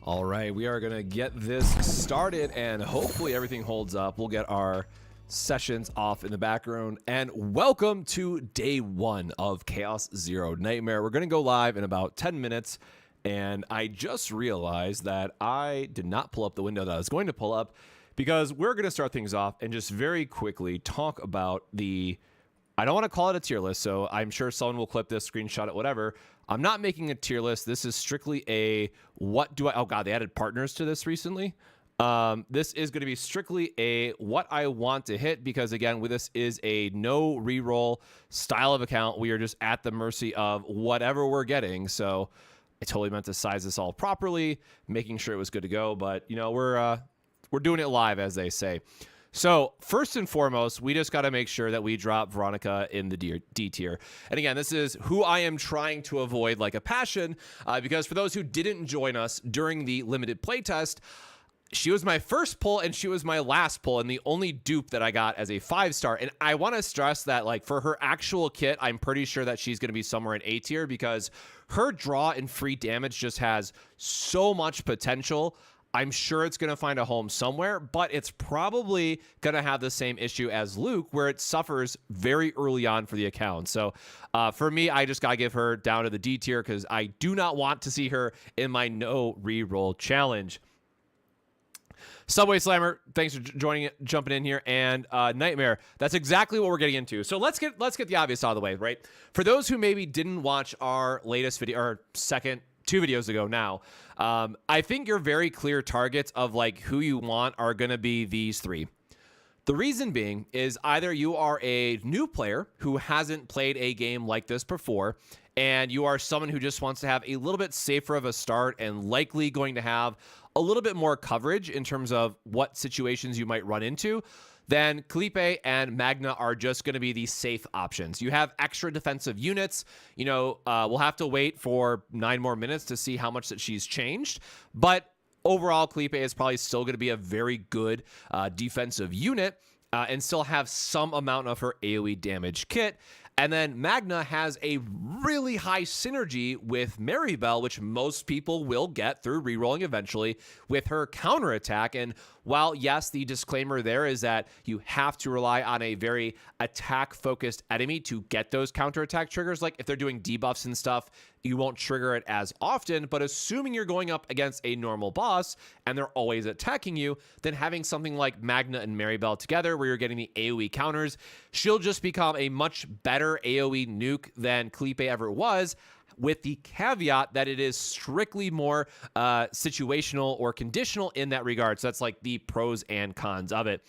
All right, we are going to get this started, and hopefully everything holds up. We'll get our sessions off in the background. And welcome to day one of Chaos Zero Nightmare. We're going to go live in about 10 minutes, and I just realized that I did not pull up the window that I was going to pull up because we're going to start things off and just very quickly talk about the... I don't want to call it a tier list, so I'm sure someone will clip this, screenshot it, whatever. I'm not making a tier list. This is strictly a what do I... Oh, God, they added partners to this recently. This is going to be strictly a what I want to hit because, again, this is a no reroll style of account. We are just at the mercy of whatever we're getting. So I totally meant to size this all properly, making sure it was good to go. But, you know, we're doing it live, as they say. So first and foremost, we just got to make sure that we drop Veronica in the D tier. And again, this is who I am trying to avoid like a passion, because for those who didn't join us during the limited playtest, she was my first pull and she was my last pull and the only dupe that I got as a 5-star. And I want to stress that, like, for her actual kit, I'm pretty sure that she's going to be somewhere in A tier because her draw and free damage just has so much potential. I'm sure it's going to find a home somewhere, but it's probably going to have the same issue as Luke, where it suffers very early on for the account. So for me, I just got to give her down to the D tier because I do not want to see her in my no reroll challenge. Subway Slammer, thanks for jumping in here, and Nightmare. That's exactly what we're getting into. So let's get the obvious out of the way, right? For those who maybe didn't watch our latest video, or second, 2 videos ago now, I think your very clear targets of like who you want are going to be these 3. The reason being is either you are a new player who hasn't played a game like this before, and you are someone who just wants to have a little bit safer of a start and likely going to have a little bit more coverage in terms of what situations you might run into, then Kalipe and Magna are just going to be the safe options. You have extra defensive units. You know, we'll have to wait for 9 more minutes to see how much that she's changed. But overall, Kalipe is probably still going to be a very good defensive unit and still have some amount of her AoE damage kit. And then Magna has a really high synergy with Maribel, which most people will get through rerolling eventually with her counterattack. And while, yes, the disclaimer there is that you have to rely on a very attack-focused enemy to get those counterattack triggers, like if they're doing debuffs and stuff, you won't trigger it as often. But assuming you're going up against a normal boss and they're always attacking you, then having something like Magna and Maribel together where you're getting the AoE counters, she'll just become a much better AoE nuke than Kalipe ever was, with the caveat that it is strictly more situational or conditional in that regard. So that's like the pros and cons of it.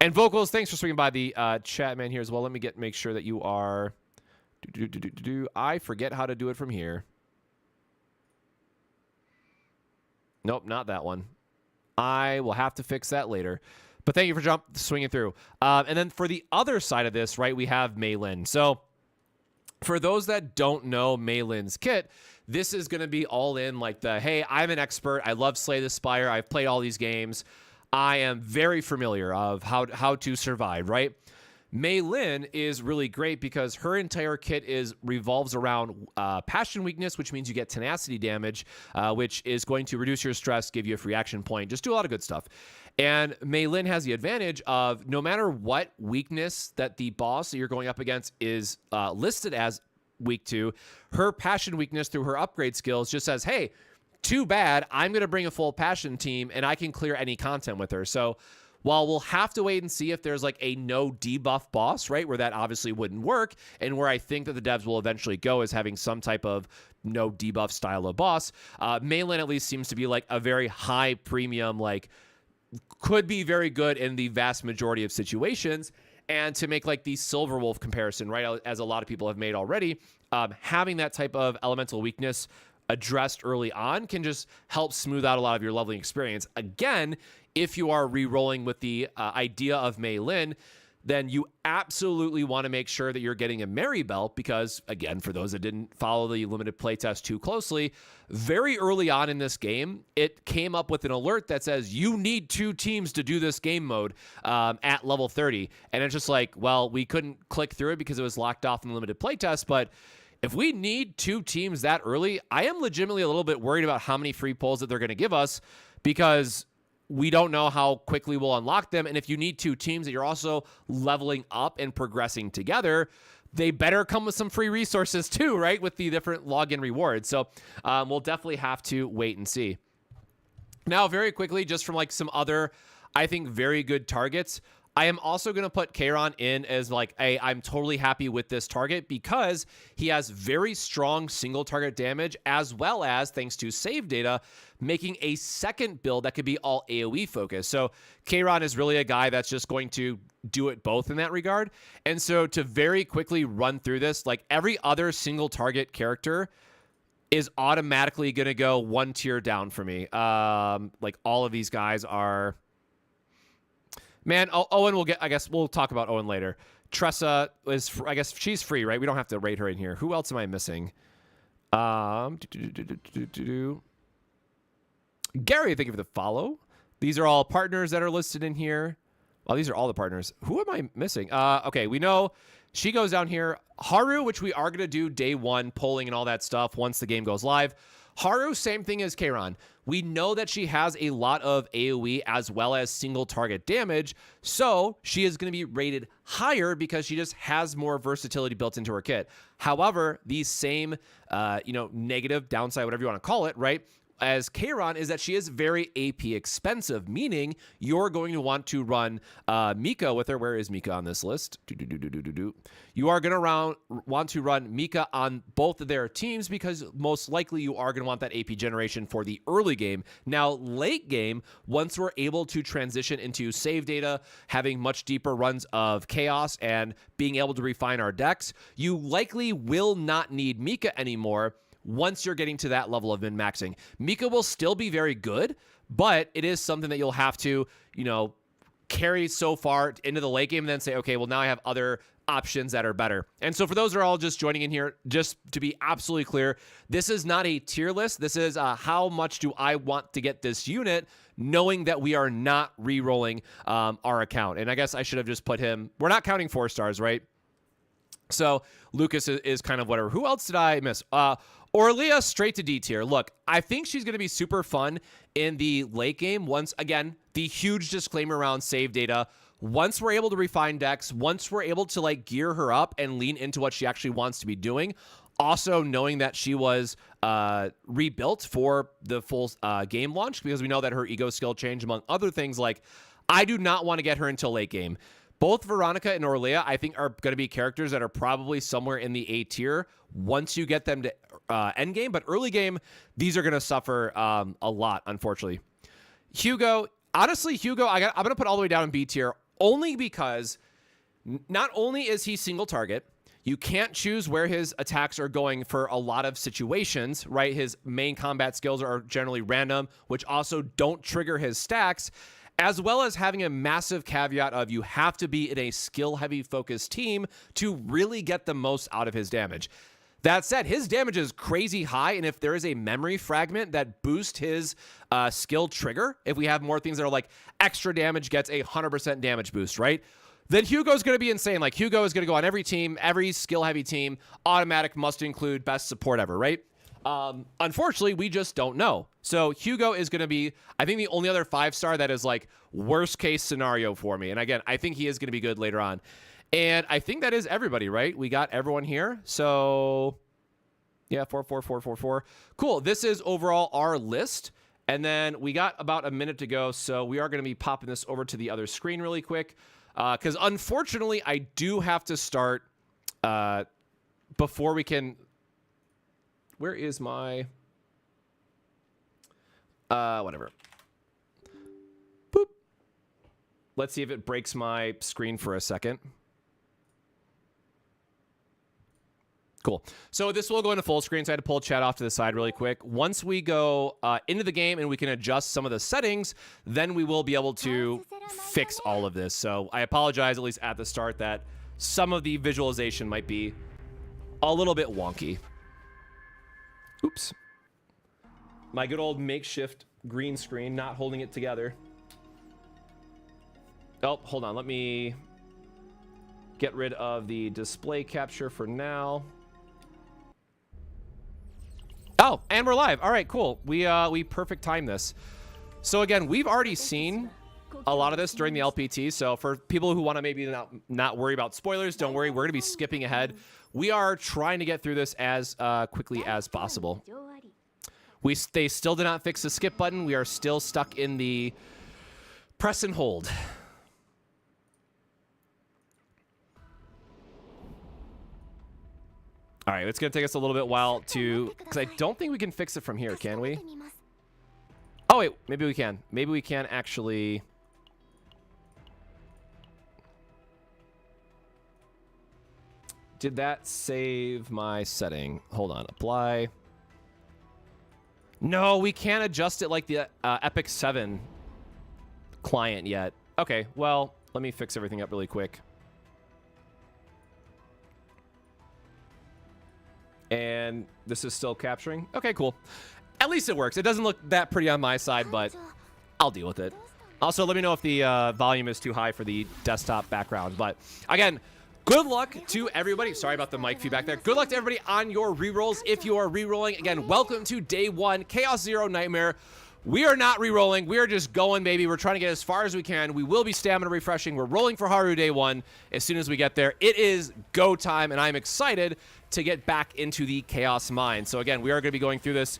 And Vocals, thanks for swinging by the chat, man, here as well. Let me make sure that you are... I forget how to do it from here. Nope, not that one. I will have to fix that later. But thank you for swinging through. And then for the other side of this, right, we have Mei Lin. So for those that don't know Mei Lin's kit, this is going to be all in like the, hey, I'm an expert. I love Slay the Spire. I've played all these games. I am very familiar of how to survive, right? Mei Lin is really great because her entire kit revolves around passion weakness, which means you get tenacity damage, which is going to reduce your stress, give you a free action point, just do a lot of good stuff. And Mei Lin has the advantage of no matter what weakness that the boss that you're going up against is listed as weak to, her passion weakness through her upgrade skills just says, hey, too bad, I'm going to bring a full passion team and I can clear any content with her. So while we'll have to wait and see if there's like a no debuff boss, right, where that obviously wouldn't work, and where I think that the devs will eventually go is having some type of no debuff style of boss, Mei Lin at least seems to be like a very high premium, like could be very good in the vast majority of situations. And to make like the Silver Wolf comparison, right, as a lot of people have made already, having that type of elemental weakness addressed early on can just help smooth out a lot of your leveling experience. Again, if you are re-rolling with the idea of Mei Lin, then you absolutely want to make sure that you're getting a Maribel because, again, for those that didn't follow the limited playtest too closely, very early on in this game, it came up with an alert that says you need 2 teams to do this game mode at level 30. And it's just like, well, we couldn't click through it because it was locked off in the limited playtest, but if we need 2 teams that early, I am legitimately a little bit worried about how many free pulls that they're going to give us, because we don't know how quickly we'll unlock them. And if you need 2 teams that you're also leveling up and progressing together, they better come with some free resources too, right? With the different login rewards. So we'll definitely have to wait and see. Now, very quickly, just from like some other, I think, very good targets, I am also going to put Kayron in as like, hey, I'm totally happy with this target because he has very strong single target damage, as well as, thanks to save data, making a second build that could be all AoE focused. So Kayron is really a guy that's just going to do it both in that regard. And so to very quickly run through this, like every other single target character is automatically going to go 1 tier down for me. Like all of these guys are... Man, Owen will get... I guess we'll talk about Owen later. Tressa is... I guess she's free, right? We don't have to rate her in here. Who else am I missing? Gary, thank you for the follow. These are all partners that are listed in here. Well, these are all the partners. Who am I missing? Okay, we know she goes down here. Haru, which we are going to do day 1, polling and all that stuff once the game goes live. Haru, same thing as Kayron. We know that she has a lot of AoE as well as single target damage, so she is going to be rated higher because she just has more versatility built into her kit. However, the same, negative, downside, whatever you want to call it, right, as Kayron is that she is very AP expensive, meaning you're going to want to run Mika with her. Where is Mika on this list? You are going to want to run Mika on both of their teams because most likely you are going to want that AP generation for the early game. Now, late game, once we're able to transition into save data, having much deeper runs of chaos and being able to refine our decks, you likely will not need Mika anymore. Once you're getting to that level of min-maxing, Mika will still be very good, but it is something that you'll have to, carry so far into the late game and then say, okay, well, now I have other options that are better. And so for those who are all just joining in here, just to be absolutely clear, this is not a tier list. This is how much do I want to get this unit, knowing that we are not re-rolling our account. And I guess I should have just put him, we're not counting 4 stars, right? So Lucas is kind of whatever. Who else did I miss? Orlia straight to D tier. Look, I think she's going to be super fun in the late game. Once again, the huge disclaimer around save data. Once we're able to refine decks, once we're able to like gear her up and lean into what she actually wants to be doing, also knowing that she was rebuilt for the full game launch, because we know that her ego skill changed among other things. Like, I do not want to get her until late game. Both Veronica and Orlia, I think, are going to be characters that are probably somewhere in the A tier once you get them to end game. But early game, these are going to suffer a lot, unfortunately. Hugo, honestly, I'm going to put all the way down in B tier only because not only is he single target, you can't choose where his attacks are going for a lot of situations, right? His main combat skills are generally random, which also don't trigger his stacks, as well as having a massive caveat of you have to be in a skill-heavy focused team to really get the most out of his damage. That said, his damage is crazy high, and if there is a memory fragment that boosts his skill trigger, if we have more things that are like extra damage gets a 100% damage boost, right? Then Hugo's going to be insane. Like, Hugo is going to go on every team, every skill-heavy team, automatic must include best support ever, right? Unfortunately, we just don't know. So Hugo is going to be, I think, the only other 5-star that is like worst case scenario for me. And again, I think he is going to be good later on. And I think that is everybody, right? We got everyone here. So yeah, 4, 4, 4, 4, 4. Cool. This is overall our list. And then we got about a minute to go. So we are going to be popping this over to the other screen really quick. Because unfortunately, I do have to start before we can... Where is my... whatever. Boop. Let's see if it breaks my screen for a second. Cool. So this will go into full screen, so I had to pull chat off to the side really quick. Once we go into the game and we can adjust some of the settings, then we will be able to fix all of this. So I apologize, at least at the start, that some of the visualization might be a little bit wonky. Oops. My good old makeshift green screen, not holding it together. Oh, hold on. Let me get rid of the display capture for now. Oh, and we're live. All right, cool. We perfect time this. So again, we've already seen a lot of this during the LPT. So for people who want to maybe not worry about spoilers, don't worry. We're going to be skipping ahead. We are trying to get through this as quickly as possible. They still did not fix the skip button. We are still stuck in the press and hold. All right, it's going to take us a little bit while to... Because I don't think we can fix it from here, can we? Oh, wait. Maybe we can. Maybe we can actually... Did that save my setting? Hold on. Apply. No, we can't adjust it like the Epic 7 client yet. Okay, well, let me fix everything up really quick. And this is still capturing. Okay, cool. At least it works. It doesn't look that pretty on my side, but I'll deal with it. Also, let me know if the volume is too high for the desktop background. But again, good luck to everybody. Sorry about the mic feedback there. Good luck to everybody on your rerolls. If you are rerolling, again, welcome to day 1, Chaos Zero Nightmare. We are not rerolling. We are just going, baby. We're trying to get as far as we can. We will be stamina refreshing. We're rolling for Haru day 1 as soon as we get there. It is go time, and I'm excited to get back into the Chaos Mine. So again, we are going to be going through this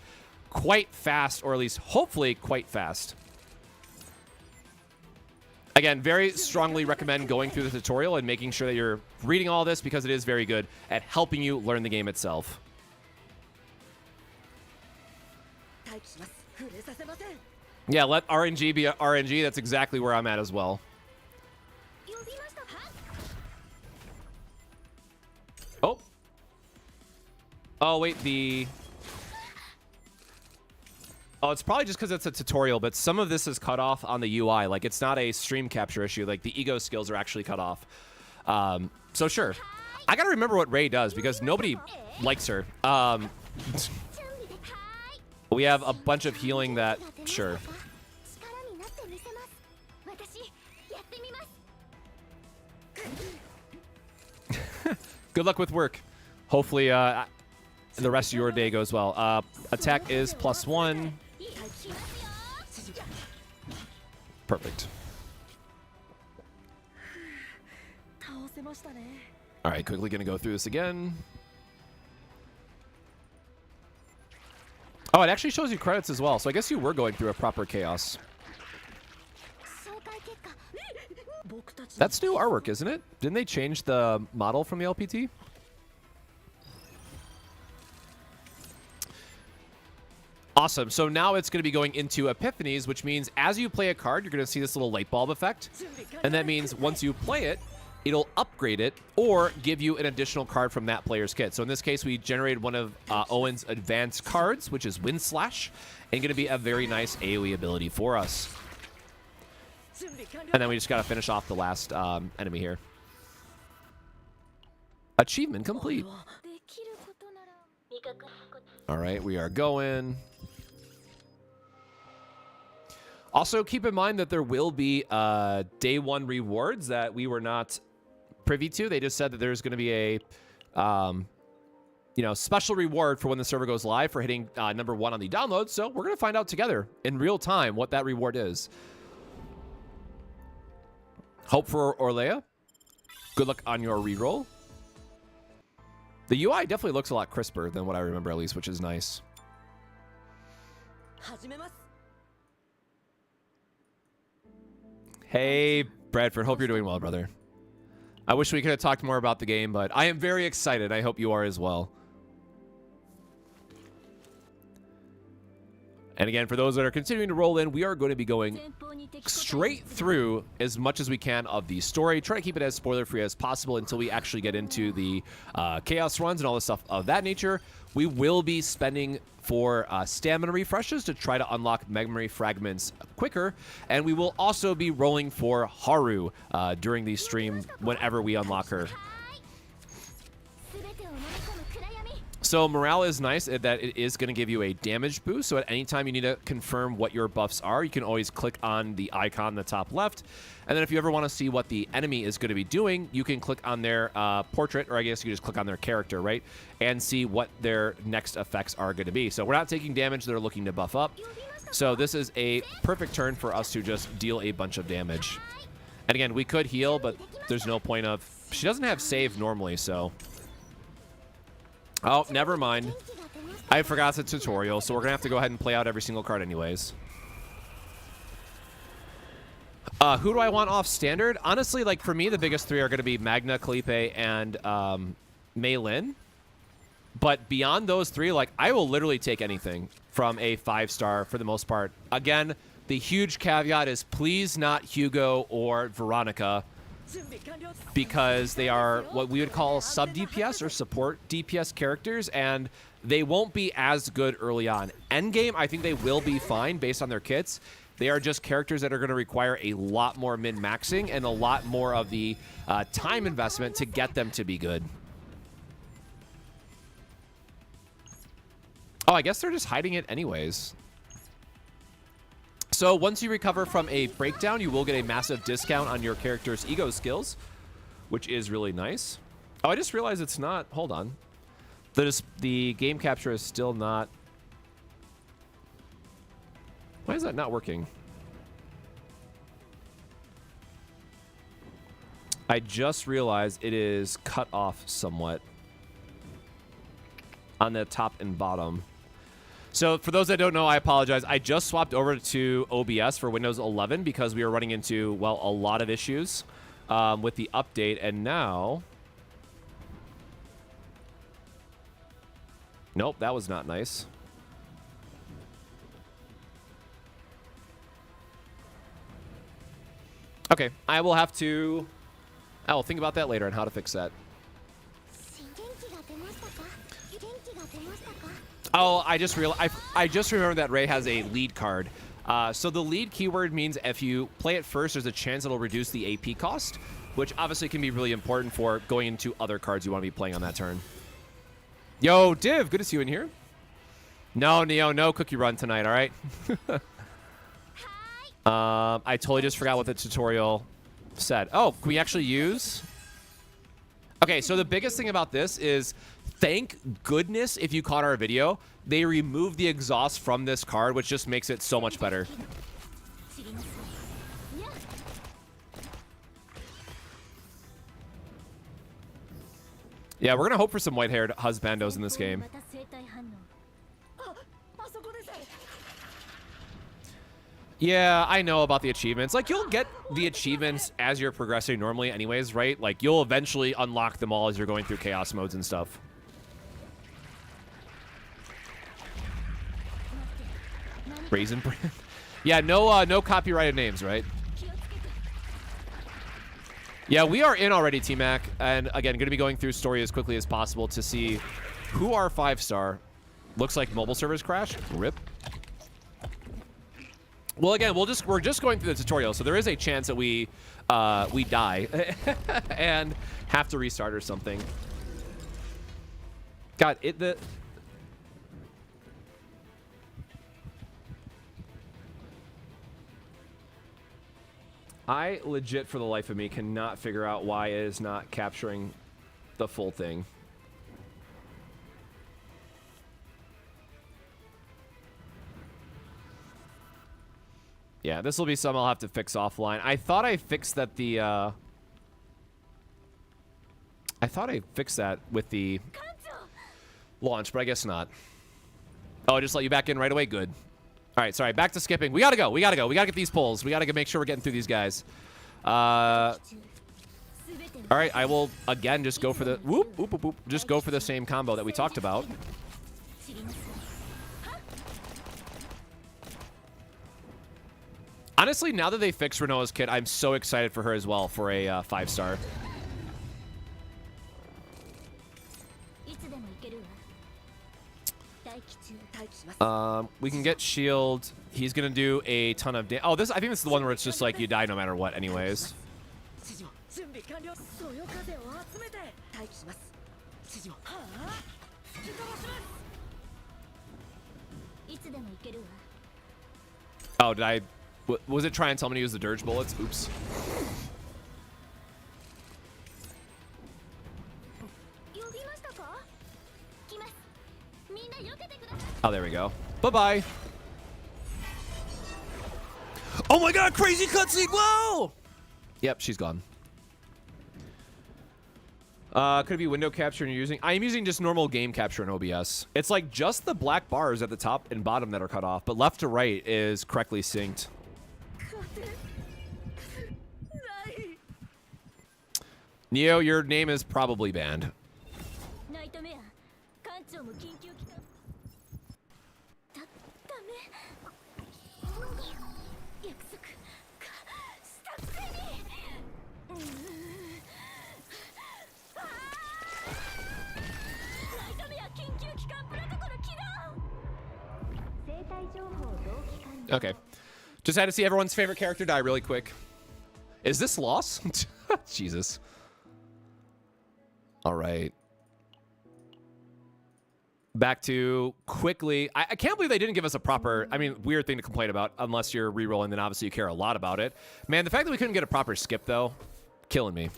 quite fast, or at least hopefully quite fast. Again, very strongly recommend going through the tutorial and making sure that you're reading all this because it is very good at helping you learn the game itself. Yeah, let RNG be RNG. That's exactly where I'm at as well. Oh. Oh, wait, Oh, it's probably just because it's a tutorial, but some of this is cut off on the UI. Like, it's not a stream capture issue. Like, the ego skills are actually cut off. So, sure. I gotta remember what Ray does because nobody likes her. We have a bunch of healing that... Sure. Good luck with work. Hopefully, the rest of your day goes well. Attack is +1. Perfect. All right, quickly going to go through this again. Oh, it actually shows you credits as well. So I guess you were going through a proper chaos. That's new artwork, isn't it? Didn't they change the model from the LPT? Awesome. So now it's going to be going into epiphanies, which means as you play a card, you're going to see this little light bulb effect. And that means once you play it, it'll upgrade it or give you an additional card from that player's kit. So in this case, we generated one of Owen's advanced cards, which is Wind Slash, and going to be a very nice AoE ability for us. And then we just got to finish off the last enemy here. Achievement complete. All right, we are going. Also, keep in mind that there will be day 1 rewards that we were not privy to. They just said that there's going to be a special reward for when the server goes live for hitting number 1 on the download. So we're going to find out together in real time what that reward is. Hope for Orlea. Good luck on your reroll. The UI definitely looks a lot crisper than what I remember, at least, which is nice. Hey, Bradford. Hope you're doing well, brother. I wish we could have talked more about the game, but I am very excited. I hope you are as well. And again, for those that are continuing to roll in, we are going to be going straight through as much as we can of the story. Try to keep it as spoiler-free as possible until we actually get into the chaos runs and all the stuff of that nature. We will be spending for stamina refreshes to try to unlock memory fragments quicker. And we will also be rolling for Haru during the stream whenever we unlock her. So morale is nice that it is going to give you a damage boost. So at any time you need to confirm what your buffs are, you can always click on the icon in the top left. And then if you ever want to see what the enemy is going to be doing, you can click on their portrait, or I guess you just click on their character, right? And see what their next effects are going to be. So we're not taking damage. They're looking to buff up. So this is a perfect turn for us to just deal a bunch of damage. And again, we could heal, but there's no point of... She doesn't have save normally, so... Oh, never mind. I forgot the tutorial, so we're going to have to go ahead and play out every single card anyways. Who do I want off standard? Honestly, like, for me, the biggest three are going to be Magna, Kalipe, and Mei Lin. But beyond those three, like, I will literally take anything from a 5-star for the most part. Again, the huge caveat is please not Hugo or Veronica, because they are what we would call sub-DPS or support DPS characters, and they won't be as good early on. Endgame, I think they will be fine based on their kits. They are just characters that are going to require a lot more min-maxing and a lot more of the time investment to get them to be good. Oh, I guess they're just hiding it anyways. So once you recover from a breakdown, you will get a massive discount on your character's ego skills, which is really nice. Oh, I just realized it's not... Hold on. The game capture is still not... Why is that not working? I just realized it is cut off somewhat on the top and bottom. So for those that don't know, I apologize. I just swapped over to OBS for Windows 11 because we were running into, well, a lot of issues with the update. And now... Nope, that was not nice. Okay, I will have to... I will think about that later on how to fix that. Oh, I just remembered that Ray has a lead card. So the lead keyword means if you play it first, there's a chance it'll reduce the AP cost, which obviously can be really important for going into other cards you want to be playing on that turn. Yo, Div, good to see you in here. No, Neo, no cookie run tonight, all right? I totally just forgot what the tutorial said. Oh, can we actually use... Okay, so the biggest thing about this is, thank goodness if you caught our video, they removed the exhaust from this card, which just makes it so much better. Yeah, we're going to hope for some white-haired husbandos in this game. Yeah, I know about the achievements. Like, you'll get the achievements as you're progressing normally anyways, right? Like, you'll eventually unlock them all as you're going through chaos modes and stuff. Raisin Brand? Yeah, no copyrighted names, right? Yeah, we are in already, T-Mac. And, again, going to be going through story as quickly as possible to see who are 5-star. Looks like mobile servers crash. RIP. Well, again, we're just going through the tutorial, so there is a chance that we die and have to restart or something. God, I legit, for the life of me, cannot figure out why it is not capturing the full thing. Yeah, this will be something I'll have to fix offline. I thought I fixed that I thought I fixed that with the launch, but I guess not. Oh, I just let you back in right away? Good. All right, sorry, back to skipping. We gotta go, we gotta go. We gotta get these pulls. We gotta make sure we're getting through these guys. All right, I will, again, just go for the... Whoop, whoop, whoop, whoop. Just go for the same combo that we talked about. Honestly, now that they fixed Renoa's kit, I'm so excited for her as well for a 5-star. We can get shield. He's gonna do a ton of damage. Oh, this, I think this is the one where it's just like you die no matter what anyways. Oh, did I... Was it trying to tell me to use the dirge bullets? Oops. Oh, there we go. Bye-bye. Oh my god, crazy cutscene! Whoa! Yep, she's gone. Could it be window capture you're using? I am using just normal game capture in OBS. It's like just the black bars at the top and bottom that are cut off, but left to right is correctly synced. Neo, your name is probably banned. Okay. Just had to see everyone's favorite character die really quick. Is this loss? Jesus. All right. Back to quickly. I can't believe they didn't give us a proper, I mean, weird thing to complain about. Unless you're re-rolling, then obviously you care a lot about it. Man, the fact that we couldn't get a proper skip, though, killing me.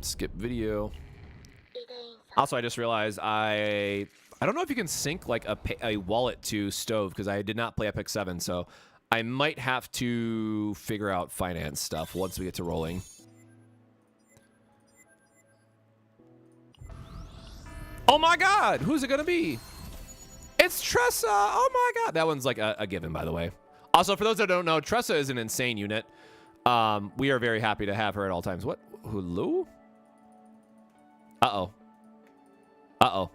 Skip video. Also, I just realized I don't know if you can sync like a wallet to Stove because I did not play Epic 7, so I might have to figure out finance stuff once we get to rolling. Oh my god! Who's it gonna be? It's Tressa! Oh my god! That one's like a given, by the way. Also, for those that don't know, Tressa is an insane unit. We are very happy to have her at all times. What? Hulu? Uh-oh. Uh-oh.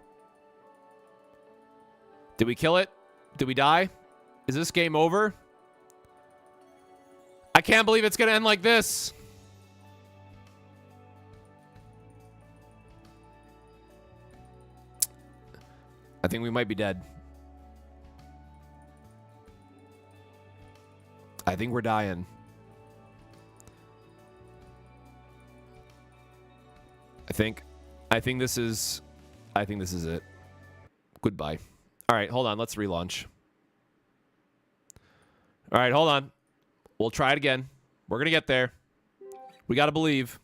Did we kill it? Did we die? Is this game over? I can't believe it's going to end like this. I think we might be dead. I think we're dying. I think this is it. Goodbye. All right, hold on. Let's relaunch. All right, hold on. We'll try it again. We're going to get there. We got to believe.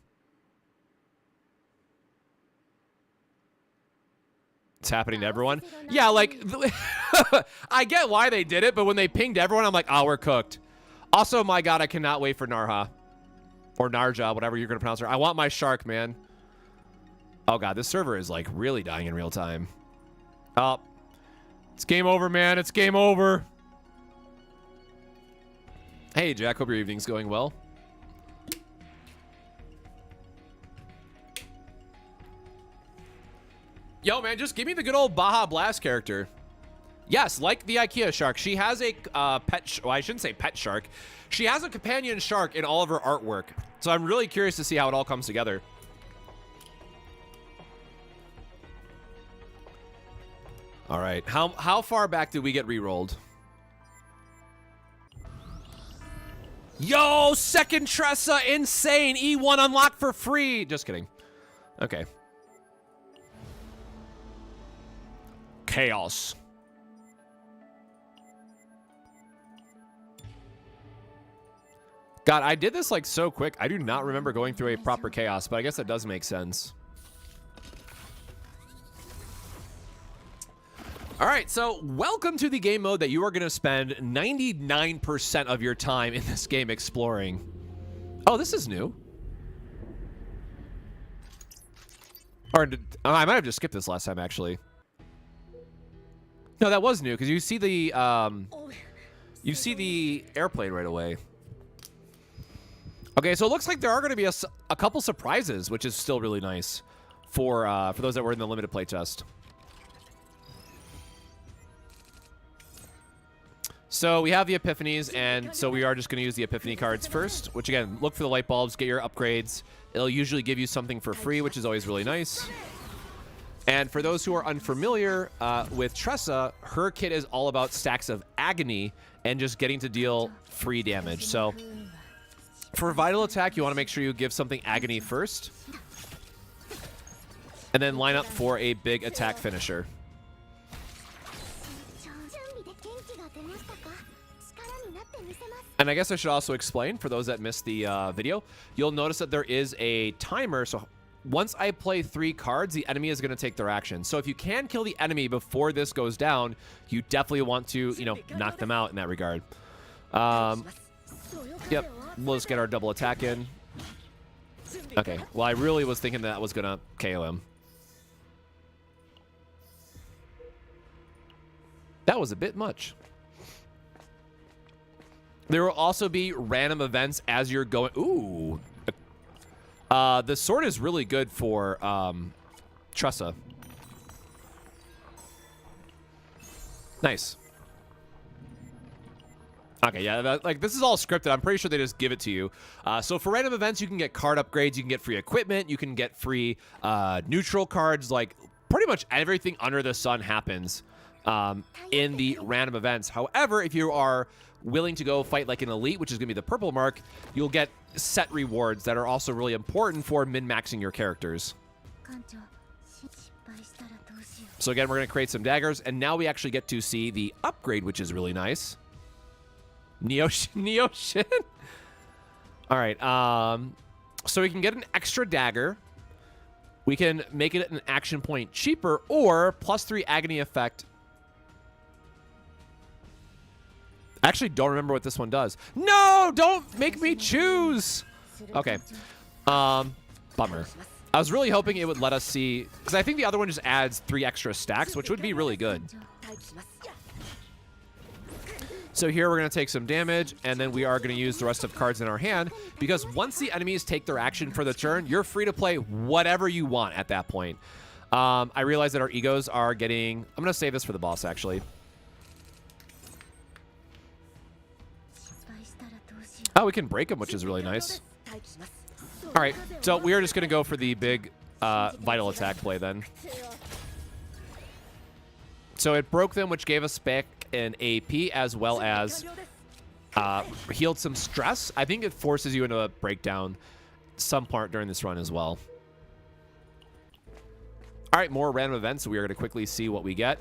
It's happening to everyone. Yeah, like, I get why they did it, but when they pinged everyone, I'm like, oh, we're cooked. Also, my God, I cannot wait for Narha. Or Narja, whatever you're going to pronounce her. I want my shark, man. Oh, God, this server is, like, really dying in real time. Oh. It's game over, man. It's game over. Hey, Jack. Hope your evening's going well. Yo, man, just give me the good old Baja Blast character. Yes, like the IKEA shark. She has a pet... Well, I shouldn't say pet shark. She has a companion shark in all of her artwork. So I'm really curious to see how it all comes together. All right. How far back did we get re-rolled? Yo, second Tressa, insane. E1 unlocked for free. Just kidding. Okay. Chaos. God, I did this like so quick. I do not remember going through a proper chaos, but I guess that does make sense. All right, so welcome to the game mode that you are going to spend 99% of your time in this game exploring. Oh, this is new. Or I might have just skipped this last time, actually. No, that was new because you see the airplane right away. Okay, so it looks like there are going to be a couple surprises, which is still really nice for those that were in the limited playtest. So we have the epiphanies, and so we are just going to use the epiphany cards first, which again, look for the light bulbs, get your upgrades. It'll usually give you something for free, which is always really nice. And for those who are unfamiliar with Tressa, her kit is all about stacks of agony and just getting to deal free damage. So For Vital Attack, you want to make sure you give something Agony first. And then line up for a big attack finisher. And I guess I should also explain, for those that missed the video, you'll notice that there is a timer. So once I play 3 cards, the enemy is going to take their action. So if you can kill the enemy before this goes down, you definitely want to, you know, knock them out in that regard. Yep, we'll just get our double attack in. Okay, well, I really was thinking that was going to KO him. That was a bit much. There will also be random events as you're going. Ooh. The sword is really good for Tressa. Nice. Okay, yeah, like this is all scripted. I'm pretty sure they just give it to you. So for random events, you can get card upgrades, you can get free equipment, you can get free neutral cards. Like pretty much everything under the sun happens in the random events. However, if you are willing to go fight like an elite, which is going to be the purple mark, you'll get set rewards that are also really important for min-maxing your characters. So again, we're going to create some daggers, and now we actually get to see the upgrade, which is really nice. Neo-Shin? All right, so we can get an extra dagger. We can make it an action point cheaper, or +3 agony effect. I actually don't remember what this one does. No, don't make me choose. Okay. Bummer. I was really hoping it would let us see, because I think the other one just adds 3 extra stacks, which would be really good. So here we're going to take some damage, and then we are going to use the rest of cards in our hand, because once the enemies take their action for the turn, you're free to play whatever you want at that point. I realize that our egos are getting... I'm going to save this for the boss, actually. Oh, we can break them, which is really nice. All right, so we are just going to go for the big vital attack play then. So it broke them, which gave us back an AP as well as healed some stress. I think it forces you into a breakdown some part during this run as well. All right, more random events. So we are going to quickly see what we get.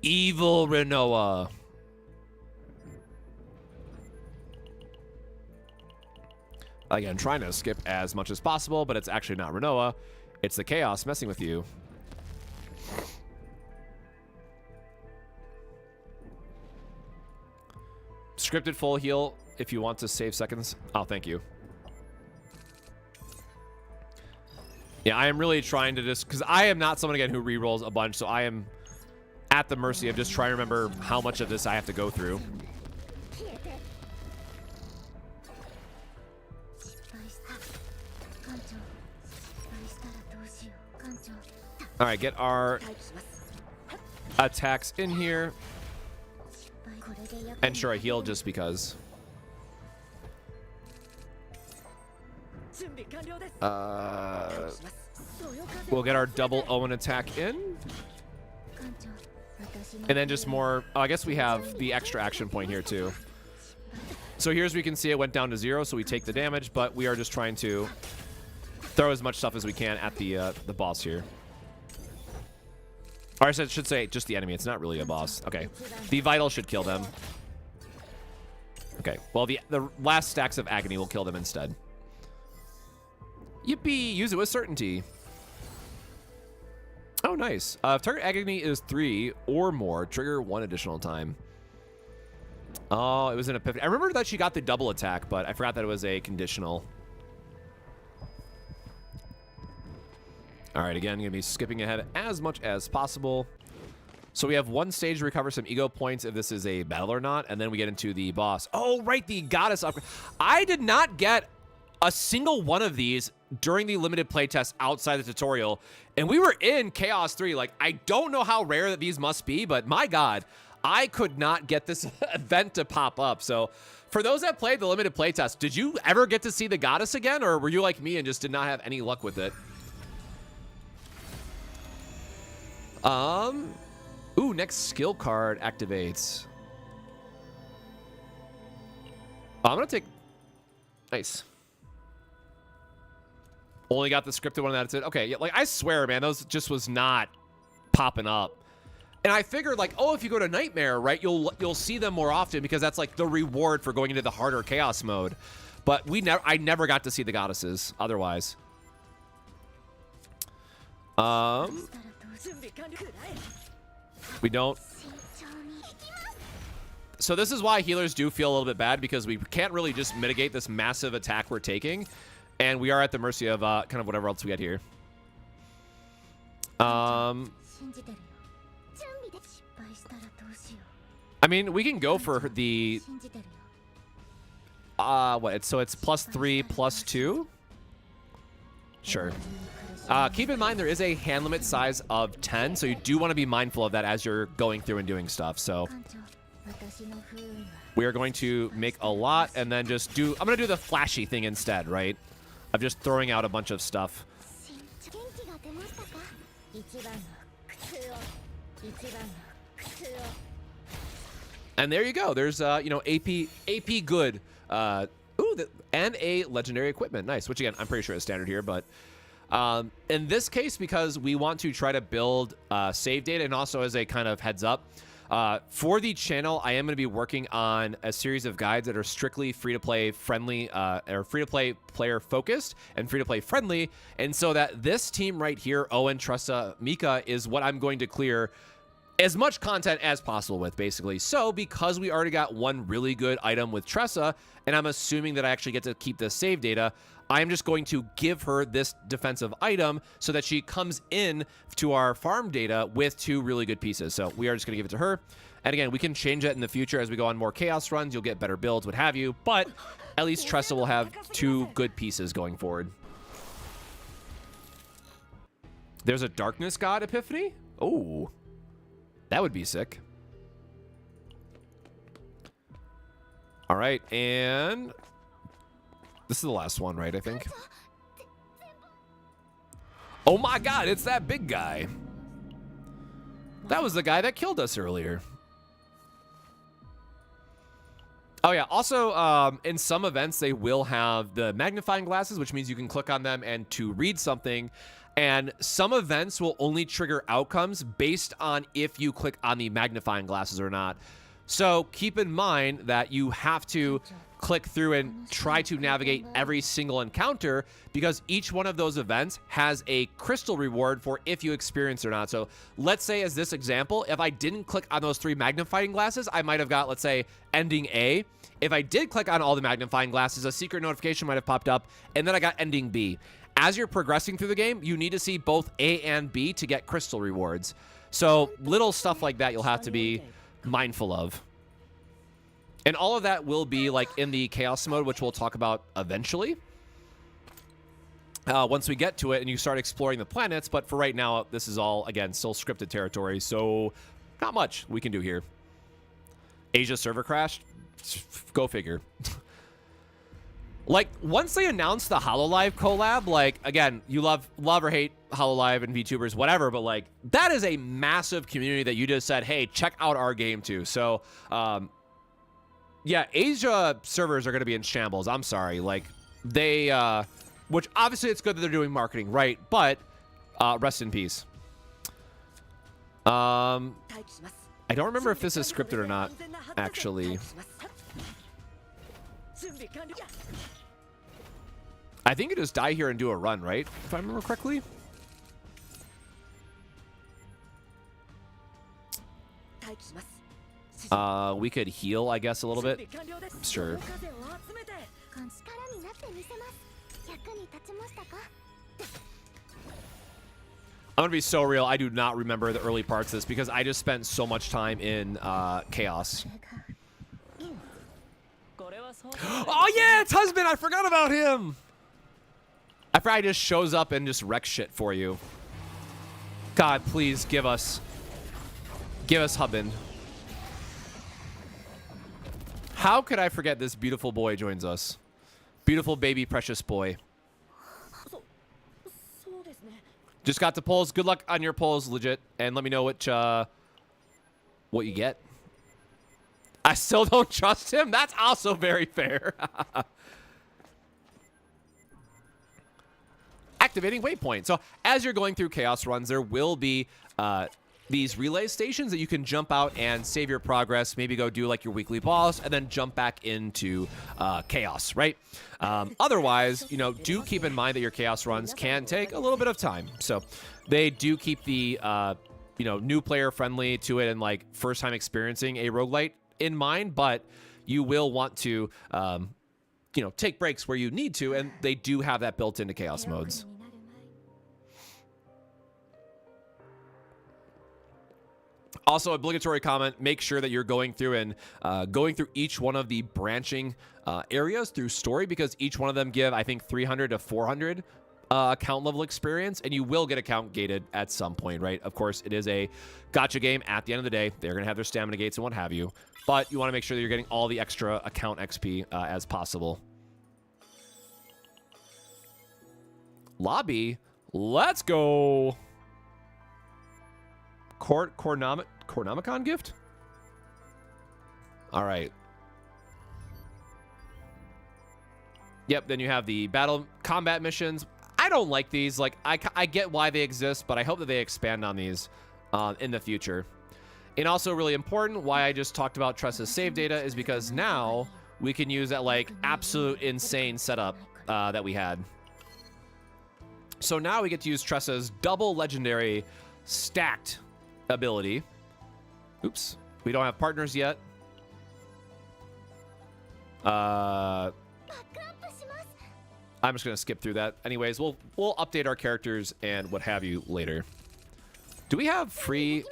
Evil Renoa. Again, trying to skip as much as possible, but it's actually not Renoa. It's the Chaos messing with you. Scripted full heal if you want to save seconds. Oh, thank you. Yeah, I am really trying to just... Because I am not someone, again, who rerolls a bunch, so I am at the mercy of just trying to remember how much of this I have to go through. All right, get our attacks in here. And sure, I heal just because. We'll get our double Owen attack in. And then just more... Oh, I guess we have the extra action point here, too. So here's where you can see it went down to 0, so we take the damage, but we are just trying to throw as much stuff as we can at the boss here. Or I should say just the enemy. It's not really a boss. Okay. The vital should kill them. Okay. Well, the last stacks of agony will kill them instead. Yippee! Use it with certainty. Oh, nice. If target agony is 3 or more, trigger 1 additional time. Oh, it was an epiphany. I remember that she got the double attack, but I forgot that it was a conditional. All right, again, going to be skipping ahead as much as possible. So we have one stage to recover some ego points if this is a battle or not, and then we get into the boss. Oh, right, the goddess upgrade. I did not get a single one of these during the limited playtest outside the tutorial, and we were in Chaos 3. Like, I don't know how rare that these must be, but my God, I could not get this event to pop up. So for those that played the limited playtest, did you ever get to see the goddess again, or were you like me and just did not have any luck with it? Ooh, next skill card activates. I'm gonna take Nice. Only got the scripted one, that's it. Okay, yeah, like, I swear, man, those just was not popping up. And I figured, like, oh, if you go to Nightmare, right, you'll see them more often because that's, like, the reward for going into the harder Chaos mode. But I never got to see the goddesses otherwise. We don't. So this is why healers do feel a little bit bad, because we can't really just mitigate this massive attack we're taking. And we are at the mercy of kind of whatever else we get here. I mean, we can go for the... So it's +3, +2? Sure. Keep in mind, there is a hand limit size of 10, so you do want to be mindful of that as you're going through and doing stuff. So we are going to make a lot and then just do... I'm going to do the flashy thing instead, right? Of just throwing out a bunch of stuff. And there you go. There's, you know, AP good. And a legendary equipment. Nice. Which, again, I'm pretty sure is standard here. But in this case, because we want to try to build save data, and also as a kind of heads up, for the channel, I am going to be working on a series of guides that are strictly free-to-play friendly, or free-to-play player focused and free-to-play friendly. And so that this team right here, Owen, Tressa, Mika, is what I'm going to clear as much content as possible with, basically. So because we already got one really good item with Tressa, and I'm assuming that I actually get to keep this save data, I'm just going to give her this defensive item so that she comes in to our farm data with 2 really good pieces. So we are just going to give it to her. And again, we can change that in the future as we go on more Chaos runs. You'll get better builds, what have you. But at least Tressa will have 2 good pieces going forward. There's a Darkness God Epiphany? Oh, that would be sick. All right, and... this is the last one, right, I think? Oh my god, it's that big guy. That was the guy that killed us earlier. Oh yeah, also, in some events, they will have the magnifying glasses, which means you can click on them and to read something. And some events will only trigger outcomes based on if you click on the magnifying glasses or not. So keep in mind that you have to click through and try to navigate every single encounter, because each one of those events has a crystal reward for if you experience it or not. So let's say, as this example, if I didn't click on those 3 magnifying glasses, I might have got, let's say, ending A. If I did click on all the magnifying glasses, a secret notification might have popped up, and then I got ending B. As you're progressing through the game, you need to see both A and B to get crystal rewards. So little stuff like that you'll have to be mindful of. And all of that will be like in the Chaos mode, which we'll talk about eventually. Once we get to it and you start exploring the planets. But for right now, this is all, again, still scripted territory. So not much we can do here. Asia server crashed? Go figure. Like, once they announced the HoloLive collab, like, again, you love or hate HoloLive and VTubers, whatever, but, like, that is a massive community that you just said, hey, check out our game, too. So, yeah, Asia servers are going to be in shambles. I'm sorry. Like, they, which, obviously, it's good that they're doing marketing, right? But, rest in peace. I don't remember if this is scripted or not, actually. I think you just die here and do a run, right? If I remember correctly. We could heal, I guess, a little bit. Sure. I'm gonna be so real. I do not remember the early parts of this because I just spent so much time in Chaos. Oh yeah, it's husband. I forgot about him. I forgot he just shows up and just wrecks shit for you. God, please give us husband. How could I forget this beautiful boy joins us? Beautiful baby, precious boy. Just got the polls. Good luck on your polls, legit. And let me know which, what you get. I still don't trust him. That's also very fair. activating waypoint. So as you're going through chaos runs, there will be these relay stations that you can jump out and save your progress, maybe go do like your weekly boss, and then jump back into chaos, right? Otherwise, you know, do keep in mind that your chaos runs can take a little bit of time. So they do keep the, you know, new player friendly to it and like first time experiencing a roguelite in mind, but you will want to, you know, take breaks where you need to, and they do have that built into chaos modes. Also, obligatory comment, make sure that you're going through and going through each one of the branching areas through story, because each one of them give, I think, 300 to 400 account level experience, and you will get account gated at some point, right? Of course, it is a gacha game. At the end of the day, they're going to have their stamina gates and what have you, but you want to make sure that you're getting all the extra account XP as possible. Lobby, let's go. Cornomicon gift? All right. Yep, then you have the battle combat missions. I don't like these. Like, I get why they exist, but I hope that they expand on these in the future. And also really important, why I just talked about Tressa's save data is because now we can use that, like, absolute insane setup that we had. So now we get to use Tressa's double legendary stacked ability. Oops, we don't have partners yet. I'm just gonna skip through that. Anyways, we'll update our characters and what have you later. Do we have free?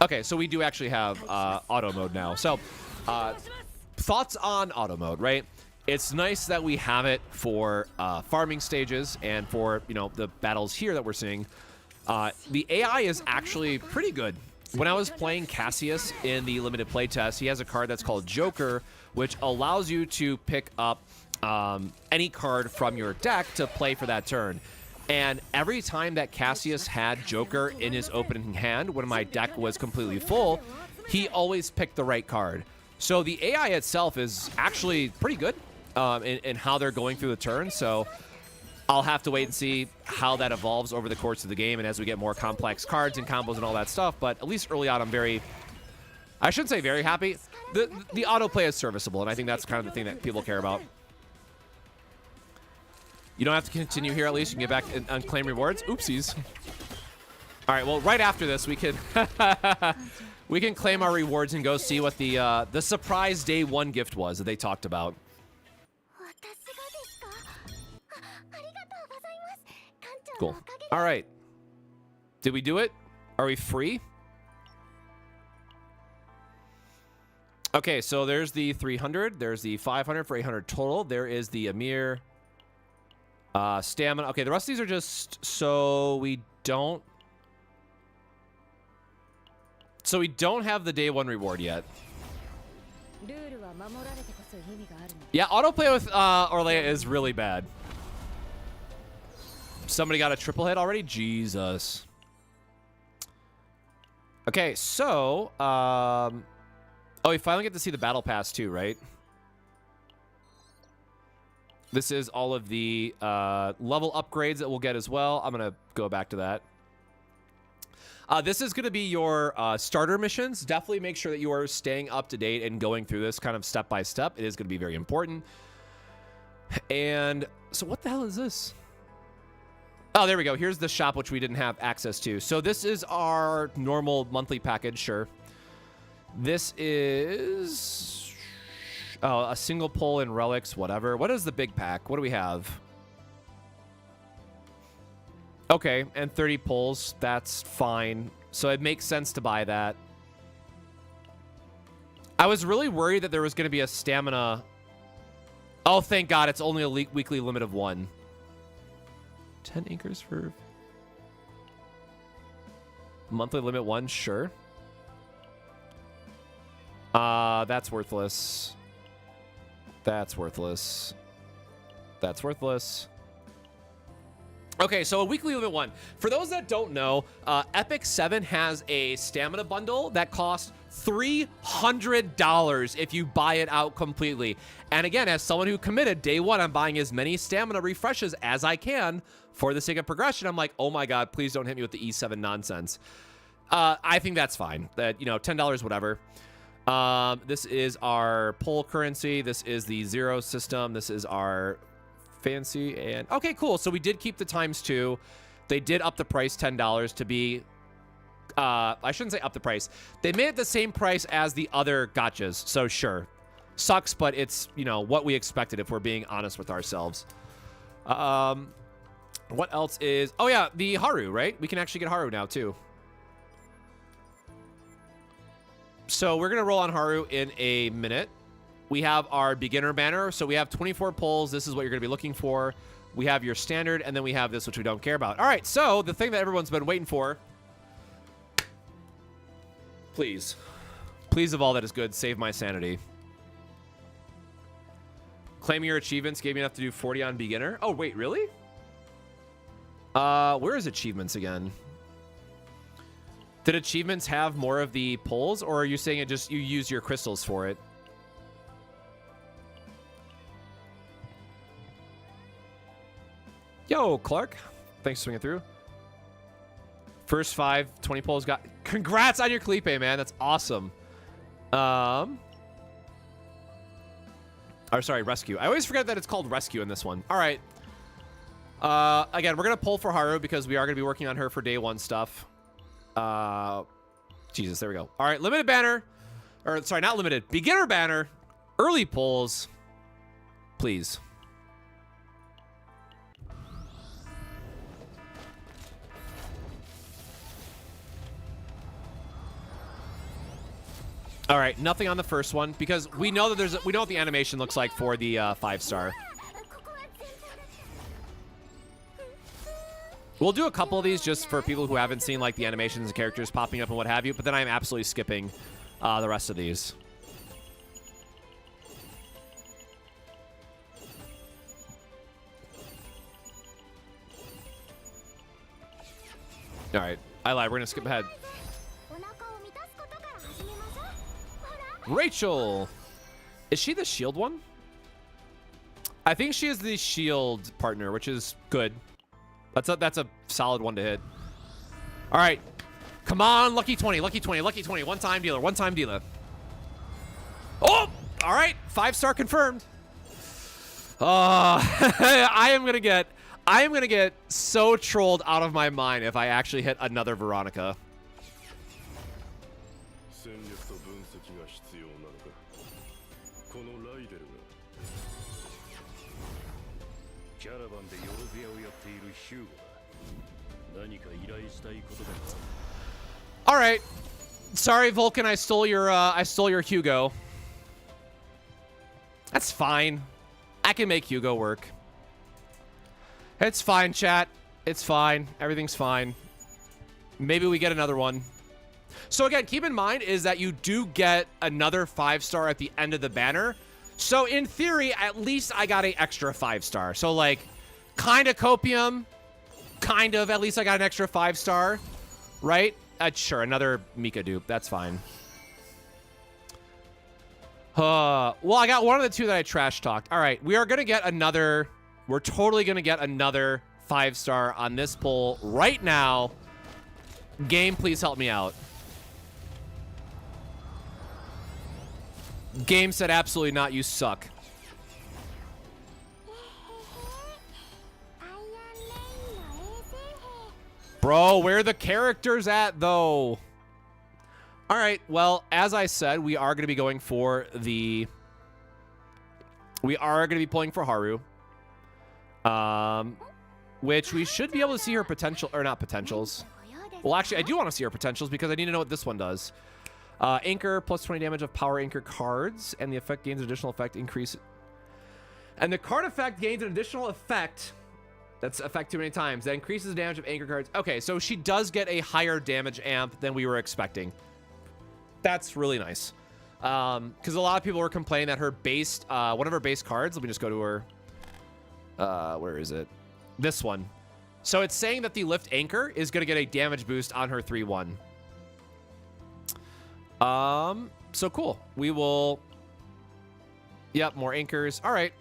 Okay, so we do actually have auto mode now. So thoughts on auto mode, right? It's nice that we have it for farming stages and for, you know, the battles here that we're seeing. The AI is actually pretty good. When I was playing Cassius in the limited playtest, he has a card that's called Joker, which allows you to pick up any card from your deck to play for that turn. And every time that Cassius had Joker in his opening hand, when my deck was completely full, he always picked the right card. So the AI itself is actually pretty good in how they're going through the turn. So I'll have to wait and see how that evolves over the course of the game and as we get more complex cards and combos and all that stuff. But at least early on, I'm very, I shouldn't say very happy. The autoplay is serviceable, and I think that's kind of the thing that people care about. You don't have to continue here, at least. You can get back and claim rewards. Oopsies. All right, well, right after this, we can we can claim our rewards and go see what the surprise day one gift was that they talked about. Cool. All right. Did we do it? Are we free? Okay, so there's the 300. There's the 500 for 800 total. There is the Amir stamina. Okay, the rest of these are just so we don't have the day one reward yet. Yeah, autoplay with Orlea is really bad. Somebody got a triple hit already? Jesus. Okay, so oh, we finally get to see the battle pass too, right? This is all of the level upgrades that we'll get as well. I'm gonna go back to that. This is gonna be your starter missions. Definitely make sure that you are staying up to date and going through this kind of step by step. It is gonna be very important. And so what the hell is this? Oh, there we go. Here's the shop, which we didn't have access to. So this is our normal monthly package, sure. This is a single pull in relics, whatever. What is the big pack? What do we have? Okay, and 30 pulls. That's fine. So it makes sense to buy that. I was really worried that there was going to be a stamina. Oh, thank God. It's only a weekly limit of 1. 10 acres for monthly limit 1, sure. That's worthless. That's worthless. That's worthless. Okay, so a weekly limit one. For those that don't know, Epic 7 has a stamina bundle that costs $300 if you buy it out completely. And again, as someone who committed day one, I'm buying as many stamina refreshes as I can for the sake of progression. I'm like, oh my God, please don't hit me with the E7 nonsense. I think that's fine. That, you know, $10, whatever. This is our poll currency. This is the zero system. This is our fancy. And okay, cool. So we did keep the ×2. They did up the price $10 to be, I shouldn't say up the price. They made it the same price as the other gotchas. So sure, sucks, but it's, you know, what we expected if we're being honest with ourselves. What else is, oh yeah, the Haru, right? We can actually get Haru now too. So we're going to roll on Haru in a minute. We have our beginner banner. So we have 24 pulls. This is what you're going to be looking for. We have your standard, and then we have this, which we don't care about. All right, so the thing that everyone's been waiting for. Please. Please, of all that is good, save my sanity. Claiming your achievements gave me enough to do 40 on beginner. Oh, wait, really? Where is achievements again? Did achievements have more of the pulls, or are you saying it just you use your crystals for it? Yo, Clark. Thanks for swinging through. First 20 pulls got... Congrats on your Kalipe, man. That's awesome. Or sorry, rescue. I always forget that it's called rescue in this one. All right. Again, we're going to pull for Haru because we are going to be working on her for day one stuff. Jesus, there we go. All right, limited banner. Or, sorry, not limited. Beginner banner. Early pulls. Please. All right, nothing on the first one because we know that we know what the animation looks like for the 5-star. We'll do a couple of these just for people who haven't seen like the animations and characters popping up and what have you, but then I'm absolutely skipping the rest of these. All right, I lied. We're gonna skip ahead. Rachel, is she the shield one? I think she is the shield partner, which is good. That's a solid one to hit. All right, come on, lucky 20, lucky 20, lucky 20. One time dealer, one time dealer. Oh, all right, 5-star confirmed. I am gonna get so trolled out of my mind if I actually hit another Veronica. All right, sorry Vulcan, I stole your Hugo. That's fine. I can make Hugo work. It's fine, chat. It's fine. Everything's fine. Maybe we get another one. So again, keep in mind is that you do get another 5-star at the end of the banner. So in theory, at least I got an extra 5-star. So like, kind of copium, kind of. At least I got an extra 5-star, right? Sure, another Mika dupe. That's fine. Well, I got one of the two that I trash talked. All right, we are gonna get another. We're totally gonna get another 5-star on this pull right now. Game, please help me out. Game said absolutely not. You suck. Bro, where are the characters at, though? All right, well, as I said, we are going to be going for the... We are going to be pulling for Haru. Which we should be able to see her potential... Or not potentials. Well, actually, I do want to see her potentials because I need to know what this one does. Anchor, plus 20 damage of power anchor cards. And the effect gains an additional effect increase... And the card effect gains an additional effect... That's effect too many times. That increases the damage of anchor cards. Okay, so she does get a higher damage amp than we were expecting. That's really nice. Because a lot of people were complaining that her base, one of her base cards, let me just go to her. Where is it? This one. So it's saying that the lift anchor is going to get a damage boost on her 3-1. So cool. We will... Yep, more anchors. All right.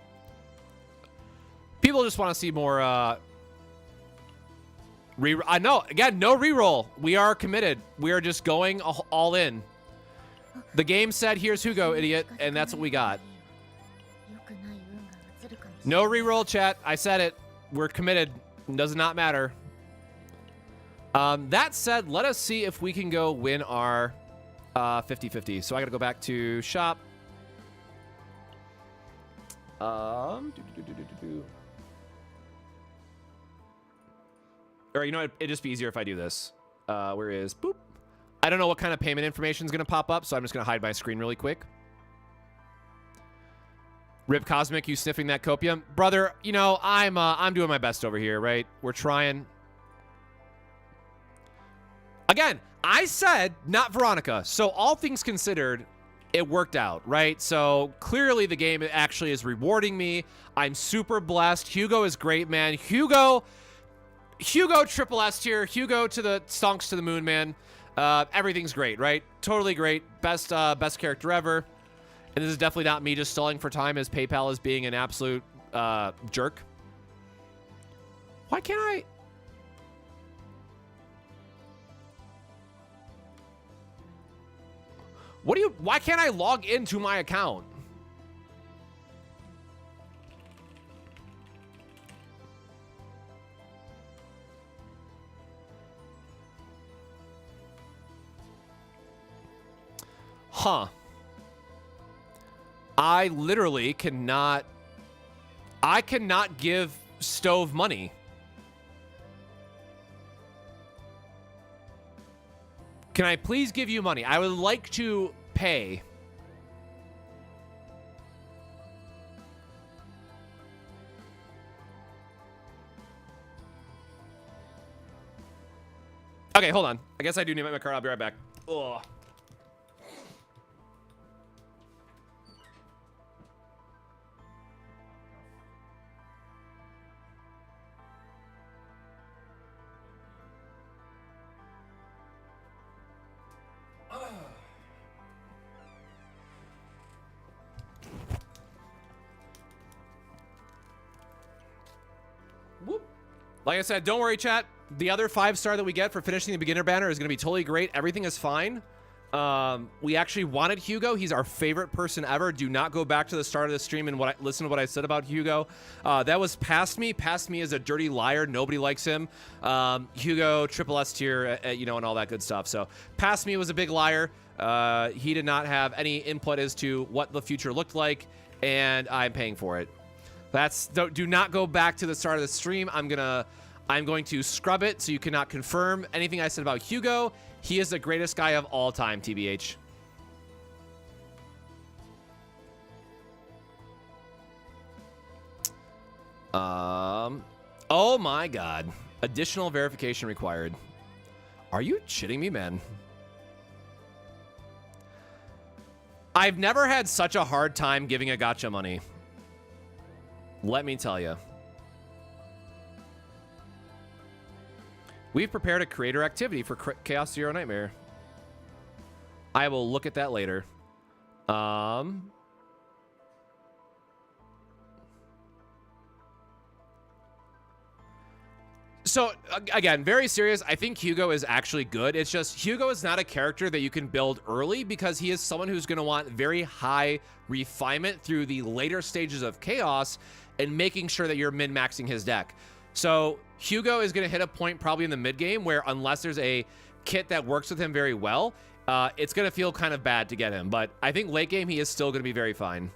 People just want to see more... I know. Again, no reroll. We are committed. We are just going all in. The game said, here's Hugo, idiot, and that's what we got. No reroll, chat. I said it. We're committed. Does not matter. That said, let us see if we can go win our 50-50. So I got to go back to shop. Or you know what? It'd just be easier if I do this. Where is boop? I don't know what kind of payment information is going to pop up, so I'm just going to hide my screen really quick. Rip Cosmic, you sniffing that copium? Brother, you know, I'm doing my best over here, right? We're trying. Again, I said not Veronica. So all things considered, it worked out, right? So clearly the game actually is rewarding me. I'm super blessed. Hugo is great, man. Hugo triple S tier. Hugo to the stonks to the moon, man. Everything's great, right? Totally great. Best character ever. And this is definitely not me just stalling for time as PayPal is being an absolute jerk. Why can't I? Why can't I log into my account? Huh. I literally cannot give Stove money. Can I please give you money? I would like to pay. Okay, hold on. I guess I do need my card. I'll be right back. Ugh. Like I said, don't worry, chat. The other 5-star that we get for finishing the beginner banner is going to be totally great. Everything is fine. We actually wanted Hugo. He's our favorite person ever. Do not go back to the start of the stream and listen to what I said about Hugo. That was past me. Past me is a dirty liar. Nobody likes him. Hugo, triple S tier, you know, and all that good stuff. So past me was a big liar. He did not have any input as to what the future looked like, and I'm paying for it. Do not go back to the start of the stream. I'm going to scrub it so you cannot confirm anything I said about Hugo. He is the greatest guy of all time, TBH. Oh my God. Additional verification required. Are you shitting me, man? I've never had such a hard time giving a gacha money. Let me tell you. We've prepared a creator activity for Chaos Zero Nightmare. I will look at that later. So, again, very serious. I think Hugo is actually good. It's just Hugo is not a character that you can build early because he is someone who's going to want very high refinement through the later stages of Chaos and making sure that you're min-maxing his deck. So Hugo is going to hit a point probably in the mid game where unless there's a kit that works with him very well, it's going to feel kind of bad to get him. But I think late game, he is still going to be very fine.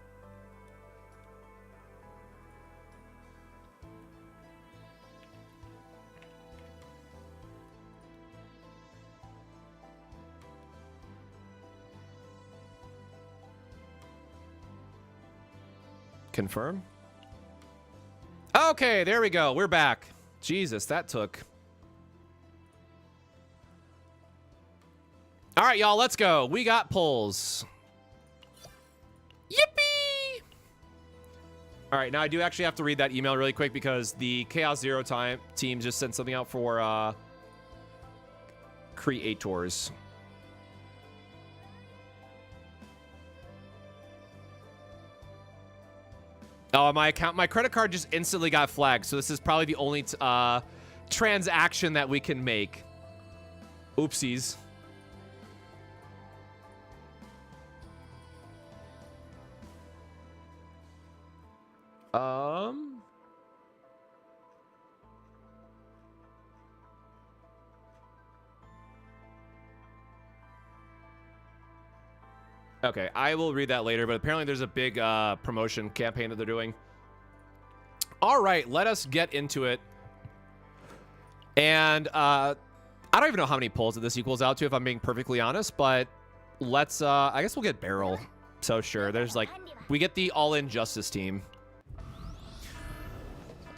Confirm. Okay, there we go. We're back. Jesus, that took. All right, y'all, let's go. We got pulls. Yippee! All right, now I do actually have to read that email really quick because the Chaos Zero team just sent something out for creators. Oh, my credit card just instantly got flagged, so this is probably the only transaction that we can make. Oopsies. Okay, I will read that later, but apparently there's a big promotion campaign that they're doing. All right, let us get into it. And I don't even know how many pulls that this equals out to, if I'm being perfectly honest, but let's, I guess we'll get Barrel. So sure, there's like, we get the all-in Justice team.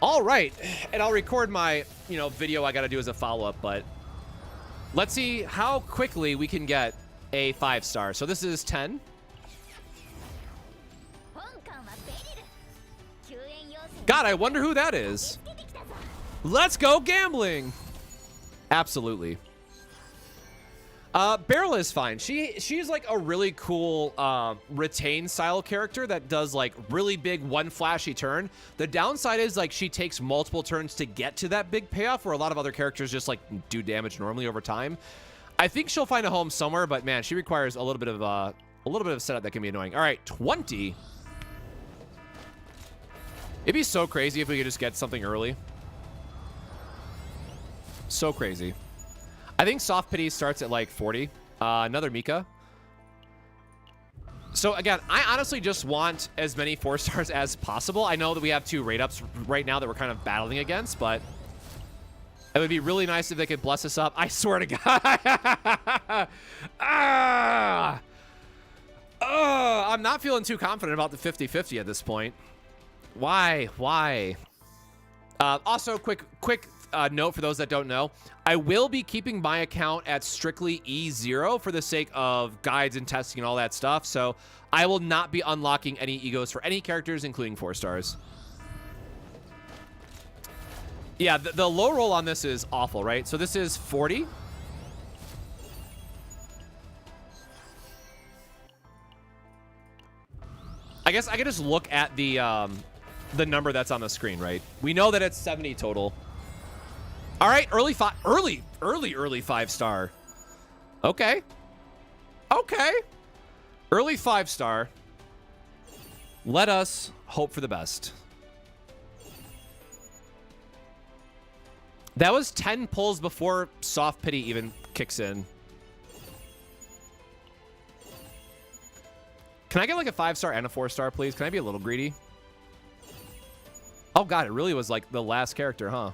All right, and I'll record my, video I got to do as a follow-up, but let's see how quickly we can get a 5-star. So this is 10. God, I wonder who that is. Let's go gambling. Absolutely. Beryl is fine. She's like a really cool retain style character that does like really big one flashy turn. The downside is like she takes multiple turns to get to that big payoff, where a lot of other characters just like do damage normally over time. I think she'll find a home somewhere, but man, she requires a little bit of setup that can be annoying. All right, 20. It'd be so crazy if we could just get something early. So crazy. I think Soft Pity starts at like 40. Another Mika. So again, I honestly just want as many 4-stars as possible. I know that we have 2 rate ups right now that we're kind of battling against, but it would be really nice if they could bless us up. I swear to God. I'm not feeling too confident about the 50-50 at this point. Why? Also, quick note for those that don't know. I will be keeping my account at strictly E0 for the sake of guides and testing and all that stuff. So I will not be unlocking any egos for any characters, including 4-stars. Yeah, the low roll on this is awful, right? So this is 40. I guess I can just look at the number that's on the screen, right? We know that it's 70 total. All right, early 5-star. Okay. Early 5-star. Let us hope for the best. That was 10 pulls before Soft Pity even kicks in. Can I get like a 5-star and a 4-star, please? Can I be a little greedy? Oh God, it really was like the last character, huh?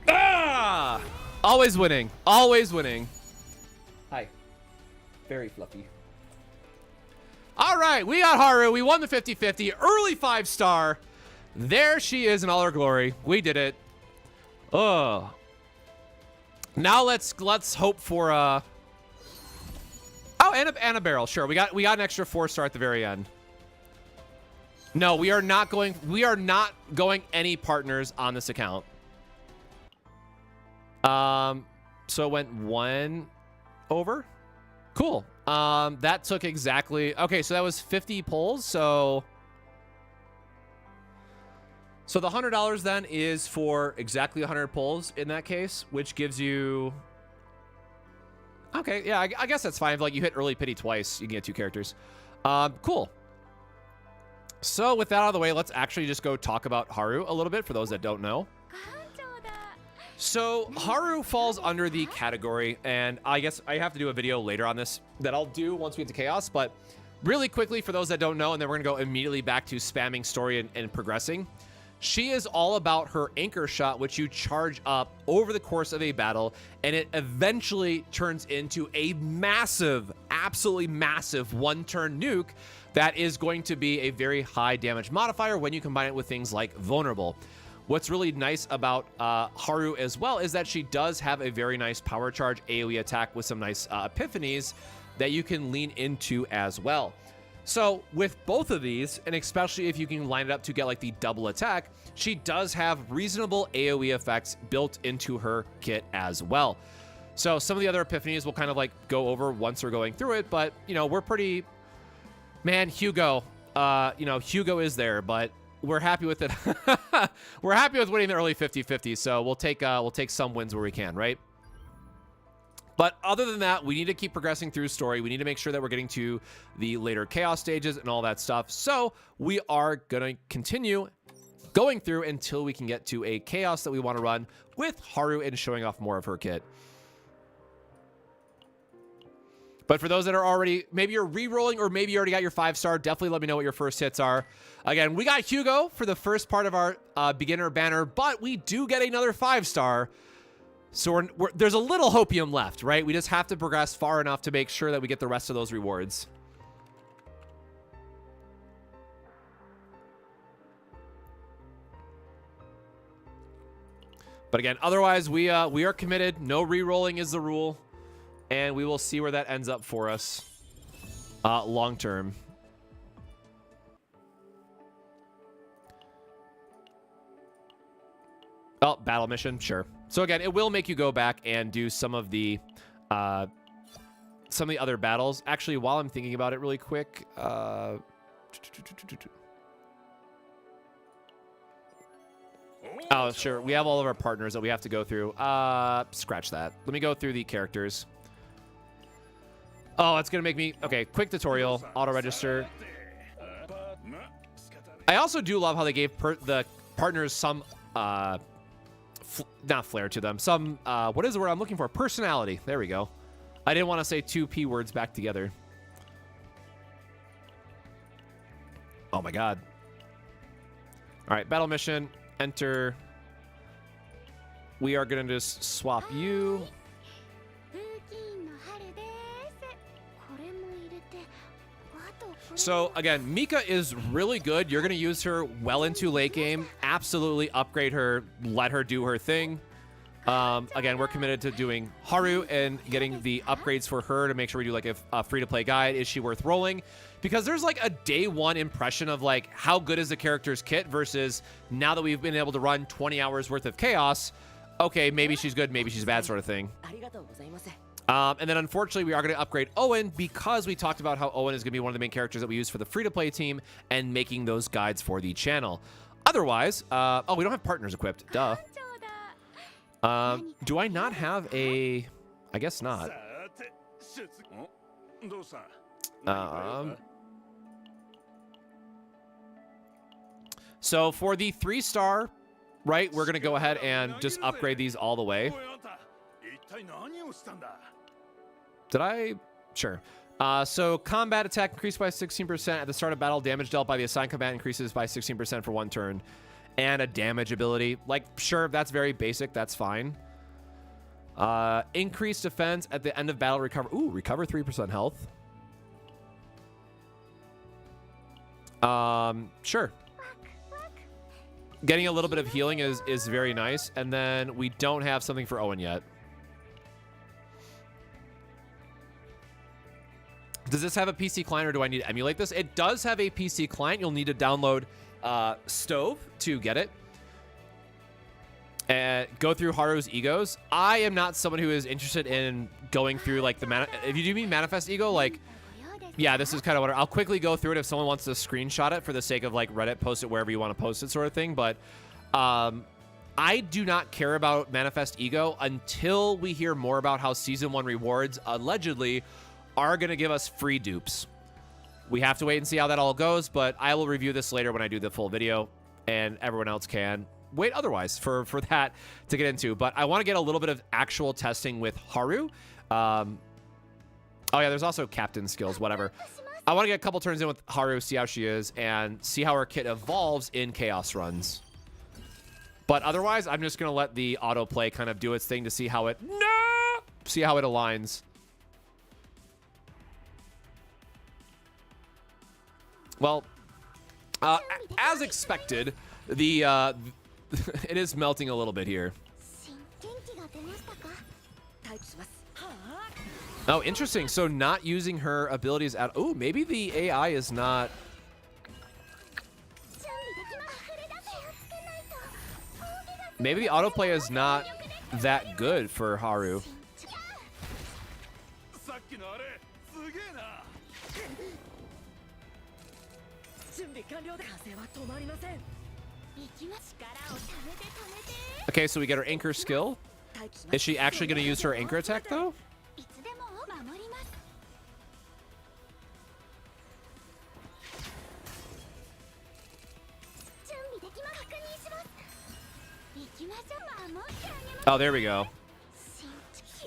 Ah! Always winning. Always winning. Hi. Very fluffy. All right, we got Haru. We won the 50-50. Early 5-star. There she is in all her glory. We did it. Oh. Now let's hope for oh, and a barrel. Sure, we got an extra 4-star at the very end. No, we are not going any partners on this account. So it went 1 over. Cool. That took exactly, okay, so that was 50 pulls. So the $100 then is for exactly 100 pulls in that case, which gives you, okay, yeah, I guess that's fine. If like you hit early pity twice, you can get 2 characters. Cool. So with that out of the way, let's actually just go talk about Haru a little bit for those that don't know. So Haru falls under the category, and I guess I have to do a video later on this that I'll do once we get to Chaos, but really quickly for those that don't know, and then we're gonna go immediately back to spamming story and progressing. She is all about her anchor shot, which you charge up over the course of a battle, and it eventually turns into a massive, absolutely massive 1-turn nuke that is going to be a very high damage modifier when you combine it with things like vulnerable. What's really nice about Haru as well is that she does have a very nice power charge AoE attack with some nice epiphanies that you can lean into as well. So with both of these, and especially if you can line it up to get like the double attack, she does have reasonable AoE effects built into her kit as well. So some of the other epiphanies we'll kind of like go over once we're going through it, but you know, we're pretty, man, Hugo, you know, Hugo is there, but we're happy with it. We're happy with winning the early 50-50, so we'll take some wins where we can, right? But other than that, we need to keep progressing through story. We need to make sure that we're getting to the later chaos stages and all that stuff. So we are going to continue going through until we can get to a chaos that we want to run with Haru and showing off more of her kit. But for those that are already, maybe you're re-rolling or maybe you already got your 5-star, definitely let me know what your first hits are. Again, we got Hugo for the first part of our beginner banner, but we do get another 5-star. So there's a little hopium left, right? We just have to progress far enough to make sure that we get the rest of those rewards. But again, otherwise, we are committed. No re-rolling is the rule. And we will see where that ends up for us long term. Oh, battle mission, sure. So again, it will make you go back and do some of the other battles. Actually, while I'm thinking about it really quick, oh, sure. We have all of our partners that we have to go through. Scratch that. Let me go through the characters. Oh, it's going to make me... Okay, quick tutorial. Auto-register. I also do love how they gave the partners some... not flair to them. Some... what is the word I'm looking for? Personality. There we go. I didn't want to say two P words back together. Oh, my God. All right, battle mission. Enter. We are going to just swap you... So, again, Mika is really good. You're going to use her well into late game. Absolutely upgrade her. Let her do her thing. Again, we're committed to doing Haru and getting the upgrades for her to make sure we do like a free-to-play guide. Is she worth rolling? Because there's like a day one impression of like how good is the character's kit versus now that we've been able to run 20 hours worth of chaos. Okay, maybe she's good, maybe she's bad sort of thing. And then unfortunately, we are going to upgrade Owen because we talked about how Owen is going to be one of the main characters that we use for the free-to-play team and making those guides for the channel. Otherwise, oh, we don't have partners equipped. Duh. Do I not have a... I guess not. So for the 3-star, right, we're going to go ahead and just upgrade these all the way. Did I? Sure. So combat attack increased by 16% at the start of battle. Damage dealt by the assigned combatant increases by 16% for 1 turn. And a damage ability. Like, sure, that's very basic. That's fine. Increased defense at the end of battle. Recover. Ooh, recover 3% health. Sure. Getting a little bit of healing is very nice. And then we don't have something for Owen yet. Does this have a PC client or do I need to emulate this? It does have a PC client. You'll need to download Stove to get it. And go through Haru's egos. I am not someone who is interested in going through like the... If you do mean manifest ego, like... Yeah, this is kind of what... I'll quickly go through it if someone wants to screenshot it for the sake of like Reddit, post it wherever you want to post it sort of thing. But I do not care about manifest ego until we hear more about how Season 1 rewards allegedly are going to give us free dupes. We have to wait and see how that all goes, but I will review this later when I do the full video, and everyone else can wait otherwise for that to get into. But I want to get a little bit of actual testing with Haru. Oh yeah, there's also captain skills, whatever. I want to get a couple turns in with Haru, see how she is, and see how her kit evolves in chaos runs. But otherwise, I'm just going to let the autoplay kind of do its thing to see how it... See how it aligns. Well, as expected, the it is melting a little bit here. Oh, interesting. So not using her abilities at... Oh, maybe the AI is not... Maybe the autoplay is not that good for Haru. Okay, so we get her anchor skill. Is she actually going to use her anchor attack, though? Oh, there we go.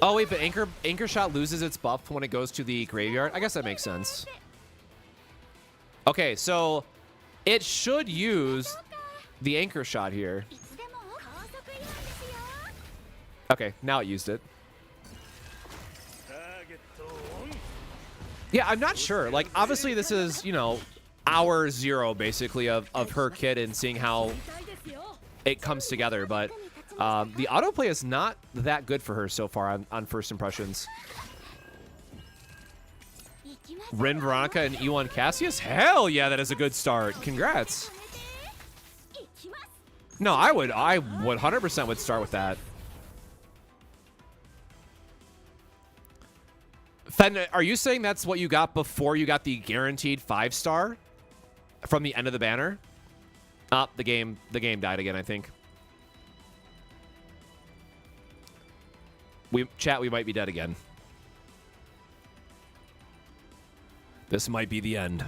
Oh, wait, but anchor shot loses its buff when it goes to the graveyard? I guess that makes sense. Okay, so it should use the anchor shot here. Okay, now it used it. Yeah, I'm not sure. Like, obviously this is, you know, hour 0, basically, of her kit and seeing how it comes together, but the autoplay is not that good for her so far on first impressions. Rin Veronica and E1 Cassius? Hell yeah, that is a good start. Congrats. No, I would 100% would start with that. Fen, are you saying that's what you got before you got the guaranteed 5-star from the end of the banner? The game died again, I think. We might be dead again. This might be the end.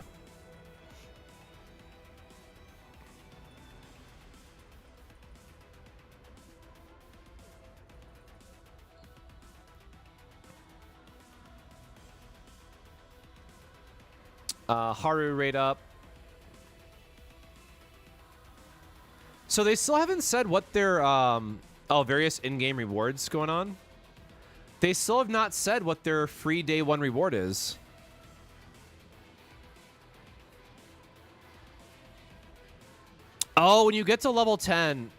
Haru rate up. So they still haven't said what their various in-game rewards going on. They still have not said what their free day 1 reward is. Oh, when you get to level 10,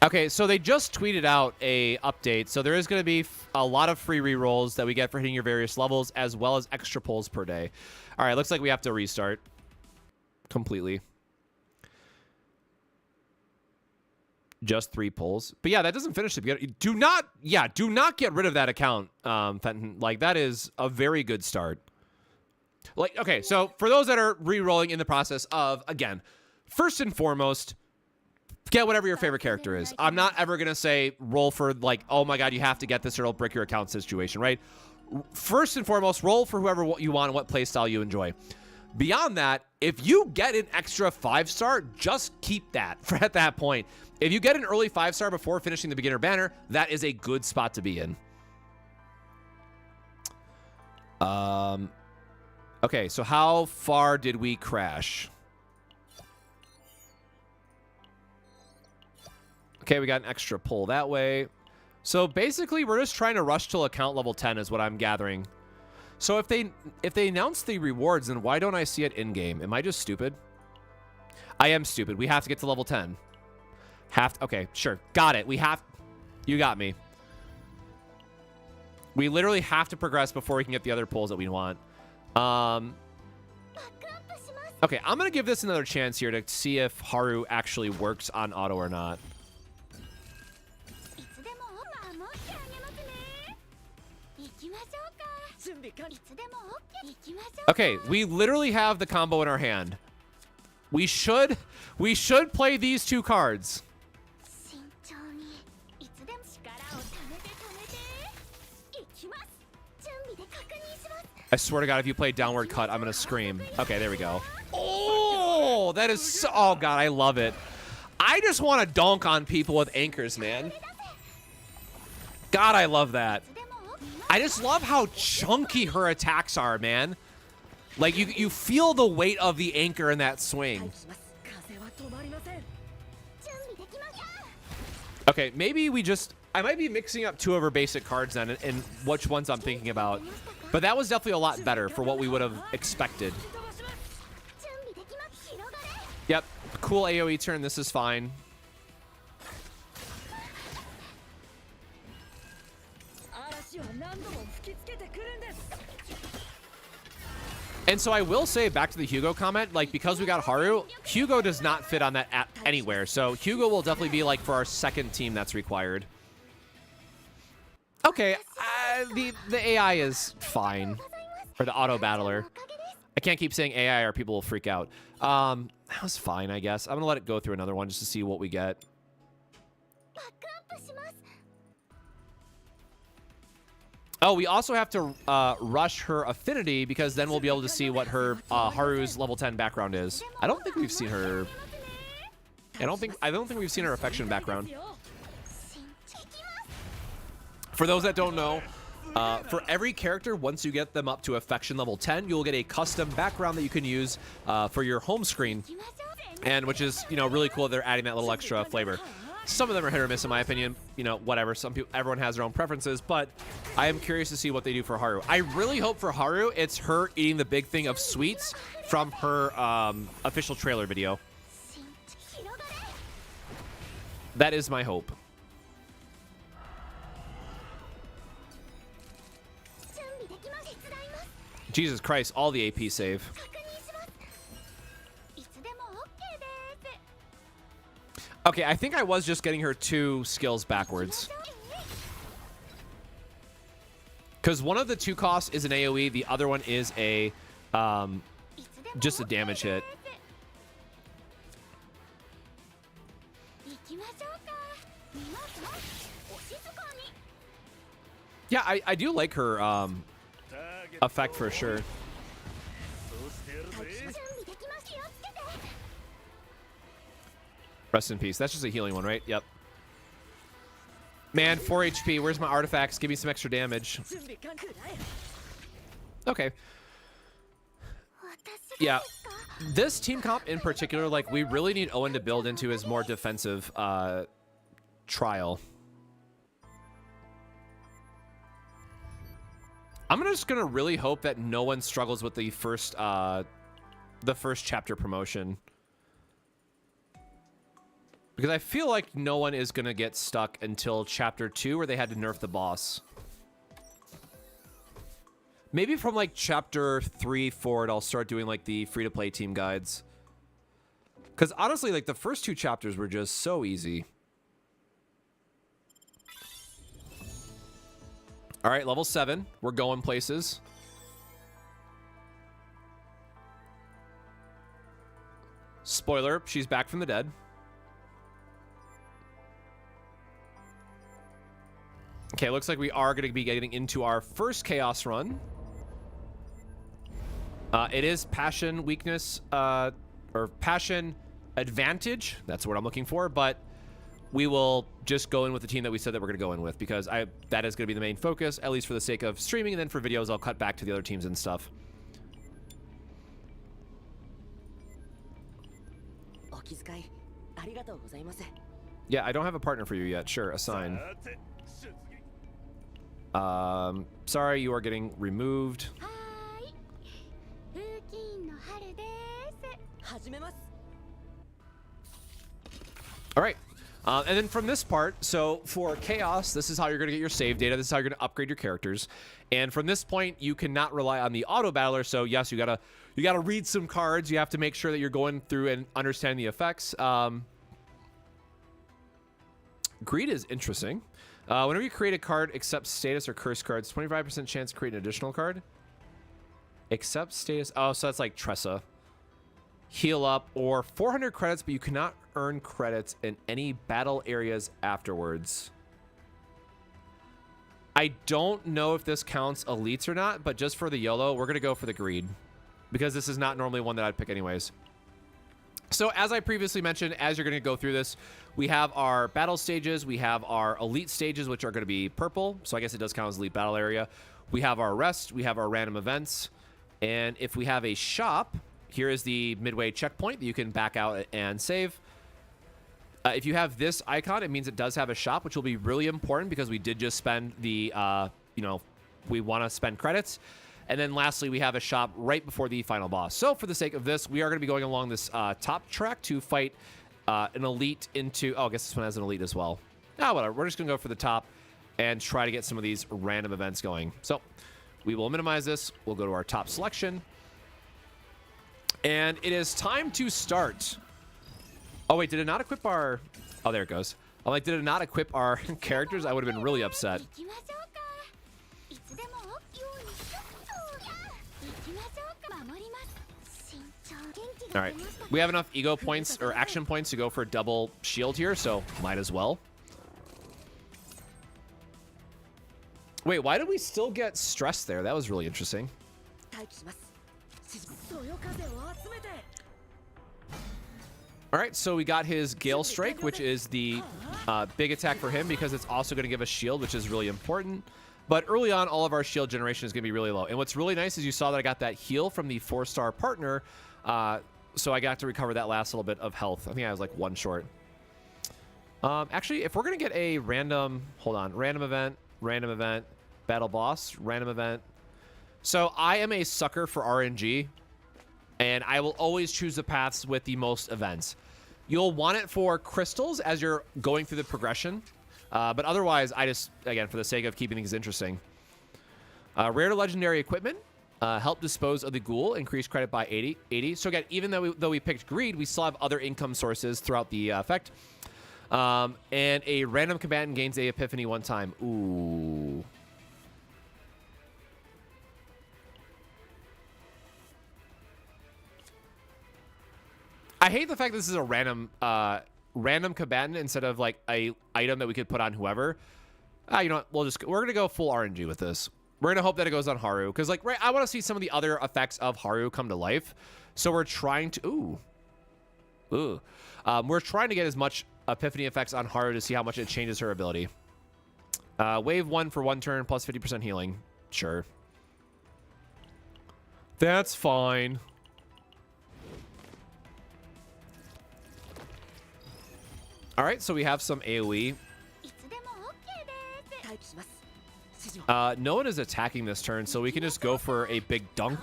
okay, so they just tweeted out a update. So there is going to be a lot of free rerolls that we get for hitting your various levels, as well as extra pulls per day. All right, looks like we have to restart completely. Just 3 pulls. But yeah, that doesn't finish it. Do not get rid of that account, Fenton. Like, that is a very good start. Like, okay, so for those that are re-rolling in the process of, again, first and foremost, get whatever your favorite character is. I'm not ever going to say roll for, like, oh my god, you have to get this or it'll break your account situation, right? First and foremost, roll for whoever you want and what playstyle you enjoy. Beyond that, if you get an extra 5-star, just keep that at that point. If you get an early 5-star before finishing the beginner banner, that is a good spot to be in. Okay, so how far did we crash? Okay, we got an extra pull that way. So basically, we're just trying to rush till account level 10 is what I'm gathering. So if they announce the rewards, then why don't I see it in-game? Am I just stupid? I am stupid. We have to get to level 10. Okay, sure. Got it. You got me. We literally have to progress before we can get the other pulls that we want. Okay, I'm going to give this another chance here to see if Haru actually works on auto or not. Okay, we literally have the combo in our hand. We should play these 2 cards. I swear to God, if you play downward cut, I'm going to scream. Okay, there we go. Oh, that is so... Oh, God, I love it. I just want to dunk on people with anchors, man. God, I love that. I just love how chunky her attacks are, man. Like, you feel the weight of the anchor in that swing. Okay, maybe we just... I might be mixing up 2 of her basic cards then, and which ones I'm thinking about. But that was definitely a lot better for what we would have expected. Yep, cool AoE turn. This is fine. And so I will say, back to the Hugo comment, like, because we got Haru, Hugo does not fit on that app anywhere. So Hugo will definitely be, like, for our second team that's required. Okay, the AI is fine. Or the auto battler. I can't keep saying AI or people will freak out. That was fine, I guess. I'm going to let it go through another one just to see what we get. Oh, we also have to rush her affinity because then we'll be able to see what her Haru's level 10 background is. I don't think we've seen her. I don't think we've seen her affection background. For those that don't know, for every character, once you get them up to affection level 10, you'll get a custom background that you can use for your home screen, and which is, you know, really cool. They're adding that little extra flavor. Some of them are hit or miss, in my opinion. You know, whatever. Some people, everyone has their own preferences, but I am curious to see what they do for Haru. I really hope for Haru, it's her eating the big thing of sweets from her official trailer video. That is my hope. Jesus Christ, all the AP save. Okay, I think I was just getting her 2 skills backwards. Because one of the 2 costs is an AoE, the other one is a just a damage hit. Yeah, I do like her effect for sure. Rest in peace. That's just a healing one, right? Yep. Man, 4 HP. Where's my artifacts? Give me some extra damage. Okay. Yeah. This team comp in particular, like, we really need Owen to build into his more defensive trial. I'm just gonna really hope that no one struggles with the first chapter promotion. Because I feel like no one is going to get stuck until chapter 2 where they had to nerf the boss. Maybe from like chapter 3 forward, I'll start doing like the free-to-play team guides. Because honestly, like the first 2 chapters were just so easy. All right, level 7. We're going places. Spoiler, she's back from the dead. Okay, looks like we are going to be getting into our first chaos run. It is passion weakness, or passion advantage. That's what I'm looking for, but we will just go in with the team that we said that we're going to go in with, because that is going to be the main focus, at least for the sake of streaming, and then for videos, I'll cut back to the other teams and stuff. Yeah, I don't have a partner for you yet. Sure, assign. Sorry, you are getting removed. All right. And then from this part, so for Chaos, this is how you're going to get your save data. This is how you're going to upgrade your characters. And from this point, you cannot rely on the auto battler. So yes, you gotta read some cards. You have to make sure that you're going through and understanding the effects. Greed is interesting. Whenever you create a card, accept status or curse cards, 25% chance to create an additional card. Accept status. Oh, so that's like Tressa. Heal up, or 400 credits, but you cannot earn credits in any battle areas afterwards. I don't know if this counts elites or not, but just for the YOLO, we're going to go for the greed, because this is not normally one that I'd pick anyways. So as I previously mentioned, as you're going to go through this, we have our battle stages. We have our elite stages, which are going to be purple. So I guess it does count as elite battle area. We have our rest. We have our random events. And if we have a shop, here is the midway checkpoint that you can back out and save. If you have this icon, it means it does have a shop, which will be really important because we did just spend the, we want to spend credits. And then lastly, we have a shop right before the final boss. So for the sake of this, we are going to be going along this top track to fight an elite into... Oh, I guess this one has an elite as well. Ah, whatever. We're just going to go for the top and try to get some of these random events going. So we will minimize this. We'll go to our top selection. And it is time to start. Oh, wait, did it not equip our... Oh, there it goes. I'm like, did it not equip our characters? I would have been really upset. All right, we have enough ego points or action points to go for double shield here, so might as well. Wait, why did we still get stressed there? That was really interesting. All right, so we got his Gale Strike, which is the big attack for him because it's also going to give us shield, which is really important. But early on, all of our shield generation is going to be really low. And what's really nice is you saw that I got that heal from the 4-star partner, so I got to recover that last little bit of health. I think I was like 1 short. Actually, if we're going to get a random, hold on, random event, battle boss, random event. So I am a sucker for RNG, and I will always choose the paths with the most events. You'll want it for crystals as you're going through the progression, but otherwise, I just, again, for the sake of keeping things interesting. Rare to legendary equipment, help dispose of the ghoul, increase credit by 80. So again, even though we picked greed, we still have other income sources throughout the effect. And a random combatant gains a epiphany 1 time. Ooh. I hate the fact that this is a random combatant instead of like a item that we could put on whoever. You know what? We're gonna go full RNG with this. We're gonna hope that it goes on Haru because, like, right, I want to see some of the other effects of Haru come to life. So we're trying to. We're trying to get as much epiphany effects on Haru to see how much it changes her ability. Wave 1 for 1 turn plus 50% healing. Sure. That's fine. All right, so we have some AoE. No one is attacking this turn, so we can just go for a big dunk.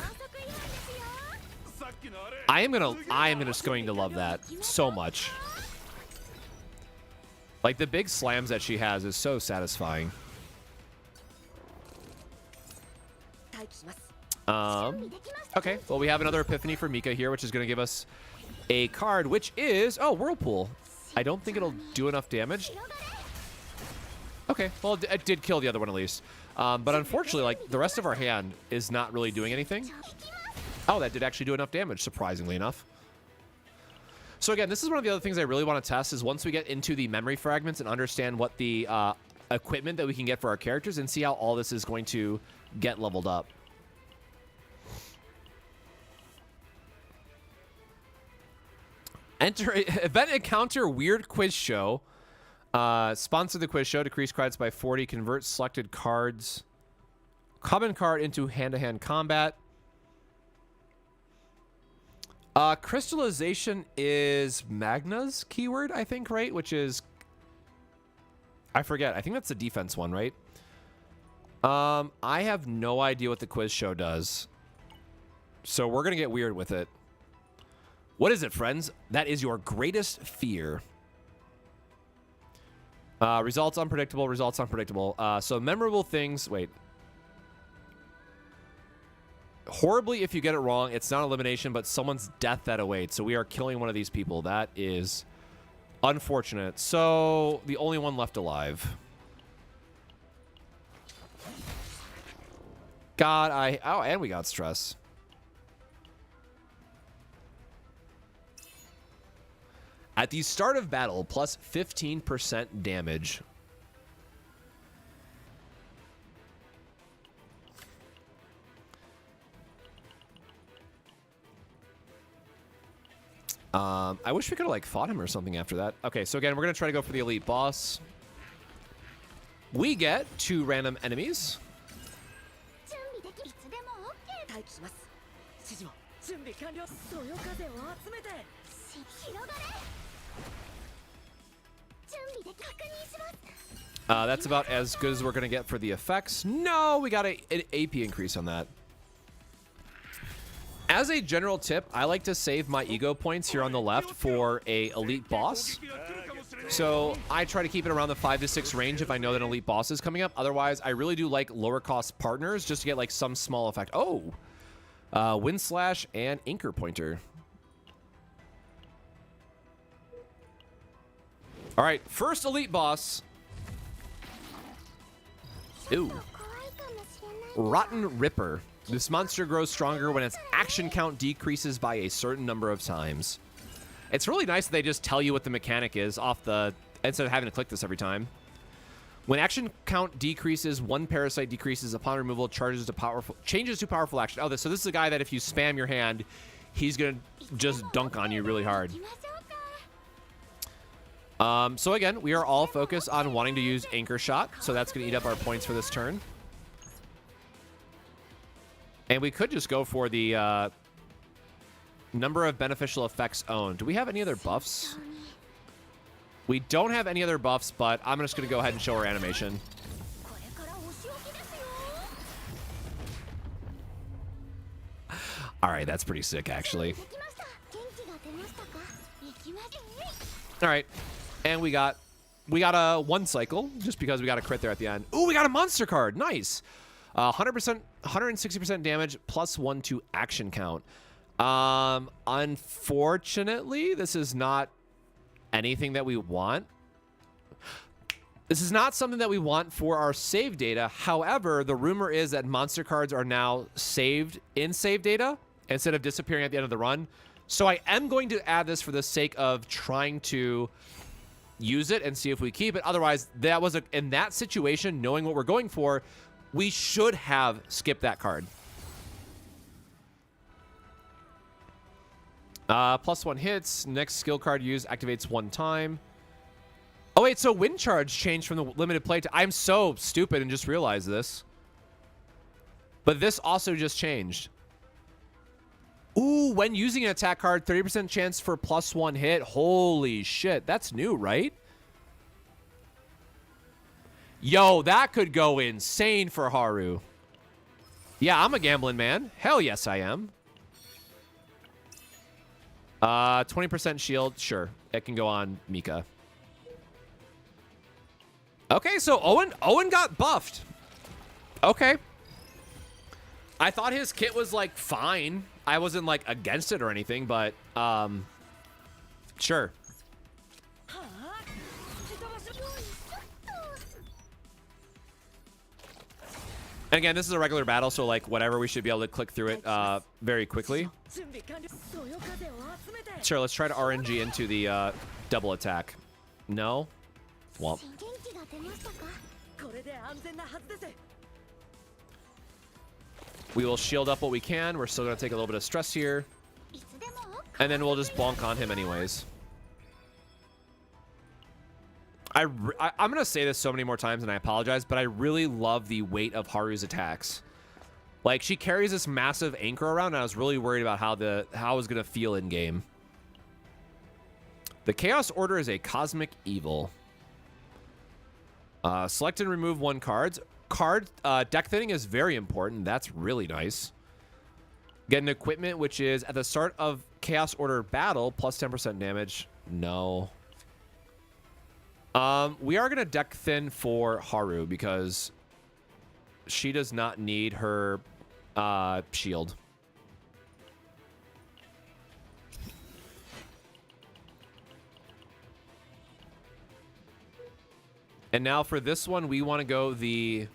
I am just going to love that so much. Like, the big slams that she has is so satisfying. Okay, well, we have another epiphany for Mika here, which is going to give us a card, which is, oh, Whirlpool. I don't think it'll do enough damage. Okay, well, it did kill the other one at least. But unfortunately, like, the rest of our hand is not really doing anything. Oh, that did actually do enough damage, surprisingly enough. So again, this is one of the other things I really want to test is once we get into the memory fragments and understand what the equipment that we can get for our characters and see how all this is going to get leveled up. Enter event encounter weird quiz show. Sponsor the quiz show. Decrease credits by 40. Convert selected cards. Common card into hand-to-hand combat. Crystallization is Magna's keyword, I think, right? Which is... I forget. I think that's the defense one, right? I have no idea what the quiz show does. So we're going to get weird with it. What is it, friends? That is your greatest fear. Results unpredictable. Results unpredictable. So memorable things. Wait. Horribly, if you get it wrong, it's not elimination, but someone's death that awaits. So we are killing one of these people. That is unfortunate. So the only one left alive. God, oh, and we got stress. At the start of battle, plus 15% damage. I wish we could have, like, fought him or something after that. Okay, so again, we're going to try to go for the elite boss. We get 2 random enemies. That's about as good as we're going to get for the effects. No, we got an AP increase on that. As a general tip, I like to save my ego points here on the left for a elite boss. So I try to keep it around the 5 to 6 range if I know that an elite boss is coming up. Otherwise, I really do like lower cost partners just to get like some small effect. Oh, Wind Slash and Anchor Pointer. All right, first elite boss. Ooh. Rotten Ripper. This monster grows stronger when its action count decreases by a certain number of times. It's really nice that they just tell you what the mechanic is off the, instead of having to click this every time. When action count decreases, one parasite decreases upon removal, changes to powerful action. Oh, so this is a guy that if you spam your hand, he's gonna just dunk on you really hard. So again, we are all focused on wanting to use Anchor Shot, so that's gonna eat up our points for this turn. And we could just go for the number of beneficial effects owned. Do we have any other buffs? We don't have any other buffs, but I'm just going to go ahead and show our animation. All right, that's pretty sick, actually. All right, and we got a 1 cycle, just because we got a crit there at the end. Ooh, we got a monster card. Nice. 100%, 160% damage, +1 to action count. Unfortunately, this is not anything that we want. This is not something that we want for our save data. However, the rumor is that monster cards are now saved in save data instead of disappearing at the end of the run. So I am going to add this for the sake of trying to use it and see if we keep it. Otherwise, that was in that situation, knowing what we're going for, we should have skipped that card. +1 hits. Next skill card used activates 1 time. Oh, wait, so Wind Charge changed from the limited play to... I'm so stupid and just realized this. But this also just changed. Ooh, when using an attack card, 30% chance for +1 hit. Holy shit, that's new, right? Yo, that could go insane for Haru. Yeah, I'm a gambling man. Hell yes, I am. 20% shield. Sure. It can go on Mika. Okay, so Owen got buffed. Okay. I thought his kit was, like, fine. I wasn't, like, against it or anything, but, sure. And again, this is a regular battle, so, like, whatever, we should be able to click through it very quickly. Sure, let's try to RNG into the double attack. No? Womp. We will shield up what we can. We're still going to take a little bit of stress here. And then we'll just bonk on him anyways. I'm going to say this so many more times, and I apologize, but I really love the weight of Haru's attacks. Like, she carries this massive anchor around, and I was really worried about how it was going to feel in-game. The Chaos Order is a cosmic evil. Select and remove 1 card. Deck thinning is very important. That's really nice. Get an equipment, which is at the start of Chaos Order battle, plus 10% damage. No. We are going to deck thin for Haru because she does not need her shield. And now for this one, we want to go the...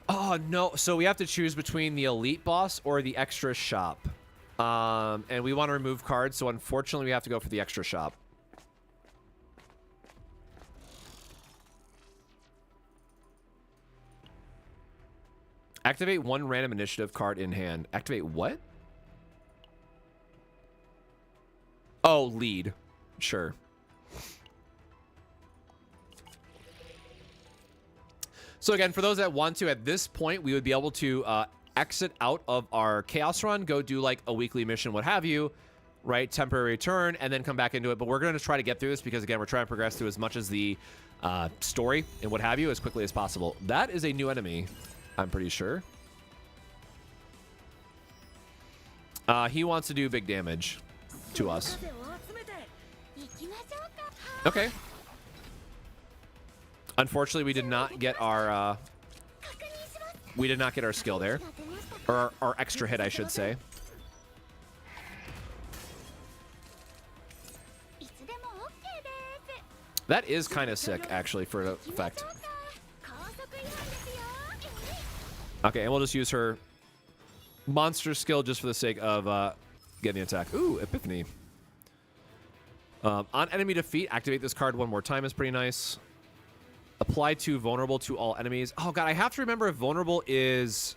Oh, no. So we have to choose between the elite boss or the extra shop. And we want to remove cards, so unfortunately we have to go for the extra shop. Activate 1 random initiative card in hand. Activate what? Oh, lead. Sure. So again, for those that want to, at this point, we would be able to exit out of our Chaos Run, go do like a weekly mission, what have you, right? Temporary return, and then come back into it. But we're going to try to get through this because, again, we're trying to progress through as much as the story and what have you as quickly as possible. That is a new enemy, I'm pretty sure. He wants to do big damage to us. Okay. Unfortunately, we did not get our skill there. Or extra hit, I should say. That is kind of sick, actually, for an effect. Okay, and we'll just use her monster skill just for the sake of getting the attack. Ooh, Epiphany. On enemy defeat, activate this card one more time is pretty nice. Apply to vulnerable to all enemies. Oh, God, I have to remember if vulnerable is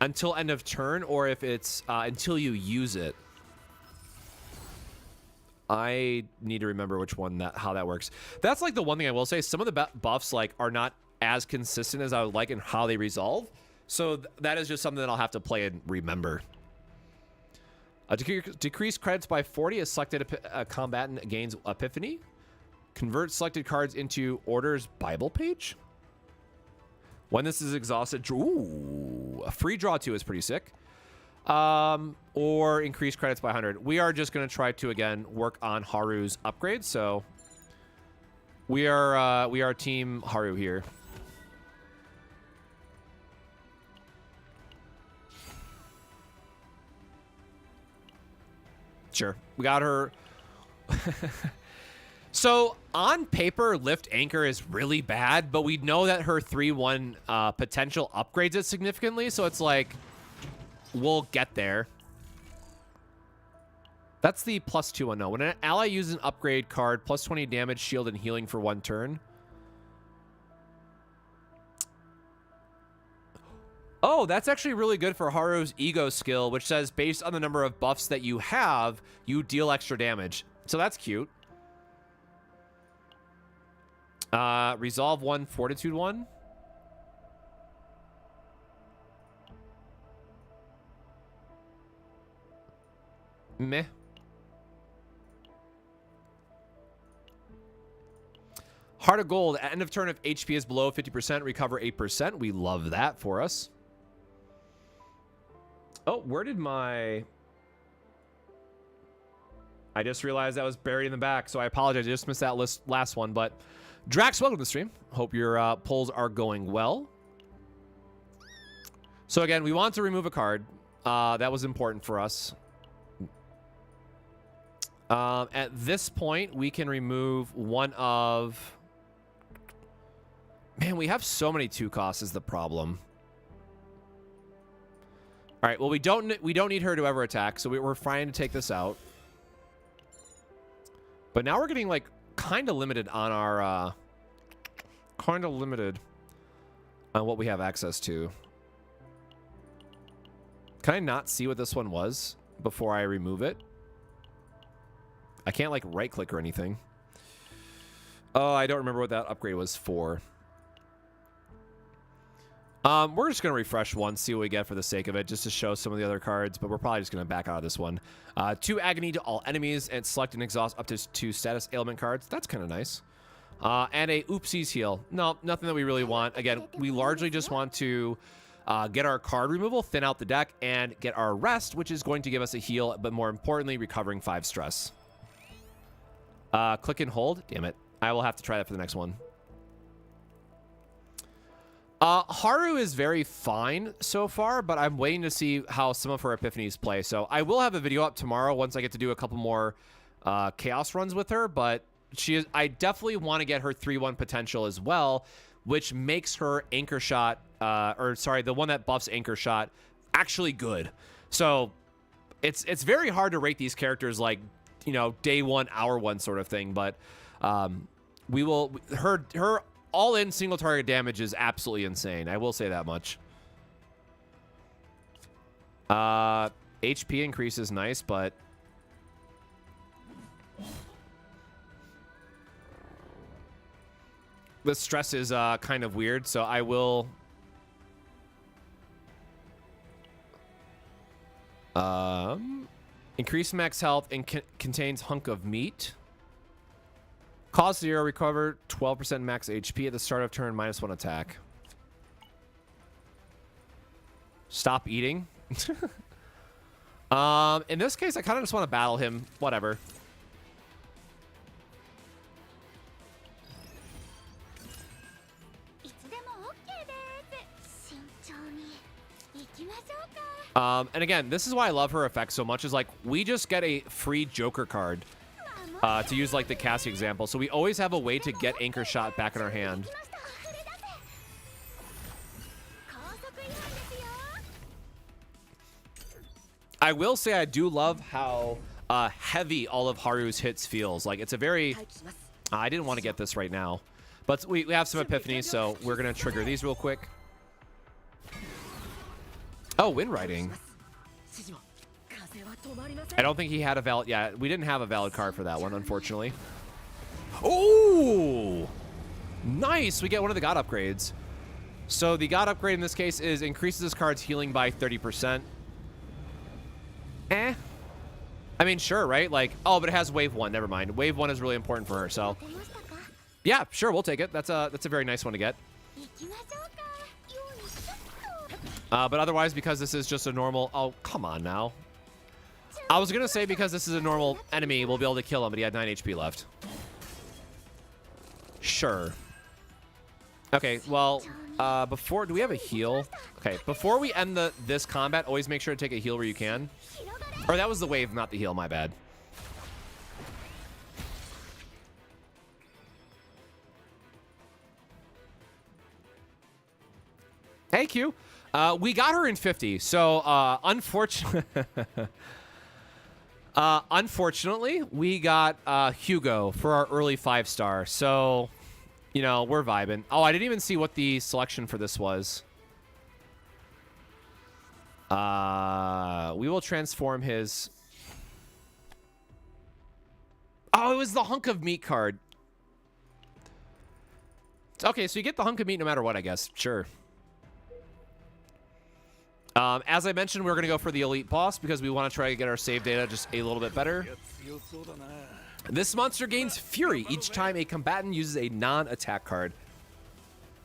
until end of turn or if it's until you use it. I need to remember which one how that works. That's like the one thing I will say. Some of the buffs like are not as consistent as I would like in how they resolve. So that is just something that I'll have to play and remember. Decrease credits by 40 as selected combatant gains Epiphany. Convert selected cards into Order's Bible page. When this is exhausted, ooh, a free draw 2 is pretty sick. Or increase credits by 100. We are just going to try to, again, work on Haru's upgrade. So we are team Haru here. Sure. We got her. So on paper, lift anchor is really bad, but we know that her 3-1 potential upgrades it significantly. So it's like, we'll get there. That's the +2 unknown. When an ally uses an upgrade card, +20 damage, shield, and healing for 1 turn. Oh, that's actually really good for Haru's ego skill, which says based on the number of buffs that you have, you deal extra damage. So that's cute. Resolve 1, Fortitude 1. Meh. Heart of Gold. At end of turn, if HP is below 50%, recover 8%. We love that for us. Oh, where did my... I just realized that was buried in the back, so I apologize. I just missed that last one, but... Drax, welcome to the stream. Hope your pulls are going well. So again, we want to remove a card. That was important for us. At this point, we can remove one of... Man, we have so many 2 costs is the problem. All right, well, we don't need her to ever attack, so we're trying to take this out. But now we're getting, like, kind of limited on our... kind of limited on what we have access to. Can I not see what this one was before I remove it? I can't, like, right-click or anything. Oh, I don't remember what that upgrade was for. We're just going to refresh one, see what we get for the sake of it, just to show some of the other cards, but we're probably just going to back out of this one. 2 Agony to all enemies, and select and exhaust up to 2 status ailment cards. That's kind of nice. And a Oopsies heal. No, nothing that we really want. Again, we largely just want to get our card removal, thin out the deck, and get our rest, which is going to give us a heal, but more importantly, recovering 5 stress. Click and hold. Damn it. I will have to try that for the next one. Haru is very fine so far, but I'm waiting to see how some of her epiphanies play. So I will have a video up tomorrow once I get to do a couple more chaos runs with her, but I definitely want to get her 3-1 potential as well, which makes her anchor shot, the one that buffs anchor shot, actually good. So it's very hard to rate these characters like, you know, day 1, hour 1 sort of thing, but we will, her all-in single target damage is absolutely insane. I will say that much. HP increase is nice, but the stress is kind of weird, so I will... increase max health and contains hunk of meat. Cost 0, recover 12% max HP at the start of turn, -1 attack. Stop eating. In this case, I kind of just want to battle him. Whatever. And again, this is why I love her effect so much, is like we just get a free Joker card to use like the Cassie example. So we always have a way to get Anchor Shot back in our hand. I will say I do love how heavy all of Haru's hits feels. Like it's a very... I didn't want to get this right now. But we have some epiphanies, so we're going to trigger these real quick. Oh, wind riding. I don't think he had a valid... Yeah, we didn't have a valid card for that one, unfortunately. Oh! Nice! We get one of the God upgrades. So the God upgrade in this case is increases this card's healing by 30%. Eh. I mean, sure, right? Like, oh, but it has wave 1. Never mind. Wave 1 is really important for her, so... Yeah, sure, we'll take it. That's a very nice one to get. But otherwise, because this is just a normal... Oh, come on now. I was going to say because this is a normal enemy, we'll be able to kill him, but he had 9 HP left. Sure. Okay, well, before... Do we have a heal? Okay, before we end this combat, always make sure to take a heal where you can. Or that was the wave, not the heal, my bad. Hey, Q. We got her in 50, so unfortunately, we got Hugo for our early 5-star. So, you know, we're vibing. Oh, I didn't even see what the selection for this was. We will transform his... Oh, it was the hunk of meat card. Okay, so you get the hunk of meat no matter what, I guess. Sure. As I mentioned, we're going to go for the elite boss because we want to try to get our save data just a little bit better. This monster gains fury each time a combatant uses a non-attack card.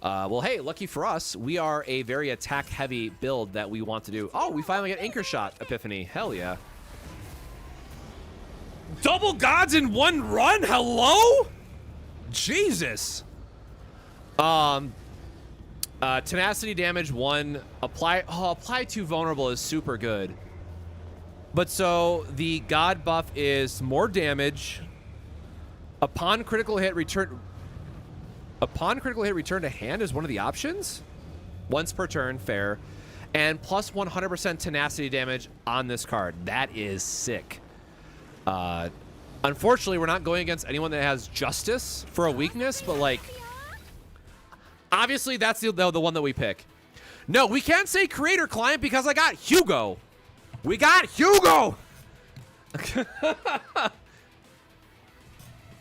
Well, hey, lucky for us, we are a very attack-heavy build that we want to do. Oh, we finally get Anchor Shot Epiphany. Hell yeah. Double gods in one run? Hello? Jesus. Tenacity damage 1. Apply to vulnerable is super good. But so the god buff is more damage. Upon critical hit, return to hand is one of the options. Once per turn, fair. And plus 100% tenacity damage on this card. That is sick. Unfortunately, we're not going against anyone that has justice for a weakness, but like... Obviously, that's the one that we pick. No, we can't say creator client because I got Hugo. We got Hugo!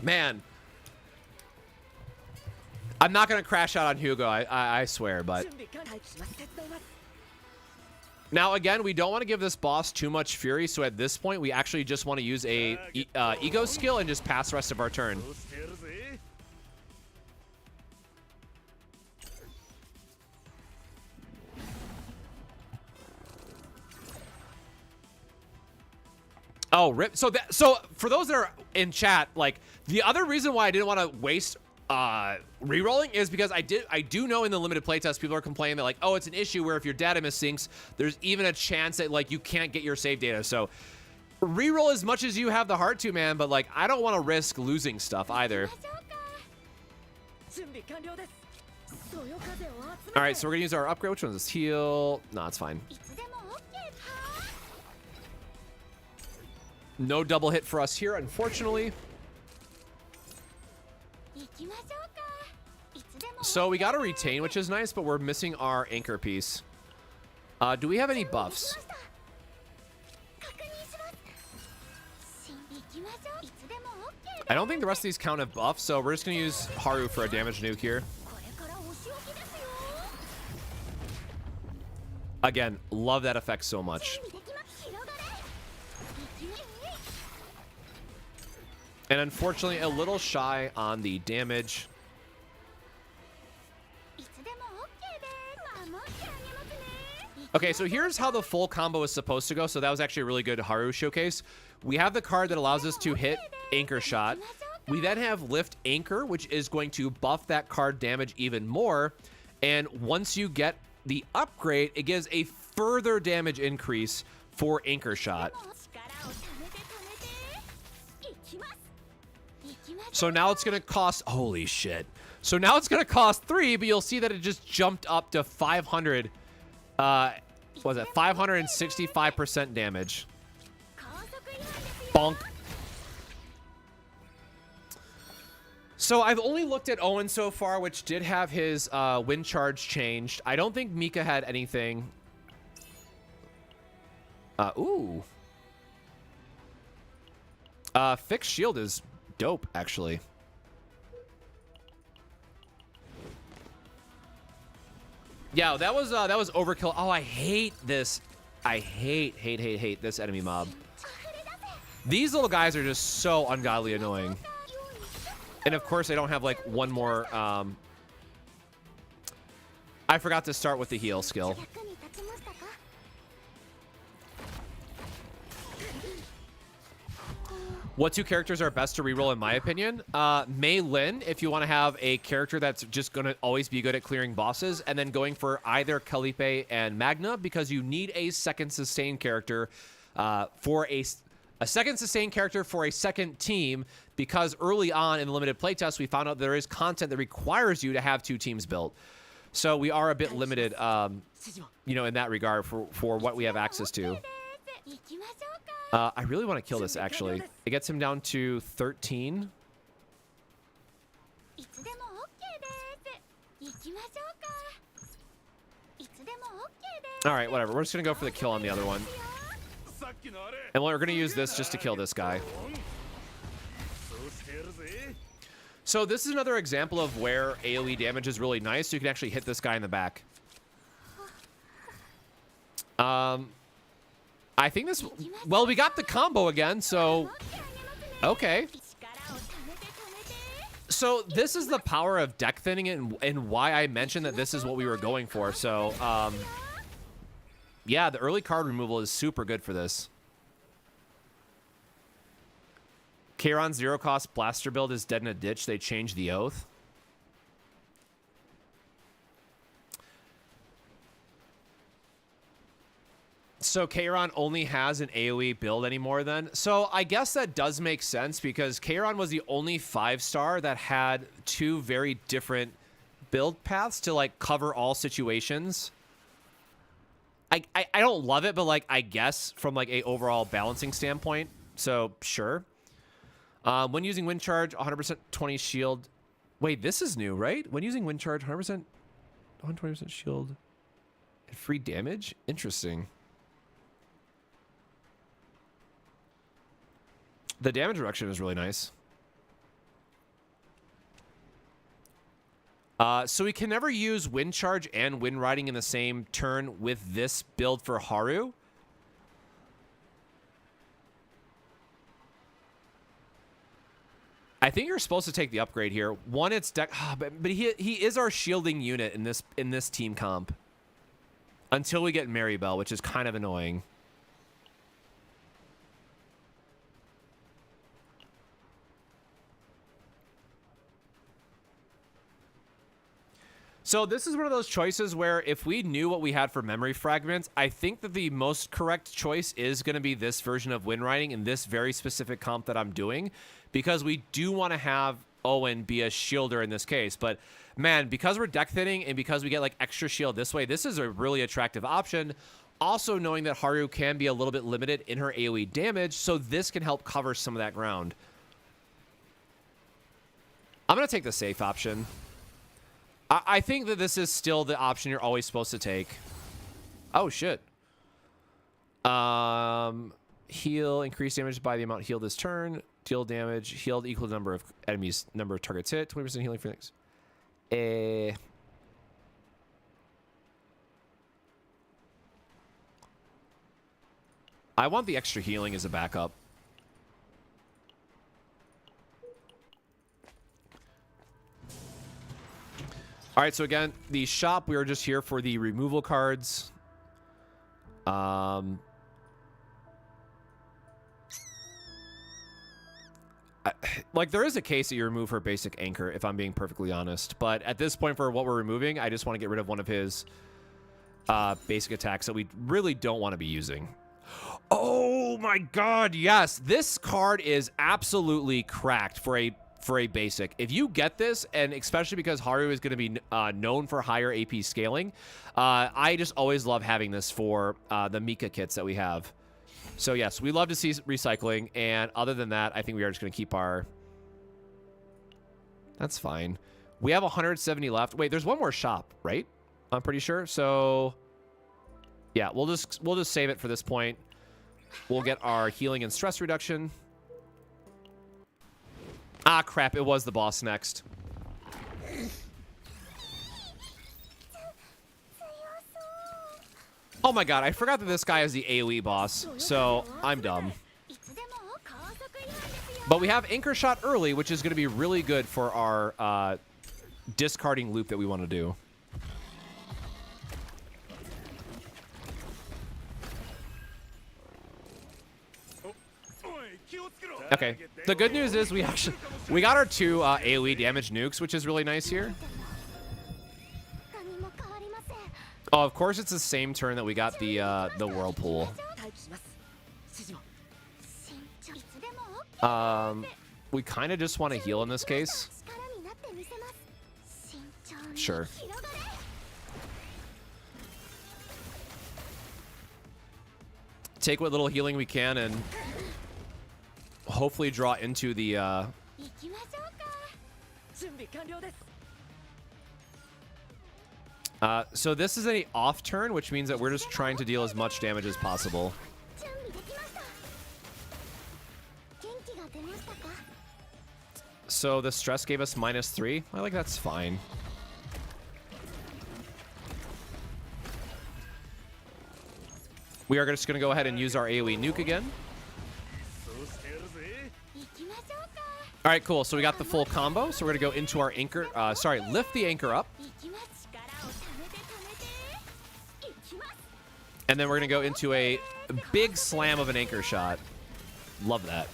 Man. I'm not going to crash out on Hugo, I swear, but... Now, again, we don't want to give this boss too much fury, so at this point, we actually just want to use a ego skill and just pass the rest of our turn. Oh, rip. So for those that are in chat, like the other reason why I didn't want to waste re-rolling is because I do know in the limited playtest people are complaining that like, oh, it's an issue where if your data missyncs, there's even a chance that like you can't get your save data. So re-roll as much as you have the heart to, man, but like I don't want to risk losing stuff either. All right, so we're gonna use our upgrade. Which one's this? Heal. No, it's fine. No double hit for us here, unfortunately. So we got a retain, which is nice, but we're missing our anchor piece. Do we have any buffs? I don't think the rest of these count as buffs, so we're just going to use Haru for a damage nuke here. Again, love that effect so much. And unfortunately, a little shy on the damage. Okay, so here's how the full combo is supposed to go. So that was actually a really good Haru showcase. We have the card that allows us to hit Anchor Shot. We then have Lift Anchor, which is going to buff that card damage even more. And once you get the upgrade, it gives a further damage increase for Anchor Shot. So now it's going to cost, holy shit. So now it's going to cost 3, but you'll see that it just jumped up to 500, what was it, 565% damage. Bonk. So I've only looked at Owen so far, which did have his wind charge changed. I don't think Mika had anything. Ooh. Fixed shield is dope, actually. Yeah, that was overkill. Oh, I hate this. I hate this enemy mob. These little guys are just so ungodly annoying. And of course, I don't have like one more. I forgot to start with the heal skill. What 2 characters are best to reroll in my opinion? Mei Lin, if you want to have a character that's just going to always be good at clearing bosses, and then going for either Calipe and Magna, because you need a second sustained character for a second sustained character for a second team, because early on in the limited playtest, we found out there is content that requires you to have 2 teams built. So we are a bit limited, you know, in that regard for what we have access to. I really want to kill this, actually. It gets him down to 13. All right, whatever. We're just going to go for the kill on the other one. And we're going to use this just to kill this guy. So this is another example of where AoE damage is really nice. So you can actually hit this guy in the back. I think this... Well, we got the combo again, so... Okay. So this is the power of deck thinning and why I mentioned that this is what we were going for. So, yeah, the early card removal is super good for this. Kairon's zero-cost blaster build is dead in a ditch. They changed the oath. So Kairon only has an AoE build anymore then. So I guess that does make sense, because Kairon was the only 5-star that had 2 very different build paths to like cover all situations. I don't love it, but like I guess from like a overall balancing standpoint. So sure. When using wind charge, 100% 20 shield. Wait, this is new, right? When using wind charge, 100% 120% shield and free damage. Interesting. The damage reduction is really nice. So we can never use wind charge and wind riding in the same turn with this build for Haru. I think you're supposed to take the upgrade here. One, it's deck, but he is our shielding unit in this team comp until we get Maribel, which is kind of annoying. So this is one of those choices where if we knew what we had for memory fragments, I think that the most correct choice is going to be this version of wind riding in this very specific comp that I'm doing, because we do want to have Owen be a shielder in this case. But man, because we're deck thinning and because we get like extra shield this way, this is a really attractive option. Also knowing that Haru can be a little bit limited in her AoE damage, so this can help cover some of that ground. I'm going to take the safe option. I think that this is still the option you're always supposed to take. Oh, shit. Heal, increase damage by the amount healed this turn. Deal damage, healed equal to number of enemies, number of targets hit. 20% healing for next. I want the extra healing as a backup. All right, so again, the shop, we are just here for the removal cards. Like, there is a case that you remove her basic anchor, if I'm being perfectly honest. But at this point, for what we're removing, I just want to get rid of one of his basic attacks that we really don't want to be using. Oh my god, yes. This card is absolutely cracked for a basic. If you get this, and especially because Haru is going to be known for higher AP scaling, I just always love having this for the Mika kits that we have. So yes, we love to see recycling, and other than that, I think we are just going to keep our... That's fine. We have 170 left. Wait, there's one more shop, right? I'm pretty sure. So yeah, we'll just save it for this point. We'll get our healing and stress reduction. Ah, crap. It was the boss next. Oh my god, I forgot that this guy is the AoE boss, so I'm dumb. But we have Anchor Shot early, which is going to be really good for our discarding loop that we want to do. Okay, the good news is we got our 2 AoE damage nukes, which is really nice here. Oh, of course it's the same turn that we got the whirlpool. We kind of just want to heal in this case. Sure. Take what little healing we can and hopefully draw into the so this is an off turn, which means that we're just trying to deal as much damage as possible. So the stress gave us -3. I think that's fine. We are just going to go ahead and use our AoE nuke again. All right, cool. So we got the full combo. So we're going to go into our anchor. Sorry, lift the anchor up. And then we're going to go into a big slam of an anchor shot. Love that.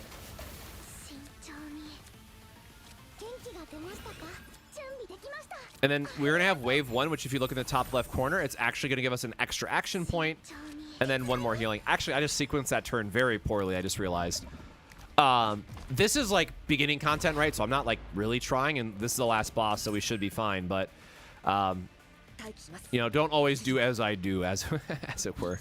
And then we're going to have wave 1, which if you look in the top left corner, it's actually going to give us an extra action point. And then 1 more healing. Actually, I just sequenced that turn very poorly. I just realized. This is like beginning content, right? So I'm not like really trying, and this is the last boss, so we should be fine. But, you know, don't always do as I do, as it were.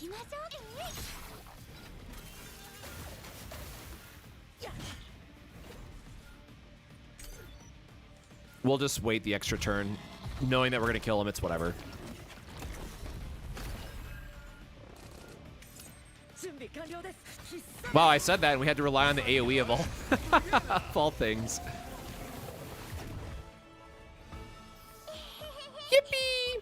We'll just wait the extra turn, knowing that we're going to kill him. It's whatever. Wow, I said that, and we had to rely on the AoE of all, of all things. Yippee!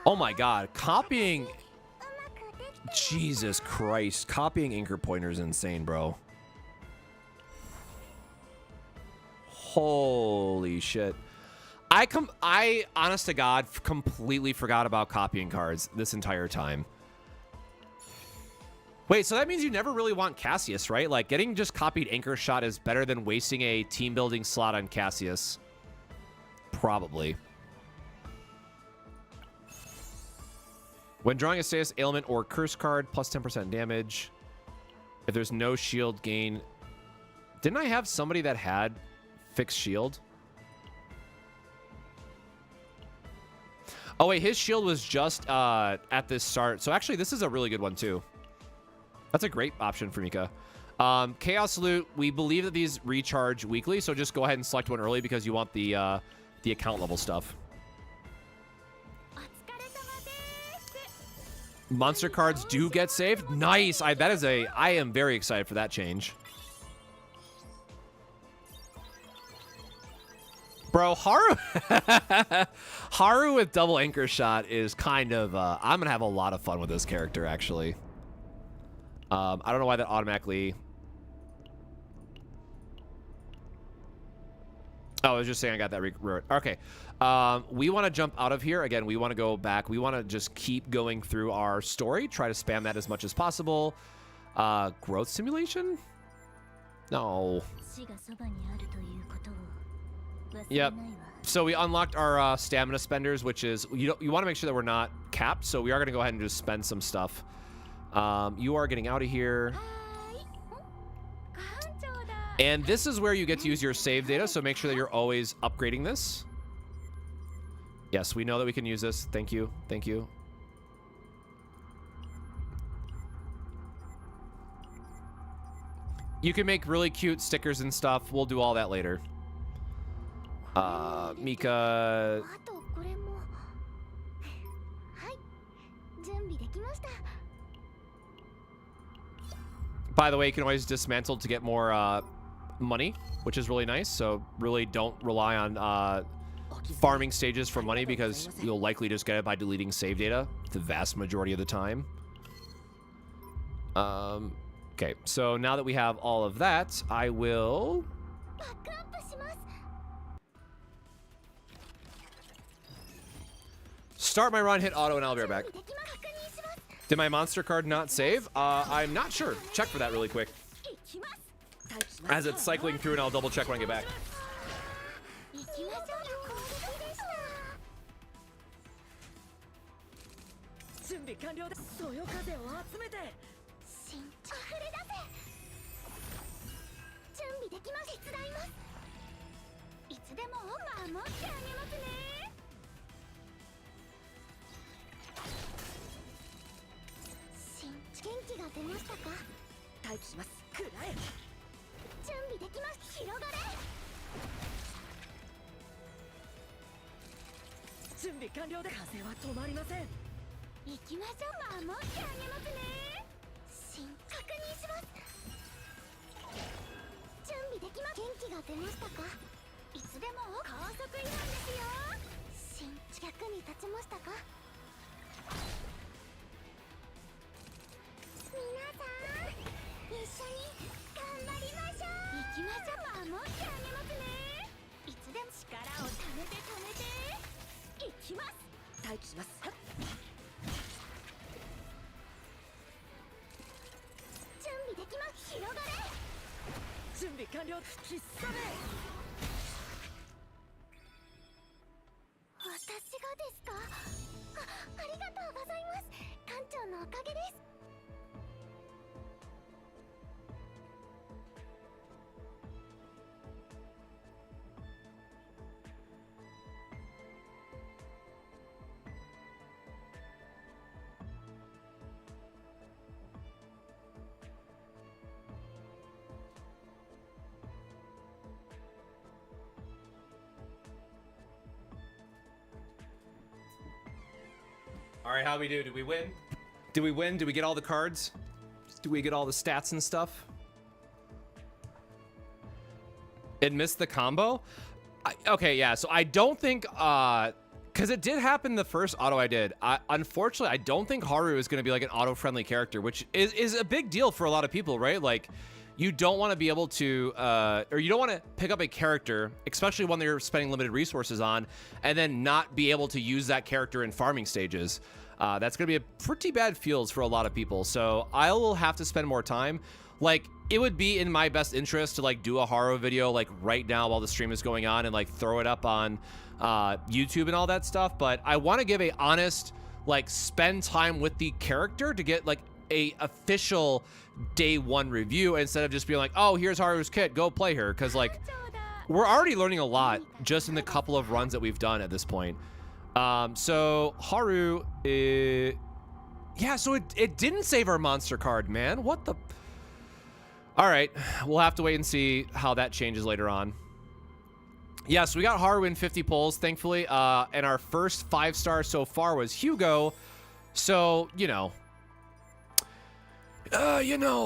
Oh my god, copying... Jesus Christ, copying anchor pointer is insane, bro. Holy shit. I honest to God, completely forgot about copying cards this entire time. Wait, so that means you never really want Cassius, right? Like, getting just copied Anchor Shot is better than wasting a team building slot on Cassius. Probably. When drawing a status, ailment, or curse card, plus 10% damage. If there's no shield gain. Didn't I have somebody that had fixed shield? Oh, wait, his shield was just at this start. So actually, this is a really good one, too. That's a great option for Mika. Chaos Loot, we believe that these recharge weekly, so just go ahead and select one early because you want the account level stuff. Monster cards do get saved. Nice. I am very excited for that change. Bro, Haru with double anchor shot is kind of... I'm going to have a lot of fun with this character, actually. I don't know why that automatically... Oh, I was just saying I got that. Okay. We want to jump out of here. Again, we want to go back. We want to just keep going through our story. Try to spam that as much as possible. Growth simulation? No. Yep. So we unlocked our stamina spenders, which is you want to make sure that we're not capped. So we are going to go ahead and just spend some stuff. You are getting out of here. And this is where you get to use your save data, so make sure that you're always upgrading this. Yes, we know that we can use this. Thank you. Thank you. You can make really cute stickers and stuff. We'll do all that later. Mika. By the way, you can always dismantle to get more money, which is really nice. So really don't rely on farming stages for money, because you'll likely just get it by deleting save data the vast majority of the time. Okay, so now that we have all of that, I will start my run, hit auto, and I'll be right back. Did my monster card not save? I'm not sure. Check for that really quick. As it's cycling through, and I'll double check when I get back. All right, how we do? Did we win? Did we win? Did we get all the cards? Did we get all the stats and stuff? It missed the combo? Okay, yeah, so I don't think, because it did happen the first auto I did. Unfortunately, I don't think Haru is going to be like an auto-friendly character, which is a big deal for a lot of people, right? Like, you don't want to be able to, or you don't want to pick up a character, especially one that you're spending limited resources on, and then not be able to use that character in farming stages. That's going to be a pretty bad feels for a lot of people. So I will have to spend more time. Like, it would be in my best interest to like do a Haru video like right now while the stream is going on and like throw it up on YouTube and all that stuff. But I want to give a honest, like, spend time with the character to get like a official day one review instead of just being like, oh, here's Haru's kit, go play her. Because like, we're already learning a lot just in the couple of runs that we've done at this point. So Haru, yeah, so it didn't save our monster card, man. What the? All right, we'll have to wait and see how that changes later on. Yeah, so we got Haru in 50 pulls, thankfully. And our first 5-star so far was Hugo. So, you know,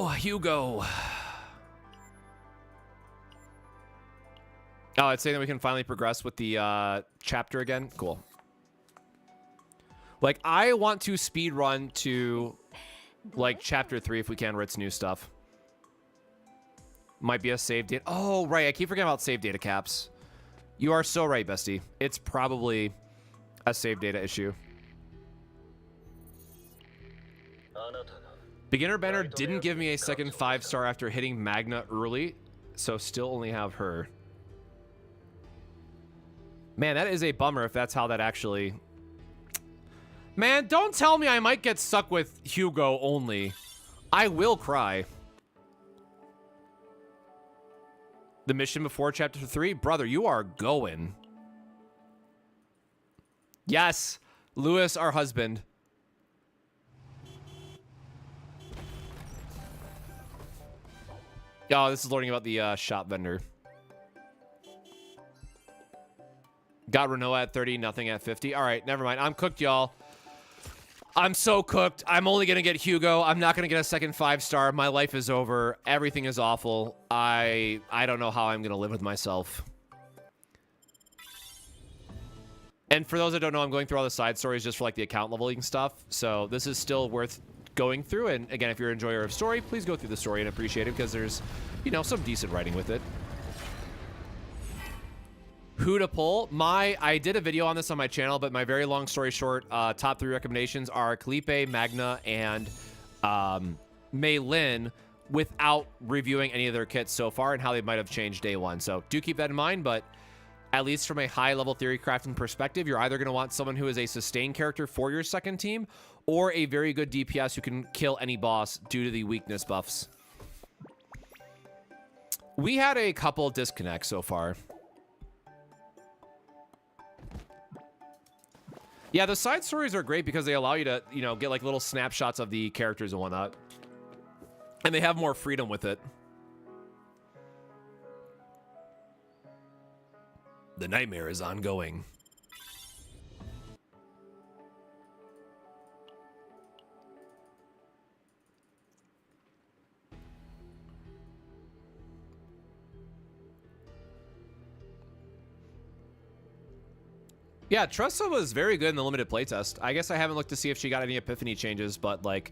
Hugo. Oh, it's saying that we can finally progress with the chapter again. Cool. Like, I want to speed run to like chapter 3 if we can, where it's new stuff. Might be a save data. Oh, right. I keep forgetting about save data caps. You are so right, bestie. It's probably a save data issue. Beginner banner didn't give me a second 5-star after hitting Magna early, so still only have her. Man, that is a bummer if that's how that actually... Man, don't tell me I might get stuck with Hugo only. I will cry. The mission before chapter 3? Brother, you are going. Yes. Lewis, our husband. Oh, this is learning about the shop vendor. Got Renault at 30, nothing at 50. All right, never mind. I'm cooked, y'all. I'm so cooked. I'm only going to get Hugo. I'm not going to get a second 5-star. My life is over. Everything is awful. I don't know how I'm going to live with myself. And for those that don't know, I'm going through all the side stories just for like the account leveling stuff. So this is still worth going through. And again, if you're an enjoyer of story, please go through the story and appreciate it because there's, you know, some decent writing with it. Who to pull? I did a video on this on my channel, but my very long story short, top 3 recommendations are Kalipe, Magna, and Mei Lin without reviewing any of their kits so far and how they might have changed day one. So do keep that in mind, but at least from a high-level theory crafting perspective, you're either going to want someone who is a sustained character for your second team or a very good DPS who can kill any boss due to the weakness buffs. We had a couple disconnects so far. Yeah, the side stories are great because they allow you to, you know, get like little snapshots of the characters and whatnot. And they have more freedom with it. The nightmare is ongoing. Yeah, Tressa was very good in the limited playtest. I guess I haven't looked to see if she got any epiphany changes, but like,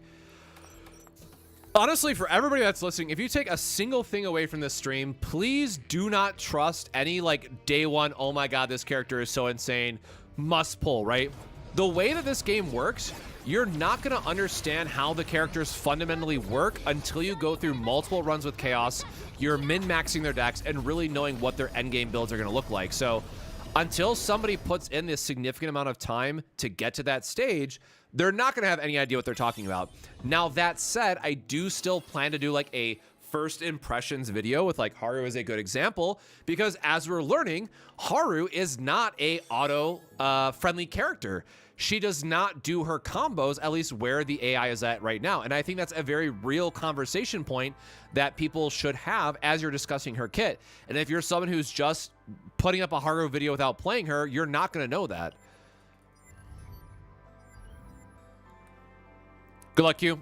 honestly, for everybody that's listening, if you take a single thing away from this stream, please do not trust any like day one, oh my god, this character is so insane, must pull, right? The way that this game works, you're not going to understand how the characters fundamentally work until you go through multiple runs with Chaos, you're min-maxing their decks, and really knowing what their endgame builds are going to look like. So until somebody puts in this significant amount of time to get to that stage, they're not going to have any idea what they're talking about. Now, that said, I do still plan to do like a first impressions video with like Haru is a good example, because as we're learning, Haru is not a auto friendly character. She does not do her combos, at least where the AI is at right now. And I think that's a very real conversation point that people should have as you're discussing her kit. And if you're someone who's just putting up a Haru video without playing her, you're not going to know that. Good luck, Q.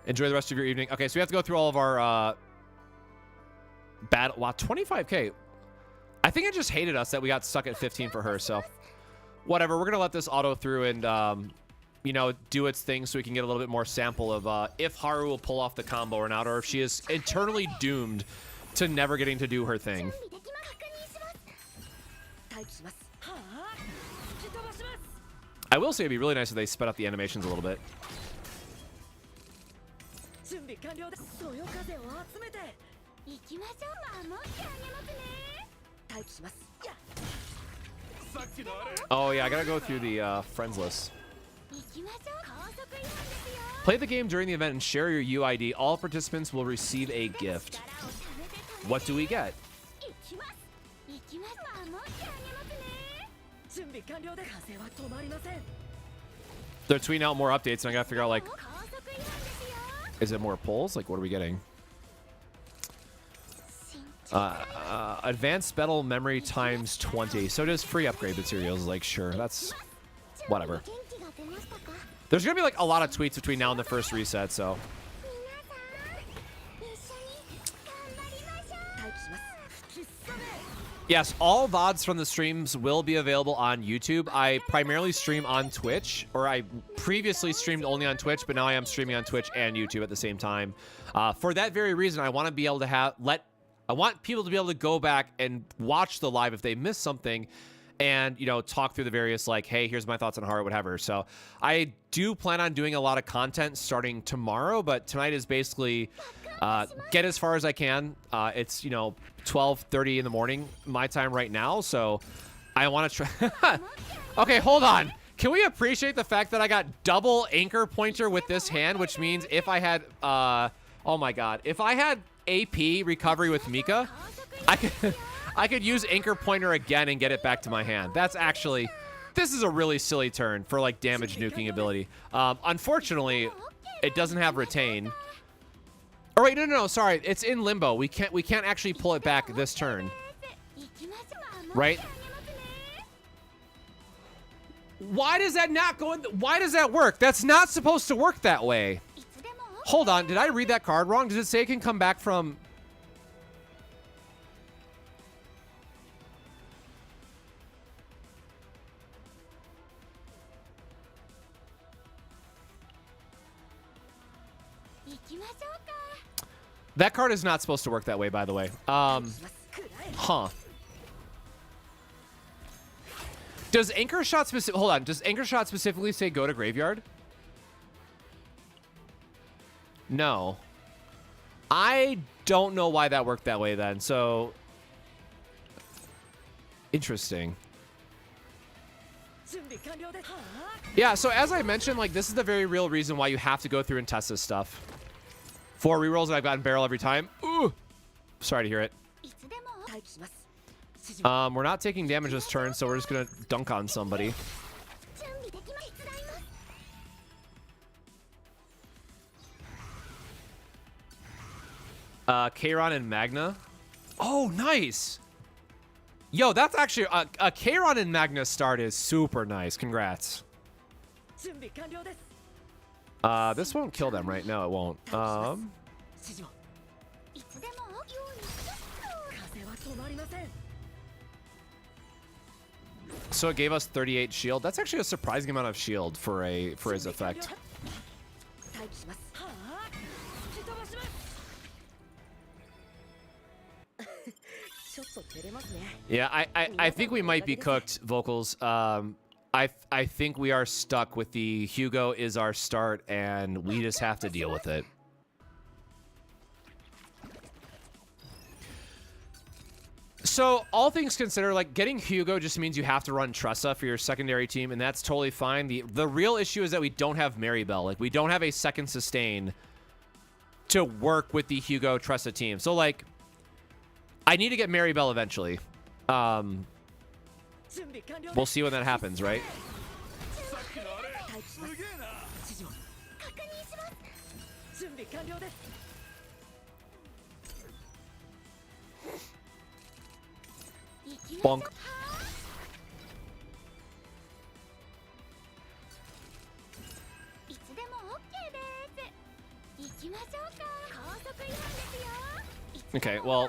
Enjoy the rest of your evening. Okay, so we have to go through all of our battle. Wow, 25K. I think it just hated us that we got stuck at 15 for her, so whatever. We're going to let this auto through and, you know, do its thing so we can get a little bit more sample of if Haru will pull off the combo or not, or if she is eternally doomed to never getting to do her thing. I will say it'd be really nice if they sped up the animations a little bit. Oh yeah, I gotta go through the friends list. Play the game during the event and share your UID. All participants will receive a gift. What do we get? They're tweeting out more updates, and I gotta figure out, like, is it more polls? Like, what are we getting? Advanced battle memory times 20. So does free upgrade materials. Like, sure, that's whatever. There's gonna be like a lot of tweets between now and the first reset, so. Yes, all VODs from the streams will be available on YouTube. I primarily stream on Twitch, or I previously streamed only on Twitch, but now I am streaming on Twitch and YouTube at the same time. For that very reason, I want to be able to I want people to be able to go back and watch the live if they miss something and, you know, talk through the various, like, hey, here's my thoughts on Haru, whatever. So I do plan on doing a lot of content starting tomorrow, but tonight is basically get as far as I can. It's, you know, 12:30 in the morning, my time right now. So I want to try. Okay, hold on. Can we appreciate the fact that I got double anchor pointer with this hand, which means if I had, oh my god, if I had AP recovery with Mika, I could use anchor pointer again and get it back to my hand. That's actually, this is a really silly turn for like damage nuking ability. Unfortunately, it doesn't have retain. Oh wait, no, sorry, it's in limbo. We can't actually pull it back this turn, right? Why does that not go in? Why does that work? That's not supposed to work that way. Hold on, did I read that card wrong? Does it say it can come back from? That card is not supposed to work that way, by the way. Huh. Does Anchor Shot hold on, does Anchor Shot specifically say go to graveyard? No. I don't know why that worked that way then, so... Interesting. Yeah, so as I mentioned, like, this is the very real reason why you have to go through and test this stuff. 4 rerolls and I've gotten barrel every time. Ooh! Sorry to hear it. We're not taking damage this turn, so we're just gonna dunk on somebody. Kairon and Magna. Oh, nice! Yo, that's actually... a Kairon and Magna start is super nice. Congrats. This won't kill them, right? No, it won't. So it gave us 38 shield. That's actually a surprising amount of shield for his effect. Yeah, I think we might be cooked, Vocals. I think we are stuck with the Hugo is our start, and we just have to deal with it. So, all things considered, like, getting Hugo just means you have to run Tressa for your secondary team, and that's totally fine. The real issue is that we don't have Maribel. Like, we don't have a second sustain to work with the Hugo Tressa team. So, like, I need to get Maribel eventually. We'll see when that happens, right? Bonk. Okay, well,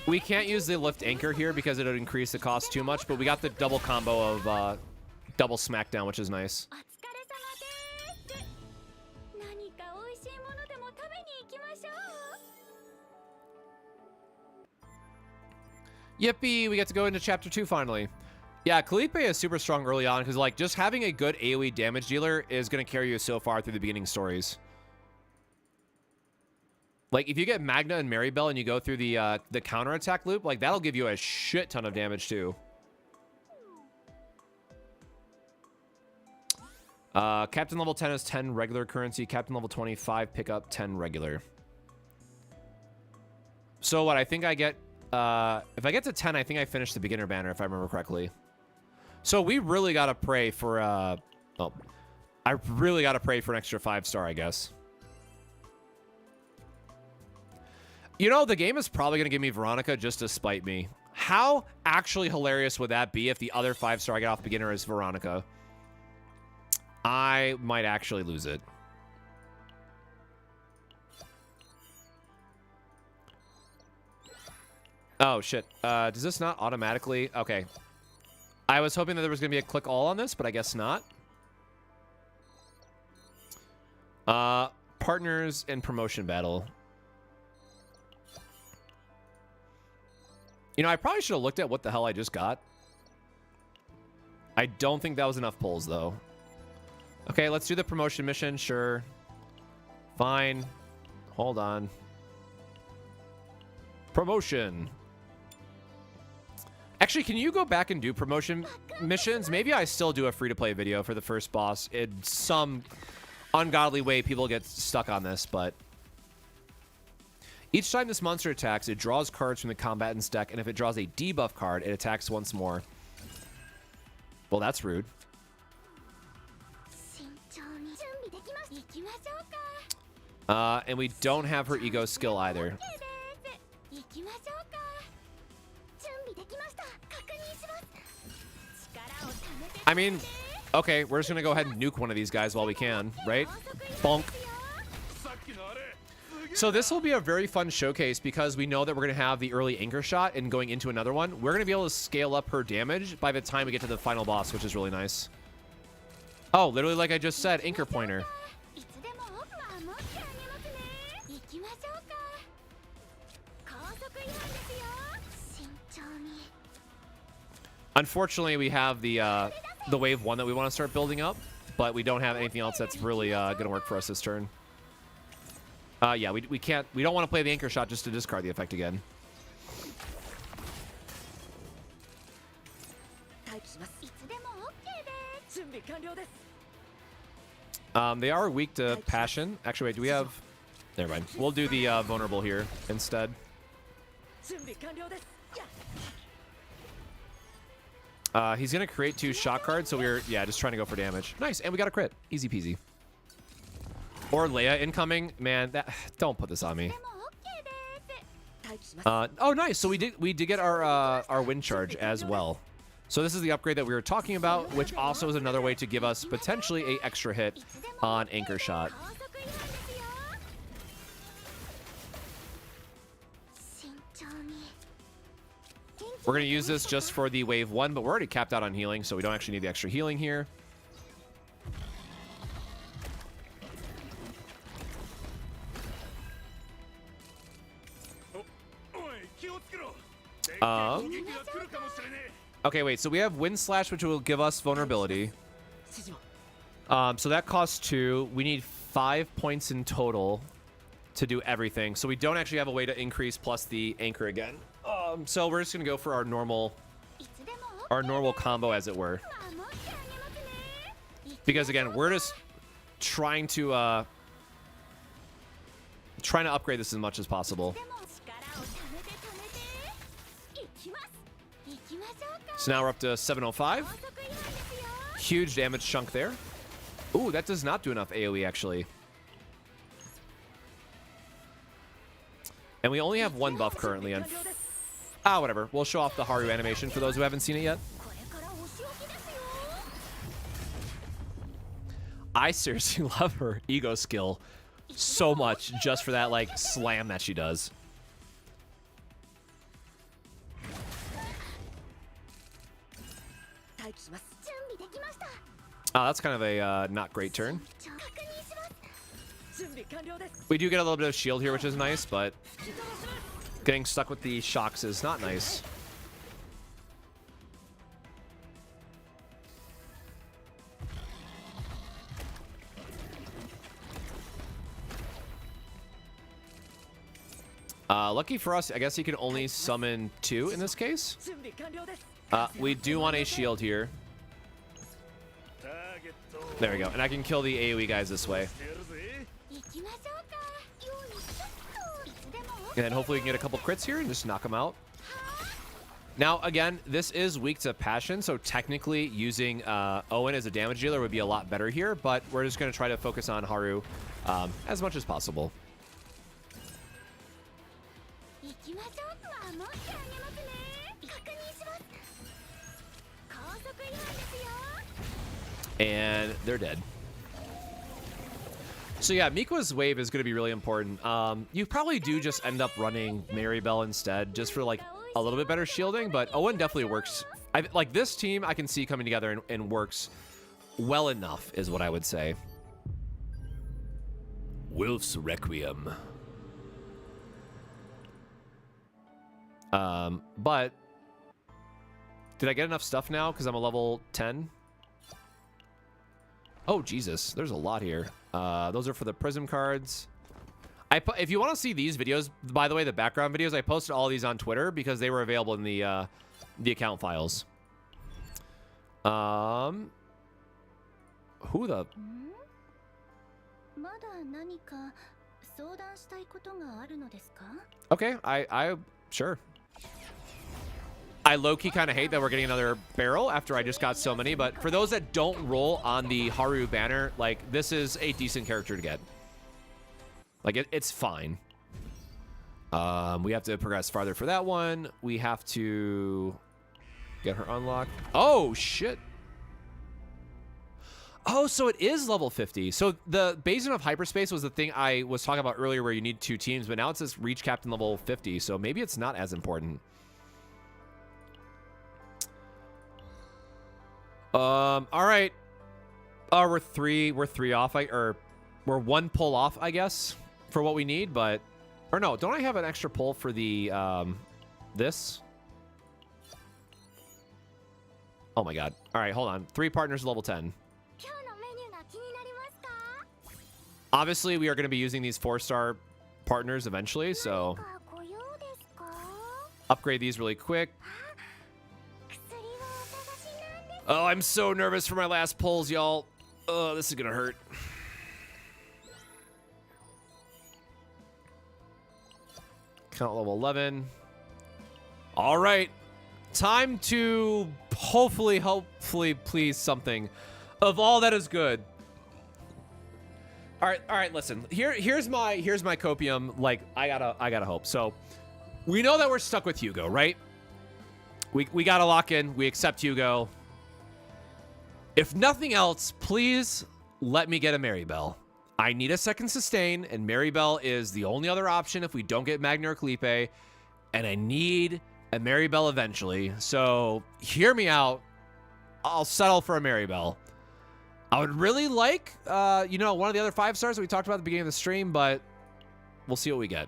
we can't use the lift anchor here because it would increase the cost too much, but we got the double combo of double smackdown, which is nice. Yippee, we get to go into chapter 2 finally. Yeah, Kalipe is super strong early on because, like, just having a good AoE damage dealer is going to carry you so far through the beginning stories. Like, if you get Magna and Maribel and you go through the counterattack loop, like, that'll give you a shit ton of damage too. Captain level 10 is 10 regular currency. Captain level 25, pick up 10 regular. So what I think I get... if I get to 10, I think I finish the beginner banner, if I remember correctly. So we really got to pray for... oh, I really got to pray for an extra 5-star, I guess. You know, the game is probably going to give me Veronica just to spite me. How actually hilarious would that be if the other 5-star I get off beginner is Veronica? I might actually lose it. Oh, shit. Does this not automatically... Okay. I was hoping that there was going to be a click all on this, but I guess not. Partners and promotion battle. You know, I probably should have looked at what the hell I just got. I don't think that was enough pulls, though. Okay, let's do the promotion mission. Sure. Fine. Hold on. Promotion. Actually, can you go back and do promotion missions? Maybe I still do a free-to-play video for the first boss. In some ungodly way, people get stuck on this, but... Each time this monster attacks, it draws cards from the combatant's deck, and if it draws a debuff card, it attacks once more. Well, that's rude. And we don't have her ego skill either. I mean, okay, we're just gonna go ahead and nuke one of these guys while we can, right? Bonk. So this will be a very fun showcase because we know that we're going to have the early anchor shot and going into another one. We're going to be able to scale up her damage by the time we get to the final boss, which is really nice. Oh, literally like I just said, anchor pointer. Unfortunately, we have the wave 1 that we want to start building up, but we don't have anything else that's really going to work for us this turn. Yeah, we can't. We don't want to play the anchor shot just to discard the effect again. They are weak to passion. Actually, wait, do we have... Never mind. We'll do the vulnerable here instead. He's going to create 2 shock cards, so we're, yeah, just trying to go for damage. Nice, and we got a crit. Easy peasy. Or Leia incoming. Man, that don't put this on me. Oh, nice. So we did get our wind charge as well. So this is the upgrade that we were talking about, which also is another way to give us potentially a extra hit on anchor shot. We're going to use this just for the wave 1, but we're already capped out on healing, so we don't actually need the extra healing here. Okay, wait, so we have Wind Slash, which will give us vulnerability. So that costs 2. We need 5 points in total to do everything. So we don't actually have a way to increase plus the anchor again. So we're just gonna go for our normal combo, as it were. Because again, we're just trying to upgrade this as much as possible. So now we're up to 705. Huge damage chunk there. Ooh, that does not do enough AoE, actually. And we only have 1 buff currently. And whatever. We'll show off the Haru animation for those who haven't seen it yet. I seriously love her ego skill so much just for that, like, slam that she does. That's kind of a not great turn. We do get a little bit of shield here, which is nice, but getting stuck with the shocks is not nice. Lucky for us, I guess he can only summon 2 in this case. We do want a shield here. There we go. And I can kill the AoE guys this way. And hopefully we can get a couple crits here and just knock them out. Now, again, this is weak to passion, so technically using Owen as a damage dealer would be a lot better here, but we're just going to try to focus on Haru as much as possible. And they're dead. So yeah, Miko's wave is going to be really important. You probably do just end up running Maribel instead, just for like a little bit better shielding, but Owen definitely works. Like this team I can see coming together and works well enough, is what I would say. Wilf's Requiem. But did I get enough stuff now because I'm a level 10? Oh, Jesus. There's a lot here. Those are for the Prism cards. If you want to see these videos, by the way, the background videos, I posted all these on Twitter because they were available in the the account files. Who the? Okay, I sure. I low-key kind of hate that we're getting another barrel after I just got so many, but for those that don't roll on the Haru banner, like, this is a decent character to get. Like, it's fine. We have to progress farther for that one. We have to get her unlocked. Oh, shit. Oh, so it is level 50. So the Basin of Hyperspace was the thing I was talking about earlier where you need 2 teams, but now it says reach captain level 50, so maybe it's not as important. All right. Oh, we're three off, or we're 1 pull off, I guess, for what we need, but, or no, don't I have an extra pull for the, this? Oh my God. All right, hold on. 3 partners level 10. Obviously, we are going to be using these 4-star partners eventually, so upgrade these really quick. Oh, I'm so nervous for my last pulls, y'all. Oh, this is going to hurt. Count level 11. All right. Time to hopefully please something of all that is good. All right, listen. Here's my copium. Like, I gotta hope. So, we know that we're stuck with Hugo, right? We gotta lock in. We accept Hugo. If nothing else, please let me get a Maribel. I need a second sustain, and Maribel is the only other option if we don't get Magna or Kalipe, and I need a Maribel eventually. So, hear me out. I'll settle for a Maribel. I would really like, you know, one of the other 5-stars that we talked about at the beginning of the stream, but we'll see what we get.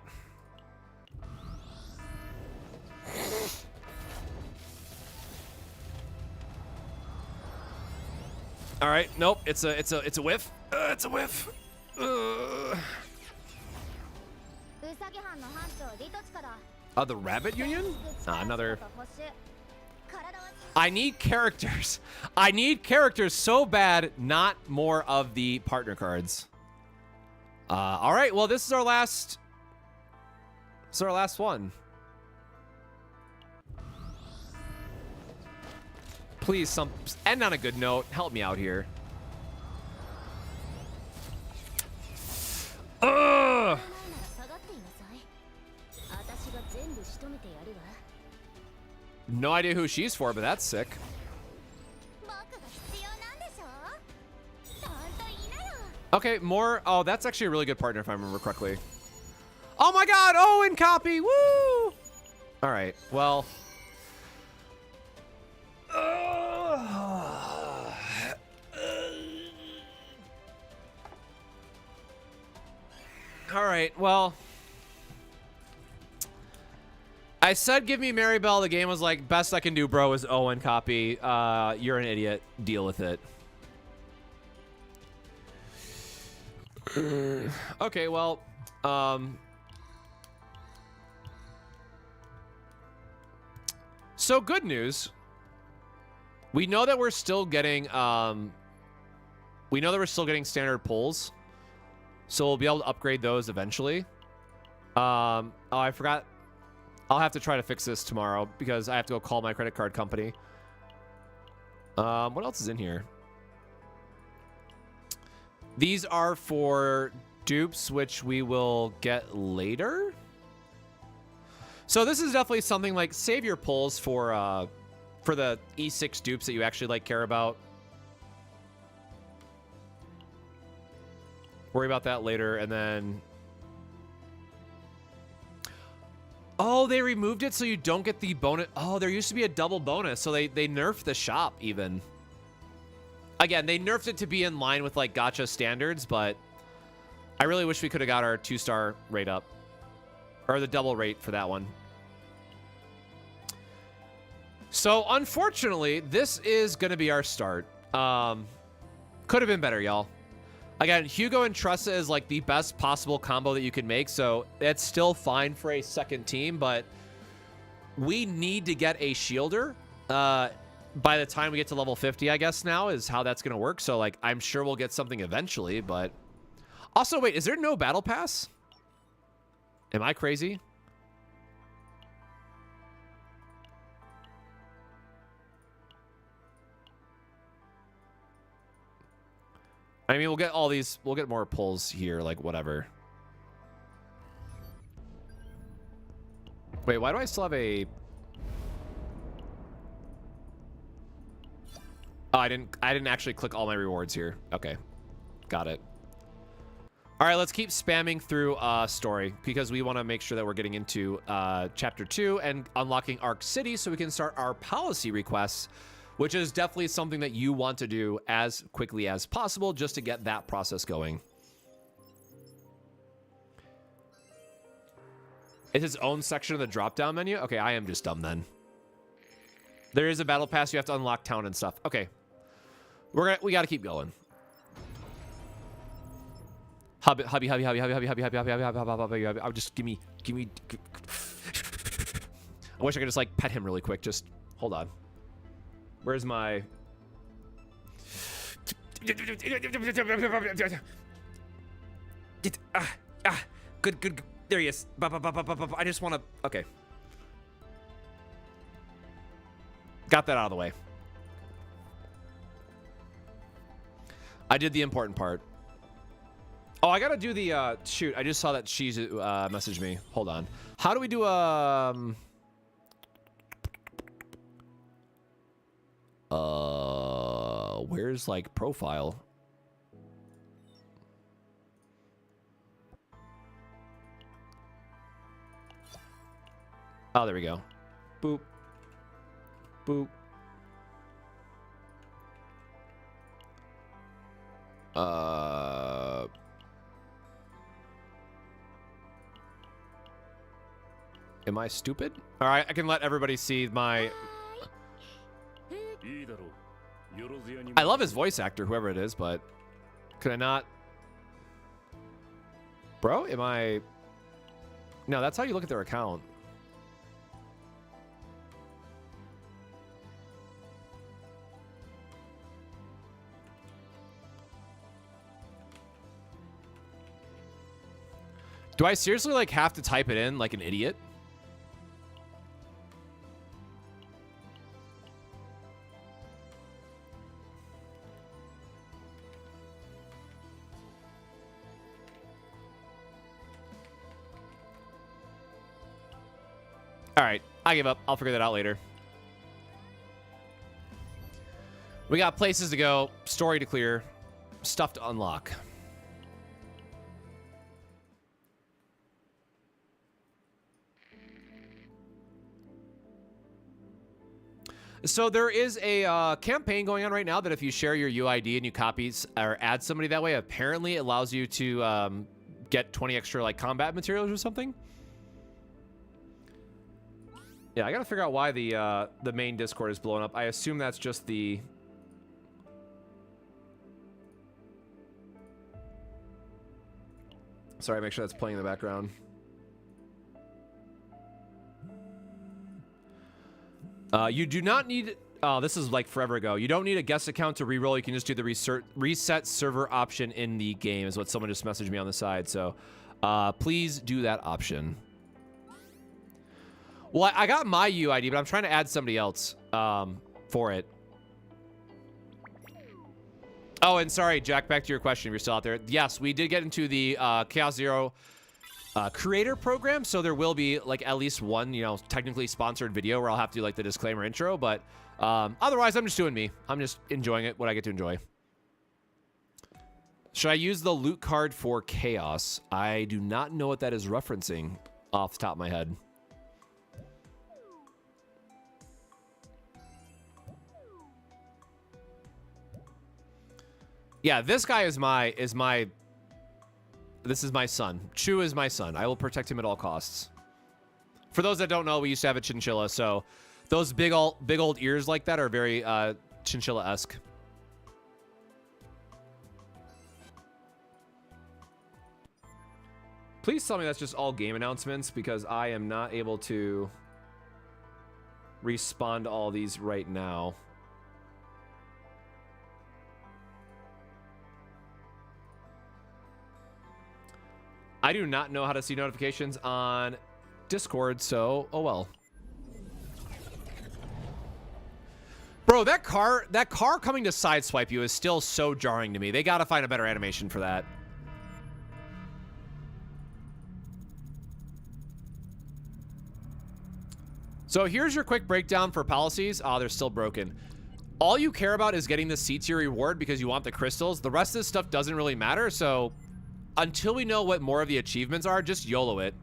All right, nope, it's a whiff. It's a whiff. The Rabbit Union? Another. I need characters. I need characters so bad, not more of the partner cards. All right, well, this is our last. This is our last one. Please, end on a good note. Help me out here. Ugh. No idea who she's for, but that's sick. Okay, more. Oh, that's actually a really good partner if I remember correctly. Oh my God! Oh, and copy! Woo! All right. Well. All right. Well. I said give me Maribel. The game was like, best I can do, bro, is Owen copy. You're an idiot. Deal with it. Okay, well, so good news. We know that we're still getting, standard pulls. So we'll be able to upgrade those eventually. Oh, I forgot. I'll have to try to fix this tomorrow because I have to go call my credit card company. What else is in here? These are for dupes, which we will get later. So this is definitely something like save your pulls for the E6 dupes that you actually like care about. Worry about that later, and then. Oh, they removed it so you don't get the bonus. Oh, there used to be a double bonus, so they nerfed the shop even. Again, they nerfed it to be in line with like gacha standards, but I really wish we could have got our 2-star rate up. Or the double rate for that one. So, unfortunately, this is going to be our start. Could have been better, y'all. Again, Hugo and Tressa is like the best possible combo that you can make, so it's still fine for a second team, but we need to get a shielder by the time we get to level 50, I guess now is how that's going to work. So, like, I'm sure we'll get something eventually, but... Also, wait, is there no battle pass? Am I crazy? I mean, we'll get all these... We'll get more pulls here, like, whatever. Wait, why do I still have a... Oh, I didn't actually click all my rewards here. Okay. Got it. All right, let's keep spamming through story because we want to make sure that we're getting into chapter 2 and unlocking Arc City so we can start our policy requests, which is definitely something that you want to do as quickly as possible just to get that process going. It's its own section of the drop-down menu? Okay, I am just dumb then. There is a battle pass. You have to unlock town and stuff. Okay. We got to keep going. Hubby. Just give me. I wish I could just like pet him really quick. Just hold on. Where's my? Good. There he is. I just want to. Okay. Got that out of the way. I did the important part. Oh, I gotta do the, shoot, I just saw that she's, messaged me. Hold on. How do we do, where's, like, profile? Oh, there we go. Boop. Boop. Am I stupid? All right, I can let everybody see my... I love his voice actor, whoever it is, but... Could I not... Bro, am I... No, that's how you look at their account. Do I seriously, like, have to type it in like an idiot? All right, I give up. I'll figure that out later. We got places to go, story to clear, stuff to unlock. So there is a campaign going on right now that if you share your UID and you copy or add somebody that way, apparently it allows you to get 20 extra like combat materials or something. Yeah, I gotta figure out why the main Discord is blowing up. I assume that's just the... Sorry, make sure that's playing in the background. You do not need... Oh, this is like forever ago. You don't need a guest account to reroll. You can just do the reset server option in the game is what someone just messaged me on the side. So please do that option. Well, I got my UID, but I'm trying to add somebody else for it. Oh, and sorry, Jack, back to your question if you're still out there. Yes, we did get into the Chaos Zero creator program, so there will be like at least one, you know, technically sponsored video where I'll have to do like the disclaimer intro, but otherwise I'm just doing me. I'm just enjoying it, what I get to enjoy. Should I use the loot card for Chaos? I do not know what that is referencing off the top of my head. Yeah, this guy is my this is my son. Chu is my son. I will protect him at all costs. For those that don't know, we used to have a chinchilla, so those big old ears like that are very chinchilla-esque. Please tell me that's just all game announcements because I am not able to... respond to all these right now. I do not know how to see notifications on Discord, so oh well. Bro, that car coming to sideswipe you is still so jarring to me. They gotta find a better animation for that. So here's your quick breakdown for policies. Oh, they're still broken. All you care about is getting the C tier reward because you want the crystals. The rest of this stuff doesn't really matter, so until we know what more of the achievements are, just YOLO it.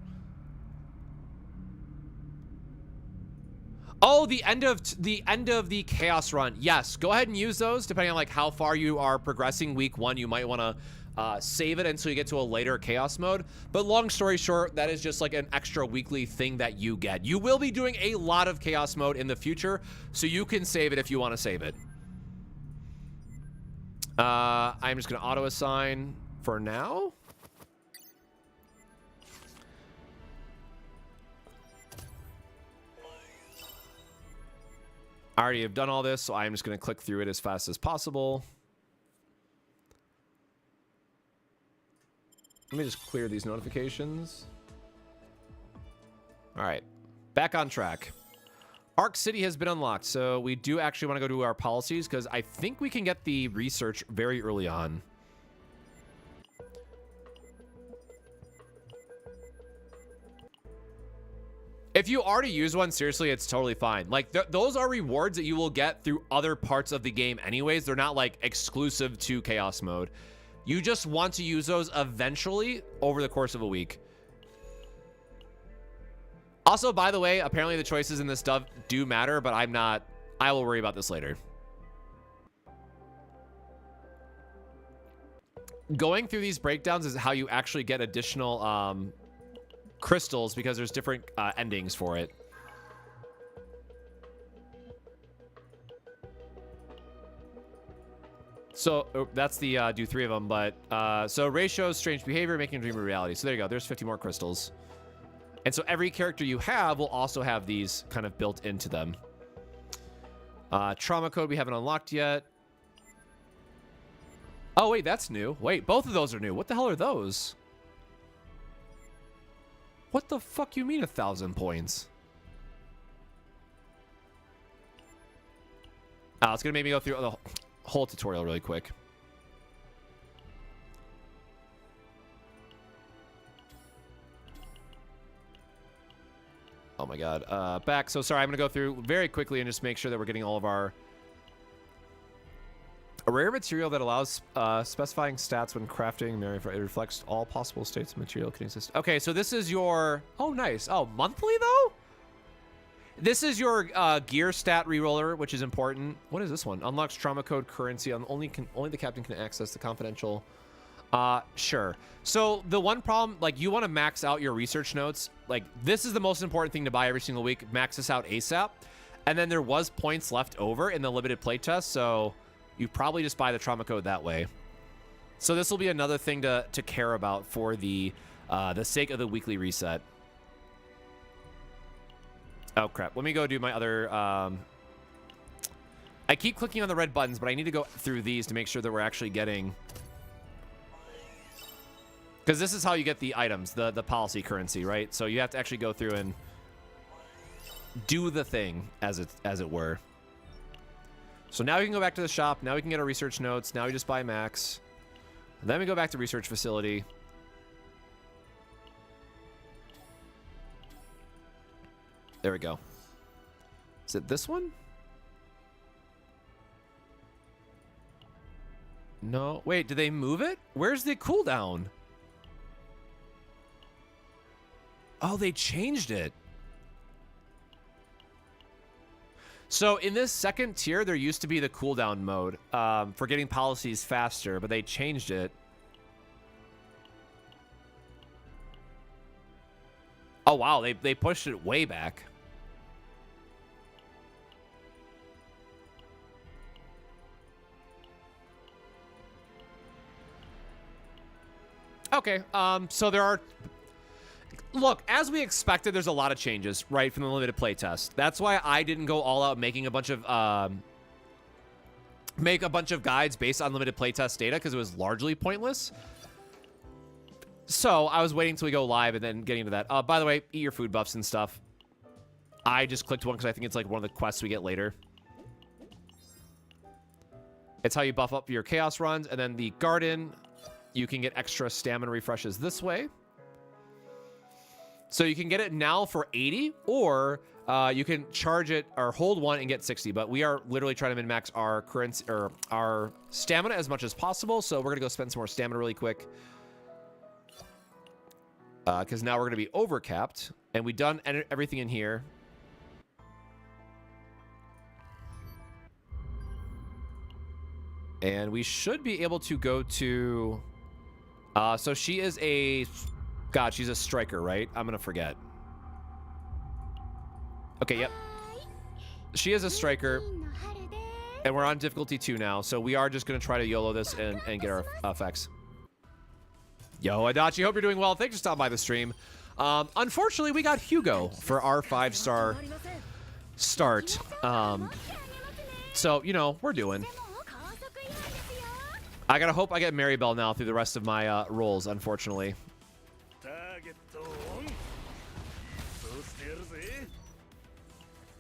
Oh, the end of the chaos run. Yes, go ahead and use those depending on like how far you are progressing week 1. You might want to save it until you get to a later chaos mode. But long story short, that is just like an extra weekly thing that you get. You will be doing a lot of chaos mode in the future, so you can save it if you want to save it. I'm just going to auto assign for now. I already have done all this, so I'm just going to click through it as fast as possible. Let me just clear these notifications. All right, back on track. Arc City has been unlocked, so we do actually want to go to our policies because I think we can get the research very early on. If you already use one, seriously, it's totally fine. Like, those are rewards that you will get through other parts of the game anyways. They're not, like, exclusive to Chaos Mode. You just want to use those eventually over the course of a week. Also, by the way, apparently the choices in this stuff do matter, but I'm not... I will worry about this later. Going through these breakdowns is how you actually get additional... crystals, because there's different endings for it. So that's the do 3 of them, but so ratios, strange behavior, making a dream a reality. So there you go, there's 50 more crystals. And so every character you have will also have these kind of built into them. Trauma code we haven't unlocked yet. Oh wait, that's new. Wait, both of those are new. What the hell are those? What the fuck you mean 1,000 points? It's gonna make me go through the whole tutorial really quick. Oh my god. Back. So sorry, I'm gonna go through very quickly and just make sure that we're getting all of our... A rare material that allows specifying stats when crafting. It reflects all possible states of material can exist. Okay, so this is your... Oh, nice. Oh, monthly, though? This is your gear stat reroller, which is important. What is this one? Unlocks trauma code currency. Only the captain can access the confidential... Sure. So the one problem, like, you want to max out your research notes. Like, this is the most important thing to buy every single week. Max this out ASAP. And then there was points left over in the limited playtest, so... You probably just buy the trauma code that way. So this will be another thing to care about for the sake of the weekly reset. Oh, crap. Let me go do my other... I keep clicking on the red buttons, but I need to go through these to make sure that we're actually getting... Because this is how you get the items, the policy currency, right? So you have to actually go through and do the thing, as it were. So now we can go back to the shop. Now we can get our research notes. Now we just buy max. And then we go back to research facility. There we go. Is it this one? No. Wait, did they move it? Where's the cooldown? Oh, they changed it. So in this second tier, there used to be the cooldown mode for getting policies faster, but they changed it. Oh, wow. They pushed it way back. Okay. So there are... Look, as we expected, there's a lot of changes, right, from the limited playtest. That's why I didn't go all out making a bunch of guides based on limited playtest data, because it was largely pointless. So I was waiting until we go live and then getting into that. By the way, eat your food buffs and stuff. I just clicked one because I think it's like one of the quests we get later. It's how you buff up your chaos runs, and then the garden, you can get extra stamina refreshes this way. So you can get it now for 80, or you can charge it or hold one and get 60. But we are literally trying to min-max our currency or our stamina as much as possible. So we're gonna go spend some more stamina really quick, because now we're gonna be overcapped, and we've done everything in here. And we should be able to go to... so she is a... God, she's a striker, right? I'm going to forget. Okay, yep. She is a striker. And we're on difficulty 2 now. So we are just going to try to YOLO this and get our effects. Yo, Adachi, hope you're doing well. Thanks for stopping by the stream. Unfortunately, we got Hugo for our 5-star start. So, you know, we're doing... I gotta hope I get Maribel now through the rest of my rolls, unfortunately.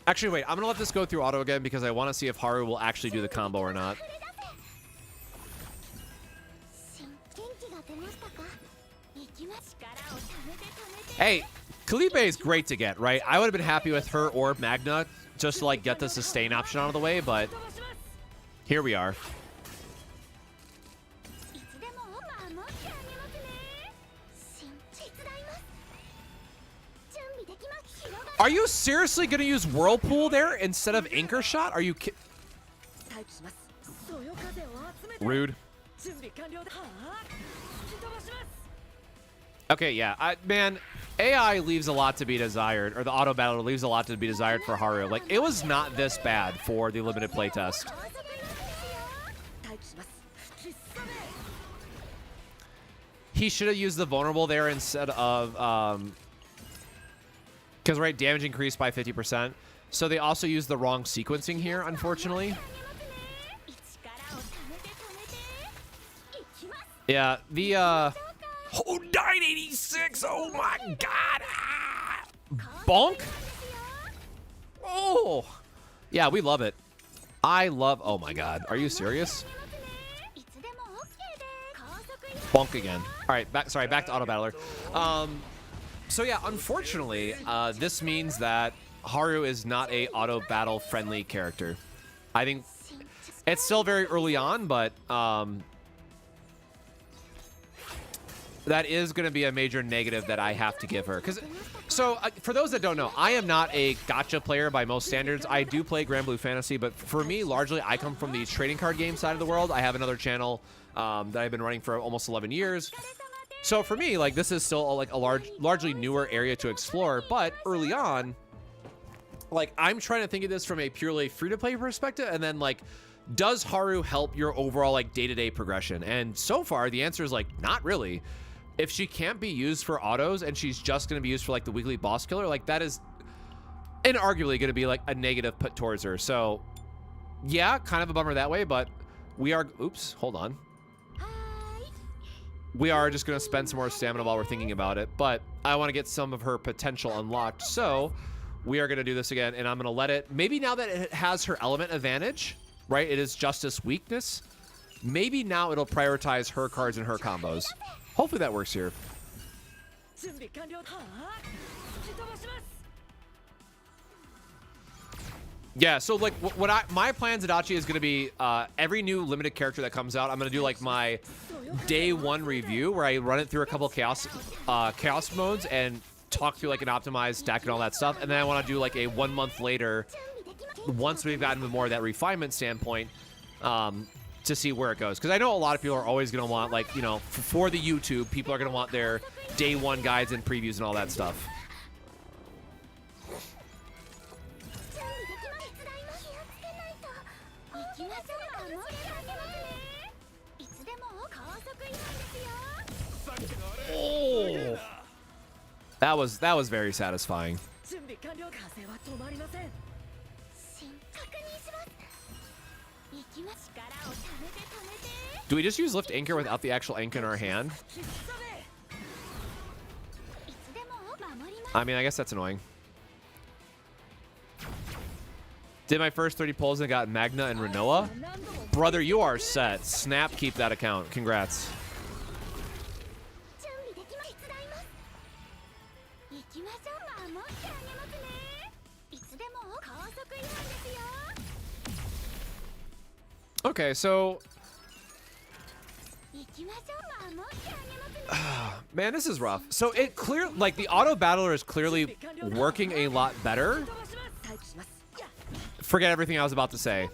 Actually, wait, I'm gonna let this go through auto again because I want to see if Haru will actually do the combo or not. Hey, Kalipe is great to get, right? I would have been happy with her or Magna just to like get the sustain option out of the way, but here we are. Are you seriously going to use Whirlpool there instead of Anchor Shot? Are you kidding? Rude. Okay, yeah. Man, AI leaves a lot to be desired, or the auto battle leaves a lot to be desired for Haru. Like, it was not this bad for the limited playtest. He should have used the vulnerable there instead of... because, right, damage increased by 50%. So they also used the wrong sequencing here, unfortunately. Yeah, the, Oh, 986! Oh my god! Ah! Bonk? Oh! Yeah, we love it. I love... Oh my god. Are you serious? Bonk again. Alright, back to Auto Battler. So yeah, unfortunately, this means that Haru is not a auto battle friendly character. I think it's still very early on, but that is going to be a major negative that I have to give her. So for those that don't know, I am not a gacha player by most standards. I do play Grand Blue Fantasy, but for me, largely, I come from the trading card game side of the world. I have another channel that I've been running for almost 11 years. So for me, like, this is still like a largely newer area to explore, but early on, like, I'm trying to think of this from a purely free-to-play perspective, and then, like, does Haru help your overall, like, day-to-day progression? And so far, the answer is, like, not really. If she can't be used for autos and she's just going to be used for, like, the weekly boss killer, like, that is inarguably going to be, like, a negative put towards her. So, yeah, kind of a bummer that way, but we are... Oops, hold on. We are just going to spend some more stamina while we're thinking about it, but I want to get some of her potential unlocked. So we are going to do this again, and I'm going to let it... Maybe now that it has her element advantage, right? It is Justice weakness. Maybe now it'll prioritize her cards and her combos. Hopefully that works here. Yeah, so like my plans, Adachi, is going to be every new limited character that comes out, I'm going to do like my day 1 review where I run it through a couple chaos modes and talk through like an optimized deck and all that stuff. And then I want to do like a 1 month later, once we've gotten more of that refinement standpoint, to see where it goes. Because I know a lot of people are always going to want, like, you know, for the YouTube, people are going to want their day 1 guides and previews and all that stuff. Oh. That was very satisfying. Do we just use lift anchor without the actual anchor in our hand? I mean, I guess that's annoying. Did my first 30 pulls and got Magna and Renoa. Brother, you are set. Snap, keep that account. Congrats. Okay, so... Man, this is rough. So it clear, like the auto battler is clearly working a lot better. Forget everything I was about to say.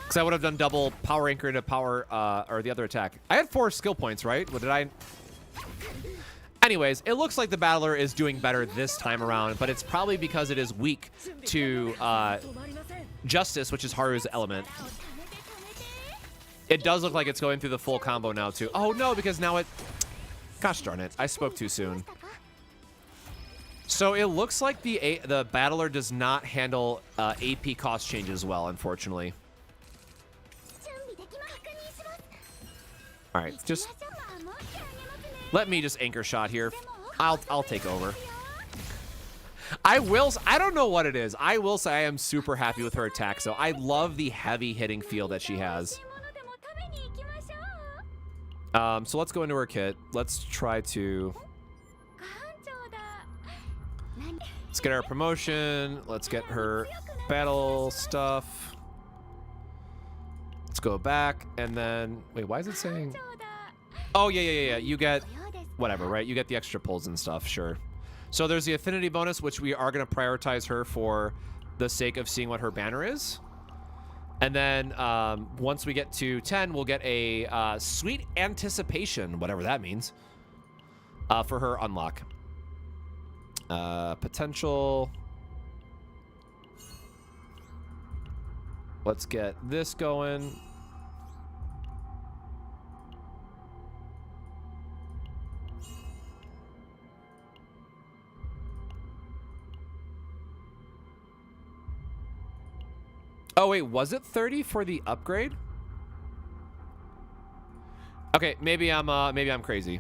Because I would have done double power anchor into power, or the other attack. I had 4 skill points, right? What did I... Anyways, it looks like the battler is doing better this time around, but it's probably because it is weak to Justice, which is Haru's element. It does look like it's going through the full combo now, too. Oh, no, because now it... Gosh darn it. I spoke too soon. So it looks like the battler does not handle AP cost changes well, unfortunately. All right, just... Let me just anchor shot here. I'll take over. I don't know what it is. I will say I am super happy with her attack. So I love the heavy hitting feel that she has. So let's go into her kit. Let's try to... Let's get our promotion. Let's get her battle stuff. Let's go back and then... Wait, why is it saying... Oh, yeah. You get... Whatever, right? You get the extra pulls and stuff, sure. So there's the affinity bonus, which we are going to prioritize her for the sake of seeing what her banner is. And then once we get to 10, we'll get a sweet anticipation, whatever that means, for her unlock. Potential. Let's get this going. Oh wait, was it 30 for the upgrade? Okay, maybe I'm crazy.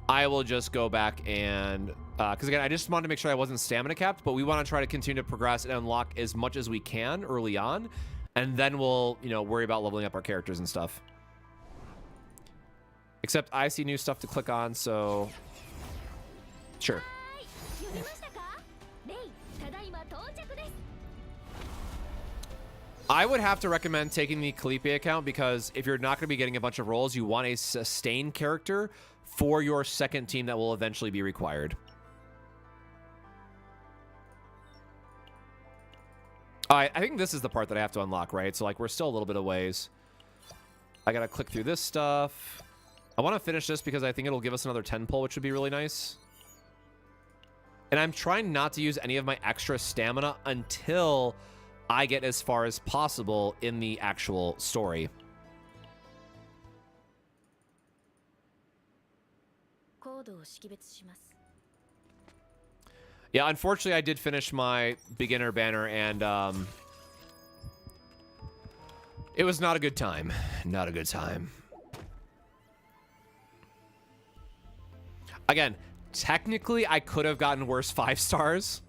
I will just go back and because again, I just wanted to make sure I wasn't stamina capped, but we want to try to continue to progress and unlock as much as we can early on, and then we'll, you know, worry about leveling up our characters and stuff. Except I see new stuff to click on, so sure. I would have to recommend taking the Kalipe account because if you're not going to be getting a bunch of rolls, you want a sustained character for your second team that will eventually be required. I think this is the part that I have to unlock, right? So, like, we're still a little bit of ways. I got to click through this stuff. I want to finish this because I think it'll give us another 10 pull, which would be really nice. And I'm trying not to use any of my extra stamina until I get as far as possible in the actual story. Yeah, unfortunately, I did finish my beginner banner, and it was not a good time. Not a good time. Again, technically, I could have gotten worse 5 stars.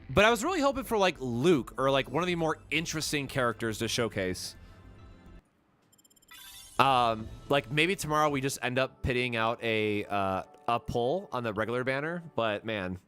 But I was really hoping for, like, Luke or, like, one of the more interesting characters to showcase. Like, maybe tomorrow we just end up pitting out a pull on the regular banner, but, man.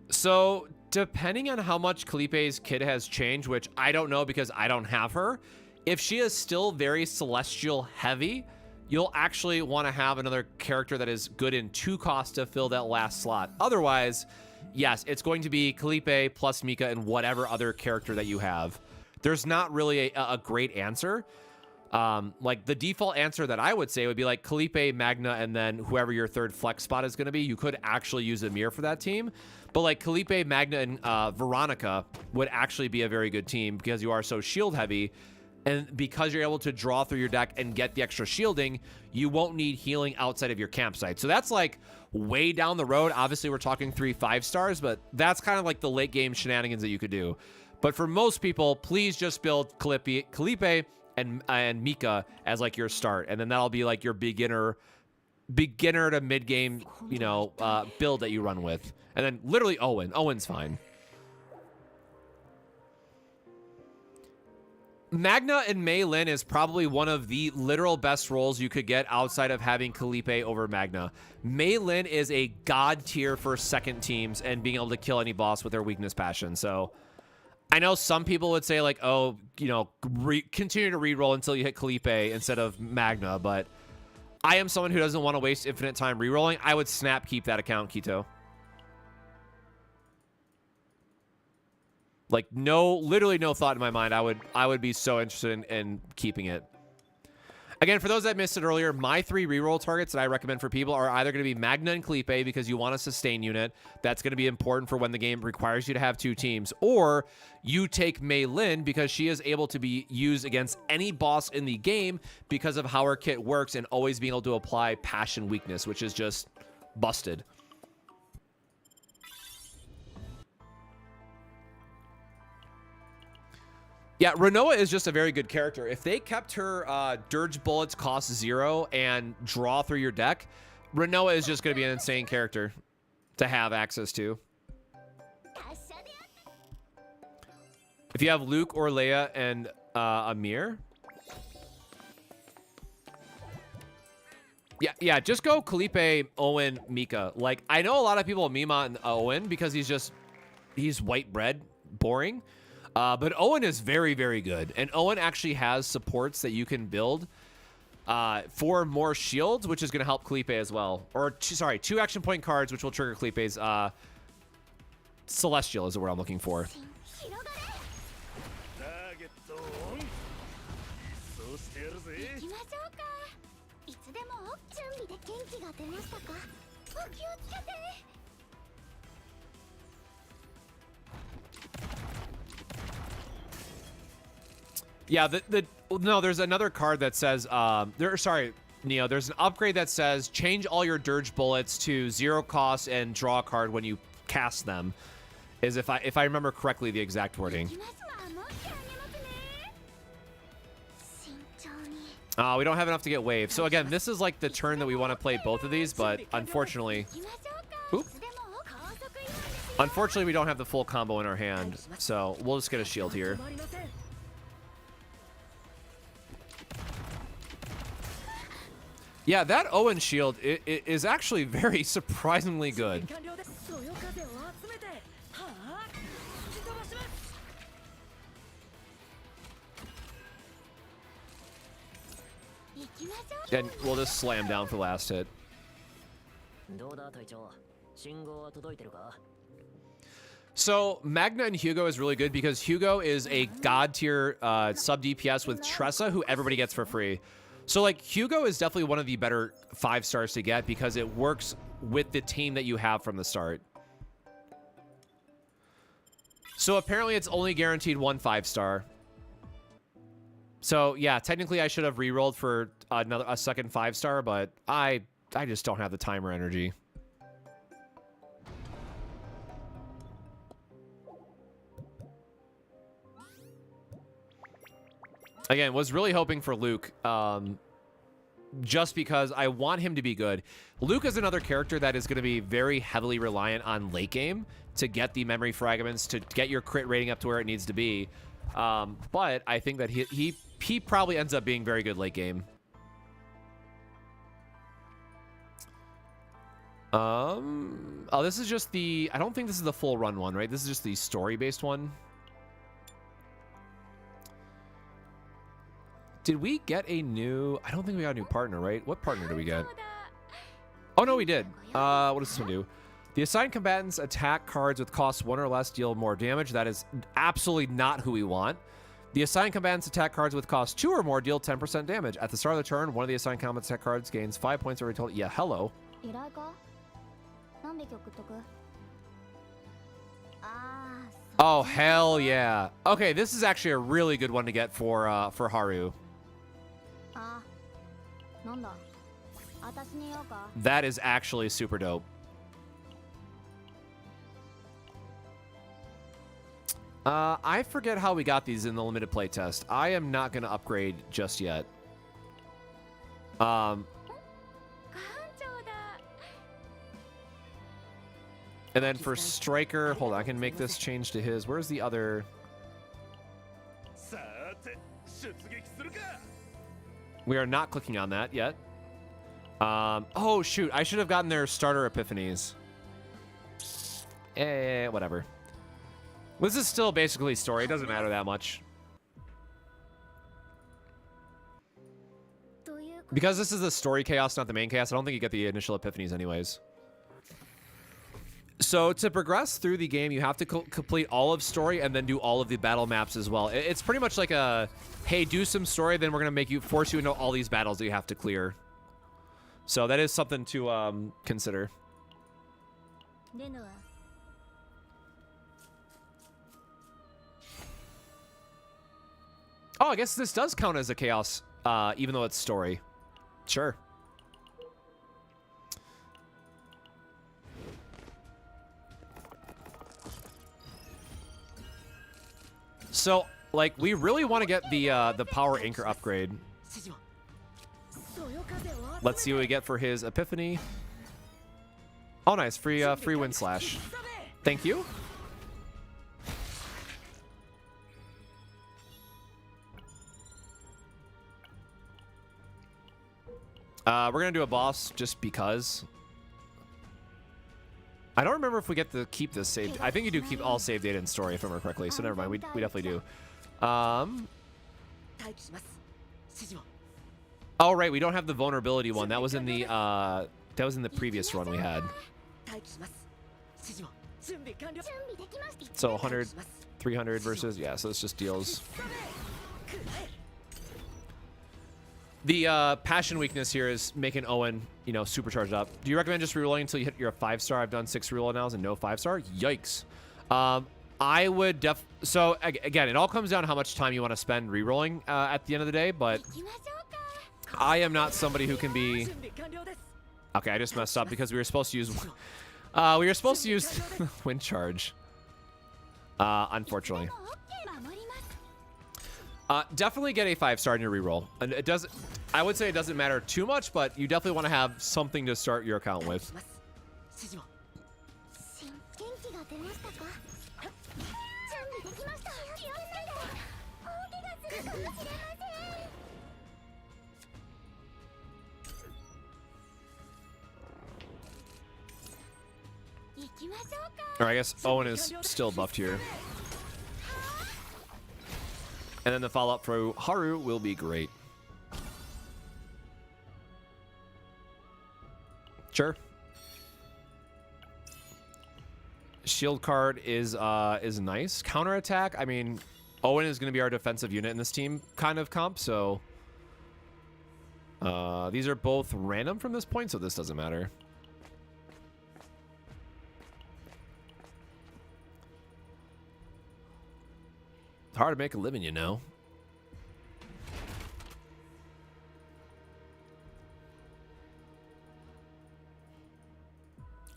So, depending on how much Kalipe's kit has changed, which I don't know because I don't have her, if she is still very Celestial heavy, you'll actually want to have another character that is good in 2 costs to fill that last slot. Otherwise, yes, it's going to be Kalipe plus Mika and whatever other character that you have. There's not really a great answer. Like, the default answer that I would say would be like Kalipe, Magna, and then whoever your third flex spot is going to be. You could actually use Amir for that team. But like Kalipe, Magna, and Veronica would actually be a very good team because you are so shield heavy. And because you're able to draw through your deck and get the extra shielding, you won't need healing outside of your campsite. So that's like way down the road. Obviously, we're talking 3 5-stars, but that's kind of like the late game shenanigans that you could do. But for most people, please just build Kalipe and Mika as like your start. And then that'll be like your beginner to mid-game, you know, build that you run with. And then literally Owen. Owen's fine. Magna and Mei Lin is probably one of the literal best roles you could get outside of having Kalipe over Magna. Mei Lin is a god tier for second teams and being able to kill any boss with their weakness passion. So I know some people would say like, oh, you know, continue to reroll until you hit Kalipe instead of Magna. But I am someone who doesn't want to waste infinite time rerolling. I would snap keep that account, Keto. Like literally no thought in my mind. I would be so interested in keeping it. Again, for those that missed it earlier, my 3 reroll targets that I recommend for people are either going to be Magna and Kalipe because you want a sustain unit. That's going to be important for when the game requires you to have 2 teams. Or you take Mei Lin because she is able to be used against any boss in the game because of how her kit works and always being able to apply passion weakness, which is just busted. Yeah, Renoa is just a very good character. If they kept her Dirge Bullets cost 0 and draw through your deck, Renoa is just going to be an insane character to have access to. If you have Luke or Leia and Amir. Yeah, just go Kalipe, Owen, Mika. Like, I know a lot of people meme on Owen because he's white bread, boring. But Owen is very, very good. And Owen actually has supports that you can build for more shields, which is going to help Kalipe as well. Or, sorry, 2 action point cards, which will trigger Kalipe's Celestial is the word I'm looking for. Yeah, no, there's another card that says, sorry, Neo, there's an upgrade that says change all your Dirge Bullets to 0 cost and draw a card when you cast them, is if I remember correctly the exact wording. We don't have enough to get wave. So again, this is like the turn that we want to play both of these, but unfortunately, we don't have the full combo in our hand. So we'll just get a shield here. Yeah, that Owen shield is actually very surprisingly good. And we'll just slam down for last hit. So Magna and Hugo is really good because Hugo is a god tier sub DPS with Tressa who everybody gets for free. So like Hugo is definitely one of the better 5-stars to get because it works with the team that you have from the start. So apparently it's only guaranteed 1 5-star. So yeah, technically I should have re-rolled for a second 5-star, but I just don't have the time or energy. Again, was really hoping for Luke, just because I want him to be good. Luke is another character that is going to be very heavily reliant on late game to get the memory fragments, to get your crit rating up to where it needs to be. But I think that he probably ends up being very good late game. Oh, this is just the... I don't think this is the full run one, right? This is just the story-based one. Did we get a new... I don't think we got a new partner, right? What partner did we get? Oh, no, we did. What does this one do? The assigned combatants attack cards with cost 1 or less deal more damage. That is absolutely not who we want. The assigned combatants attack cards with cost 2 or more deal 10% damage. At the start of the turn, one of the assigned combatants attack cards gains 5 points every total. Yeah, hello. Oh, hell yeah. Okay, this is actually a really good one to get for Haru. That is actually super dope. I forget how we got these in the limited playtest. I am not going to upgrade just yet. And then for Striker, hold on, I can make this change to his. Where's the other? We are not clicking on that yet. Oh, shoot. I should have gotten their starter epiphanies. Whatever. This is still basically story. It doesn't matter that much. Because this is the story chaos, not the main chaos, I don't think you get the initial epiphanies anyways. So to progress through the game, you have to complete all of story and then do all of the battle maps as well. It's pretty much like a, hey, do some story, then we're going to force you into all these battles that you have to clear. So that is something to consider. Oh, I guess this does count as a chaos, even though it's story. Sure. So, like, we really want to get the power anchor upgrade. Let's see what we get for his epiphany. Oh, nice, free wind slash. Thank you. We're gonna do a boss just because. I don't remember if we get to keep this saved. I think you do keep all save data in story, if I remember correctly. So never mind. We definitely do. Oh right, we don't have the vulnerability one. That was in the previous run we had. So 100, 300 versus so it's just deals. The passion weakness here is making Owen, supercharged up. Do you recommend just rerolling until you hit your 5-star? I've done 6 reroll nows and no 5-star. Yikes. I would so again, it all comes down to how much time you want to spend rerolling at the end of the day, but I am not somebody who can be. Okay, I just messed up because we were supposed to use wind charge. Unfortunately. Definitely get a 5-star in your reroll. And it doesn't. I would say it doesn't matter too much, but you definitely want to have something to start your account with. Or I guess Owen is still buffed here. And then the follow-up for Haru will be great. Sure. Shield card is nice. Counterattack, I mean, Owen is going to be our defensive unit in this team kind of comp, so these are both random from this point, so this doesn't matter. It's hard to make a living,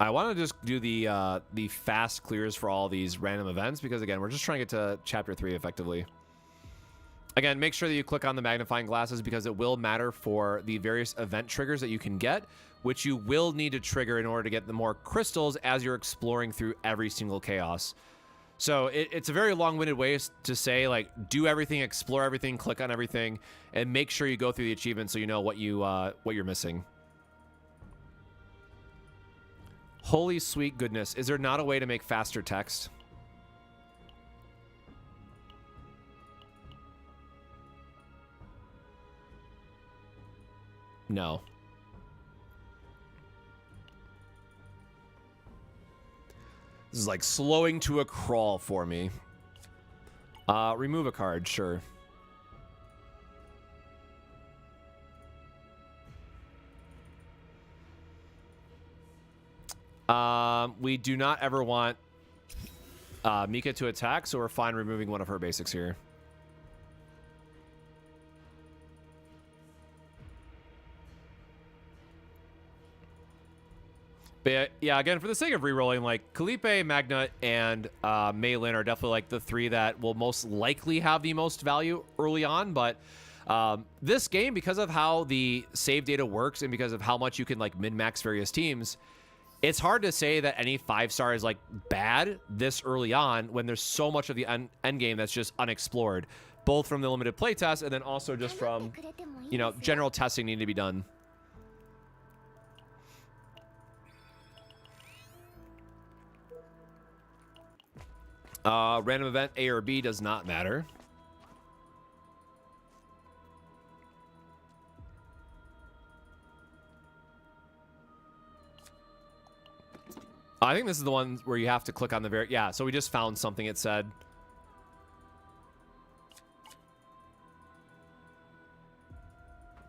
I want to just do the fast clears for all these random events because, again, we're just trying to get to Chapter 3 effectively. Again, make sure that you click on the magnifying glasses because it will matter for the various event triggers that you can get, which you will need to trigger in order to get the more crystals as you're exploring through every single chaos. So it's a very long-winded way to say, like, do everything, explore everything, click on everything, and make sure you go through the achievements so you know what you're missing. Holy sweet goodness. Is there not a way to make faster text? No. This is like slowing to a crawl for me. Remove a card, sure. We do not ever want Mika to attack, so we're fine removing one of her basics here. But yeah, again, for the sake of rerolling, like Kalipe, Magna, and Maylin are definitely like the three that will most likely have the most value early on. But this game, because of how the save data works and because of how much you can like min-max various teams, it's hard to say that any 5-star is like bad this early on when there's so much of the end game that's just unexplored, both from the limited playtest and then also just from, you know, general testing needing to be done. Random event A or B does not matter. I think this is the one where you have to click on the very... Yeah, so we just found something it said.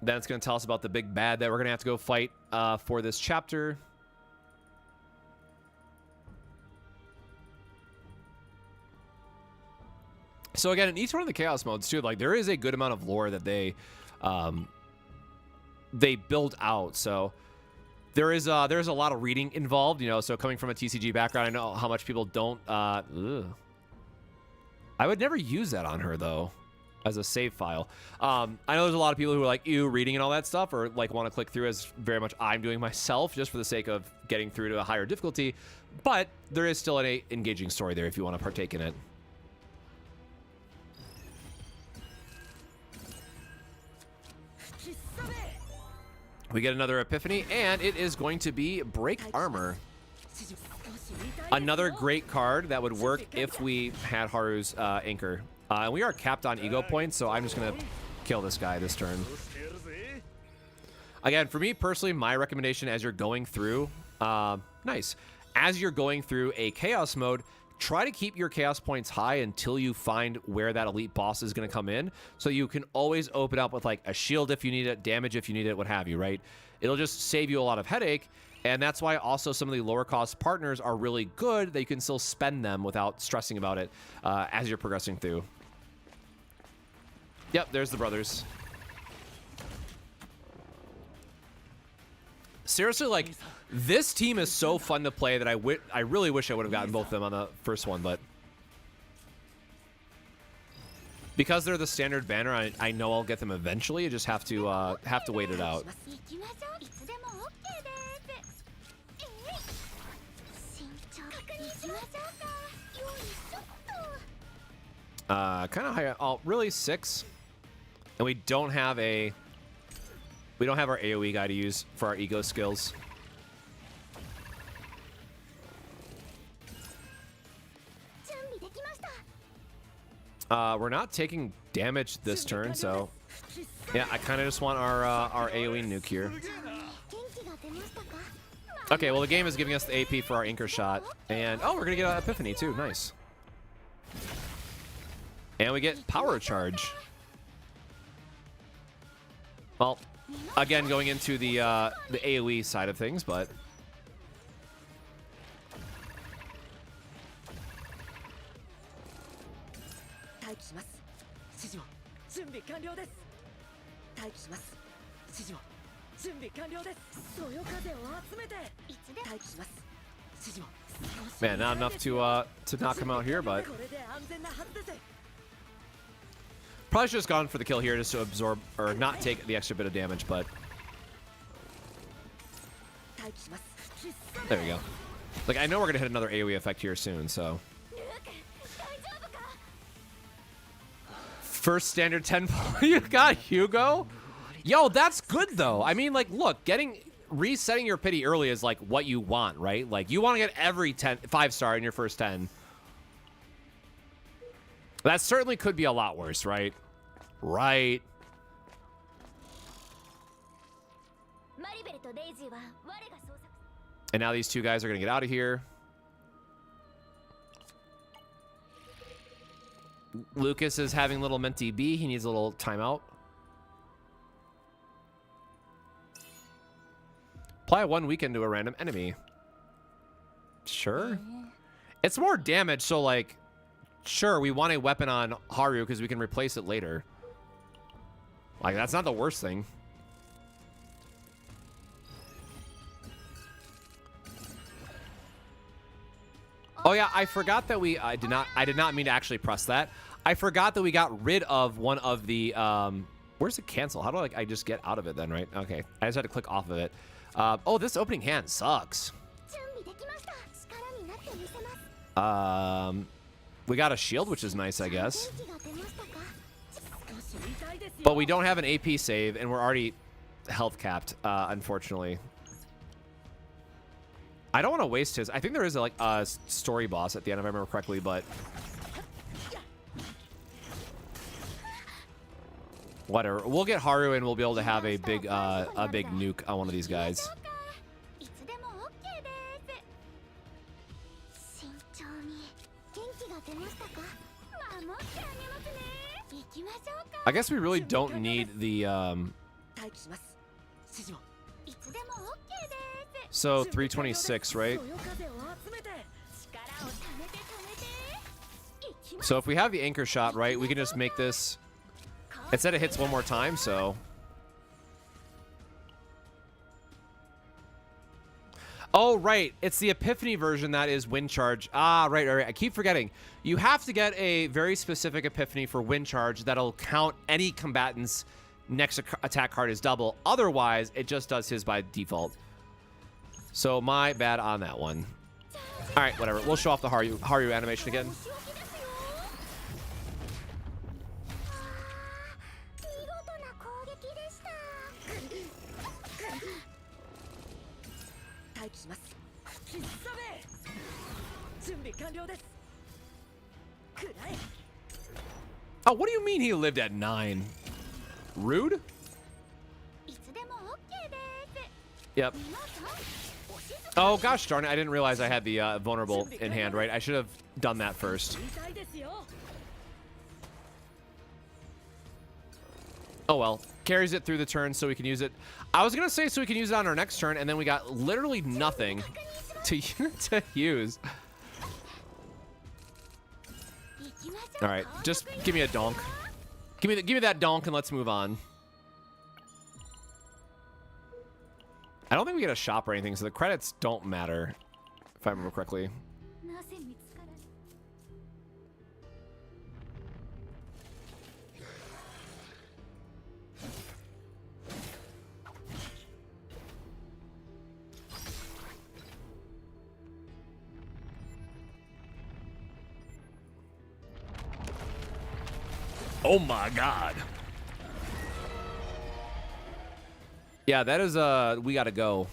Then it's going to tell us about the big bad that we're going to have to go fight for this chapter. So again, in each one of the chaos modes too, like there is a good amount of lore that they build out. So there's a lot of reading involved, you know. So coming from a TCG background, I know how much people don't. I would never use that on her though, as a save file. I know there's a lot of people who are like, ew, reading and all that stuff, or like want to click through, as very much I'm doing myself, just for the sake of getting through to a higher difficulty. But there is still an engaging story there if you want to partake in it. We get another epiphany, and it is going to be Break Armor. Another great card that would work if we had Haru's Anchor. And we are capped on ego points, so I'm just going to kill this guy this turn. Again, for me personally, my recommendation as you're going through... nice. As you're going through a Chaos mode, try to keep your Chaos points high until you find where that elite boss is going to come in. So you can always open up with like a shield if you need it, damage if you need it, what have you, right? It'll just save you a lot of headache. And that's why also some of the lower cost partners are really good. That you can still spend them without stressing about it as you're progressing through. Yep, there's the brothers. Seriously, like, this team is so fun to play that I really wish I would have gotten both of them on the first one, but because they're the standard banner, I know I'll get them eventually. I just have to wait it out. Kind of high. Oh, really 6, and we don't have our AOE guy to use for our ego skills. We're not taking damage this turn, so yeah, I kind of just want our AOE nuke here. Okay, well the game is giving us the AP for our anchor shot, and oh, we're gonna get an epiphany too. Nice. And we get power charge. Well, again, going into the AOE side of things, but man, not enough to knock him out here, but probably should have gone for the kill here just to absorb or not take the extra bit of damage, but there we go. Like, I know we're gonna hit another AoE effect here soon, so first standard 10 you got Hugo. Yo, that's good though. I mean, like, look, resetting your pity early is like what you want, right? Like, you want to get every 5-star in your first 10. That certainly could be a lot worse, right? Right. And now these two guys are going to get out of here. Lucas is having a little mentee B. He needs a little timeout. Apply 1 weekend to a random enemy. Sure. It's more damage, so like, sure, we want a weapon on Haru because we can replace it later. Like, that's not the worst thing. Oh yeah, I forgot that I did not mean to actually press that. I forgot that we got rid of one of the where's the cancel? How do I just get out of it then, right? Okay. I just had to click off of it. Oh, this opening hand sucks. We got a shield, which is nice, I guess. But we don't have an AP save, and we're already health capped, unfortunately. I don't want to waste his. I think there is like a story boss at the end, if I remember correctly, but whatever. We'll get Haru, and we'll be able to have a big nuke on one of these guys. I guess we really don't need the so 326, right? So if we have the anchor shot, right, we can just make this. It said it hits one more time, so. Oh, right. It's the Epiphany version that is wind charge. Ah, right. I keep forgetting. You have to get a very specific Epiphany for wind charge that'll count any combatant's next attack card as double. Otherwise, it just does his by default. So my bad on that one. All right, whatever. We'll show off the Haru animation again. Oh, what do you mean he lived at 9? Rude? Yep. Oh, gosh darn it. I didn't realize I had the vulnerable in hand, right? I should have done that first. Oh, well. Carries it through the turn so we can use it. I was going to say so we can use it on our next turn, and then we got literally nothing to use. All right, just give me a donk. Give me that donk and let's move on. I don't think we get a shop or anything, so the credits don't matter, if I remember correctly. Oh my god. Yeah, that is we gotta go.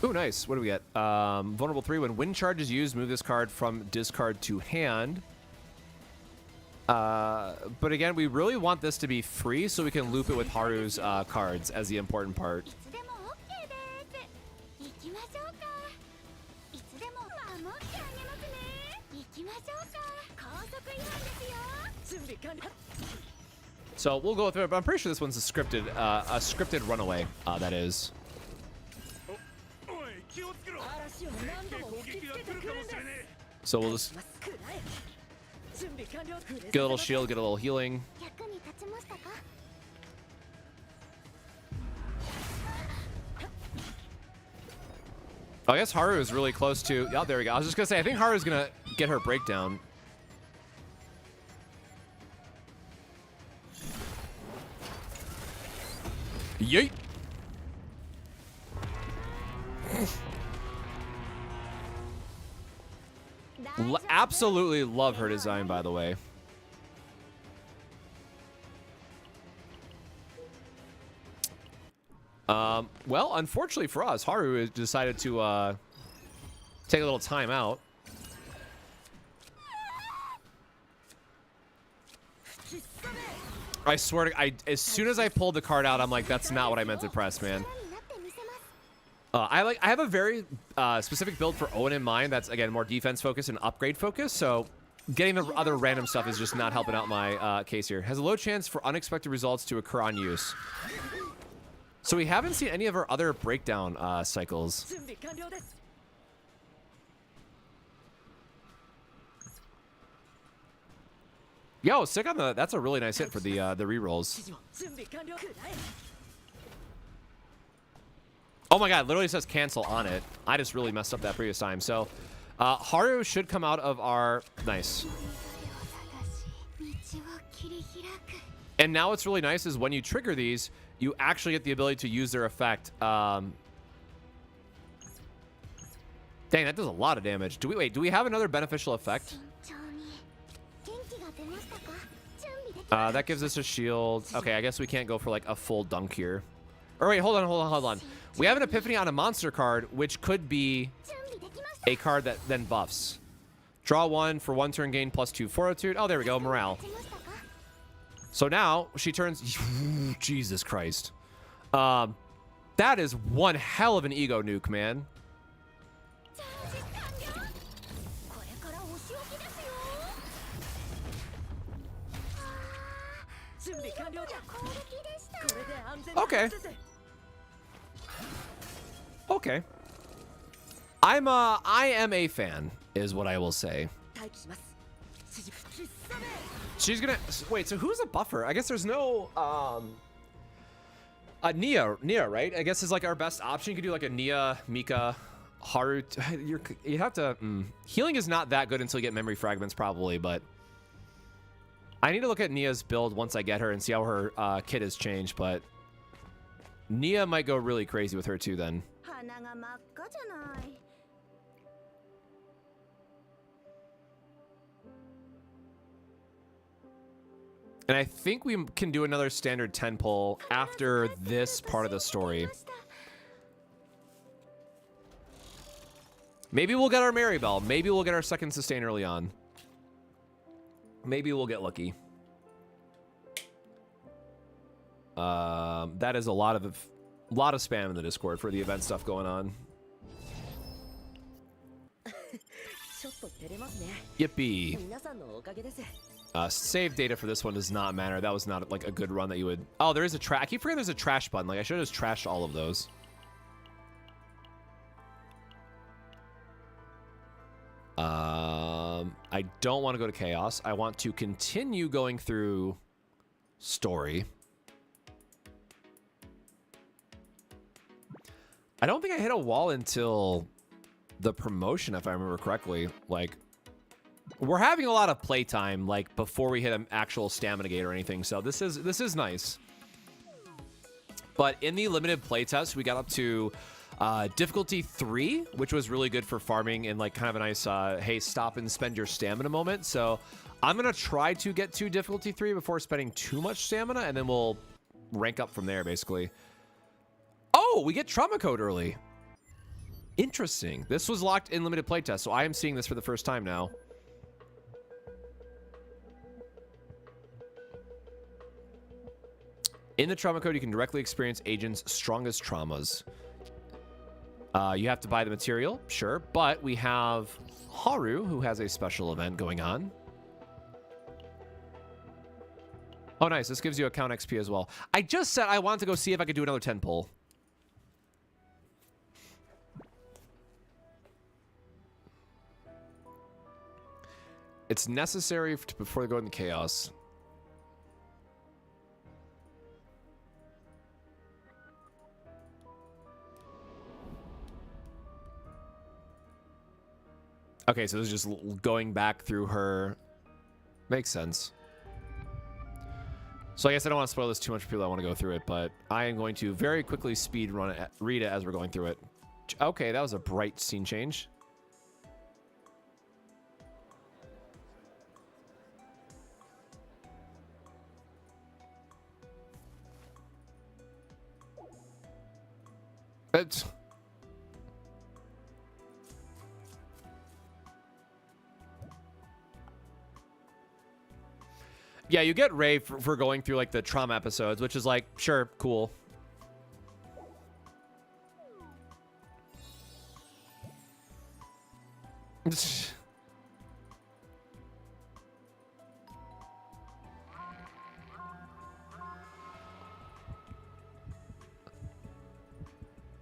Ooh, nice. What do we get? Vulnerable 3. When wind charge is used, move this card from discard to hand. But again, we really want this to be free so we can loop it with Haru's cards as the important part. So we'll go through it, but I'm pretty sure this one's a scripted runaway, that is. So we'll just get a little shield, get a little healing. Oh, I guess Haru is really close to... Oh, there we go. I was just going to say, I think Haru's going to get her breakdown. Yeet! Absolutely love her design, by the way. Well, unfortunately for us, Haru has decided to take a little time out. I swear to as soon as I pulled the card out, I'm like, that's not what I meant to press, man. I have a very specific build for Owen in mind that's, again, more defense focused and upgrade focused, so getting the other random stuff is just not helping out my case here. Has a low chance for unexpected results to occur on use. So we haven't seen any of her other breakdown cycles. Yo, sick on the. That's a really nice hit for the rerolls. Oh my god, literally says cancel on it. I just really messed up that previous time. So, Haru should come out of our nice. And now what's really nice is when you trigger these, you actually get the ability to use their effect. Dang, that does a lot of damage. Do we have another beneficial effect? That gives us a shield. Okay, I guess we can't go for like a full dunk here. Or wait, hold on. We have an epiphany on a monster card, which could be a card that then buffs. Draw 1 for 1 turn, gain +2 fortitude. Oh, there we go, morale. So now she turns. Jesus Christ. That is one hell of an ego nuke, man. Okay. Okay. I am a fan, is what I will say. She's gonna wait. So who's a buffer? I guess there's no Nia, right? I guess is like our best option. You could do like a Nia, Mika, Haru. You have to. Healing is not that good until you get memory fragments, probably. But I need to look at Nia's build once I get her and see how her kit has changed. But Nia might go really crazy with her too. Then. And I think we can do another standard 10 pull after this part of the story. Maybe we'll get our Maribel. Maybe we'll get our second sustain early on. Maybe we'll get lucky. That is a lot of spam in the Discord for the event stuff going on. Yippee. Save data for this one does not matter. That was not like a good run that you would. Oh, there is a trash. I keep forgetting there's a trash button. Like I should have just trashed all of those. I don't want to go to chaos. I want to continue going through story. I don't think I hit a wall until the promotion, if I remember correctly. Like, we're having a lot of playtime, like before we hit an actual stamina gate or anything. So this is nice. But in the limited playtest, we got up to difficulty 3, which was really good for farming and like kind of a nice, hey, stop and spend your stamina moment. So I'm gonna try to get to difficulty 3 before spending too much stamina, and then we'll rank up from there, basically. Oh, we get trauma code early. Interesting. This was locked in limited playtest, so I am seeing this for the first time now. In the trauma code, you can directly experience agents' strongest traumas. You have to buy the material, sure, but we have Haru, who has a special event going on. Oh, nice. This gives you account XP as well. I just said I wanted to go see if I could do another 10 pull. It's necessary before they go into chaos. Okay, so this is just going back through her. Makes sense. So I guess I don't want to spoil this too much for people that want to go through it, but I am going to very quickly speed run it, read it as we're going through it. Okay, that was a bright scene change. It's... Yeah, you get Ray for going through like the trauma episodes, which is like, sure, cool.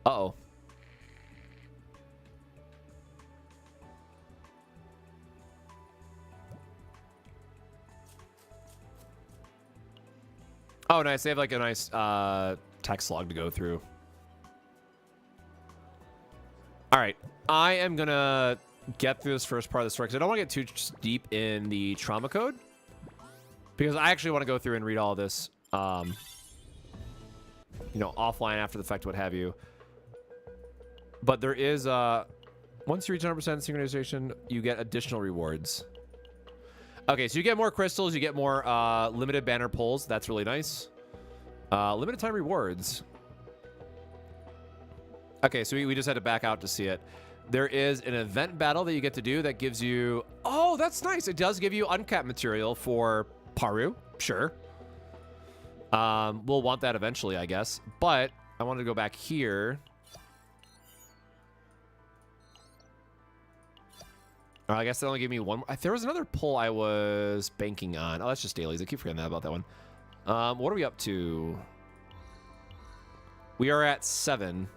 Uh-oh. Oh, nice. They have like a nice text log to go through. All right. I am going to get through this first part of the story because I don't want to get too deep in the trauma code. Because I actually want to go through and read all of this, you know, offline after the fact, what have you. But there is, once you reach 100% synchronization, you get additional rewards. Okay, so you get more crystals, you get more limited banner pulls. That's really nice. Limited time rewards. Okay, so we just had to back out to see it. There is an event battle that you get to do that gives you... Oh, that's nice. It does give you uncapped material for Haru. Sure. We'll want that eventually, I guess. But I wanted to go back here. I guess they only gave me one. There was another pull I was banking on. Oh, that's just dailies. I keep forgetting about that one. What are we up to? We are at 7.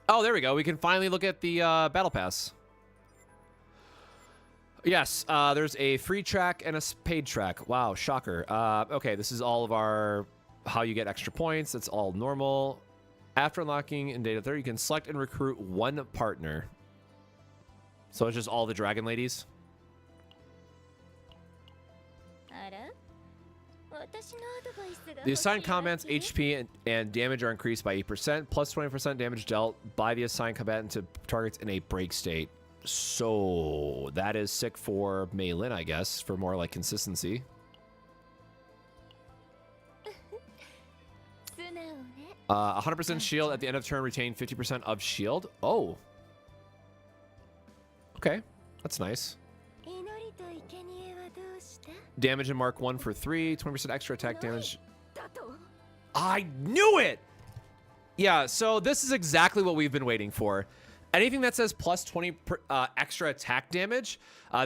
Oh, there we go. We can finally look at the battle pass. Yes, there's a free track and a paid track. Wow, shocker. Okay, this is all of our how you get extra points. It's all normal. After unlocking in Data 30, you can select and recruit one partner. So it's just all the dragon ladies. The assigned combatant's HP and damage are increased by 8%, plus 20% damage dealt by the assigned combatant to targets in a break state. So that is sick for Meilin, I guess, for more like consistency. 100% shield at the end of turn, retain 50% of shield. Oh. Okay, that's nice. Damage in Mark 1 for 3, 20% extra attack damage. I knew it! Yeah, so this is exactly what we've been waiting for. Anything that says plus 20 extra attack damage,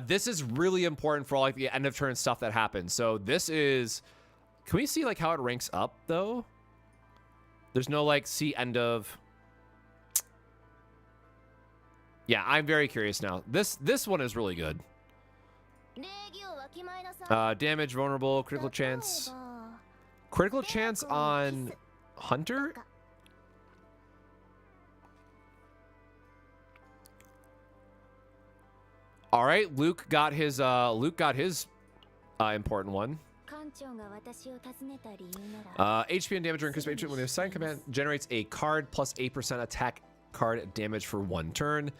this is really important for all like the end of turn stuff that happens. So this is... Can we see like how it ranks up though? There's no like see end of... Yeah, I'm very curious now. This one is really good. Damage, vulnerable, critical chance. Critical chance on Hunter? All right, Luke got his important one. HP and damage are increased by 8% when the assigned command generates a card plus 8% attack card damage for 1 turn.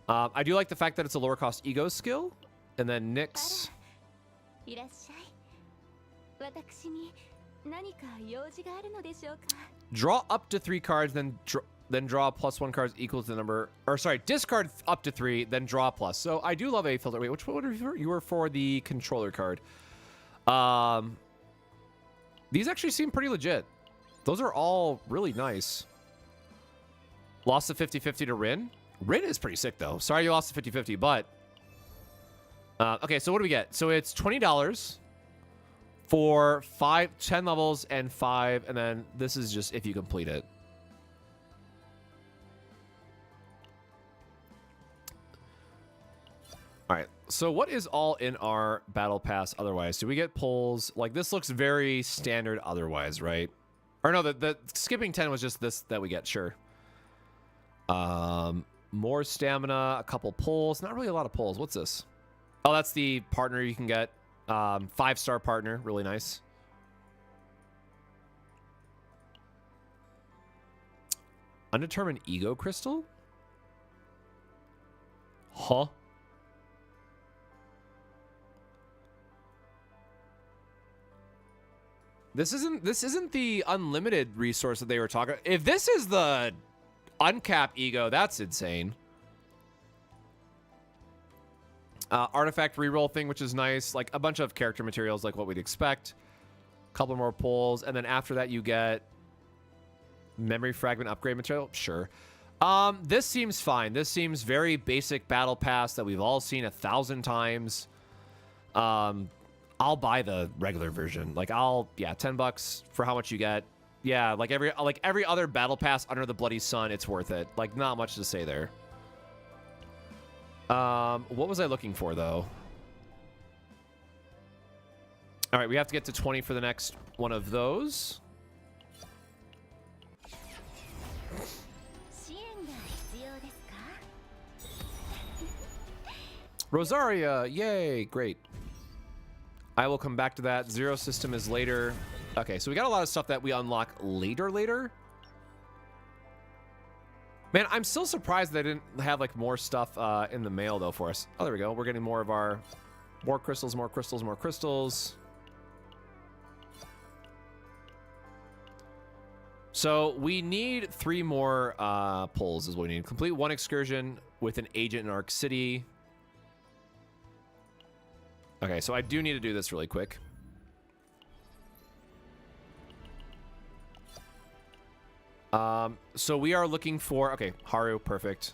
I do like the fact that it's a lower cost ego skill. And then Nyx. Draw up to 3 cards, then draw plus 1 cards equal to the number, or sorry, discard up to 3, then draw plus. So I do love a filter. Wait, which one were you were for the controller card? These actually seem pretty legit. Those are all really nice. Lost the 50-50 to Rin. Rin is pretty sick though. Sorry you lost the 50-50, but okay, so what do we get? So it's $20 for 10 levels and 5, and then this is just if you complete it. All right, so what is all in our battle pass otherwise? Do we get pulls? Like, this looks very standard otherwise, right? Or no, the skipping 10 was just this that we get, sure. More stamina, a couple pulls. Not really a lot of pulls. What's this? Oh, that's the partner you can get. 5-star partner, really nice. Undetermined ego crystal? Huh? This isn't the unlimited resource that they were talking. If this is the uncapped ego, that's insane. Artifact reroll thing, which is nice. Like a bunch of character materials, like what we'd expect. Couple more pulls, and then after that you get memory fragment upgrade material. Sure. This seems fine. This seems very basic battle pass that we've all seen 1,000 times. I'll buy the regular version. Like yeah, $10 for how much you get. Yeah, like every other battle pass under the bloody sun, it's worth it. Like not much to say there. What was I looking for though? All right, we have to get to 20 for the next one of those. Rosaria, yay, great. I will come back to that. Zero system is later. Okay, so we got a lot of stuff that we unlock later. Man, I'm still surprised they didn't have like more stuff in the mail though for us. Oh, there we go. We're getting more of our more crystals. So we need 3 more pulls is what we need. Complete 1 excursion with an agent in Arc City. Okay, so I do need to do this really quick. So we are looking for, okay, Haru, perfect.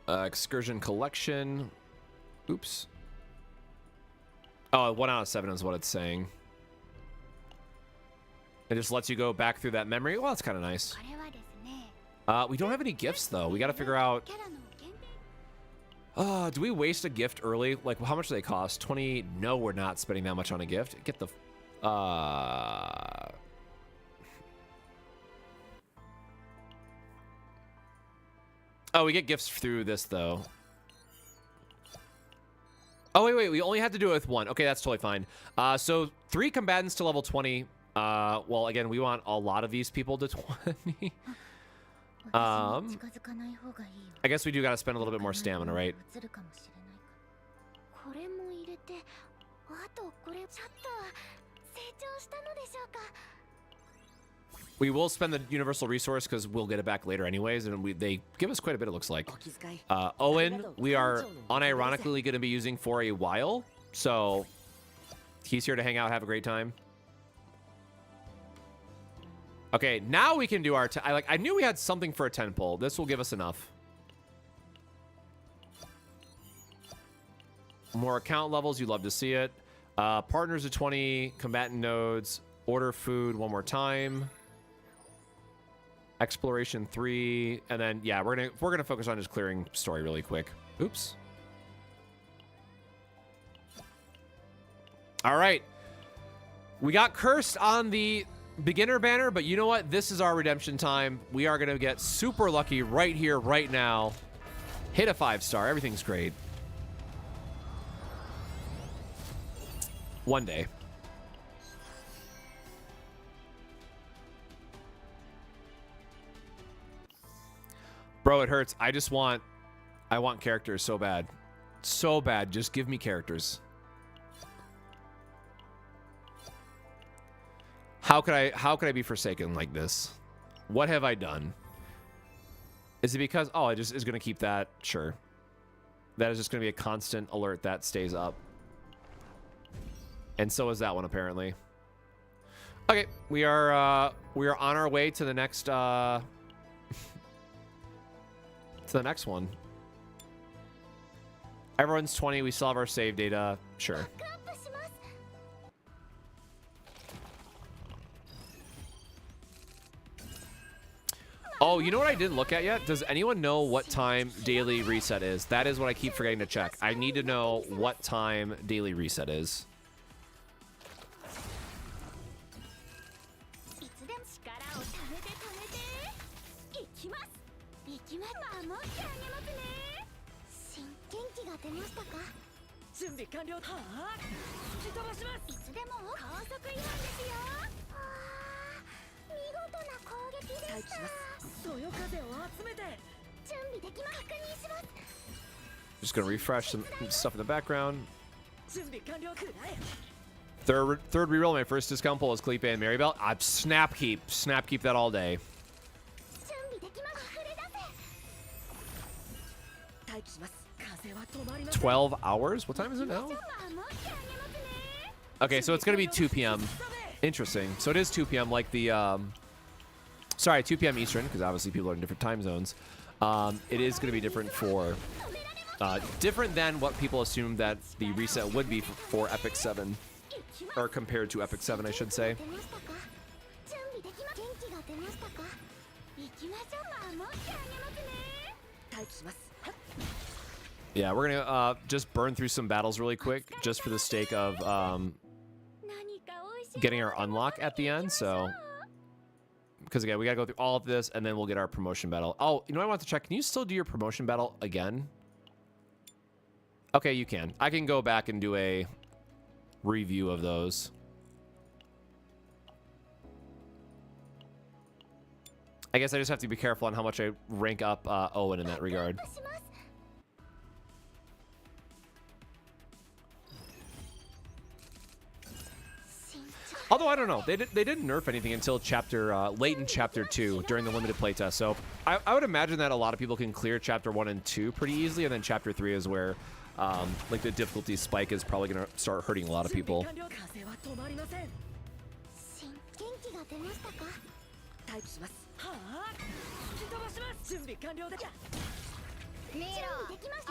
Excursion collection. Oops. Oh, 1 out of 7 is what it's saying. It just lets you go back through that memory. Well, that's kind of nice. We don't have any gifts, though. We got to figure out... do we waste a gift early? Like, how much do they cost? 20? No, we're not spending that much on a gift. Get the... Oh, we get gifts through this, though. Oh, wait. We only had to do it with 1. Okay, that's totally fine. So 3 combatants to level 20. Well, again, we want a lot of these people to 20. I guess we do got to spend a little bit more stamina, right? We will spend the universal resource because we'll get it back later anyways, and they give us quite a bit, it looks like. Owen, we are unironically going to be using for a while, so he's here to hang out, have a great time. Okay, now we can do our... I knew we had something for a 10 pull. This will give us enough. More account levels. You love to see it. Partners of 20. Combatant nodes. Order food one more time. Exploration 3. And then, yeah, we're gonna focus on just clearing story really quick. Oops. All right. We got cursed on the... beginner banner, but you know what? This is our redemption time. We are going to get super lucky right here, right now. Hit a 5-star. Everything's great. One day. Bro, it hurts. I want characters so bad. So bad. Just give me characters. How could I be forsaken like this? What have I done? Is it because, oh, I just is going to keep that? Sure. That is just going to be a constant alert that stays up. And so is that one, apparently. Okay, we are on our way to the next to the next one. Everyone's 20. We still have our save data. Sure. Oh, you know what I didn't look at yet? Does anyone know what time daily reset is? That is what I keep forgetting to check. I need to know what time daily reset is. Just gonna refresh some stuff in the background. Third reroll, my first discount pull is Cleep and Marybelle. Snap keep that all day. 12 hours? What time is it now? Okay, so it's gonna be 2 p.m. Interesting. So it is 2 p.m. like the sorry, 2 p.m. Eastern, because obviously people are in different time zones. It is going to be different for, different than what people assume that the reset would be for Epic 7, or compared to Epic 7, I should say. Yeah, we're gonna just burn through some battles really quick, just for the sake of getting our unlock at the end. So, because again, we gotta go through all of this, and then we'll get our promotion battle. Oh, you know what I want to check? Can you still do your promotion battle again? Okay, you can. I can go back and do a review of those. I guess I just have to be careful on how much I rank up Owen in that regard. Although I don't know, they didn't nerf anything until late in chapter 2 during the limited playtest. So I would imagine that a lot of people can clear chapter 1 and 2 pretty easily, and then chapter 3 is where like the difficulty spike is probably gonna start hurting a lot of people.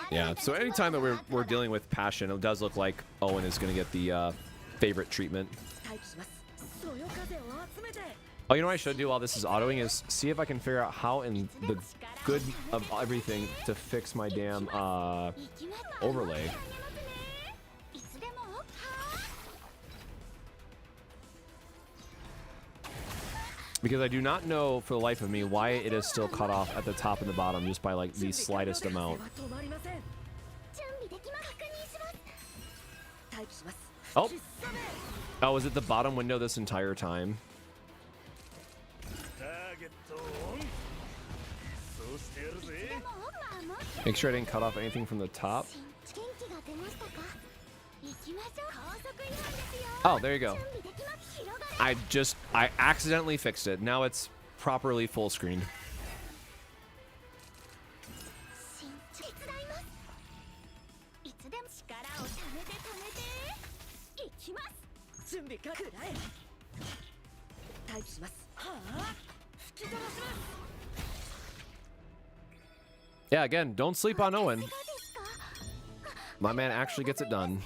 Yeah. So anytime that we're dealing with passion, it does look like Owen is gonna get the favorite treatment. Oh, you know what I should do while this is autoing is see if I can figure out how in the good of everything to fix my damn overlay. Because I do not know for the life of me why it is still cut off at the top and the bottom just by like the slightest amount. Oh. Oh, is it the bottom window this entire time? Make sure I didn't cut off anything from the top. Oh, there you go. I accidentally fixed it. Now it's properly full screen. Yeah, again, don't sleep on Owen. My man actually gets it done.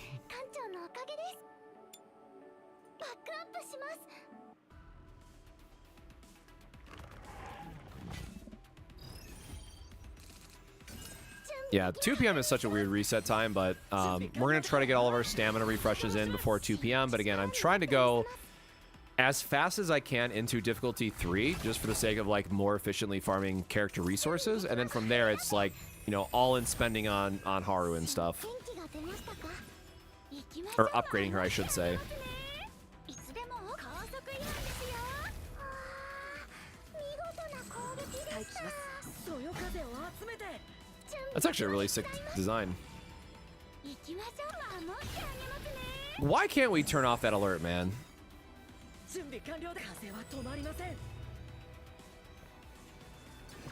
Yeah, 2 p.m. is such a weird reset time, but we're going to try to get all of our stamina refreshes in before 2 p.m. But again, I'm trying to go as fast as I can into difficulty 3, just for the sake of like more efficiently farming character resources. And then from there, it's like, you know, all in spending on Haru and stuff. Or upgrading her, I should say. That's actually a really sick design. Why can't we turn off that alert, man?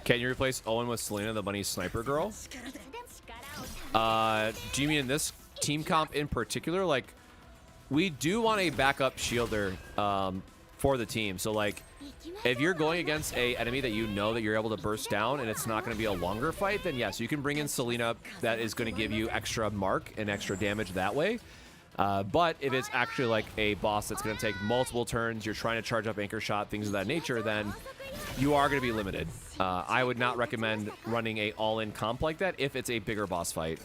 Can you replace Owen with Selena, the bunny sniper girl? Do you mean in this team comp in particular? Like, we do want a backup shielder for the team. So, like, if you're going against a enemy that you know that you're able to burst down and it's not going to be a longer fight, then yes, you can bring in Selena. That is going to give you extra mark and extra damage that way. But if it's actually like a boss that's going to take multiple turns, you're trying to charge up anchor shot, things of that nature, then you are going to be limited. I would not recommend running a all-in comp like that if it's a bigger boss fight.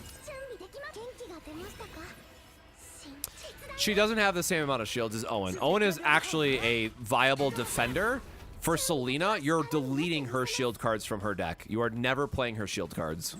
She doesn't have the same amount of shields as Owen. Owen is actually a viable defender. For Selena, you're deleting her shield cards from her deck. You are never playing her shield cards.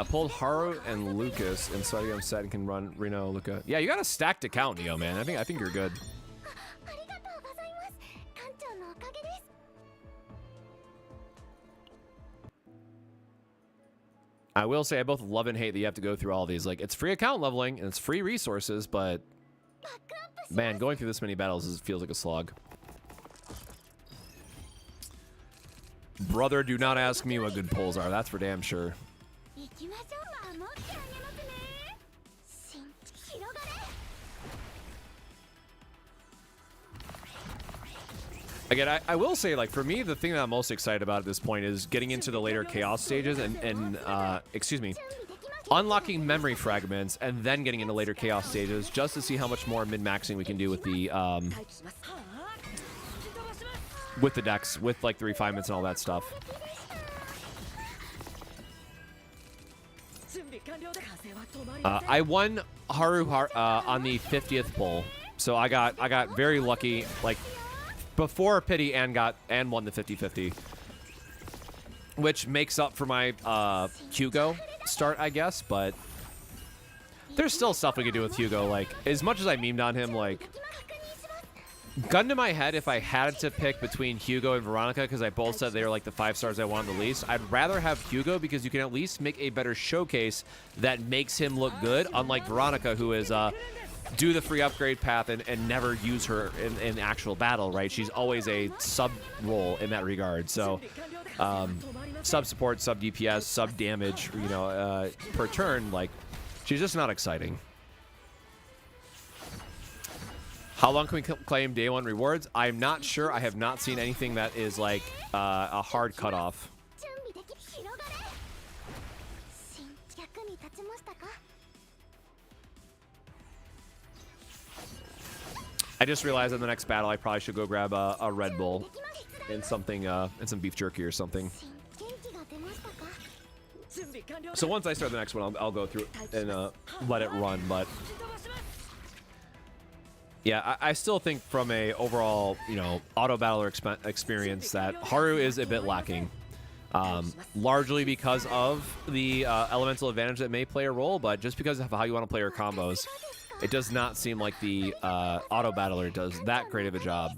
Pulled Haru and Lucas inside your set and can run Reno, Luca. Yeah, you got a stacked account, Neo, man. I think you're good. I will say I both love and hate that you have to go through all these. Like, it's free account leveling and it's free resources, but Man, going through this many battles feels like a slog. Brother, do not ask me what good pulls are. That's for damn sure. Again, I will say, like, for me, the thing that I'm most excited about at this point is getting into the later Chaos stages and excuse me, unlocking memory fragments and then getting into later Chaos stages just to see how much more min-maxing we can do with the decks, with, like, the refinements and all that stuff. I won Haru on the 50th pull, so I got very lucky, like, before pity and won the 50-50, which makes up for my Hugo start, I guess. But there's still stuff we could do with Hugo. Like, as much as I memed on him, like, gun to my head, if I had to pick between Hugo and Veronica, because I both said they were like the 5 stars I wanted the least, I'd rather have Hugo because you can at least make a better showcase that makes him look good, unlike Veronica, who is do the free upgrade path and never use her in actual battle, right? She's always a sub role in that regard. So sub support, sub DPS, sub damage, you know, per turn, like, she's just not exciting. How long can we claim day 1 rewards? I'm not sure. I have not seen anything that is like a hard cutoff. I just realized in the next battle I probably should go grab a Red Bull and something and some beef jerky or something. So once I start the next one, I'll go through and let it run. But yeah, I still think from a overall, you know, auto battler experience that Haru is a bit lacking. Largely because of the elemental advantage that may play a role, but just because of how you want to play your combos, it does not seem like the auto battler does that great of a job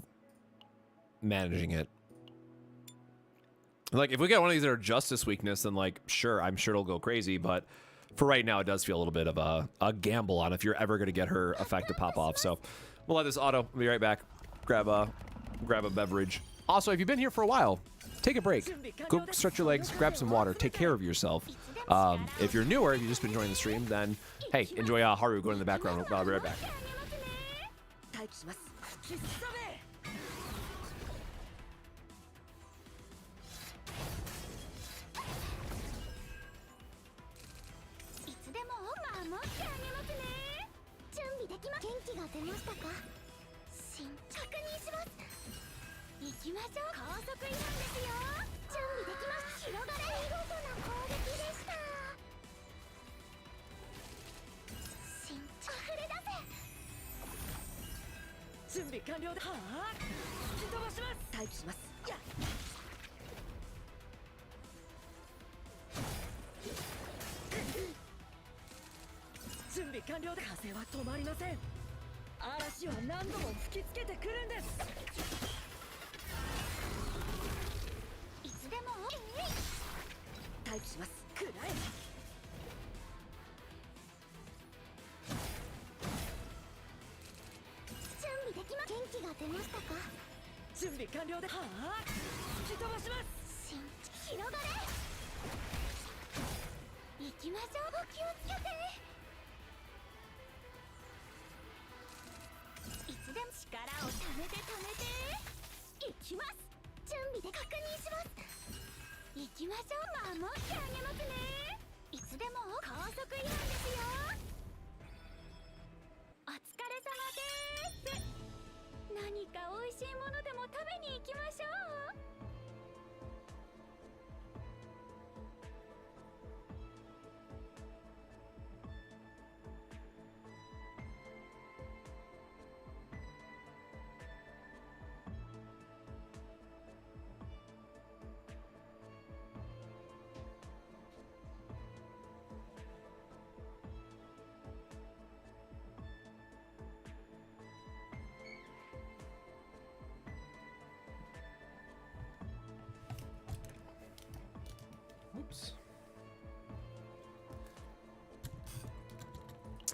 managing it. Like, if we get one of these that are Justice weakness, then, like, sure, I'm sure it'll go crazy, but for right now, it does feel a little bit of a gamble on if you're ever going to get her effect to pop off. So we'll let this auto. We'll be right back. Grab a beverage. Also, if you've been here for a while, take a break. Go stretch your legs, grab some water, take care of yourself. If you're newer, you've just been enjoying the stream, then, hey, enjoy Haru going in the background. I'll be right back.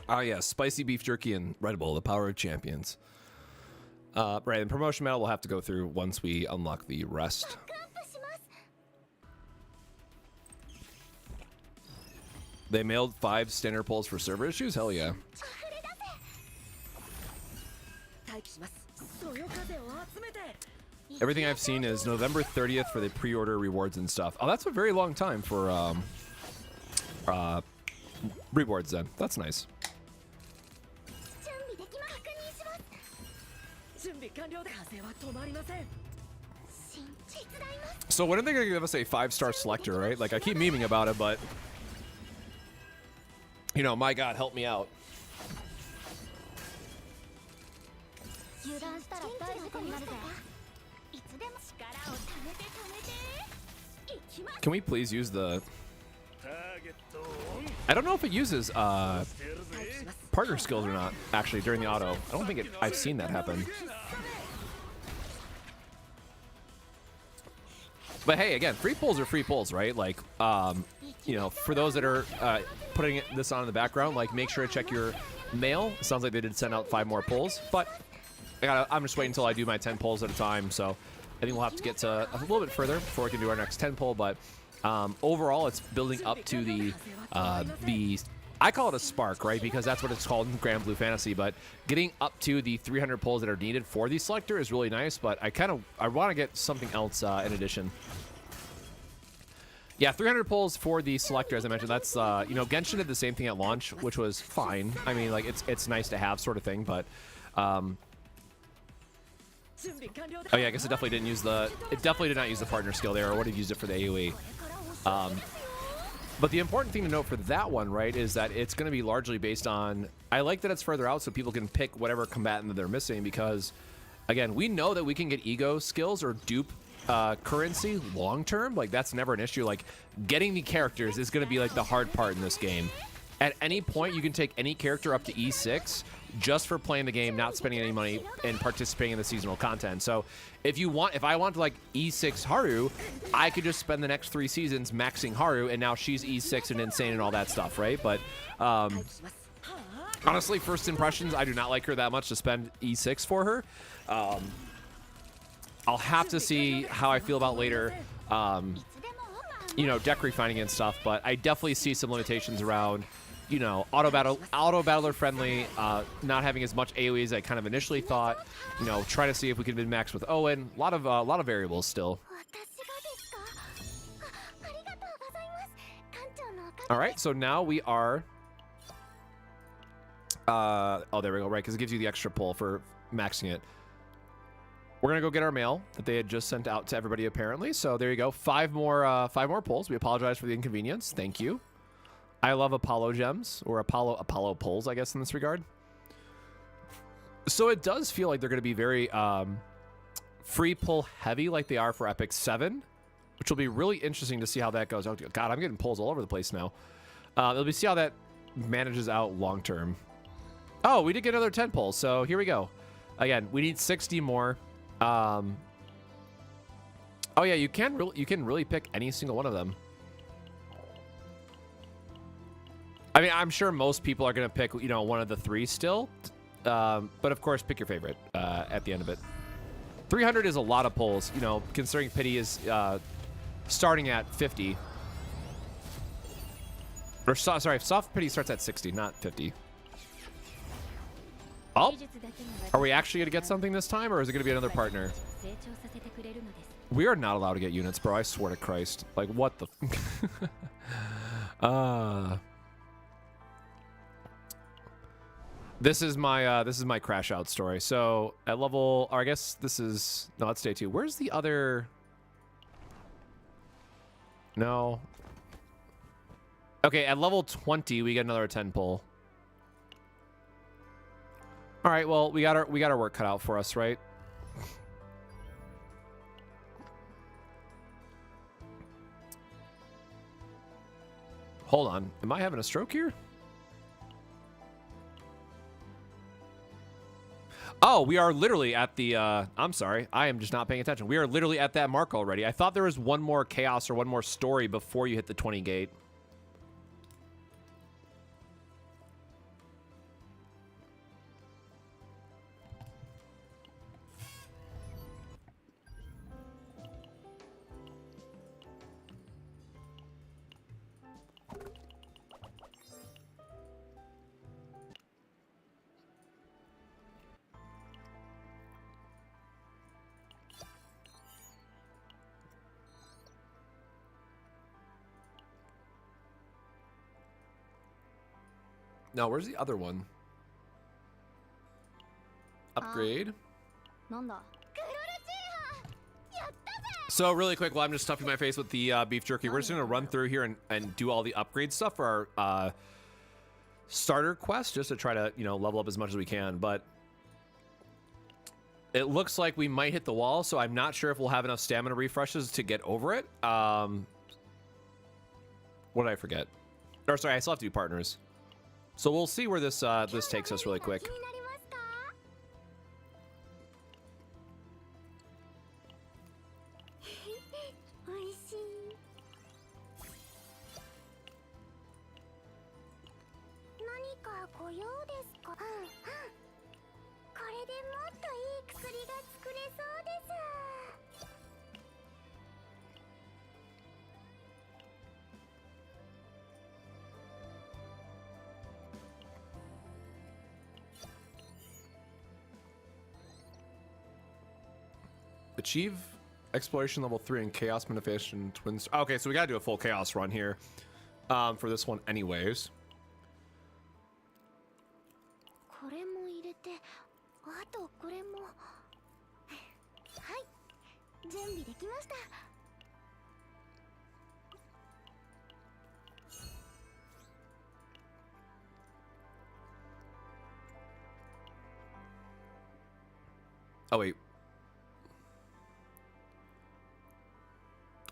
Ah, yeah, spicy beef jerky and Red Bull, the power of champions. Right, and promotion medal we'll have to go through once we unlock the rest. They mailed 5 standard polls for server issues? Hell yeah. Everything I've seen is November 30th for the pre-order rewards and stuff. Oh, that's a very long time for rewards then. That's nice. So when are they going to give us a 5-star selector, right? Like, I keep memeing about it, but... You know, my God, help me out. Can we please use the... I don't know if it uses partner skills or not, actually, during the auto. I don't think I've seen that happen. But hey, again, free pulls are free pulls, right? Like, you know, for those that are putting this on in the background, like, make sure to check your mail. It sounds like they did send out 5 more pulls, but I'm just waiting until I do my 10 pulls at a time. So I think we'll have to get to a little bit further before we can do our next 10 pull. But overall, it's building up to the I call it a spark, right? Because that's what it's called in Grand Blue Fantasy. But getting up to the 300 pulls that are needed for the selector is really nice. But I want to get something else in addition. Yeah, 300 pulls for the selector, as I mentioned. That's you know, Genshin did the same thing at launch, which was fine. I mean, like, it's nice to have, sort of thing. But oh yeah, I guess it definitely didn't use the. It definitely did not use the partner skill there, or would have used it for the AOE. But the important thing to note for that one, right, is that it's going to be largely based on... I like that it's further out so people can pick whatever combatant that they're missing because, again, we know that we can get ego skills or dupe currency long-term. Like, that's never an issue. Like, getting the characters is going to be, like, the hard part in this game. At any point, you can take any character up to E6 just for playing the game, not spending any money, and participating in the seasonal content. So if I want to like E6 Haru, I could just spend the next 3 seasons maxing Haru, and now she's E6 and insane and all that stuff, right? But honestly, first impressions, I do not like her that much to spend E6 for her. I'll have to see how I feel about later, you know, deck refining and stuff, but I definitely see some limitations around, you know, auto battler friendly, not having as much AoE as I kind of initially thought. You know, trying to see if we can min-max with Owen. A lot of variables still. All right, so now we are. Oh, there we go. Right, because it gives you the extra pull for maxing it. We're gonna go get our mail that they had just sent out to everybody apparently. So there you go. 5 more pulls. We apologize for the inconvenience. Thank you. I love Apollo gems, or Apollo pulls, I guess, in this regard. So it does feel like they're going to be very free pull heavy, like they are for Epic 7, which will be really interesting to see how that goes. Oh God, I'm getting pulls all over the place now. It'll be see how that manages out long term. Oh, we did get another 10 pulls, so here we go. Again, we need 60 more. Oh yeah, you can really pick any single one of them. I mean, I'm sure most people are going to pick, you know, one of the 3 still. But of course, pick your favorite at the end of it. 300 is a lot of pulls, you know, considering pity is starting at 50. Or, sorry, soft pity starts at 60, not 50. Oh, are we actually going to get something this time, or is it going to be another partner? We are not allowed to get units, bro. I swear to Christ. Like, what the... This is my crash out story. So at level, or I guess this is, no, let's stay 2. Where's the other? No. Okay, at level 20, we get another 10 pull. All right, well, we got our work cut out for us, right? Hold on, am I having a stroke here? Oh, we are literally at the, I'm sorry. I am just not paying attention. We are literally at that mark already. I thought there was one more chaos or one more story before you hit the 20 gate. Now, where's the other one? Upgrade. So really quick, while I'm just stuffing my face with the beef jerky, we're just going to run through here and do all the upgrade stuff for our starter quest, just to try to, you know, level up as much as we can. But it looks like we might hit the wall, so I'm not sure if we'll have enough stamina refreshes to get over it. What did I forget? Or sorry, I still have to do partners. So we'll see where this this takes us really quick. Achieve exploration level 3 and chaos manifestation twins. Okay, so we gotta do a full chaos run here for this one anyways. Oh wait.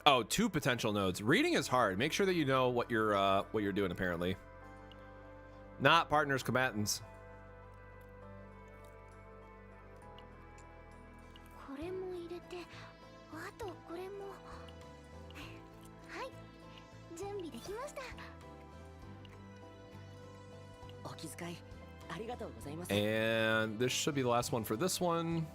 Oh, 2 potential nodes. Reading is hard. Make sure that you know what you're doing, apparently. Not partners, combatants. And this should be the last one for this one.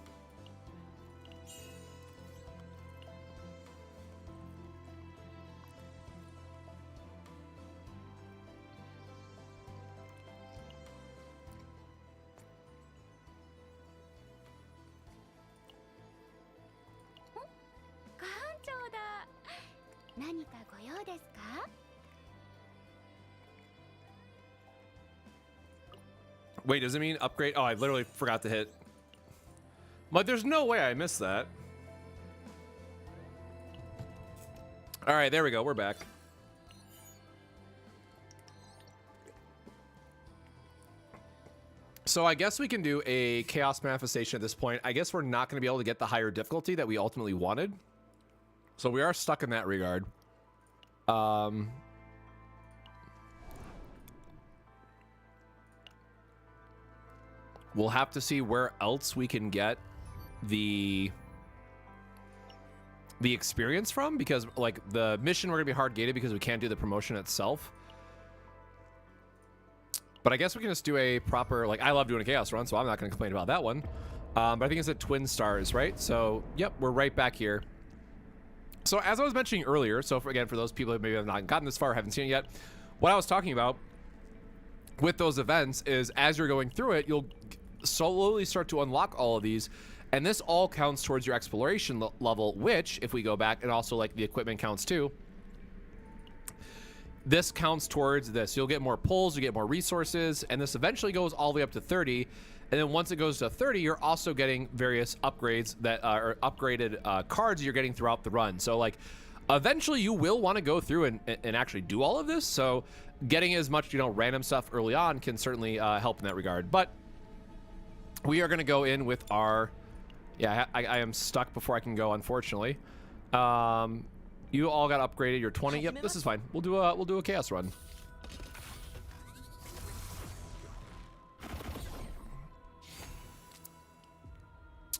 Wait, does it mean upgrade? Oh, I literally forgot to hit. But there's no way I missed that. All right, there we go. We're back. So I guess we can do a chaos manifestation at this point. I guess we're not going to be able to get the higher difficulty that we ultimately wanted. So we are stuck in that regard. We'll have to see where else we can get the experience from, because like the mission we're gonna be hard gated because we can't do the promotion itself. But I guess we can just do a proper, like, I love doing a chaos run, so I'm not gonna complain about that one. But I think it's at twin stars, right? So yep, we're right back here. So as I was mentioning earlier, so again, for those people who maybe have not gotten this far, haven't seen it yet, what I was talking about with those events is as you're going through it, you'll slowly start to unlock all of these, and this all counts towards your exploration level, which, if we go back, and also like the equipment counts too, this counts towards this. You'll get more pulls, you get more resources, and this eventually goes all the way up to 30. And then once it goes to 30, you're also getting various upgrades that are upgraded cards you're getting throughout the run. So like eventually you will want to go through and actually do all of this. So getting as much, you know, random stuff early on can certainly help in that regard. But we are going to go in with our, yeah, I am stuck before I can go, unfortunately. You all got upgraded. You're 20. Yep, this is fine. We'll do a chaos run.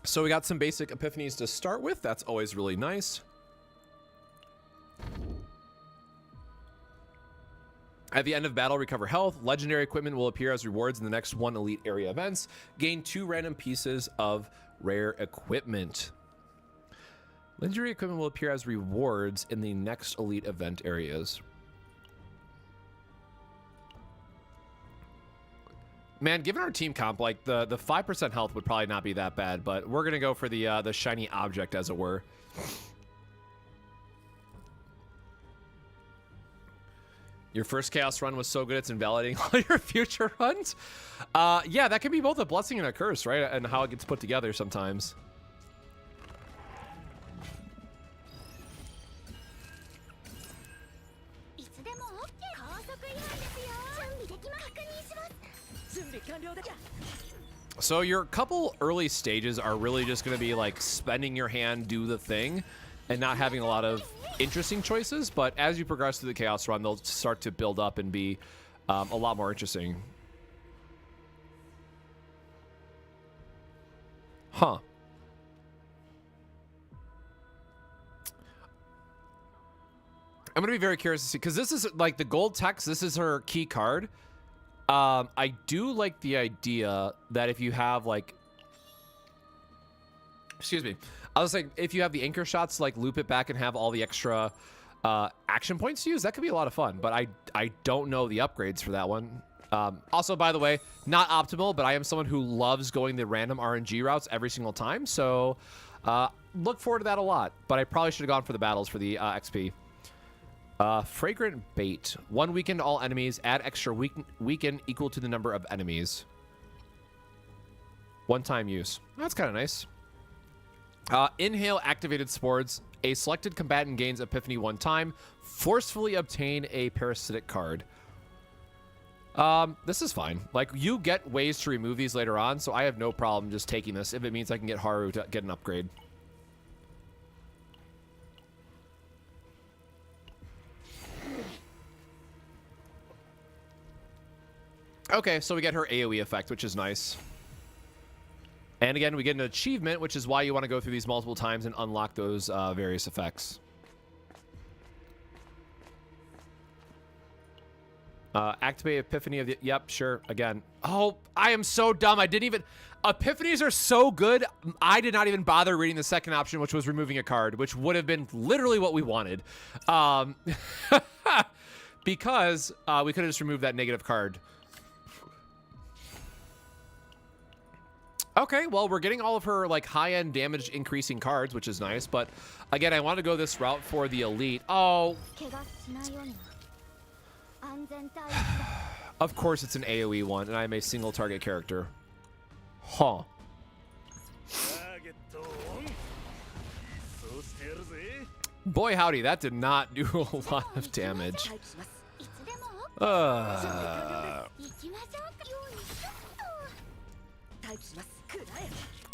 So we got some basic epiphanies to start with. That's always really nice. At the end of battle, recover health. Legendary equipment will appear as rewards in the next 1 elite area events. Gain 2 random pieces of rare equipment. Legendary equipment will appear as rewards in the next elite event areas. Man, given our team comp, like the 5% health would probably not be that bad, but we're gonna go for the shiny object, as it were. Your first chaos run was so good it's invalidating all your future runs. Yeah, that can be both a blessing and a curse, right? And how it gets put together sometimes. So your couple early stages are really just going to be like spending your hand, do the thing, and not having a lot of interesting choices. But as you progress through the chaos run, they'll start to build up and be a lot more interesting. Huh. I'm going to be very curious to see, because this is like the gold text. This is her key card. I do like the idea that if you have like, excuse me, I was like, if you have the anchor shots, like loop it back and have all the extra action points to use, that could be a lot of fun. But I don't know the upgrades for that one. Also, by the way, not optimal, but I am someone who loves going the random RNG routes every single time. So look forward to that a lot. But I probably should have gone for the battles for the XP. Fragrant bait. 1 weaken to all enemies. Add extra weaken equal to the number of enemies. One-time use. That's kind of nice. Inhale activated spores. A selected combatant gains epiphany 1 time. Forcefully obtain a parasitic card. This is fine. Like, you get ways to remove these later on, so I have no problem just taking this if it means I can get Haru to get an upgrade. Okay, so we get her AoE effect, which is nice. And again, we get an achievement, which is why you want to go through these multiple times and unlock those various effects. Activate Epiphany of the... Yep, sure, again. Oh, I am so dumb. I didn't even... Epiphanies are so good, I did not even bother reading the second option, which was removing a card, which would have been literally what we wanted. Because we could have just removed that negative card. Okay, well, we're getting all of her, like, high-end damage increasing cards, which is nice. But, again, I want to go this route for the elite. Oh. Of course it's an AoE one, and I'm a single-target character. Huh. Boy, howdy, that did not do a lot of damage.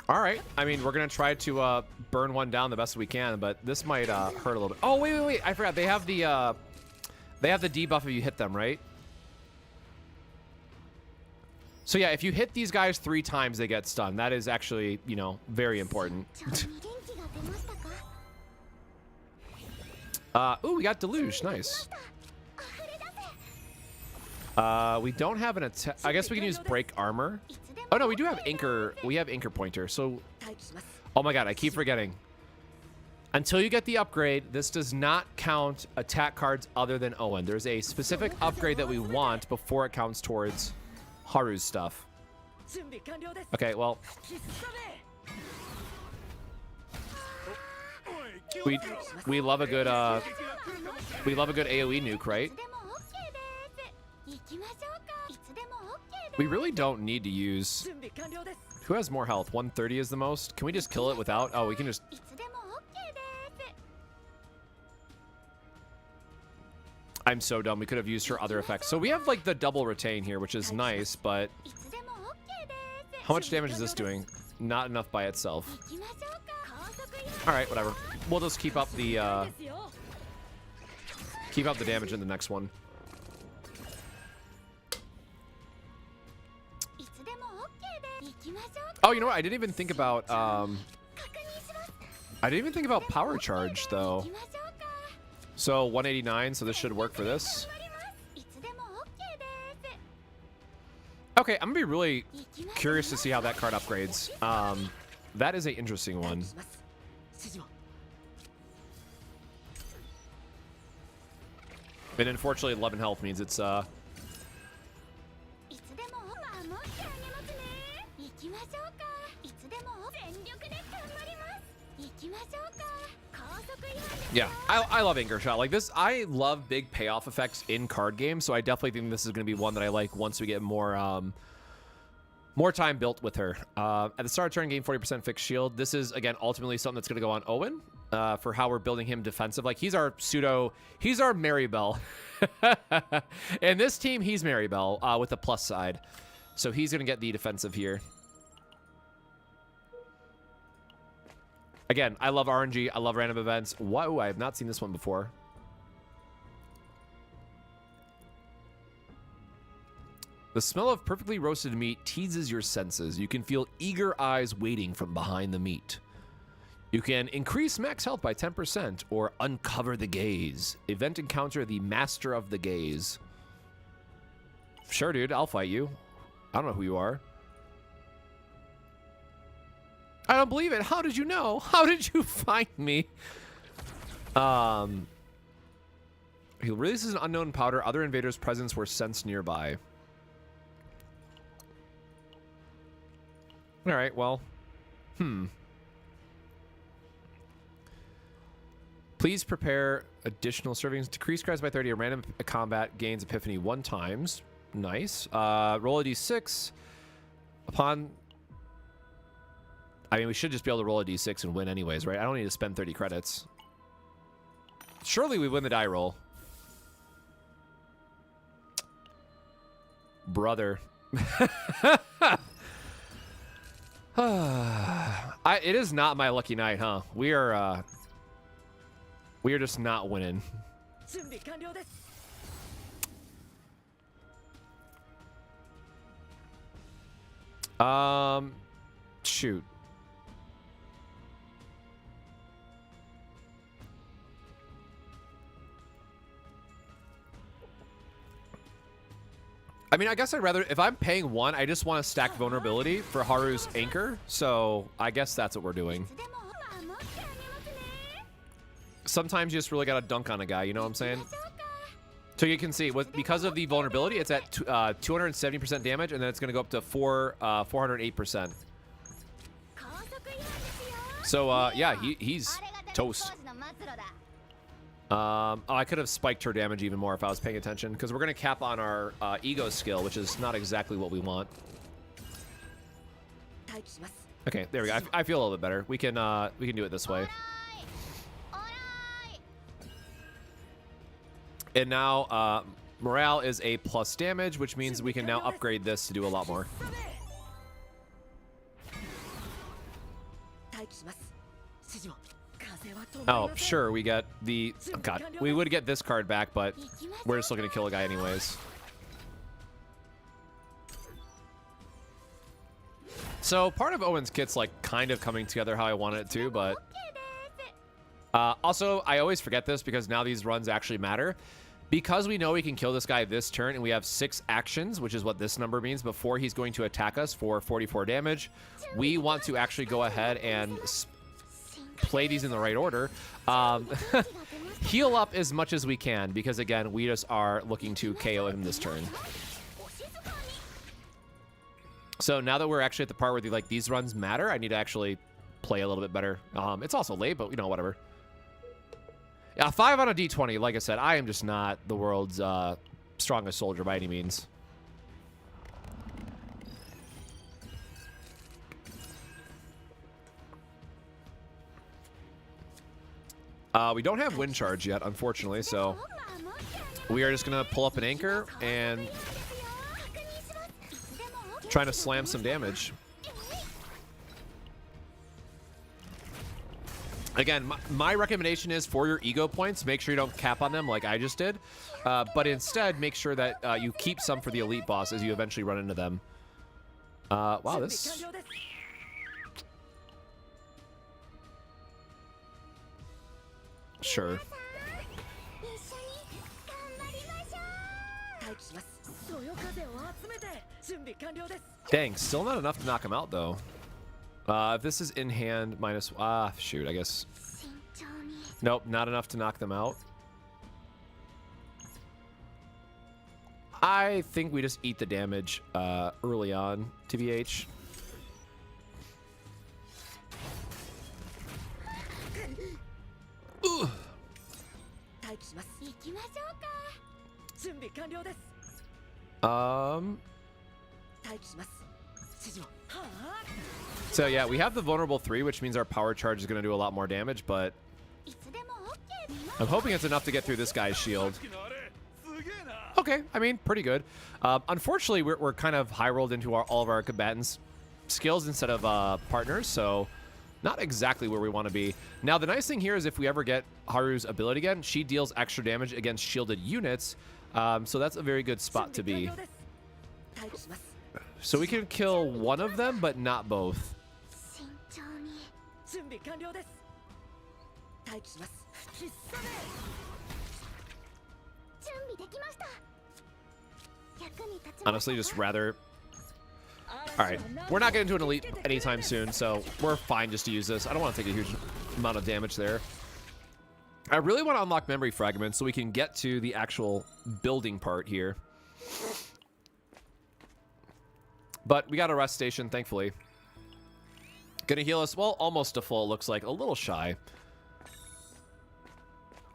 All right. I mean, we're going to try to burn one down the best we can, but this might hurt a little bit. Oh, wait. I forgot. They have the debuff if you hit them, right? So, yeah, if you hit these guys 3 times, they get stunned. That is actually, you know, very important. Ooh, we got Deluge. Nice. We don't have an attack. I guess we can use Break Armor. Oh, no, we do have Anchor. We have Anchor Pointer. So, oh my god, I keep forgetting. Until you get the upgrade, this does not count attack cards other than Owen. There's a specific upgrade that we want before it counts towards Haru's stuff. Okay, well. We love a good AoE nuke, right? We really don't need to use... Who has more health? 130 is the most? Can we just kill it without... Oh, we can just... I'm so dumb. We could have used her other effects. So we have, like, the double retain here, which is nice, but... How much damage is this doing? Not enough by itself. Alright, whatever. We'll just keep up the damage in the next one. Oh, you know what? I didn't even think about power charge though. So 189, so this should work for this. Okay, I'm gonna be really curious to see how that card upgrades. That is an interesting one. And unfortunately 11 health means it's Yeah, I love Anchor Shot. Like this, I love big payoff effects in card games, so I definitely think this is going to be one that I like once we get more more time built with her. At the start of turn, gain 40% fixed shield. This is, again, ultimately something that's going to go on Owen for how we're building him defensive. Like, he's our Maribel. In this team, he's Maribel with the plus side. So he's going to get the defensive here. Again, I love RNG. I love random events. Whoa, I have not seen this one before. The smell of perfectly roasted meat teases your senses. You can feel eager eyes waiting from behind the meat. You can increase max health by 10% or uncover the gaze. Event encounter the master of the gaze. Sure, dude, I'll fight you. I don't know who you are. I don't believe it. How did you know? How did you find me? He releases an unknown powder. Other invaders' presence were sensed nearby. All right, well. Please prepare additional servings. Decrease crowds by 30. A random combat gains epiphany 1 times. Nice. Roll a d6. Upon... I mean, we should just be able to roll a d6 and win anyways, right? I don't need to spend 30 credits. Surely we win the die roll. Brother. It is not my lucky night, huh? We are just not winning. Shoot. I mean, I guess I'd rather, if I'm paying 1, I just want to stack vulnerability for Haru's anchor. So I guess that's what we're doing. Sometimes you just really got to dunk on a guy, you know what I'm saying? So you can see, because of the vulnerability, it's at 270% damage, and then it's going to go up to 408%. So, yeah, he's toast. Oh, I could have spiked her damage even more if I was paying attention, because we're going to cap on our ego skill, which is not exactly what we want. Okay, there we go. I feel a little bit better. We can do it this way. And now morale is a plus damage, which means we can now upgrade this to do a lot more. Oh, sure, we get the... Oh, God, we would get this card back, but we're just looking to kill a guy anyways. So part of Owen's kit's like kind of coming together how I wanted it to, but... also, I always forget this because now these runs actually matter. Because we know we can kill this guy this turn and we have 6 actions, which is what this number means, before he's going to attack us for 44 damage, we want to actually go ahead and play these in the right order. Heal up as much as we can because, again, we just are looking to KO him this turn. So now that we're actually at the part where these runs matter, I need to actually play a little bit better. It's also late, but, you know, whatever. Yeah, 5 on a d20. Like I said, I am just not the world's strongest soldier by any means. We don't have wind charge yet, unfortunately, so we are just going to pull up an anchor and trying to slam some damage. Again, my recommendation is for your ego points, make sure you don't cap on them like I just did, but instead make sure that you keep some for the elite boss as you eventually run into them. Wow, this... Sure. Dang, still not enough to knock him out, though. If this is in hand minus... shoot, I guess. Nope, not enough to knock them out. I think we just eat the damage early on, TBH. So yeah, we have the vulnerable 3, which means our power charge is going to do a lot more damage, but I'm hoping it's enough to get through this guy's shield. Okay, I mean, pretty good. Unfortunately, we're kind of high rolled into all of our combatants' skills instead of partners, so not exactly where we want to be. Now, the nice thing here is if we ever get Haru's ability again, she deals extra damage against shielded units, so that's a very good spot to be. So we can kill one of them, but not both. Honestly, just rather... Alright, we're not getting to an elite anytime soon, so we're fine just to use this. I don't want to take a huge amount of damage there. I really want to unlock memory fragments so we can get to the actual building part here. But we got a rest station, thankfully. Gonna heal us, well, almost to full, looks like. A little shy.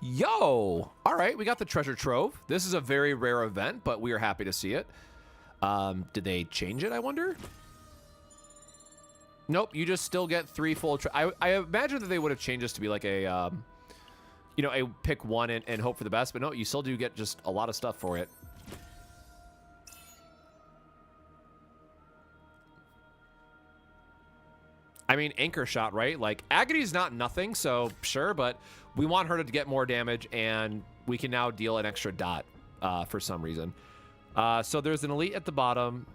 Yo! Alright, we got the treasure trove. This is a very rare event, but we are happy to see it. Did they change it, I wonder? Nope, you just still get 3 full... I imagine that they would have changed this to be like a, you know, a pick one and hope for the best, but no, you still do get just a lot of stuff for it. I mean, anchor shot, right? Like, Agony's not nothing, so sure, but we want her to get more damage, and we can now deal an extra dot for some reason. So there's an elite at the bottom.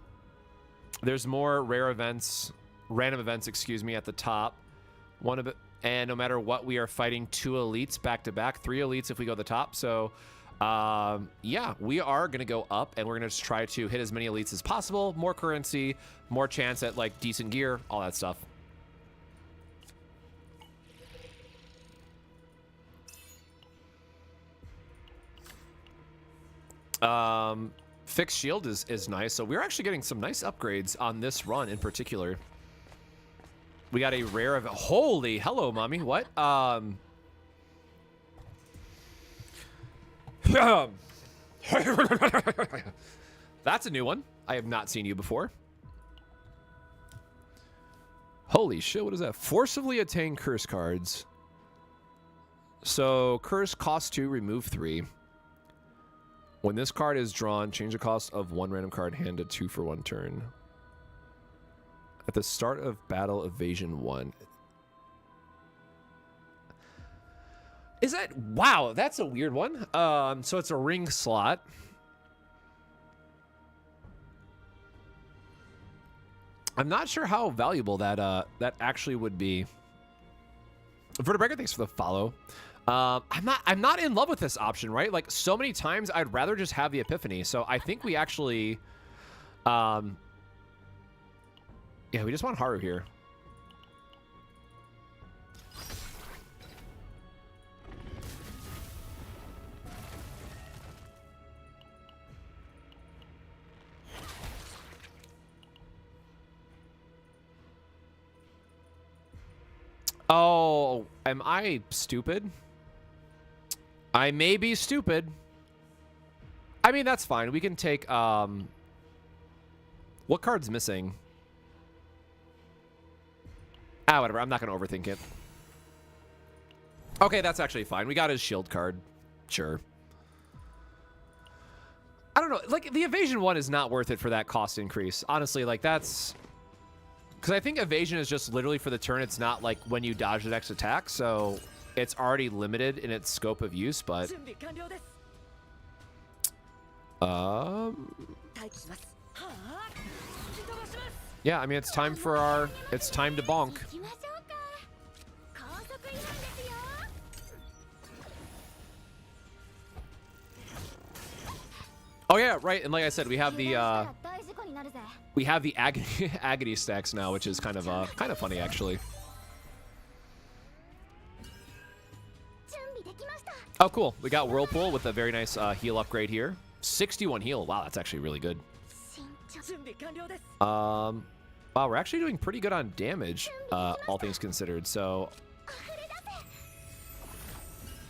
There's more rare events, random events, excuse me, at the top. One of it, and no matter what, we are fighting 2 elites back to back, 3 elites if we go to the top. So, yeah, we are going to go up, and we're going to try to hit as many elites as possible. More currency, more chance at, like, decent gear, all that stuff. Fixed shield is nice. So we're actually getting some nice upgrades on this run in particular. We got a rare of holy hello, mommy. What? That's a new one. I have not seen you before. Holy shit, what is that? Forcibly attain curse cards. So curse cost 2, remove 3. When this card is drawn, change the cost of 1 random card hand to 2 for 1 turn. At the start of battle, evasion 1. Is that... Wow, that's a weird one. So it's a ring slot. I'm not sure how valuable that that actually would be. Vertebraker, thanks for the follow. I'm not in love with this option, right? Like, so many times I'd rather just have the epiphany. So I think we actually, yeah, we just want Haru here. Oh, am I stupid? I may be stupid. I mean, that's fine. We can take, what card's missing? Ah, whatever. I'm not going to overthink it. Okay, that's actually fine. We got his shield card. Sure. I don't know. Like, the evasion one is not worth it for that cost increase. Honestly, like, that's... Because I think evasion is just literally for the turn. It's not like when you dodge the next attack, so... It's already limited in its scope of use, but... Yeah, I mean, it's time for our... It's time to bonk. Oh, yeah, right. And like I said, we have the agony stacks now, which is kind of funny, actually. Oh, cool. We got Whirlpool with a very nice heal upgrade here. 61 heal. Wow, that's actually really good. Wow, we're actually doing pretty good on damage, all things considered. So,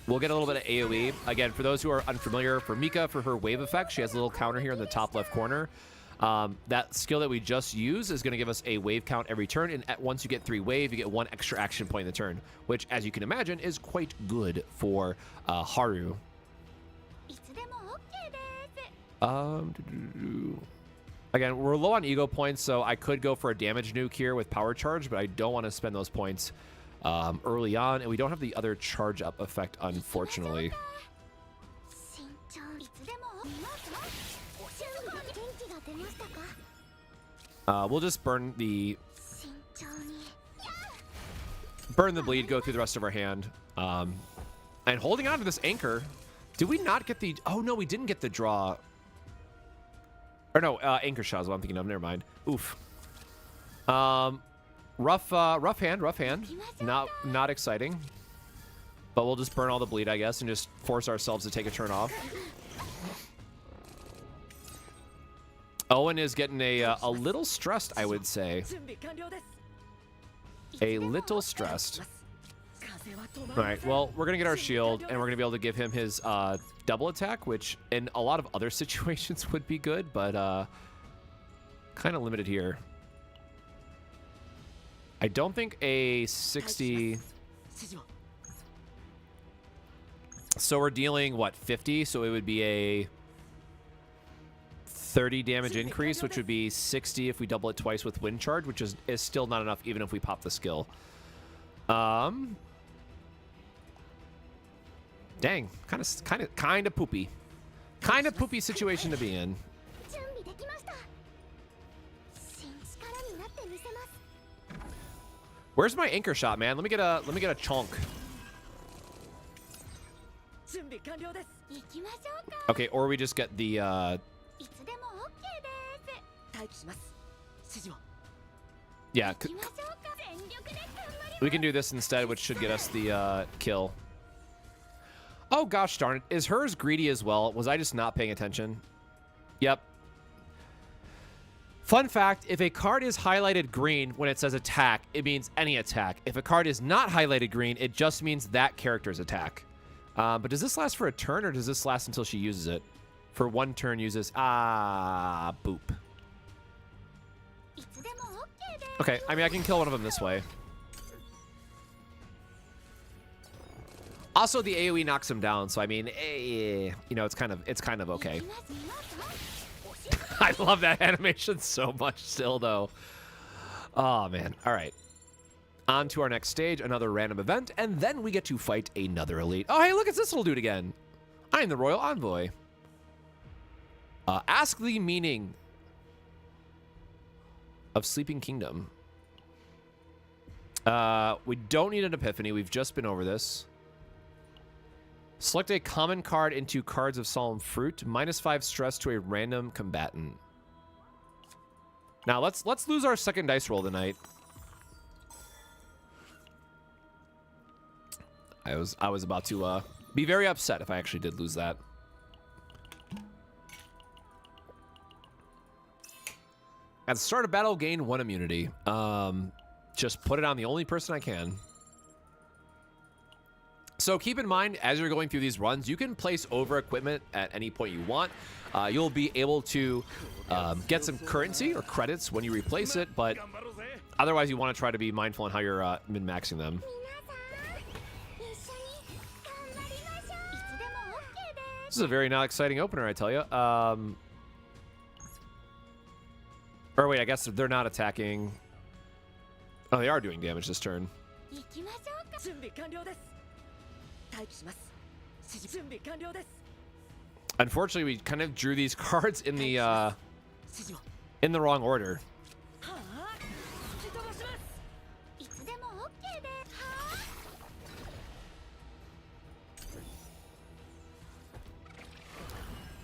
We'll get a little bit of AoE. Again, for those who are unfamiliar, for Mika, for her wave effect, she has a little counter here in the top left corner. That skill that we just used is going to give us a wave count every turn, and once you get 3 wave, you get 1 extra action point in the turn, which, as you can imagine, is quite good for Haru. Again, we're low on ego points, so I could go for a damage nuke here with power charge, but I don't want to spend those points early on, and we don't have the other charge up effect, unfortunately. We'll just burn the bleed, go through the rest of our hand, and holding on to this anchor. Did we not get the? Oh no, we didn't get the draw. Or no, anchor shot is what I'm thinking of. Never mind. Oof. Rough hand. Not exciting. But we'll just burn all the bleed, I guess, and just force ourselves to take a turn off. Owen is getting a little stressed, I would say. A little stressed. All right, well, we're going to get our shield, and we're going to be able to give him his double attack, which in a lot of other situations would be good, but kind of limited here. I don't think a 60... So we're dealing, what, 50? So it would be a 30 damage increase, which would be 60 if we double it twice with wind charge, which is still not enough even if we pop the skill. Dang, kind of poopy. Kind of poopy situation to be in. Where's my anchor shot, man? Let me get a chunk. Okay, or we just get the yeah, we can do this instead, which should get us the kill. Oh gosh darn it. Is hers greedy as well? Was I just not paying attention? Yep. Fun fact, if a card is highlighted green when it says attack, it means any attack. If a card is not highlighted green, it just means that character's attack. But does this last for a turn, or does this last until she uses it? For 1 turn uses... boop. Okay, I mean, I can kill one of them this way. Also, the AoE knocks him down, so I mean, you know, it's kind of okay. I love that animation so much still, though. Oh, man. All right. On to our next stage, another random event, and then we get to fight another elite. Oh, hey, look, it's this little dude again. I am the Royal Envoy. Ask the meaning of Sleeping Kingdom. We don't need an epiphany. We've just been over this. Select a common card into Cards of Solemn Fruit. -5 stress to a random combatant. Now let's lose our second dice roll tonight. I was about to be very upset if I actually did lose that. At the start of battle, gain 1 immunity. Just put it on the only person I can. So keep in mind, as you're going through these runs, you can place over equipment at any point you want. You'll be able to get some currency or credits when you replace it, but otherwise you want to try to be mindful on how you're min-maxing them. This is a very not exciting opener, I tell you. Or wait, I guess they're not attacking. Oh, they are doing damage this turn. Unfortunately, we kind of drew these cards in the wrong order.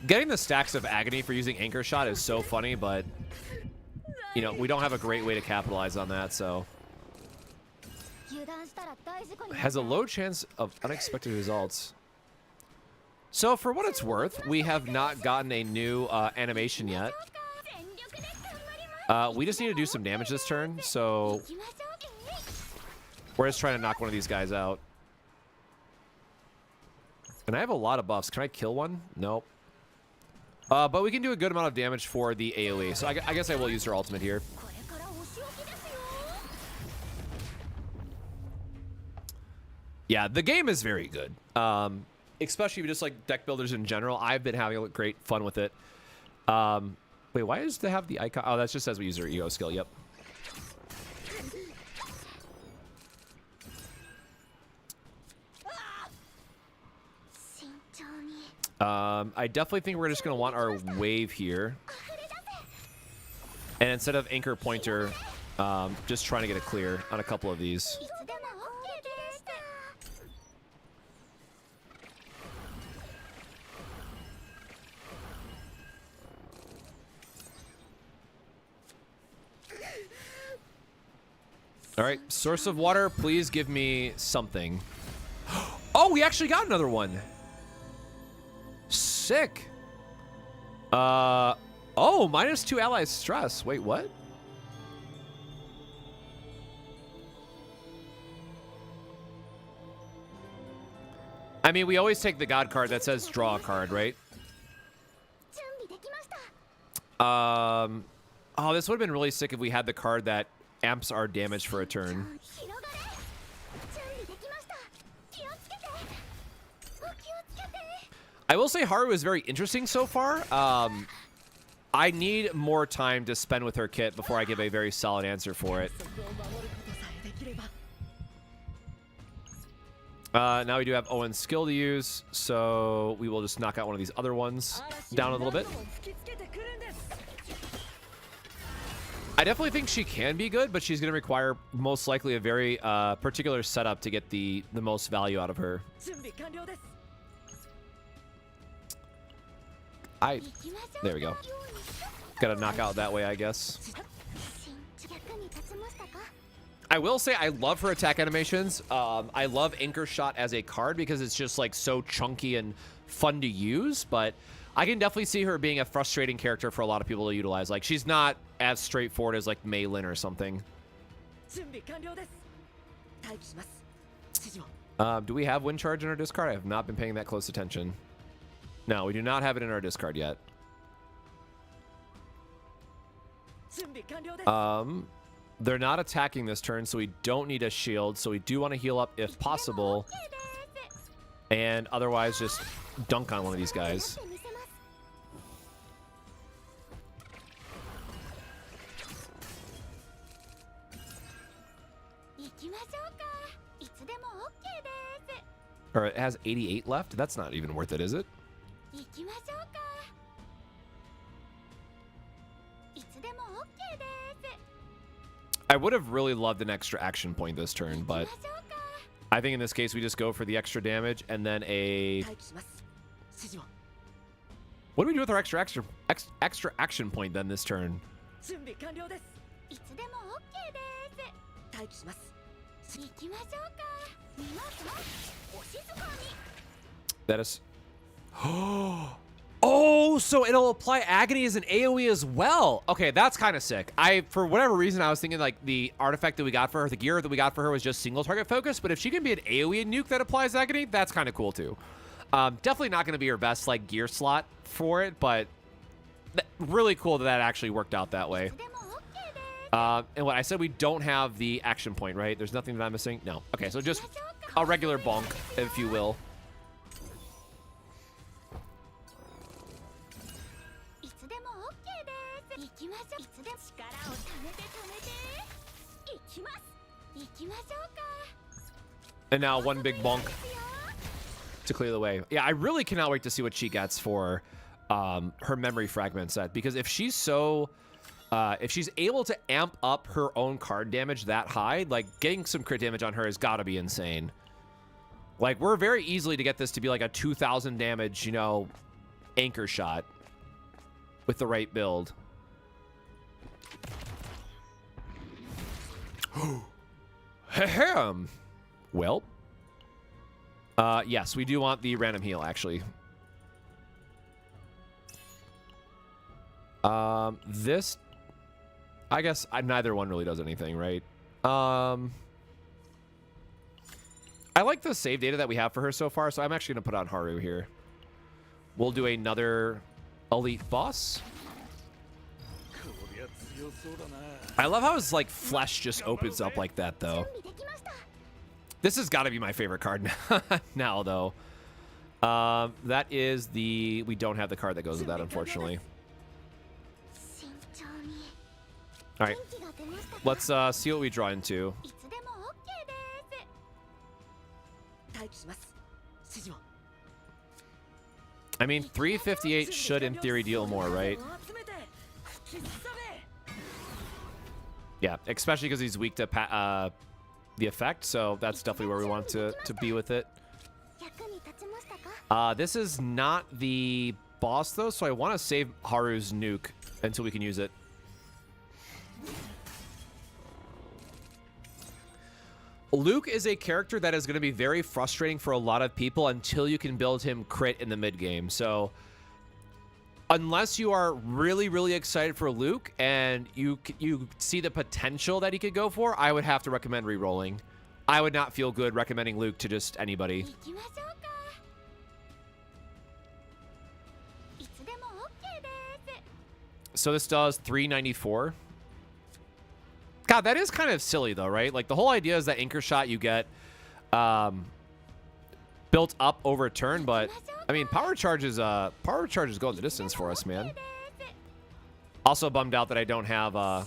Getting the stacks of agony for using anchor shot is so funny, but you know, we don't have a great way to capitalize on that, so. Has a low chance of unexpected results. So for what it's worth, we have not gotten a new animation yet. We just need to do some damage this turn, so we're just trying to knock one of these guys out. And I have a lot of buffs. Can I kill one? Nope. But we can do a good amount of damage for the AoE. So I guess I will use her ultimate here. Yeah, the game is very good. Especially just like deck builders in general. I've been having great fun with it. Wait, why does they have the icon? Oh, that's just as we use our ego skill. Yep. I definitely think we're just going to want our wave here. And instead of anchor pointer, just trying to get a clear on a couple of these. All right, source of water, please give me something. Oh, we actually got another one. Sick. Oh, -2 allies stress. Wait, what? I mean, we always take the god card that says draw a card, right? Oh, this would have been really sick if we had the card that amps our damage for a turn. I will say Haru is very interesting so far. I need more time to spend with her kit before I give a very solid answer for it. Now we do have Owen's skill to use, so we will just knock out one of these other ones down a little bit. I definitely think she can be good, but she's going to require most likely a very particular setup to get the most value out of her. There we go. Gotta knock out that way, I guess. I will say I love her attack animations. I love Anchor Shot as a card because it's just like so chunky and fun to use, but I can definitely see her being a frustrating character for a lot of people to utilize. Like, she's not as straightforward as like Meilin or something. Do we have Wind Charge in our discard? I have not been paying that close attention. No, we do not have it in our discard yet. They're not attacking this turn, so we don't need a shield. So we do want to heal up if possible. And otherwise, just dunk on one of these guys. Or it has 88 left? That's not even worth it, is it? I would have really loved an extra action point this turn, but I think in this case we just go for the extra damage and then a... What do we do with our extra action point then this turn? That is... Oh, so it'll apply Agony as an AoE as well. Okay, that's kind of sick. For whatever reason, I was thinking like the artifact that we got for her, the gear that we got for her was just single target focus, but if she can be an AoE nuke that applies Agony, that's kind of cool too. Definitely not going to be her best like gear slot for it, but really cool that that actually worked out that way. And what I said, we don't have the action point, right? There's nothing that I'm missing? No. Okay, so just a regular bonk, if you will. And now one big bonk to clear the way. Yeah, I really cannot wait to see what she gets for her memory fragment set, because if she's so if she's able to amp up her own card damage that high, like getting some crit damage on her has got to be insane. Like, we're very easily to get this to be like a 2,000 damage, you know, Anchor Shot with the right build. Ahem. Well, yes, we do want the random heal, actually. This, I guess neither one really does anything, right? I like the save data that we have for her so far, so I'm actually going to put on Haru here. We'll do another elite boss. I love how his like flesh just opens up like that, though. This has got to be my favorite card now, though. That is the... We don't have the card that goes with that, unfortunately. All right. Let's see what we draw into. I mean, 358 should, in theory, deal more, right? Yeah, especially because he's weak to the effect, so that's definitely where we want to be with it. This is not the boss, though, so I want to save Haru's nuke until we can use it. Luke is a character that is going to be very frustrating for a lot of people until you can build him crit in the mid game. So unless you are really, really excited for Luke and you see the potential that he could go for, I would have to recommend re-rolling. I would not feel good recommending Luke to just anybody. So this does 394. God, that is kind of silly, though, right? Like, the whole idea is that Anchor Shot you get built up over a turn, but, I mean, power charges go the distance for us, man. Also bummed out that I don't have an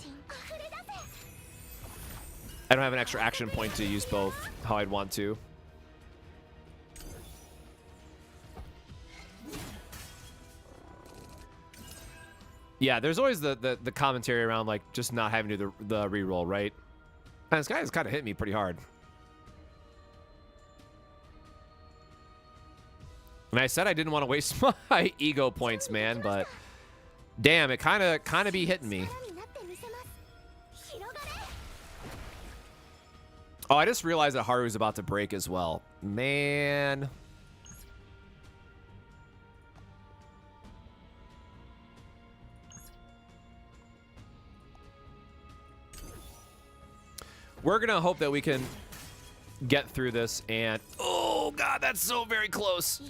extra action point to use both how I'd want to. Yeah, there's always the commentary around, like, just not having to do the reroll, right? And this guy has kind of hit me pretty hard. And I said I didn't want to waste my ego points, man, but damn, it kind of be hitting me. Oh, I just realized that Haru's about to break as well. Man. We're going to hope that we can get through this and... Oh, God, that's so very close.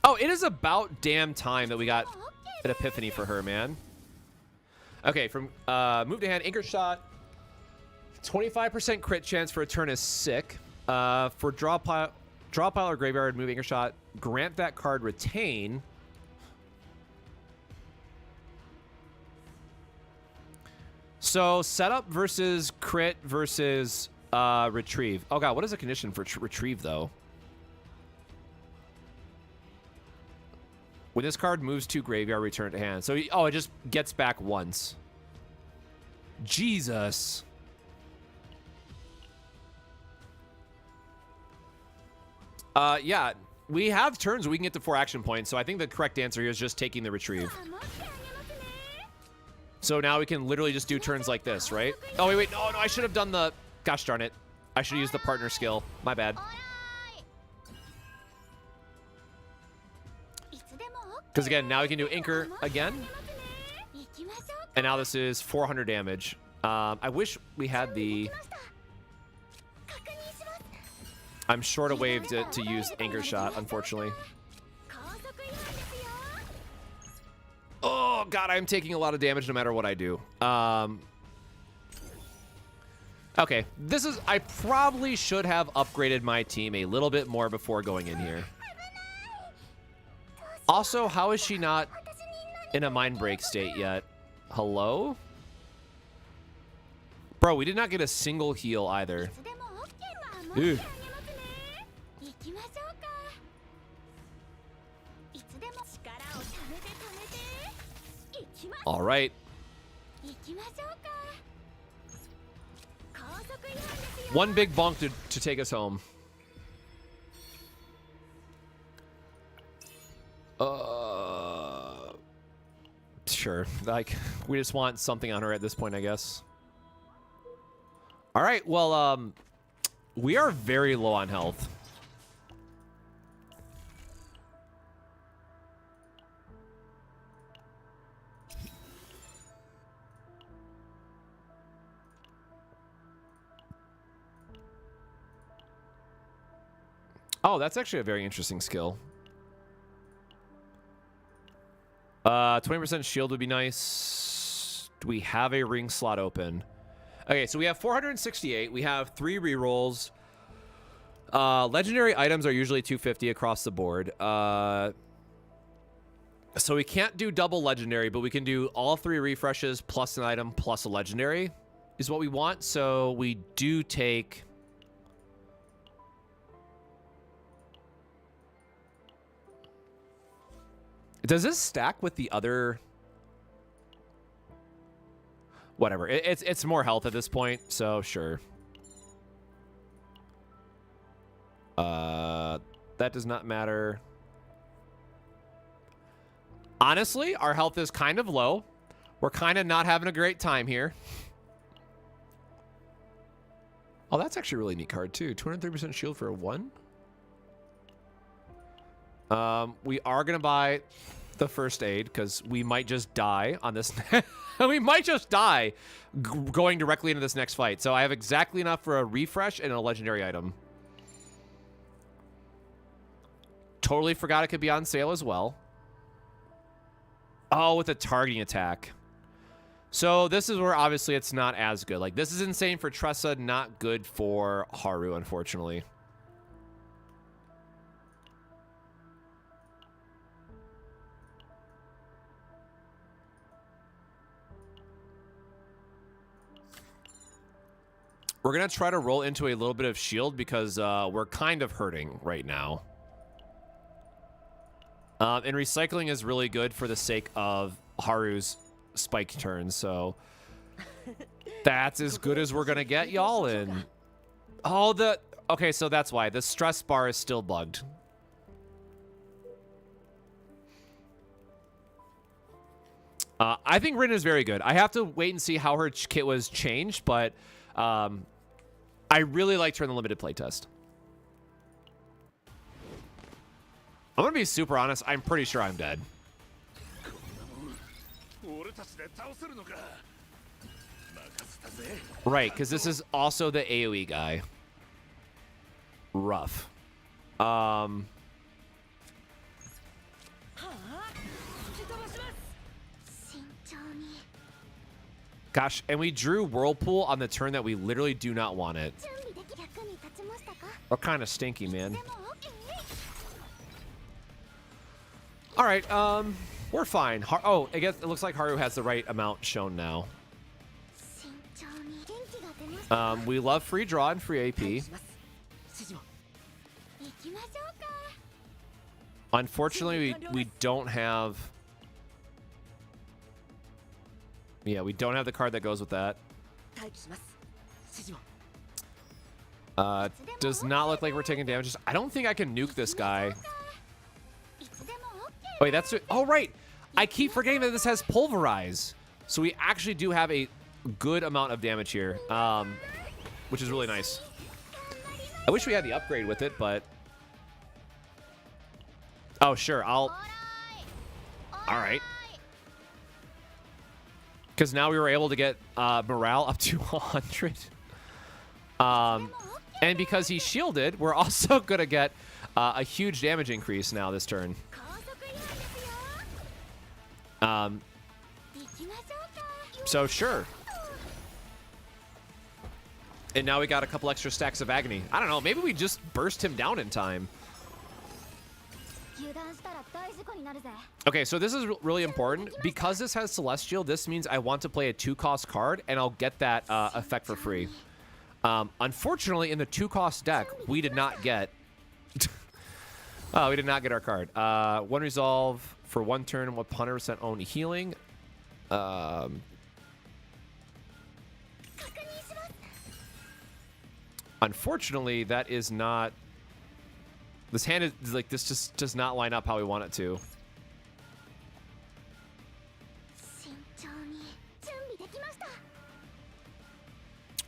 Oh, it is about damn time that we got an epiphany for her, man. Okay, from move to hand, Anchor Shot. 25% crit chance for a turn is sick. For draw pile or graveyard, move Anchor Shot. Grant that card retain. So setup versus crit versus retrieve. Oh god, what is the condition for retrieve though? When this card moves to graveyard, return to hand. So it just gets back once. Jesus. Yeah, we have turns where we can get to 4 action points. So I think the correct answer here is just taking the retrieve. So now we can literally just do turns like this, right? Oh, wait. Oh, no, I should have done the... Gosh darn it. I should have used the partner skill. My bad. Because, again, now we can do Anchor again. And now this is 400 damage. I wish we had the... I'm short a wave to use Anchor Shot, unfortunately. Oh, God, I'm taking a lot of damage no matter what I do. Okay, this is... I probably should have upgraded my team a little bit more before going in here. Also, how is she not in a mind break state yet? Hello? Bro, we did not get a single heal either. Ew. All right. One big bonk to take us home. Sure. Like, we just want something on her at this point, I guess. All right. Well, we are very low on health. Oh, that's actually a very interesting skill. 20% shield would be nice. Do we have a ring slot open? Okay, so we have 468. We have 3 rerolls. Legendary items are usually 250 across the board. So we can't do double legendary, but we can do all 3 refreshes plus an item plus a legendary is what we want. So we do take... Does this stack with the other... Whatever. It's more health at this point, so sure. That does not matter. Honestly, our health is kind of low. We're kind of not having a great time here. Oh, that's actually a really neat card, too. 230% shield for a 1. We are going to buy the first aid because we might just die on this. We might just die going directly into this next fight. So I have exactly enough for a refresh and a legendary item. Totally forgot it could be on sale as well. Oh, with a targeting attack. So this is where obviously it's not as good. Like, this is insane for Tressa, not good for Haru, unfortunately. We're going to try to roll into a little bit of shield because we're kind of hurting right now. And recycling is really good for the sake of Haru's spike turn, so that's as good as we're going to get, y'all. And oh, okay, so that's why. The stress bar is still bugged. I think Rin is very good. I have to wait and see how her kit was changed, but... I really liked her in the limited playtest. I'm gonna be super honest. I'm pretty sure I'm dead. Right, because this is also the AoE guy. Rough. Gosh, and we drew Whirlpool on the turn that we literally do not want it. We're kind of stinky, man. All right, we're fine. Oh, I guess it looks like Haru has the right amount shown now. We love free draw and free AP. Unfortunately, we don't have... Yeah, we don't have the card that goes with that. Does not look like we're taking damages. I don't think I can nuke this guy. Wait, that's it. Oh, right. I keep forgetting that this has pulverize. So we actually do have a good amount of damage here, which is really nice. I wish we had the upgrade with it, but... Oh, sure. All right. Because now we were able to get morale up to 100. And because he's shielded, we're also going to get a huge damage increase now this turn. So sure. And now we got a couple extra stacks of agony. I don't know. Maybe we just burst him down in time. Okay, so this is really important. Because this has Celestial, this means I want to play a 2-cost card, and I'll get that effect for free. Unfortunately, in the 2-cost deck, we did not get... Oh, we did not get our card. 1 resolve for 1 turn with 100% own healing. Unfortunately, that is not... This hand is like, this just does not line up how we want it to.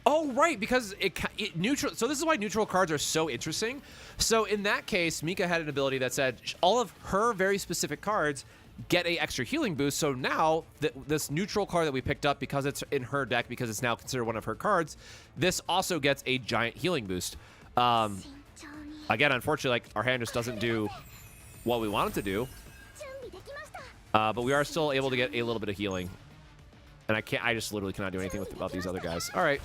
Oh, right, because it neutral. So this is why neutral cards are so interesting. So in that case, Mika had an ability that said all of her very specific cards get a extra healing boost. So now this neutral card that we picked up, because it's in her deck, because it's now considered one of her cards, this also gets a giant healing boost. Again, unfortunately, like, our hand just doesn't do what we want it to do. But we are still able to get a little bit of healing. And I just literally cannot do anything about these other guys. All right.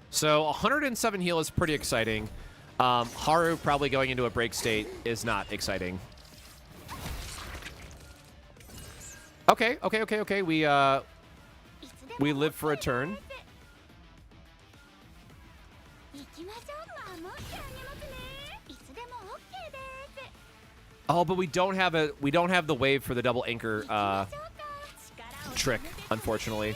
So 107 heal is pretty exciting. Haru probably going into a break state is not exciting. Okay. We live for a turn. Oh, but we don't have the wave for the double anchor trick, unfortunately.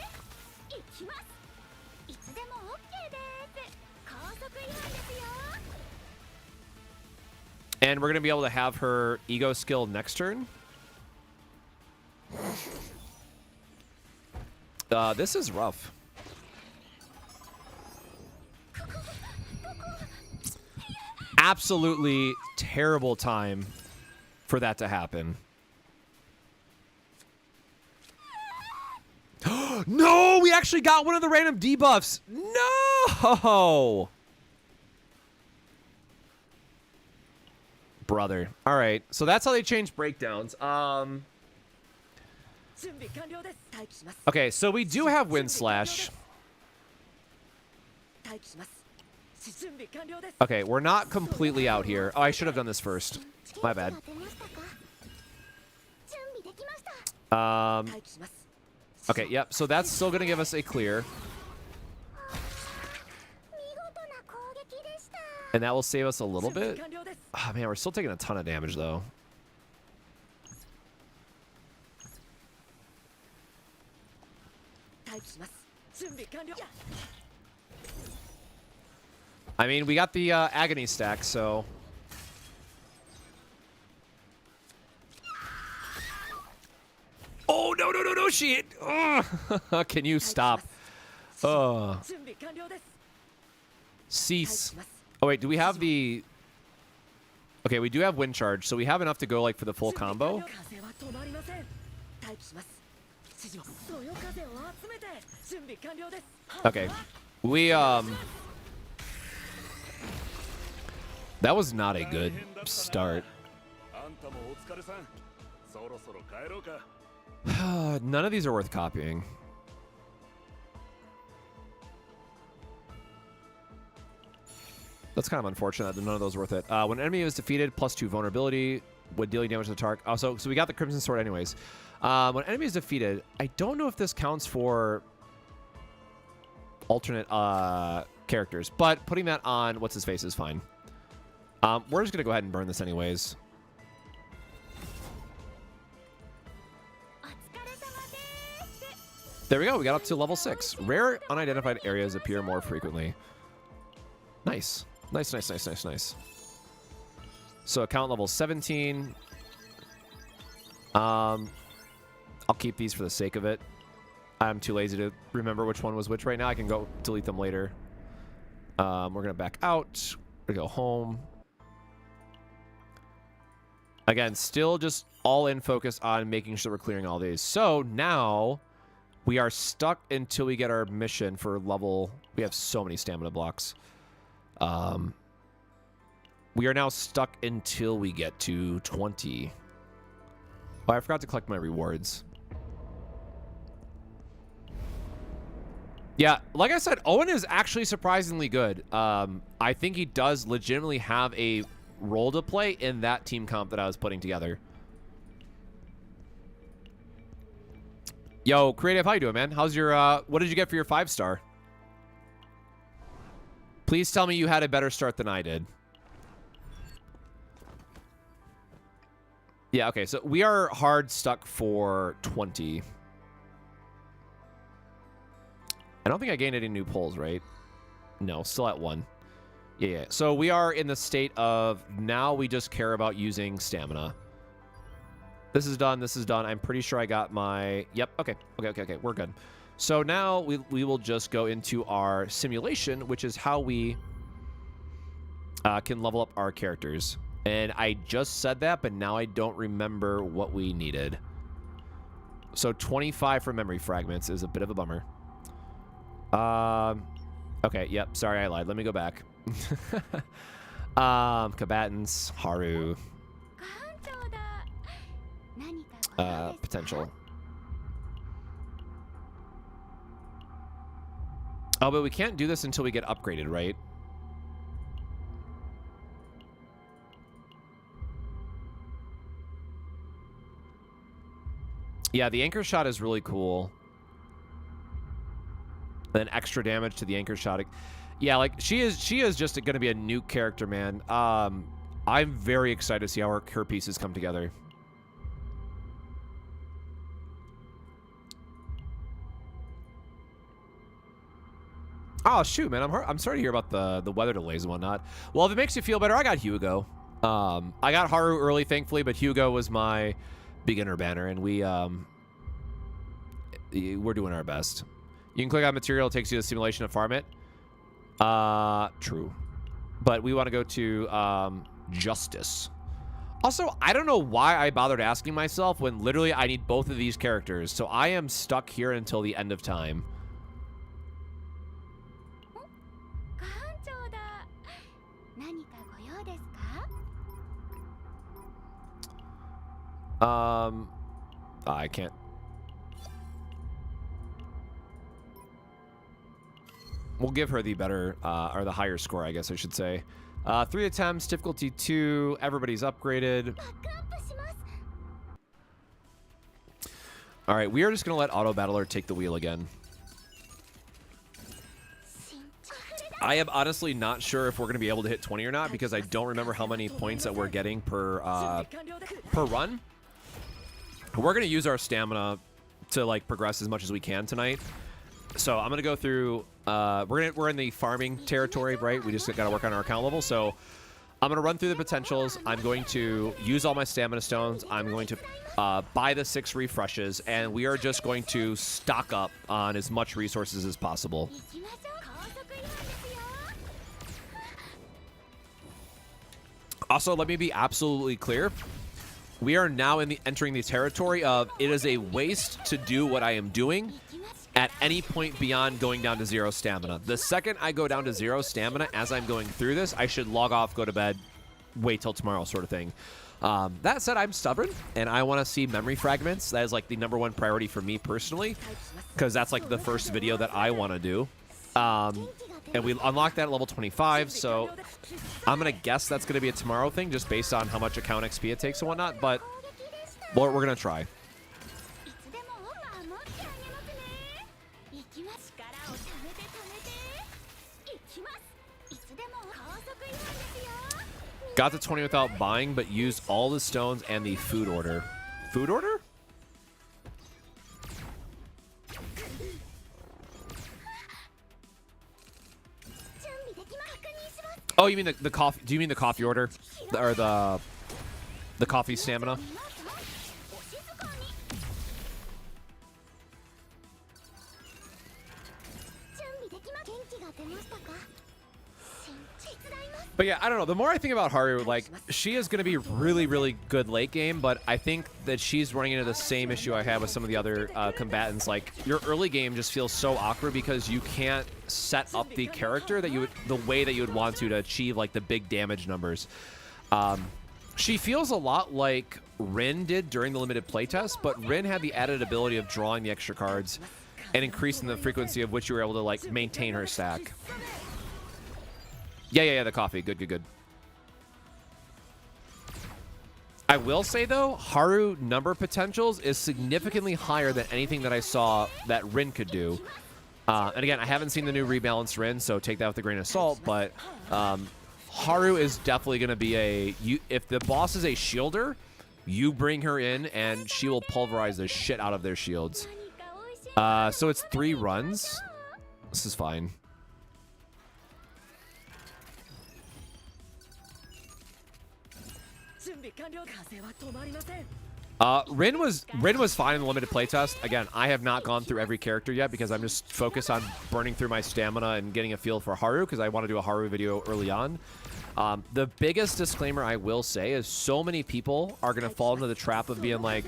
And we're going to be able to have her ego skill next turn. This is rough. Absolutely terrible time for that to happen. No, we actually got one of the random debuffs. No! Brother. All right, so that's how they change breakdowns. Okay, so we do have Wind Slash. Okay, we're not completely out here. Oh, I should have done this first. My bad. Okay, yep, so that's still going to give us a clear. And that will save us a little bit. Oh, man, we're still taking a ton of damage, though. I mean, we got the agony stack, so... Oh, no, shit! Can you stop? Cease. Oh, wait, do we have the... Okay, we do have Wind Charge, so we have enough to go, like, for the full combo. Okay. We, that was not a good start. None of these are worth copying. That's kind of unfortunate that none of those are worth it. When an enemy is defeated, +2 vulnerability when dealing damage to the target. Also, so we got the Crimson Sword anyways. When an enemy is defeated, I don't know if this counts for alternate characters, but putting that on what's-his-face is fine. We're just going to go ahead and burn this anyways. There we go. We got up to level 6. Rare unidentified areas appear more frequently. Nice. Nice. So account level 17. I'll keep these for the sake of it. I'm too lazy to remember which one was which right now. I can go delete them later. We're going to back out. We're going to go home. Again, still just all in focus on making sure we're clearing all these. So now we are stuck until we get our mission for level... We have so many stamina blocks. We are now stuck until we get to 20. Oh, I forgot to collect my rewards. Yeah, like I said, Owen is actually surprisingly good. I think he does legitimately have a role to play in that team comp that I was putting together. Yo, Creative, how you doing, man? How's your, what did you get for your 5-star? Please tell me you had a better start than I did. Yeah, okay, so we are hard stuck for 20. I don't think I gained any new pulls, right? No, still at 1. Yeah. So we are in the state of now we just care about using stamina. This is done. This is done. I'm pretty sure I got my... Yep. Okay. We're good. So now we will just go into our simulation, which is how we can level up our characters. And I just said that, but now I don't remember what we needed. So 25 for memory fragments is a bit of a bummer. Okay, yep, sorry I lied. Let me go back. Combatants, Haru. Potential. Oh, but we can't do this until we get upgraded, right? Yeah, the anchor shot is really cool. Then extra damage to the anchor shot. Yeah, like she is just going to be a nuke character, man. I'm very excited to see how her pieces come together. Oh shoot, man! I'm sorry to hear about the weather delays and whatnot. Well, if it makes you feel better, I got Hugo. I got Haru early, thankfully, but Hugo was my beginner banner, and we're doing our best. You can click on material; it takes you to the simulation and farm it. True, but we want to go to justice. Also, I don't know why I bothered asking myself when literally I need both of these characters, so I am stuck here until the end of time. I can't. We'll give her the better, or the higher score, I guess I should say. 3 attempts, difficulty 2, everybody's upgraded. All right, we are just going to let Auto Battler take the wheel again. I am honestly not sure if we're going to be able to hit 20 or not because I don't remember how many points that we're getting per run. We're going to use our stamina to like progress as much as we can tonight. So I'm going to go through, we're in the farming territory, right? We just got to work on our account level. So I'm going to run through the potentials. I'm going to use all my stamina stones. I'm going to buy the 6 refreshes, and we are just going to stock up on as much resources as possible. Also, let me be absolutely clear. We are now entering the territory of it is a waste to do what I am doing at any point beyond going down to 0 stamina. The second I go down to 0 stamina as I'm going through this, I should log off, go to bed, wait till tomorrow sort of thing. That said, I'm stubborn, and I want to see memory fragments. That is like the #1 priority for me personally, because that's like the first video that I want to do. And we unlocked that at level 25, so I'm going to guess that's going to be a tomorrow thing just based on how much account XP it takes and whatnot, but we're going to try. Got to 20 without buying, but used all the stones and the food order. Food order? Oh, you mean the coffee? Do you mean the coffee order, or the coffee stamina? But yeah, I don't know. The more I think about Haru, like, she is going to be really, really good late game, but I think that she's running into the same issue I had with some of the other combatants. Like, your early game just feels so awkward because you can't set up the character that you would, the way that you would want to achieve, like, the big damage numbers. She feels a lot like Rin did during the limited playtest, but Rin had the added ability of drawing the extra cards and increasing the frequency of which you were able to, like, maintain her stack. Yeah, the coffee. Good. I will say, though, Haru number potentials is significantly higher than anything that I saw that Rin could do. And again, I haven't seen the new rebalanced Rin, so take that with a grain of salt, but Haru is definitely going to be if the boss is a shielder, you bring her in, and she will pulverize the shit out of their shields. So it's 3 runs. This is fine. Rin was fine in the limited playtest. Again, I have not gone through every character yet because I'm just focused on burning through my stamina and getting a feel for Haru because I want to do a Haru video early on. The biggest disclaimer I will say is so many people are going to fall into the trap of being like,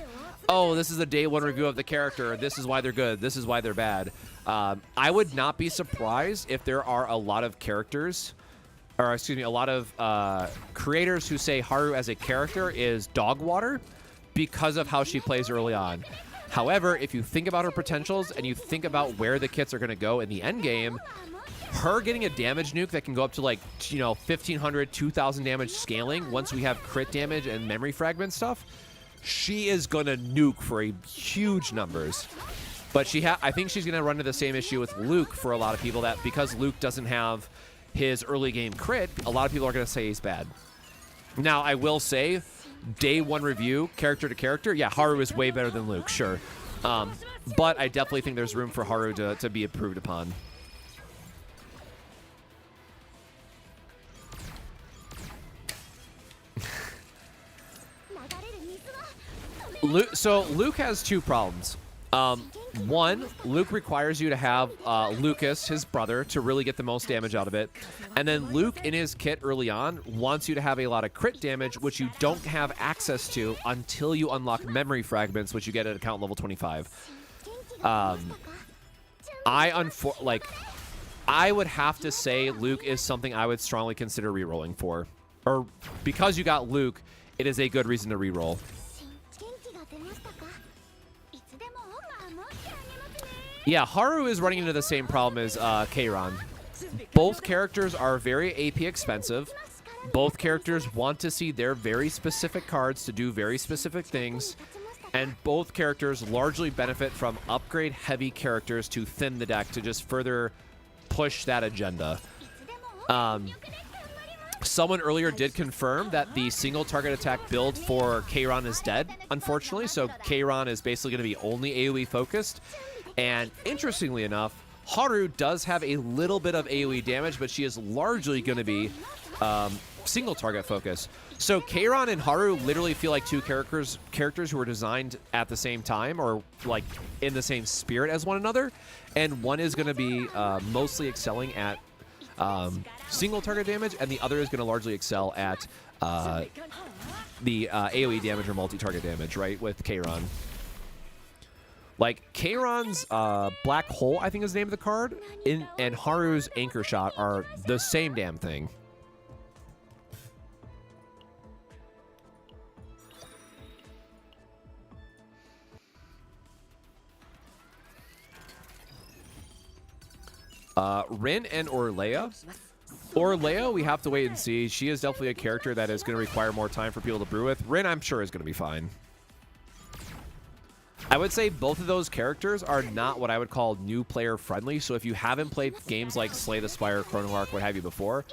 oh, this is a day 1 review of the character. This is why they're good. This is why they're bad. I would not be surprised if there are a lot of characters or excuse me, a lot of creators who say Haru as a character is dog water because of how she plays early on. However, if you think about her potentials and you think about where the kits are going to go in the end game, her getting a damage nuke that can go up to like, 1,500, 2,000 damage scaling once we have crit damage and memory fragment stuff, she is going to nuke for a huge numbers. But I think she's going to run into the same issue with Luke for a lot of people, that because Luke doesn't have his early game crit, a lot of people are going to say he's bad. Now, I will say, day one review, character to character, yeah, Haru is way better than Luke, sure. But I definitely think there's room for Haru to be improved upon. So Luke has two problems. One, Luke requires you to have Lucas, his brother, to really get the most damage out of it. And then Luke, in his kit early on, wants you to have a lot of crit damage, which you don't have access to until you unlock memory fragments, which you get at account level 25. I would have to say Luke is something I would strongly consider rerolling for. Or because you got Luke, it is a good reason to reroll. Yeah, Haru is running into the same problem as Keiran. Both characters are very AP expensive. Both characters want to see their very specific cards to do very specific things. And both characters largely benefit from upgrade-heavy characters to thin the deck to just further push that agenda. Someone earlier did confirm that the single target attack build for Keiran is dead, unfortunately. So Keiran is basically going to be only AoE focused. And interestingly enough, Haru does have a little bit of AoE damage, but she is largely going to be single target focus. So Keiran and Haru literally feel like two characters who were designed at the same time, or like in the same spirit as one another. And one is going to be mostly excelling at single target damage, and the other is going to largely excel at the AoE damage or multi-target damage, right, with Keiran. Like, Keiran's Black Hole, I think is the name of the card, and Haru's Anchor Shot are the same damn thing. Rin and Orlea. Orlea, we have to wait and see. She is definitely a character that is going to require more time for people to brew with. Rin, I'm sure, is going to be fine. I would say both of those characters are not what I would call new player friendly. So if you haven't played games like Slay the Spire, Chrono Arc, what have you before,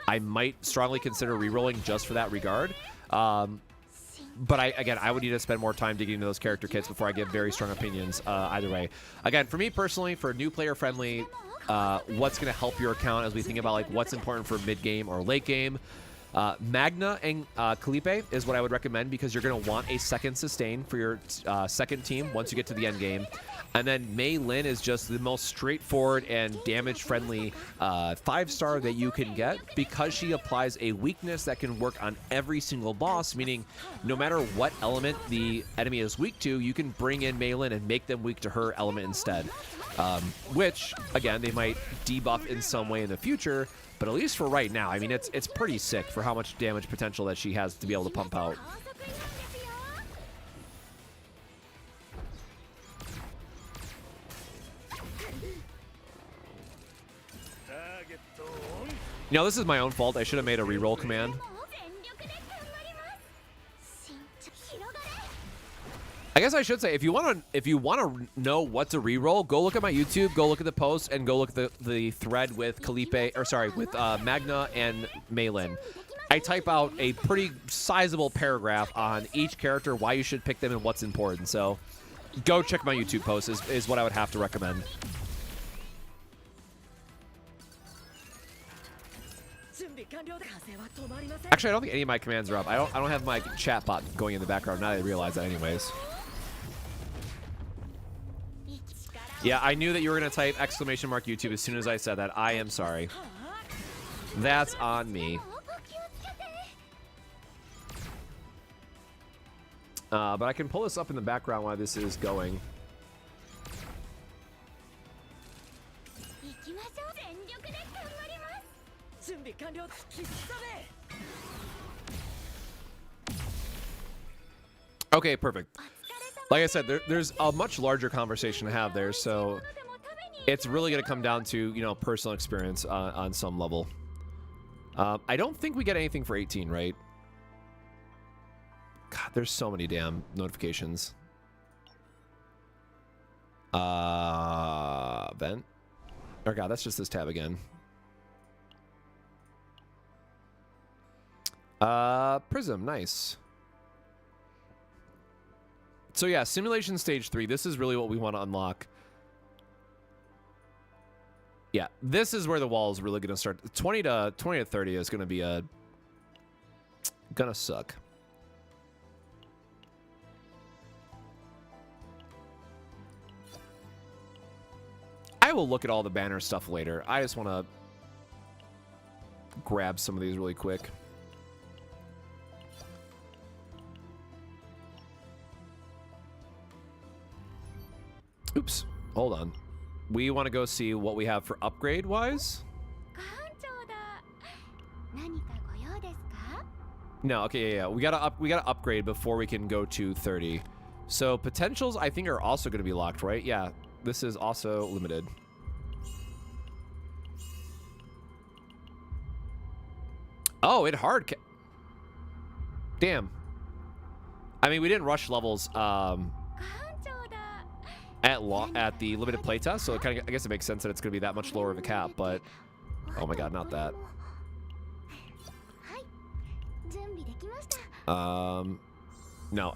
I might strongly consider rerolling just for that regard. But I would need to spend more time digging into those character kits before I give very strong opinions either way. Again, for me personally, for new player friendly, what's going to help your account as we think about like what's important for mid game or late game. Magna and Kalipe is what I would recommend, because you're going to want a second sustain for your second team once you get to the end game. And then Mei Lin is just the most straightforward and damage-friendly 5-star that you can get, because she applies a weakness that can work on every single boss, meaning no matter what element the enemy is weak to, you can bring in Mei Lin and make them weak to her element instead. Which, again, they might debuff in some way in the future, but at least for right now, I mean, it's pretty sick for how much damage potential that she has to be able to pump out. You know, this is my own fault. I should have made a reroll command. I guess I should say, if you want to know what to reroll, go look at my YouTube, go look at the post, and go look at the thread with Magna and Mei Lin. I type out a pretty sizable paragraph on each character, why you should pick them, and what's important. So go check my YouTube post is what I would have to recommend. Actually, I don't think any of my commands are up. I don't have my chat bot going in the background. Now that I realize that anyways. Yeah, I knew that you were going to type !YouTube as soon as I said that. I am sorry. That's on me. But I can pull this up in the background while this is going. Okay, perfect. Like I said, there's a much larger conversation to have there, so it's really going to come down to, you know, personal experience on some level. I don't think we get anything for 18, right? God, there's so many damn notifications. Vent. Oh god, that's just this tab again. Prism, nice. So yeah, simulation stage 3. This is really what we want to unlock. Yeah, this is where the wall is really gonna start. 20 to 30 is gonna be gonna suck. I will look at all the banner stuff later. I just want to grab some of these really quick. Oops, hold on. We want to go see what we have for upgrade wise. No, okay, yeah. We gotta upgrade before we can go to 30. So potentials I think are also going to be locked, right? Yeah, this is also limited. Oh, it hard. Damn. I mean, we didn't rush levels at the limited playtest, so it kind of, I guess it makes sense that it's going to be that much lower of a cap. But oh my god, not that. No,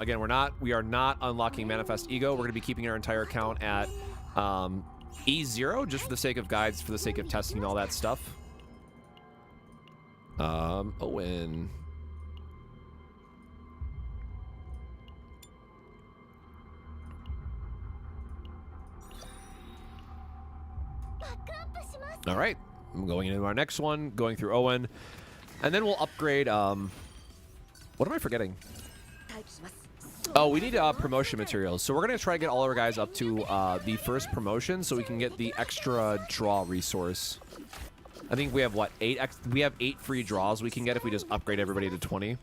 again, we are not unlocking Manifest Ego. We're going to be keeping our entire account at E0 just for the sake of guides, for the sake of testing and all that stuff. Owen. All right, I'm going into our next one, going through Owen, and then we'll upgrade. What am I forgetting? Oh, we need promotion materials. So we're gonna try to get all our guys up to the first promotion, so we can get the extra draw resource. I think we have what, 8? We have 8 free draws we can get if we just upgrade everybody to 20.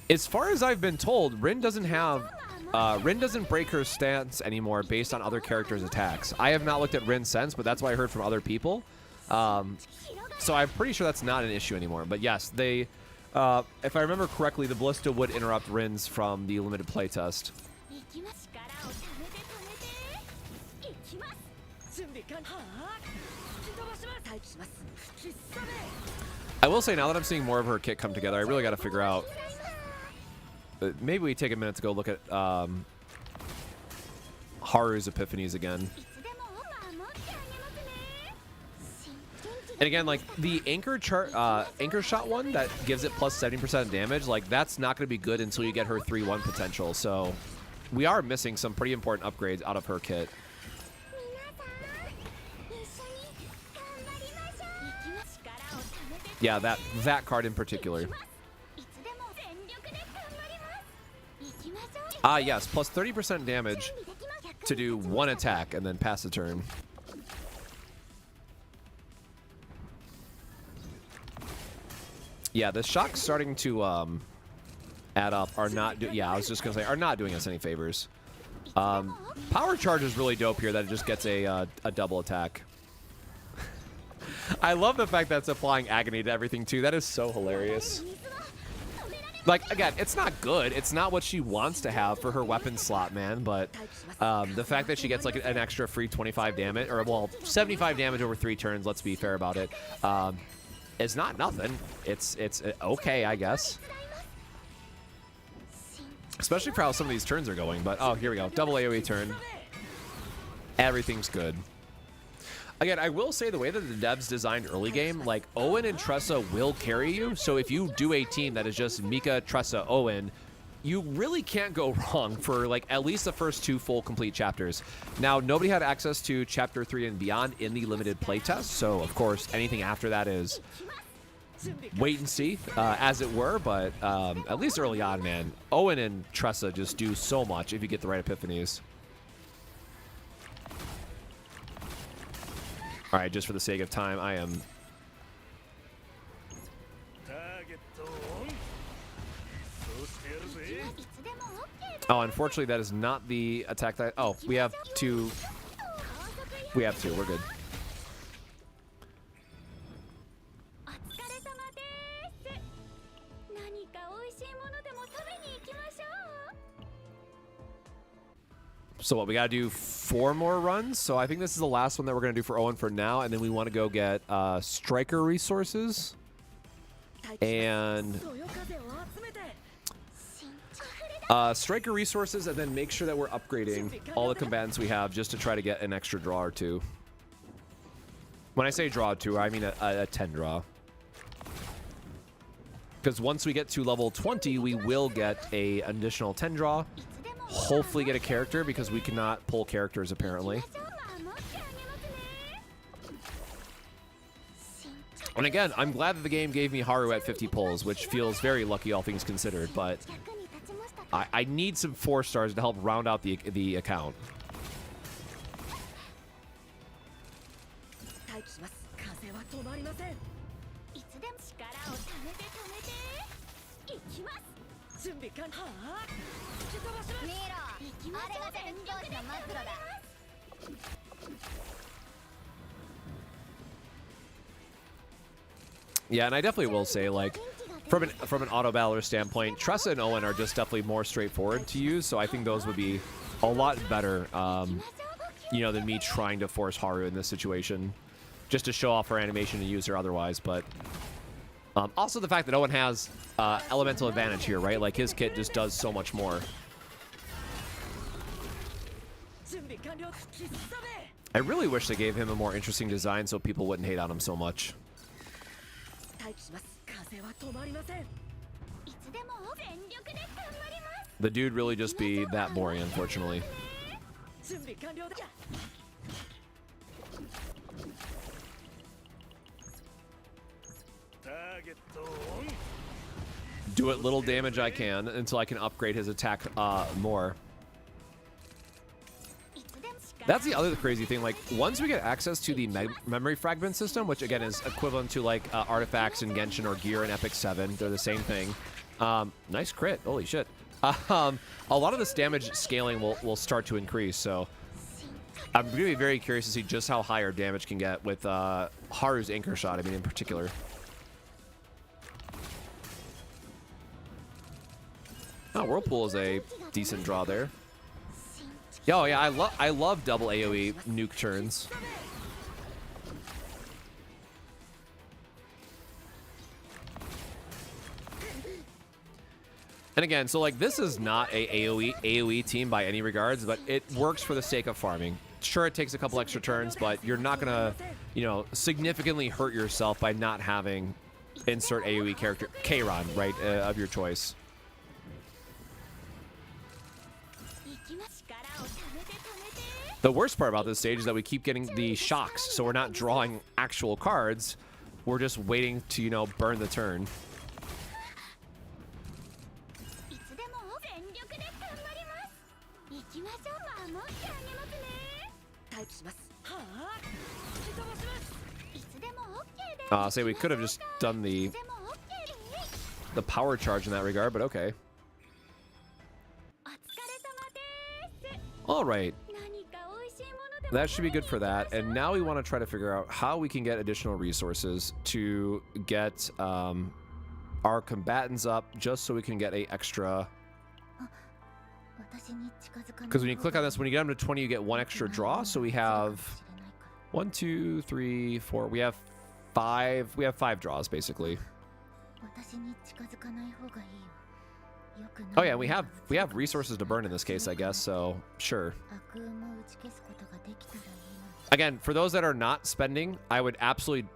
As far as I've been told, Rin doesn't break her stance anymore based on other characters' attacks. I have not looked at Rin since, but that's what I heard from other people. So I'm pretty sure that's not an issue anymore. But yes, they, if I remember correctly, the Ballista would interrupt Rin's from the limited playtest. I will say, now that I'm seeing more of her kit come together, I really got to figure out. Maybe we take a minute to go look at Haru's epiphanies again. And again, like the anchor shot one that gives it plus 70% damage, like that's not going to be good until you get her 3-1 potential. So we are missing some pretty important upgrades out of her kit. Yeah, that card in particular. Ah, yes, plus 30% damage to do 1 attack and then pass the turn. Yeah, the shocks starting to add up are not. Yeah, I was just gonna say are not doing us any favors. Power charge is really dope here. That it just gets a double attack. I love the fact that it's applying agony to everything too. That is so hilarious. Like, again, it's not good. It's not what she wants to have for her weapon slot, man. But the fact that she gets like an extra free 25 damage, or well, 75 damage over 3 turns. Let's be fair about it. It's not nothing. It's okay, I guess. Especially for how some of these turns are going. But oh, here we go. Double AoE turn. Everything's good. Again, I will say the way that the devs designed early game, like Owen and Tressa will carry you. So if you do a team that is just Mika, Tressa, Owen, you really can't go wrong for like at least the first 2 full complete chapters. Now, nobody had access to chapter 3 and beyond in the limited playtest. So of course, anything after that is wait and see, as it were. But at least early on, man, Owen and Tressa just do so much if you get the right epiphanies. All right, just for the sake of time, I am. Oh, unfortunately, that is not the attack that. Oh, we have two. We have two. We're good. So what, we gotta do 4 more runs. So I think this is the last one that we're gonna do for Owen for now, and then we want to go get striker resources and striker resources, and then make sure that we're upgrading all the combatants we have just to try to get an extra draw or 2. When I say draw 2, I mean a 10 draw. Because once we get to level 20, we will get an additional 10 draw. Hopefully get a character, because we cannot pull characters apparently. And again, I'm glad that the game gave me Haru at 50 pulls, which feels very lucky all things considered, but I need some 4 stars to help round out the account. Yeah, and I definitely will say, like, from an auto battler standpoint, Tressa and Owen are just definitely more straightforward to use, so I think those would be a lot better, you know, than me trying to force Haru in this situation, just to show off her animation and use her otherwise. But also the fact that Owen has elemental advantage here, right? Like, his kit just does so much more. I really wish they gave him a more interesting design so people wouldn't hate on him so much. The dude really just be that boring, unfortunately. Do what little damage I can until I can upgrade his attack more. That's the other crazy thing. Like, once we get access to the memory fragment system, which again is equivalent to like artifacts in Genshin or gear in Epic 7, they're the same thing. Nice crit. Holy shit. A lot of this damage scaling will start to increase. So I'm going to be very curious to see just how high our damage can get with Haru's anchor shot. I mean, in particular. Oh, Whirlpool is a decent draw there. Oh yeah, I love double AoE nuke turns. And again, so like, this is not a AoE team by any regards, but it works for the sake of farming. Sure, it takes a couple extra turns, but you're not gonna, you know, significantly hurt yourself by not having insert AoE character Keiran, right, of your choice. The worst part about this stage is that we keep getting the shocks, so we're not drawing actual cards. We're just waiting to, you know, burn the turn. Say we could have just done the power charge in that regard, but okay. All right. That should be good for that. And now we want to try to figure out how we can get additional resources to get our combatants up, just so we can get a extra. Because when you click on this, when you get them to 20, you get 1 extra draw. So we have 1, 2, 3, 4. We have 5. We have 5 draws basically. Oh yeah, we have resources to burn in this case, I guess, so sure. Again, for those that are not spending, I would absolutely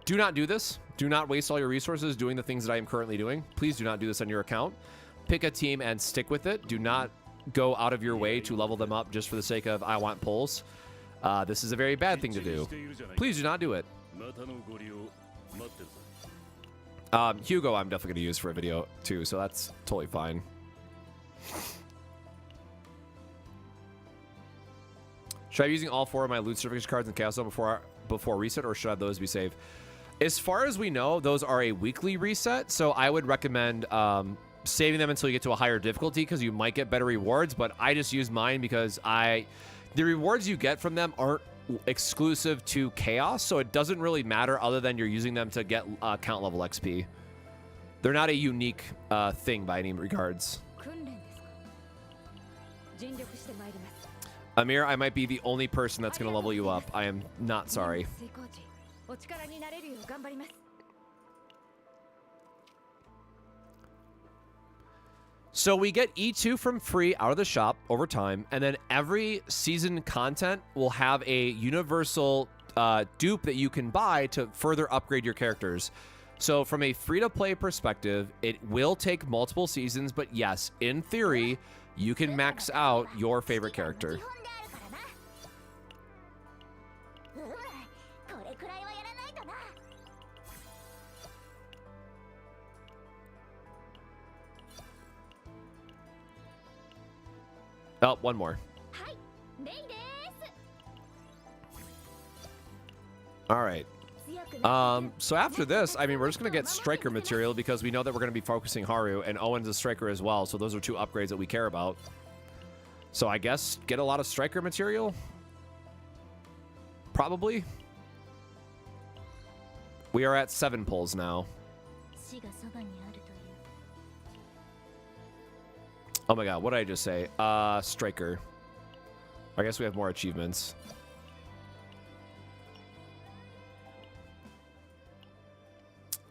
do not do this. Do not waste all your resources doing the things that I am currently doing. Please do not do this on your account. Pick a team and stick with it. Do not go out of your way to level them up just for the sake of I want pulls. This is a very bad thing to do. Please do not do it. Hugo I'm definitely going to use for a video too, so that's totally fine. Should I be using all 4 of my loot certification cards in Chaos Zone before before reset, or should those be saved? As far as we know, those are a weekly reset, so I would recommend saving them until you get to a higher difficulty, because you might get better rewards. But I just use mine because the rewards you get from them aren't exclusive to Chaos, so it doesn't really matter other than you're using them to get count level XP. They're not a unique thing by any regards. Amir, I might be the only person that's going to level you up. I am not sorry. So we get E2 from free out of the shop over time, and then every season content will have a universal dupe that you can buy to further upgrade your characters. So from a free-to-play perspective, it will take multiple seasons, but yes, in theory, you can max out your favorite character. Oh, one more. All right. So after this, I mean, we're just going to get striker material because we know that we're going to be focusing Haru, and Owen's a striker as well. So those are two upgrades that we care about. So I guess get a lot of striker material. Probably. We are at 7 pulls now. Oh my god, what did I just say? Striker. I guess we have more achievements.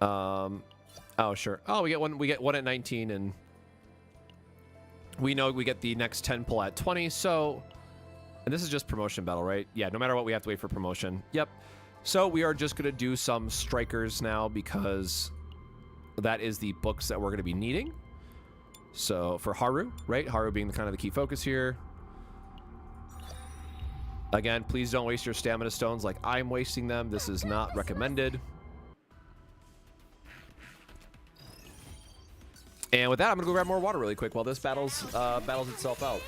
Oh sure. Oh, we get one at 19, and we know we get the next 10 pull at 20, so, and this is just promotion battle, right? Yeah, no matter what, we have to wait for promotion. Yep. So we are just gonna do some strikers now because that is the books that we're gonna be needing. So for Haru, right? Haru being the kind of the key focus here. Again, please don't waste your stamina stones like I'm wasting them. This is not recommended. And with that, I'm gonna go grab more water really quick while this battles itself out.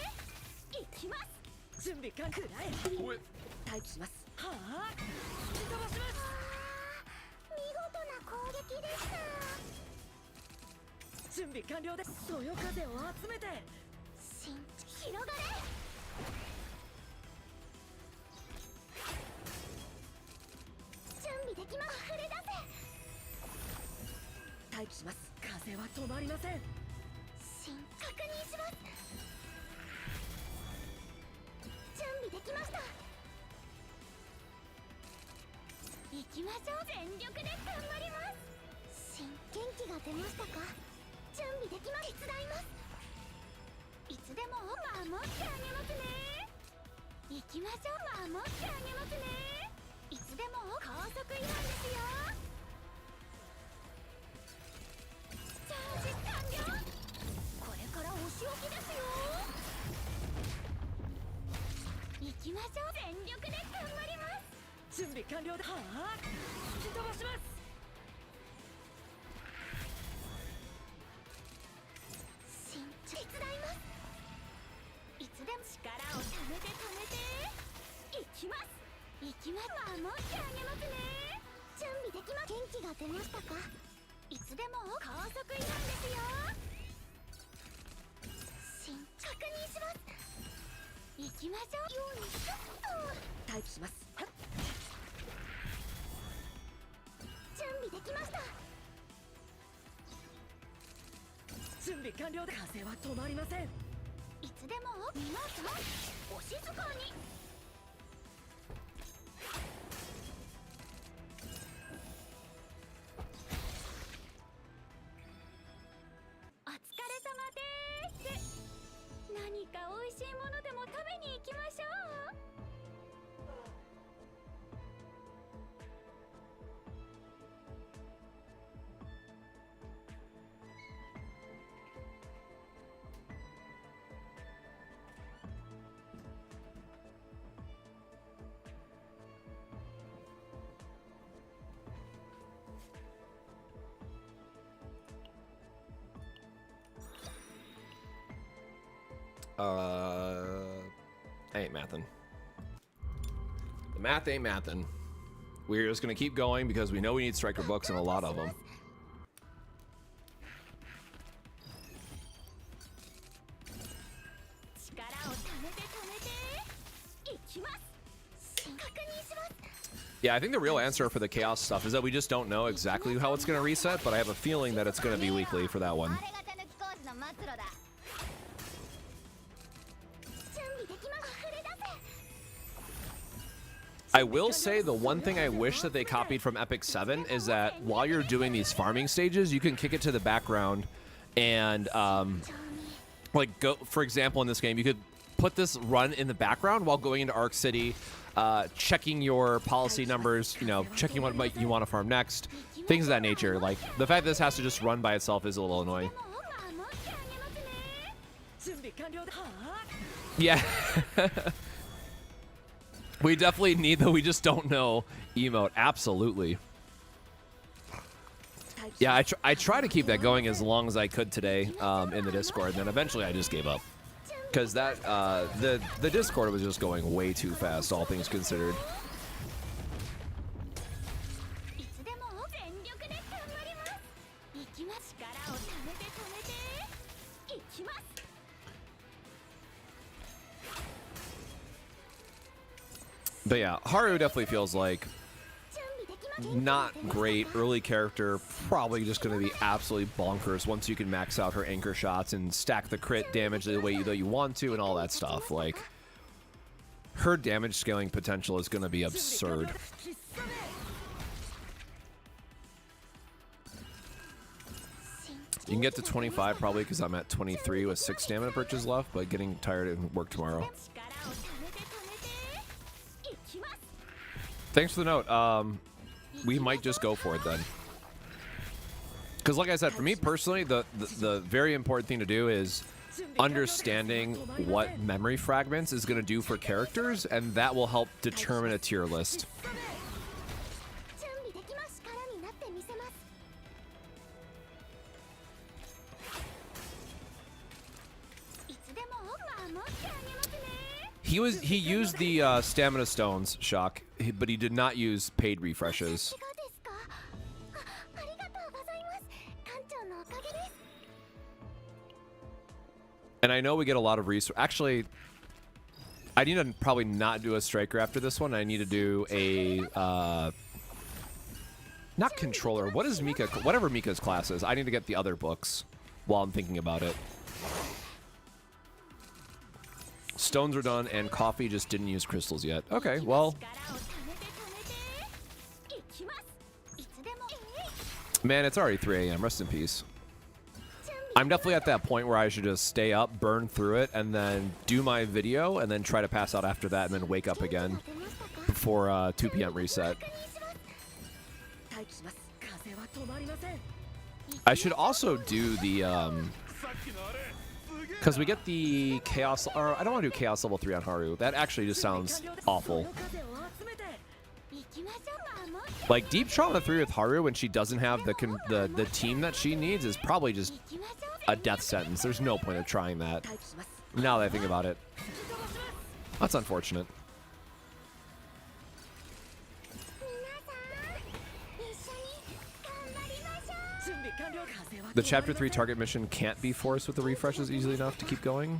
I ain't mathin'. The math ain't mathin'. We're just going to keep going because we know we need striker books and a lot of them. Yeah, I think the real answer for the chaos stuff is that we just don't know exactly how it's going to reset, but I have a feeling that it's going to be weekly for that one. I will say the one thing I wish that they copied from Epic 7 is that while you're doing these farming stages, you can kick it to the background and, like, go, for example, in this game, you could put this run in the background while going into Arc City, checking your policy numbers, you know, checking what you want to farm next, things of that nature. Like, the fact that this has to just run by itself is a little annoying. Yeah. We definitely need the we just don't know emote. Absolutely. Yeah, I try to keep that going as long as I could today in the Discord, and then eventually I just gave up. Because that, the Discord was just going way too fast, all things considered. But yeah, Haru definitely feels like not great early character, probably just going to be absolutely bonkers once you can max out her anchor shots and stack the crit damage the way that you want to and all that stuff. Like, her damage scaling potential is going to be absurd. You can get to 25 probably because I'm at 23 with 6 stamina purchases left, but getting tired and work tomorrow. Thanks for the note. We might just go for it then. Because like I said, for me personally, the very important thing to do is understanding what memory fragments is going to do for characters, and that will help determine a tier list. He used the stamina stones, Shock, but he did not use paid refreshes. And I know we get a lot of resources. Actually, I need to probably not do a striker after this one. I need to do a not controller. What is Mika? Whatever Mika's class is. I need to get the other books while I'm thinking about it. Stones are done, and coffee just didn't use crystals yet. Okay, well. Man, it's already 3 a.m. Rest in peace. I'm definitely at that point where I should just stay up, burn through it, and then do my video, and then try to pass out after that, and then wake up again before 2 p.m. reset. I should also do the, because we get the Chaos, or I don't want to do Chaos level 3 on Haru. That actually just sounds awful. Like, Deep Trauma 3 with Haru when she doesn't have the team that she needs is probably just a death sentence. There's no point of trying that. Now that I think about it. That's unfortunate. The Chapter 3 target mission can't be forced with the refreshes easily enough to keep going.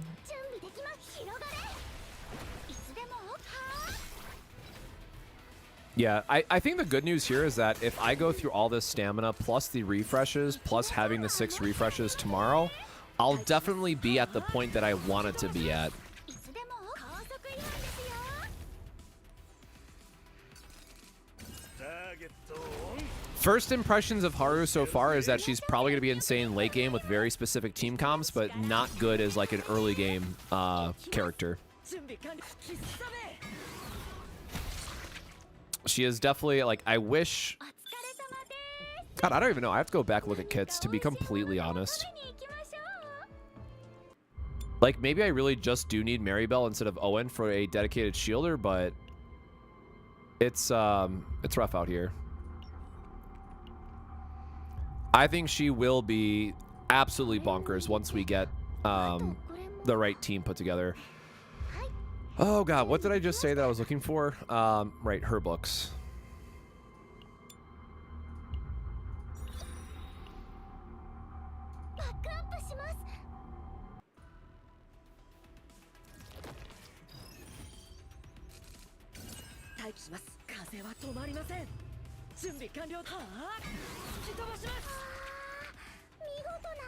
Yeah, I think the good news here is that if I go through all this stamina plus the refreshes plus having the 6 refreshes tomorrow, I'll definitely be at the point that I wanted to be at. First impressions of Haru so far is that she's probably going to be insane late game with very specific team comps, but not good as like an early game character. She is definitely, like, I wish... God, I don't even know. I have to go back and look at kits, to be completely honest. Like, maybe I really just do need Maribel instead of Owen for a dedicated shielder, but... It's rough out here. I think she will be absolutely bonkers once we get the right team put together. Oh god, what did I just say that I was looking for? Right, her books.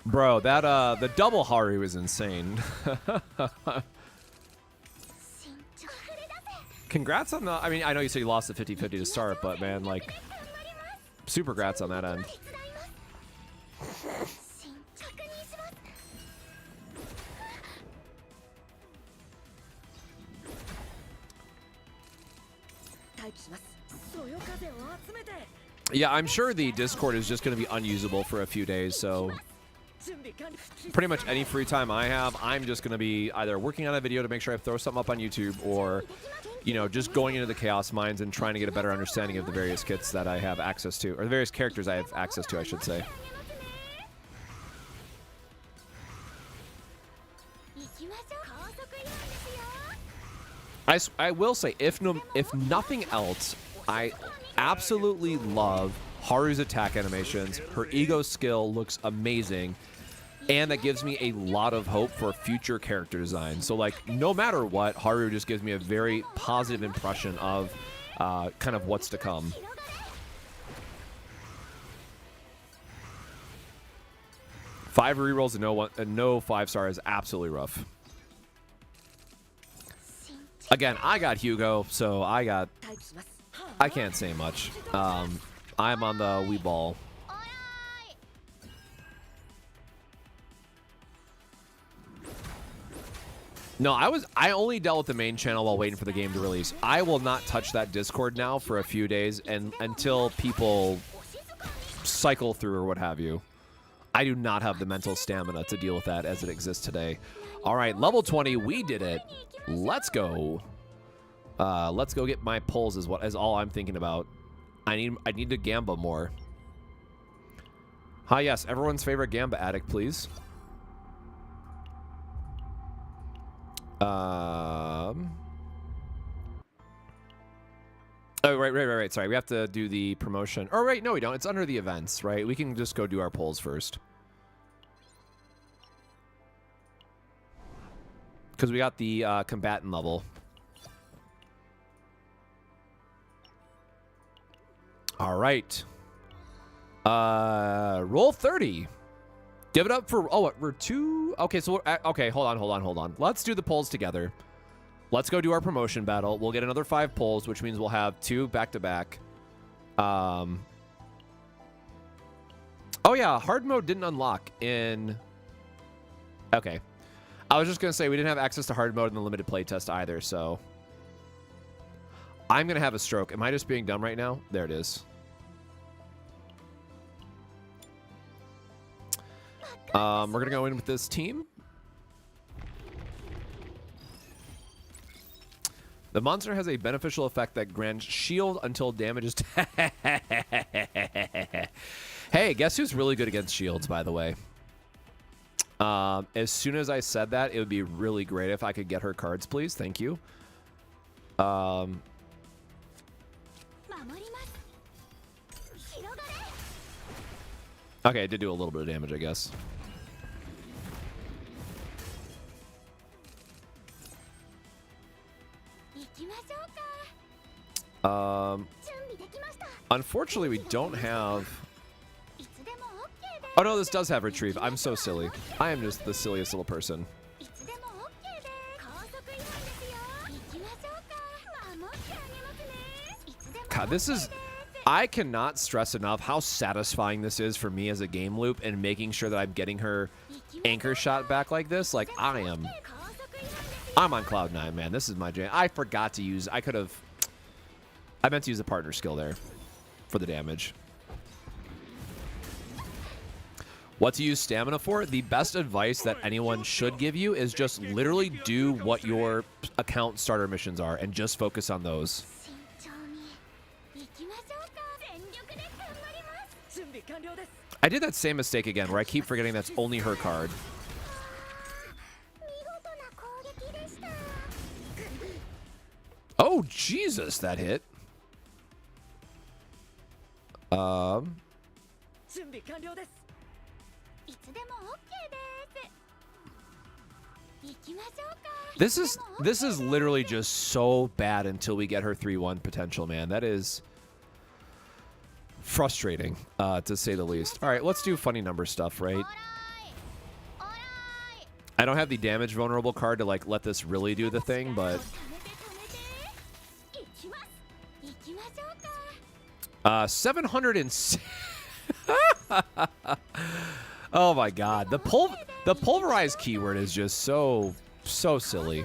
Bro, that the double Haru is insane. Congrats on the, I mean, I know you said you lost the 50-50 to start, but man, like, super grats on that end. Yeah, I'm sure the Discord is just going to be unusable for a few days, so pretty much any free time I have, I'm just going to be either working on a video to make sure I throw something up on YouTube, or, you know, just going into the Chaos Mines and trying to get a better understanding of the various kits that I have access to, or the various characters I have access to, I should say. I will say, if nothing else, I absolutely love Haru's attack animations. Her ego skill looks amazing, and that gives me a lot of hope for future character design. So, like, no matter what, Haru just gives me a very positive impression of kind of what's to come. Five rerolls and no 5-star is absolutely rough. Again, I got Hugo, so I can't say much. I'm on the Wii Ball. No, I only dealt with the main channel while waiting for the game to release. I will not touch that Discord now for a few days and until people cycle through or what have you. I do not have the mental stamina to deal with that as it exists today. All right, level 20, we did it. Let's go. Let's go get my pulls is all I'm thinking about. I need to Gamba more. Hi, yes, everyone's favorite Gamba addict, please. Oh, right. Sorry, we have to do the promotion. Oh, right, no, we don't. It's under the events, right? We can just go do our polls first. Because we got the combatant level. All right. Roll 30. Give it up for, oh, we're two. Okay, so, okay, hold on. Let's do the polls together. Let's go do our promotion battle. We'll get another 5 polls, which means we'll have 2 back-to-back. Oh, yeah, hard mode didn't unlock in... Okay. I was just going to say, we didn't have access to hard mode in the limited playtest either, so... I'm going to have a stroke. Am I just being dumb right now? There it is. We're going to go in with this team. The monster has a beneficial effect that grants shield until damage is... Hey, guess who's really good against shields, by the way? As soon as I said that, it would be really great if I could get her cards, please. Thank you. Okay, I did do a little bit of damage, I guess. Unfortunately, we don't have... Oh, no, this does have retrieve. I'm so silly. I am just the silliest little person. God, this is... I cannot stress enough how satisfying this is for me as a game loop and making sure that I'm getting her anchor shot back like this. Like, I'm on cloud 9, man. This is my jam. I forgot to use... I meant to use a partner skill there for the damage. What to use stamina for? The best advice that anyone should give you is just literally do what your account starter missions are and just focus on those. I did that same mistake again where I keep forgetting that's only her card. Oh, Jesus, that hit. This is literally just so bad until we get her 3-1 potential, man. That is frustrating, to say the least. All right, let's do funny number stuff, right? I don't have the damage vulnerable card to like let this really do the thing, but 706. Oh my god, the pulverized keyword is just so silly.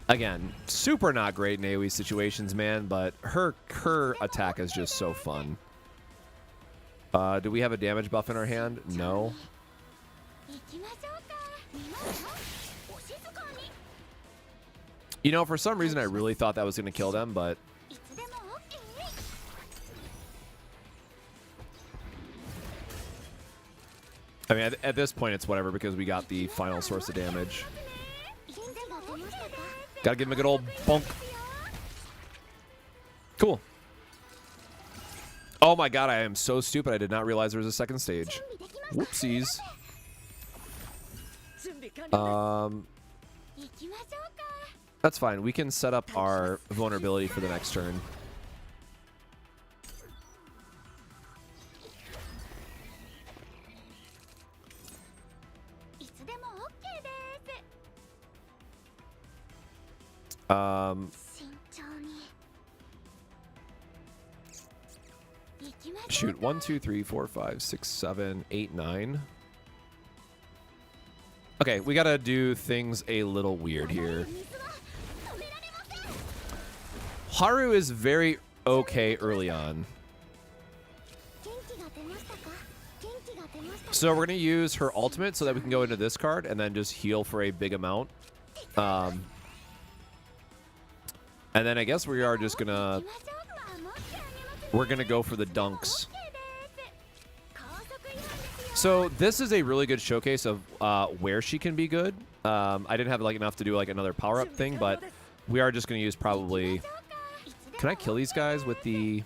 Again, super not great in AoE situations, man, but her attack is just so fun. Do we have a damage buff in our hand? No. You know, for some reason I really thought that was going to kill them, but I mean, at this point it's whatever because we got the final source of damage. Gotta give him a good old bonk. Cool. Oh my god, I am so stupid. I did not realize there was a second stage. Whoopsies. That's fine. We can set up our vulnerability for the next turn. Shoot, 1, 2, 3, 4, 5, 6, 7, 8, 9. Okay, we gotta do things a little weird here. Haru is very okay early on. So we're gonna use her ultimate so that we can go into this card and then just heal for a big amount. And then I guess we are just gonna... We're gonna go for the dunks. So this is a really good showcase of where she can be good. I didn't have like enough to do like another power-up thing, but we are just gonna use probably... Can I kill these guys with the...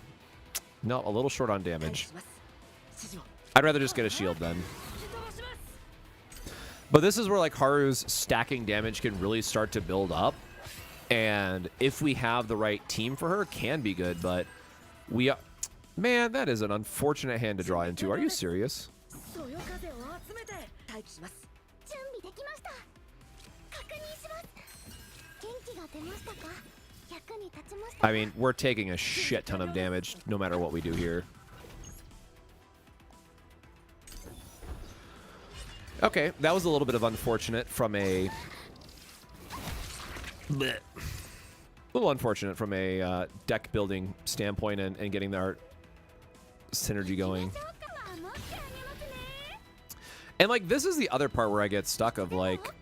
No, a little short on damage. I'd rather just get a shield then. But this is where like Haru's stacking damage can really start to build up. And if we have the right team for her, can be good, but we are... Man, that is an unfortunate hand to draw into. Are you serious? I mean, we're taking a shit ton of damage no matter what we do here. Okay, that was a little bit of unfortunate from a... Blech. A little unfortunate from a deck building standpoint and getting our synergy going. And like this is the other part where I get stuck of like...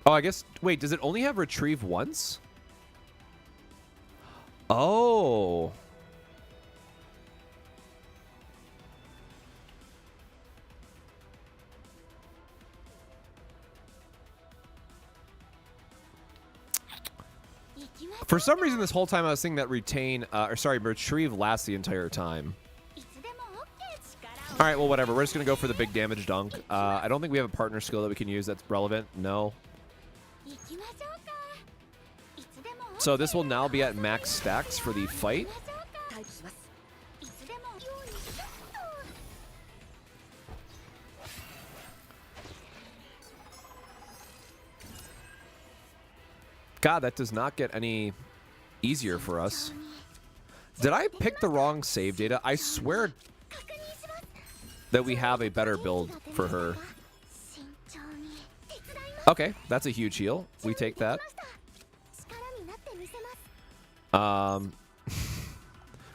Oh, I guess... Wait, does it only have retrieve once? Oh... For some reason, this whole time I was thinking that retrieve lasts the entire time. All right, well, whatever. We're just going to go for the big damage dunk. I don't think we have a partner skill that we can use that's relevant. No. So this will now be at max stacks for the fight. God, that does not get any easier for us. Did I pick the wrong save data? I swear that we have a better build for her. Okay, that's a huge heal. We take that.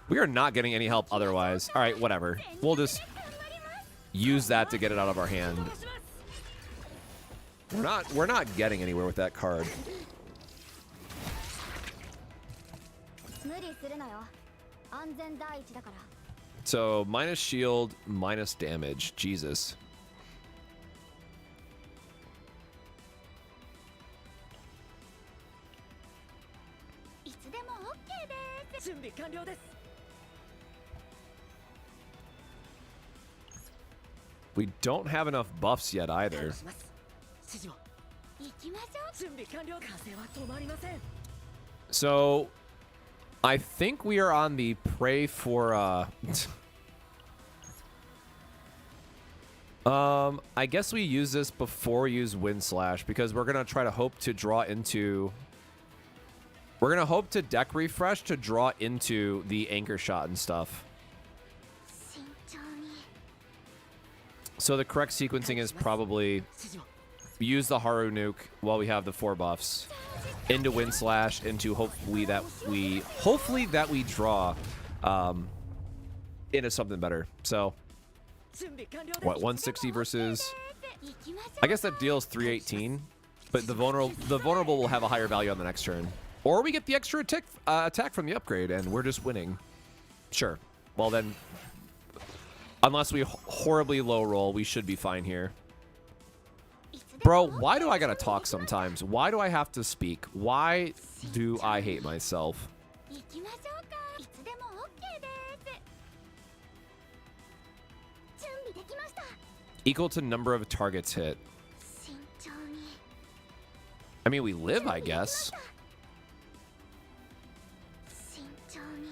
We are not getting any help otherwise. All right, whatever. We'll just use that to get it out of our hand. We're not getting anywhere with that card. So minus shield, minus damage. Jesus. We don't have enough buffs yet either. So I think we are on the prey for I guess we use this before we use Wind Slash because we're gonna try to hope to draw into. We're gonna hope to deck refresh to draw into the anchor shot and stuff. So the correct sequencing is probably use the Haru nuke while we have the 4 buffs into Wind Slash into hopefully that we draw into something better. So what, 160 versus, I guess that deals 318, but the vulnerable will have a higher value on the next turn, or we get the extra attack from the upgrade and we're just winning. Sure. Well then, unless we horribly low roll, we should be fine here. Bro, why do I gotta talk sometimes? Why do I have to speak? Why do I hate myself? Equal to number of targets hit. I mean, we live, I guess.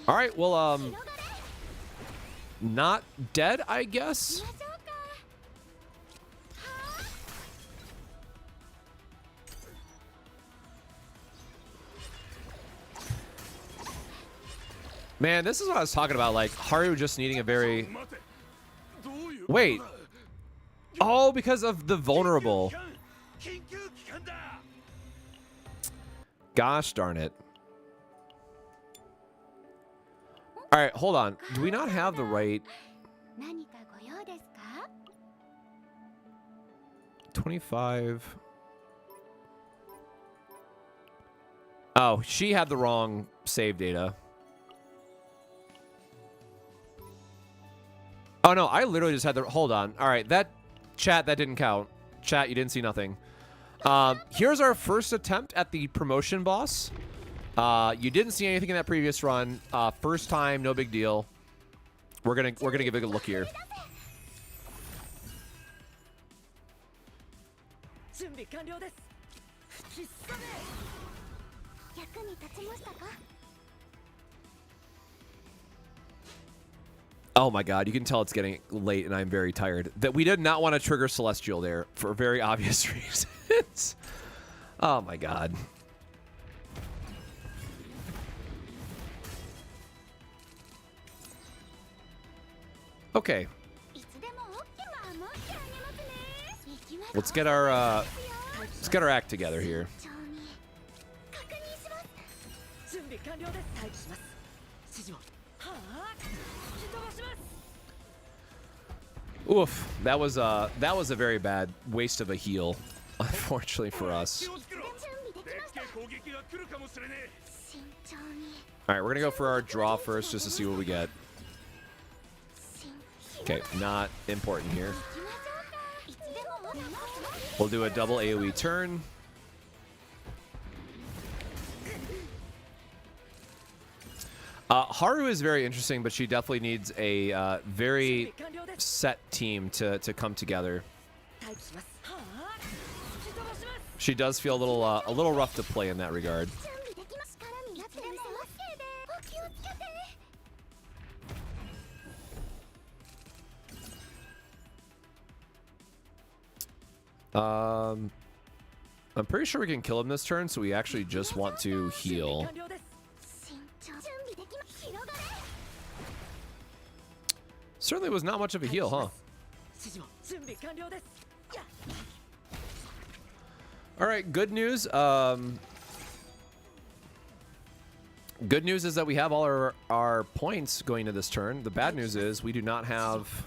All right, well, not dead, I guess. Man, this is what I was talking about, like Haru just needing a very... Wait. Oh, because of the vulnerable. Gosh darn it. All right, hold on. Do we not have the right... 25... Oh, she had the wrong save data. Oh, no, I literally just had the... Hold on. All right, that... Chat, that didn't count. Chat, you didn't see nothing. Here's our first attempt at the promotion boss. You didn't see anything in that previous run. First time, no big deal. We're gonna give it a look here. Oh my god, you can tell it's getting late and I'm very tired. That we did not want to trigger Celestial there for very obvious reasons. Oh my god. Okay. Let's get our act together here. Oof, that was a very bad waste of a heal, unfortunately for us. All right, we're gonna go for our draw first just to see what we get. Okay, not important here. We'll do a double AoE turn. Haru is very interesting, but she definitely needs a very set team to come together. She does feel a little rough to play in that regard. I'm pretty sure we can kill him this turn, so we actually just want to heal. Certainly was not much of a heal, huh? All right, good news. Good news is that we have all our points going to this turn. The bad news is we do not have...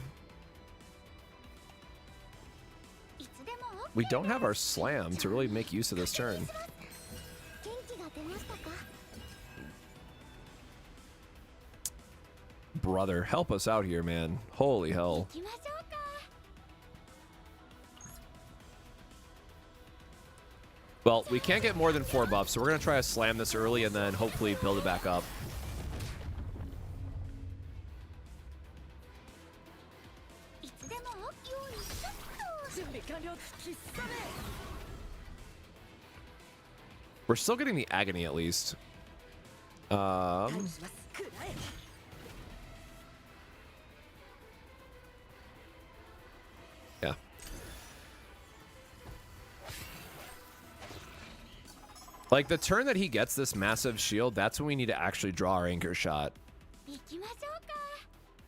We don't have our slam to really make use of this turn. Brother, help us out here, man. Holy hell. Well, we can't get more than 4 buffs, so we're going to try to slam this early and then hopefully build it back up. We're still getting the agony at least. Yeah. Like the turn that he gets this massive shield, that's when we need to actually draw our anchor shot.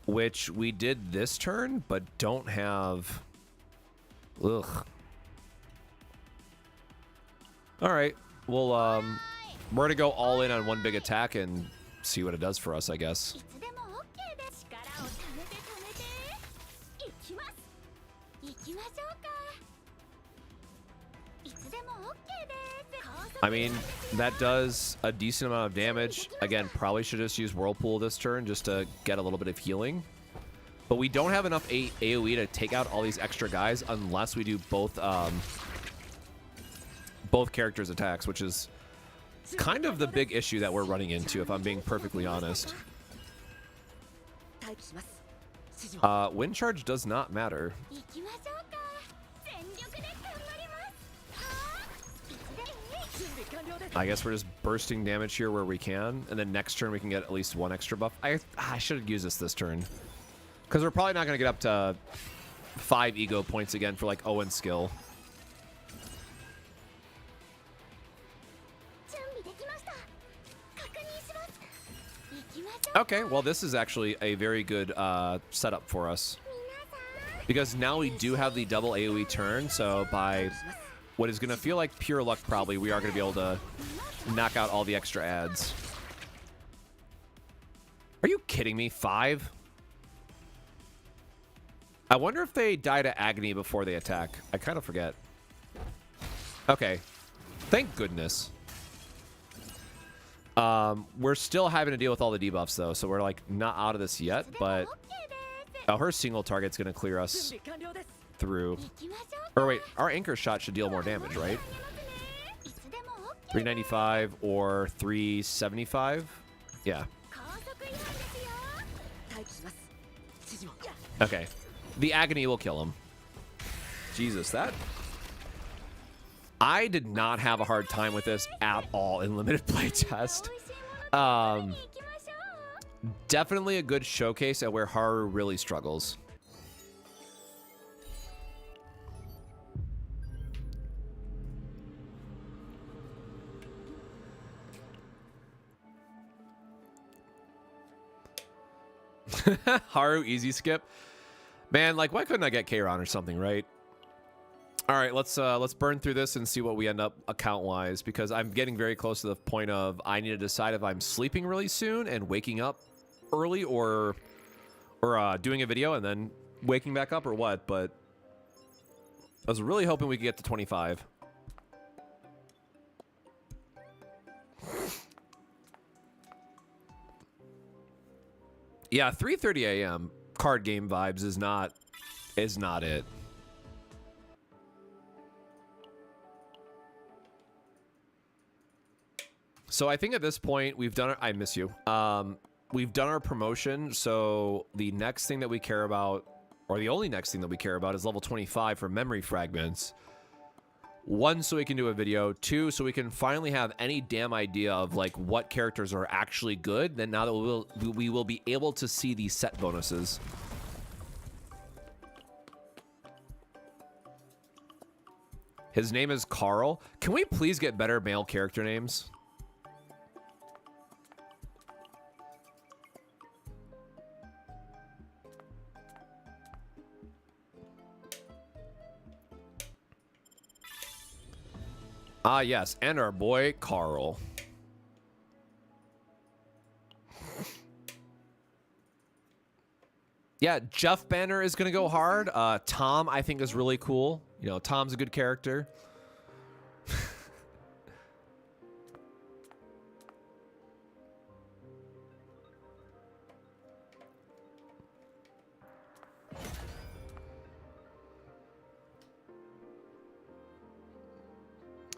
Which we did this turn, but don't have. Ugh. All right. Well, we're gonna go all in on one big attack and see what it does for us, I guess. I mean, that does a decent amount of damage. Again, probably should just use Whirlpool this turn just to get a little bit of healing. But we don't have enough AoE to take out all these extra guys unless we do both characters' attacks, which is kind of the big issue that we're running into, if I'm being perfectly honest. Wind charge does not matter. I guess we're just bursting damage here where we can, and then next turn we can get at least one extra buff. I should use this turn, because we're probably not going to get up to 5 ego points again for like Owen skill. Okay, well this is actually a very good setup for us, because now we do have the double AoE turn, so by what is going to feel like pure luck probably, we are going to be able to knock out all the extra adds. Are you kidding me? 5? I wonder if they die to agony before they attack. I kind of forget. Okay. Thank goodness. We're still having to deal with all the debuffs though, so we're like not out of this yet, but her single target's going to clear us through. Or wait, our anchor shot should deal more damage, right? 395 or 375? Yeah. Okay. The agony will kill him. Jesus, that... I did not have a hard time with this at all in limited playtest. Definitely a good showcase at where Haru really struggles. Haru easy skip. Man, like why couldn't I get Kairon or something, right? All right, let's burn through this and see what we end up account-wise, because I'm getting very close to the point of I need to decide if I'm sleeping really soon and waking up early or doing a video and then waking back up or what, but I was really hoping we could get to 25. Yeah, 3:30 a.m. card game vibes is not it. So I think at this point we've done I miss you. We've done our promotion, so the next thing that we care about, or the only next thing that we care about, is level 25 for memory fragments. 1, so we can do a video. 2, so we can finally have any damn idea of like what characters are actually good. Then now that we will be able to see these set bonuses. His name is Carl. Can we please get better male character names? Ah, yes, and our boy, Carl. Yeah, Jeff Banner is going to go hard. Tom, I think, is really cool. You know, Tom's a good character.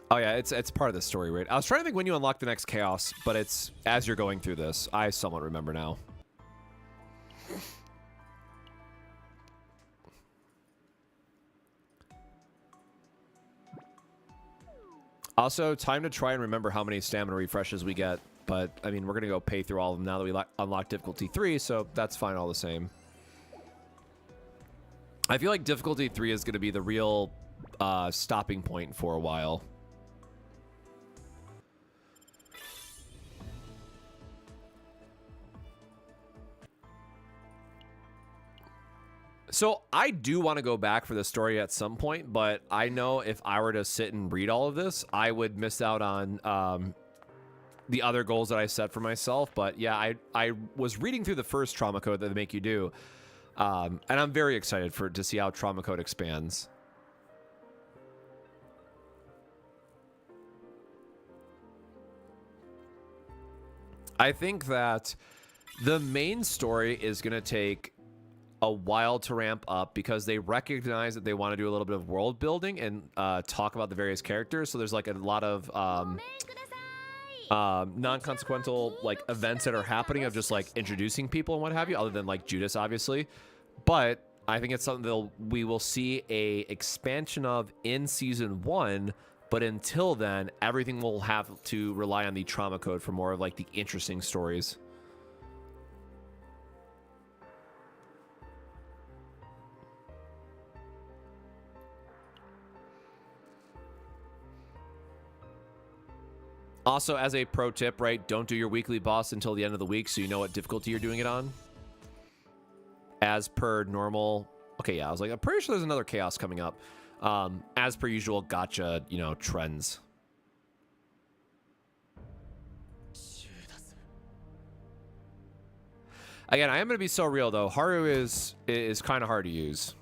Oh yeah, it's part of the story, right? I was trying to think when you unlock the next chaos, but it's as you're going through this. I somewhat remember now. Also, time to try and remember how many stamina refreshes we get. But, I mean, we're going to go pay through all of them now that we unlock difficulty 3, so that's fine all the same. I feel like difficulty 3 is going to be the real stopping point for a while. So I do want to go back for the story at some point, but I know if I were to sit and read all of this, I would miss out on the other goals that I set for myself. But yeah, I was reading through the first trauma code that they make you do, and I'm very excited to see how trauma code expands. I think that the main story is going to take a while to ramp up because they recognize that they want to do a little bit of world building and talk about the various characters. So there's like a lot of non-consequential like events that are happening of just like introducing people and what have you, other than like Judas, obviously. But I think it's something that we will see a expansion of in season 1. But until then, everything will have to rely on the trauma code for more of like the interesting stories. Also, as a pro tip, right, don't do your weekly boss until the end of the week so you know what difficulty you're doing it on. As per normal. Okay, yeah, I was like, I'm pretty sure there's another chaos coming up. As per usual, gotcha, you know, trends. Again, I am going to be so real, though. Haru is kind of hard to use.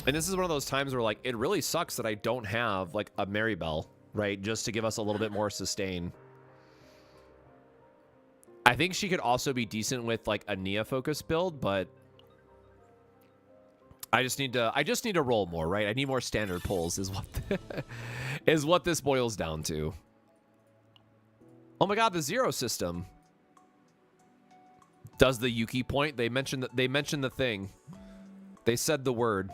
And this is one of those times where, like, it really sucks that I don't have, like, a Maribel. Right, just to give us a little bit more sustain. I think she could also be decent with like a Nia focus build, but I just need to roll more, right? I need more standard pulls is what this boils down to. Oh my god, the zero system. Does the Yuki point? They mentioned the thing. They said the word.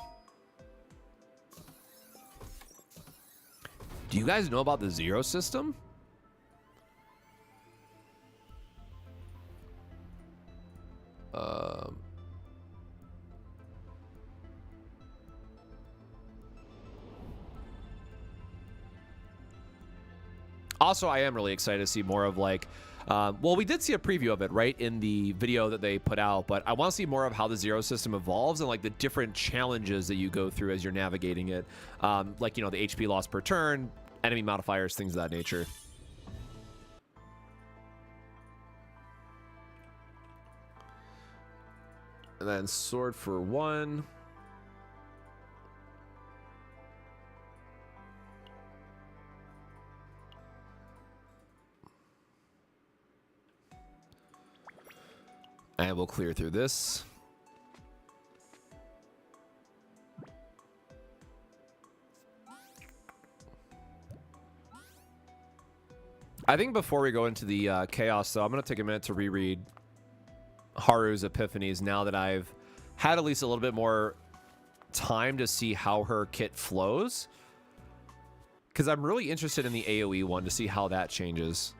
Do you guys know about the zero system? Also, I am really excited to see more of like, well, we did see a preview of it, right, in the video that they put out, but I want to see more of how the zero system evolves and like the different challenges that you go through as you're navigating it. Like, you know, the HP loss per turn, enemy modifiers, things of that nature. And then sword for 1. And we'll clear through this. I think before we go into the chaos, though, I'm going to take a minute to reread Haru's epiphanies now that I've had at least a little bit more time to see how her kit flows. Because I'm really interested in the AoE one to see how that changes.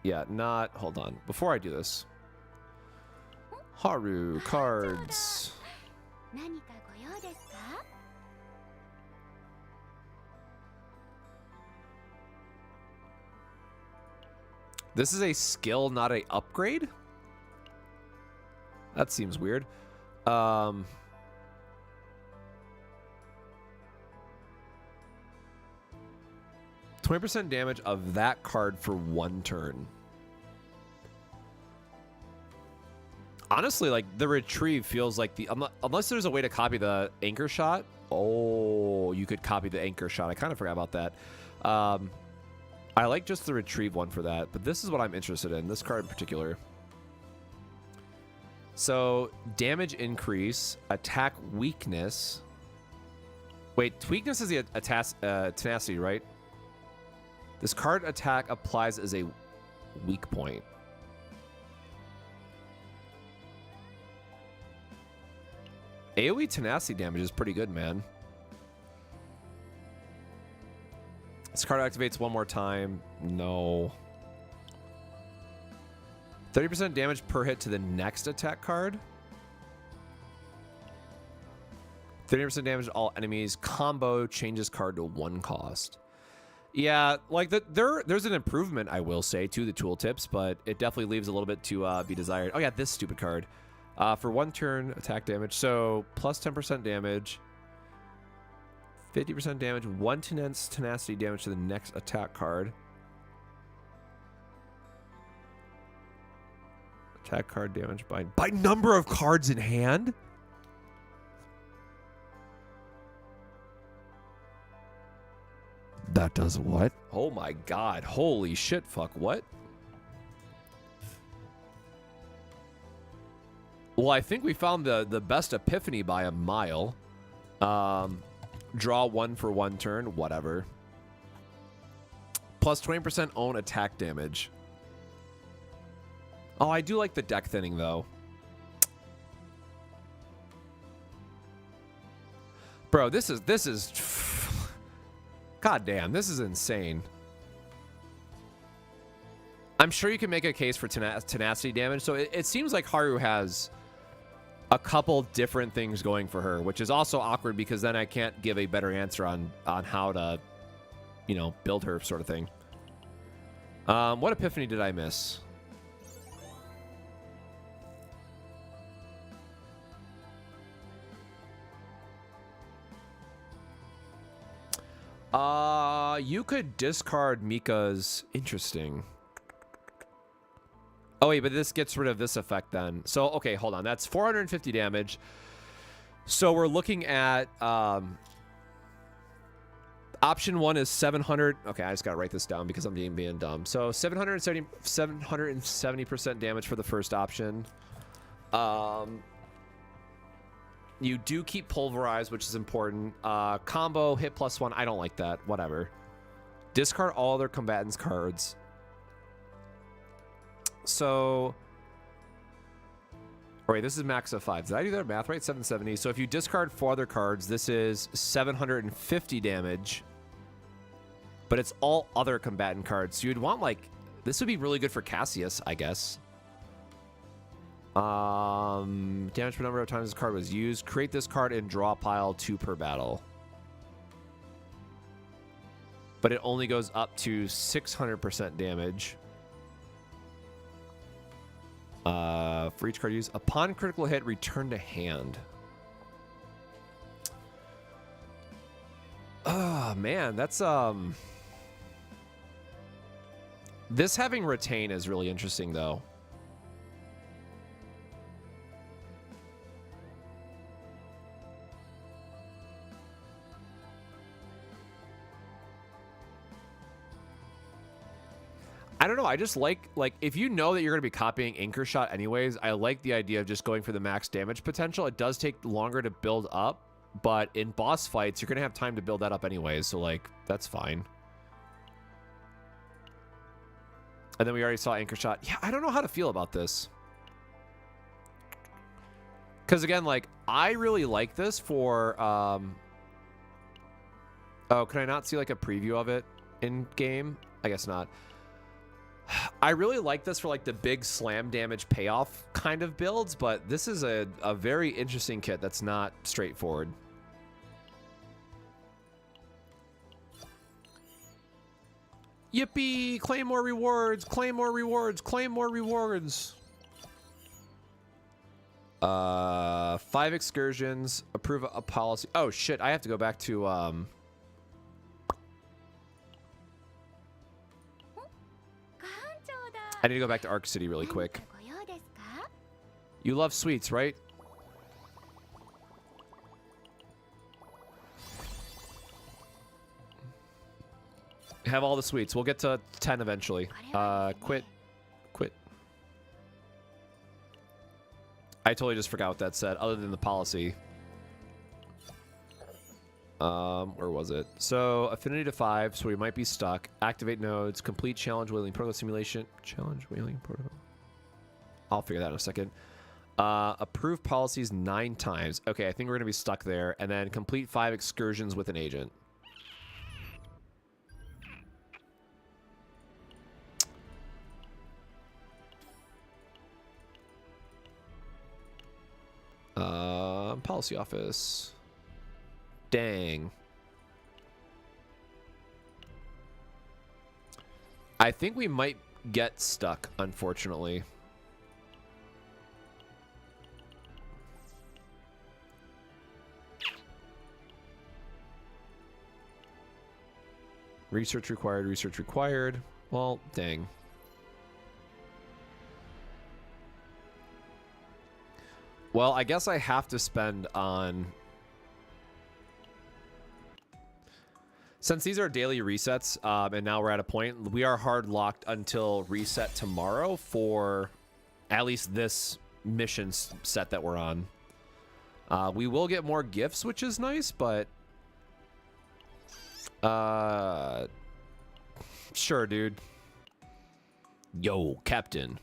Yeah, not... Hold on. Before I do this. Haru cards. This is a skill, not a upgrade? That seems weird. 20% damage of that card for 1 turn. Honestly, like, the retrieve feels like the... unless there's a way to copy the anchor shot. Oh, you could copy the anchor shot. I kind of forgot about that. I like just the retrieve one for that, but this is what I'm interested in, this card in particular. So, damage increase, attack weakness. Wait, weakness is the tenacity, right? This card attack applies as a weak point. AoE tenacity damage is pretty good, man. This card activates one more time. No. 30% damage per hit to the next attack card. 30% damage to all enemies. Combo changes card to 1 cost. Yeah, like there's an improvement, I will say, to the tooltips, but it definitely leaves a little bit to be desired. Oh yeah, this stupid card. For 1 turn attack damage, so plus 10% damage, 50% damage, 1 tenacity damage to the next attack card. Attack card damage by number of cards in hand. That does what? Oh my god. Holy shit, fuck, what? Well, I think we found the best epiphany by a mile. Draw 1 for 1 turn, whatever. Plus 20% own attack damage. Oh, I do like the deck thinning, though. Bro, this is... God damn, this is insane. I'm sure you can make a case for tenacity damage. So it seems like Haru has a couple different things going for her, which is also awkward because then I can't give a better answer on how to, you know, build her sort of thing. What epiphany did I miss? You could discard Mika's... Interesting. Oh, wait, but this gets rid of this effect then. So, okay, hold on. That's 450 damage. So we're looking at... option 1 is 700... Okay, I just gotta write this down because I'm being dumb. So 770% damage for the first option. You do keep pulverize, which is important. Combo, hit +1. I don't like that. Whatever. Discard all other combatants' cards. So... All right, this is max of 5. Did I do that math right? 770. So if you discard 4 other cards, this is 750 damage. But it's all other combatant cards. So you'd want, like... This would be really good for Cassius, I guess. Damage per number of times this card was used. Create this card and draw pile 2 per battle. But it only goes up to 600% damage. For each card used. Upon critical hit, return to hand. Oh, man, that's, This having retain is really interesting, though. I don't know. I just like if you know that you're going to be copying Anchor Shot anyways, I like the idea of just going for the max damage potential. It does take longer to build up, but in boss fights, you're going to have time to build that up anyways. So, like, that's fine. And then we already saw Anchor Shot. Yeah, I don't know how to feel about this. Because, again, like, I really like this for... Oh, can I not see, like, a preview of it in-game? I guess not. I really like this for like the big slam damage payoff kind of builds, but this is a very interesting kit that's not straightforward. Yippee! Claim more rewards! Claim more rewards! Claim more rewards! 5 excursions. Approve a policy. Oh shit, I have to go back to I need to go back to Arc City really quick. You love sweets, right? Have all the sweets. We'll get to 10 eventually. Quit. I totally just forgot what that said, other than the policy. Where was it? So, affinity to 5, so we might be stuck. Activate nodes, complete challenge wheeling protocol simulation. Challenge wheeling protocol. I'll figure that in a second. Approve policies 9 times. Okay, I think we're going to be stuck there. And then complete 5 excursions with an agent. policy office. Dang. I think we might get stuck, unfortunately. Research required, research required. Well, dang. Well, I guess I have to spend on... Since these are daily resets, and now we're at a point, we are hard locked until reset tomorrow for at least this mission set that we're on. We will get more gifts, which is nice, but... Sure, dude. Yo, Captain.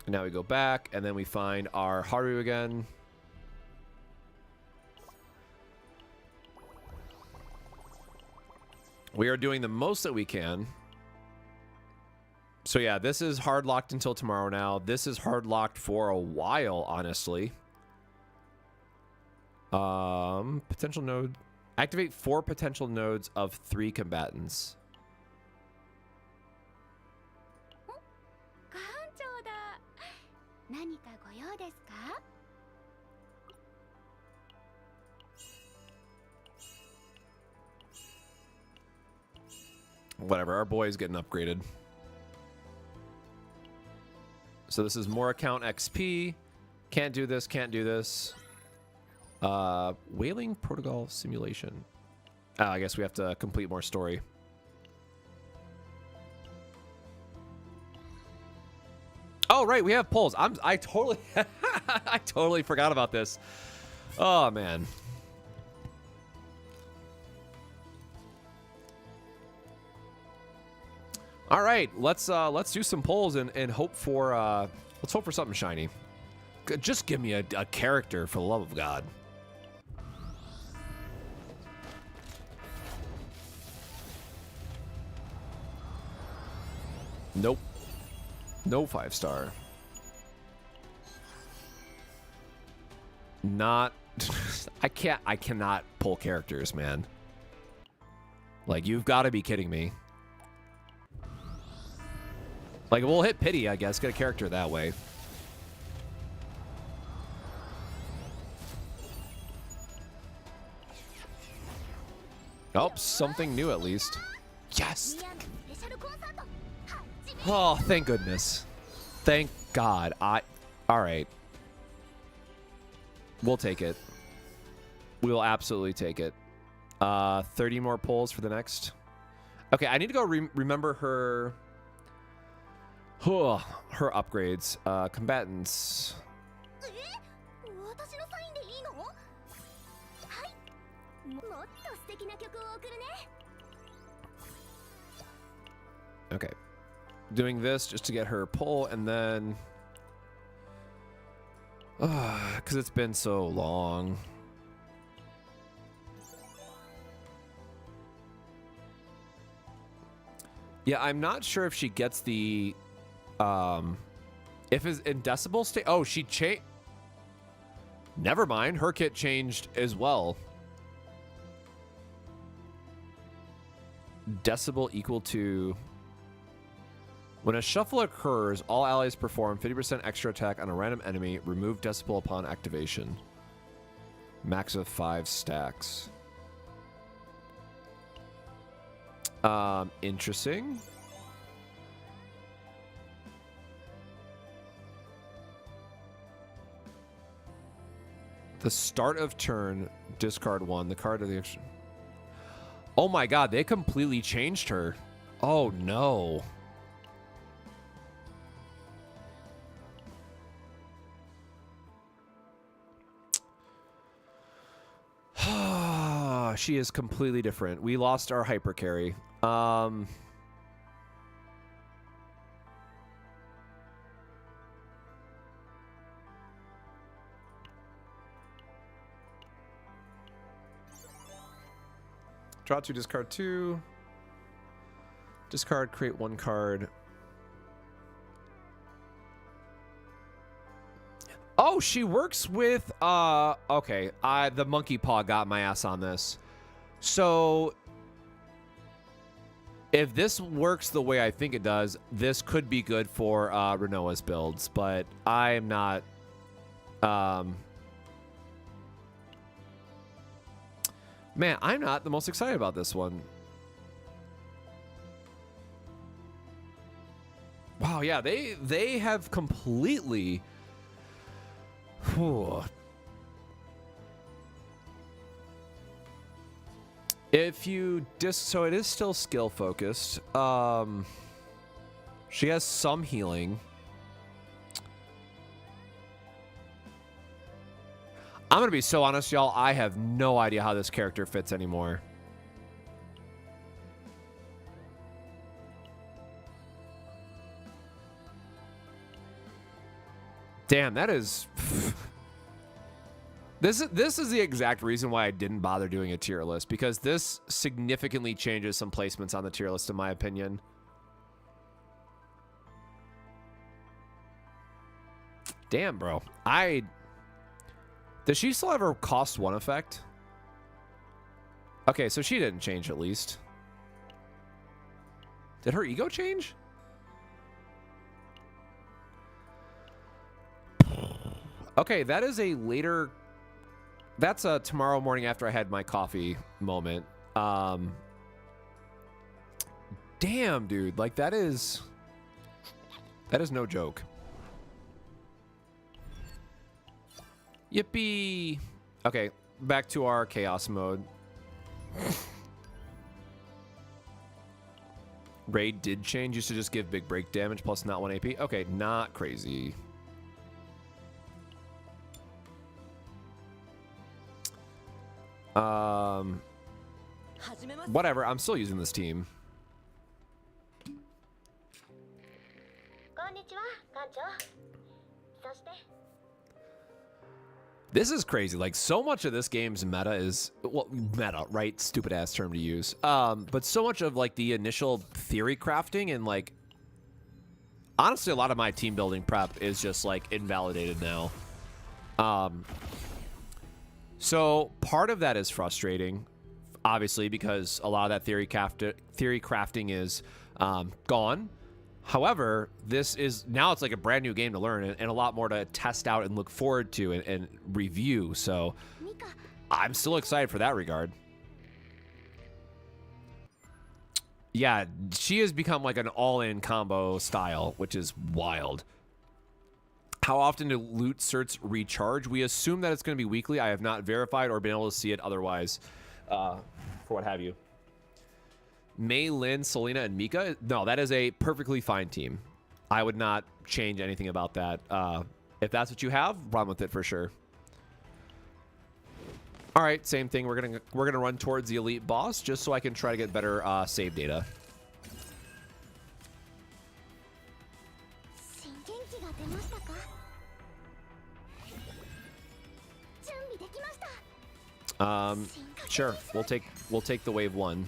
And now we go back, and then we find our Haru again. We are doing the most that we can. So yeah, this is hard locked until tomorrow now. This is hard locked for a while, honestly. Potential node. Activate 4 potential nodes of 3 combatants. Whatever, our boy's getting upgraded. So this is more account XP. Can't do this, can't do this. Whaling Protocol Simulation. I guess we have to complete more story. Oh, right, we have polls. I totally I totally forgot about this. Oh, man. All right, let's do some polls and hope for let's hope for something shiny. Just give me a character, for the love of God. Nope. No 5-star. Not I cannot pull characters, man. Like, you've got to be kidding me. Like, we'll hit pity, I guess. Get a character that way. Oh, something new at least. Yes! Oh, thank goodness. Thank God. Alright. We'll take it. We'll absolutely take it. 30 more pulls for the next. Okay, I need to go remember her... her upgrades. Combatants. Okay. Doing this just to get her pull, and then... because it's been so long. Yeah, I'm not sure if she gets the... if it's in decibel state... Oh, she changed... Never mind. Her kit changed as well. Decibel equal to... When a shuffle occurs, all allies perform 50% extra attack on a random enemy. Remove decibel upon activation. Max of 5 stacks. Interesting. The start of turn, discard 1. The card of the action. Oh my god, they completely changed her. Oh no. She is completely different. We lost our hyper carry. Draw 2, discard 2. Discard, create one card. Oh, she works with, okay. The monkey paw got my ass on this. So, if this works the way I think it does, this could be good for Renoa's builds, but I'm not, man, I'm not the most excited about this one. Wow, yeah, they have completely... Whew. If you so it is still skill focused. She has some healing. I'm gonna be so honest, y'all. I have no idea how this character fits anymore. Damn, that is... This is the exact reason why I didn't bother doing a tier list, because this significantly changes some placements on the tier list, in my opinion. Damn, bro. Does she still ever cost one effect? Okay, so she didn't change at least. Did her ego change? Okay, that is a later... That's a tomorrow morning after I had my coffee moment. Damn, dude. Like, that is no joke. Yippee. Okay, back to our chaos mode. Raid did change. Used to just give big break damage plus not 1 AP. Okay, not crazy. Whatever, I'm still using this team. This is crazy. Like, so much of this game's meta is, well, meta, right? Stupid ass term to use. But so much of like the initial theory crafting and like, honestly, a lot of my team building prep is just like invalidated now. So part of that is frustrating, obviously, because a lot of that theory crafting is gone. However, this is now it's like a brand new game to learn and a lot more to test out and look forward to and review. So I'm still excited for that regard. Yeah, she has become like an all-in combo style, which is wild. How often do loot certs recharge? We assume that it's going to be weekly. I have not verified or been able to see it otherwise, for what have you. Mei, Lin, Selena, and Mika? No, that is a perfectly fine team. I would not change anything about that. If that's what you have, run with it for sure. All right, same thing. We're gonna run towards the elite boss just so I can try to get better save data. Sure. We'll take the wave 1.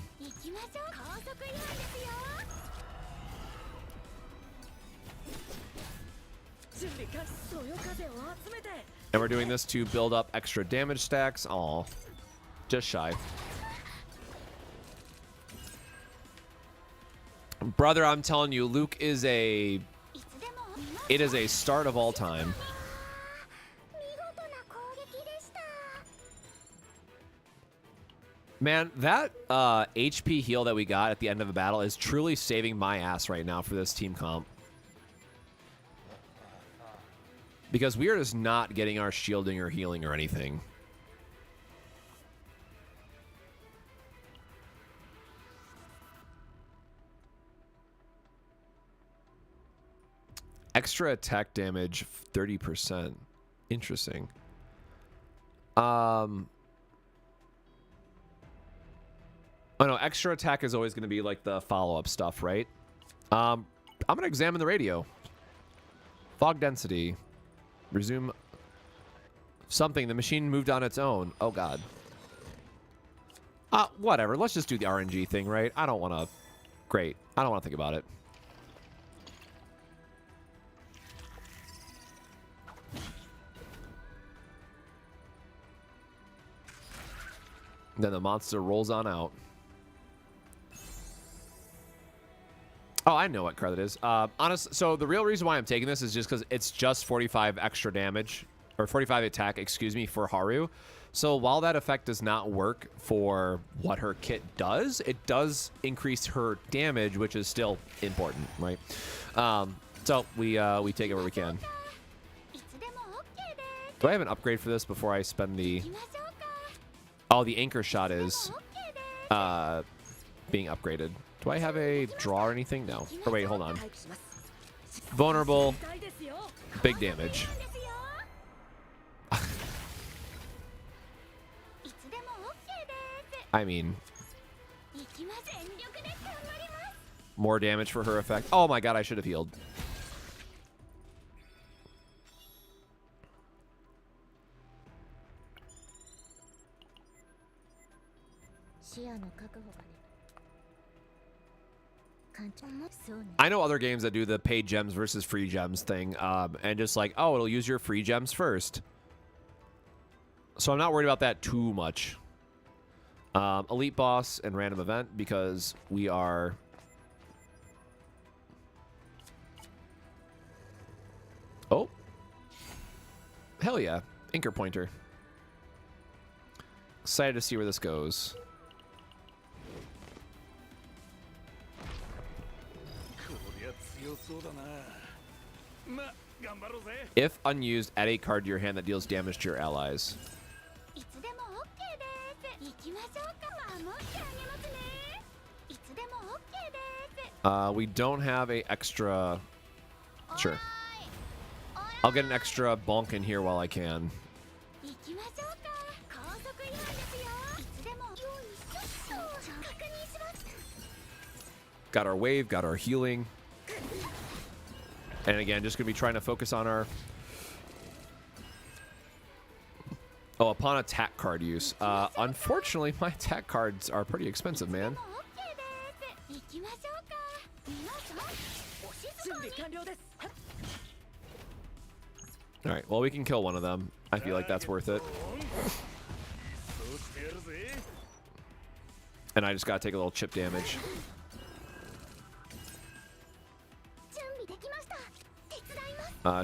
And we're doing this to build up extra damage stacks. Aw. Just shy. Brother, I'm telling you, Luke is it is a start of all time. Man, that HP heal that we got at the end of the battle is truly saving my ass right now for this team comp. Because we are just not getting our shielding or healing or anything. Extra attack damage, 30%. Interesting. Oh no, extra attack is always going to be like the follow-up stuff, right? I'm going to examine the radio. Fog density. Resume something. The machine moved on its own. Oh god. Whatever. Let's just do the RNG thing, right? I don't want to Great. I don't want to think about it. Then the monster rolls on out. Oh, I know what card that is. So the real reason why I'm taking this is just because it's just 45 extra damage, or 45 attack, excuse me, for Haru. So while that effect does not work for what her kit does, it does increase her damage, which is still important, right? So we take it where we can. Do I have an upgrade for this before I spend the... Oh, the anchor shot is being upgraded. Do I have a draw or anything? No. Oh, wait, hold on. Vulnerable. Big damage. I mean... More damage for her effect. Oh my god, I should have healed. I know other games that do the paid gems versus free gems thing, and just like, oh, it'll use your free gems first. So I'm not worried about that too much. Elite boss and random event because we are... Oh. Hell yeah. Anchor pointer. Excited to see where this goes. If unused, add a card to your hand that deals damage to your allies. We don't have a extra... Sure. I'll get an extra bonk in here while I can. Got our wave, got our healing. And again, just going to be trying to focus on our... Oh, upon attack card use. Unfortunately, my attack cards are pretty expensive, man. Alright, well, we can kill one of them. I feel like that's worth it. And I just gotta take a little chip damage.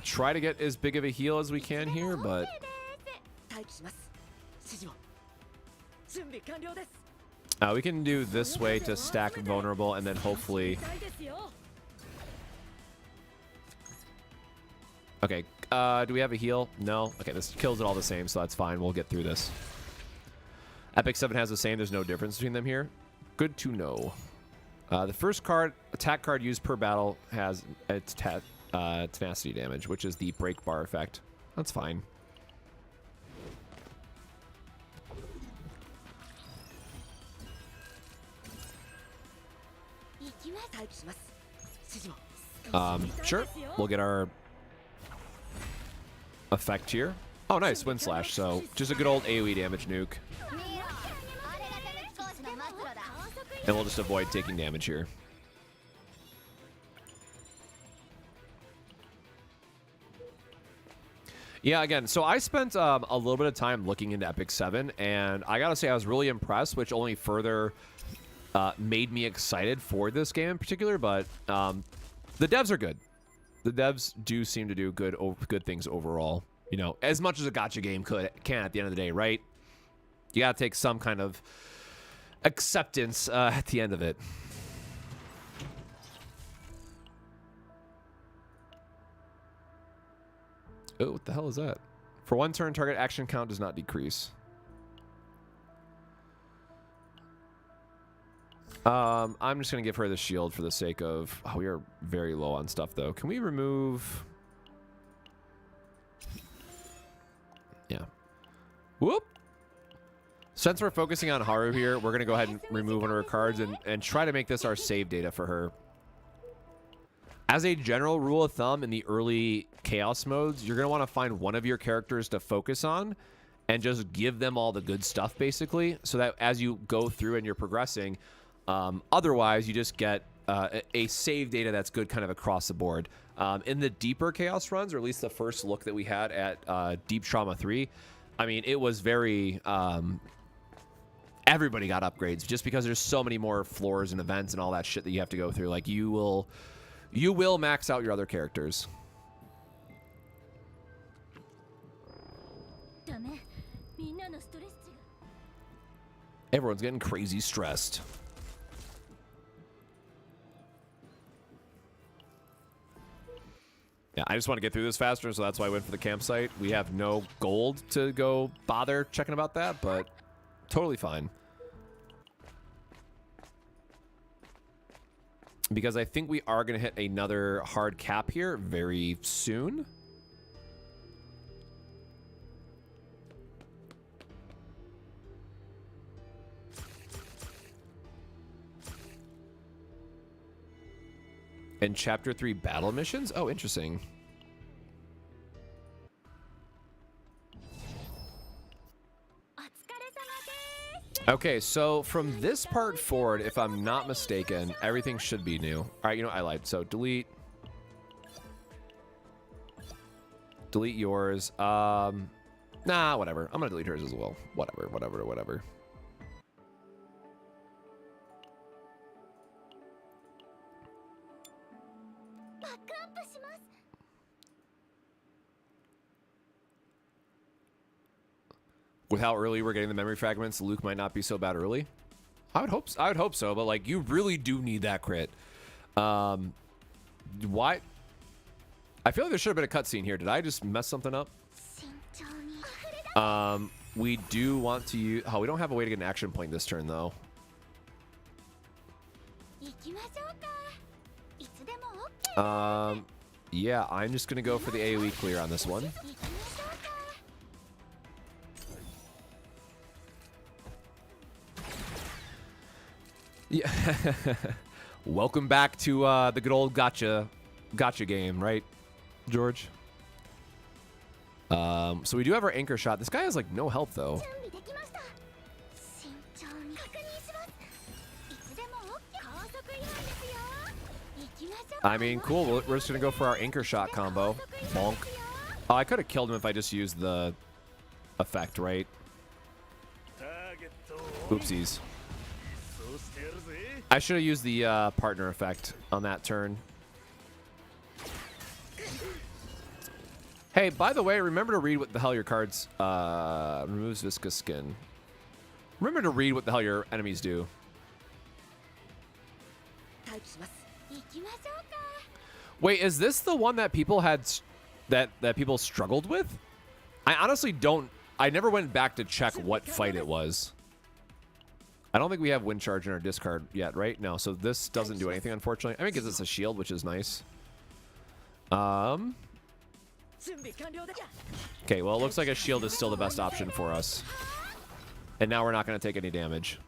Try to get as big of a heal as we can here, but... we can do this way to stack vulnerable and then hopefully... Okay, do we have a heal? No? Okay, this kills it all the same, so that's fine. We'll get through this. Epic 7 has the same. There's no difference between them here. Good to know. The first card, attack card used per battle, has its tenacity damage, which is the break bar effect. That's fine. Sure. We'll get our effect here. Oh, nice. Wind Slash. So, just a good old AoE damage nuke. And we'll just avoid taking damage here. Yeah, again, so I spent a little bit of time looking into Epic 7, and I gotta say I was really impressed, which only further made me excited for this game in particular, but the devs are good. The devs do seem to do good things overall. You know, as much as a gacha game can at the end of the day, right? You gotta take some kind of acceptance at the end of it. Oh, what the hell is that? For one turn, target action count does not decrease. I'm just going to give her the shield for the sake of... Oh, we are very low on stuff, though. Can we remove... Yeah. Whoop! Since we're focusing on Haru here, we're going to go ahead and remove one of her cards and try to make this our save data for her. As a general rule of thumb, in the early Chaos modes, you're going to want to find one of your characters to focus on and just give them all the good stuff, basically, so that as you go through and you're progressing, otherwise you just get a save data that's good kind of across the board. In the deeper Chaos runs, or at least the first look that we had at Deep Trauma 3, I mean, it was very... everybody got upgrades just because there's so many more floors and events and all that shit that you have to go through. Like, you will max out your other characters. Everyone's getting crazy stressed. Yeah, I just want to get through this faster, so that's why I went for the campsite. We have no gold to go bother checking about that, but totally fine. Because I think we are going to hit another hard cap here very soon. And Chapter 3 battle missions? Oh, interesting. Okay, so from this part forward, if I'm not mistaken, everything should be new. All right, you know, I lied. So delete yours. Nah, whatever. I'm gonna delete hers as well. Whatever. With how early we're getting the memory fragments, Luke might not be so bad early. I would hope so, but like, you really do need that crit. Why? I feel like there should have been a cutscene here. Did I just mess something up? We do want to use... Oh, we don't have a way to get an action point this turn, though. Yeah, I'm just going to go for the AoE clear on this one. Yeah. Welcome back to the good old gotcha game, right, George? So we do have our anchor shot. This guy has like no health though. I mean, cool. We're just gonna go for our anchor shot combo. Bonk. Oh, I could have killed him if I just used the effect, right? Oopsies. I should have used the partner effect on that turn. Hey, by the way, remember to read what the hell your cards... removes viscous skin. Remember to read what the hell your enemies do. Wait, is this the one that people had... that people struggled with? I honestly don't... I never went back to check what fight it was. I don't think we have wind charge in our discard yet, right? No, so this doesn't do anything, unfortunately. I mean, it gives us a shield, which is nice. Okay, well, it looks like a shield is still the best option for us. And now we're not going to take any damage.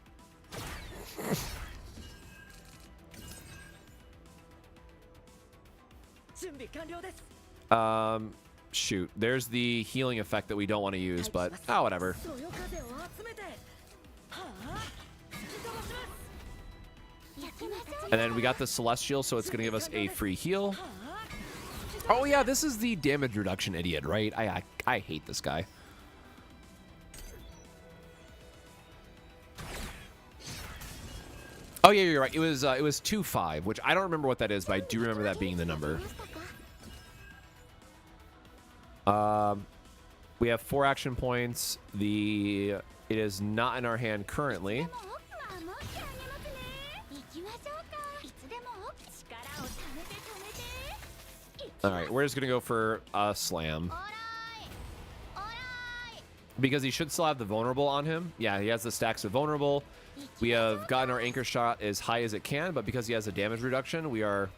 Shoot. There's the healing effect that we don't want to use, but... Oh, whatever. And then we got the Celestial, so it's going to give us a free heal. Oh, yeah, this is the damage reduction idiot, right? I hate this guy. Oh, yeah, you're right. It was 2-5, which I don't remember what that is, but I do remember that being the number. We have 4 action points. It is not in our hand currently. All right, we're just gonna go for a slam because he should still have the vulnerable on him. Yeah, he has the stacks of vulnerable. We have gotten our anchor shot as high as it can, but because he has a damage reduction, we are,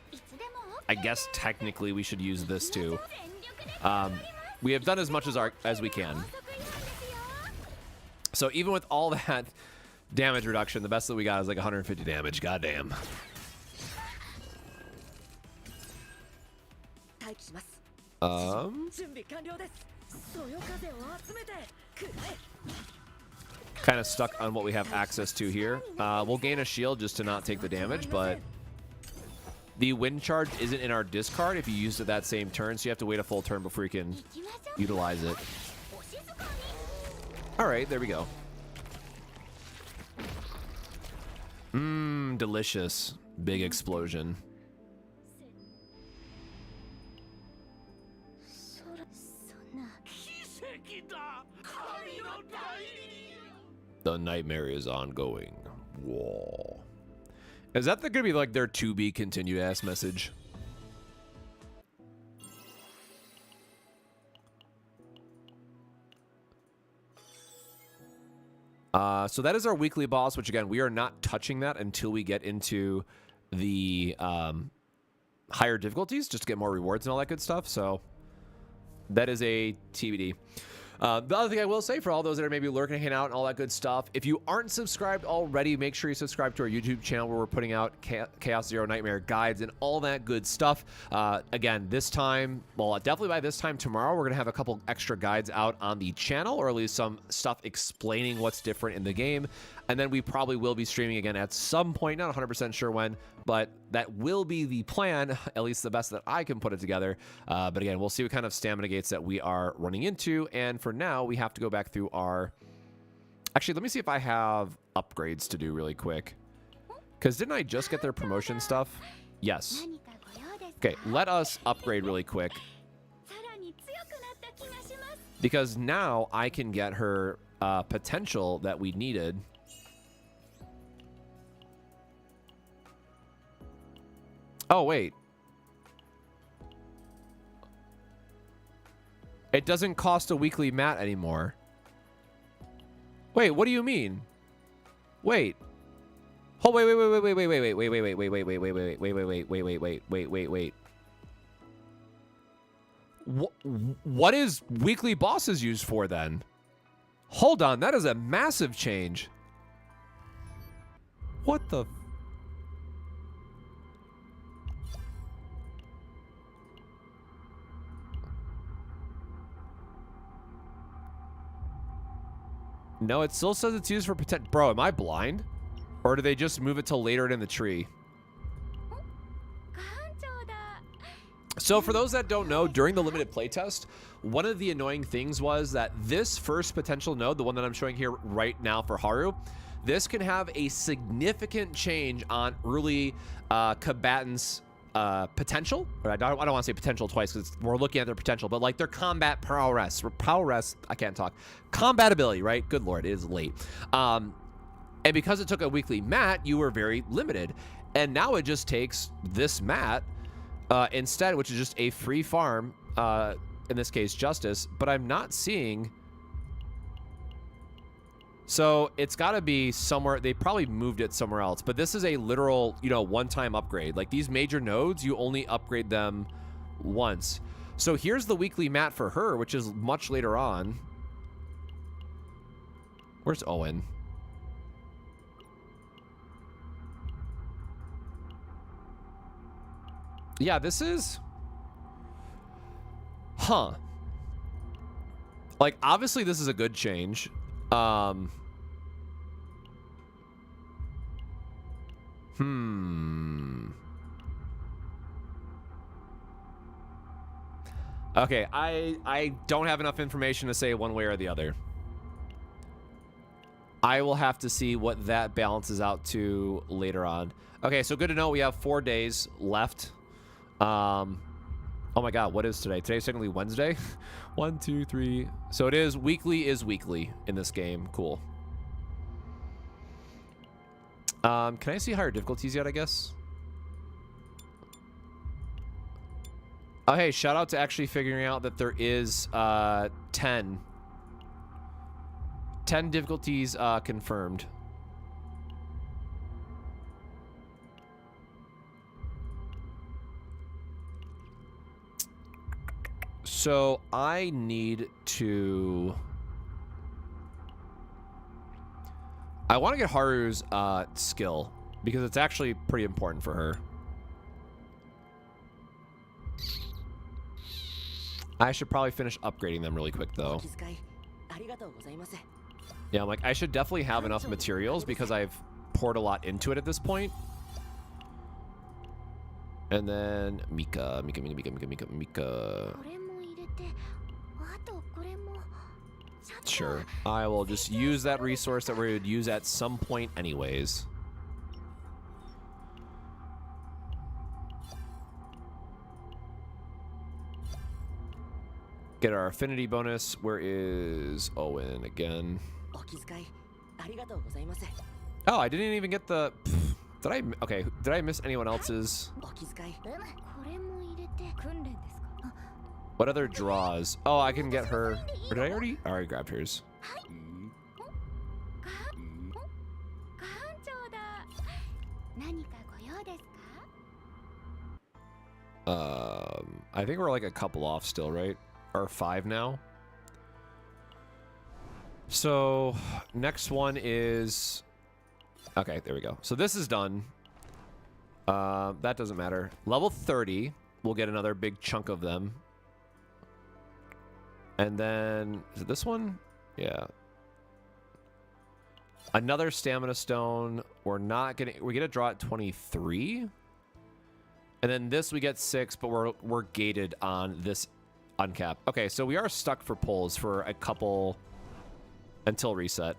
I guess technically we should use this too. We have done as much as we can. So even with all that damage reduction, the best that we got is like 150 damage. Goddamn. Kind of stuck on what we have access to here. We'll gain a shield just to not take the damage, but The wind charge isn't in our discard if you used it that same turn, so you have to wait a full turn before you can utilize it. All right, there we go. Mmm, delicious. Big explosion. The nightmare is ongoing. Whoa. Is that gonna be like their to be continued ass message? So that is our weekly boss, which again, we are not touching that until we get into the higher difficulties, just to get more rewards and all that good stuff. So that is a TBD. The other thing I will say for all those that are maybe lurking, hanging out, and all that good stuff, if you aren't subscribed already, make sure you subscribe to our YouTube channel where we're putting out Chaos Zero Nightmare guides and all that good stuff. Again, this time, well, definitely by this time tomorrow, we're going to have a couple extra guides out on the channel, or at least some stuff explaining what's different in the game. And then we probably will be streaming again at some point, not 100% sure when, but that will be the plan, at least the best that I can put it together. But again, we'll see what kind of stamina gates that we are running into. And for now, we have to go back through our... Actually, let me see if I have upgrades to do really quick. Because didn't I just get their promotion stuff? Yes. Okay, let us upgrade really quick. Because now I can get her potential that we needed. Oh, wait. It doesn't cost a weekly mat anymore. Wait, what do you mean? Wait. Oh, wait. What is weekly bosses used for then? Hold on, that is a massive change. What the... No, it still says it's used for potential. Bro, am I blind? Or do they just move it till later in the tree? So for those that don't know, during the limited playtest, one of the annoying things was that this first potential node, the one that I'm showing here right now for Haru, this can have a significant change on early combatants' potential. Or I don't want to say potential twice because we're looking at their potential, but like their combat prowess. I can't talk. Combat ability, right? Good Lord, it is late. And because it took a weekly mat, you were very limited. And now it just takes this mat instead, which is just a free farm, in this case, Justice. But I'm not seeing... So it's got to be somewhere. They probably moved it somewhere else. But this is a literal, you know, one-time upgrade. Like these major nodes, you only upgrade them once. So here's the weekly mat for her, which is much later on. Where's Owen? Yeah, this is... Huh. Like, obviously this is a good change. Okay, I don't have enough information to say one way or the other. I will have to see what that balances out to later on. Okay, so good to know we have 4 days left. Oh my god, what is today? Today's technically Wednesday. 1, 2, 3. So it is weekly in this game. Cool. Can I see higher difficulties yet, I guess? Oh, hey, shout out to actually figuring out that there is 10 difficulties confirmed. So I need to... I want to get Haru's skill because it's actually pretty important for her. I should probably finish upgrading them really quick though. Yeah, I'm like, I should definitely have enough materials because I've poured a lot into it at this point. And then Mika. Sure. I will just use that resource that we would use at some point anyways. Get our affinity bonus. Where is Owen again? Oh, I didn't even get the... Did I... Okay, did I miss anyone else's? What other draws? Oh, I can get her... Or did I already... I already grabbed hers. I think we're like a couple off still, right? Or 5 now. So, next one is... Okay, there we go. So this is done. That doesn't matter. Level 30, we'll get another big chunk of them. And then, is it this one? Yeah. Another stamina stone. We're not getting... We get a draw at 23. And then this we get 6, but we're gated on this uncap. Okay, so we are stuck for pulls for a couple until reset.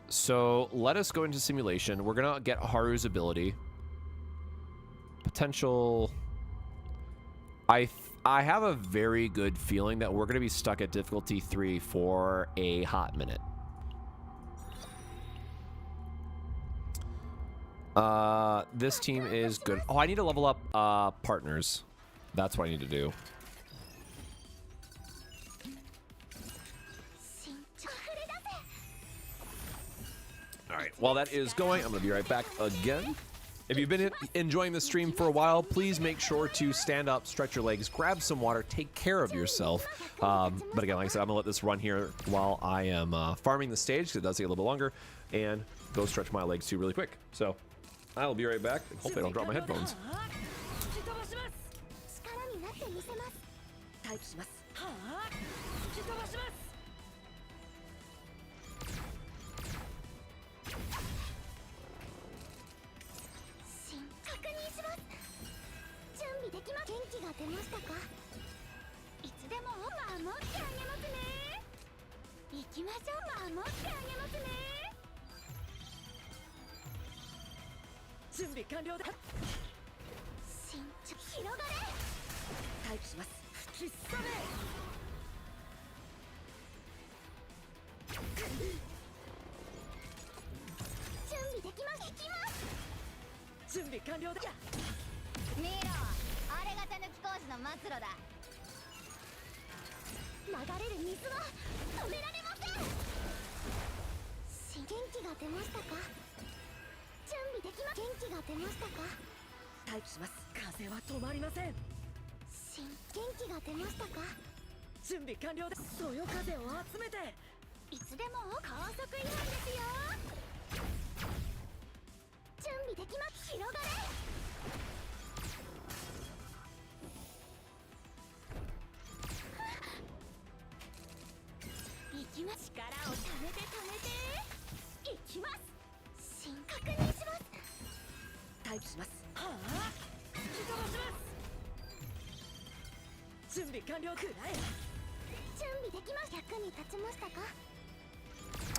So let us go into simulation. We're gonna get Haru's ability. Potential. I have a very good feeling that we're gonna be stuck at difficulty 3 for a hot minute. This team is good. Oh, I need to level up partners. That's what I need to do. All right, while that is going, I'm gonna be right back again. If you've been enjoying the stream for a while, please make sure to stand up, stretch your legs, grab some water, take care of yourself. But again, like I said, I'm gonna let this run here while I am farming the stage, because it does take a little bit longer, and go stretch my legs too really quick. So I'll be right back, and hopefully I don't drop my headphones.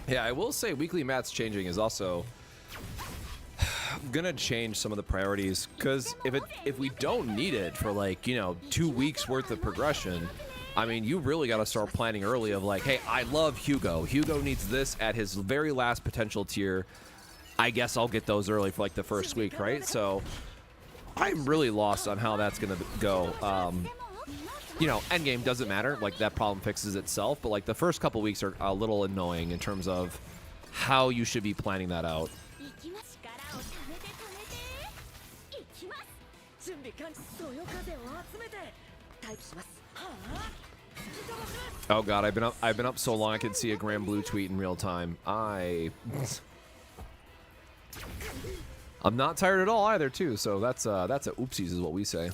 Yeah, I will say weekly mats changing is also gonna change some of the priorities, because if we don't need it for, like, you know, 2 weeks worth of progression, I mean, you really got to start planning early of like, hey, I love Hugo. Hugo needs this at his very last potential tier. I guess I'll get those early for like the first week, right? So I'm really lost on how that's gonna go. You know, endgame doesn't matter. Like, that problem fixes itself. But like the first couple weeks are a little annoying in terms of how you should be planning that out. Oh god, I've been up so long I can see a Grand Blue tweet in real time. I'm not tired at all either too, so that's a oopsies is what we say.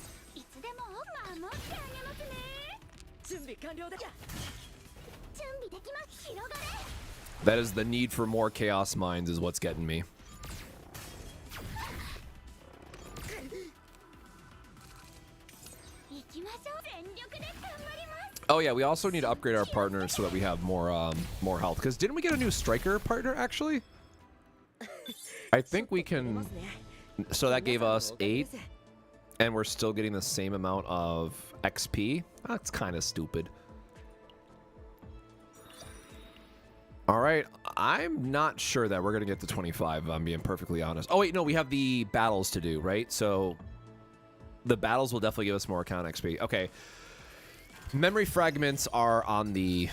That is the need for more Chaos Mines is what's getting me. Oh yeah, we also need to upgrade our partners so that we have more more health. Because didn't we get a new striker partner actually? I think we can. So that gave us 8, and we're still getting the same amount of XP. That's kind of stupid. All right, I'm not sure that we're gonna get to 25. If I'm being perfectly honest. Oh wait, no, we have the battles to do, right? So the battles will definitely give us more account XP. Okay. Memory fragments are on the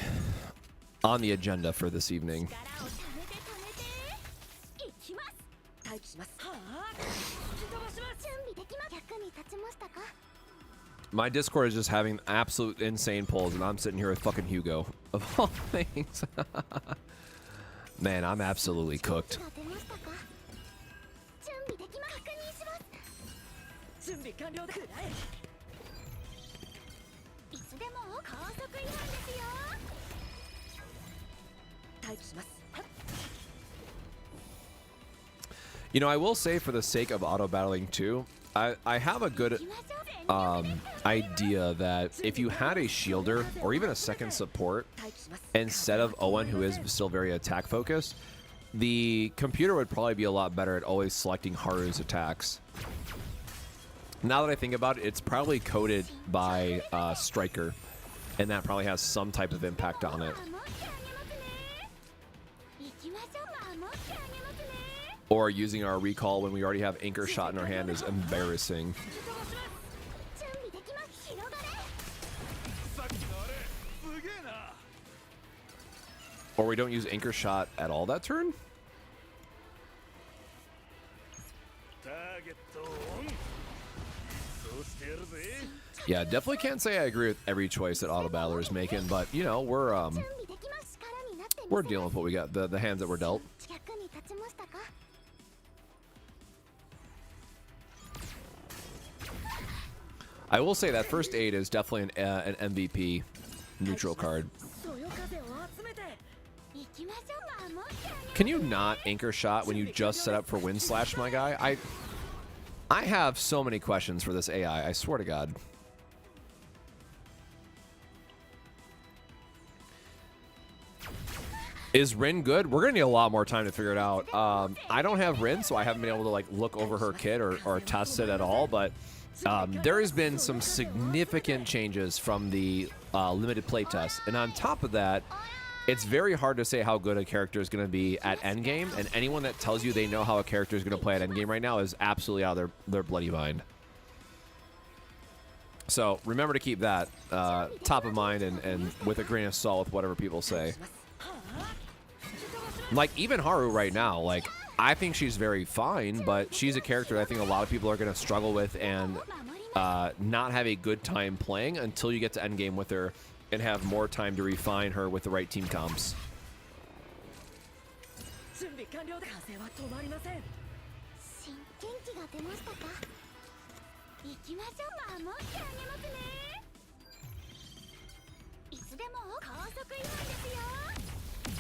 agenda for this evening. My Discord is just having absolute insane polls, and I'm sitting here with fucking Hugo of all things. Man, I'm absolutely cooked. You know, I will say for the sake of auto battling too, I have a good idea that if you had a shielder or even a second support instead of Owen, who is still very attack focused, the computer would probably be a lot better at always selecting Haru's attacks. Now that I think about it, it's probably coded by Striker, and that probably has some type of impact on it. Or using our recall when we already have anchor shot in our hand is embarrassing. Or we don't use anchor shot at all that turn? Yeah, definitely can't say I agree with every choice that Auto Battler is making, but you know, we're dealing with what we got, the hands that were dealt. I will say that first aid is definitely an MVP neutral card. Can you not anchor shot when you just set up for wind slash, my guy? I have so many questions for this AI, I swear to God. Is Rin good? We're gonna need a lot more time to figure it out. I don't have Rin, so I haven't been able to like look over her kit or test it at all, but there has been some significant changes from the limited playtest, and on top of that, it's very hard to say how good a character is going to be at endgame, and anyone that tells you they know how a character is going to play at endgame right now is absolutely out of their bloody mind. So remember to keep that top of mind and with a grain of salt with whatever people say. Like, even Haru right now, like, I think she's very fine, but she's a character I think a lot of people are going to struggle with and not have a good time playing until you get to endgame with her and have more time to refine her with the right team comps.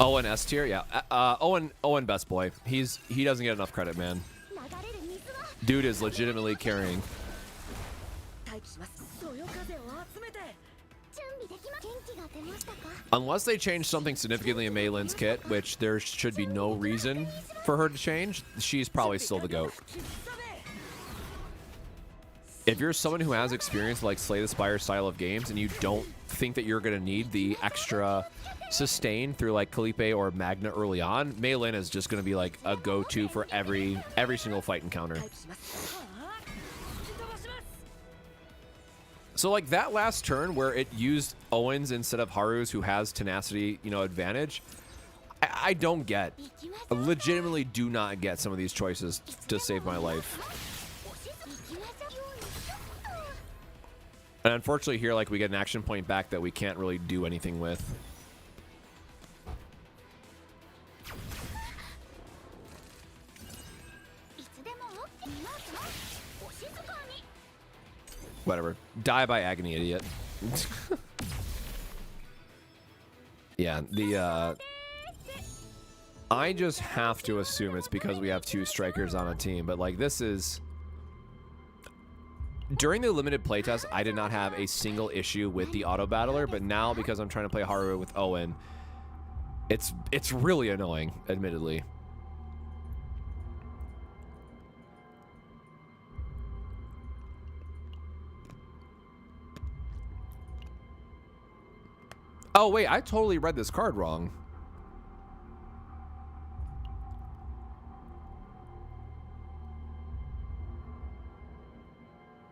Owen S tier, yeah. Owen best boy. He doesn't get enough credit, man. Dude is legitimately carrying. Unless they change something significantly in Maylin's kit, which there should be no reason for her to change, she's probably still the GOAT. If you're someone who has experience like Slay the Spire style of games and you don't think that you're going to need the extra sustain through like Calipe or Magna early on, Maylin is just going to be like a go-to for every single fight encounter. So like that last turn where it used Owens instead of Haru's, who has tenacity, you know, advantage, I don't get. I legitimately do not get some of these choices to save my life. And unfortunately here, like, we get an action point back that we can't really do anything with. Whatever. Die by agony, idiot. Yeah, I just have to assume it's because we have 2 strikers on a team, but like this is During the limited playtest, I did not have a single issue with the auto battler, but now because I'm trying to play Haru with Owen, it's really annoying, admittedly. Oh wait, I totally read this card wrong.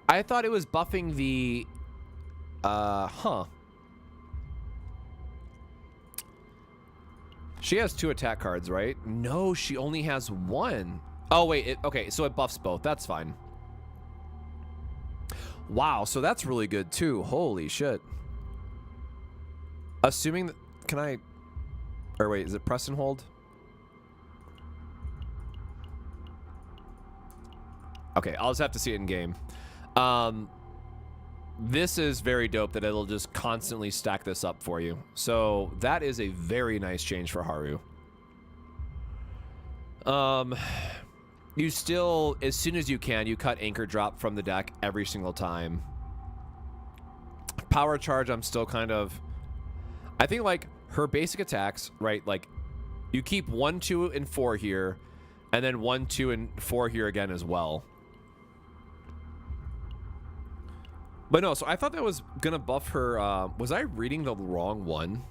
I thought it was buffing the huh. She has 2 attack cards, right? No, she only has 1. Oh wait, okay, so it buffs both. That's fine. Wow, so that's really good too. Holy shit. Assuming that, can I, or wait, is it press and hold? Okay, I'll just have to see it in game. This is very dope that it'll just constantly stack this up for you. So that is a very nice change for Haru. You still, as soon as you can, you cut anchor drop from the deck every single time. Power charge, I'm still kind of, I think like her basic attacks, right? Like you keep 1, 2, and 4 here, and then 1, 2, and 4 here again as well. But no, so I thought that was gonna buff her. Was I reading the wrong one?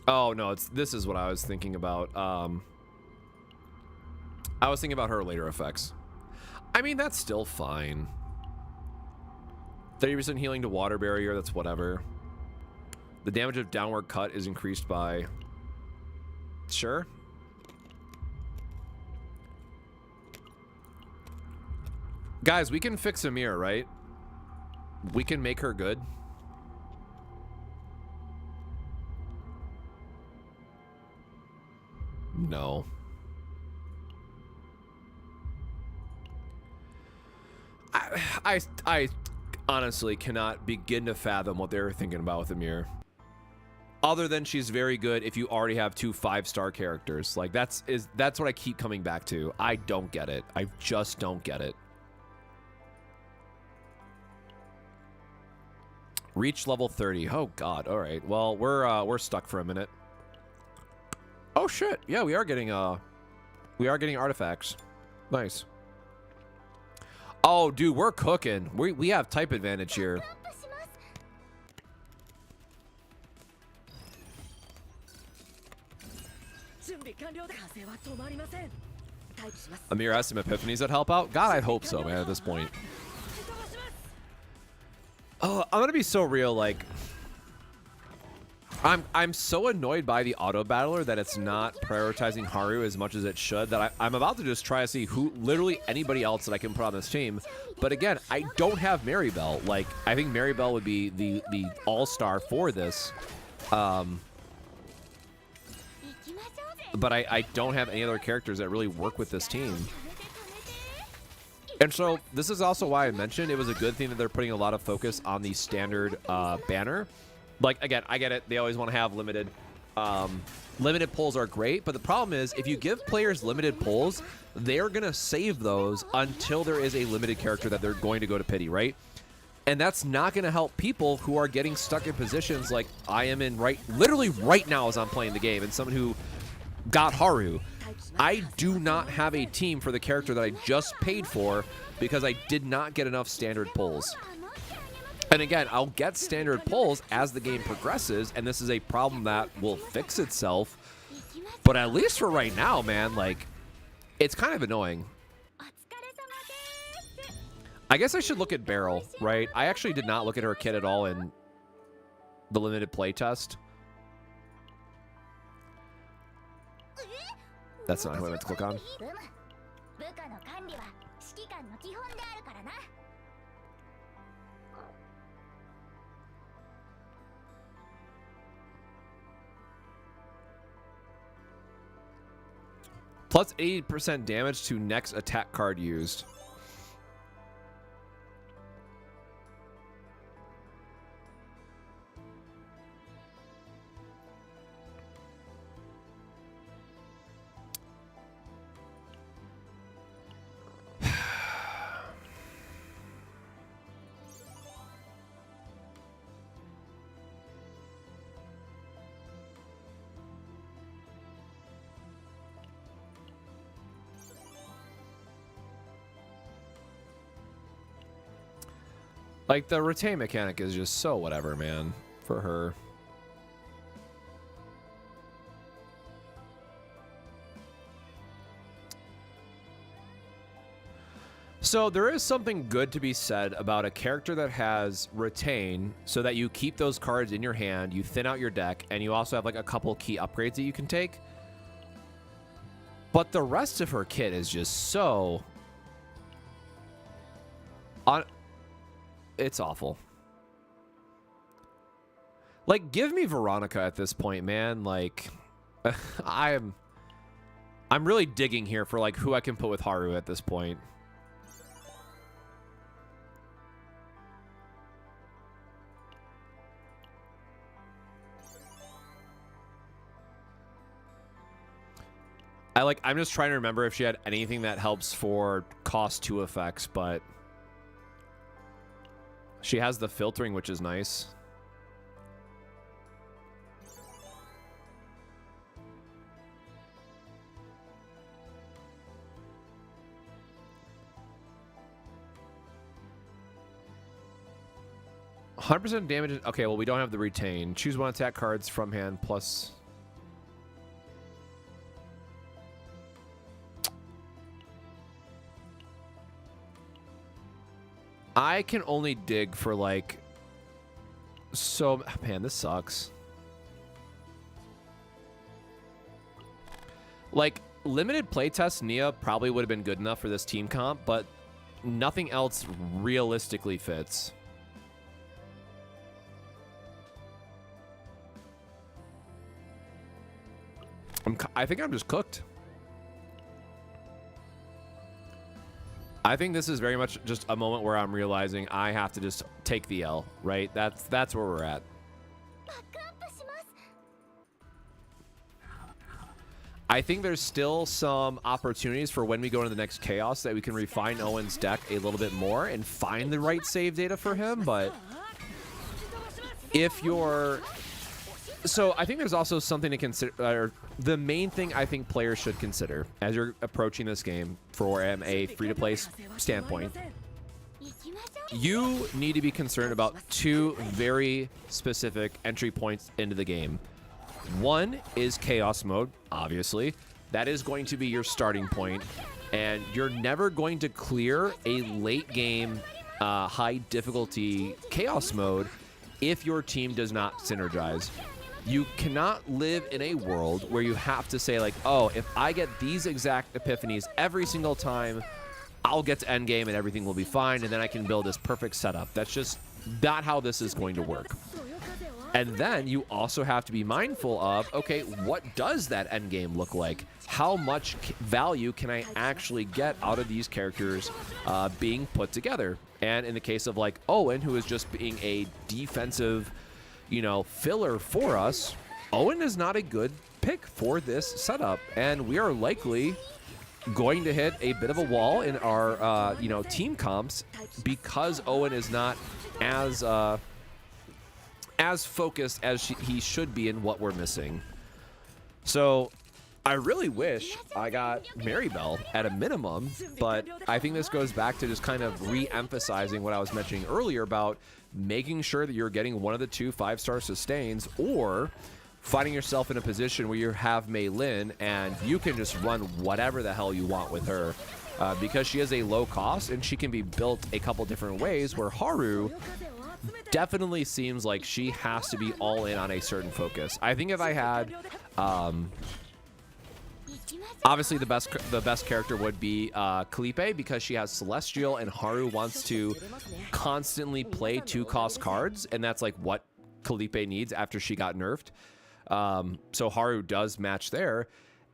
Oh no, this is what I was thinking about. I was thinking about her later effects. I mean, that's still fine. 30% healing to water barrier, that's whatever. The damage of downward cut is increased by... Sure. Guys, we can fix Amir, right? We can make her good. No. I honestly cannot begin to fathom what they were thinking about with Amir. Other than she's very good if you already have 2 5-star characters. Like that's what I keep coming back to. I don't get it. I just don't get it. Reach level 30. Oh god. All right. Well, we're stuck for a minute. Oh shit. Yeah, we are getting artifacts. Nice. Oh, dude, we're cooking. We have type advantage here. Amir has some epiphanies that help out. God, I hope so, man. At this point. Oh, I'm gonna be so real. Like, I'm so annoyed by the auto battler that it's not prioritizing Haru as much as it should, that I'm about to just try to see who, literally anybody else that I can put on this team. But again, I don't have Maribel. Like, I think Maribel would be the all-star for this. But I don't have any other characters that really work with this team. And so this is also why I mentioned it was a good thing that they're putting a lot of focus on the standard banner. Like, again, I get it. They always want to have limited. Limited pulls are great, but the problem is if you give players limited pulls, they're going to save those until there is a limited character that they're going to go to pity, right? And that's not going to help people who are getting stuck in positions like I am in literally right now as I'm playing the game, and someone who got Haru. I do not have a team for the character that I just paid for because I did not get enough standard pulls. And again, I'll get standard pulls as the game progresses, and this is a problem that will fix itself. But at least for right now, man, like, it's kind of annoying. I guess I should look at Beryl, right? I actually did not look at her kit at all in the limited playtest. That's not who I meant to click on. Plus 80% damage to next attack card used. Like, the retain mechanic is just so whatever, man, for her. So there is something good to be said about a character that has retain so that you keep those cards in your hand, you thin out your deck, and you also have like a couple key upgrades that you can take. But the rest of her kit is just so... It's awful. Like, give me Veronica at this point, man. Like, I'm really digging here for like who I can put with Haru at this point. I'm just trying to remember if she had anything that helps for cost 2 effects, but she has the filtering, which is nice. %100 damage. Okay, well, we don't have the retain. Choose 1 attack cards from hand plus... I can only dig for like... So, man, this sucks. Like, limited playtest Nia probably would have been good enough for this team comp, but nothing else realistically fits. I think I'm just cooked. I think this is very much just a moment where I'm realizing I have to just take the L, right? That's where we're at. I think there's still some opportunities for when we go into the next Chaos that we can refine Owen's deck a little bit more and find the right save data for him, but if you're... So I think there's also something to consider. The main thing I think players should consider as you're approaching this game from a free-to-play standpoint, you need to be concerned about 2 very specific entry points into the game. One is Chaos mode, obviously. That is going to be your starting point, and you're never going to clear a late-game, high difficulty Chaos mode if your team does not synergize. You cannot live in a world where you have to say like, oh, if I get these exact epiphanies every single time, I'll get to endgame and everything will be fine, and then I can build this perfect setup. That's just not how this is going to work. And then you also have to be mindful of, okay, what does that endgame look like? How much value can I actually get out of these characters being put together? And in the case of like Owen, who is just being a defensive, you know, filler for us, Owen is not a good pick for this setup, and we are likely going to hit a bit of a wall in our you know, team comps because Owen is not as focused as he should be in what we're missing. So I really wish I got Maribel at a minimum, but I think this goes back to just kind of re-emphasizing what I was mentioning earlier about making sure that you're getting one of the 2 5-star sustains, or finding yourself in a position where you have Mei Lin and you can just run whatever the hell you want with her, because she is a low cost and she can be built a couple different ways, where Haru definitely seems like she has to be all in on a certain focus. I think if I had obviously the best character would be Kalipe, because she has Celestial and Haru wants to constantly play 2-cost cards, and that's like what Kalipe needs after she got nerfed. So Haru does match there.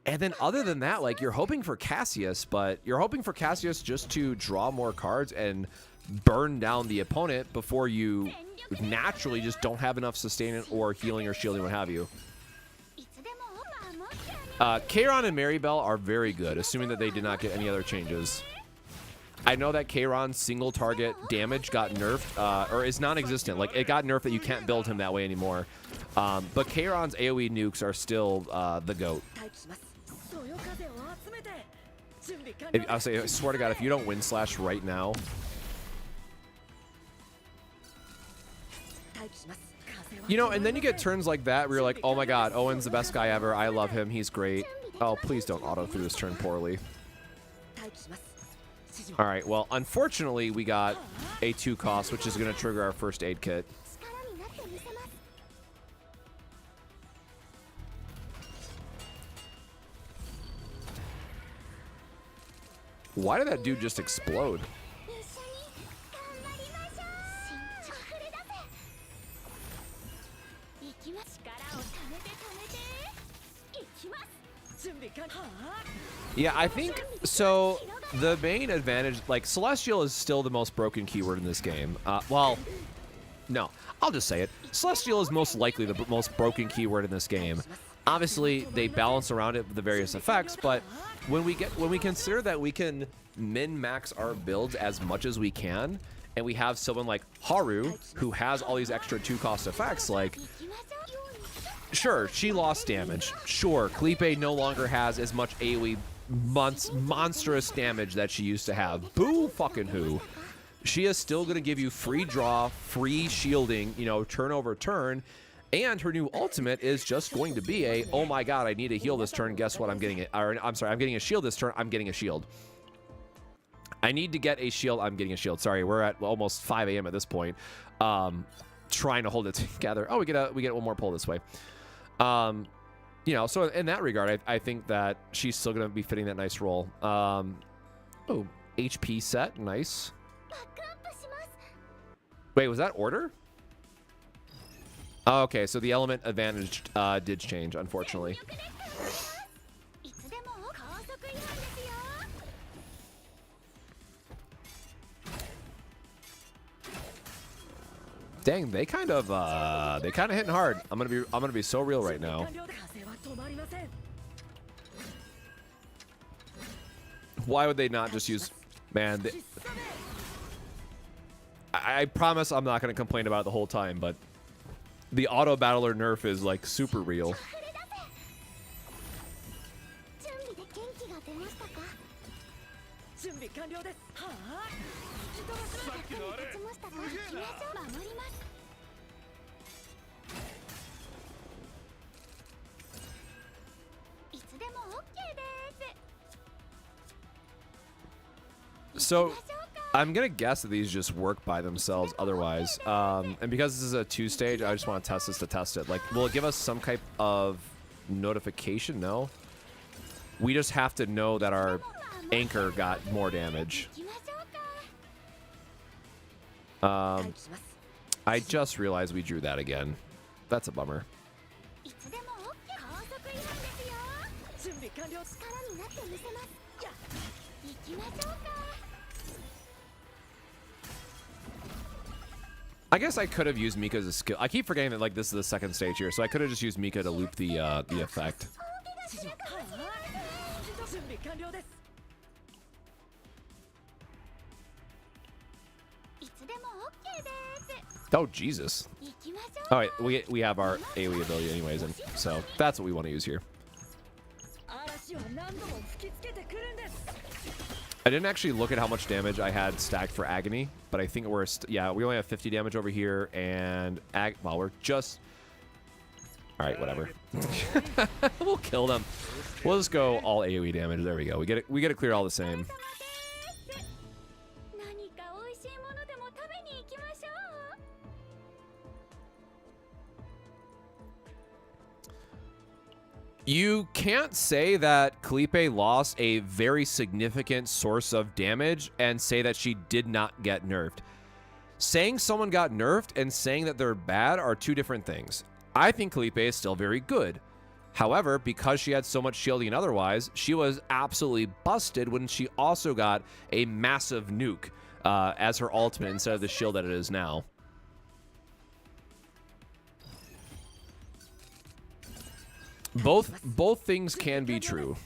And then other than that, like, you're hoping for Cassius, but you're hoping for Cassius just to draw more cards and burn down the opponent before you naturally just don't have enough sustain or healing or shielding, what have you. Kayron and Maribel are very good, assuming that they did not get any other changes. I know that Kayron's single target damage got nerfed, or is non-existent. Like, it got nerfed that you can't build him that way anymore. But Kayron's AoE nukes are still the GOAT. I swear to God, if you don't win slash right now, You know, and then you get turns like that where you're like, oh my god, Owen's the best guy ever. I love him. He's great. Oh, please don't auto through this turn poorly. All right, well, unfortunately, we got a 2 cost, which is going to trigger our first aid kit. Why did that dude just explode? Yeah, I think so. The main advantage, like, Celestial is still the most broken keyword in this game. Well, no, I'll just say it. Celestial is most likely the most broken keyword in this game. Obviously, they balance around it with the various effects, but when we consider that we can min-max our builds as much as we can, and we have someone like Haru who has all these extra 2-cost effects, like, sure, she lost damage. Sure, Kalipe no longer has as much AoE monstrous damage that she used to have. Boo fucking who. She is still going to give you free draw, free shielding, you know, turn over turn. And her new ultimate is just going to be a, oh my god, I need to heal this turn. Guess what? I'm getting it. Or, I'm sorry, I'm getting a shield this turn. I'm getting a shield. I need to get a shield. I'm getting a shield. Sorry, we're at almost 5 a.m. at this point. Trying to hold it together. Oh, we get one more pull this way. You know, so in that regard, I think that she's still going to be fitting that nice role. Oh, HP set. Nice. Wait, was that order? Oh, okay, so the element advantage did change, unfortunately. Dang, they kind of hitting hard. I'm gonna be so real right now. Why would they not just use, man? I promise I'm not gonna complain about it the whole time, but the auto battler nerf is like super real. So I'm gonna guess that these just work by themselves otherwise, and because this is a 2-stage, I just want to test this to test it. Like, will it give us some type of notification? No, we just have to know that our anchor got more damage. I just realized we drew that again. That's a bummer. I guess I could have used Mika's skill. I keep forgetting that like this is the 2nd stage here, so I could have just used Mika to loop the effect. Oh Jesus! All right, we have our AoE ability anyways, and so that's what we want to use here. I didn't actually look at how much damage I had stacked for Agony, but I think we're yeah, we only have 50 damage over here, and well, we're just all right. Whatever. We'll kill them. We'll just go all AoE damage. There we go. We get it clear all the same. You can't say that Kalipe lost a very significant source of damage and say that she did not get nerfed. Saying someone got nerfed and saying that they're bad are two different things. I think Kalipe is still very good. However, because she had so much shielding and otherwise, she was absolutely busted when she also got a massive nuke as her ultimate instead of the shield that it is now. Both things can be true.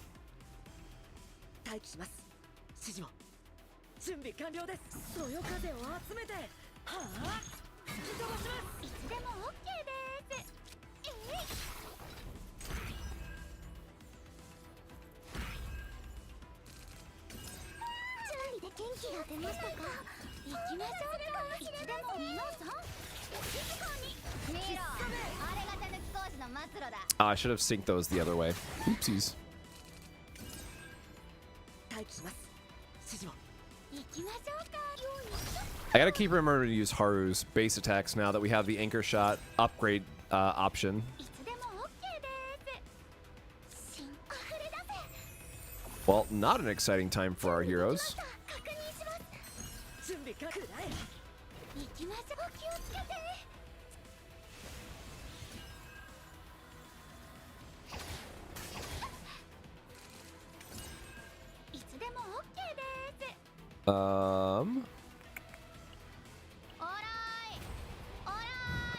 I should have synced those the other way. Oopsies. I gotta keep remembering to use Haru's base attacks now that we have the anchor shot upgrade option. Well, not an exciting time for our heroes.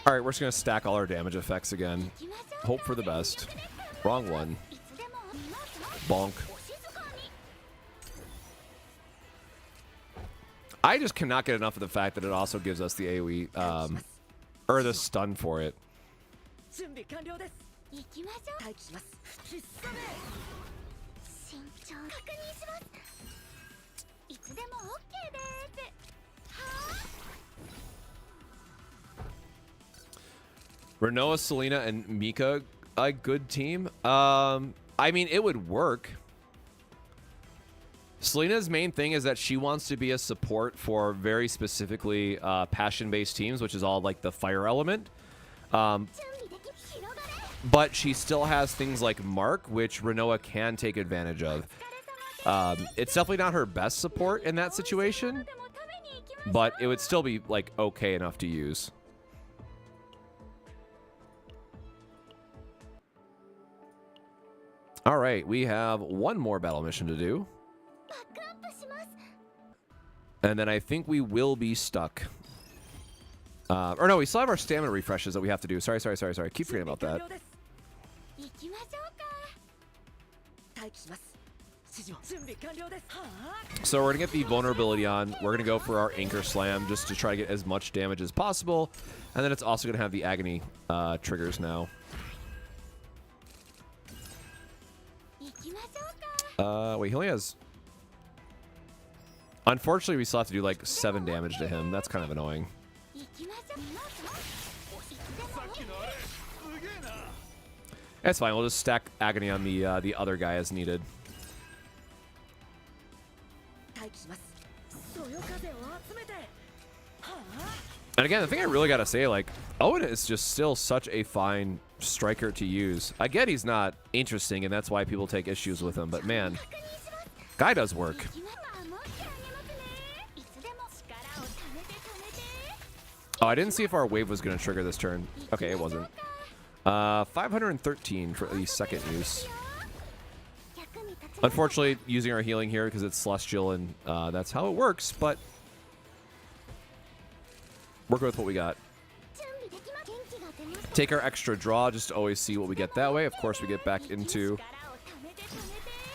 Alright, we're just gonna stack all our damage effects again. Hope for the best. Wrong one. Bonk. I just cannot get enough of the fact that it also gives us the AoE, or the stun for it. Renoa, Selena, and Mika, a good team. I mean, it would work. Selena's main thing is that she wants to be a support for very specifically passion-based teams, which is all like the fire element. But she still has things like Mark, which Renoa can take advantage of. It's definitely not her best support in that situation, but it would still be like okay enough to use. All right, we have one more battle mission to do. And then I think we will be stuck. Or no, we still have our stamina refreshes that we have to do. Sorry. Keep forgetting about that. So we're going to get the vulnerability on. We're going to go for our anchor slam just to try to get as much damage as possible. And then it's also going to have the agony triggers now. Wait, he only has... Unfortunately, we still have to do like 7 damage to him. That's kind of annoying. That's fine. We'll just stack agony on the other guy as needed. And again, the thing I really got to say, like, Owen is just still such a fine striker to use. I get he's not interesting, and that's why people take issues with him, but man, guy does work. Oh, I didn't see if our wave was going to trigger this turn. Okay, it wasn't. 513 for the second use. Unfortunately, using our healing here because it's Celestial, and that's how it works, but working with what we got. Take our extra draw just to always see what we get that way. Of course, we get back into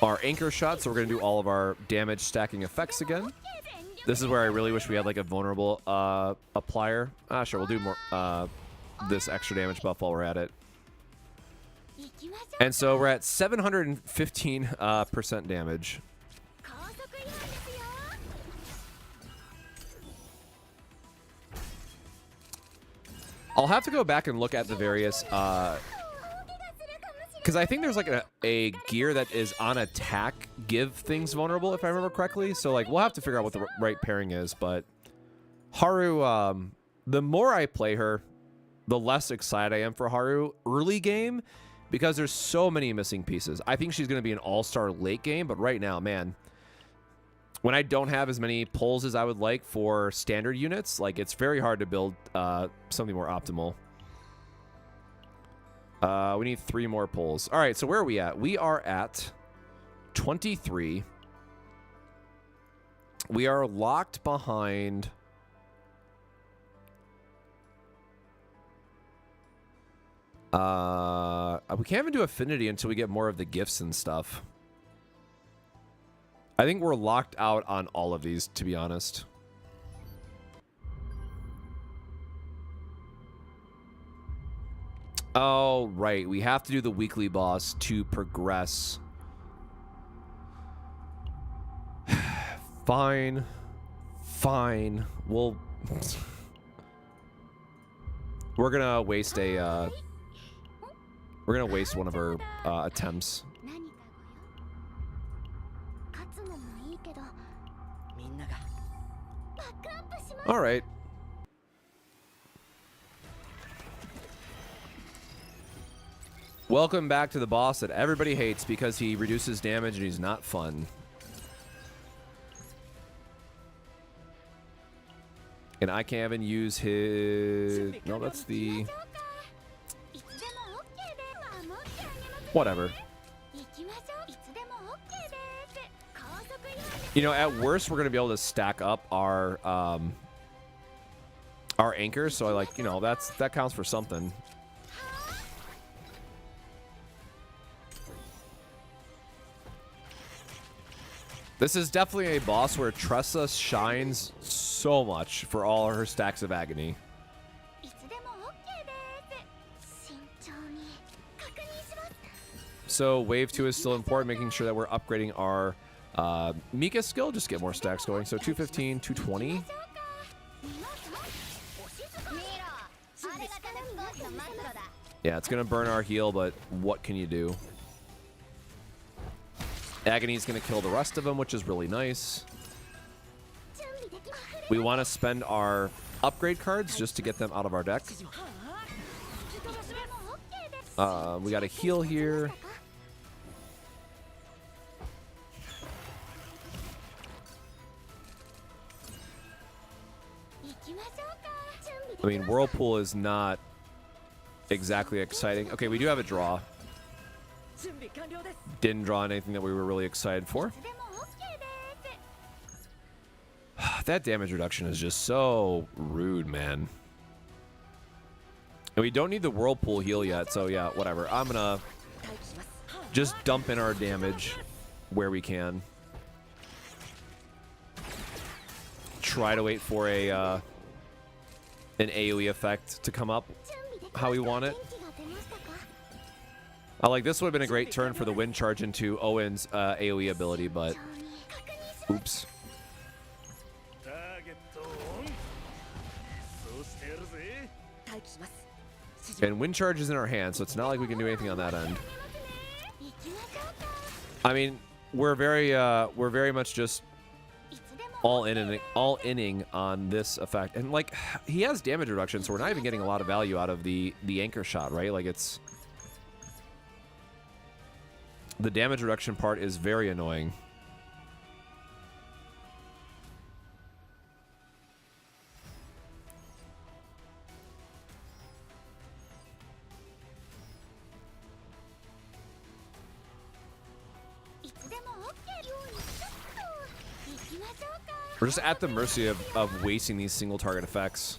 our anchor shot, so we're going to do all of our damage stacking effects again. This is where I really wish we had like a vulnerable applier. Sure, we'll do more this extra damage buff while we're at it. And so we're at 715% damage. I'll have to go back and look at the various, because I think there's like a gear that is on attack give things vulnerable, if I remember correctly. So like we'll have to figure out what the right pairing is. But Haru, the more I play her, the less excited I am for Haru early game, because there's so many missing pieces. I think she's going to be an all-star late game, but right now, man, when I don't have as many pulls as I would like for standard units, like it's very hard to build something more optimal. We need 3 more pulls. All right, so where are we at? We are at 23. We are locked behind... we can't even do affinity until we get more of the gifts and stuff. I think we're locked out on all of these, to be honest. Oh, right. We have to do the weekly boss to progress. Fine. Fine. We'll... We're gonna waste a we're gonna waste one of our attempts. All right. Welcome back to the boss that everybody hates because he reduces damage and he's not fun. And I can't even use his... No, that's the... Whatever. You know, at worst, we're going to be able to stack up our anchors. So I like, you know, that counts for something. This is definitely a boss where Tressa shines so much for all her stacks of agony. So wave 2 is still important, making sure that we're upgrading our Mika skill, just get more stacks going. So 215, 220. Yeah, it's going to burn our heal, but what can you do? Agony's going to kill the rest of them, which is really nice. We want to spend our upgrade cards just to get them out of our deck. We got a heal here. I mean, Whirlpool is not exactly exciting. Okay, we do have a draw. Didn't draw anything that we were really excited for. That damage reduction is just so rude, man. And we don't need the Whirlpool heal yet, so yeah, whatever. I'm gonna just dump in our damage where we can. Try to wait for a an AoE effect to come up how we want it. I like this would have been a great turn for the wind charge into Owen's AoE ability, but oops. And wind charge is in our hand, so it's not like we can do anything on that end. I mean, we're very much just all inning on this effect, and like he has damage reduction, so we're not even getting a lot of value out of the anchor shot, right? Like it's the damage reduction part is very annoying. We're just at the mercy of wasting these single target effects.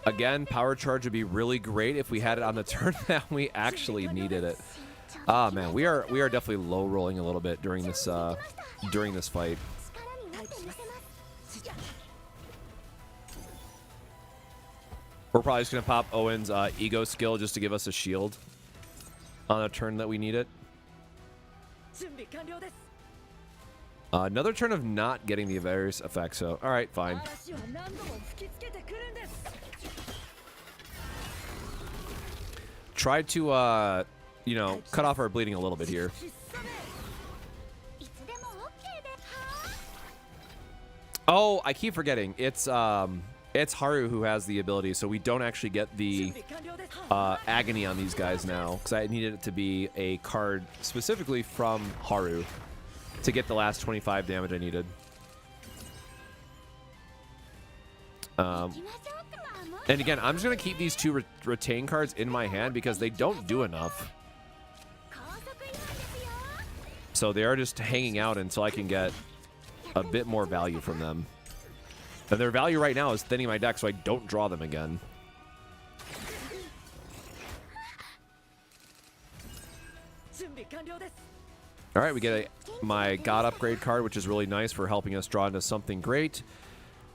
Again, power charge would be really great if we had it on the turn that we actually needed it. Ah man, we are definitely low rolling a little bit during this fight. We're probably just gonna pop Owen's ego skill just to give us a shield on a turn that we need it. Another turn of not getting the various effects, so alright, fine. Try to, you know, cut off our bleeding a little bit here. Oh, I keep forgetting. It's Haru who has the ability, so we don't actually get the agony on these guys now, because I needed it to be a card specifically from Haru to get the last 25 damage I needed. And again, I'm just going to keep these two retain cards in my hand because they don't do enough. So they are just hanging out until I can get a bit more value from them. And their value right now is thinning my deck so I don't draw them again. Alright, we get my God Upgrade card, which is really nice for helping us draw into something great.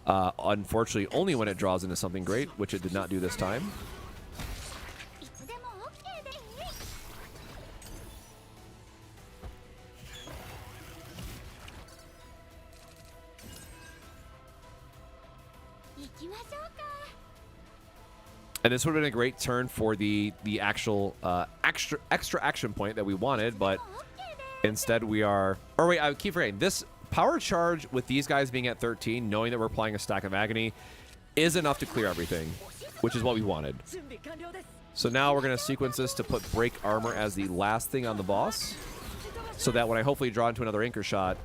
Unfortunately, only when it draws into something great, which it did not do this time. And this would have been a great turn for the actual extra action point that we wanted, but instead we are... Or wait, I keep forgetting. This power charge with these guys being at 13, knowing that we're applying a stack of agony, is enough to clear everything, which is what we wanted. So now we're going to sequence this to put break armor as the last thing on the boss, so that when I hopefully draw into another anchor shot,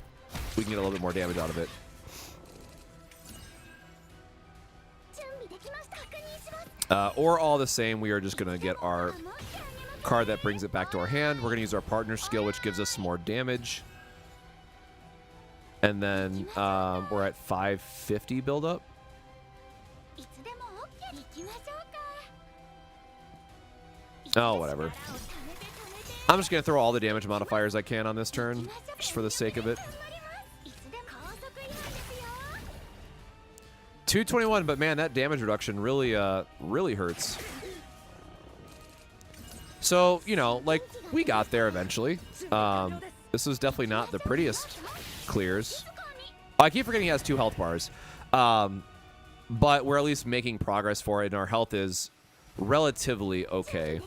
we can get a little bit more damage out of it. Or all the same, we are just going to get our card that brings it back to our hand. We're going to use our partner skill, which gives us some more damage. And then we're at 550 buildup. Oh, whatever. I'm just going to throw all the damage modifiers I can on this turn, just for the sake of it. 221, but man, that damage reduction really, really hurts. So, you know, like, we got there eventually. This was definitely not the prettiest clears. Oh, I keep forgetting he has 2 health bars. But we're at least making progress for it, and our health is relatively okay.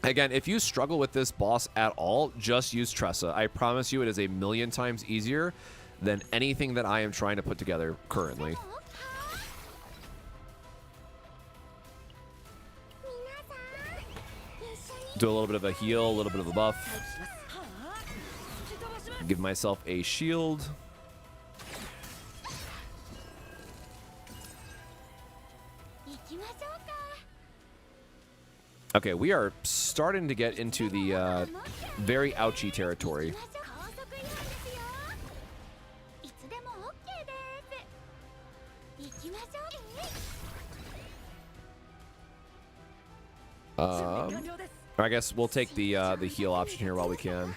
Again, if you struggle with this boss at all, just use Tressa. I promise you it is a million times easier than anything that I am trying to put together currently. Do a little bit of a heal, a little bit of a buff. Give myself a shield. Okay, we are starting to get into the very ouchy territory. I guess we'll take the heal option here while we can.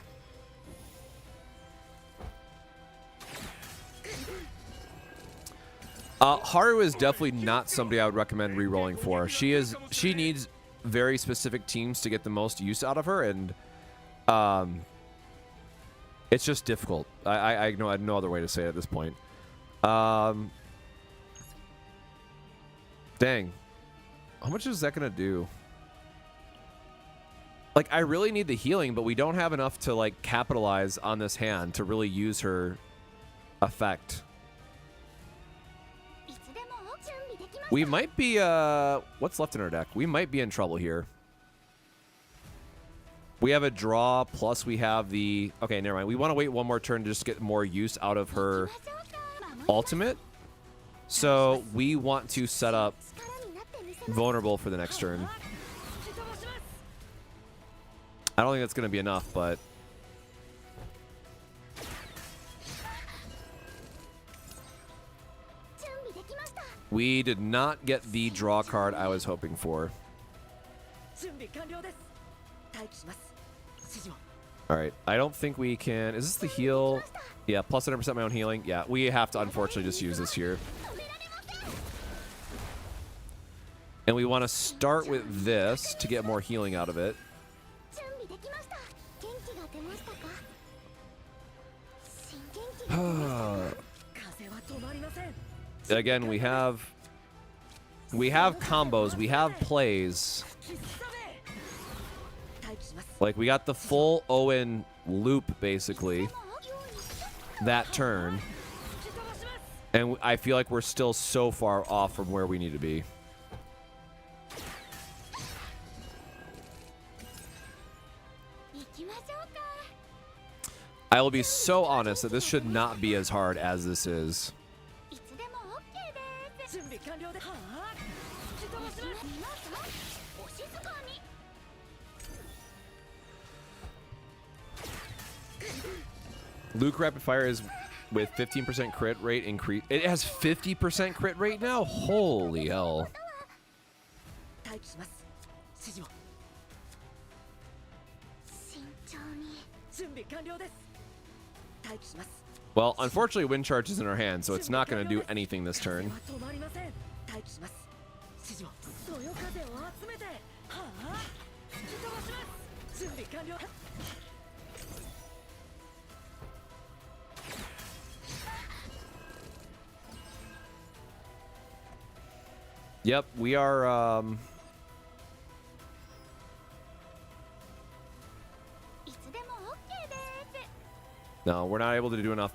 Haru is definitely not somebody I would recommend re-rolling for. She needs very specific teams to get the most use out of her, and it's just difficult. I know I have no other way to say it at this point. Dang, how much is that gonna do? Like, I really need the healing, but we don't have enough to like capitalize on this hand to really use her effect. We might be, what's left in our deck? We might be in trouble here. We have a draw, plus we have the... Okay, never mind. We want to wait one more turn to just get more use out of her ultimate. So we want to set up vulnerable for the next turn. I don't think that's going to be enough, but... We did not get the draw card I was hoping for. Alright, I don't think we can... Is this the heal? Yeah, plus 100% my own healing. Yeah, we have to unfortunately just use this here. And we want to start with this to get more healing out of it. Again, we have combos, we have plays. Like, we got the full Owen loop, basically, that turn. And I feel like we're still so far off from where we need to be. I will be so honest that this should not be as hard as this is. Luke Rapid Fire is with 15% crit rate increase. It has 50% crit rate now? Holy hell. Well, unfortunately, Wind Charge is in our hand, so it's not going to do anything this turn. Yep, we are, no, we're not able to do enough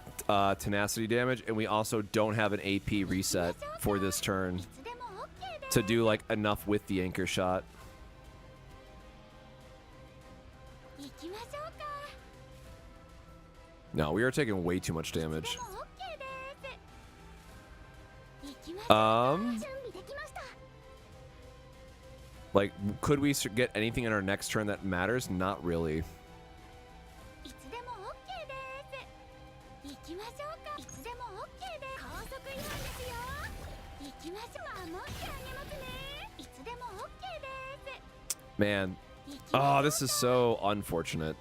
tenacity damage, and we also don't have an AP reset for this turn to do, like, enough with the anchor shot. No, we are taking way too much damage. Like, could we get anything in our next turn that matters? Not really. Man. Oh, this is so unfortunate.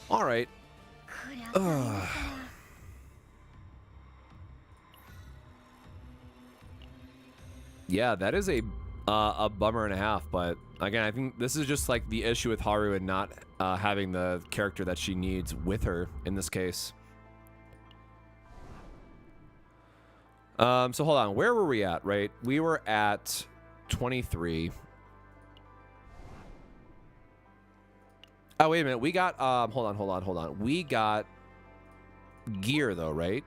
All right. Yeah, that is a bummer and a half, but again, I think this is just like the issue with Haru and not having the character that she needs with her in this case. So hold on, where were we at, right? We were at 23. Oh, wait a minute. We got, hold on. We got gear, though, right?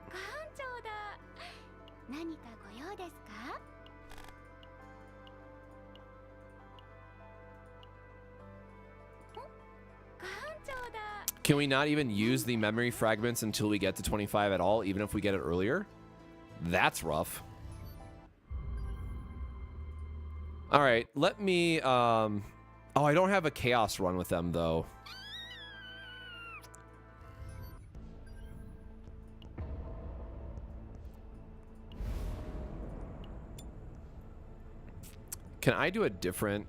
Can we not even use the memory fragments until we get to 25 at all, even if we get it earlier? That's rough. All right, let me, oh, I don't have a chaos run with them, though. Can I do a different...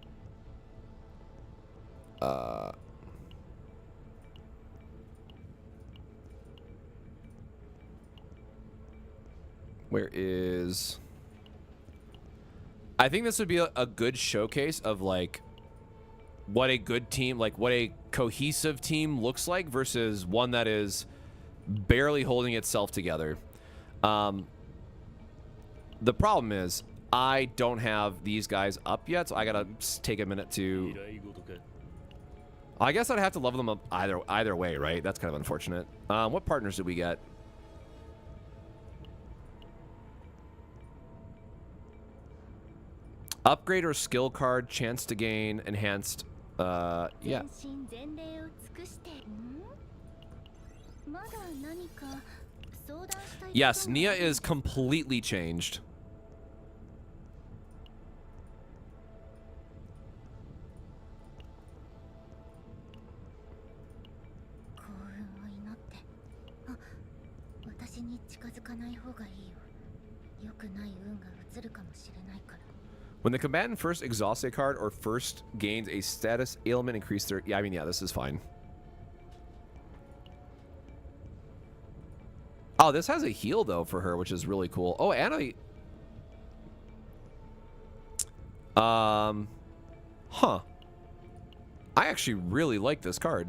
Where is... I think this would be a good showcase of, like, what a good team, like, what a cohesive team looks like versus one that is barely holding itself together. The problem is, I don't have these guys up yet, so I gotta take a minute to... I guess I'd have to level them up either way, right? That's kind of unfortunate. What partners did we get? Upgrade or skill card, chance to gain, enhanced, yeah. Yes, Nia is completely changed. When the combatant first exhausts a card or first gains a status ailment, increase their... Yeah, I mean, yeah, this is fine. Oh, this has a heal, though, for her, which is really cool. Oh, and huh. I actually really like this card.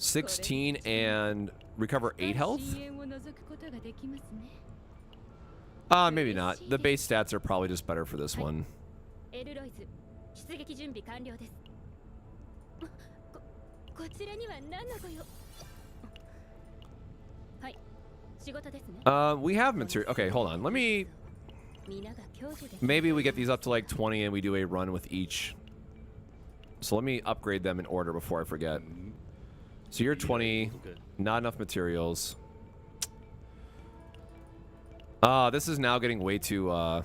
16 and recover 8 health? Maybe not. The base stats are probably just better for this one. We have material. Okay, hold on. Let me... Maybe we get these up to like 20 and we do a run with each. So let me upgrade them in order before I forget. So you're 20, not enough materials. This is now getting way too, I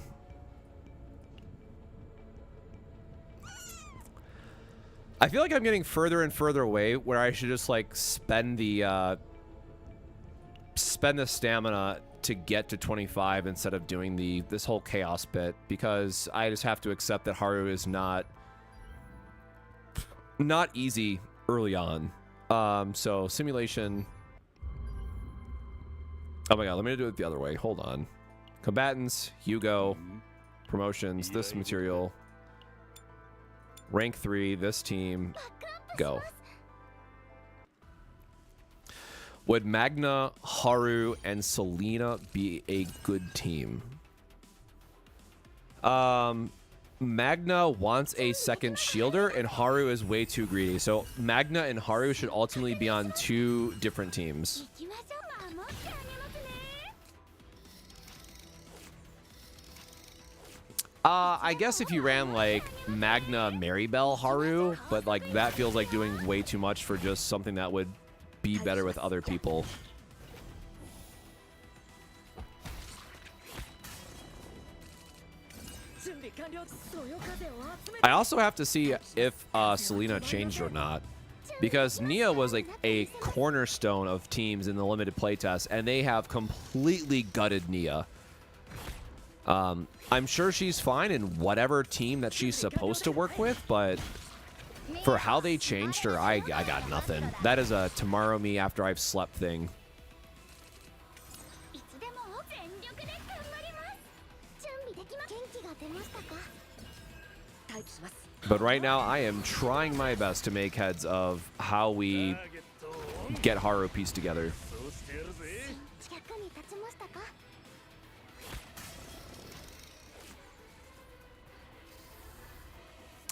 feel like I'm getting further and further away where I should just, like, spend the stamina to get to 25 instead of doing this whole chaos bit, because I just have to accept that Haru is not easy early on. So simulation. Oh my god, let me do it the other way. Hold on. Combatants, Hugo, promotions, this material, rank 3, this team, go. Would Magna, Haru, and Selena be a good team? Magna wants a second shielder, and Haru is way too greedy. So Magna and Haru should ultimately be on 2 different teams. I guess if you ran like Magna, Maribel, Haru, but like that feels like doing way too much for just something that would be better with other people. I also have to see if Selena changed or not, because Nia was like a cornerstone of teams in the limited playtest, and they have completely gutted Nia. I'm sure she's fine in whatever team that she's supposed to work with, but for how they changed her, I got nothing. That is a tomorrow me after I've slept thing. But right now, I am trying my best to make heads of how we get Haru pieced together.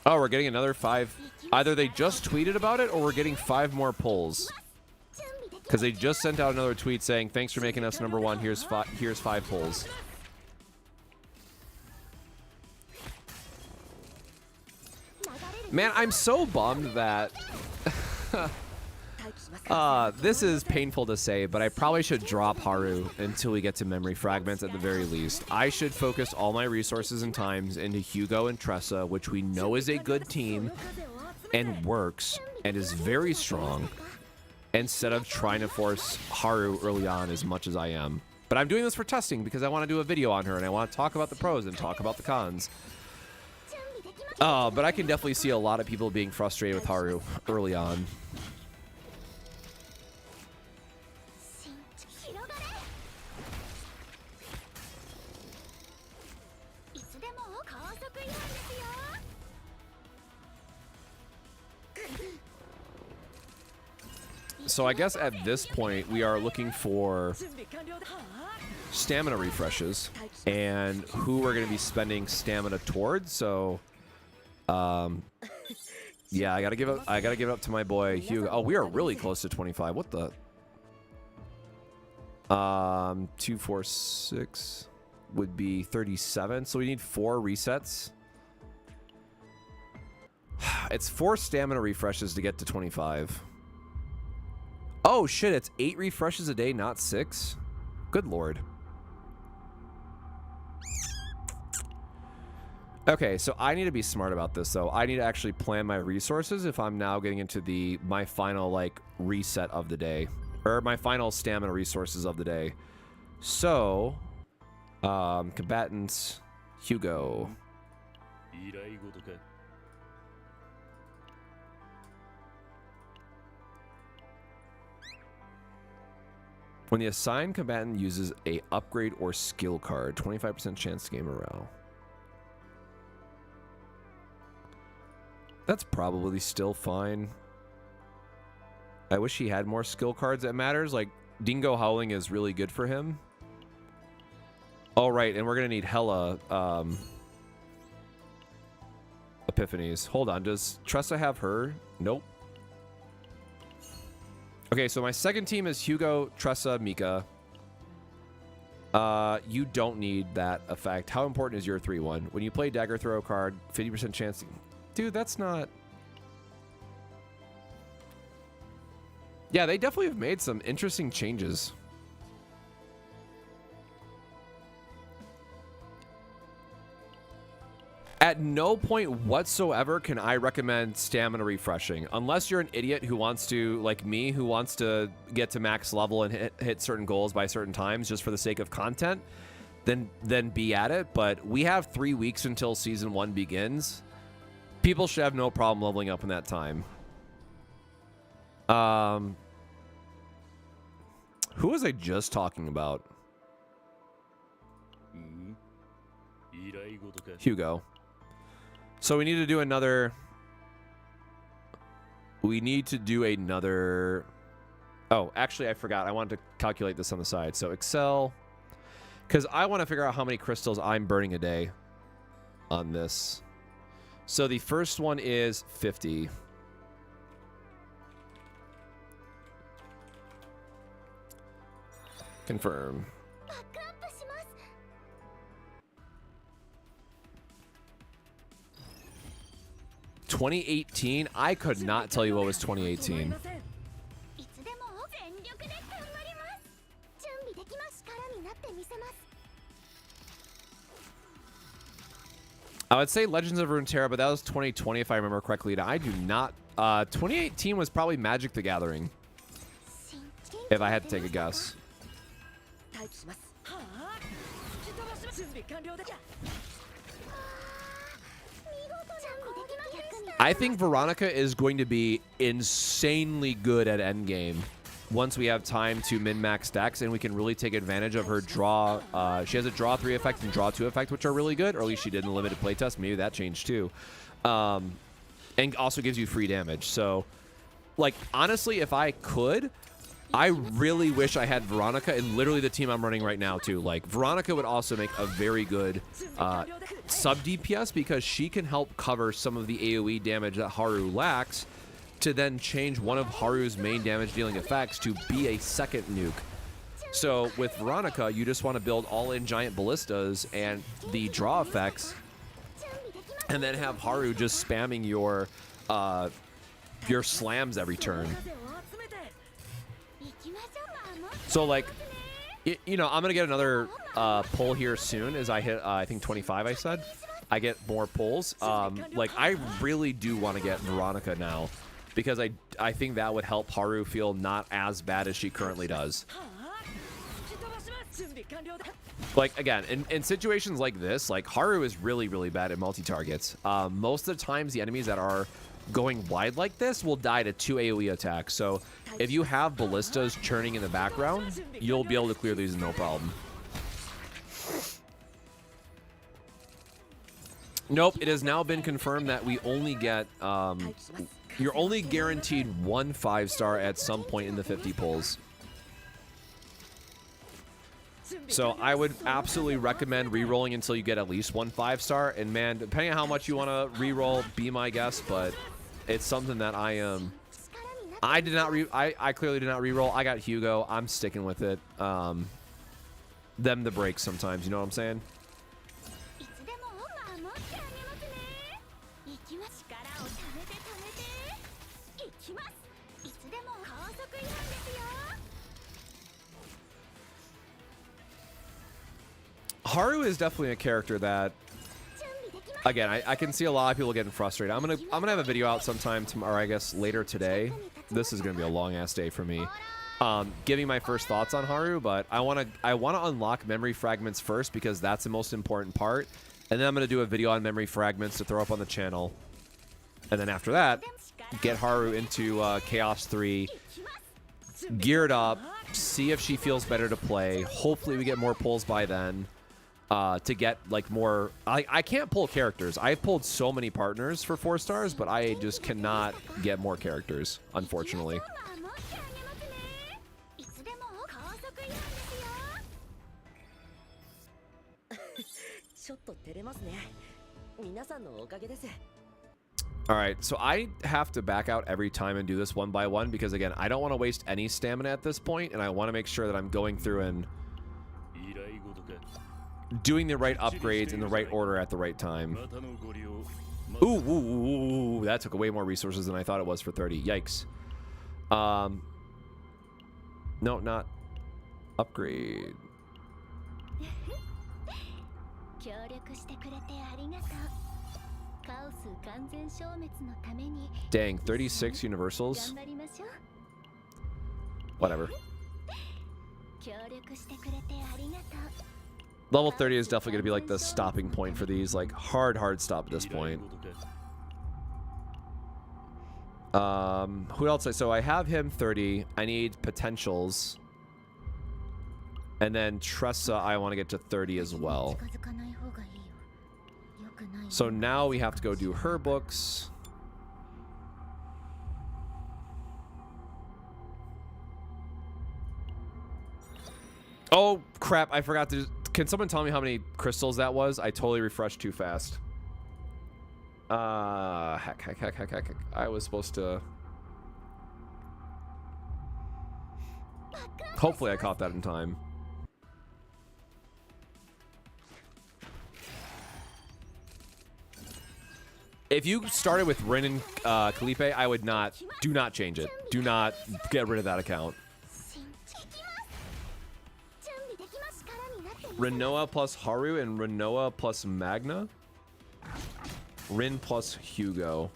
Oh, we're getting another 5. Either they just tweeted about it, or we're getting 5 more polls. Because they just sent out another tweet saying, "Thanks for making us #1. Here's 5 polls." Man, I'm so bummed that this is painful to say, but I probably should drop Haru until we get to memory fragments at the very least. I should focus all my resources and times into Hugo and Tressa, which we know is a good team and works and is very strong, instead of trying to force Haru early on as much as I am. But I'm doing this for testing because I want to do a video on her and I want to talk about the pros and talk about the cons. But I can definitely see a lot of people being frustrated with Haru early on. So I guess at this point we are looking for stamina refreshes and who we're going to be spending stamina towards. So yeah, I gotta give it up to my boy Hugo. Oh, we are really close to 25. What the 2, 4, 6 would be 37, so we need 4 resets. It's 4 stamina refreshes to get to 25. Oh shit, it's 8 refreshes a day, not 6. Good lord. Okay, so I need to be smart about this though. I need to actually plan my resources if I'm now getting into my final like reset of the day, or my final stamina resources of the day. So combatants, Hugo. When the assigned combatant uses a upgrade or skill card, 25% chance to gain morale. That's probably still fine. I wish he had more skill cards that matters. Like, Dingo Howling is really good for him. Oh, right, and we're going to need hella epiphanies. Hold on, does Tressa have her? Nope. Okay, so my second team is Hugo, Tressa, Mika. You don't need that effect. How important is your 3-1? When you play Dagger Throw card, 50% chance to... Dude, that's not... Yeah, they definitely have made some interesting changes. At no point whatsoever can I recommend stamina refreshing. Unless you're an idiot who wants to, like me, who wants to get to max level and hit certain goals by certain times just for the sake of content, then be at it. But we have 3 weeks until Season 1 begins. People should have no problem leveling up in that time. Who was I just talking about? Hugo. So we need to do another... Oh, actually, I forgot. I wanted to calculate this on the side. So Excel... Because I want to figure out how many crystals I'm burning a day on this. So the first one is 50. Confirm. 2018? I could not tell you what was 2018. I would say Legends of Runeterra, but that was 2020 if I remember correctly. I do not... 2018 was probably Magic the Gathering, if I had to take a guess. I think Veronica is going to be insanely good at endgame once we have time to min-max decks and we can really take advantage of her draw. She has a draw 3 effect and draw 2 effect, which are really good, or at least she did in the limited playtest. Maybe that changed too. And also gives you free damage. So, like, honestly, if I could, I really wish I had Veronica and literally the team I'm running right now too. Like, Veronica would also make a very good sub DPS because she can help cover some of the AoE damage that Haru lacks, to then change one of Haru's main damage dealing effects to be a second nuke. So with Veronica, you just want to build all-in giant ballistas and the draw effects, and then have Haru just spamming your slams every turn. So, like, you know, I'm gonna get another pull here soon as I hit I think 25. I said I get more pulls. Like, I really do want to get Veronica now, because I think that would help Haru feel not as bad as she currently does. Like, again, in situations like this, like, Haru is really, really bad at multi-targets. Most of the times, the enemies that are going wide like this will die to 2 AoE attacks. So if you have ballistas churning in the background, you'll be able to clear these no problem. Nope, it has now been confirmed that we only get... you're only guaranteed 1 5-star at some point in the 50 pulls. So I would absolutely recommend re-rolling until you get at least 1 5-star. And man, depending on how much you want to re-roll, be my guest. But it's something that I am... I clearly did not re-roll. I got Hugo. I'm sticking with it. Them the breaks sometimes. You know what I'm saying? Haru is definitely a character that, again, I can see a lot of people getting frustrated. I'm gonna have a video out sometime tomorrow, I guess later today. This is gonna be a long ass day for me, giving my first thoughts on Haru. But I wanna unlock memory fragments first, because that's the most important part, and then I'm gonna do a video on memory fragments to throw up on the channel, and then after that, get Haru into Chaos 3, geared up, see if she feels better to play. Hopefully we get more pulls by then. To get like more... I can't pull characters. I've pulled so many partners for 4 stars, but I just cannot get more characters, unfortunately. Alright, so I have to back out every time and do this one by one, because again, I don't want to waste any stamina at this point, and I want to make sure that I'm going through and doing the right upgrades in the right order at the right time. Ooh, that took away more resources than I thought it was for 30. Yikes. No, not upgrade. Dang, 36 universals. Whatever. Level 30 is definitely going to be like the stopping point for these. Like, hard stop at this point. Who else? So I have him 30. I need potentials. And then Tressa, I want to get to 30 as well. So now we have to go do her books. Oh, crap. I forgot to... Can someone tell me how many crystals that was? I totally refreshed too fast. Heck. I was supposed to... Hopefully I caught that in time. If you started with Rin and Kalipe, I would not... Do not change it. Do not get rid of that account. Rinoa plus Haru and Rinoa plus Magna. Rin plus Hugo.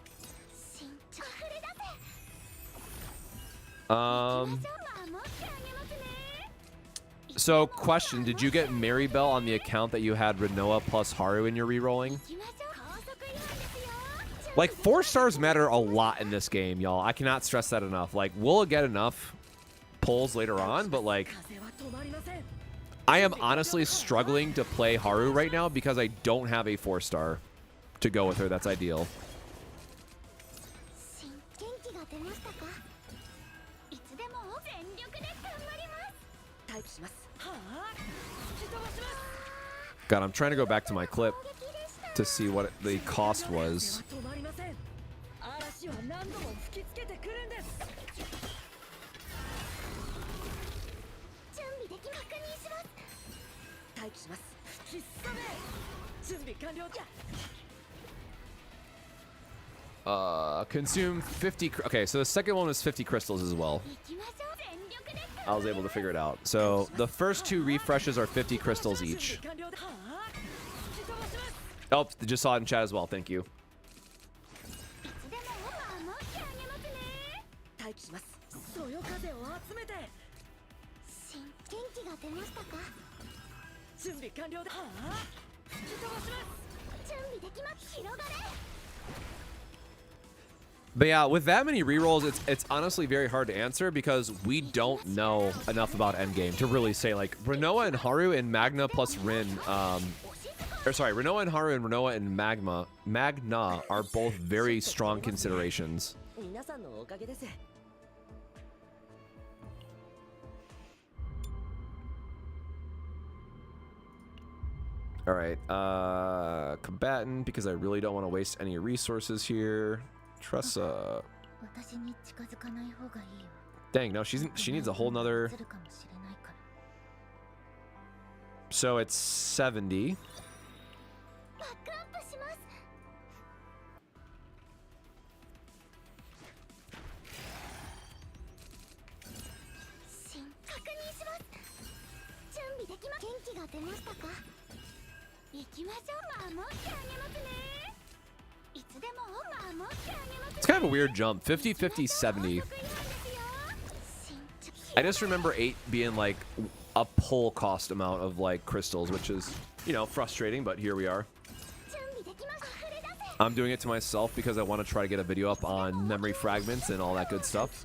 So, question, did you get Maribel on the account that you had Rinoa plus Haru in your rerolling? Like, 4 stars matter a lot in this game, y'all. I cannot stress that enough. Like, we'll get enough pulls later on, but like... I am honestly struggling to play Haru right now because I don't have a 4-star to go with her. That's ideal. God, I'm trying to go back to my clip to see what the cost was. Consume 50. Okay, so the second one was 50 crystals as well. I was able to figure it out. So the first 2 refreshes are 50 crystals each. Oh, just saw it in chat as well. Thank you. But yeah, with that many rerolls, it's honestly very hard to answer because we don't know enough about endgame to really say, like, Rinoa and Haru and Magna plus Rin, or sorry, Rinoa and Haru and Rinoa and Magna are both very strong considerations. All right, combatant, because I really don't want to waste any resources here. Tressa. Dang, no, she needs a whole nother. So it's 70. It's kind of a weird jump. 50, 50, 70. I just remember 8 being like a pull cost amount of like crystals, which is, you know, frustrating, but here we are. I'm doing it to myself because I want to try to get a video up on memory fragments and all that good stuff.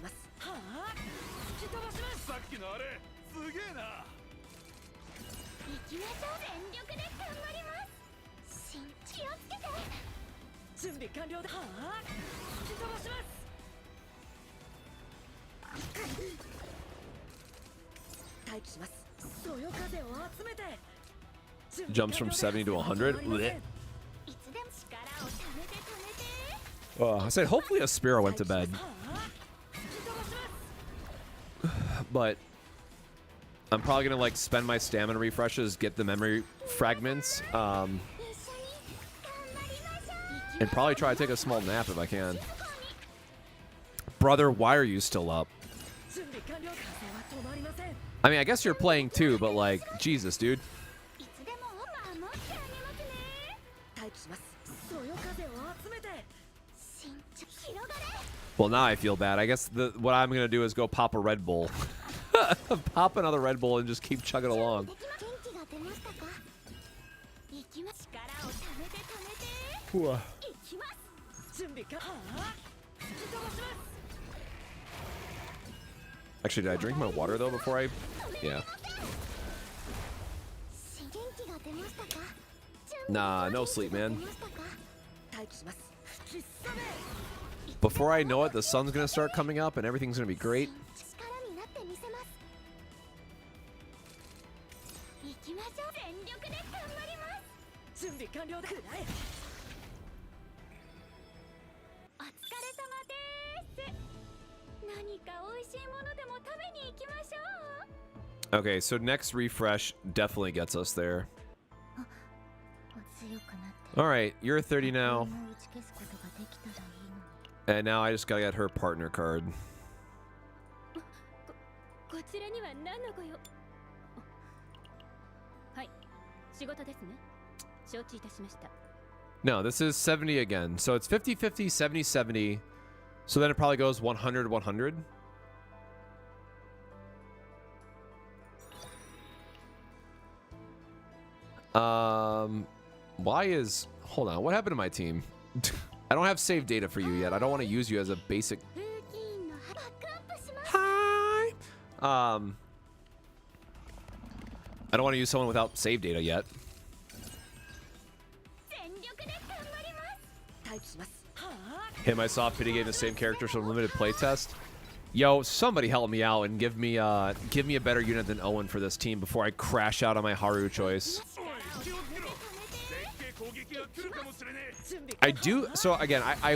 Jumps from 70 to 100. I said hopefully a Spiro went to bed. But I'm probably gonna like spend my stamina refreshes, get the memory fragments, and probably try to take a small nap if I can. Brother, why are you still up? I mean, I guess you're playing too, but like, Jesus, dude. Well, now I feel bad. I guess what I'm gonna do is go pop a Red Bull. Pop another Red Bull and just keep chugging along. Actually, did I drink my water though before I... Yeah. Nah, no sleep, man. Before I know it, the sun's gonna start coming up and everything's gonna be great. Okay, so next refresh definitely gets us there. Alright, you're 30 now. And now I just gotta get her partner card. No, this is 70 again. So it's 50-50, 70-70. So then it probably goes 100-100. Why is... Hold on, what happened to my team? I don't have save data for you yet. I don't want to use you as a basic... Hi! I don't want to use someone without save data yet. Hit my soft pity game the same characters from limited playtest. Yo, somebody help me out and give me a better unit than Owen for this team before I crash out on my Haru choice. I do, so again, I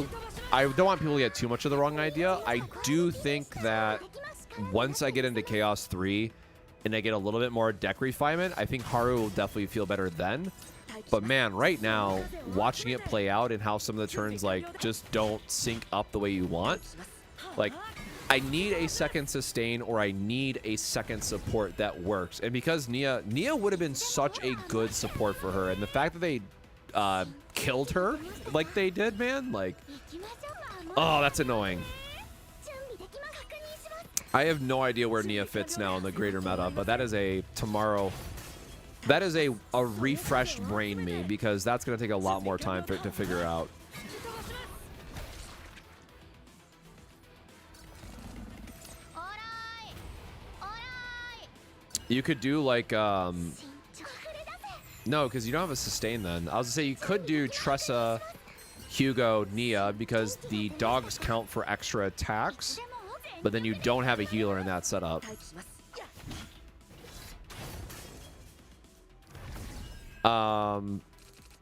don't want people to get too much of the wrong idea. I do think that once I get into Chaos 3 and I get a little bit more deck refinement, I think Haru will definitely feel better then. But man, right now, watching it play out and how some of the turns like just don't sync up the way you want, like I need a second sustain or I need a second support that works. And because Nia would have been such a good support for her, and the fact that they killed her like they did, man, like, oh, that's annoying. I have no idea where Nia fits now in the greater meta, but that is a tomorrow. That is a refreshed brain me, because that's going to take a lot more time for it to figure out. You could do like, no, because you don't have a sustain then. I was going to say you could do Tressa, Hugo, Nia, because the dogs count for extra attacks, but then you don't have a healer in that setup.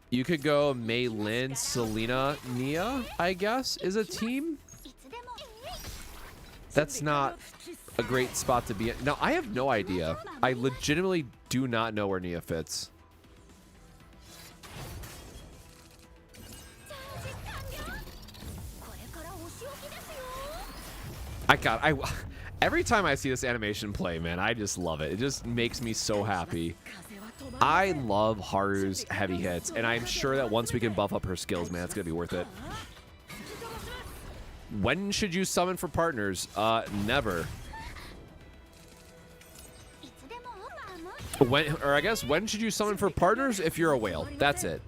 You could go Mei Lin, Selena, Nia, I guess, is a team. That's not a great spot to be in. No, I have no idea. I legitimately do not know where Nia fits. Every time I see this animation play, man, I just love it. It just makes me so happy. I love Haru's heavy hits, and I'm sure that once we can buff up her skills, man, it's gonna be worth it. When should you summon for partners? Never. When, or I guess, when should you summon for partners? If you're a whale. That's it.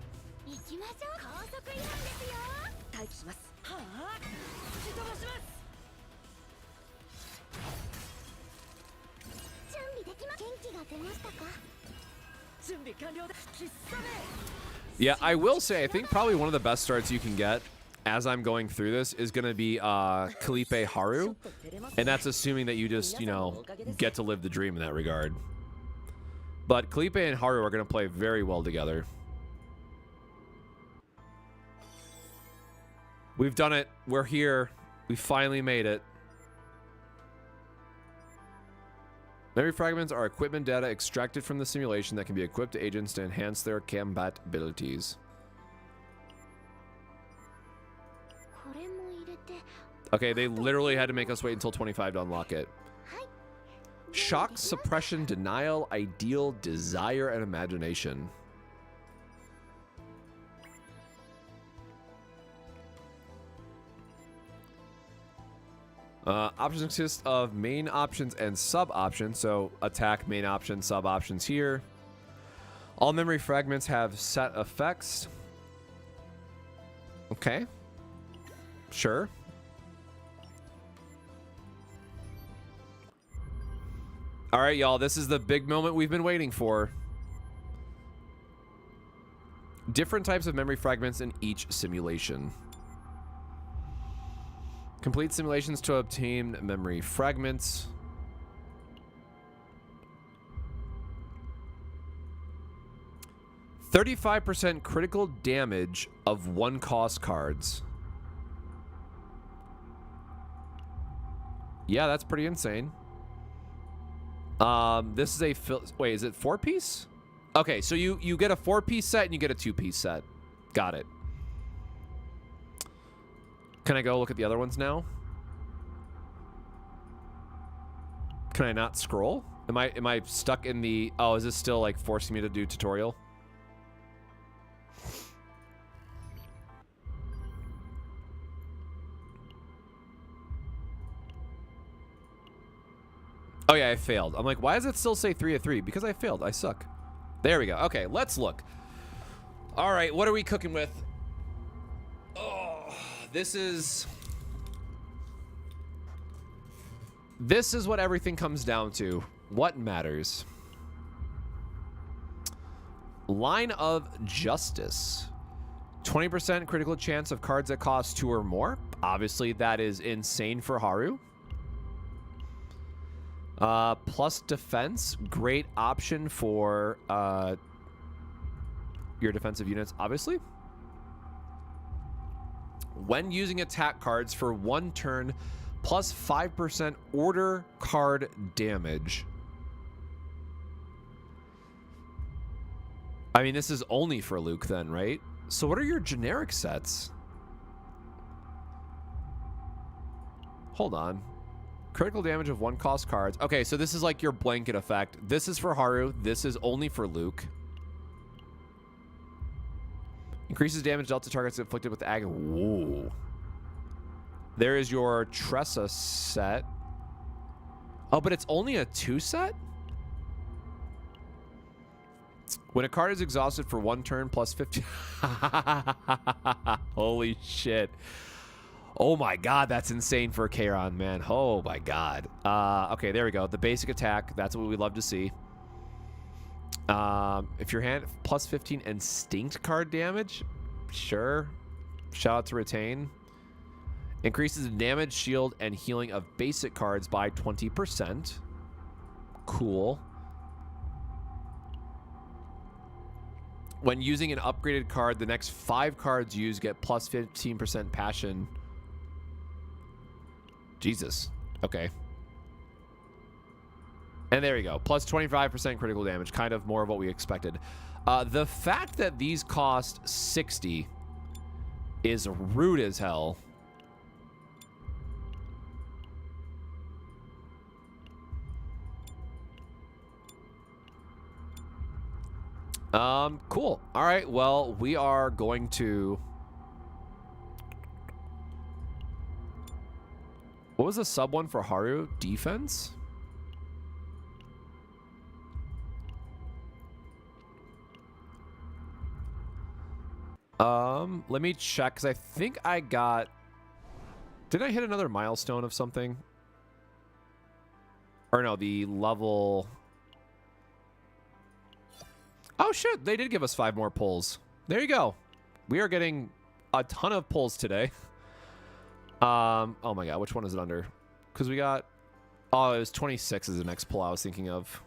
Yeah, I will say, I think probably one of the best starts you can get as I'm going through this is going to be Kalipe Haru. And that's assuming that you just, you know, get to live the dream in that regard. But Kalipe and Haru are going to play very well together. We've done it. We're here. We finally made it. Memory fragments are equipment data extracted from the simulation that can be equipped to agents to enhance their combat abilities. Okay, they literally had to make us wait until 25 to unlock it. Shock, suppression, denial, ideal, desire, and imagination. Options consist of main options and sub options. So attack, main option, sub options here. All memory fragments have set effects. Okay. Sure. All right, y'all. This is the big moment we've been waiting for. Different types of memory fragments in each simulation. Complete simulations to obtain memory fragments. %35% critical damage of 1-cost cards. Yeah, that's pretty insane. This is a wait, is it 4-piece? Okay, so you get a 4-piece set and you get a 2-piece set. Got it. Can I go look at the other ones now? Can I not scroll? Am I stuck in the... Oh, is this still like forcing me to do tutorial? Oh yeah, I failed. I'm like, why does it still say 3 of 3? Because I failed. I suck. There we go. Okay, let's look. All right, what are we cooking with? Oh, this is what everything comes down to. What matters? Line of Justice. 20% critical chance of cards that cost 2 or more. Obviously, that is insane for Haru. Plus defense. Great option for your defensive units, obviously. When using attack cards for 1 turn, plus 5% order card damage. I mean, this is only for Luke then, right? So what are your generic sets? Hold on. Critical damage of 1-cost cards. Okay, so this is like your blanket effect. This is for Haru. This is only for Luke. Increases damage dealt to targets inflicted with ag. Whoa. There is your Tressa set. Oh, but it's only a 2 set? When a card is exhausted for 1 turn, plus 50. Holy shit. Oh my god, that's insane for Kairon, man. Oh my god. Okay, there we go. The basic attack. That's what we love to see. If your hand plus 15 instinct card damage, sure. Shout out to retain. Increases the damage, shield, and healing of basic cards by 20%. Cool. When using an upgraded card, the next 5 cards used get plus 15% passion. Jesus. Okay. And there we go. Plus 25% critical damage. Kind of more of what we expected. The fact that these cost 60 is rude as hell. Cool. All right. Well, we are going to... What was the sub one for Haru? Defense? Let me check, because I think I got... Did I hit another milestone of something? Or no, the level... Oh shit, they did give us 5 more pulls. There you go. We are getting a ton of pulls today. Oh my god, which one is it under? Because we got... Oh, it was 26 is the next pull I was thinking of.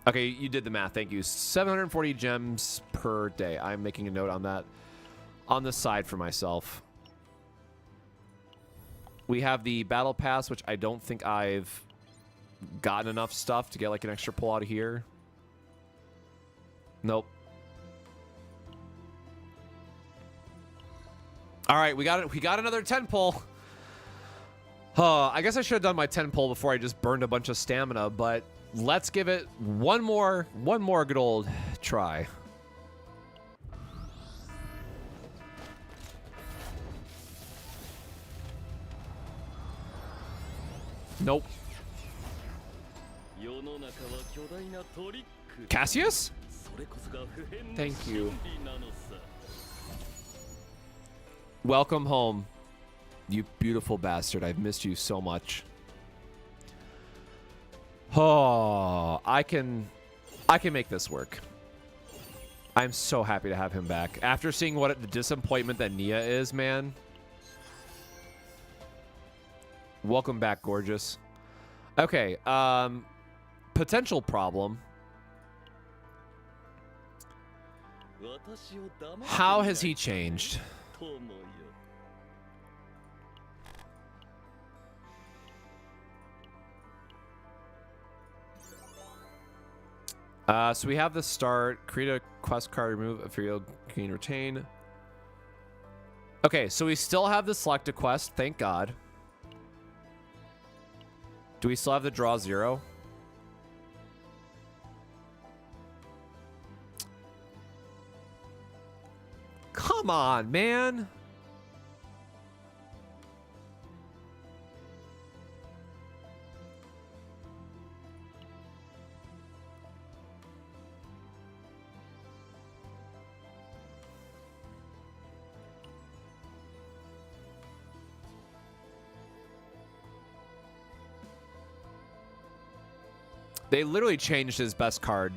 Okay, you did the math. Thank you. 740 gems per day. I'm making a note on that on the side for myself. We have the battle pass, which I don't think I've gotten enough stuff to get like an extra pull out of here. Nope. All right, we got it. We got another 10 pull. I guess I should have done my 10 pull before I just burned a bunch of stamina, but let's give it one more good old try. Nope. Cassius? Thank you. Welcome home, you beautiful bastard. I've missed you so much. Oh, I can make this work. I'm so happy to have him back. After seeing what the disappointment that Nia is, man. Welcome back, gorgeous. Okay, potential problem. How has he changed? So we have the start. Create a quest card, remove a field, can retain. Okay, so we still have the select a quest, thank God. Do we still have the draw 0? Come on, man. They literally changed his best card.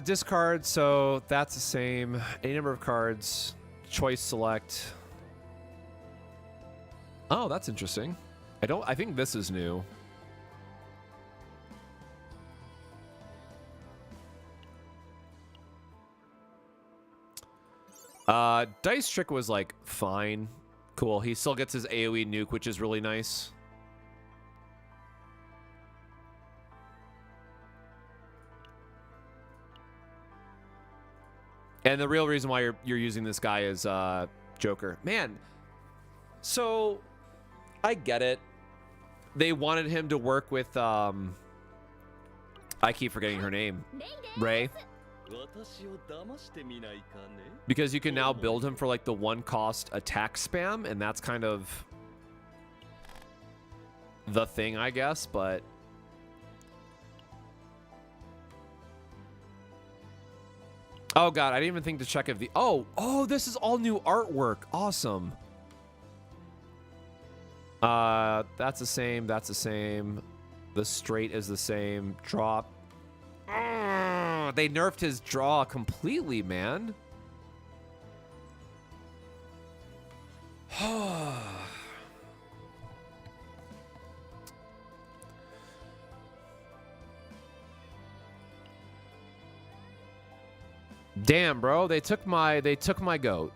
Discard, so that's the same. Any number of cards. Choice select. Oh, that's interesting. I think this is new. Dice Trick was like fine. Cool. He still gets his AoE nuke, which is really nice. And the real reason why you're using this guy is Joker. Man, so I get it. They wanted him to work with I keep forgetting her name. Ray. Because you can now build him for like the 1-cost attack spam, and that's kind of the thing, I guess, but oh god, I didn't even think to check if the oh, this is all new artwork. Awesome. That's the same, that's the same. The straight is the same. Drop. They nerfed his draw completely, man. Damn, bro, they took my goat.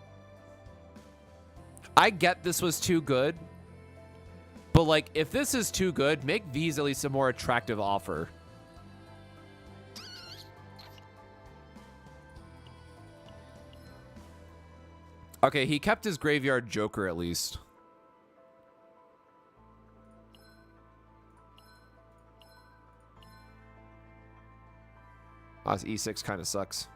I get this was too good, but like if this is too good, make these at least a more attractive offer. Okay, he kept his graveyard Joker at least. Oh, this E6 kind of sucks.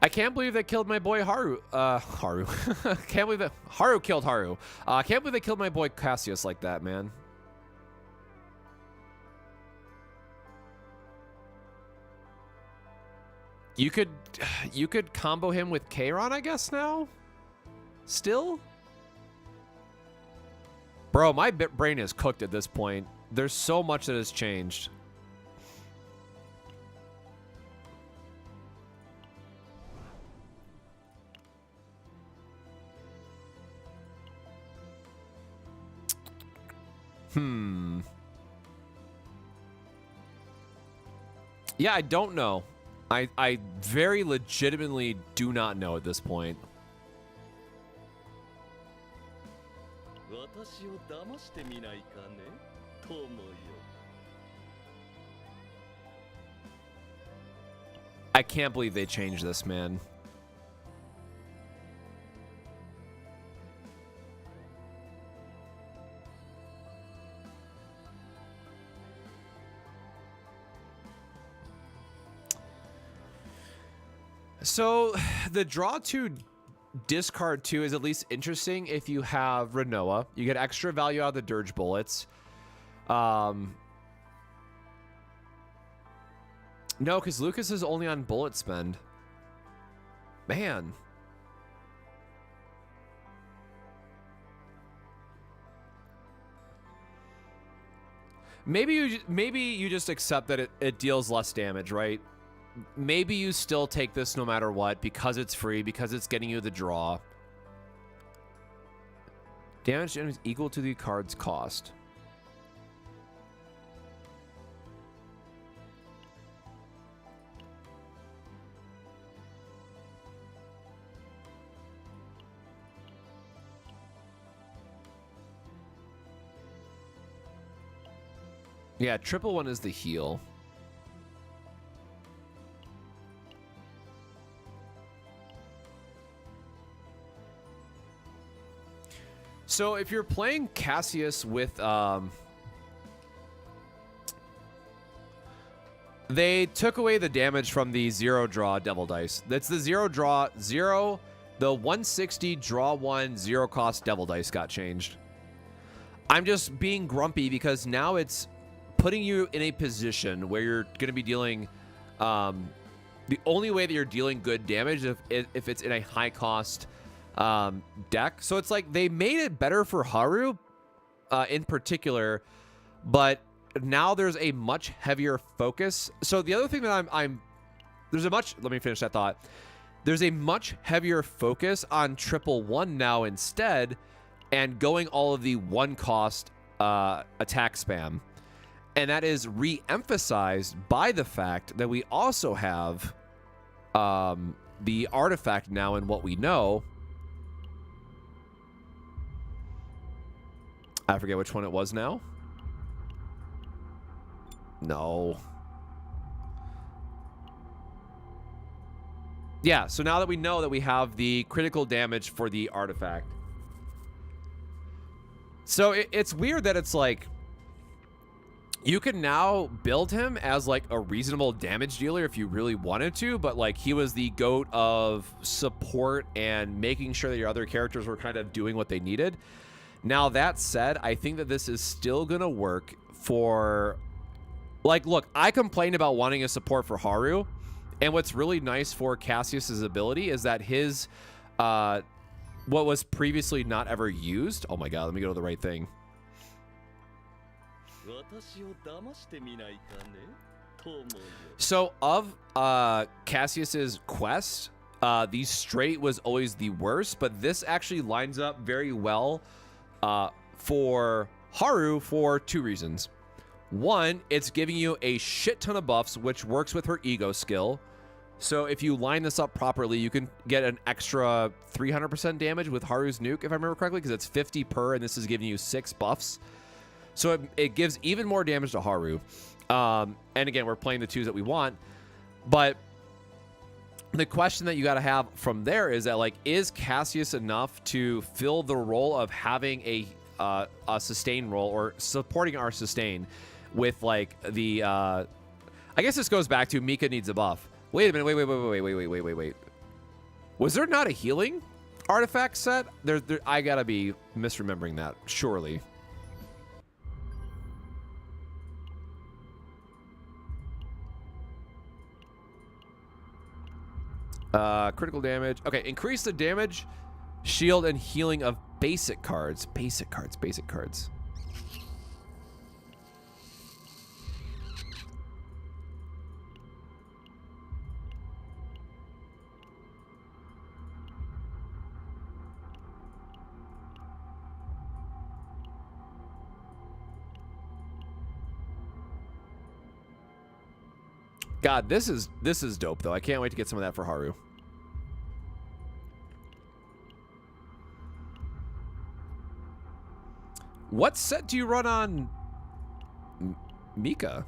I can't believe they killed my boy Haru. Haru. Can't believe that Haru killed Haru. Can't believe they killed my boy Cassius like that, man. You could combo him with Kairon, I guess, now? Still? Bro, my brain is cooked at this point. There's so much that has changed. Yeah, I don't know. I very legitimately do not know at this point. I can't believe they changed this, man. So the draw 2, discard 2 is at least interesting if you have Renoa. You get extra value out of the Dirge bullets. No, because Lucas is only on bullet spend. Man. Maybe you just accept that it deals less damage, right? Maybe you still take this no matter what because it's free, because it's getting you the draw. Damage is equal to the card's cost. Yeah, triple one is the heal. So if you're playing Cassius with they took away the damage from the 0 draw devil dice. That's the 0 draw 0, the 160 draw 1 0 cost devil dice got changed. I'm just being grumpy because now it's putting you in a position where you're going to be dealing the only way that you're dealing good damage if it's in a high cost deck. So it's like they made it better for Haru in particular, but now there's a much heavier focus. So the other thing that let me finish that thought. There's a much heavier focus on triple one now instead, and going all of the 1 cost attack spam. And that is re-emphasized by the fact that we also have the artifact now in what we know. I forget which one it was now. No. Yeah, so now that we know that we have the critical damage for the artifact. So it's weird that it's like, you can now build him as like a reasonable damage dealer if you really wanted to, but like he was the GOAT of support and making sure that your other characters were kind of doing what they needed. Now that said, I think that this is still gonna work for, like, look, I complained about wanting a support for Haru, and what's really nice for Cassius's ability is that his what was previously not ever used. Oh my god, let me go to the right thing. So of Cassius's quest, the straight was always the worst, but this actually lines up very well for Haru for 2 reasons. One, it's giving you a shit ton of buffs, which works with her ego skill. So if you line this up properly, you can get an extra 300% damage with Haru's nuke, if I remember correctly, because it's 50 per, and this is giving you 6 buffs. So it gives even more damage to Haru. And again, we're playing the 2s that we want. But the question that you got to have from there is that, like, is Cassius enough to fill the role of having a sustain role or supporting our sustain with, like, the... I guess this goes back to Mika needs a buff. Wait a minute. Wait. Was there not a healing artifact set? I got to be misremembering that, surely. Critical damage. Okay, increase the damage, shield, and healing of basic cards. Basic cards. God, this is dope though. I can't wait to get some of that for Haru. What set do you run on Mika?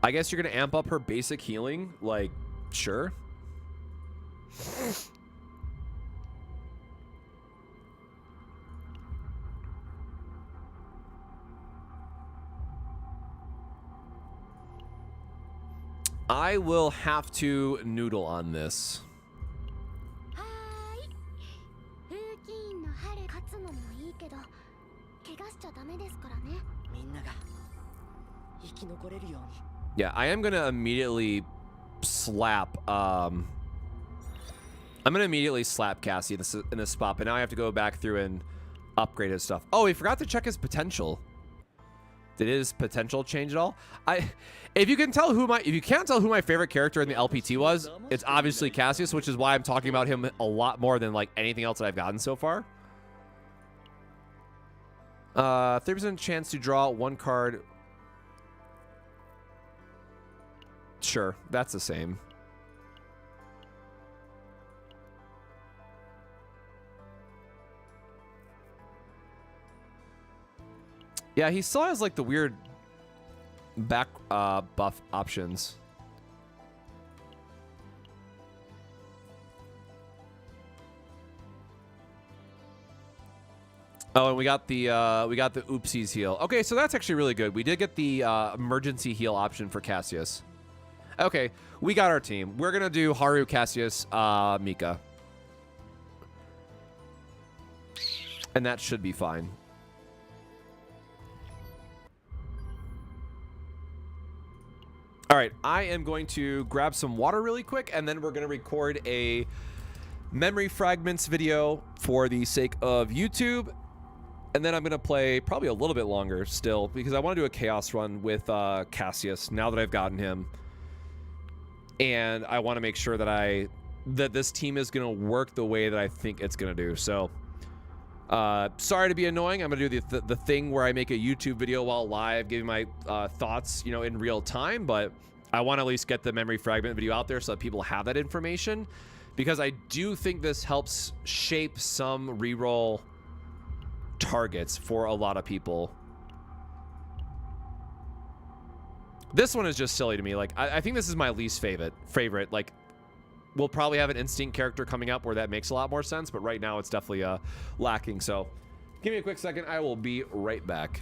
I guess you're gonna amp up her basic healing. Like, sure. I will have to noodle on this. Yeah, I am gonna immediately slap. I'm gonna immediately slap Cassie in this spot, but now I have to go back through and upgrade his stuff. Oh, we forgot to check his potential. Did his potential change at all? If you can't tell who my favorite character in the LPT was, it's obviously Cassius, which is why I'm talking about him a lot more than like anything else that I've gotten so far. 30% chance to draw one card. Sure, that's the same. Yeah, he still has like the weird back buff options. Oh, and we got the oopsies heal. Okay, so that's actually really good. We did get the emergency heal option for Cassius. Okay, we got our team. We're gonna do Haru, Cassius, Mika, and that should be fine. All right, I am going to grab some water really quick, and then we're going to record a memory fragments video for the sake of YouTube. And then I'm going to play probably a little bit longer still, because I want to do a chaos run with Cassius now that I've gotten him. And I want to make sure that this team is going to work the way that I think it's going to do. So sorry to be annoying. I'm gonna do the thing where I make a YouTube video while live, giving my thoughts, you know, in real time. But I want to at least get the memory fragment video out there so that people have that information, because I do think this helps shape some reroll targets for a lot of people. This one is just silly to me. Like I think this is my least favorite. Like, we'll probably have an instinct character coming up where that makes a lot more sense, but right now it's definitely lacking. So give me a quick second. I will be right back.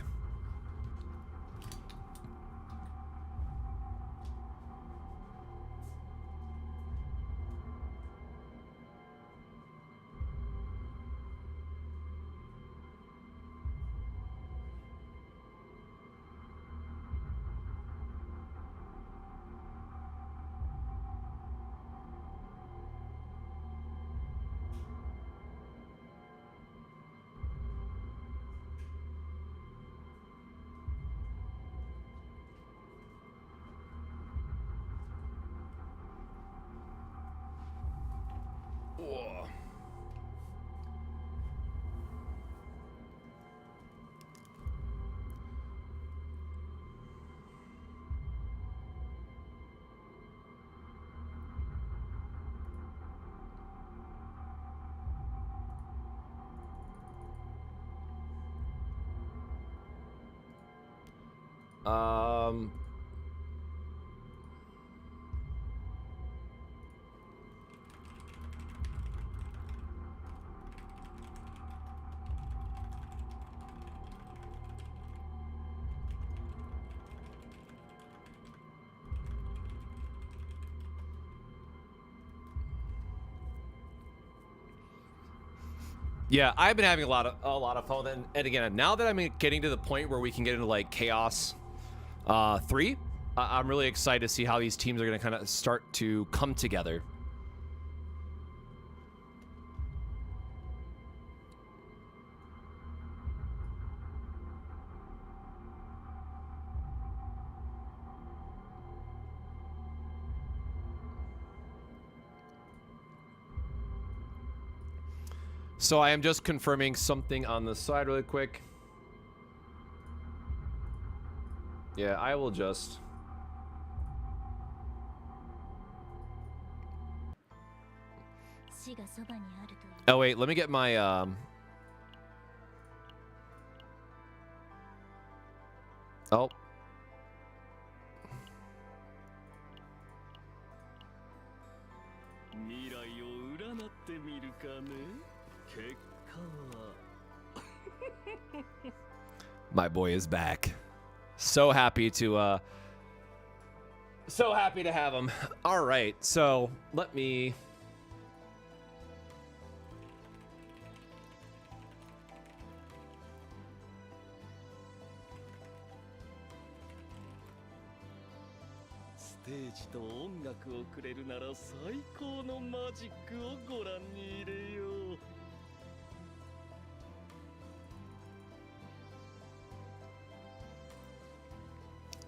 Yeah, I've been having a lot of fun, and again, now that I'm getting to the point where we can get into like Chaos 3, I'm really excited to see how these teams are going to kind of start to come together. So I am just confirming something on the side really quick. Yeah, I will just... Oh wait, let me get my Oh. My boy is back. So happy to So happy to have him. All right, so let me...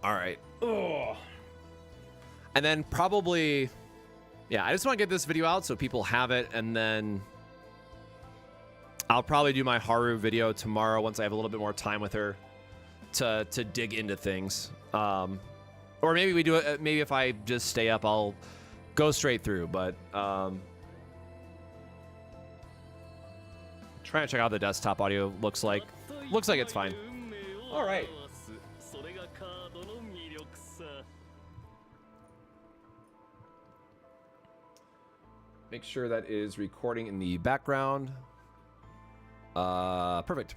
All right. Ugh. And then probably, yeah, I just want to get this video out so people have it, and then I'll probably do my Haru video tomorrow once I have a little bit more time with her to dig into things. Or maybe we do it, maybe if I just stay up, I'll go straight through, but trying to check out the desktop audio. Looks like it's fine. All right. Make sure that is recording in the background. Perfect.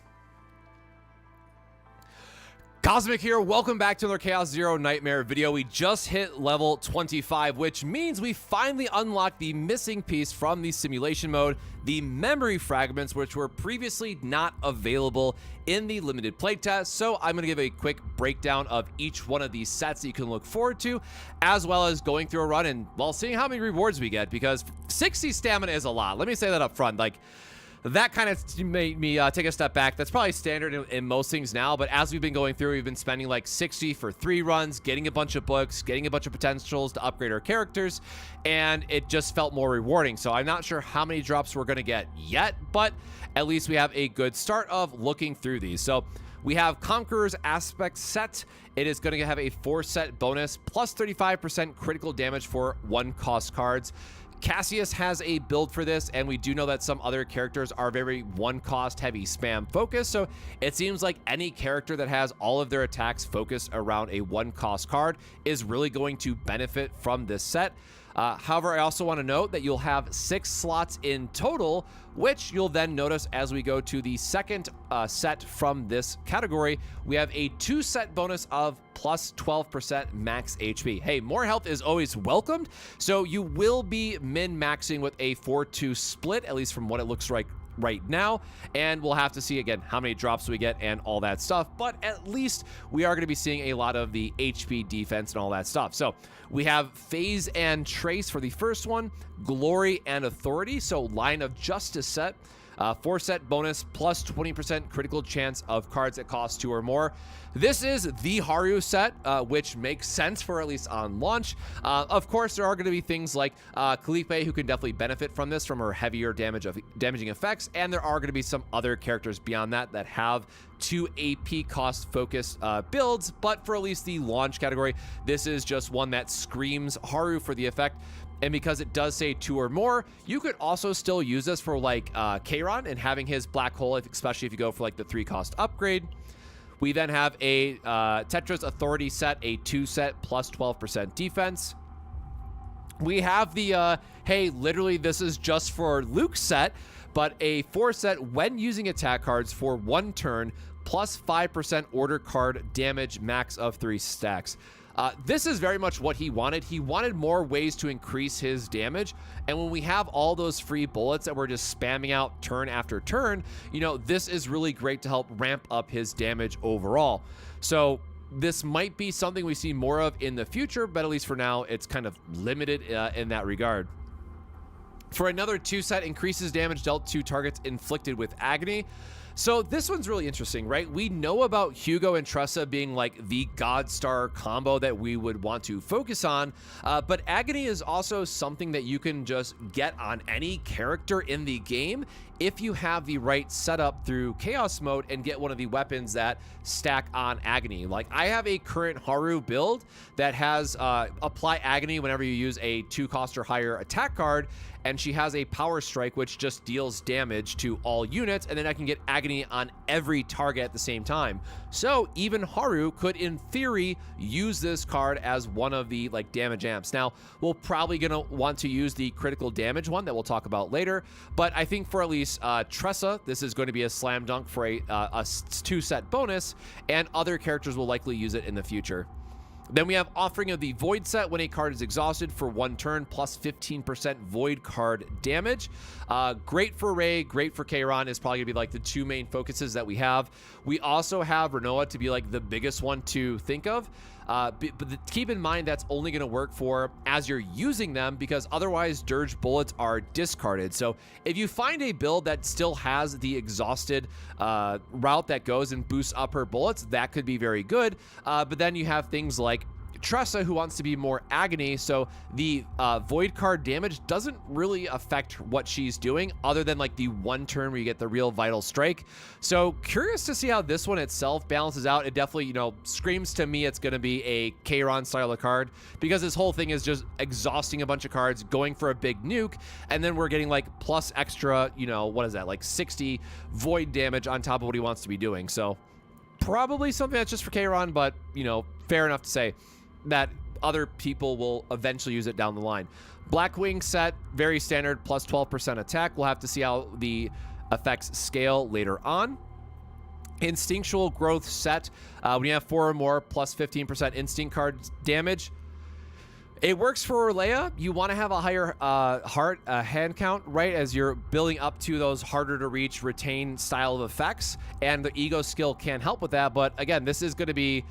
Cosmic here. Welcome back to another Chaos Zero Nightmare video. We just hit level 25, which means we finally unlocked the missing piece from the simulation mode, the memory fragments, which were previously not available in the limited playtest. So I'm going to give a quick breakdown of each one of these sets that you can look forward to, as well as going through a run and, well, seeing how many rewards we get, because 60 stamina is a lot. Let me say that up front. Like, that kind of made me take a step back. That's probably standard in most things now, but as we've been going through, we've been spending like 60 for 3 runs, getting a bunch of books, getting a bunch of potentials to upgrade our characters, and it just felt more rewarding. So I'm not sure how many drops we're going to get yet, but at least we have a good start of looking through these. So we have Conqueror's Aspect set. It is going to have a 4-set bonus, plus 35% critical damage for 1-cost cards. Cassius has a build for this, and we do know that some other characters are very 1-cost heavy spam focused, so it seems like any character that has all of their attacks focused around a 1-cost card is really going to benefit from this set. However, I also want to note that you'll have 6 slots in total, which you'll then notice as we go to the second set from this category. We have a 2-set bonus of plus 12% max HP. Hey, more health is always welcomed, so you will be min-maxing with a 4-2 split, at least from what it looks like right now, and we'll have to see again how many drops we get and all that stuff, but at least we are going to be seeing a lot of the HP defense and all that stuff. So we have Phase and Trace for the first one, Glory and Authority, so Line of Justice set, 4-set bonus plus 20% critical chance of cards that cost 2 or more. This is the Haru set, which makes sense for at least on launch. Of course, there are going to be things like Khalife, who can definitely benefit from this, from her heavier damaging effects, and there are going to be some other characters beyond that that have 2 AP cost focused builds, but for at least the launch category, this is just one that screams Haru for the effect. And because it does say 2 or more, you could also still use this for like Kairon and having his black hole, especially if you go for like the 3-cost upgrade. We then have a Tetra's Authority set, a 2-set plus 12% defense. We have the, hey, literally this is just for Luke set, but a 4-set when using attack cards for 1 turn, plus 5% order card damage, max of 3 stacks. This is very much what he wanted. He wanted more ways to increase his damage, and when we have all those free bullets that we're just spamming out turn after turn, you know, this is really great to help ramp up his damage overall. So this might be something we see more of in the future, but at least for now, it's kind of limited in that regard. For another 2-set, increases damage dealt to targets inflicted with agony. So this one's really interesting, right? We know about Hugo and Tressa being like the God Star combo that we would want to focus on, but Agony is also something that you can just get on any character in the game if you have the right setup through Chaos mode and get one of the weapons that stack on Agony. Like, I have a current Haru build that has apply Agony whenever you use a 2-cost or higher attack card, and she has a Power Strike which just deals damage to all units, and then I can get Agony on every target at the same time. So even Haru could, in theory, use this card as one of the like damage amps. Now, we're probably gonna want to use the critical damage one that we'll talk about later, but I think for at least Tressa, this is going to be a slam dunk for a 2-set bonus, and other characters will likely use it in the future. Then we have Offering of the Void set. When a card is exhausted for 1 turn, plus 15% Void card damage. Great for Ray, great for Kayron is probably going to be like the 2 main focuses that we have. We also have Renoa to be like the biggest one to think of. But keep in mind that's only going to work for as you're using them, because otherwise Dirge bullets are discarded. So if you find a build that still has the exhausted route that goes and boosts up her bullets, that could be very good. But then you have things like Tressa, who wants to be more agony, so the void card damage doesn't really affect what she's doing other than like the 1 turn where you get the real vital strike. So curious to see how this one itself balances out. It definitely, you know, screams to me it's going to be a Kayron style of card, because this whole thing is just exhausting a bunch of cards, going for a big nuke, and then we're getting like plus extra, you know, what is that, like 60 void damage on top of what he wants to be doing. So probably something that's just for Kayron, but, you know, fair enough to say that other people will eventually use it down the line. Blackwing set, very standard, plus 12% attack. We'll have to see how the effects scale later on. Instinctual growth set, when you have 4 or more, plus 15% instinct card damage. It works for Leia. You want to have a higher hand count, right, as you're building up to those harder to reach, retain style of effects, and the ego skill can help with that. But again, this is going to be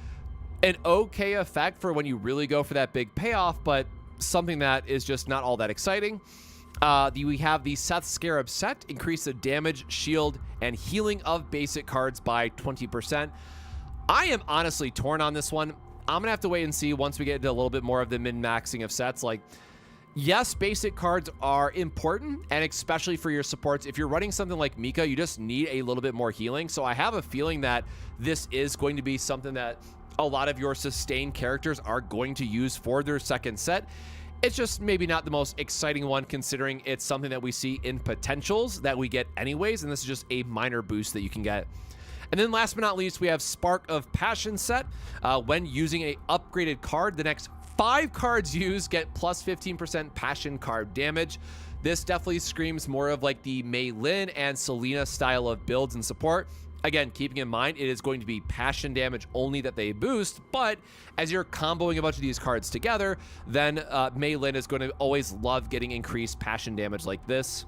an okay effect for when you really go for that big payoff, but something that is just not all that exciting. We have the Seth Scarab set, increase the damage, shield, and healing of basic cards by 20%. I am honestly torn on this one. I'm gonna have to wait and see once we get into a little bit more of the min-maxing of sets. Like, yes, basic cards are important, and especially for your supports. If you're running something like Mika, you just need a little bit more healing. So I have a feeling that this is going to be something that a lot of your sustained characters are going to use for their second set. It's just maybe not the most exciting one, considering it's something that we see in potentials that we get anyways, and this is just a minor boost that you can get. And then last but not least, we have Spark of Passion set. When using a upgraded card, the next 5 cards used get plus 15% passion card damage. This definitely screams more of like the Mei Lin and Selena style of builds and support. Again, keeping in mind, it is going to be passion damage only that they boost, but as you're comboing a bunch of these cards together, then Mei Lin is going to always love getting increased passion damage like this.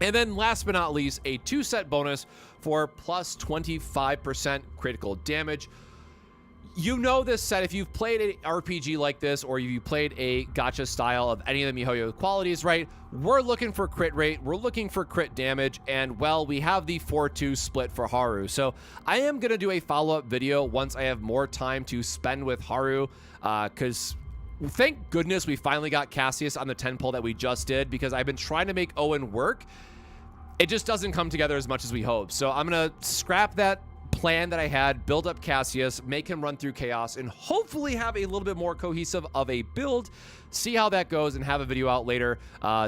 And then last but not least, a 2-set bonus for plus 25% critical damage. You know this set, if you've played an RPG like this, or if you played a gacha style of any of the MiHoYo qualities, right? We're looking for crit rate, we're looking for crit damage, and well, we have the 4-2 split for Haru. So I am going to do a follow-up video once I have more time to spend with Haru, because thank goodness we finally got Cassius on the 10 pull that we just did, because I've been trying to make Owen work. It just doesn't come together as much as we hope. So I'm going to scrap that plan that I had, build up Cassius, make him run through chaos, and hopefully have a little bit more cohesive of a build, see how that goes, and have a video out later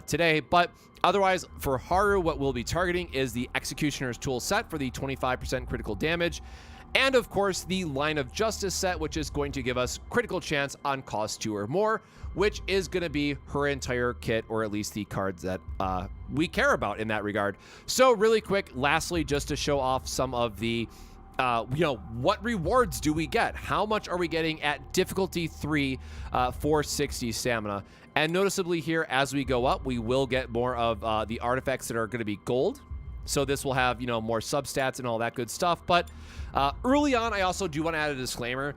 today. But otherwise, for Haru, what we'll be targeting is the Executioner's Tool set for the 25% critical damage, and of course the Line of Justice set, which is going to give us critical chance on cost 2 or more, which is going to be her entire kit, or at least the cards that we care about in that regard. So really quick, lastly, just to show off some of the you know, what rewards do we get? How much are we getting at difficulty 3 for 60 stamina? And noticeably here, as we go up, we will get more of the artifacts that are going to be gold. So this will have, you know, more substats and all that good stuff. But early on, I also do want to add a disclaimer.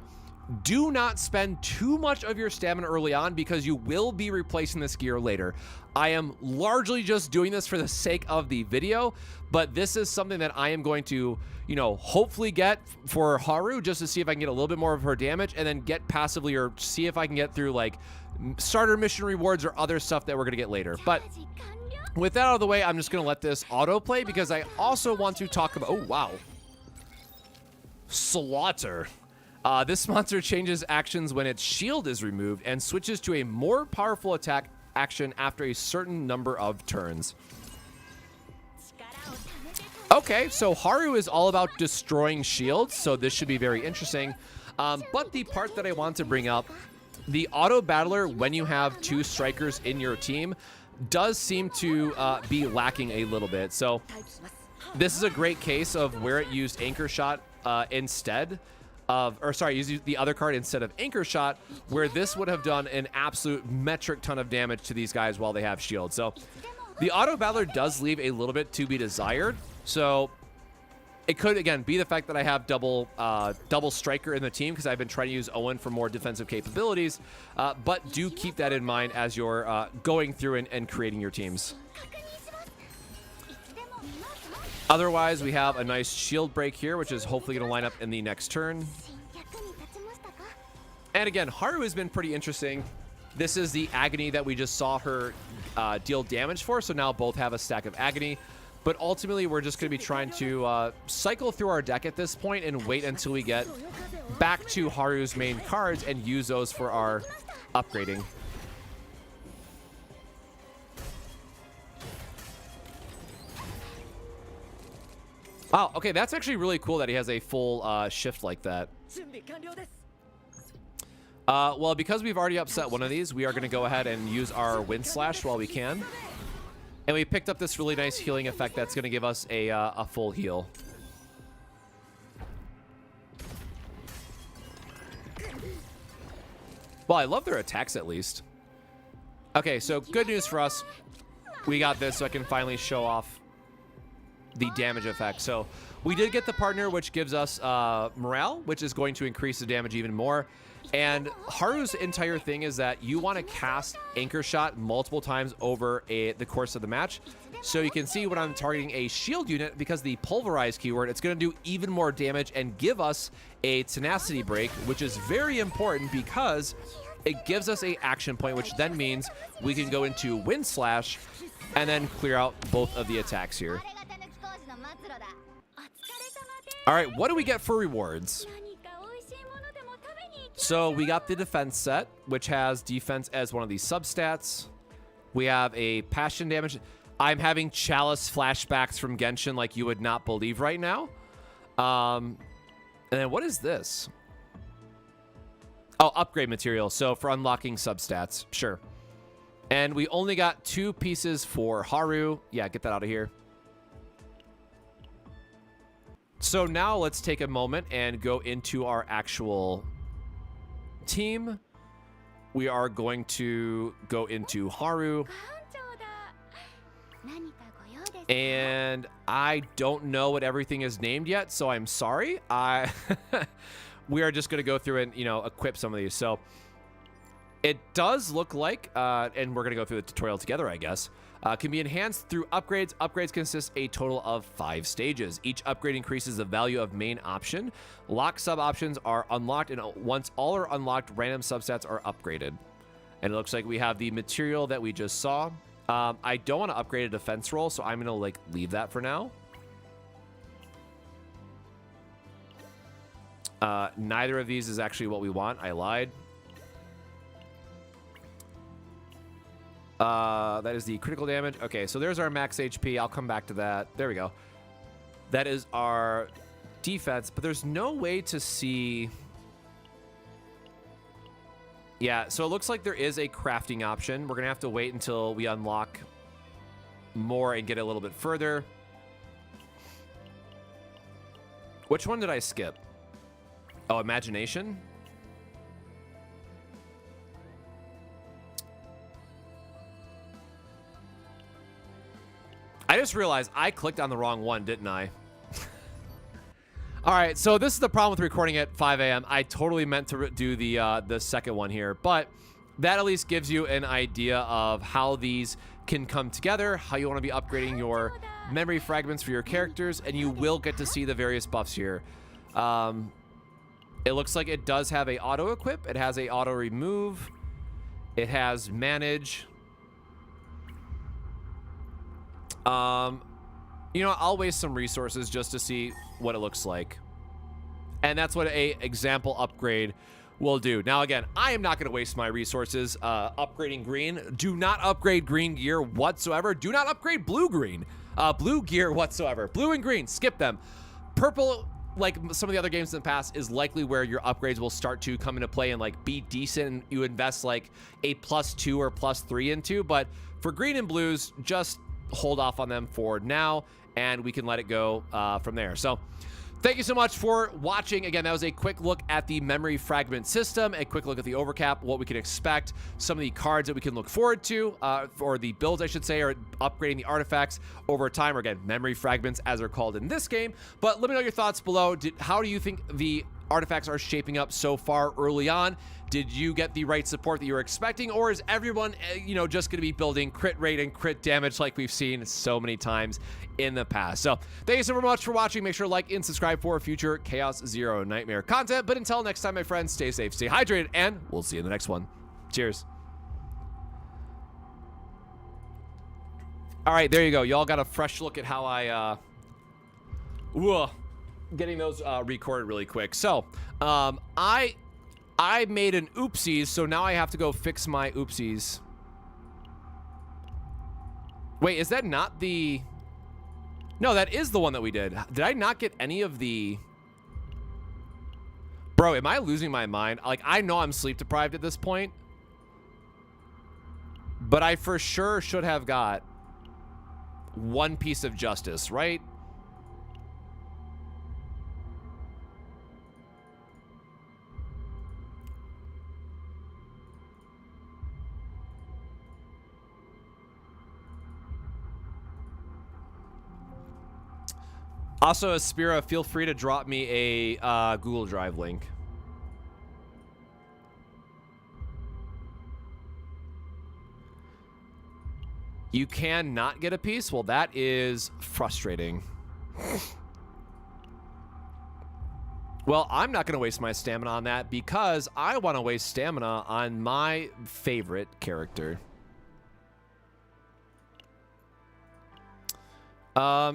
Do not spend too much of your stamina early on, because you will be replacing this gear later. I am largely just doing this for the sake of the video, but this is something that I am going to, you know, hopefully get for Haru, just to see if I can get a little bit more of her damage, and then get passively, or see if I can get through like starter mission rewards or other stuff that we're going to get later. But with that out of the way, I'm just going to let this autoplay, because I also want to talk about, oh wow, Slaughter. This monster changes actions when its shield is removed and switches to a more powerful attack action after a certain number of turns. Okay, so Haru is all about destroying shields, so this should be very interesting. But the part that I want to bring up, the auto battler when you have 2 strikers in your team does seem to be lacking a little bit. So this is a great case of where it used Anchor Shot instead use the other card instead of Anchor Shot, where this would have done an absolute metric ton of damage to these guys while they have shield. So the auto battler does leave a little bit to be desired. So it could, again, be the fact that I have double striker in the team because I've been trying to use Owen for more defensive capabilities. But do keep that in mind as you're going through and creating your teams. Otherwise, we have a nice shield break here, which is hopefully going to line up in the next turn. And again, Haru has been pretty interesting. This is the Agony that we just saw her deal damage for, so now both have a stack of Agony. But ultimately, we're just going to be trying to cycle through our deck at this point and wait until we get back to Haru's main cards and use those for our upgrading. Wow, okay, that's actually really cool that he has a full shift like that. Well, because we've already upset one of these, we are going to go ahead and use our Wind Slash while we can. And we picked up this really nice healing effect that's going to give us a full heal. Well, I love their attacks at least. Okay, so good news for us. We got this, so I can finally show off the damage effect. So we did get the partner, which gives us morale, which is going to increase the damage even more. And Haru's entire thing is that you want to cast Anchor Shot multiple times over the course of the match. So you can see when I'm targeting a shield unit, because the pulverize keyword, it's going to do even more damage and give us a tenacity break, which is very important because it gives us a action point, which then means we can go into Wind Slash and then clear out both of the attacks here. All right, what do we get for rewards? So we got the defense set, which has defense as one of these substats. We have a passion damage. I'm having Chalice flashbacks from Genshin like you would not believe right now. And then what is this? Oh, upgrade material. So for unlocking substats, sure. And we only got 2 pieces for Haru. Yeah, get that out of here. So now let's take a moment and go into our actual team. We are going to go into Haru. And I don't know what everything is named yet, so I'm sorry. We are just going to go through and, you know, equip some of these. So it does look like, and we're going to go through the tutorial together, I guess. Can be enhanced through upgrades. Upgrades consist a total of 5 stages. Each upgrade increases the value of main option. Lock sub options are unlocked, and once all are unlocked, random substats are upgraded. And it looks like we have the material that we just saw. I don't want to upgrade a defense roll, so I'm gonna like leave that for now. Neither of these is actually what we want. I lied. That is the critical damage. Okay, so there's our max HP. I'll come back to that. There we go. That is our defense, but there's no way to see. Yeah, so it looks like there is a crafting option. We're gonna have to wait until we unlock more and get a little bit further. Which one did I skip? Oh, imagination. I just realized I clicked on the wrong one, didn't I? All right, so this is the problem with recording at 5 a.m. I totally meant to do the second one here, but that at least gives you an idea of how these can come together, how you want to be upgrading your memory fragments for your characters, and you will get to see the various buffs here. It looks like it does have a auto equip. It has a auto remove. It has manage. You know, I'll waste some resources just to see what it looks like. And that's what a example upgrade will do. Now, again, I am not going to waste my resources upgrading green. Do not upgrade green gear whatsoever. Do not upgrade blue gear whatsoever. Blue and green, skip them. Purple, like some of the other games in the past, is likely where your upgrades will start to come into play and like be decent, and you invest like a +2 or +3 into. But for green and blues, just hold off on them for now, and we can let it go from there. So Thank you so much for watching. Again, that was a quick look at the memory fragment system, a quick look at the overcap, what we can expect, some of the cards that we can look forward to, or the builds, I should say, or upgrading the artifacts over time, or again, memory fragments as they're called in this game. But let me know your thoughts below. How do you think the artifacts are shaping up so far early on? Did you get the right support that you were expecting, or is everyone, just going to be building crit rate and crit damage like we've seen so many times in the past? So thank you so much for watching. Make sure to like and subscribe for future Chaos Zero Nightmare content. But until next time, my friends, stay safe, stay hydrated, and we'll see you in the next one. Cheers. All right, there you go. Y'all got a fresh look at how I, getting those recorded really quick. So, I made an oopsies, so now I have to go fix my oopsies. Wait, is that not the... No, that is the one that we did. Did I not get any of the... Bro, am I losing my mind? Like, I know I'm sleep deprived at this point, but I for sure should have got one piece of justice, right? Also, Aspira, feel free to drop me a Google Drive link. You can not get a piece? Well, that is frustrating. Well, I'm not going to waste my stamina on that because I want to waste stamina on my favorite character.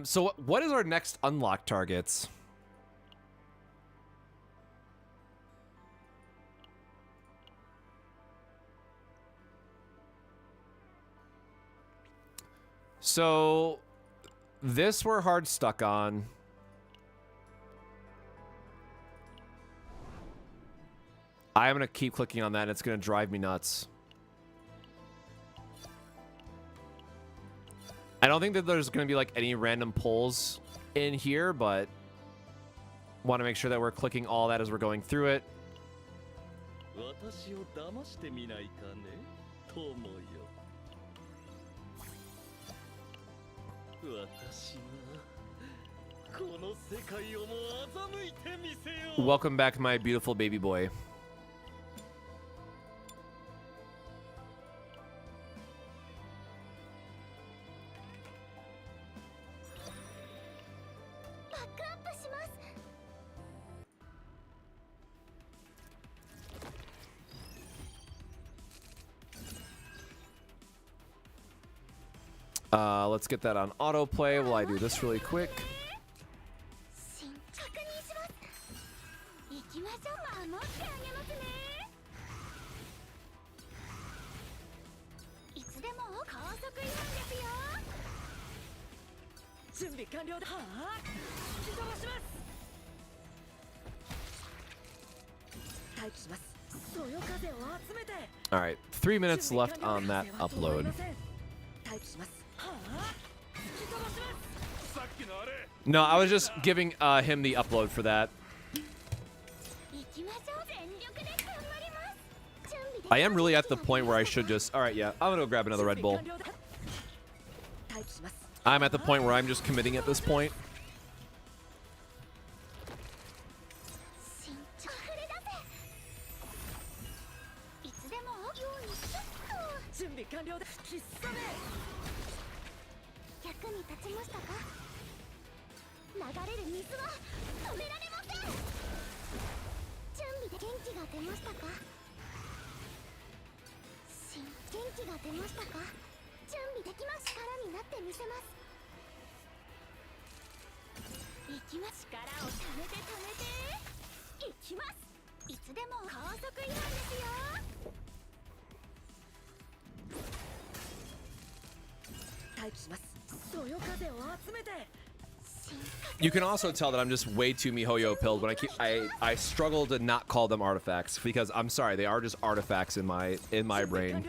So what is our next unlock targets? So this we're hard stuck on. I'm going to keep clicking on that and it's going to drive me nuts. I don't think that there's going to be like any random pulls in here, but want to make sure that we're clicking all that as we're going through it. Welcome back, my beautiful baby boy. Let's get that on autoplay while I do this really quick. All right, 3 minutes left on that upload. No, I was just giving him the upload for that. I am really at the point where I should just... All right, yeah, I'm gonna go grab another Red Bull. I'm at the point where I'm just committing at this point. You can also tell that I'm just way too MiHoYo pilled when I struggle to not call them artifacts because I'm sorry, they are just artifacts in my brain.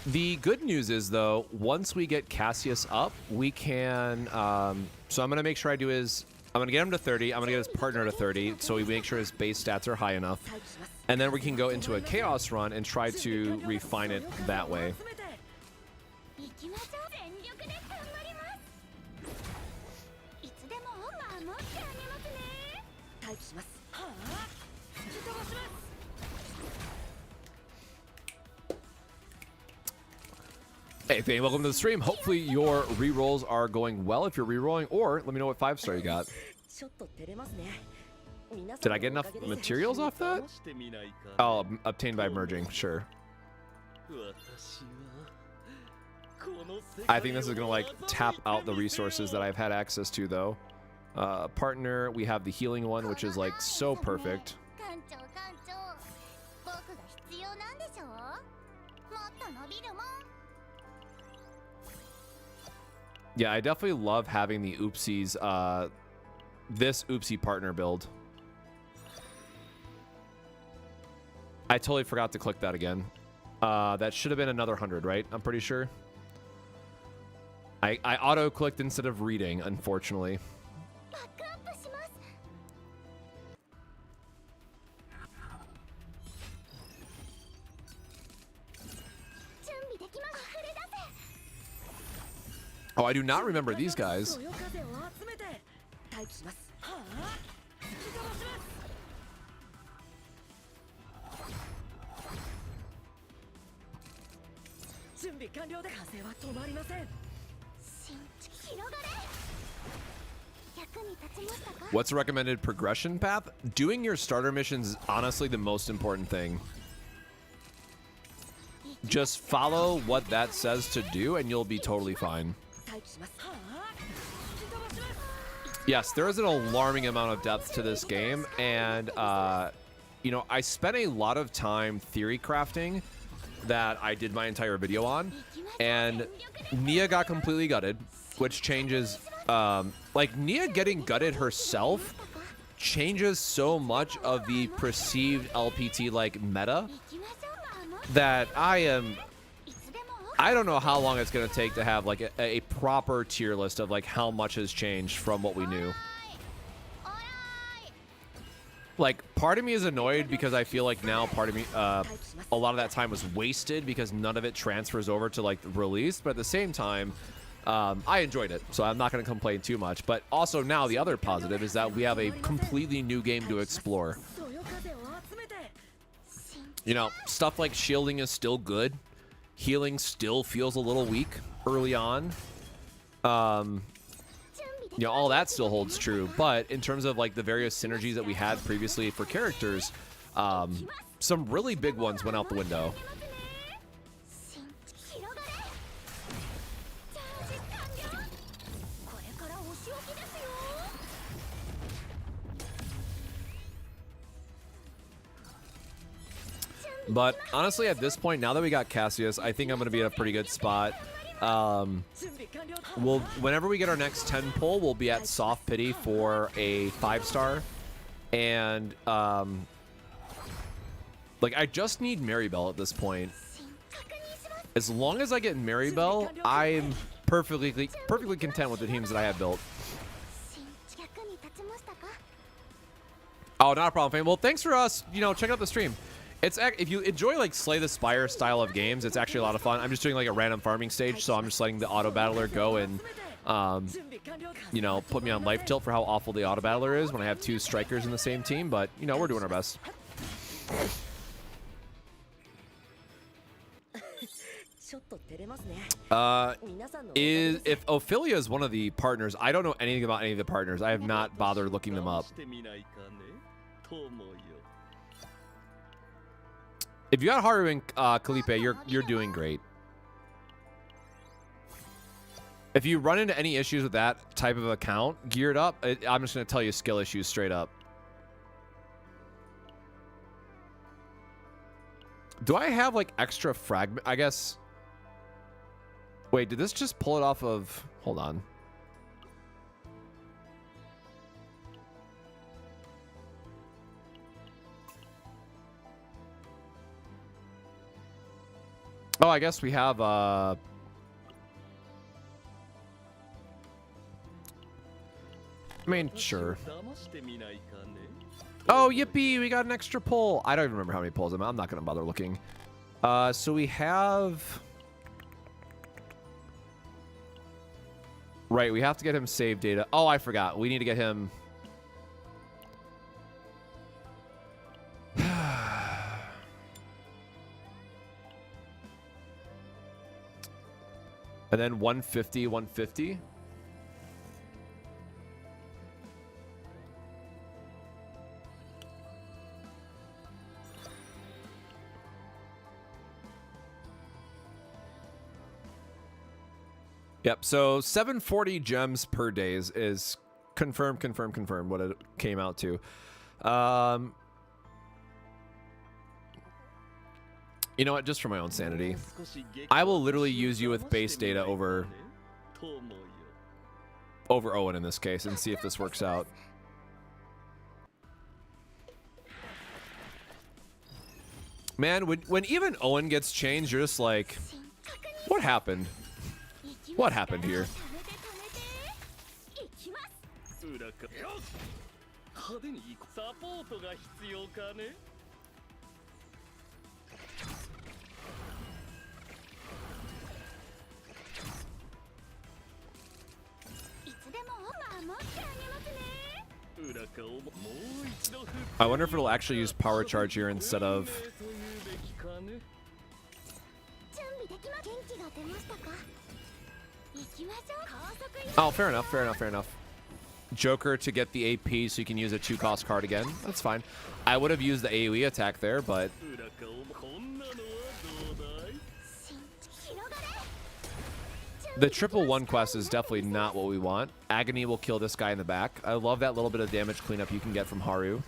The good news is, though, once we get Cassius up, we can... so I'm going to make sure I do his... I'm going to get him to 30. I'm going to get his partner to 30, so we make sure his base stats are high enough. And then we can go into a Chaos run and try to refine it that way. Hey, Thane, welcome to the stream. Hopefully your rerolls are going well if you're rerolling, or let me know what 5-star you got. Did I get enough materials off that? Oh, obtained by merging, sure. I think this is gonna like tap out the resources that I've had access to though. Partner, we have the healing one, which is like so perfect. Yeah, I definitely love having the oopsies, this oopsie partner build. I totally forgot to click that again. That should have been another 100, right? I'm pretty sure. I auto-clicked instead of reading, unfortunately. Oh, I do not remember these guys. What's a recommended progression path? Doing your starter missions is honestly the most important thing. Just follow what that says to do and you'll be totally fine. Yes, there is an alarming amount of depth to this game, and you know, I spent a lot of time theory crafting that I did my entire video on, and Nia got completely gutted, which changes like Nia getting gutted herself changes so much of the perceived LPT like meta that I don't know how long it's going to take to have like a proper tier list of like how much has changed from what we knew. Like, part of me is annoyed because I feel like now part of me, a lot of that time was wasted because none of it transfers over to like the release. But at the same time, I enjoyed it, so I'm not going to complain too much. But also now the other positive is that we have a completely new game to explore. You know, stuff like shielding is still good. Healing still feels a little weak early on. You know, all that still holds true. But in terms of like the various synergies that we had previously for characters, some really big ones went out the window. But honestly, at this point, now that we got Cassius, I think I'm going to be in a pretty good spot. Whenever we get our next 10 pull, we'll be at Soft Pity for a 5-star. And, like, I just need Maribel at this point. As long as I get Maribel, I'm perfectly content with the teams that I have built. Oh, not a problem, fam. Well, thanks for us, you know, checking out the stream. It's if you enjoy like Slay the Spire style of games, it's actually a lot of fun. I'm just doing like a random farming stage, so I'm just letting the auto battler go and you know, put me on life tilt for how awful the auto battler is when I have 2 strikers in the same team. But you know, we're doing our best. If Ophelia is one of the partners, I don't know anything about any of the partners. I have not bothered looking them up. If you got Haru and Kalipe, you're doing great. If you run into any issues with that type of account geared up, I'm just going to tell you skill issues straight up. Do I have like extra fragment? I guess. Wait, did this just pull it off of? Hold on. Oh, I guess we have I mean, sure. Oh, yippee, we got an extra pull. I don't even remember how many pulls I'm not gonna bother looking. So we have, right, we have to get him save data. Oh, I forgot. We need to get him. And then 150, 150. Yep, so 740 gems per day is confirmed what it came out to. You know what, just for my own sanity, I will literally use you with base data over Owen in this case and see if this works out. Man, when even Owen gets changed, you're just like, what happened? What happened here? I wonder if it'll actually use power charge here instead of... Oh, fair enough, fair enough, fair enough. Joker to get the AP so you can use a 2-cost card again. That's fine. I would have used the AoE attack there, but... The triple 1 quest is definitely not what we want. Agony will kill this guy in the back. I love that little bit of damage cleanup you can get from Haru.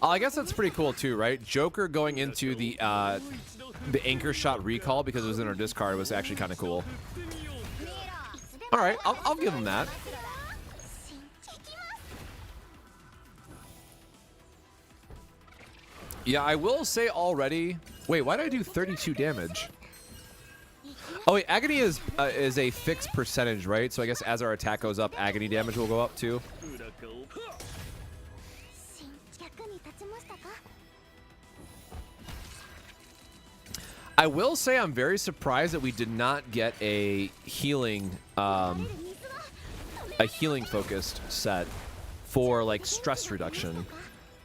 I guess that's pretty cool too, right? Joker going into the anchor shot recall because it was in our discard was actually kind of cool. All right, I'll give him that. Yeah, I will say already. Wait, why did I do 32 damage? Oh wait, Agony is a fixed percentage, right? So I guess as our attack goes up, Agony damage will go up too. I will say I'm very surprised that we did not get a healing focused set for like stress reduction.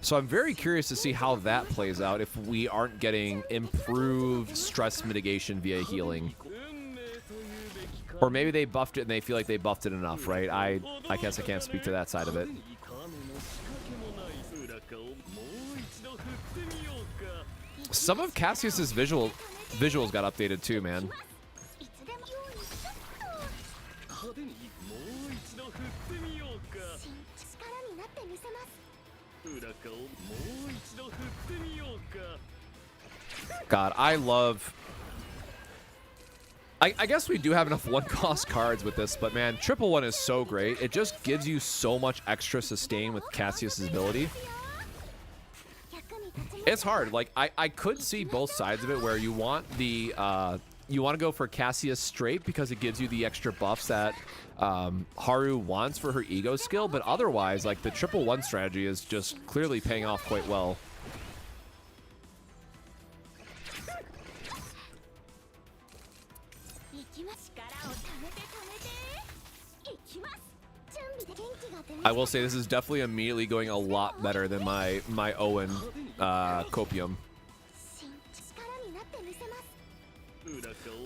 So I'm very curious to see how that plays out if we aren't getting improved stress mitigation via healing. Or maybe they buffed it and they feel like they buffed it enough, right? I guess I can't speak to that side of it. Some of Cassius's visuals got updated too, man. God, I love... I guess we do have enough 1-cost cards with this, but man, triple 1 is so great. It just gives you so much extra sustain with Cassius's ability. It's hard. Like, I could see both sides of it where you want the... you want to go for Cassius straight because it gives you the extra buffs that Haru wants for her ego skill, but otherwise, like, the triple 1 strategy is just clearly paying off quite well. I will say this is definitely immediately going a lot better than my Owen Copium.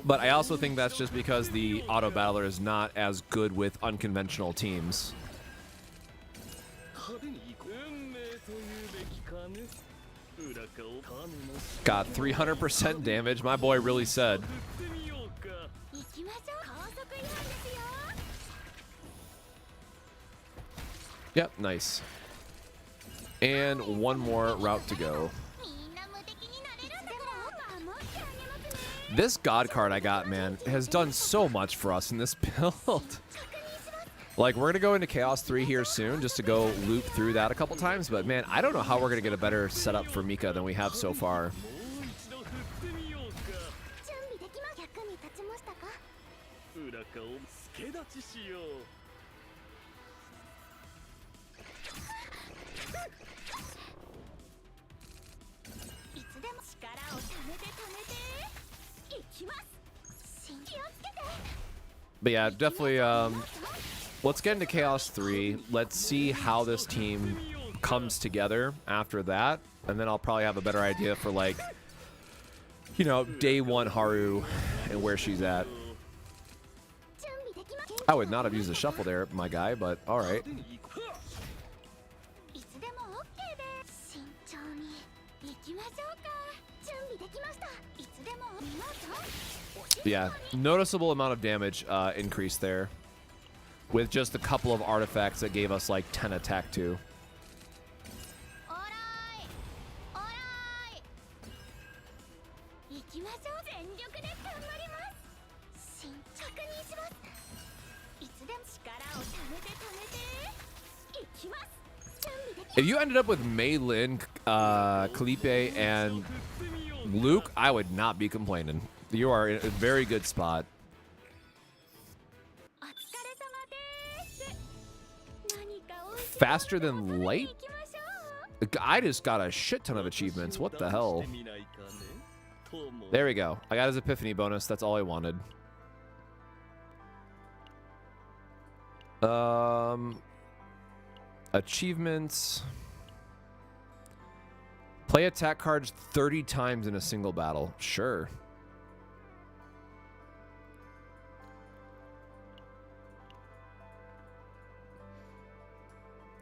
But I also think that's just because the auto battler is not as good with unconventional teams. Got 300% damage. My boy really said. Yep, nice. And one more route to go. This God card I got, man, has done so much for us in this build. Like, we're going to go into Chaos 3 here soon just to go loop through that a couple times. But, man, I don't know how we're going to get a better setup for Mika than we have so far. But yeah, definitely, let's get into Chaos 3. Let's see how this team comes together after that. And then I'll probably have a better idea for, like, you know, day one Haru and where she's at. I would not have used the shuffle there, my guy, but all right. Yeah, noticeable amount of damage increase there with just a couple of artifacts that gave us like 10 attack too. If you ended up with Mei Lin, Kalipe, and Luke, I would not be complaining. You are in a very good spot. Faster than light? I just got a shit ton of achievements. What the hell? There we go. I got his epiphany bonus. That's all I wanted. Achievements. Play attack cards 30 times in a single battle. Sure.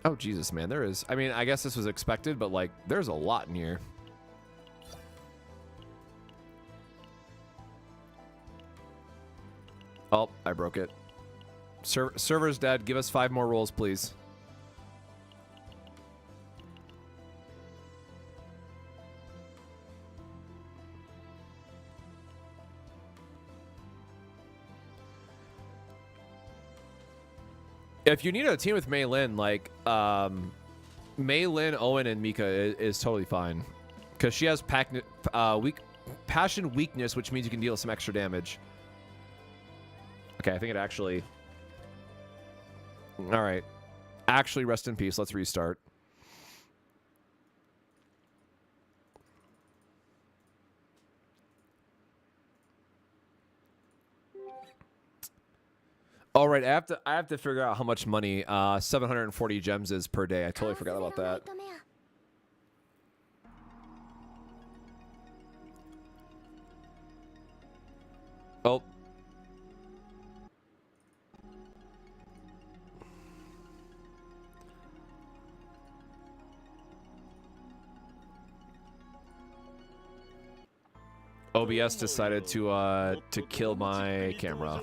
Oh, Jesus, man. There is. I mean, I guess this was expected, but, like, there's a lot in here. Oh, I broke it. Server's dead. Give us 5 more rolls, please. If you need a team with Mei Lin, like, Mei Lin, Owen, and Mika is totally fine. Because she has passion weakness, which means you can deal some extra damage. Okay, I think it actually... All right. Actually, rest in peace. Let's restart. All right, I have to figure out how much money 740 gems is per day. I totally forgot about that. Oh. OBS decided to kill my camera.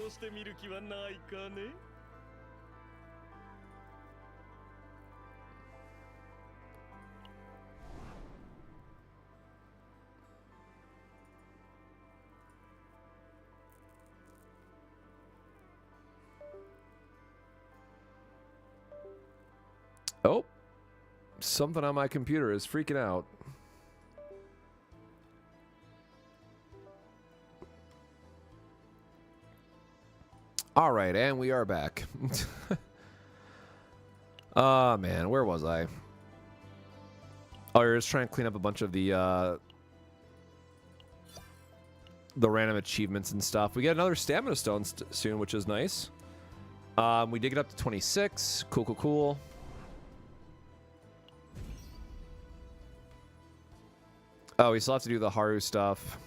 Oh, something on my computer is freaking out. All right, and we are back. Oh, man, where was I? Oh, you're just trying to clean up a bunch of the random achievements and stuff. We get another stamina stone soon, which is nice. We did get up to 26. Cool, cool, cool. Oh, we still have to do the Haru stuff.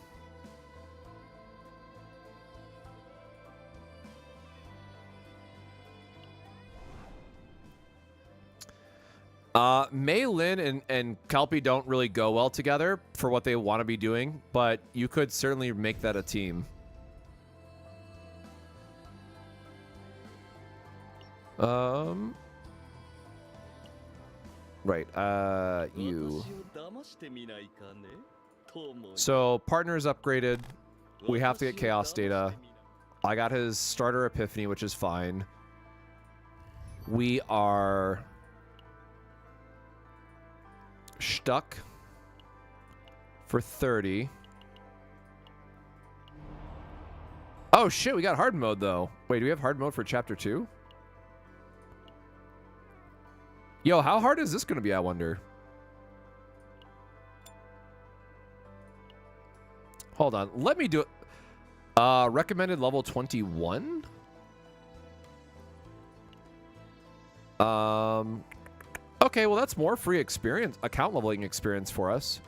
Mei Lin and Kelpie don't really go well together for what they want to be doing, but you could certainly make that a team. Right, you. So, partner's upgraded. We have to get Chaos Data. I got his starter Epiphany, which is fine. We are stuck for 30. Oh shit, we got hard mode though. Wait, do we have hard mode for chapter 2? Yo, how hard is this gonna be, I wonder? Hold on, let me do it. Recommended level 21? Okay, well that's more free experience, account leveling experience for us.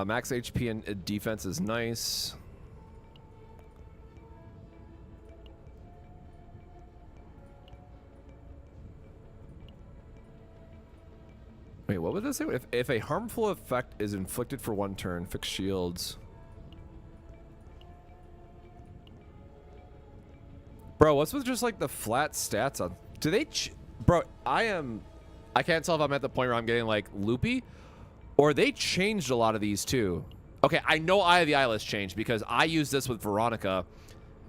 Max HP and defense is nice. Wait, what would this say? If a harmful effect is inflicted for 1 turn, fix shields. Bro, what's with just like the flat stats on? Do they? Bro, I can't tell if I'm at the point where I'm getting like loopy, or they changed a lot of these too. Okay, I know Eye of the Eyeless changed because I used this with Veronica.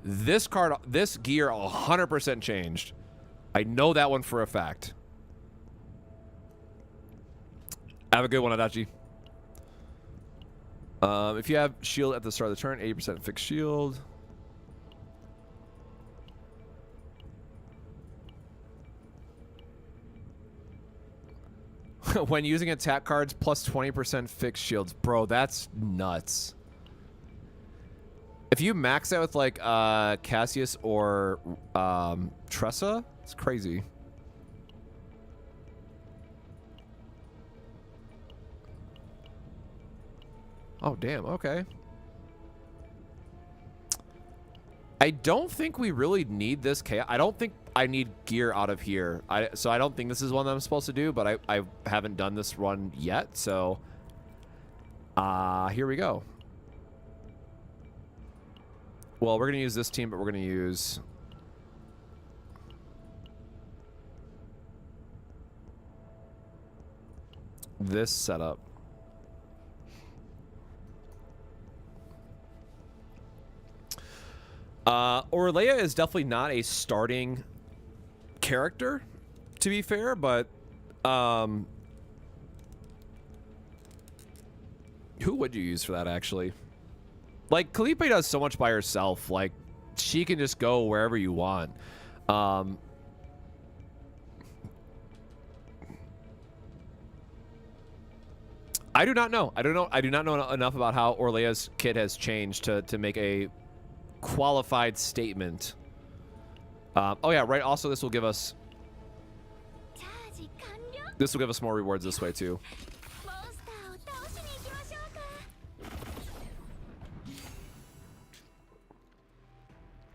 This card, this gear 100% changed. I know that one for a fact. Have a good one, Adachi. If you have shield at the start of the turn, 80% fixed shield. When using attack cards, plus 20% fixed shields. Bro, that's nuts. If you max out with like Cassius or Tressa, it's crazy. Oh, damn. Okay. I don't think we really need this chaos. I don't think I need gear out of here. So I don't think this is one that I'm supposed to do, but I haven't done this run yet. So here we go. Well, we're going to use this team, but we're going to use this setup. Orlea is definitely not a starting character, to be fair, but who would you use for that, actually? Like, Kalipe does so much by herself. Like, she can just go wherever you want. I do not know. I do not know enough about how Orlea's kit has changed to make a qualified statement. Oh yeah, right. Also, this will give us more rewards this way too.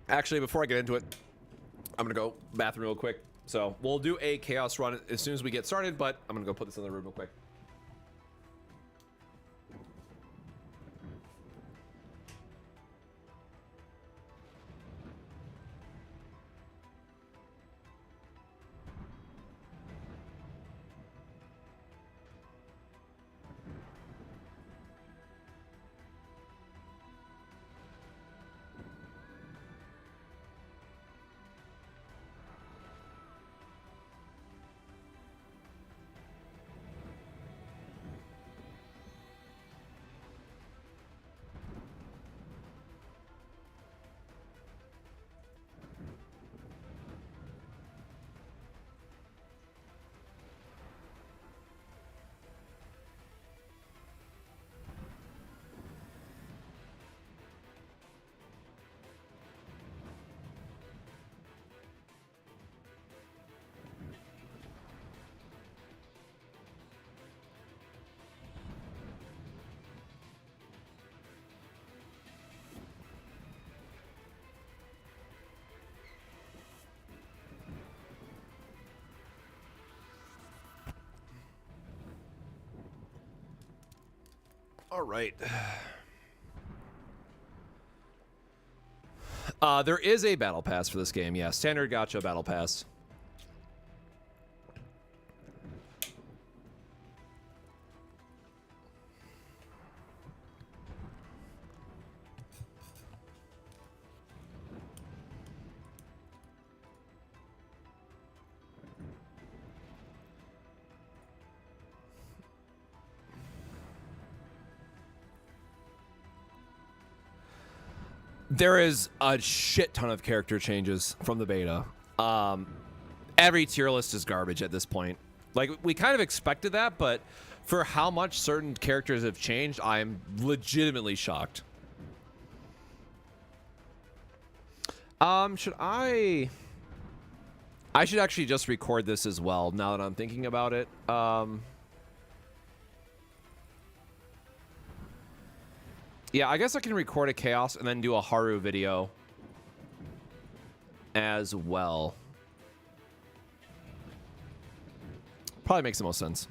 Actually, before I get into it, I'm gonna go bathroom real quick. So we'll do a chaos run as soon as we get started, but I'm gonna go put this in the room real quick. All right. There is a battle pass for this game. Yeah, standard gacha battle pass. There is a shit ton of character changes from the beta. Every tier list is garbage at this point. Like, we kind of expected that, but for how much certain characters have changed, I'm legitimately shocked. Should I should actually just record this as well, now that I'm thinking about it. Yeah, I guess I can record a Chaos and then do a Haru video as well. Probably makes the most sense.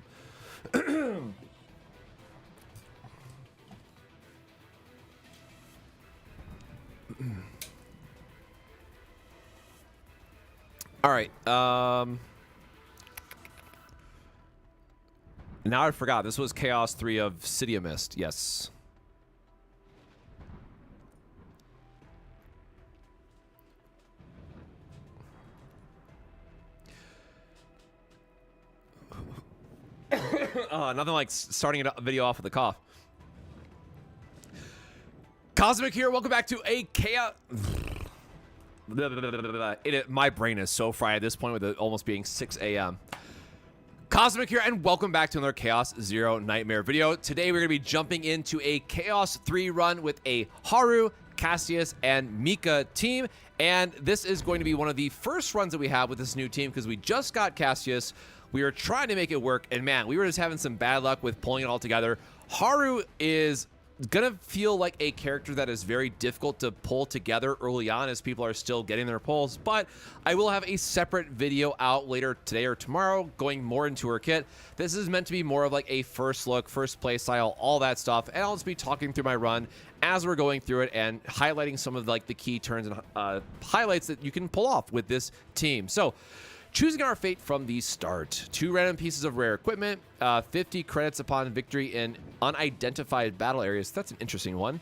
All right. Now I forgot. This was Chaos 3 of City of Mist. Yes. Nothing like starting a video off with a cough. Cosmic here. Welcome back to a Chaos. My brain is so fried at this point with it almost being 6 a.m. Cosmic here, and welcome back to another Chaos Zero Nightmare video. Today we're going to be jumping into a Chaos 3 run with a Haru, Cassius, and Mika team. And this is going to be one of the first runs that we have with this new team because we just got Cassius. We were trying to make it work, and man, we were just having some bad luck with pulling it all together. Haru is gonna feel like a character that is very difficult to pull together early on as people are still getting their pulls, but I will have a separate video out later today or tomorrow going more into her kit. This is meant to be more of like a first look, first play style, all that stuff, and I'll just be talking through my run as we're going through it and highlighting some of like the key turns and highlights that you can pull off with this team. So choosing our fate from the start. 2 random pieces of rare equipment, 50 credits upon victory in unidentified battle areas. That's an interesting one.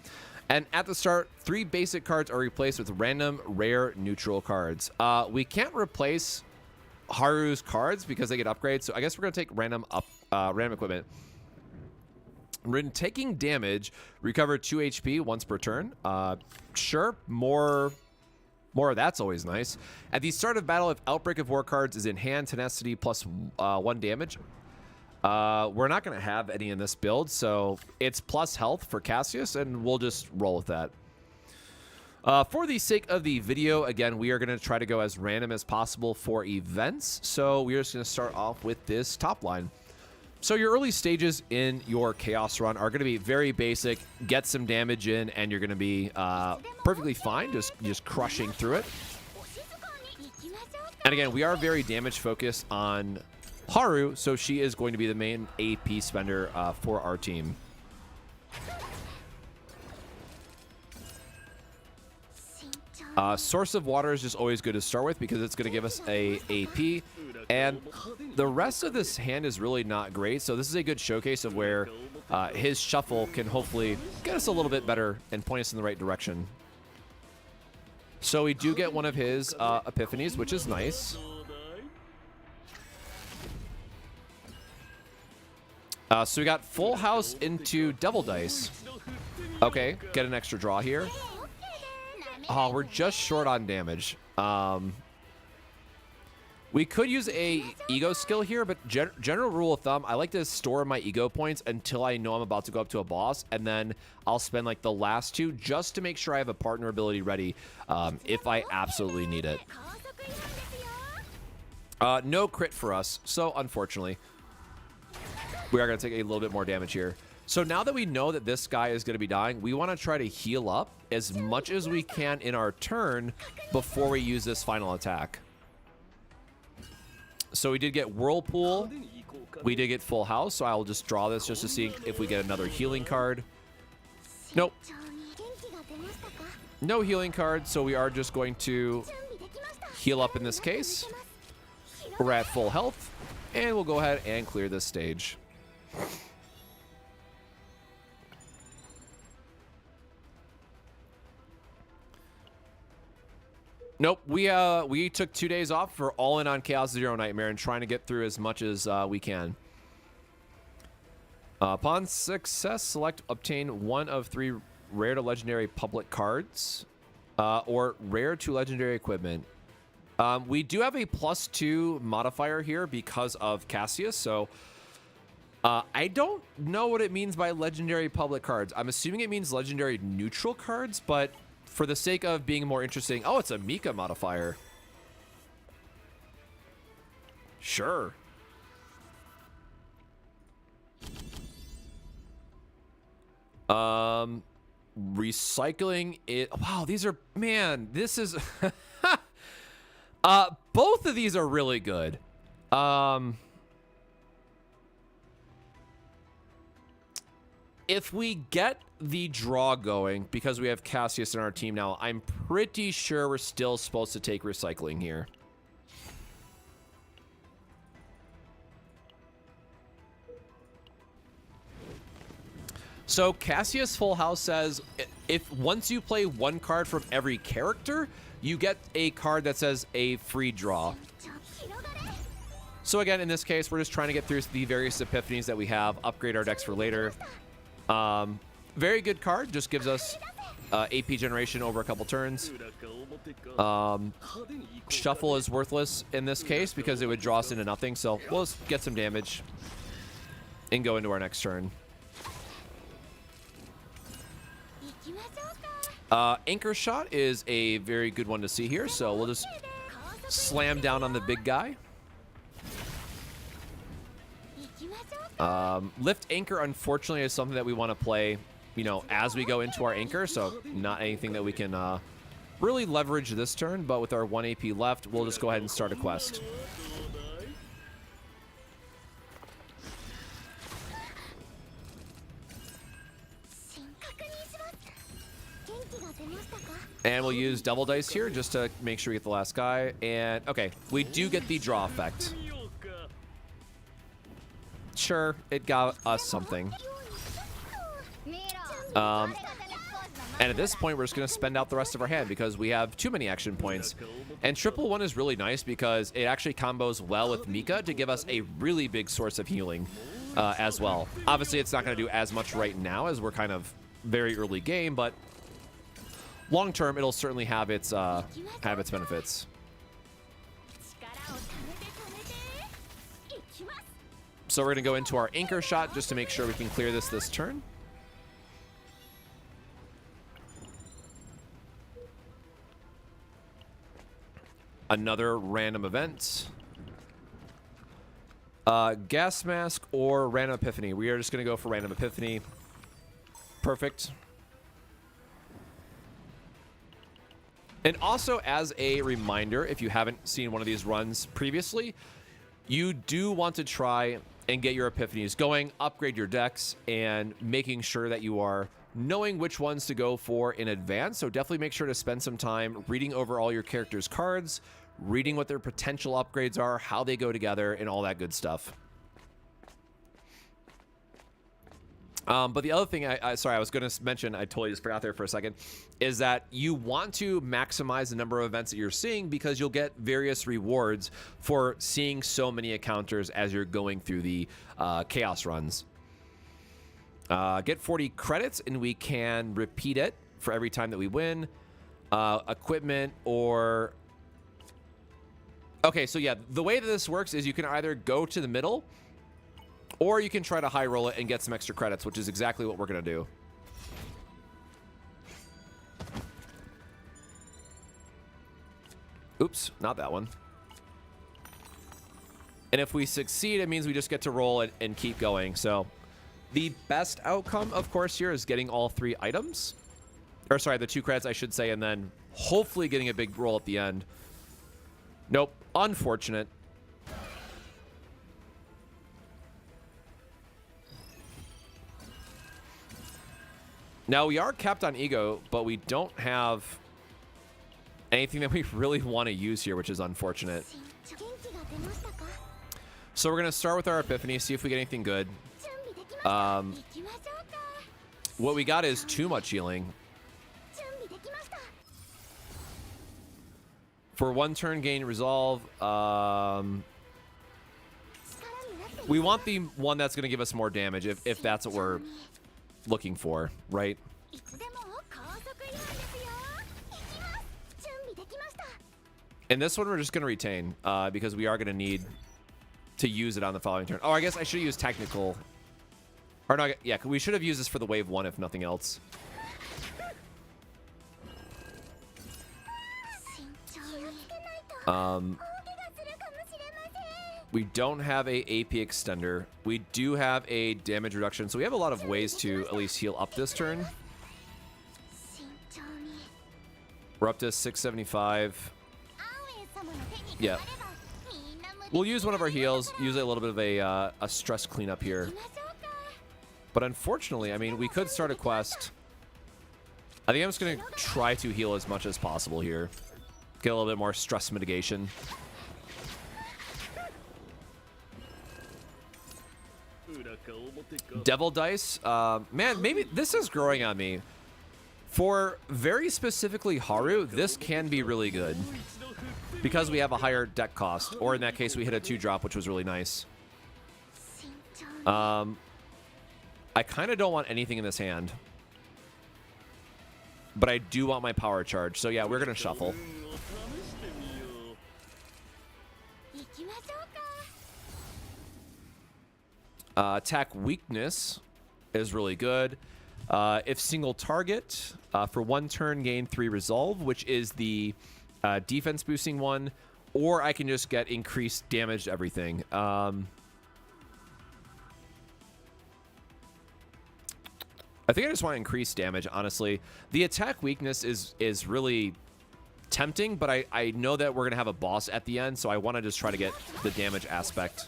And at the start, 3 basic cards are replaced with random rare neutral cards. We can't replace Haru's cards because they get upgrades, so I guess we're going to take random equipment. When taking damage, recover 2 HP once per turn. Sure, more of that's always nice. At the start of battle, if Outbreak of War cards is in hand, tenacity plus 1 damage. We're not going to have any in this build, so it's plus health for Cassius, and we'll just roll with that. For the sake of the video, again, we are going to try to go as random as possible for events. So we're just going to start off with this top line. So your early stages in your Chaos run are going to be very basic, get some damage in, and you're going to be perfectly fine, just crushing through it. And again, we are very damage focused on Haru, so she is going to be the main AP spender for our team. Source of Water is just always good to start with because it's going to give us a AP. And the rest of this hand is really not great, so this is a good showcase of where his shuffle can hopefully get us a little bit better and point us in the right direction. So we do get one of his epiphanies, which is nice. So we got full house into Devil Dice. Okay, get an extra draw here. Oh, we're just short on damage. We could use a ego skill here, but general rule of thumb, I like to store my ego points until I know I'm about to go up to a boss, and then I'll spend like the last 2 just to make sure I have a partner ability ready if I absolutely need it. No crit for us, so unfortunately, we are going to take a little bit more damage here. So now that we know that this guy is going to be dying, we want to try to heal up as much as we can in our turn before we use this final attack. So we did get Whirlpool. We did get Full House, so I'll just draw this just to see if we get another healing card. Nope. No healing card, so we are just going to heal up in this case. We're at full health, and we'll go ahead and clear this stage. Nope, we took 2 days off for all in on Chaos Zero Nightmare and trying to get through as much as we can. Upon success, select obtain 1 of 3 rare to legendary public cards or rare to legendary equipment. We do have a +2 modifier here because of Cassius, so I don't know what it means by legendary public cards. I'm assuming it means legendary neutral cards, but for the sake of being more interesting... Oh, it's a Mika modifier. Sure. Recycling it... Wow, these are... Man, this is... both of these are really good. If we get the draw going, because we have Cassius in our team now, I'm pretty sure we're still supposed to take recycling here. So Cassius Full House says if once you play 1 card from every character, you get a card that says a free draw. So again, in this case, we're just trying to get through the various epiphanies that we have, upgrade our decks for later. Very good card, just gives us AP generation over a couple turns. Shuffle is worthless in this case because it would draw us into nothing, so we'll just get some damage and go into our next turn. Anchor Shot is a very good one to see here, so we'll just slam down on the big guy. Lift Anchor, unfortunately, is something that we want to play, you know, as we go into our Anchor, so not anything that we can really leverage this turn, but with our 1 AP left, we'll just go ahead and start a quest. And we'll use double dice here just to make sure we get the last guy. And, okay, we do get the draw effect. Sure, it got us something. And at this point, we're just going to spend out the rest of our hand because we have too many action points. And triple one is really nice because it actually combos well with Mika to give us a really big source of healing as well. Obviously, it's not going to do as much right now as we're kind of very early game, but long term, it'll certainly have its benefits. So we're going to go into our Anchor Shot just to make sure we can clear this turn. Another random event. Gas Mask or Random Epiphany. We are just going to go for Random Epiphany. Perfect. And also, as a reminder, if you haven't seen one of these runs previously, you do want to try and get your epiphanies going, upgrade your decks, and making sure that you are knowing which ones to go for in advance. So definitely make sure to spend some time reading over all your characters' cards, reading what their potential upgrades are, how they go together, and all that good stuff. But the other thing sorry, I was going to mention, I totally just forgot there for a second, is that you want to maximize the number of events that you're seeing because you'll get various rewards for seeing so many encounters as you're going through the chaos runs. Get 40 credits and we can repeat it for every time that we win. Equipment or... Okay, so yeah, the way that this works is you can either go to the middle or you can try to high roll it and get some extra credits, which is exactly what we're going to do. Oops, not that one. And if we succeed, it means we just get to roll it and keep going. So the best outcome, of course, here is getting all 3 items. Or sorry, the 2 credits, I should say, and then hopefully getting a big roll at the end. Nope, unfortunate. Now, we are capped on ego, but we don't have anything that we really want to use here, which is unfortunate. So we're going to start with our Epiphany, see if we get anything good. What we got is too much healing. For 1 turn gain resolve, we want the one that's going to give us more damage if that's what we're looking for, right? And this one we're just going to retain because we are going to need to use it on the following turn. Oh, I guess I should use technical. Or no, yeah, we should have used this for the wave 1 if nothing else. We don't have a AP extender. We do have a damage reduction, so we have a lot of ways to at least heal up this turn. We're up to 675. Yeah. We'll use one of our heals, use a little bit of a stress cleanup here. But unfortunately, I mean, we could start a quest. I think I'm just going to try to heal as much as possible here. Get a little bit more stress mitigation. Devil Dice. Man, maybe this is growing on me. For very specifically Haru, this can be really good. Because we have a higher deck cost. Or in that case, we hit a 2-drop, which was really nice. I kind of don't want anything in this hand. But I do want my power charge. So yeah, we're going to shuffle. Attack weakness is really good. If single target, for 1 turn gain 3 resolve, which is the defense boosting one, or I can just get increased damage to everything. I think I just want to increase damage, honestly. The attack weakness is really tempting, but I know that we're going to have a boss at the end, so I want to just try to get the damage aspect.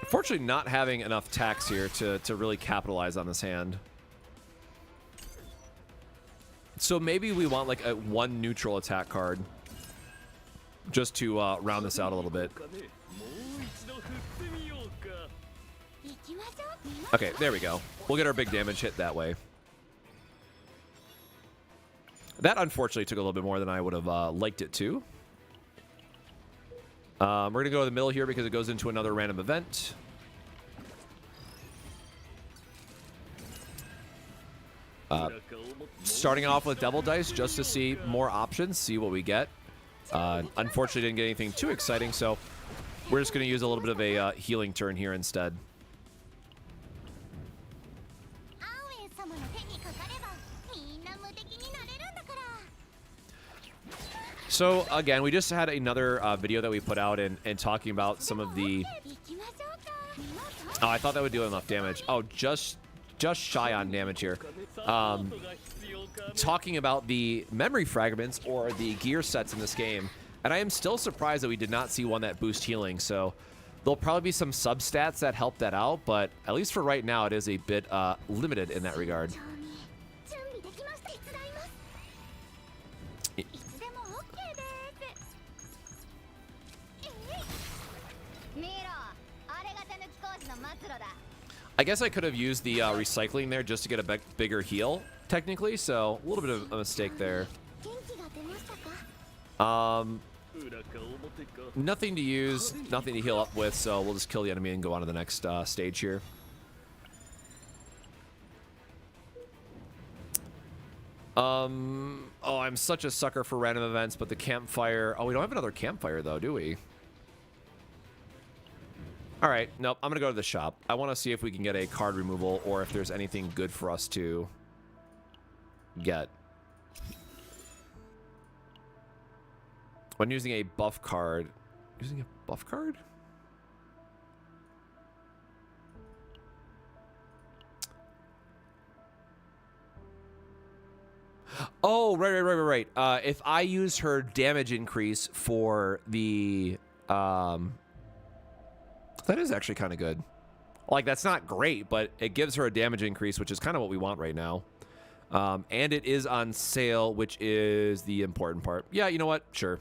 Unfortunately, not having enough tax here to really capitalize on this hand. So maybe we want like a 1 neutral attack card just to round this out a little bit. Okay, there we go. We'll get our big damage hit that way. That unfortunately took a little bit more than I would have liked it to. We're going to go to the middle here because it goes into another random event. Starting off with Devil Dice just to see more options, see what we get. Unfortunately, didn't get anything too exciting, so we're just going to use a little bit of a healing turn here instead. So again, we just had another video that we put out and talking about some of the... Oh, I thought that would do enough damage. Oh, just shy on damage here. Talking about the memory fragments or the gear sets in this game, and I am still surprised that we did not see one that boost healing. So there'll probably be some substats that help that out, but at least for right now, it is a bit limited in that regard. I guess I could have used the recycling there just to get a bigger heal, technically, so a little bit of a mistake there. Nothing to use, nothing to heal up with, so we'll just kill the enemy and go on to the next stage here. Oh, I'm such a sucker for random events, but the campfire... Oh, we don't have another campfire, though, do we? All right, nope, I'm going to go to the shop. I want to see if we can get a card removal or if there's anything good for us to get. When using a buff card... Using a buff card? Oh, right. If I use her damage increase for the... that is actually kind of good. Like, that's not great, but it gives her a damage increase, which is kind of what we want right now. And it is on sale, which is the important part. Yeah, you know what? Sure.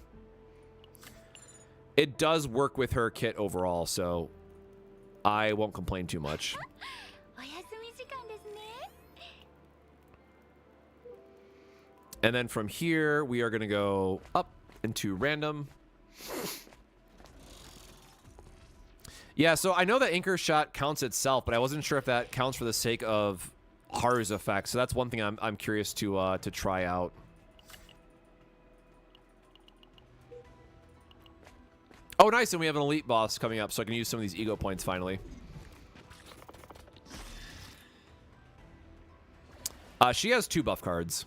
It does work with her kit overall, so I won't complain too much. And then from here, we are going to go up into random. Yeah, so I know that Anchor Shot counts itself, but I wasn't sure if that counts for the sake of Haru's effect. So that's one thing I'm curious to try out. Oh, nice, and we have an elite boss coming up, so I can use some of these ego points finally. She has 2 buff cards.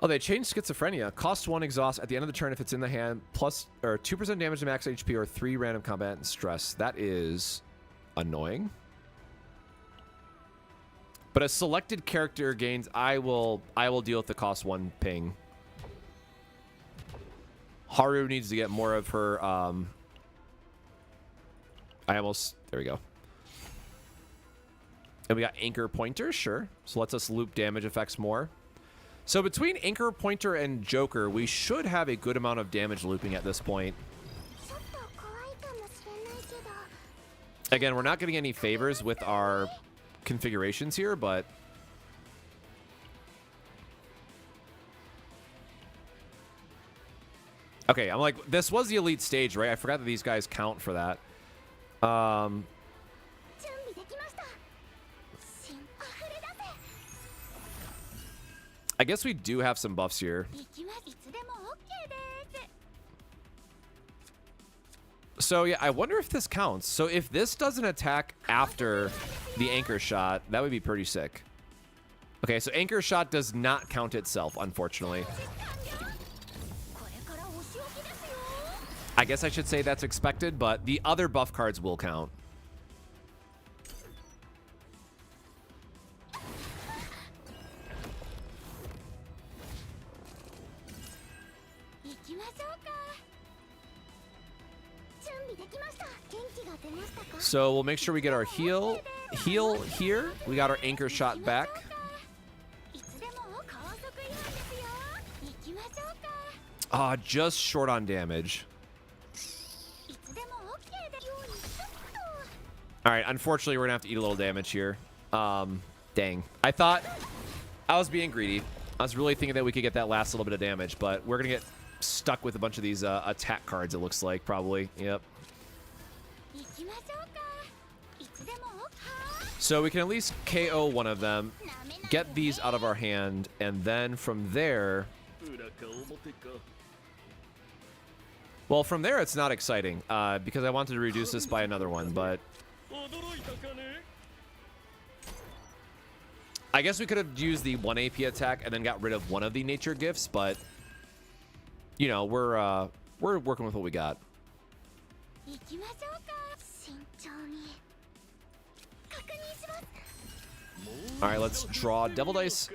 Oh, they changed schizophrenia. Cost 1 exhaust at the end of the turn if it's in the hand, plus or 2% damage to max HP or 3 random combat and stress. That is annoying. But a selected character gains. I will deal with the cost 1 ping. Haru needs to get more of her. There we go. And we got Anchor Pointer, sure. So lets us loop damage effects more. So between Anchor Pointer and Joker, we should have a good amount of damage looping at this point. Again, we're not getting any favors with our configurations here, but... Okay, I'm like, this was the elite stage, right? I forgot that these guys count for that. I guess we do have some buffs here. So yeah, I wonder if this counts. So if this doesn't attack after the Anchor Shot, that would be pretty sick. Okay, so Anchor Shot does not count itself, unfortunately. I guess I should say that's expected, but the other buff cards will count. So we'll make sure we get our heal here. We got our Anchor Shot back. Just short on damage. All right, unfortunately, we're gonna have to eat a little damage here. Dang. I thought I was being greedy. I was really thinking that we could get that last little bit of damage, but we're gonna get stuck with a bunch of these attack cards, it looks like, probably. Yep. So we can at least KO one of them, get these out of our hand, and then from there... Well, from there it's not exciting, because I wanted to reduce this by another one, but... I guess we could have used the 1 AP attack and then got rid of one of the nature gifts, but... You know, we're working with what we got. All right, let's draw Devil Dice.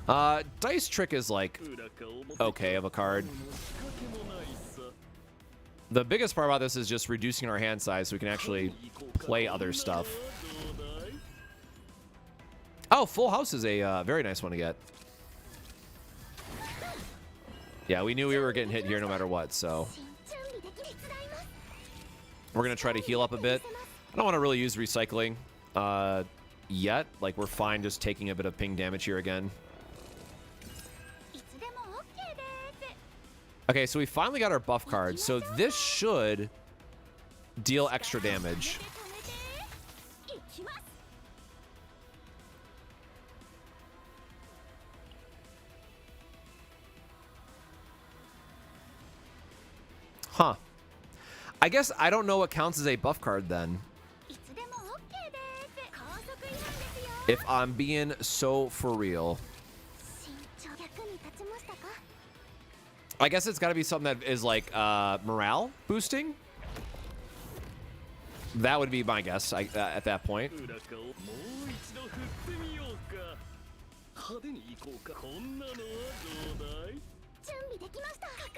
Dice Trick is like okay of a card. The biggest part about this is just reducing our hand size so we can actually play other stuff. Oh, Full House is a very nice one to get. Yeah, we knew we were getting hit here no matter what, so we're gonna try to heal up a bit. I don't want to really use recycling yet. Like, we're fine just taking a bit of ping damage here again. Okay, so we finally got our buff card, so this should deal extra damage. Huh. I guess I don't know what counts as a buff card then. If I'm being so for real. I guess it's got to be something that is like morale boosting. That would be my guess at that point.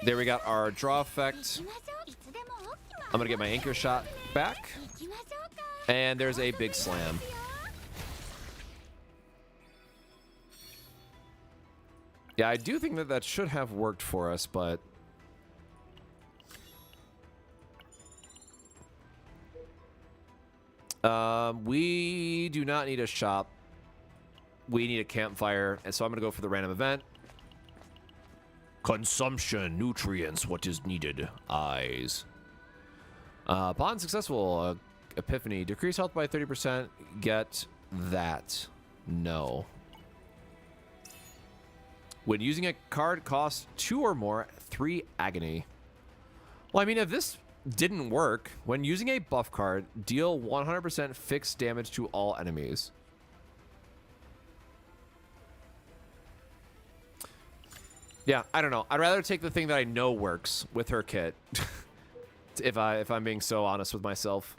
There we got our draw effect. I'm going to get my anchor shot back. And there's a big slam. Yeah, I do think that that should have worked for us, but... we do not need a shop. We need a campfire, and so I'm going to go for the random event. Consumption, nutrients, what is needed? Eyes. Upon successful epiphany, decrease health by 30%. Get that. No. When using a card costs 2 or more, 3 agony. Well, I mean, if this didn't work, when using a buff card, deal 100% fixed damage to all enemies. Yeah, I don't know. I'd rather take the thing that I know works with her kit. if I'm being so honest with myself.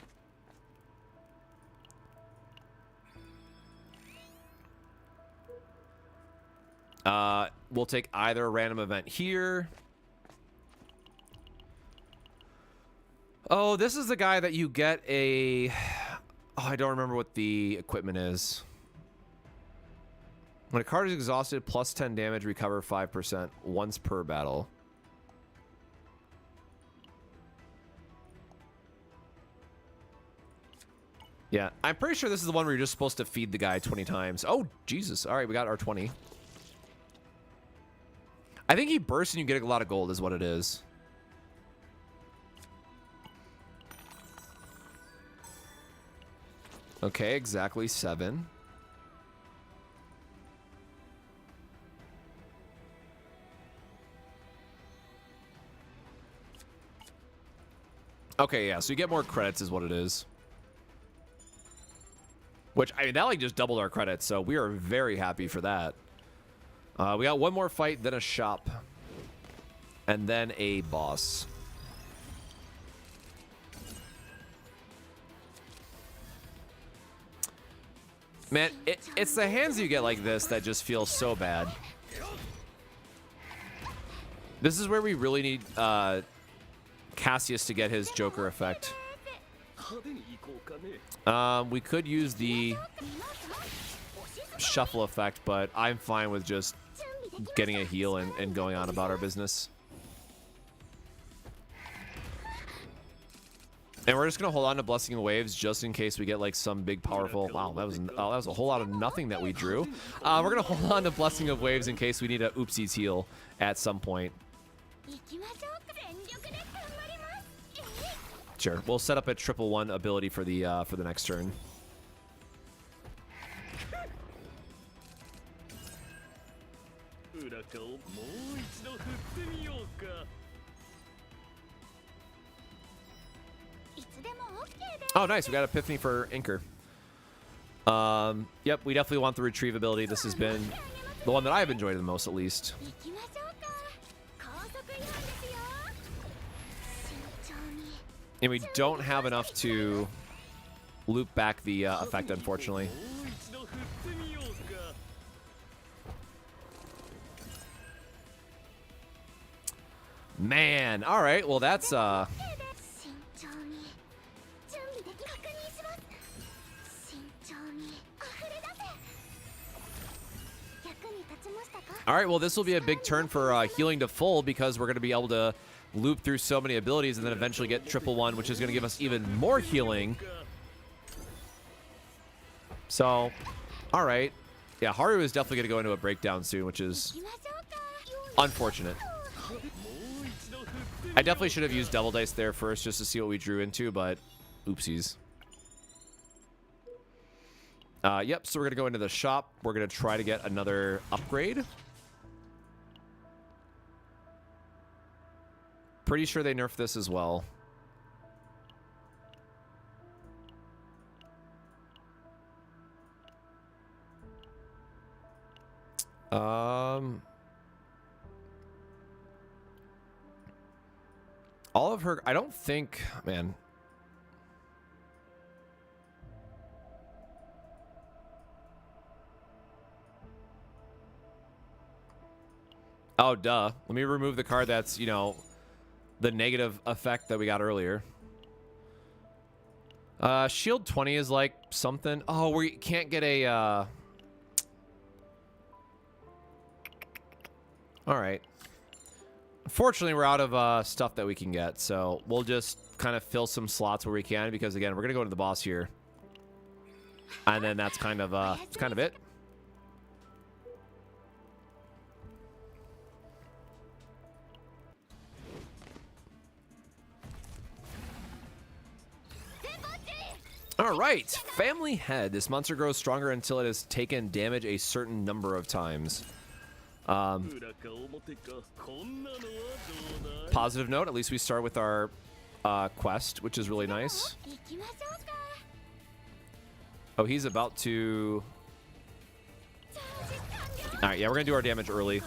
We'll take either random event here. Oh, this is the guy that you get a... Oh, I don't remember what the equipment is. When a card is exhausted, plus 10 damage, recover 5% once per battle. Yeah, I'm pretty sure this is the one where you're just supposed to feed the guy 20 times. Oh, Jesus. All right, we got our 20. I think he bursts and you get a lot of gold is what it is. Okay, exactly 7. Okay, yeah, so you get more credits is what it is. Which, I mean, that like just doubled our credits, so we are very happy for that. We got one more fight, then a shop. And then a boss. Man, it's the hands you get like this that just feel so bad. This is where we really need Cassius to get his Joker effect. We could use the shuffle effect, but I'm fine with just getting a heal and going on about our business. And we're just gonna hold on to Blessing of Waves just in case we get like some big powerful. Wow, that was a whole lot of nothing that we drew. We're gonna hold on to Blessing of Waves in case we need a oopsies heal at some point. Sure, we'll set up a 111 ability for the next turn. Oh, nice. We got Epiphany for Inker. Yep, we definitely want the retrieve ability. This has been the one that I've enjoyed the most, at least. And we don't have enough to loop back the effect, unfortunately. Man, all right. Well, that's all right, well, this will be a big turn for healing to full because we're going to be able to loop through so many abilities and then eventually get 111, which is going to give us even more healing. So, all right. Yeah, Haru is definitely going to go into a breakdown soon, which is unfortunate. I definitely should have used Devil Dice there first just to see what we drew into, but oopsies. Yep, so we're going to go into the shop. We're going to try to get another upgrade. Pretty sure they nerfed this as well. All of her, I don't think, man. Oh, duh. Let me remove the card that's, you know, the negative effect that we got earlier. Shield 20 is like something. Oh, we can't get a... All right. Unfortunately, we're out of stuff that we can get, so we'll just kind of fill some slots where we can, because, again, we're going to go to the boss here. And then that's kind of it. All right, Family Head. This monster grows stronger until it has taken damage a certain number of times. Positive note, at least we start with our quest, which is really nice. Oh, he's about to... All right, yeah, we're going to do our damage early.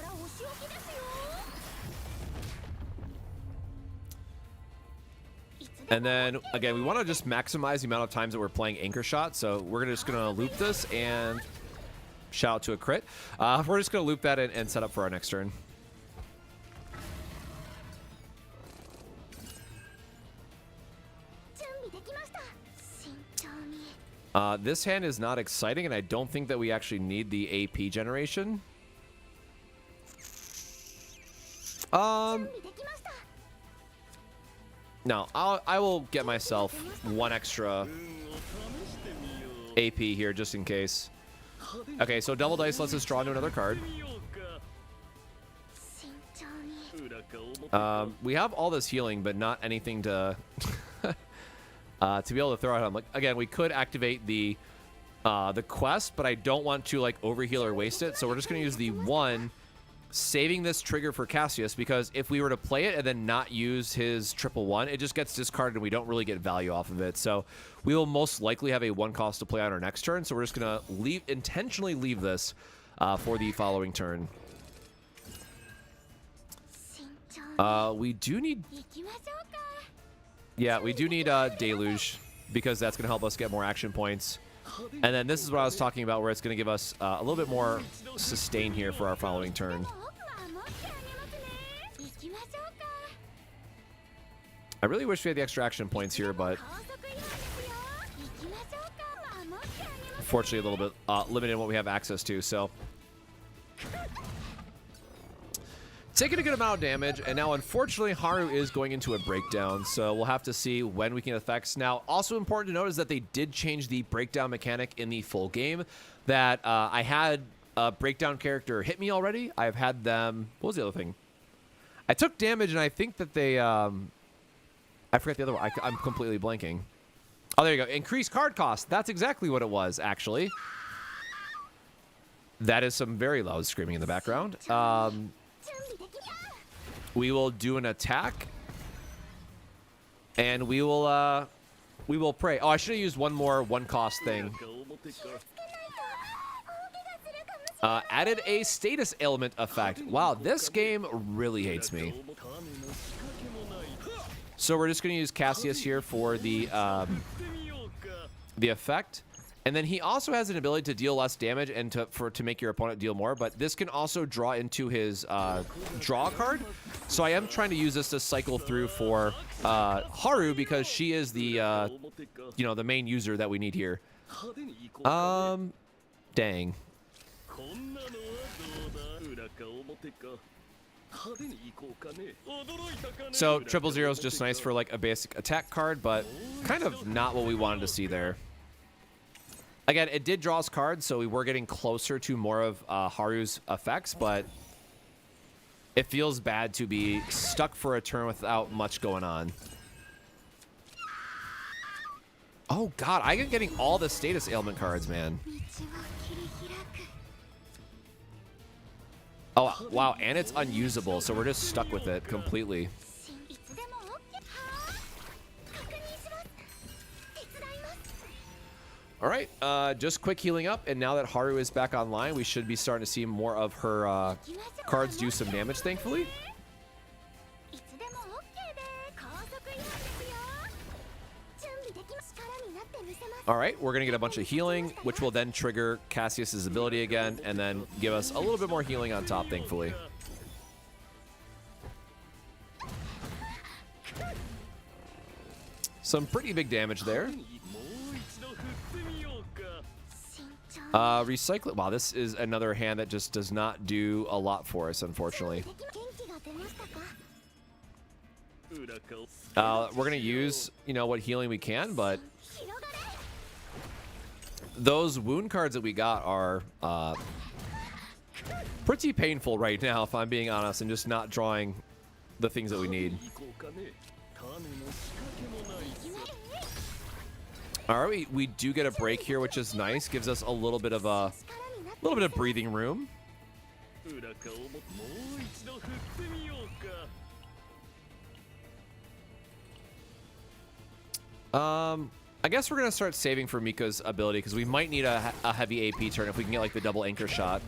And then, again, we want to just maximize the amount of times that we're playing Anchor Shot. So we're just going to loop this and shout out to a crit. We're just going to loop that in and set up for our next turn. This hand is not exciting, and I don't think that we actually need the AP generation. No, I will get myself one extra AP here just in case. Okay, so double dice lets us draw into another card. We have all this healing, but not anything to to be able to throw at him. Like, again, we could activate the quest, but I don't want to like overheal or waste it. So we're just gonna use the one, saving this trigger for Cassius, because if we were to play it and then not use his 111, it just gets discarded and we don't really get value off of it. So we will most likely have a 1 cost to play on our next turn. So we're just gonna intentionally leave this for the following turn. We do need... Yeah, we do need Deluge, because that's gonna help us get more action points. And then this is what I was talking about, where it's going to give us a little bit more sustain here for our following turn. I really wish we had the extra action points here, but unfortunately a little bit limited in what we have access to. So taking a good amount of damage, and now unfortunately Haru is going into a breakdown, so we'll have to see when we can get effects. Now, also important to note is that they did change the breakdown mechanic in the full game. That I had a breakdown character hit me already. I've had them... What was the other thing? I took damage, and I think that they... I forget the other one. I'm completely blanking. Oh, there you go. Increased card cost. That's exactly what it was, actually. That is some very loud screaming in the background. We will do an attack, and we will pray. Oh, I should have used one more 1 cost thing. Added a status ailment effect. Wow, this game really hates me. So we're just going to use Cassius here for the effect. And then he also has an ability to deal less damage and to make your opponent deal more, but this can also draw into his draw card. So I am trying to use this to cycle through for Haru, because she is the you know, the main user that we need here. Dang. So 000 is just nice for like a basic attack card, but kind of not what we wanted to see there. Again, it did draw us cards, so we were getting closer to more of Haru's effects, but it feels bad to be stuck for a turn without much going on. Oh god, I am getting all the status ailment cards, man. Oh, wow, and it's unusable, so we're just stuck with it completely. All right, just quick healing up, and now that Haru is back online, we should be starting to see more of her cards do some damage, thankfully. All right, we're going to get a bunch of healing, which will then trigger Cassius's ability again, and then give us a little bit more healing on top, thankfully. Some pretty big damage there. Recycle. Wow, this is another hand that just does not do a lot for us, unfortunately. We're gonna use, you know, what healing we can, but those wound cards that we got are pretty painful right now, if I'm being honest, and just not drawing the things that we need. All right, we do get a break here, which is nice. Gives us a little bit of breathing room. I guess we're gonna start saving for Miko's ability because we might need a heavy AP turn if we can get like the double anchor shot.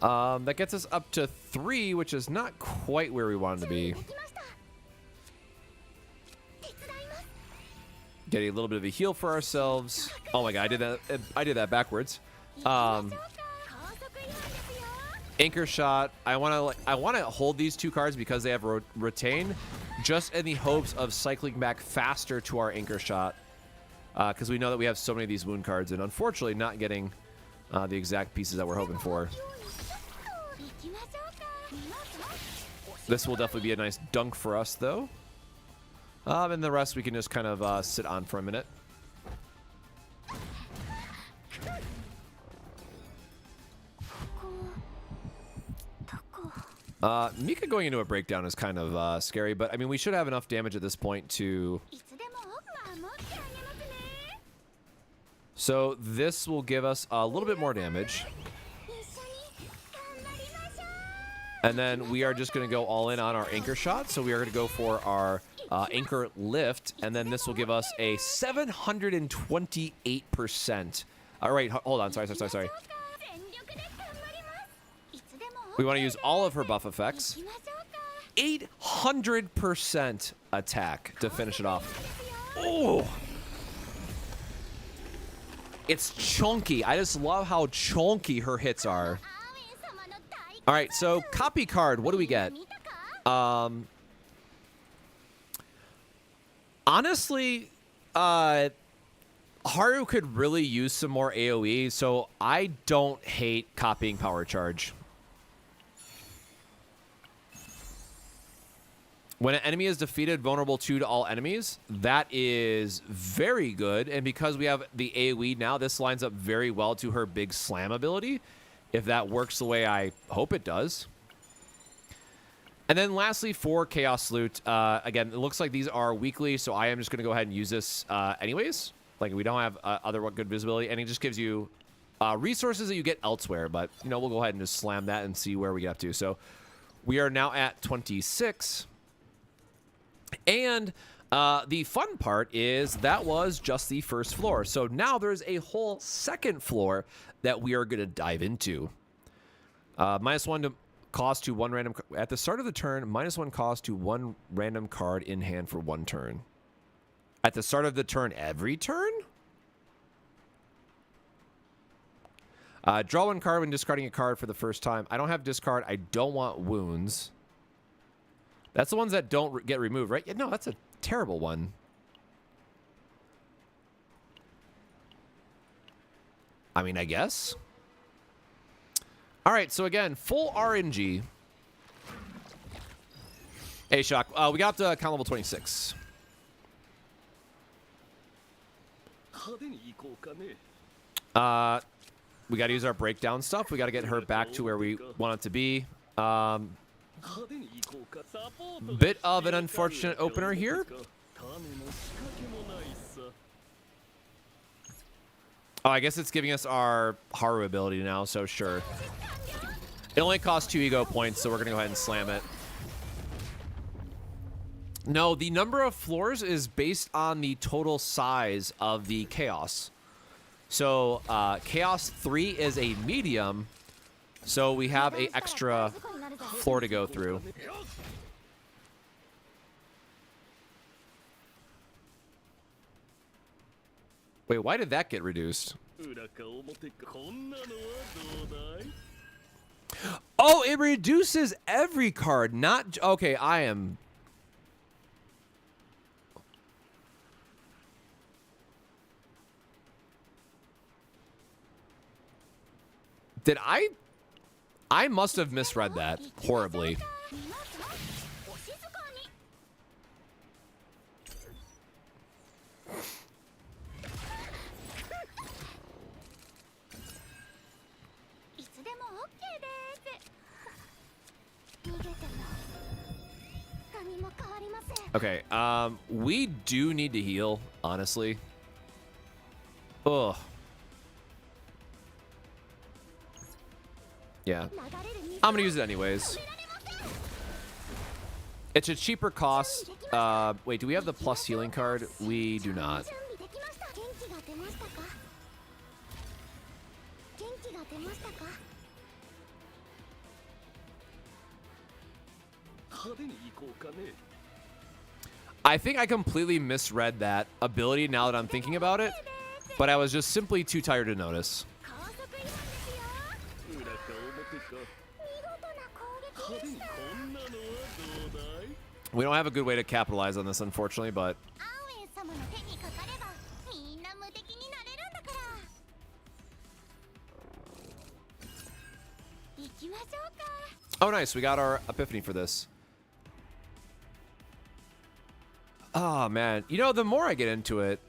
That gets us up to 3, which is not quite where we wanted to be. Getting a little bit of a heal for ourselves. Oh my god, I did that backwards. Anchor shot. I want to hold these 2 cards because they have retain, just in the hopes of cycling back faster to our anchor shot, because we know that we have so many of these wound cards, and unfortunately not getting the exact pieces that we're hoping for. This will definitely be a nice dunk for us, though. And the rest we can just kind of sit on for a minute. Mika going into a breakdown is kind of scary, but I mean, we should have enough damage at this point to... So this will give us a little bit more damage. And then we are just going to go all in on our anchor shot. So we are going to go for our anchor lift. And then this will give us a 728%. All right, hold on. Sorry. We want to use all of her buff effects. 800% attack to finish it off. Oh! It's chunky. I just love how chunky her hits are. All right, so copy card. What do we get? Honestly, Haru could really use some more AoE, so I don't hate copying power charge. When an enemy is defeated, vulnerable 2 to all enemies, that is very good. And because we have the AoE now, this lines up very well to her big slam ability, if that works the way I hope it does. And then lastly, for Chaos Loot, again, it looks like these are weekly, so I am just going to go ahead and use this anyways. Like, we don't have other good visibility, and it just gives you resources that you get elsewhere. But, you know, we'll go ahead and just slam that and see where we get up to. So we are now at 26. And the fun part is that was just the first floor. So now there's a whole second floor that we are going to dive into. -1 to cost to 1 random... At the start of the turn, -1 cost to 1 random card in hand for 1 turn. At the start of the turn, every turn? Draw 1 card when discarding a card for the first time. I don't have discard. I don't want wounds. That's the ones that don't get removed, right? Yeah, no, that's a terrible one. I mean, I guess. All right, so again, full RNG. Hey, Shock. We got up to count level 26. We got to use our breakdown stuff. We got to get her back to where we want it to be. Bit of an unfortunate opener here. Oh, I guess it's giving us our Haru ability now, so sure. It only costs 2 ego points, so we're going to go ahead and slam it. No, the number of floors is based on the total size of the Chaos. So, Chaos 3 is a medium, so we have an extra floor to go through. Wait, why did that get reduced? Oh, it reduces every card, not... Okay, I am... Did I must have misread that horribly. Okay, we do need to heal, honestly. Ugh. Yeah. I'm gonna use it anyways. It's a cheaper cost. Wait, do we have the plus healing card? We do not. I think I completely misread that ability now that I'm thinking about it, but I was just simply too tired to notice. We don't have a good way to capitalize on this, unfortunately, but... Oh, nice. We got our epiphany for this. Oh, man. You know, the more I get into it,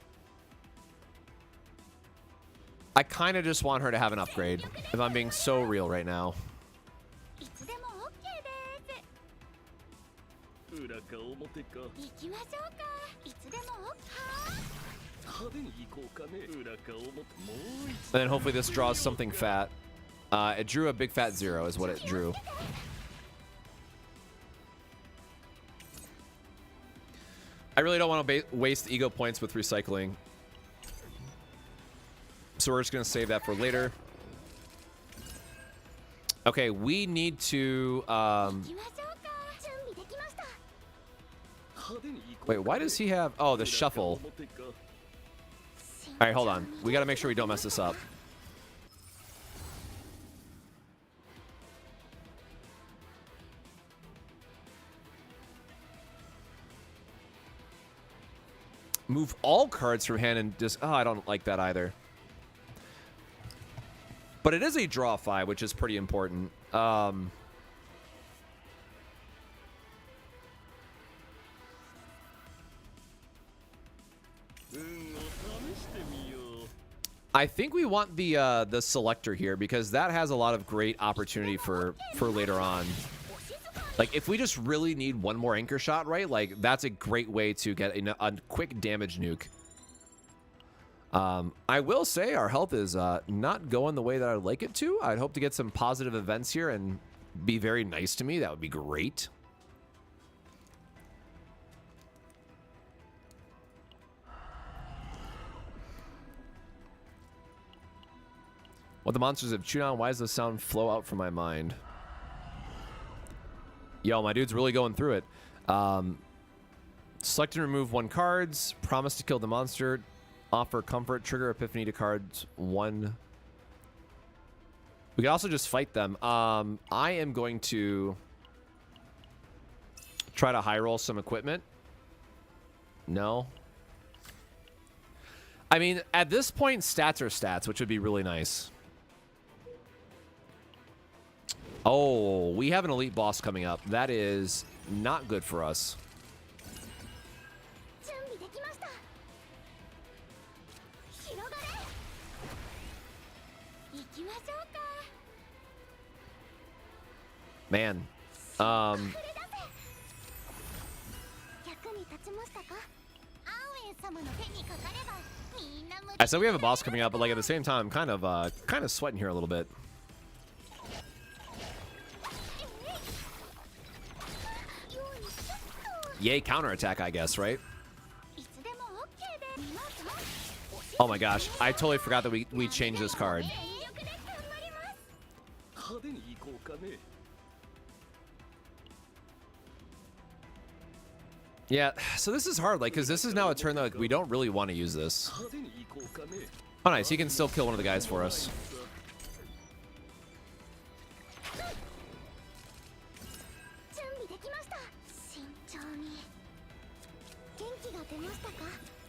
I kind of just want her to have an upgrade, if I'm being so real right now. And then hopefully this draws something fat. It drew a big fat 0 is what it drew. I really don't want to waste ego points with recycling. So we're just going to save that for later. Okay, we need to... Wait, why does he have... Oh, the shuffle. All right, hold on. We got to make sure we don't mess this up. Move all cards from hand and just... Oh, I don't like that either. But it is a draw 5, which is pretty important. I think we want the selector here because that has a lot of great opportunity for later on. Like, if we just really need one more anchor shot, right? Like, that's a great way to get a quick damage nuke. I will say our health is not going the way that I'd like it to. I'd hope to get some positive events here and be very nice to me. That would be great. What the monsters have chewed on? Why does the sound flow out from my mind? Yo, my dude's really going through it. Select and remove 1 cards. Promise to kill the monster. Offer comfort. Trigger epiphany to cards 1. We can also just fight them. I am going to try to high roll some equipment. No. I mean, at this point, stats are stats, which would be really nice. Oh, we have an elite boss coming up. That is not good for us. Man. I said we have a boss coming up, but like at the same time, I'm kind of sweating here a little bit. Yay, counterattack, I guess, right? Oh my gosh, I totally forgot that we changed this card. Yeah, so this is hard, like, because this is now a turn that like, we don't really want to use this. Oh, nice, he can still kill one of the guys for us.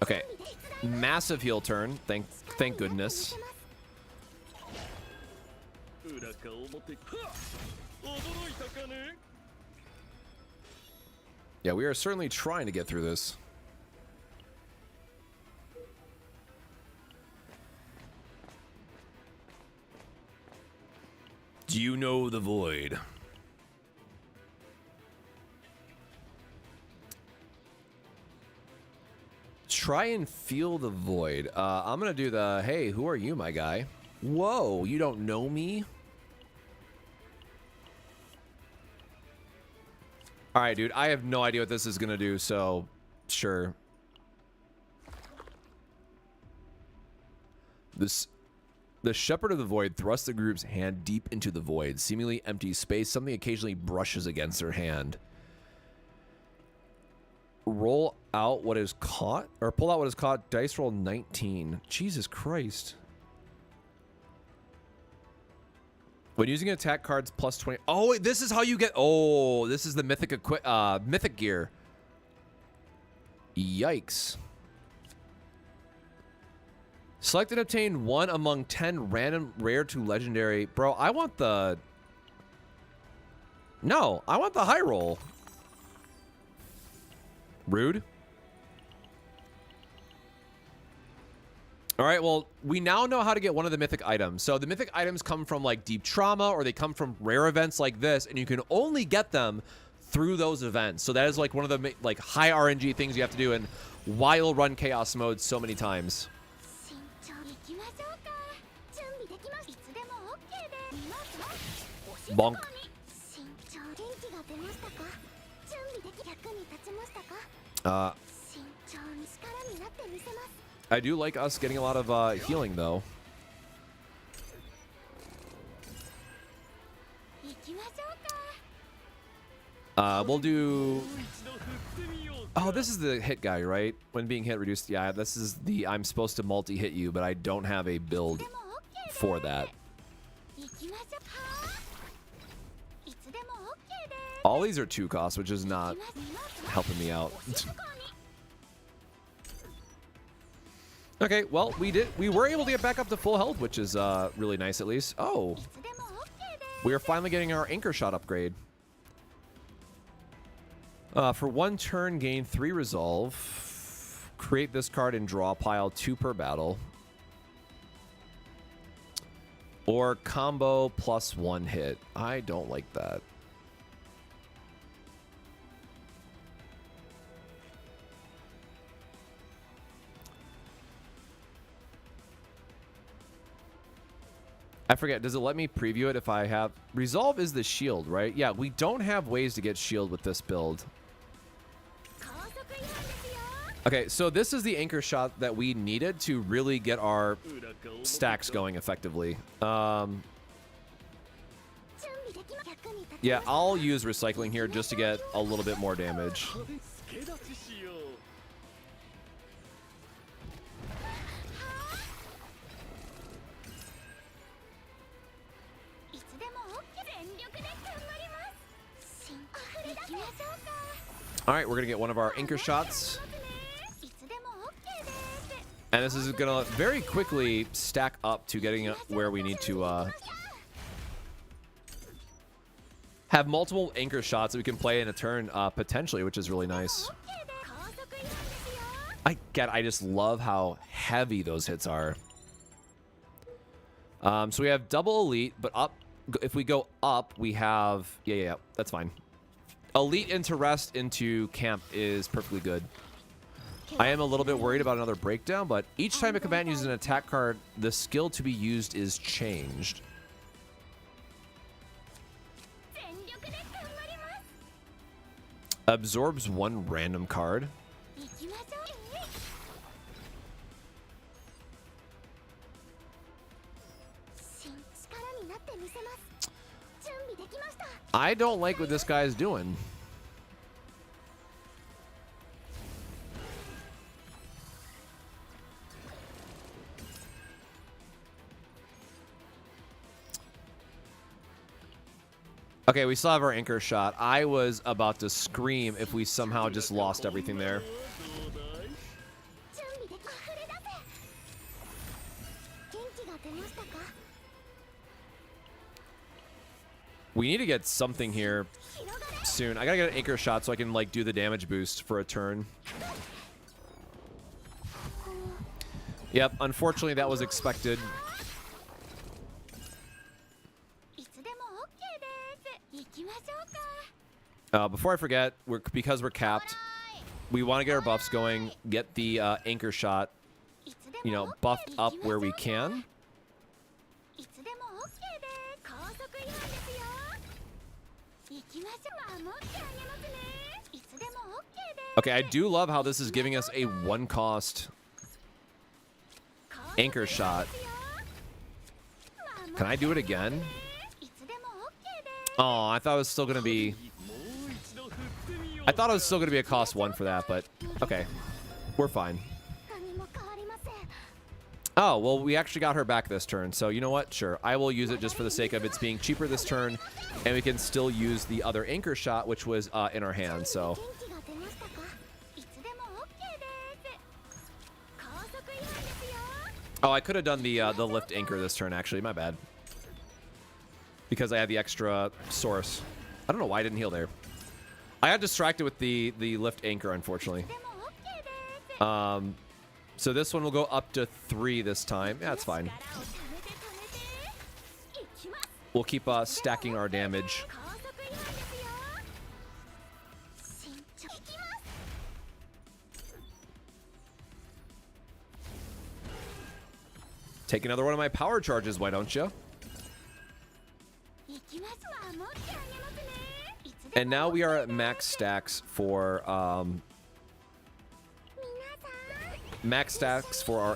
Okay, massive heal turn. Thank goodness. Yeah, we are certainly trying to get through this. Do you know the void? Try and feel the void. I'm gonna do the, hey, who are you, my guy? Whoa, you don't know me? All right, dude, I have no idea what this is gonna do, so sure. The Shepherd of the Void thrusts the group's hand deep into the void, seemingly empty space. Something occasionally brushes against their hand. Roll out what is caught, or pull out what is caught. Dice roll 19. Jesus Christ. When using attack cards plus 20. Oh, wait, this is how you get. Oh, this is the mythic gear. Yikes. Select and obtain one among 10 random rare to legendary. Bro, I want the. No, I want the high roll. Rude. All right, well, we now know how to get one of the mythic items. So the mythic items come from like deep trauma, or they come from rare events like this, and you can only get them through those events. So that is like one of the like high RNG things you have to do, and why you'll run chaos mode so many times. Bonk. I do like us getting a lot of healing, though. We'll do... Oh, this is the hit guy, right? When being hit reduced. Yeah, this is the I'm supposed to multi-hit you, but I don't have a build for that. All these are 2 costs, which is not helping me out. Okay, well, we were able to get back up to full health, which is really nice at least. Oh, we are finally getting our anchor shot upgrade. For 1 turn, gain 3 resolve. Create this card and draw a pile 2 per battle. Or combo plus 1 hit. I don't like that. I forget, does it let me preview it if I have... Resolve is the shield, right? Yeah, we don't have ways to get shield with this build. Okay, so this is the anchor shot that we needed to really get our stacks going effectively. Yeah, I'll use recycling here just to get a little bit more damage. All right, we're gonna get one of our anchor shots, and this is gonna very quickly stack up to getting where we need to have multiple anchor shots that we can play in a turn potentially, which is really nice. I just love how heavy those hits are. So we have double elite, but up. If we go up, we have yeah, that's fine. Elite into rest into camp is perfectly good. I am a little bit worried about another breakdown, but each time a combatant uses an attack card, the skill to be used is changed. Absorbs 1 random card. I don't like what this guy is doing. Okay, we still have our anchor shot. I was about to scream if we somehow just lost everything there. We need to get something here soon. I gotta get an anchor shot so I can like do the damage boost for a turn. Yep, unfortunately that was expected. Before I forget, because we're capped, we want to get our buffs going, get the anchor shot, you know, buffed up where we can. Okay, I do love how this is giving us a one-cost anchor shot. Can I do it again? Oh, I thought it was still going to be... I thought it was still going to be a cost 1 for that, but okay. We're fine. Oh, well, we actually got her back this turn, so you know what? Sure. I will use it just for the sake of it's being cheaper this turn, and we can still use the other anchor shot, which was in our hand, so... Oh, I could have done the lift anchor this turn, actually. My bad. Because I had the extra source. I don't know why I didn't heal there. I got distracted with the lift anchor, unfortunately. So this one will go up to 3 this time. Yeah, that's fine. We'll keep stacking our damage. Take another one of my power charges, why don't you? And now we are at max stacks for our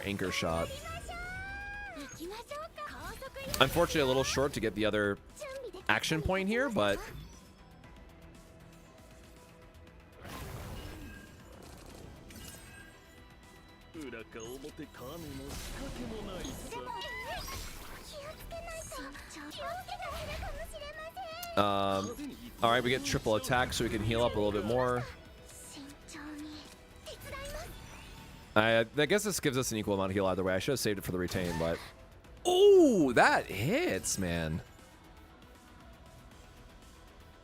anchor shot. Unfortunately, a little short to get the other action point here, but all right, we get triple attack so we can heal up a little bit more. I guess this gives us an equal amount of heal either way. I should have saved it for the retain, but... Oh, that hits, man.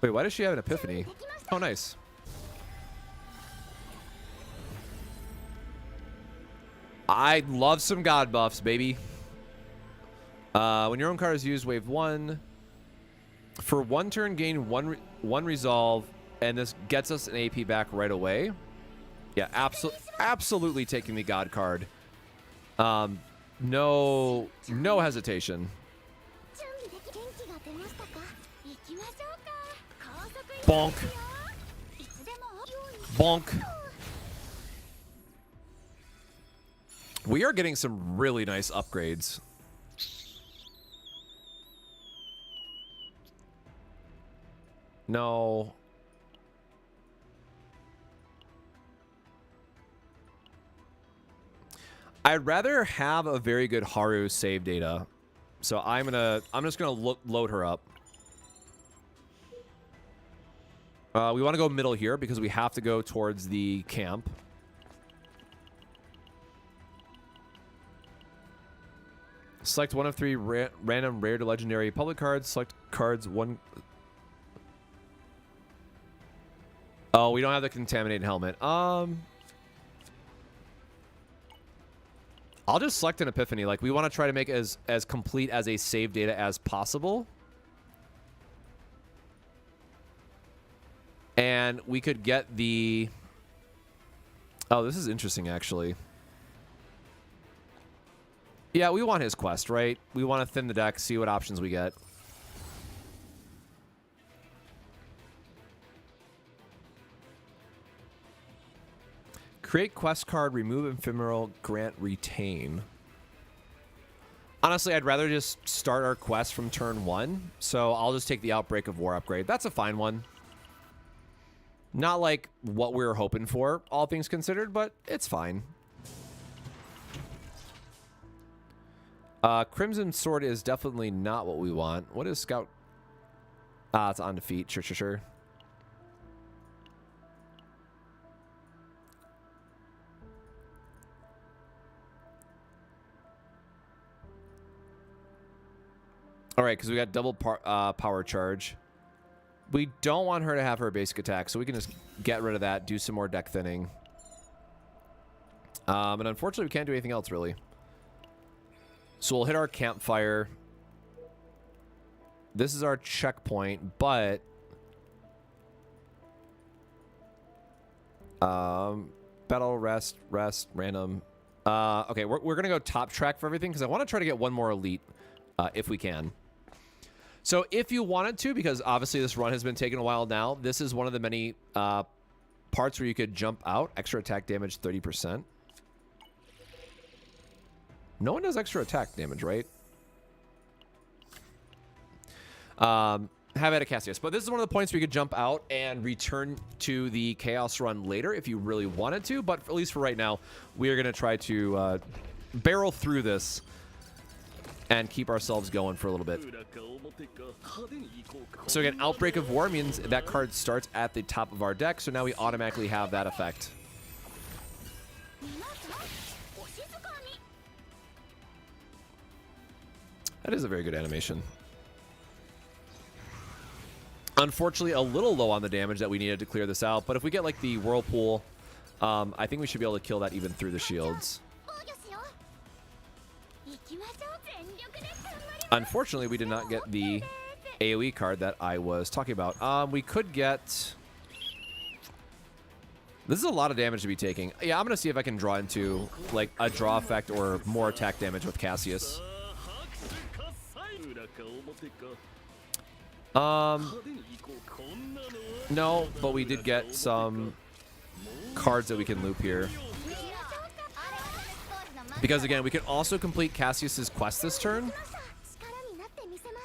Wait, why does she have an epiphany? Oh, nice. I love some god buffs, baby. When your own card is used, wave 1. For 1 turn, gain one resolve, and this gets us an AP back right away. Yeah, absolutely taking the god card. No hesitation. Bonk. Bonk. We are getting some really nice upgrades. No. I'd rather have a very good Haru save data. So I'm just gonna load her up. We want to go middle here because we have to go towards the camp. Select 1 of 3 random rare to legendary public cards. Select cards 1. Oh, we don't have the contaminated helmet. I'll just select an epiphany. Like, we want to try to make it as complete as a save data as possible. And we could get the... Oh, this is interesting, actually. Yeah, we want his quest, right? We want to thin the deck, see what options we get. Create quest card, remove ephemeral, grant retain. Honestly, I'd rather just start our quest from turn 1. So I'll just take the Outbreak of War upgrade. That's a fine one. Not like what we were hoping for, all things considered, but it's fine. Crimson Sword is definitely not what we want. What is Scout? Ah, it's on defeat. Sure. All right, because we got double power charge. We don't want her to have her basic attack, so we can just get rid of that, do some more deck thinning. And unfortunately, we can't do anything else, really. So we'll hit our campfire. This is our checkpoint, but... battle, rest, random. Okay, we're going to go top track for everything, because I want to try to get one more elite, if we can. So if you wanted to, because obviously this run has been taking a while now, this is one of the many parts where you could jump out. Extra attack damage, 30%. No one does extra attack damage, right? Have at a Cassius. But this is one of the points where you could jump out and return to the Chaos run later if you really wanted to. But at least for right now, we are going to try to barrel through this and keep ourselves going for a little bit. So again, Outbreak of War means that card starts at the top of our deck. So now we automatically have that effect. That is a very good animation. Unfortunately, a little low on the damage that we needed to clear this out. But if we get like the Whirlpool, I think we should be able to kill that even through the shields. Unfortunately, we did not get the AoE card that I was talking about. We could get... This is a lot of damage to be taking. Yeah, I'm going to see if I can draw into like a draw effect or more attack damage with Cassius. No, but we did get some cards that we can loop here. Because again, we can also complete Cassius's quest this turn.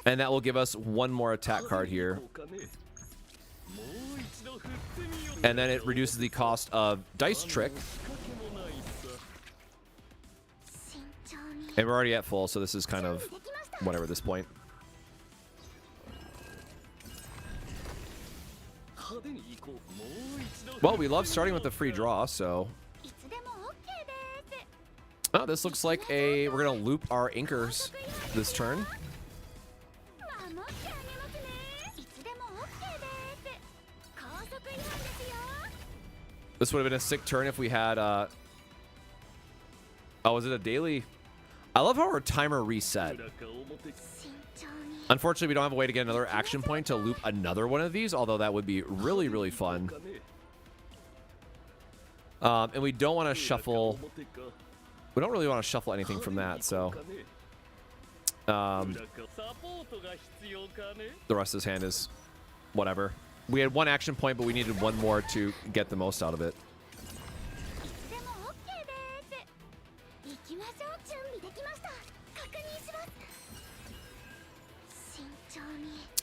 And that will give us one more attack card here. And then it reduces the cost of Dice Trick. And we're already at full, so this is kind of whatever at this point. Well, we love starting with the free draw, so... Oh, this looks like a... We're going to loop our anchors this turn. This would have been a sick turn if we had... Oh, was it a daily? I love how our timer reset. Unfortunately, we don't have a way to get another action point to loop another one of these, although that would be really, really fun. And we don't want to shuffle... We don't really want to shuffle anything from that, so... the rest of his hand is whatever. We had one action point, but we needed one more to get the most out of it.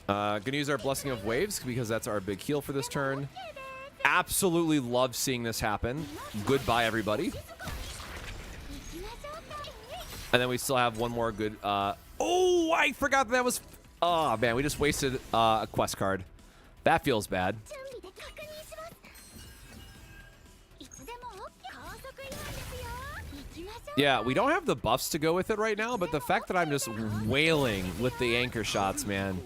Gonna use our Blessing of Waves because that's our big heal for this turn. Absolutely love seeing this happen. Goodbye, everybody. And then we still have one more good... oh, I forgot that was... Oh, man, we just wasted a quest card. That feels bad. Yeah, we don't have the buffs to go with it right now, but the fact that I'm just wailing with the anchor shots, man,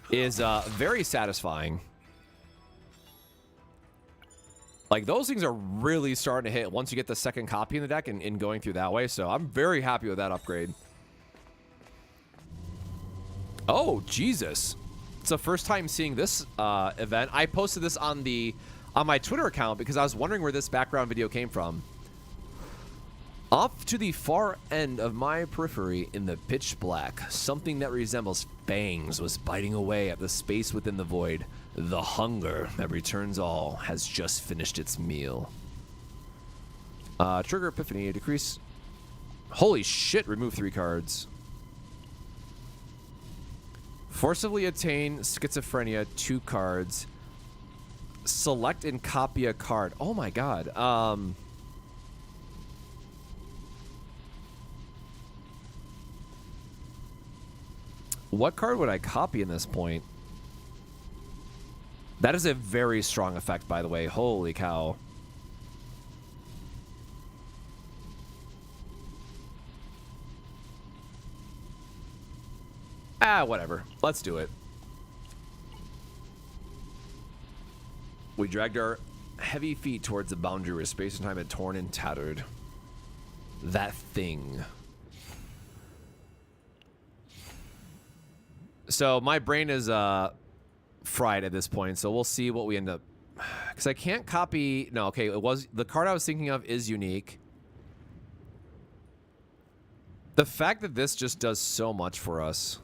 is very satisfying. Like, those things are really starting to hit once you get the second copy in the deck and going through that way, so I'm very happy with that upgrade. Oh, Jesus. It's the first time seeing this event. I posted this on my Twitter account because I was wondering where this background video came from. Off to the far end of my periphery in the pitch black, something that resembles fangs was biting away at the space within the void. The hunger that returns all has just finished its meal. Trigger Epiphany, decrease. Holy shit, remove 3 cards. Forcibly attain Schizophrenia, 2 cards. Select and copy a card. Oh my god. What card would I copy in this point? That is a very strong effect, by the way. Holy cow. Whatever. Let's do it. We dragged our heavy feet towards the boundary where space and time had torn and tattered. That thing. So my brain is fried at this point, so we'll see what we end up. Because I can't copy. No, okay, it was the card I was thinking of is unique. The fact that this just does so much for us.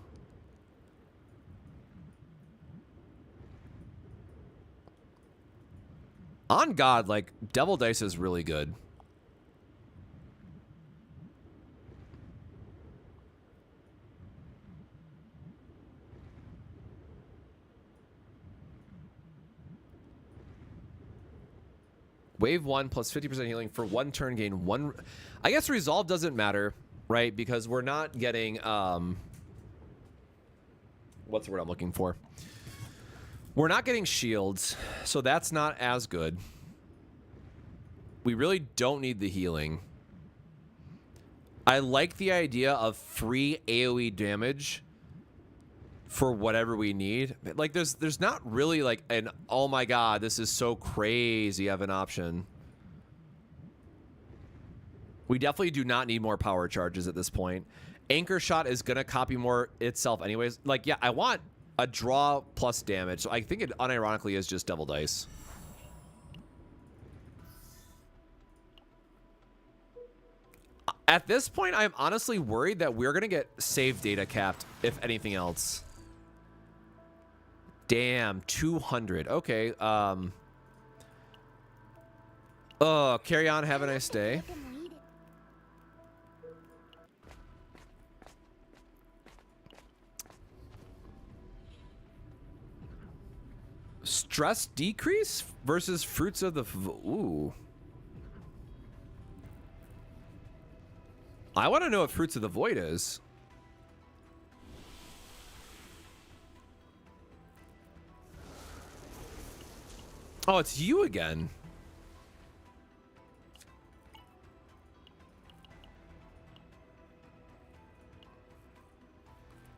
On God, like, Devil Dice is really good. Wave 1 plus 50% healing for 1 turn, gain 1. I guess Resolve doesn't matter, right? Because we're not getting, what's the word I'm looking for? We're not getting shields, so that's not as good. We really don't need the healing. I like the idea of free AoE damage for whatever we need. Like, there's not really like an, oh my god, this is so crazy of an option. We definitely do not need more power charges at this point. Anchor Shot is gonna copy more itself anyways. Like, yeah, I want a draw plus damage, so I think it unironically is just Devil Dice. At this point, I'm honestly worried that we're gonna get save data capped, if anything else. Damn, 200. Okay. Oh, carry on. Have a nice day. Stress decrease versus fruits of the... Ooh. I want to know what Fruits of the Void is. Oh, it's you again.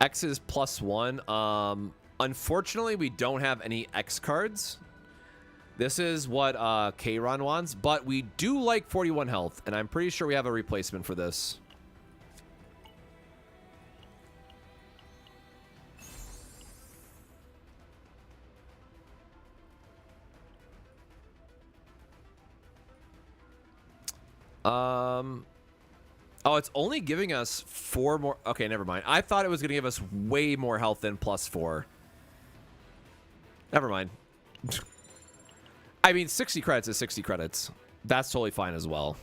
X is +1. Unfortunately, we don't have any X cards. This is what Kayron wants, but we do like 41 health, and I'm pretty sure we have a replacement for this. Oh, it's only giving us 4 more. Okay, never mind. I thought it was going to give us way more health than +4. Never mind. I mean, 60 credits is 60 credits. That's totally fine as well.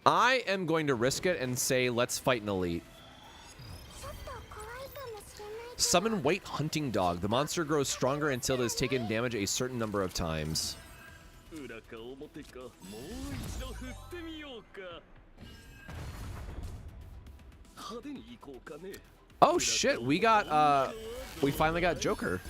I am going to risk it and say, let's fight an elite. Summon White Hunting Dog. The monster grows stronger until it has taken damage a certain number of times. Oh shit, we finally got Joker.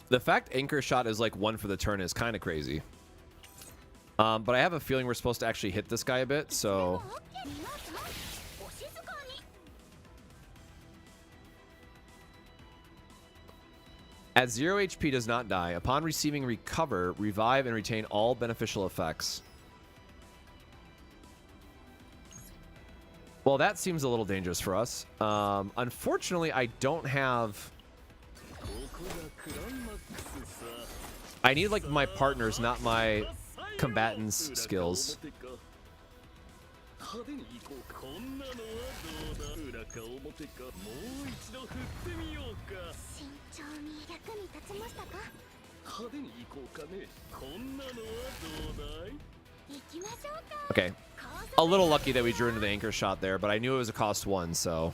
The fact Anchor Shot is like 1 for the turn is kind of crazy. But I have a feeling we're supposed to actually hit this guy a bit, so... At 0 HP does not die. Upon receiving Recover, revive and retain all beneficial effects. Well, that seems a little dangerous for us. Unfortunately, I don't have... I need, like, my partners, not my combatants' skills. Okay. A little lucky that we drew into the Anchor Shot there, but I knew it was a cost 1, so...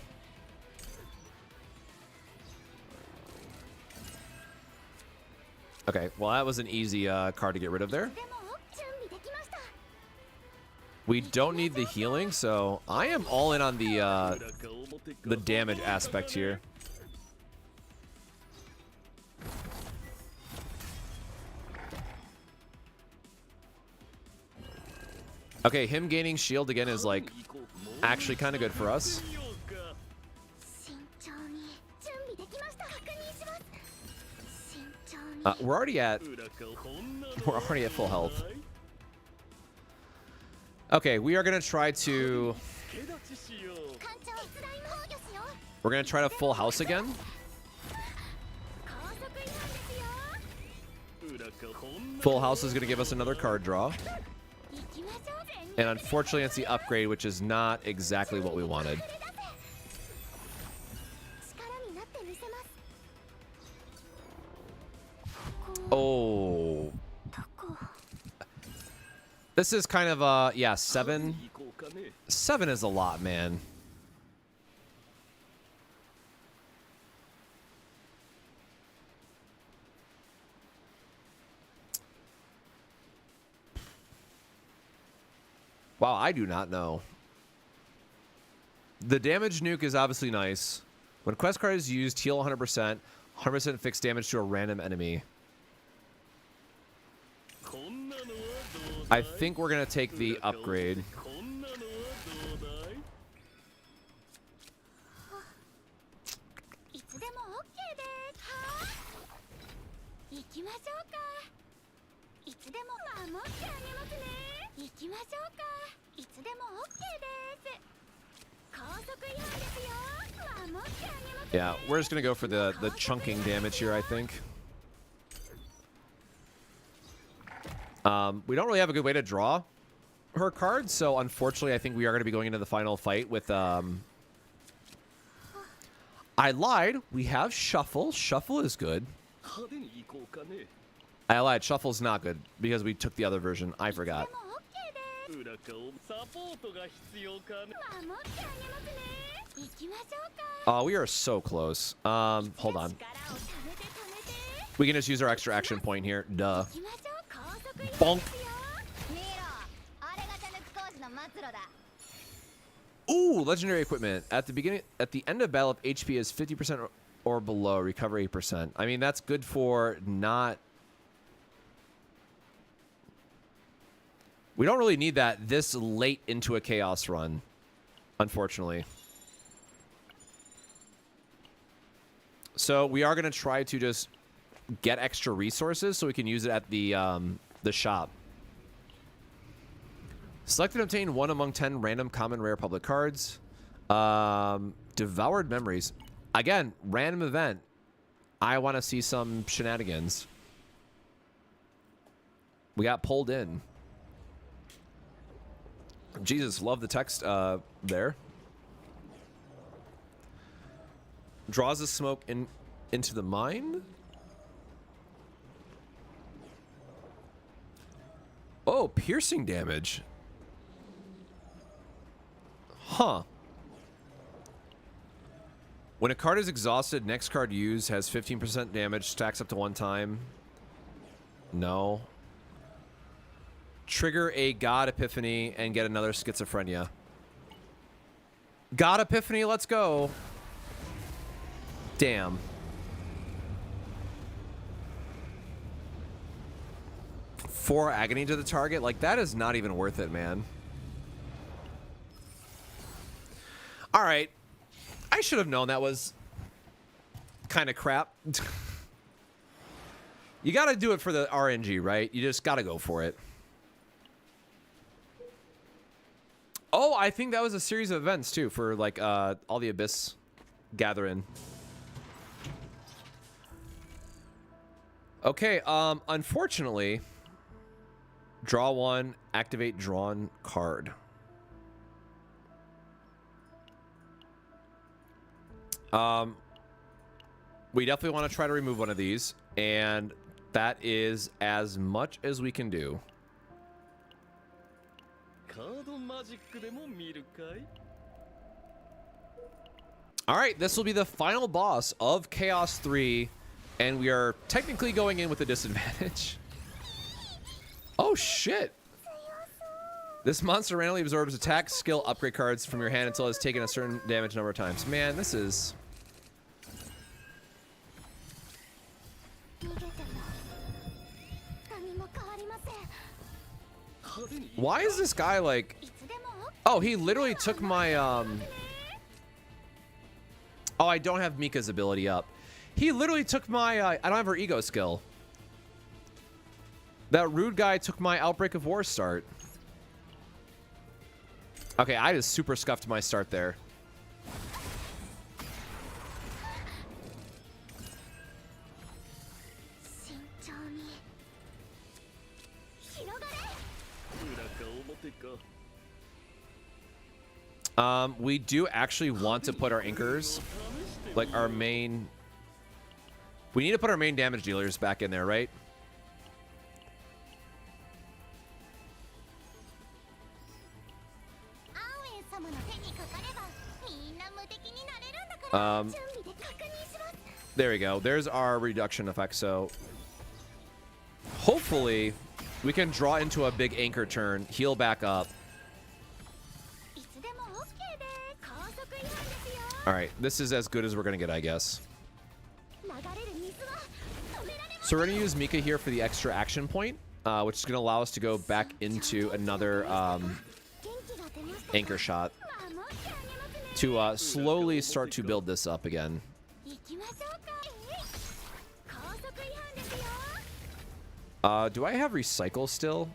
Okay, well, that was an easy card to get rid of there. We don't need the healing, so I am all in on the damage aspect here. Okay, him gaining shield again is like actually kind of good for us. We're already at full health. Okay, we are gonna try to. We're gonna try to full house again. Full house is gonna give us another card draw. And unfortunately, it's the upgrade, which is not exactly what we wanted. Oh. This is kind of, yeah, 7. 7 is a lot, man. Wow, I do not know. The damage nuke is obviously nice. When quest card is used, heal 100%. 100% fixed damage to a random enemy. I think we're going to take the upgrade. Yeah, we're just going to go for the chunking damage here, I think. We don't really have a good way to draw her cards, so unfortunately I think we are going to be going into the final fight with... I lied. We have Shuffle. Shuffle is good. I lied. Shuffle's not good because we took the other version. I forgot. Oh, we are so close. Hold on. We can just use our extra action point here. Duh. Bonk. Ooh, legendary equipment. At the end of battle, if HP is 50% or below, recover 8%. I mean, that's good for not... We don't really need that this late into a chaos run, unfortunately. So we are going to try to just get extra resources so we can use it at the shop. Select and obtain 1 among 10 random common rare public cards. Devoured memories. Again, random event. I want to see some shenanigans. We got pulled in. Jesus, love the text there. Draws the smoke into the mine. Oh, piercing damage. Huh. When a card is exhausted, next card used has 15% damage, stacks up to 1 time. No. Trigger a God Epiphany and get another Schizophrenia. God Epiphany, let's go. Damn. Four agony to the target? Like, that is not even worth it, man. Alright. I should have known that was kind of crap. You gotta do it for the RNG, right? You just gotta go for it. Oh, I think that was a series of events, too, for, like, all the Abyss gathering. Okay, unfortunately, draw 1, activate drawn card. We definitely want to try to remove one of these, and that is as much as we can do. Alright, this will be the final boss of Chaos 3, and we are technically going in with a disadvantage. Oh, shit. This monster randomly absorbs attack skill upgrade cards from your hand until it's taken a certain damage number of times. Man, this is... Why is this guy like... Oh, he literally took my... Oh, I don't have Mika's ability up. He literally took my... I don't have her ego skill. That rude guy took my Outbreak of War start. Okay, I just super scuffed my start there. We do actually want to put our anchors, like our main... We need to put our main damage dealers back in there, right? There we go. There's our reduction effect. So hopefully we can draw into a big anchor turn, heal back up. All right, this is as good as we're gonna get, I guess. So we're gonna use Mika here for the extra action point, which is gonna allow us to go back into another anchor shot to slowly start to build this up again. Do I have recycle still?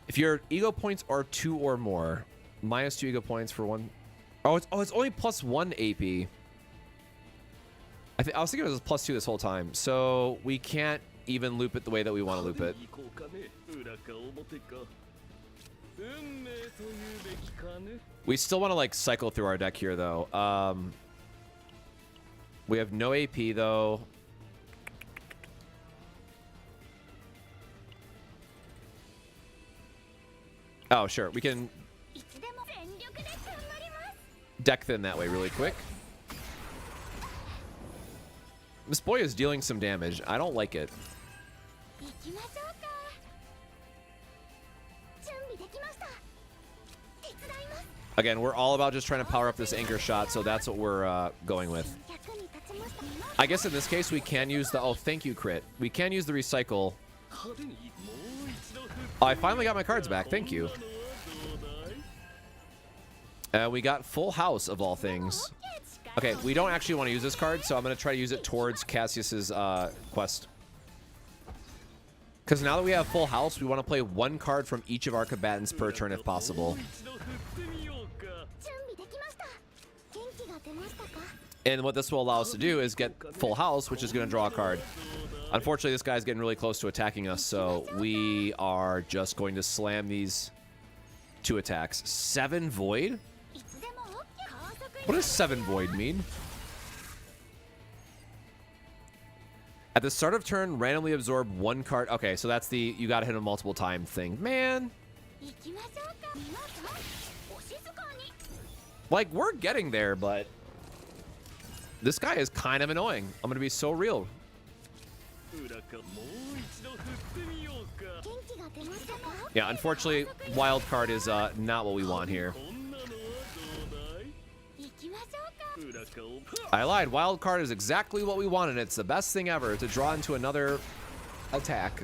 If your ego points are 2 or more, minus 2 ego points for 1. Oh, it's only plus 1 AP. I was thinking it was plus 2 this whole time, so we can't even loop it the way that we want to loop it. We still want to like cycle through our deck here though. We have no AP though. Oh sure, we can deck thin that way really quick. This boy is dealing some damage. I don't like it. Again, we're all about just trying to power up this anchor shot, so that's what we're going with. I guess in this case, we can use the... Oh, thank you, crit. We can use the recycle. Oh, I finally got my cards back. Thank you. We got full house, of all things. Okay, we don't actually want to use this card, so I'm going to try to use it towards Cassius's quest. Because now that we have full house, we want to play 1 card from each of our combatants per turn if possible. And what this will allow us to do is get full house, which is going to draw a card. Unfortunately, this guy's getting really close to attacking us, so we are just going to slam these 2 attacks. 7 Void? What does 7 Void mean? At the start of turn, randomly absorb 1 card. Okay, so that's the you gotta hit him multiple times thing. Man. Like, we're getting there, but this guy is kind of annoying. I'm gonna be so real. Yeah, unfortunately, wild card is not what we want here. I lied. Wild card is exactly what we wanted. It's the best thing ever to draw into another attack.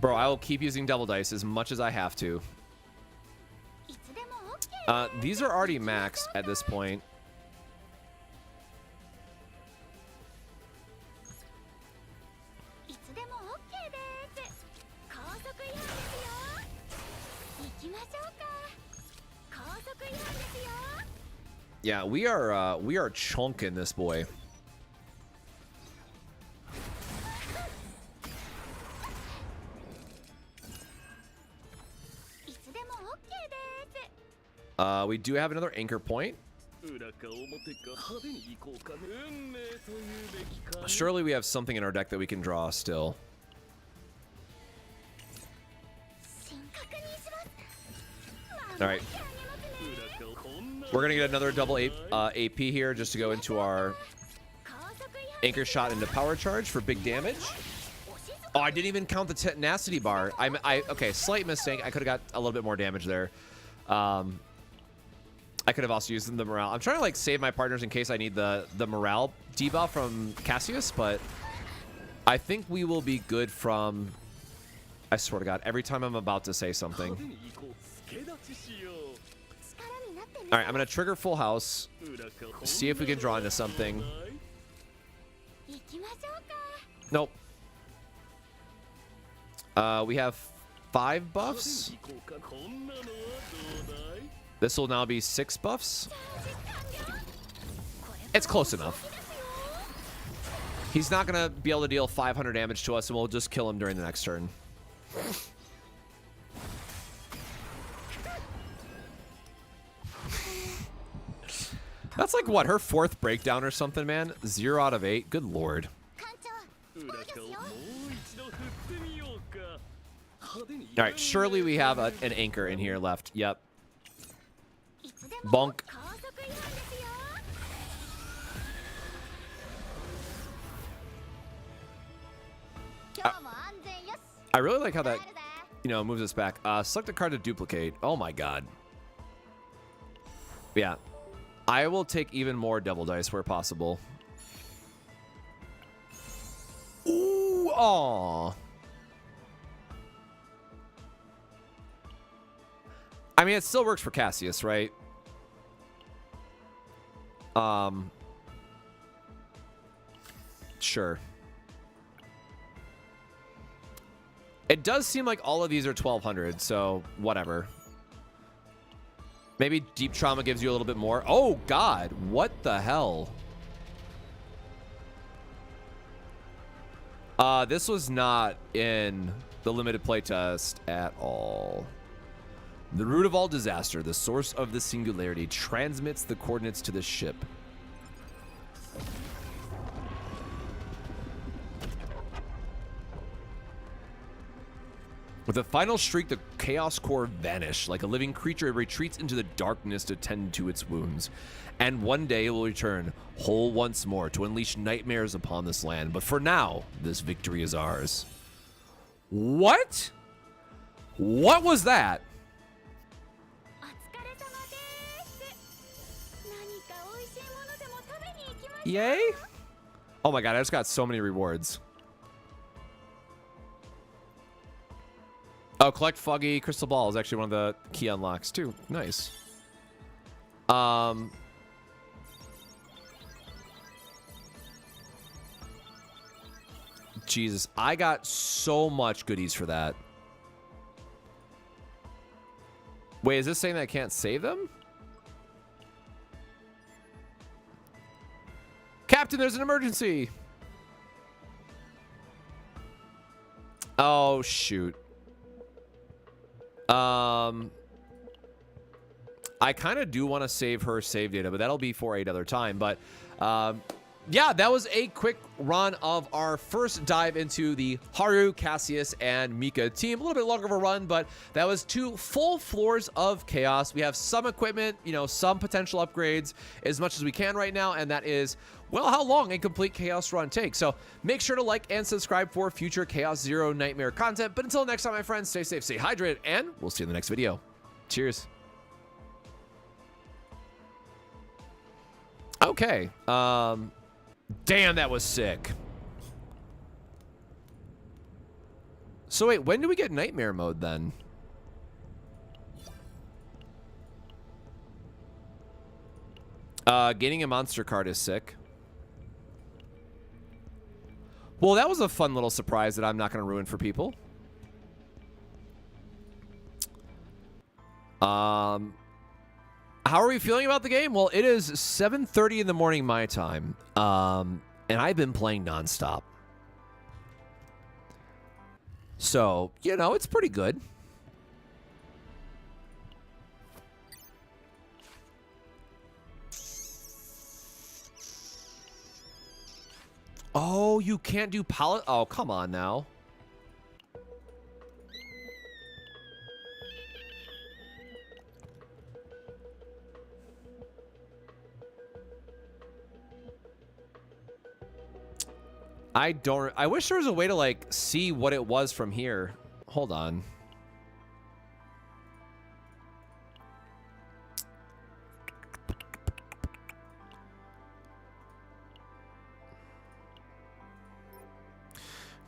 Bro, I will keep using double dice as much as I have to. These are already maxed at this point. Yeah, we are chunking this boy. We do have another anchor point. Surely we have something in our deck that we can draw still. All right. We're going to get another double AP here just to go into our Anchor shot into power charge for big damage. Oh, I didn't even count the tenacity bar. Okay, slight mistake. I could have got a little bit more damage there. I could have also used the morale. I'm trying to like save my partners in case I need the morale debuff from Cassius, but I think we will be good from. I swear to God, every time I'm about to say something. All right, I'm gonna trigger full house. See if we can draw into something. Nope. We have 5 buffs. This will now be 6 buffs. It's close enough. He's not gonna be able to deal 500 damage to us, and we'll just kill him during the next turn. That's like what, her 4th breakdown or something, man? 0 out of 8. Good lord. All right, surely we have an anchor in here left. Yep. Bonk. I really like how that, moves us back. Select a card to duplicate. Oh my god. Yeah. I will take even more devil dice where possible. Ooh, aw. I mean, it still works for Cassius, right? Sure. It does seem like all of these are 1200, so whatever. Maybe deep trauma gives you a little bit more. Oh, God. What the hell? This was not in the limited playtest at all. The root of all disaster, the source of the singularity, transmits the coordinates to the ship. With a final shriek, the Chaos Core vanished. Like a living creature, it retreats into the darkness to tend to its wounds. And one day it will return, whole once more, to unleash nightmares upon this land. But for now, this victory is ours. What? What was that? Yay? Oh my god, I just got so many rewards. Oh, collect Foggy Crystal Ball is actually one of the key unlocks too. Nice. Jesus, I got so much goodies for that. Wait, is this saying that I can't save them? Captain, there's an emergency. Oh, shoot. I kind of do want to save her save data, but that'll be for another time. But yeah, that was a quick run of our first dive into the Haru, Cassius, and Mika team. A little bit longer of a run, but that was 2 full floors of chaos. We have some equipment, some potential upgrades, as much as we can right now, and that is, well, how long a complete chaos run takes. So make sure to like and subscribe for future Chaos Zero Nightmare content. But until next time, my friends, stay safe, stay hydrated, and we'll see you in the next video. Cheers. Okay. Damn, that was sick. So wait, when do we get nightmare mode then? Gaining a monster card is sick. Well, that was a fun little surprise that I'm not going to ruin for people. How are we feeling about the game? Well, it is 7:30 in the morning my time, and I've been playing nonstop. So, it's pretty good. Oh, you can't do palette? Oh, come on now. I wish there was a way to, like, see what it was from here. Hold on.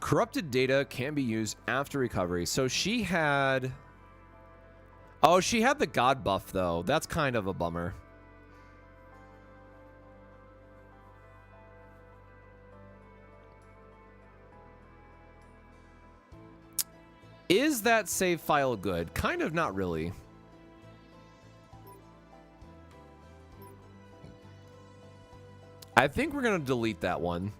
Corrupted data can be used after recovery. So she had... Oh, she had the god buff, though. That's kind of a bummer. Is that save file good? Kind of, not really. I think we're going to delete that one.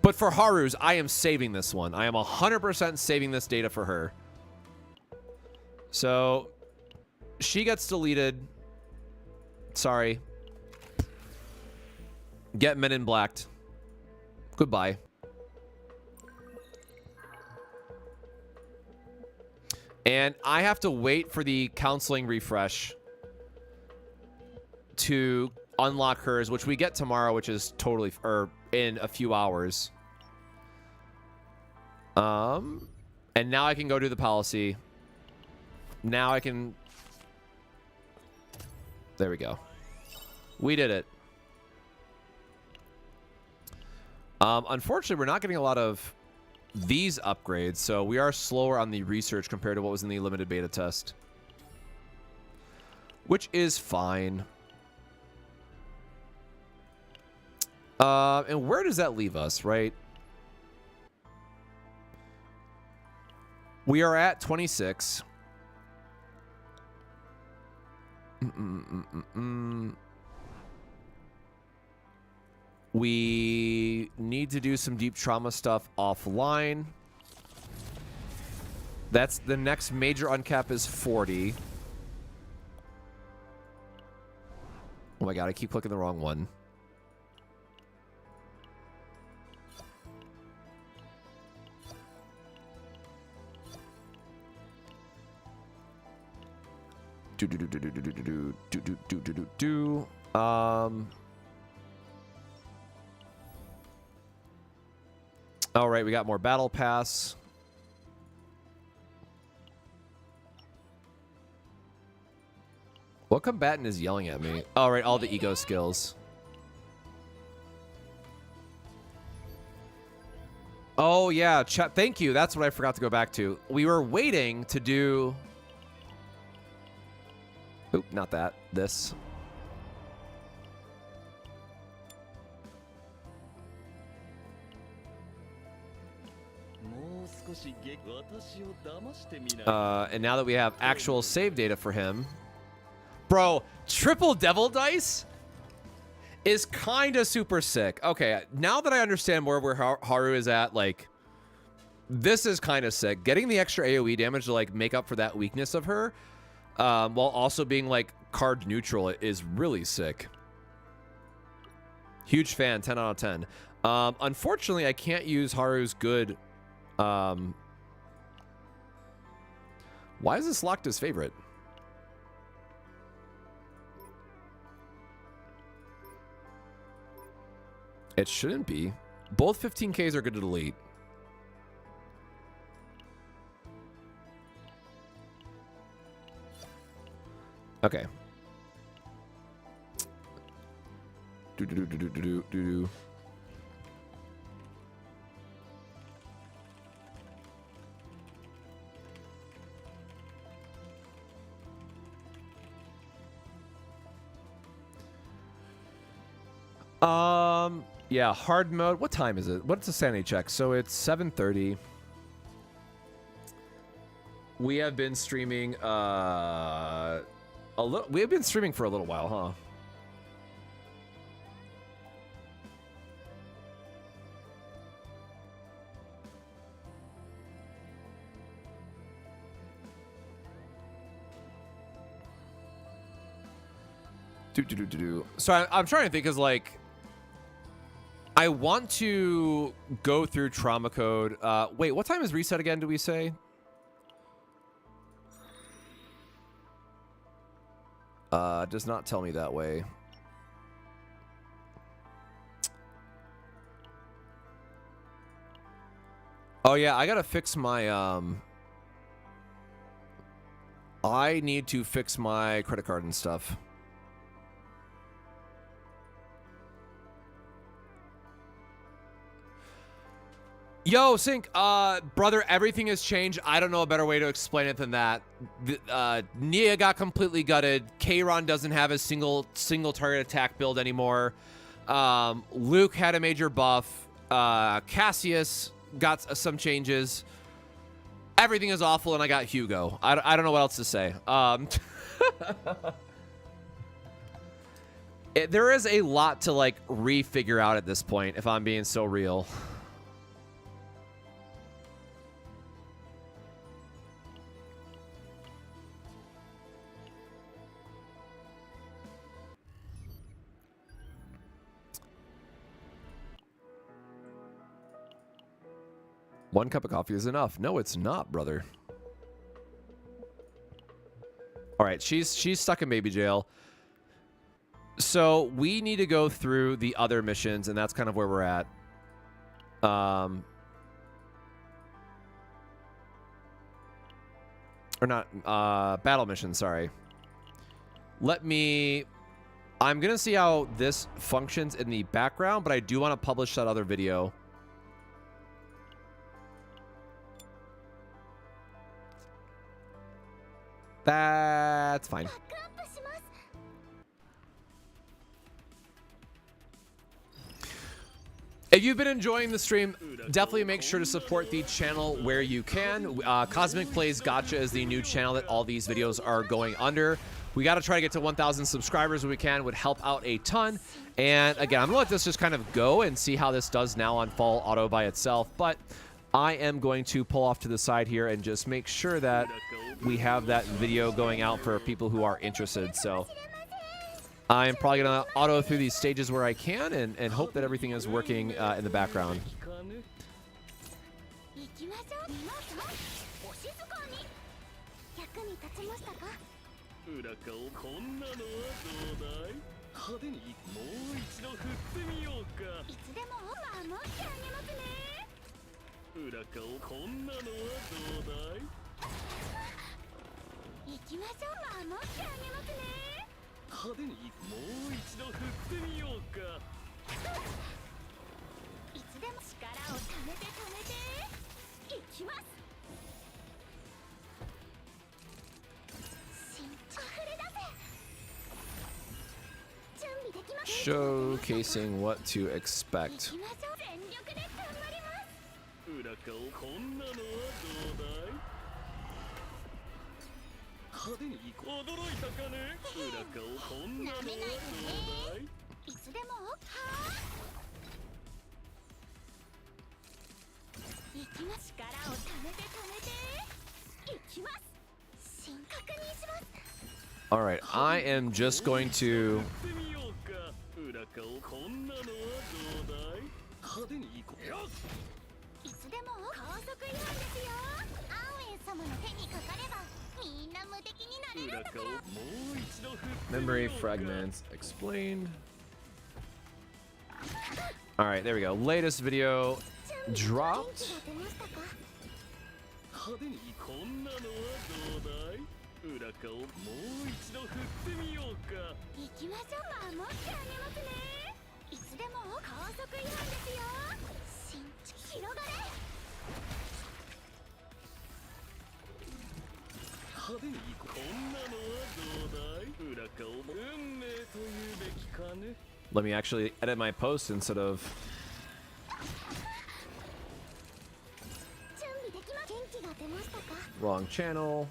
But for Haru's, I am saving this one. I am 100% saving this data for her. So, she gets deleted. Sorry. Get Men in Blacked. Goodbye. And I have to wait for the counseling refresh to unlock hers, which we get tomorrow, which is totally, or in a few hours. And now I can go do the policy. Now I can... There we go. We did it. Unfortunately, we're not getting a lot of these upgrades, so we are slower on the research compared to what was in the limited beta test. Which is fine. And where does that leave us, right? We are at 26. We need to do some deep trauma stuff offline. That's the next major uncap is 40. Oh my god, I keep clicking the wrong one. All right, we got more battle pass. What combatant is yelling at me? All right, all the ego skills. Oh yeah, chat. Thank you. That's what I forgot to go back to. We were waiting to do. Oop, not that. This. And now that we have actual save data for him. Bro, triple devil dice is kind of super sick. Okay, now that I understand more where Haru is at, like, this is kind of sick. Getting the extra AoE damage to, like, make up for that weakness of her, while also being, like, card neutral is really sick. Huge fan, 10 out of 10. Unfortunately, I can't use Haru's good... Why is this locked as favorite? It shouldn't be. Both 15Ks are good to delete. Okay. Do. Yeah, hard mode. What time is it? What's the sanity check? So it's 7:30. We have been streaming we have been streaming for a little while, huh? So I'm trying to think, because, like, I want to go through trauma code. Wait, what time is reset again, do we say? Does not tell me that way. Oh yeah, I gotta fix my I need to fix my credit card and stuff. Yo, Sync, brother, everything has changed. I don't know a better way to explain it than that. Nia got completely gutted. Kayron doesn't have a single target attack build anymore. Luke had a major buff. Cassius got some changes. Everything is awful, and I got Hugo. I don't know what else to say. There is a lot to, like, re-figure out at this point, if I'm being so real. One cup of coffee is enough. No, it's not, brother. All right, she's stuck in baby jail. So we need to go through the other missions, and that's kind of where we're at. Or not, battle mission, sorry. I'm gonna see how this functions in the background, but I do want to publish that other video. That's fine. If you've been enjoying the stream, definitely make sure to support the channel where you can. Cosmic Plays Gotcha is the new channel that all these videos are going under. We got to try to get to 1,000 subscribers when we can. Would help out a ton. And again, I'm going to let this just kind of go and see how this does now on Fall Auto by itself. But I am going to pull off to the side here and just make sure that we have that video going out for people who are interested. So I'm probably going to auto through these stages where I can and hope that everything is working in the background. Showcasing what to expect. All right, I am just going to memory fragments explained. All right, there we go. Latest video dropped. Let me actually edit my post instead of wrong channel.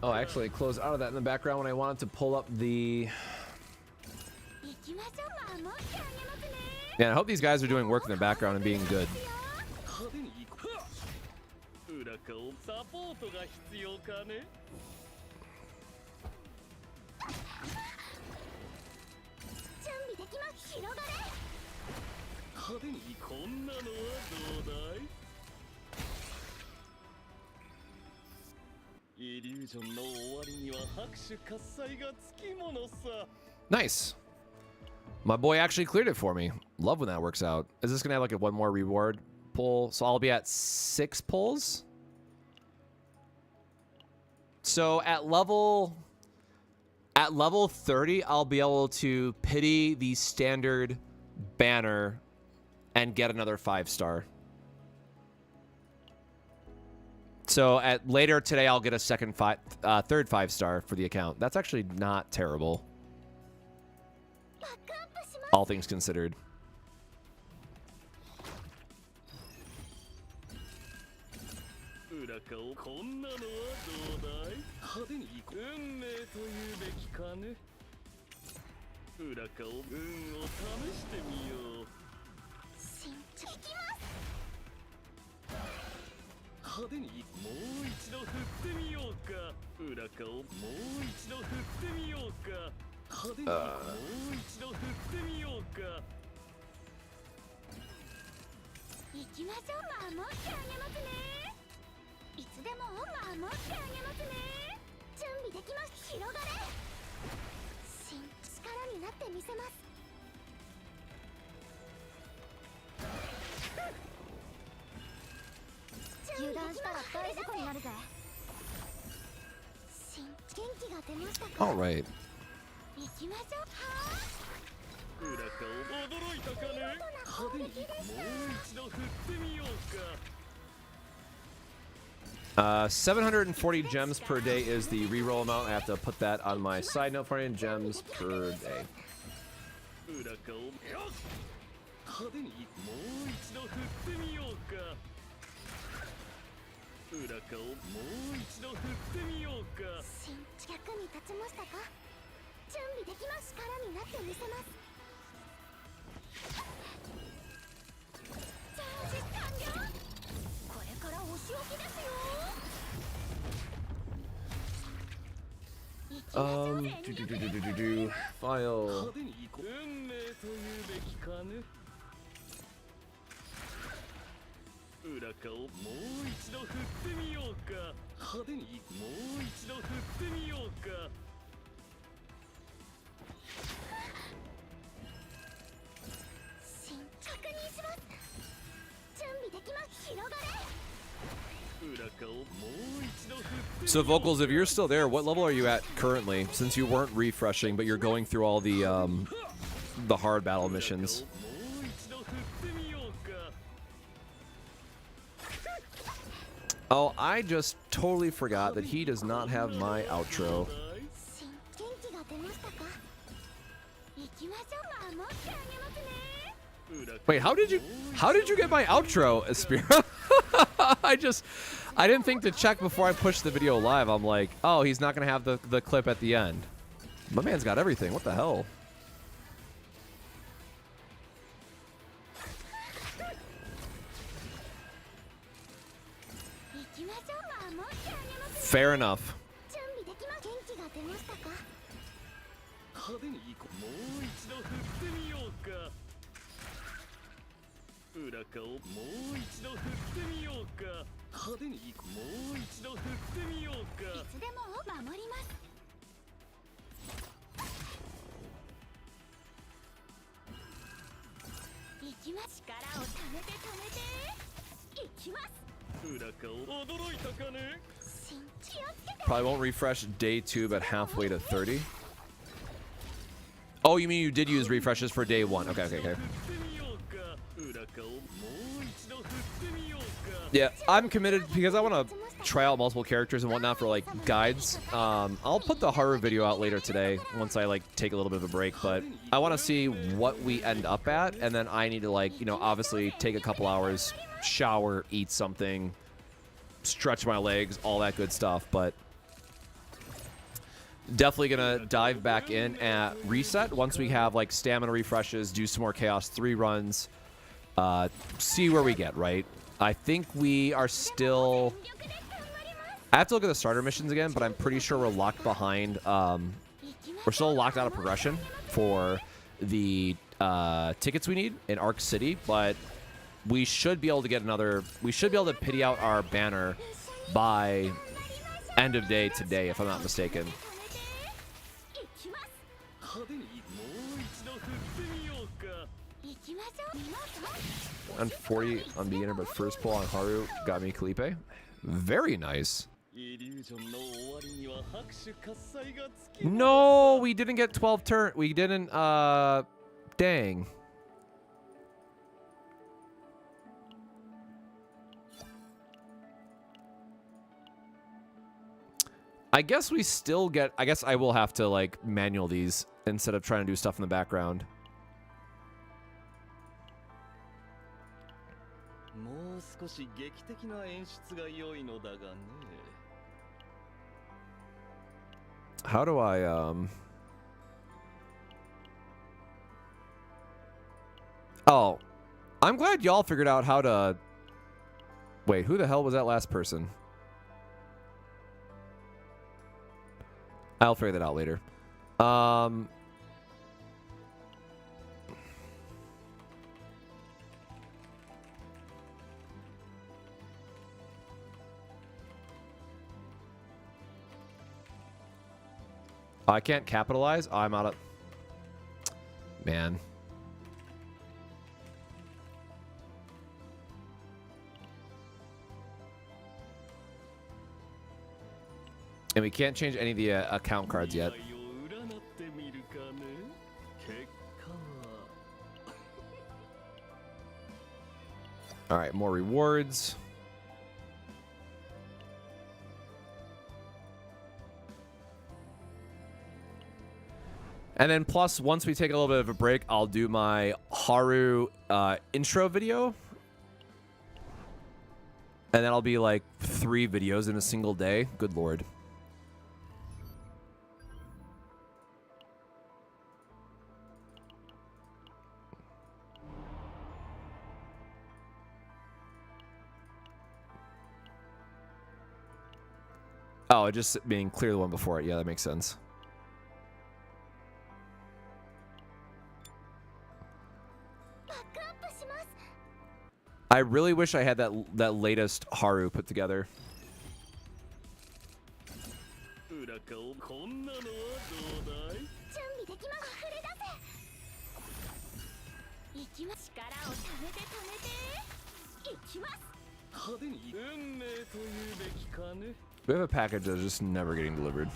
Oh, I actually closed out of that in the background when I wanted to pull up the Yeah, I hope these guys are doing work in the background and being good. サポートが必要かね。準備できます。広がれ。派手にこんなのはどうだい？イリュージョンの終わりには拍手喝采がつきものさ。Nice. My boy actually cleared it for me. Love when that works out. Is this gonna have like a one more reward pull? So I'll be at 6 pulls. So at level 30, I'll be able to pity the standard banner and get another 5-star. So at later today, I'll get a third 5-star for the account. That's actually not terrible, all things considered. こんなのはどうだい？派手に運命というべきかね。裏かを運を試してみよう。慎重いきます。派手にもう一度振ってみようか。裏かをもう一度振ってみようか。派手にもう一度振ってみようか。行きましょう。守ってあげますね。いつでも守ってあげますね。準備できます。広がれ。力になってみせます。油断したら大事故になるぜ。元気が出ましたか？ All right. 行きましょう。裏かを驚いたかね。派手にもう一度振ってみようか。740 gems per day is the reroll amount. I have to put that on my side note for you. Gems per day. 裏かを派手にもう一度振ってみようか。裏かをもう一度振ってみようか。役に立ちましたか？準備できます。力になってみせます。チャージ完了。これからお仕置きですよ。File. 運命というべきかね。裏かをもう一度振ってみようか。派手にもう一度振ってみようか。確認します。準備できます。広がれ。 So Vocals, if you're still there, what level are you at currently? Since you weren't refreshing, but you're going through all the hard battle missions. Oh, I just totally forgot that he does not have my outro. Wait, how did you get my outro, Aspira? I didn't think to check before I pushed the video live. I'm like, oh, he's not gonna have the clip at the end. My man's got everything. What the hell? Fair enough. 裏かをもう一度振ってみようか。派手にもう一度振ってみようか。いつでも守ります。行きます。力をためてためて。行きます。裏かを驚いたかね。気をつけて。Probably won't refresh day 2, but halfway to 30. Oh, you mean you did use refreshes for day 1? Okay, okay, okay. Yeah, I'm committed because I want to try out multiple characters and whatnot for like guides. I'll put the Haru video out later today once I like take a little bit of a break, but I want to see what we end up at, and then I need to like, you know, obviously take a couple hours, shower, eat something, stretch my legs, all that good stuff. But Definitely gonna dive back in at reset once we have like stamina refreshes, do some more Chaos 3 runs, see where we get, right? I think we are still... I have to look at the starter missions again, but I'm pretty sure we're locked behind. We're still locked out of progression for the tickets we need in Arc City, but we should be able to get another... We should be able to pity out our banner by end of day today, if I'm not mistaken. And 40 on beginner, but first pull on Haru got me Kalipe. Very nice. No, we didn't get 12 turn. We didn't, dang. I guess we still get, I guess I will have to like manual these instead of trying to do stuff in the background. How do I, Oh, I'm glad y'all figured out how to... Wait, who the hell was that last person? I'll figure that out later. I can't capitalize. Oh, I'm out of... Man. And we can't change any of the account cards yet. All right, more rewards. And then plus, once we take a little bit of a break, I'll do my Haru intro video. And that'll be like 3 videos in a single day. Good lord. Oh, just being clear the one before it. Yeah, that makes sense. I really wish I had that latest Haru put together. We have a package that's just never getting delivered.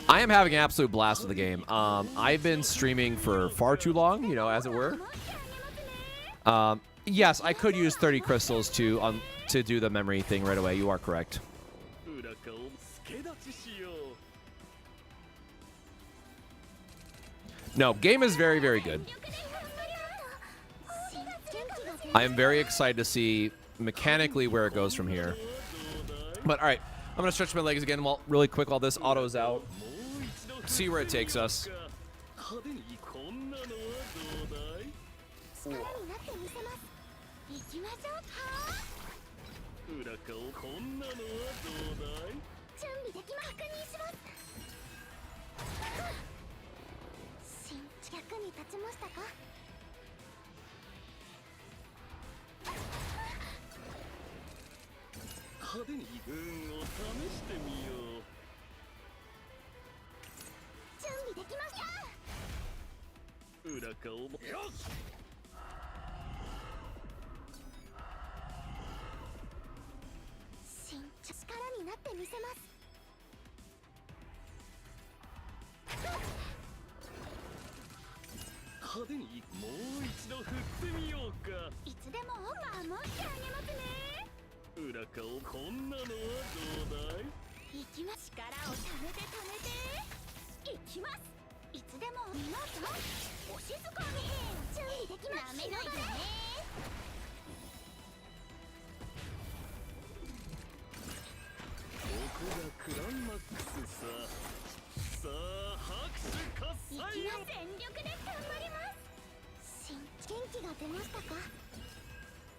I am having an absolute blast with the game. I've been streaming for far too long, you know, as it were. Yes, I could use 30 crystals to do the memory thing right away. You are correct. No, game is very, very good. I am very excited to see mechanically where it goes from here. But all right, I'm gonna stretch my legs again really quick while this auto's out. See where it takes us. クスささあ拍手喝采よ全力で頑張ります元気が出ましたか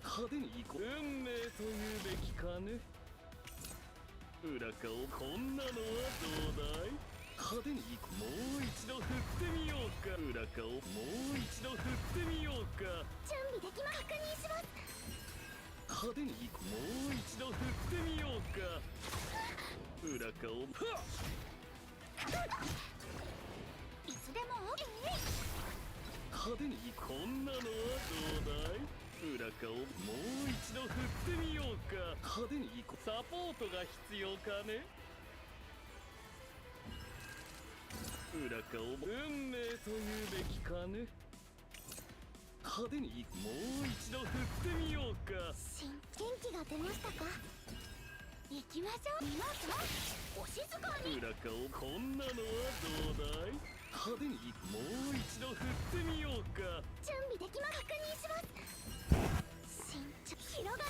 派手に行こう運命というべきかね裏顔こんなのはどうだい派手に行こうもう一度振ってみようか裏顔もう一度振ってみようか準備できます確認します派手に行こうもう一度振ってみようか裏顔はっいつでも OK 派手にこんなのはどうだい裏顔もう一度振ってみようか派手に行こうサポートが必要かね裏顔運命というべきかね派手にもう一度振ってみようか元気が出ましたか行きましょう見ますよお静かに裏顔こんなのはどうだい派手にもう一度振ってみようか準備できます確認します広がれ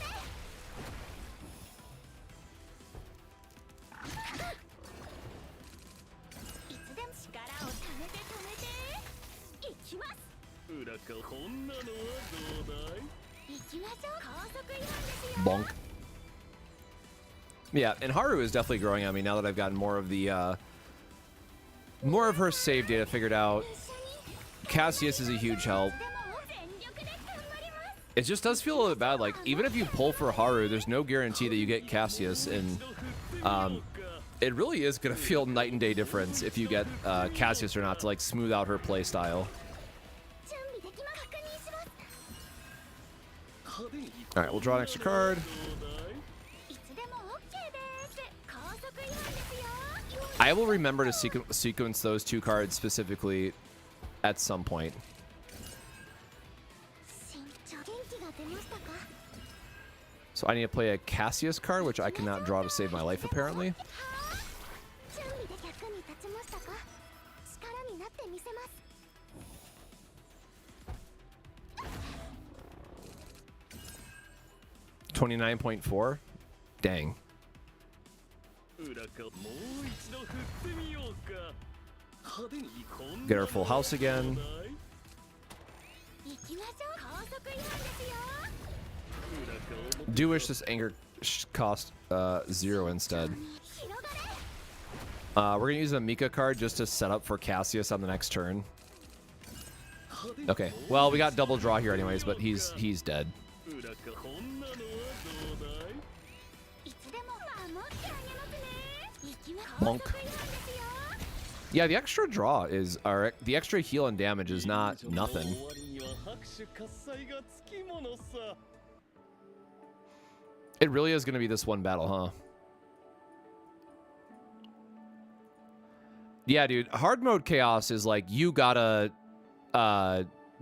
いつでも力をためていきます裏顔こんなのはどうだい行きましょう高速違反ですよ Bonk. Yeah, and Haru is definitely growing on me now that I've gotten more of the more of her save data figured out. Cassius is a huge help. It just does feel a little bit bad. Like, even if you pull for Haru, there's no guarantee that you get Cassius, and it really is gonna feel night and day difference if you get Cassius or not to like smooth out her playstyle. All right, we'll draw an extra card. I will remember to sequence those two cards specifically at some point. So I need to play a Cassius card, which I cannot draw to save my life, apparently. $29.4? Dang. Get our full house again. Do wish this anger cost 0 instead. We're gonna use a Mika card just to set up for Cassius on the next turn. Okay, well, we got double draw here anyways, but he's dead. Bonk. Yeah, the extra draw is, or the extra heal and damage is not nothing. It really is going to be this one battle, huh? Yeah, dude, hard mode chaos is like, you gotta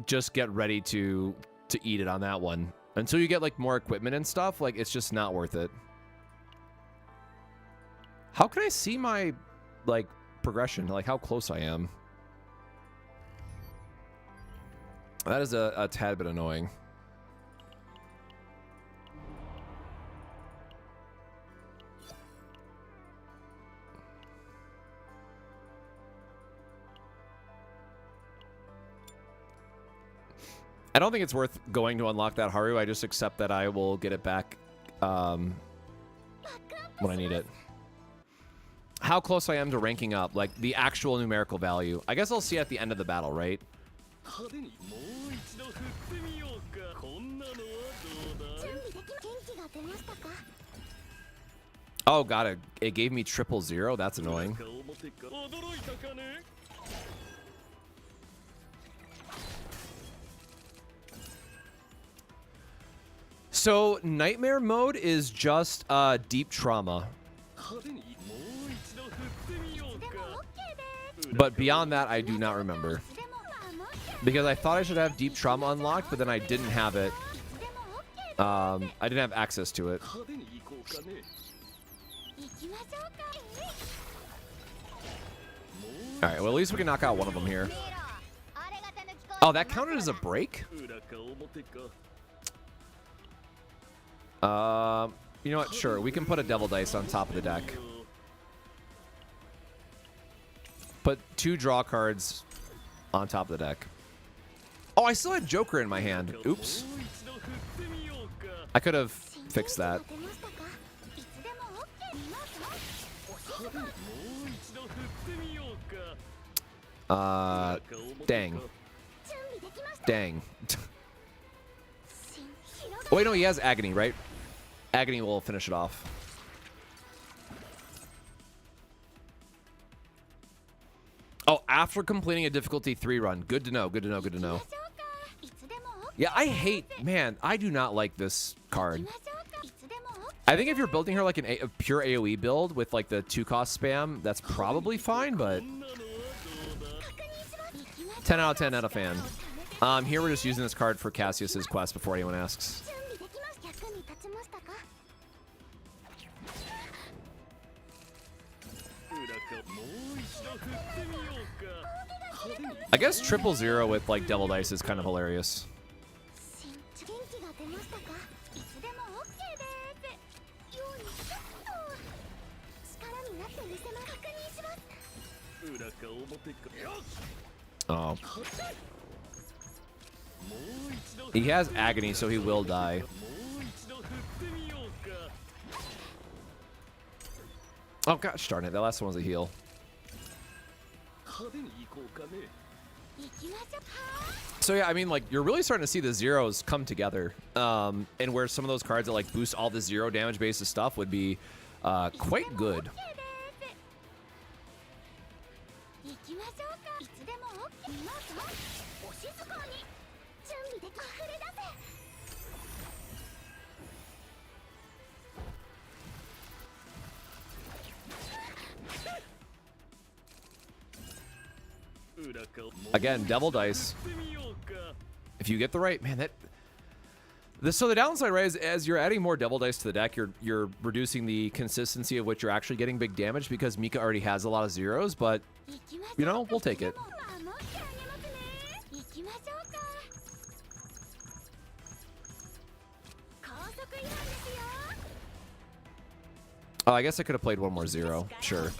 just get ready to eat it on that one. Until you get like more equipment and stuff, like it's just not worth it. How can I see my like progression, like how close I am? That is a tad bit annoying. I don't think it's worth going to unlock that Haru. I just accept that I will get it back when I need it. How close I am to ranking up, like the actual numerical value. I guess I'll see at the end of the battle, right? Oh, got it. It gave me 000. That's annoying. So, Nightmare mode is just deep trauma. But beyond that, I do not remember. Because I thought I should have deep trauma unlocked, but then I didn't have it. I didn't have access to it. Alright, well at least we can knock out one of them here. Oh, that counted as a break? You know what? Sure, we can put a devil dice on top of the deck. Put 2 draw cards on top of the deck. Oh, I still had Joker in my hand. Oops. I could have fixed that. Dang. Dang. Oh, wait, no, he has Agony, right? Agony will finish it off. Oh, after completing a difficulty 3 run. Good to know, good to know, good to know. Yeah, I hate... Man, I do not like this card. I think if you're building her like a pure AoE build with like the 2-cost spam, that's probably fine, but... 10 out of 10, not a fan. Here we're just using this card for Cassius's quest before anyone asks. I guess 000 with like Devil Dice is kind of hilarious. Oh. He has Agony, so he will die. Oh gosh darn it, that last one was a heal. So yeah, I mean, like, you're really starting to see the zeros come together, and where some of those cards that like boost all the 0 damage basis stuff would be quite good. Again, Devil Dice. If you get the right, man, so the downside, right, is as you're adding more Devil Dice to the deck, you're reducing the consistency of which you're actually getting big damage because Mika already has a lot of zeros, but you know, we'll take it. Oh, I guess I could have played one more 0. Sure.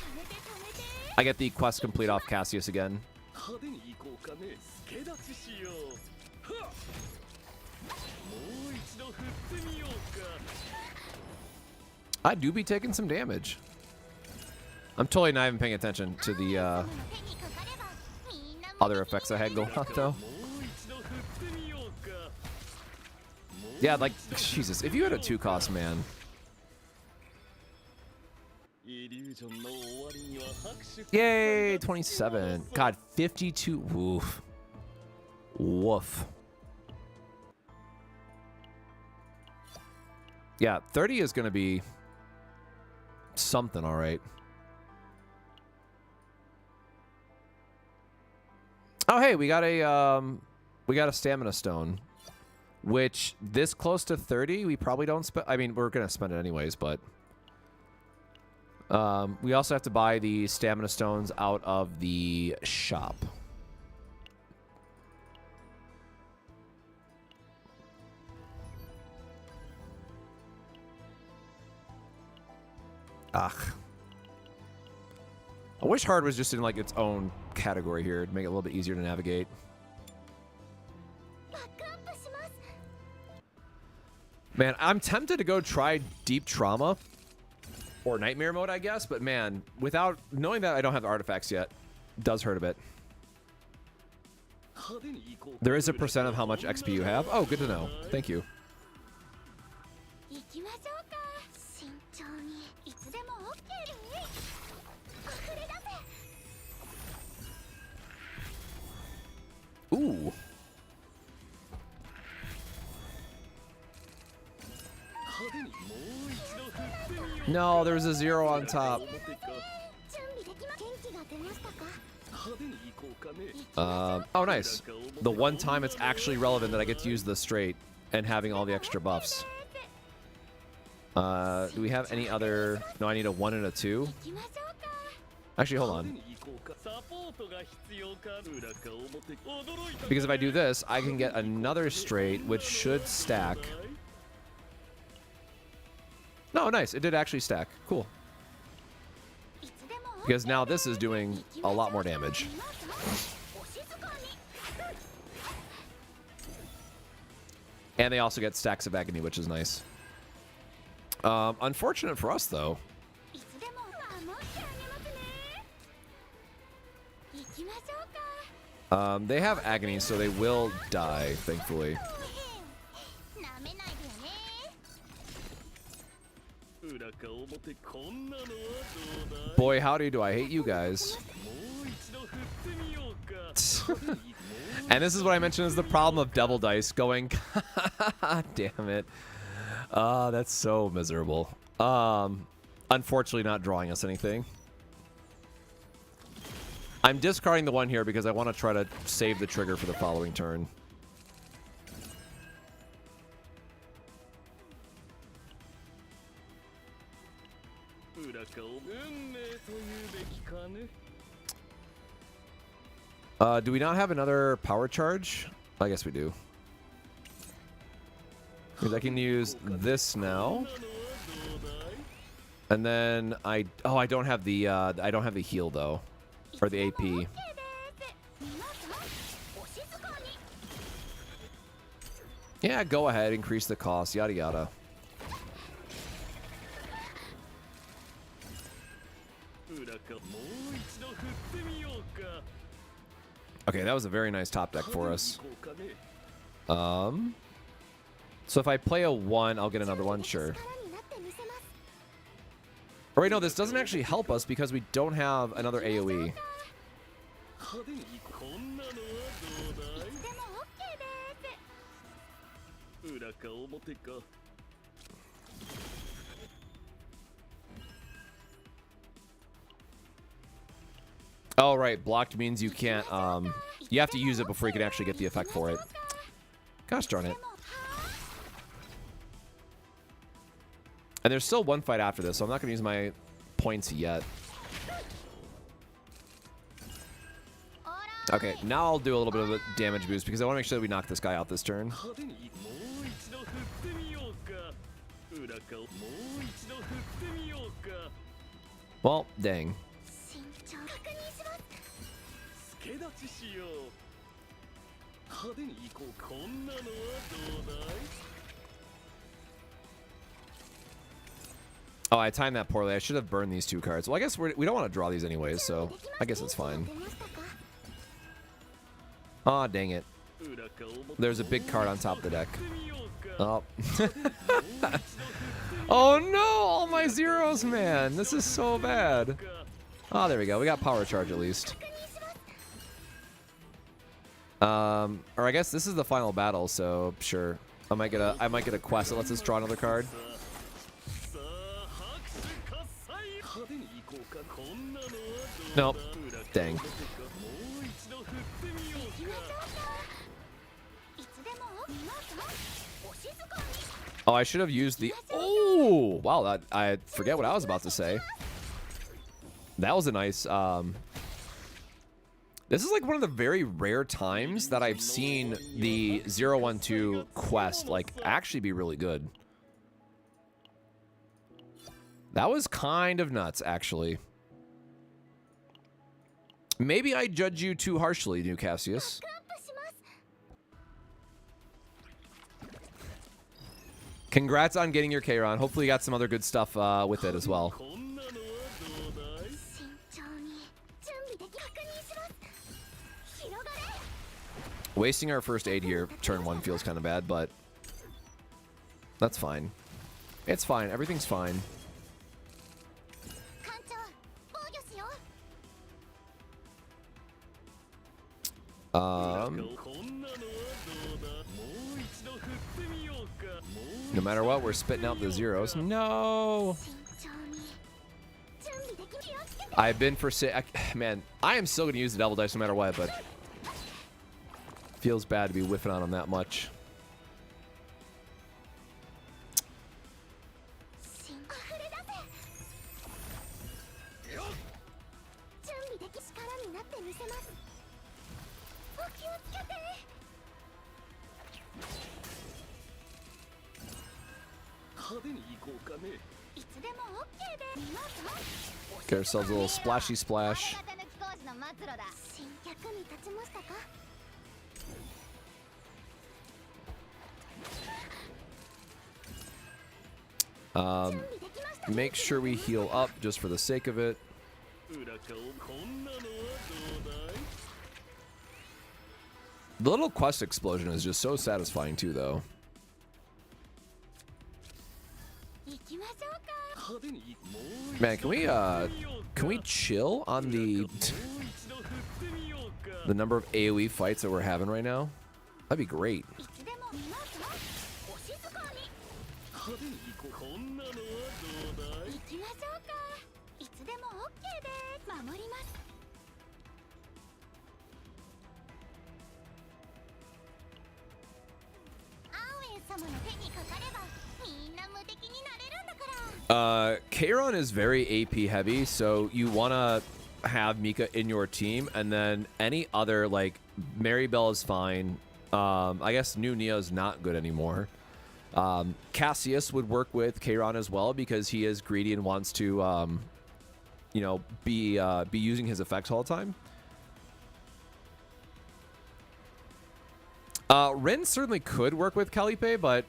I get the quest complete off Cassius again. I do be taking some damage. I'm totally not even paying attention to the other effects I had going on, though. Yeah, like, Jesus, if you had a 2-cost, man. Yay, 27. God, 52. Woof. Woof. Yeah, 30 is going to be something, all right. Oh, hey, we got a stamina stone, which this close to 30, we probably don't spend. I mean, we're going to spend it anyways, but we also have to buy the stamina stones out of the shop. Ugh. I wish hard was just in like its own category here to make it a little bit easier to navigate. Man, I'm tempted to go try Deep Trauma or Nightmare Mode, I guess, but man, without knowing that I don't have the artifacts yet, it does hurt a bit. There is a percent of how much XP you have. Oh, good to know. Thank you. Ooh. No, there was a 0 on top. Oh, nice. The one time it's actually relevant that I get to use the straight and having all the extra buffs. Do we have any other... No, I need a 1 and a 2. Actually, hold on. Because if I do this, I can get another straight, which should stack. No, nice. It did actually stack. Cool. Because now this is doing a lot more damage. And they also get stacks of agony, which is nice. Unfortunate for us, though. They have agony, so they will die, thankfully. Boy, howdy, do I hate you guys. And this is what I mentioned is the problem of Devil Dice going. Damn it. That's so miserable. Unfortunately not drawing us anything. I'm discarding the one here because I want to try to save the trigger for the following turn. Do we not have another power charge? I guess we do. Because I can use this now. And then I don't have the heal though. Or the AP. Yeah, go ahead, increase the cost, yada yada. Okay, that was a very nice top deck for us. So if I play a 1, I'll get another one, sure. Or wait, no, this doesn't actually help us because we don't have another AoE. Oh, right. Blocked means you can't, you have to use it before you can actually get the effect for it. Gosh darn it. And there's still one fight after this, so I'm not going to use my points yet. Okay, now I'll do a little bit of a damage boost because I want to make sure that we knock this guy out this turn. Well, dang. Oh, I timed that poorly. I should have burned these 2 cards. Well, I guess we don't want to draw these anyways, so I guess it's fine. Aw, dang it. There's a big card on top of the deck. Oh. Oh no, all my zeros, man. This is so bad. Oh, there we go. We got power charge at least. Or I guess this is the final battle, so sure. I might get a quest that lets us draw another card. Nope. Dang. Oh, I should have used the... Oh! Wow, I forget what I was about to say. That was a nice... This is like one of the very rare times that I've seen the 012 quest like actually be really good. That was kind of nuts, actually. Maybe I judge you too harshly, New Cassius. Congrats on getting your Kairon. Hopefully you got some other good stuff with it as well. Wasting our first aid here, turn 1, feels kind of bad, but that's fine. It's fine. Everything's fine. No matter what, we're spitting out the zeros. No! I've been for man, I am still going to use the Devil Dice no matter what, but feels bad to be whiffing on them that much. いつでも OK で見ます Get ourselves a little splashy splash. 新脚に立ちましたか Make sure we heal up just for the sake of it. 裏顔こんなのはどうだい The little quest explosion is just so satisfying too, though. 行きましょうか 派手にもう一 Man, can we chill on 度 the 振ってみようか the number of AoE fights that we're having right now? That'd be great. いつでも見ますお静かに 派手に行こうこんなのはどうだい 行きましょうかいつでも OK です守りますアーウェン様の手にかかればみんな無敵になれるんだから Kairon is very AP heavy, so you want to have Mika in your team, and then any other, like, Maribel is fine. I guess New Neo's not good anymore. Cassius would work with Kairon as well because he is greedy and wants to, you know, be using his effects all the time. Rin certainly could work with Calipe, but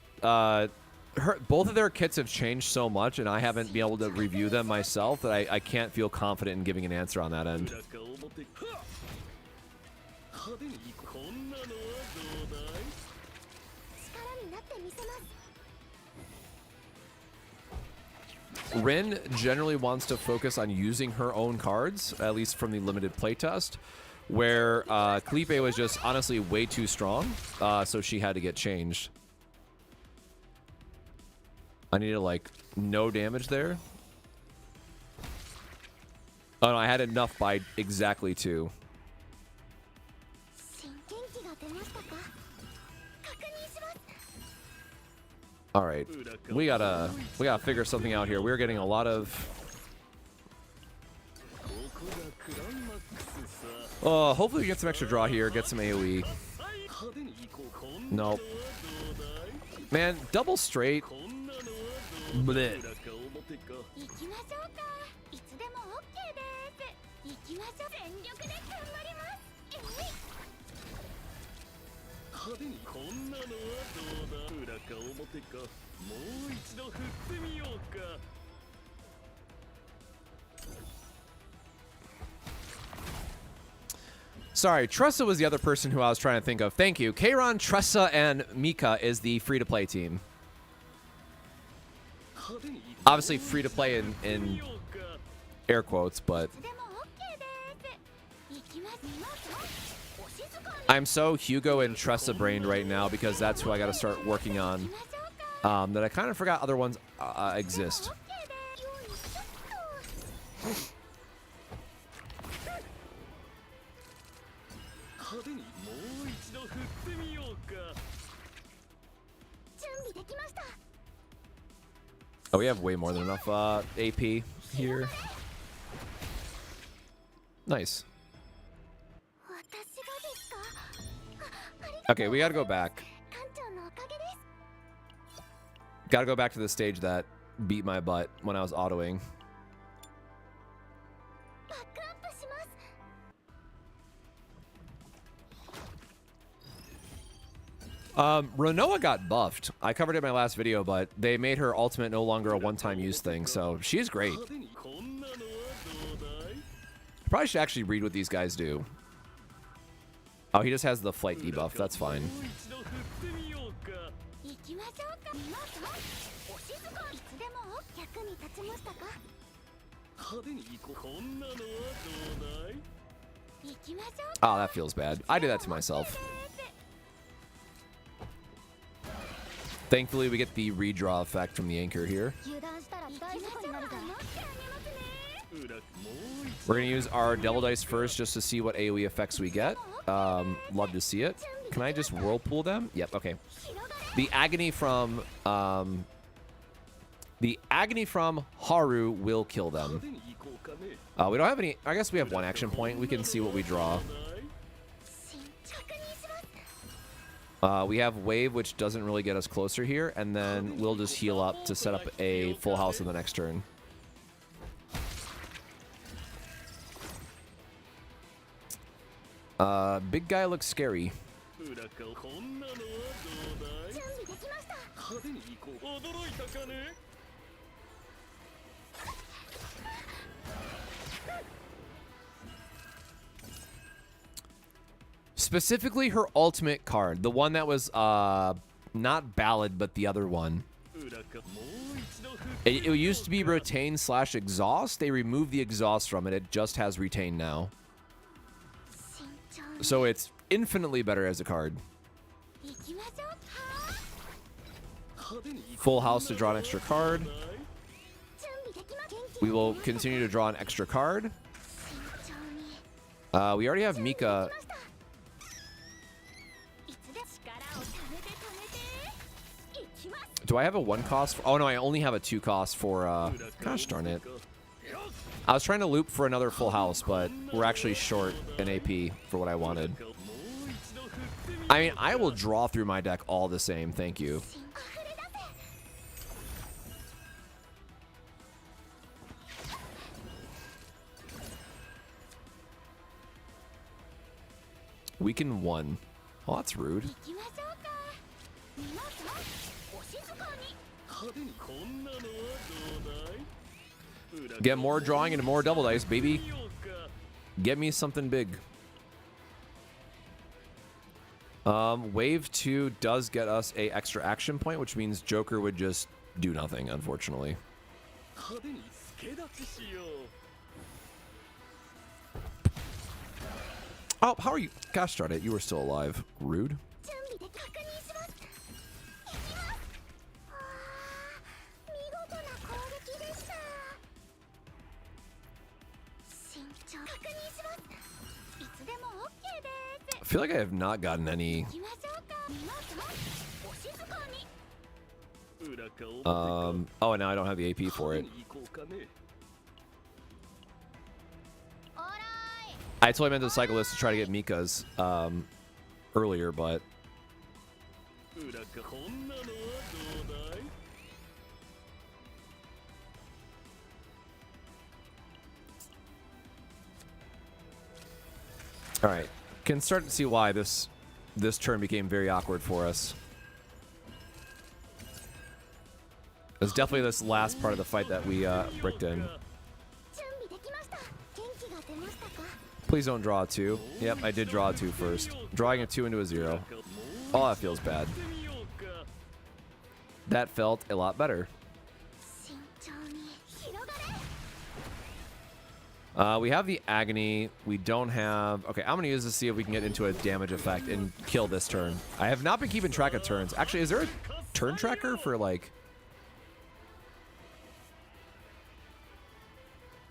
both of their kits have changed so much, and I haven't been able to review them myself that I can't feel confident in giving an answer on that end. 裏顔表派手に行こうこんなのはどうだい 力になってみせます Rin generally wants to focus on using her own cards, at least from the limited playtest, where Calipe was just honestly way too strong, so she had to get changed. I needed, like, no damage there. Oh, no, I had enough by exactly 2. 新元気が出ましたか確認します All right, we gotta figure something out here. We're getting a lot of. ここがクライマックスさ Oh, hopefully we get some extra draw here, get some AOE. 派手に行こうこんなのは Nope. どうだい Man, double straight. こんなのはどうだい Bleh. 裏顔表か行きましょうかいつでも OK です行きましょう全力で頑張りますえい派手にこんなのはどうだ裏顔表かもう一度振ってみようか Sorry, Tressa was the other person who I was trying to think of. Thank you. Kairon, Tressa, and Mika is the free-to-play team. 派手に行こう Obviously free-to-play in 見ようか air quotes, but いつでも OK です行きます見ますお静かに I'm so Hugo and Tressa brained right now because that's who I got to start working 行 on. きましょうか That I kind of forgot other ones exist. OK ですようにちょっと派手にもう一度振ってみようか 準備できました Oh, we have way more than enough AP here. Nice. 私がですかありがとう Okay, we gotta go back. 館長のおかげです Gotta go back to the stage that beat my butt when I was autoing. バックアップします Renoa got buffed. I covered it in my last video, but they made her ultimate no longer a one-time use thing, so she's great. 派手にこんなのはどうだい Probably should actually read what these guys do. Oh, he just has the flight debuff. That's fine. もう一度振ってみようか行きましょうか見ますお静かにいつでも役に立ちましたか派手に行こうこんなのはどうだい 行きましょうか Oh, that feels bad. I did that to myself. Thankfully, we get the redraw effect from the anchor here. 油断したら大事故になるから待ってあげますね 裏もう一 We're going to use our Devil Dice first just to see what AoE effects we get. Love to see it. Can I just Whirlpool them? Yep, okay. 広がれ The agony from Haru will kill 派 them. 手に行こうかね We don't have any. I guess we have one action point. We can see what we draw. 新確認します We have Wave, which doesn't really get us closer here, and then we'll just heal up to set up a full house in the next turn. Big guy looks scary. Specifically her ultimate card, the one that was not Ballad, but the other one. It used to be Retain / Exhaust. They removed the exhaust from it. It just has Retain now. So it's infinitely better as a card. Full house to draw an extra card. We will continue to draw an extra card. We already have Mika. Do I have a 1 cost? Oh no, I only have a 2 cost for, gosh darn it. I was trying to loop for another full house, but we're actually short an AP for what I wanted. I mean, I will draw through my deck all the same, thank you. Weaken 1. Oh, that's rude. Get more drawing and more double dice, baby. Get me something big. Wave 2 does get us a extra action point, which means Joker would just do nothing, unfortunately. Oh, how are you? Gosh darn it, you were still alive. Rude. I feel like I have not gotten any. Oh, and now I don't have the AP for it. I totally meant to cycle this to try to get Mika's earlier, but all right. Can start to see why this turn became very awkward for us. It was definitely this last part of the fight that we bricked in. Please don't draw a 2. Yep, I did draw a 2 first. Drawing a 2 into a 0. Oh, that feels bad. That felt a lot better. We have the Agony. We don't have... Okay, I'm going to use this to see if we can get into a damage effect and kill this turn. I have not been keeping track of turns. Actually, is there a turn tracker for, like...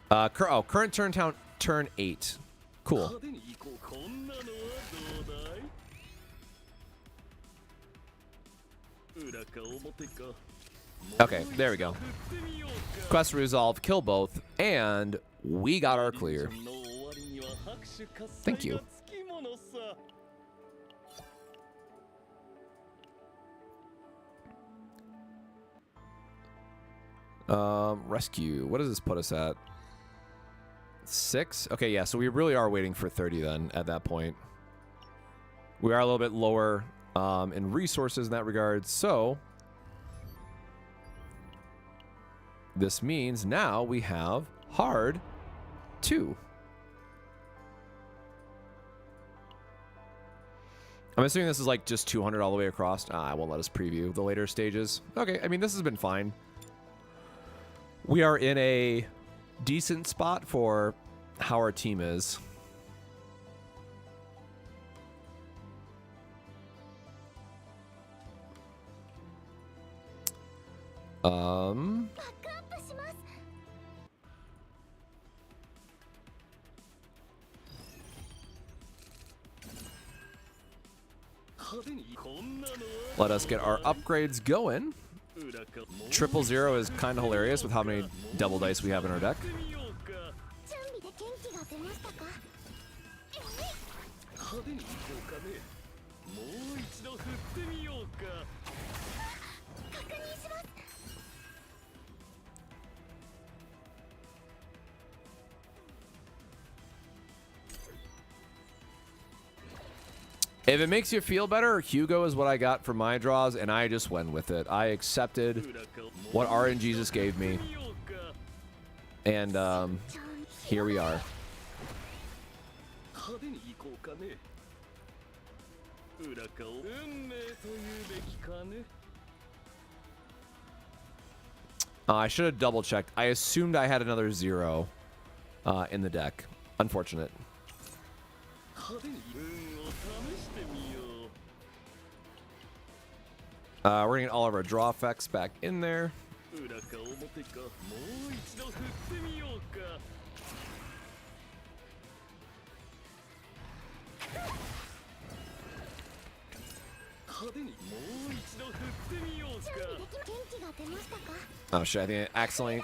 current turn count, turn 8. Cool. Okay, there we go. Quest resolved, kill both, and we got our clear. Thank you. Rescue. What does this put us at? 6? Okay, yeah, so we really are waiting for 30 then at that point. We are a little bit lower in resources in that regard, so this means now we have hard 2. I'm assuming this is like just 200 all the way across. I won't let us preview the later stages. Okay, I mean, this has been fine. We are in a decent spot for how our team is. Let us get our upgrades going. 000 is kind of hilarious with how many double dice we have in our deck. もう一度振ってみようか。確認します。 If it makes you feel better, Hugo is what I got for my draws, and I just went with it. I accepted what RNG just gave me, and here we are. 派手に行こうかね。裏側を運命というべきかね。 I should have double checked. I assumed I had another 0 in the deck. Unfortunate. 派手に運を試してみよう。 We're gonna get all of our draw effects back in there. 裏か表かもう一度振ってみようか。 派手にもう一度振ってみようか。 元気が出ましたか？ Oh shit, I think I accidentally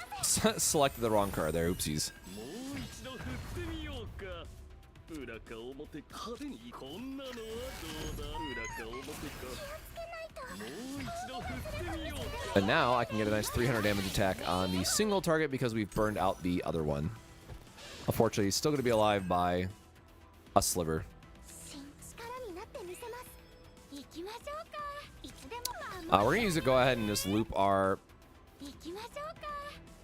selected the wrong card there. Oopsies. もう一度振ってみようか。裏か表か派手にこんなのはどうだ。裏か表かもう一度振ってみようか。 And now I can get a nice 300 damage attack on the single target because we've burned out the other one. Unfortunately, he's still going to be alive by a sliver. 力になってみせます。行きましょうか。いつでも We're going to use it. Go ahead and just loop our 行きましょうか。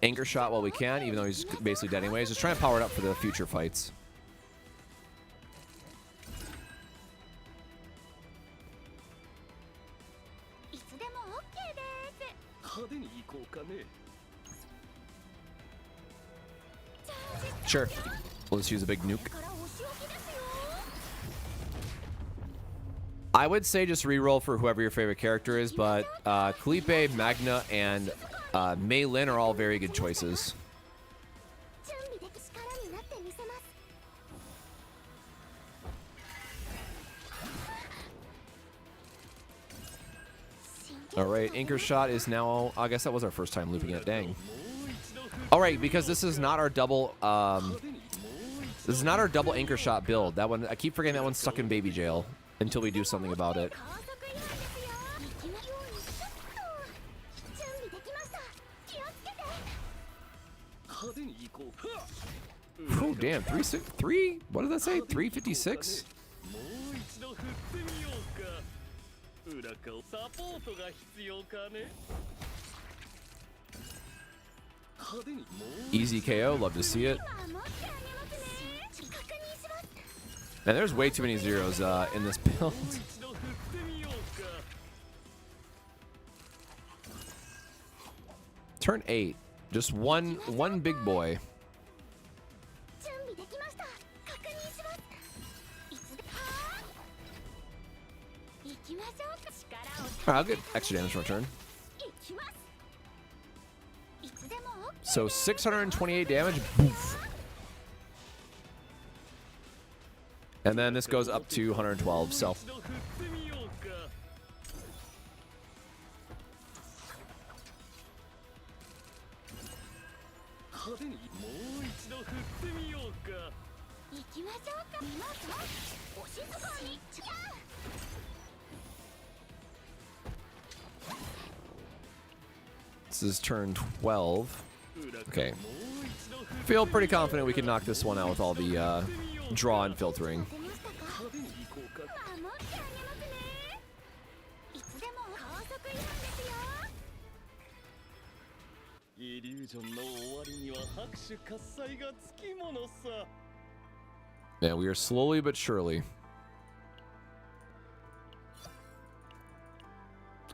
anchor shot while we can, even though he's basically dead anyways. Just trying to power it up for the future fights. いつでも OK です。 派手に行こうかね。 Sure. We'll just use a big nuke. からお仕置きですよ。 I would say just reroll for whoever your favorite character is, but Felipe, Magna, and Mei Lin are all very good choices. 準備でき力になってみせます。 All right, anchor shot is now. I guess that was our first time looping it. Dang. All right, because this is not our double. This is not our double anchor shot build. That one, I keep forgetting that one's stuck in baby jail until we do something about it. 高速違反ですよ。行きまようにシュッと。準備できました。気をつけて。 派手に行こうか。 Oh damn, 363. What did that say? 356. もう一度振ってみようか。裏かサポートが必要かね。 派手にもう Easy KO. Love to see it. 守ってあげますね。確認します。 And there's way too many zeros in this build. 一度振ってみようか。 Turn 8. Just one big boy. 準備できました。確認します。いつで行きましょうか。力を I'll get extra damage from return. 行きます。いつでも OK。 So 628 damage. Boof. And then this goes up to 112. So 一度振ってみようか。 派手にもう一度振ってみようか。 行きましょうか。見ますか。お静かに。 this is turn 12. 裏か Okay. もう一度振って Feel pretty confident we can knock this one out with all the draw and filtering. 出ましたか。派手に行こうか。 守ってあげますね。いつでも高速違反ですよ。 イリュージョンの終わりには拍手喝采がつきものさ。 Yeah, we are slowly but surely.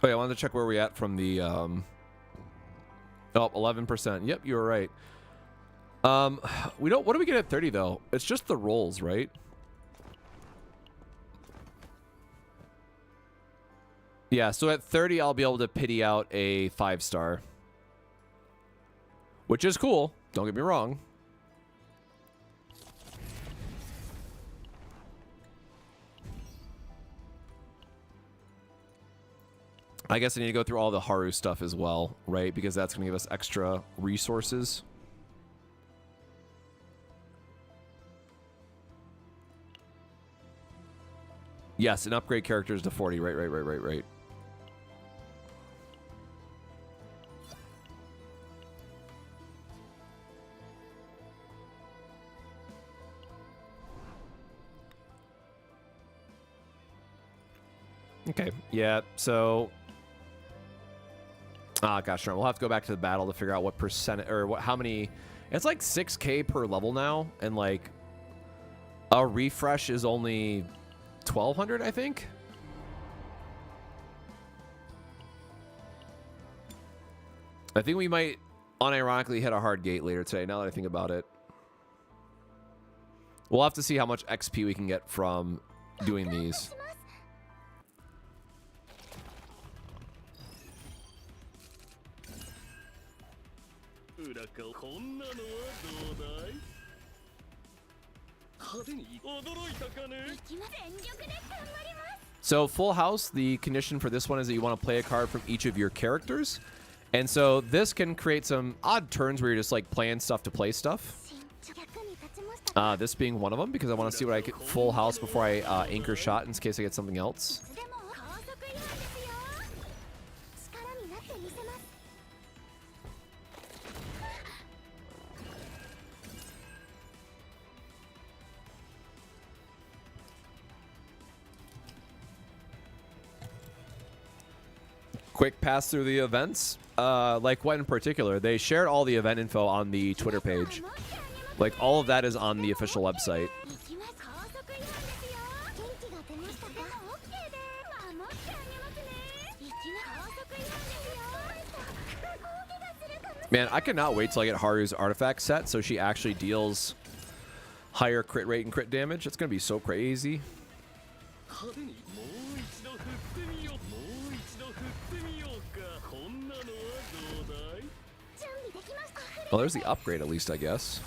Oh yeah, I wanted to check where we're at from the oh, 11%. Yep, you were right. We don't. What do we get at 30 though? It's just the rolls, right? Yeah, so at 30 I'll be able to pity out a 5-star. Which is cool, don't get me wrong. I guess I need to go through all the Haru stuff as well, right? Because that's going to give us extra resources. Yes, and upgrade characters to 40. Right. Okay, yeah, so... Ah, gosh darn, we'll have to go back to the battle to figure out what percent, or what, how many... It's like 6k per level now, and like... A refresh is only 1,200, I think? I think we might unironically hit a hard gate later today, now that I think about it. We'll have to see how much XP we can get from doing these. So full house, the condition for this one is that you want to play a card from each of your characters. And so this can create some odd turns where you're just like playing stuff to play stuff. This being one of them, because I want to see what I get full house before I anchor shot in case I get something else. Quick pass through the events. Like what in particular? They shared all the event info on the Twitter page. Like all of that is on the official website. Man, I cannot wait till I get Haru's artifact set so she actually deals higher crit rate and crit damage. It's going to be so crazy. Well, there's the upgrade at least, I guess.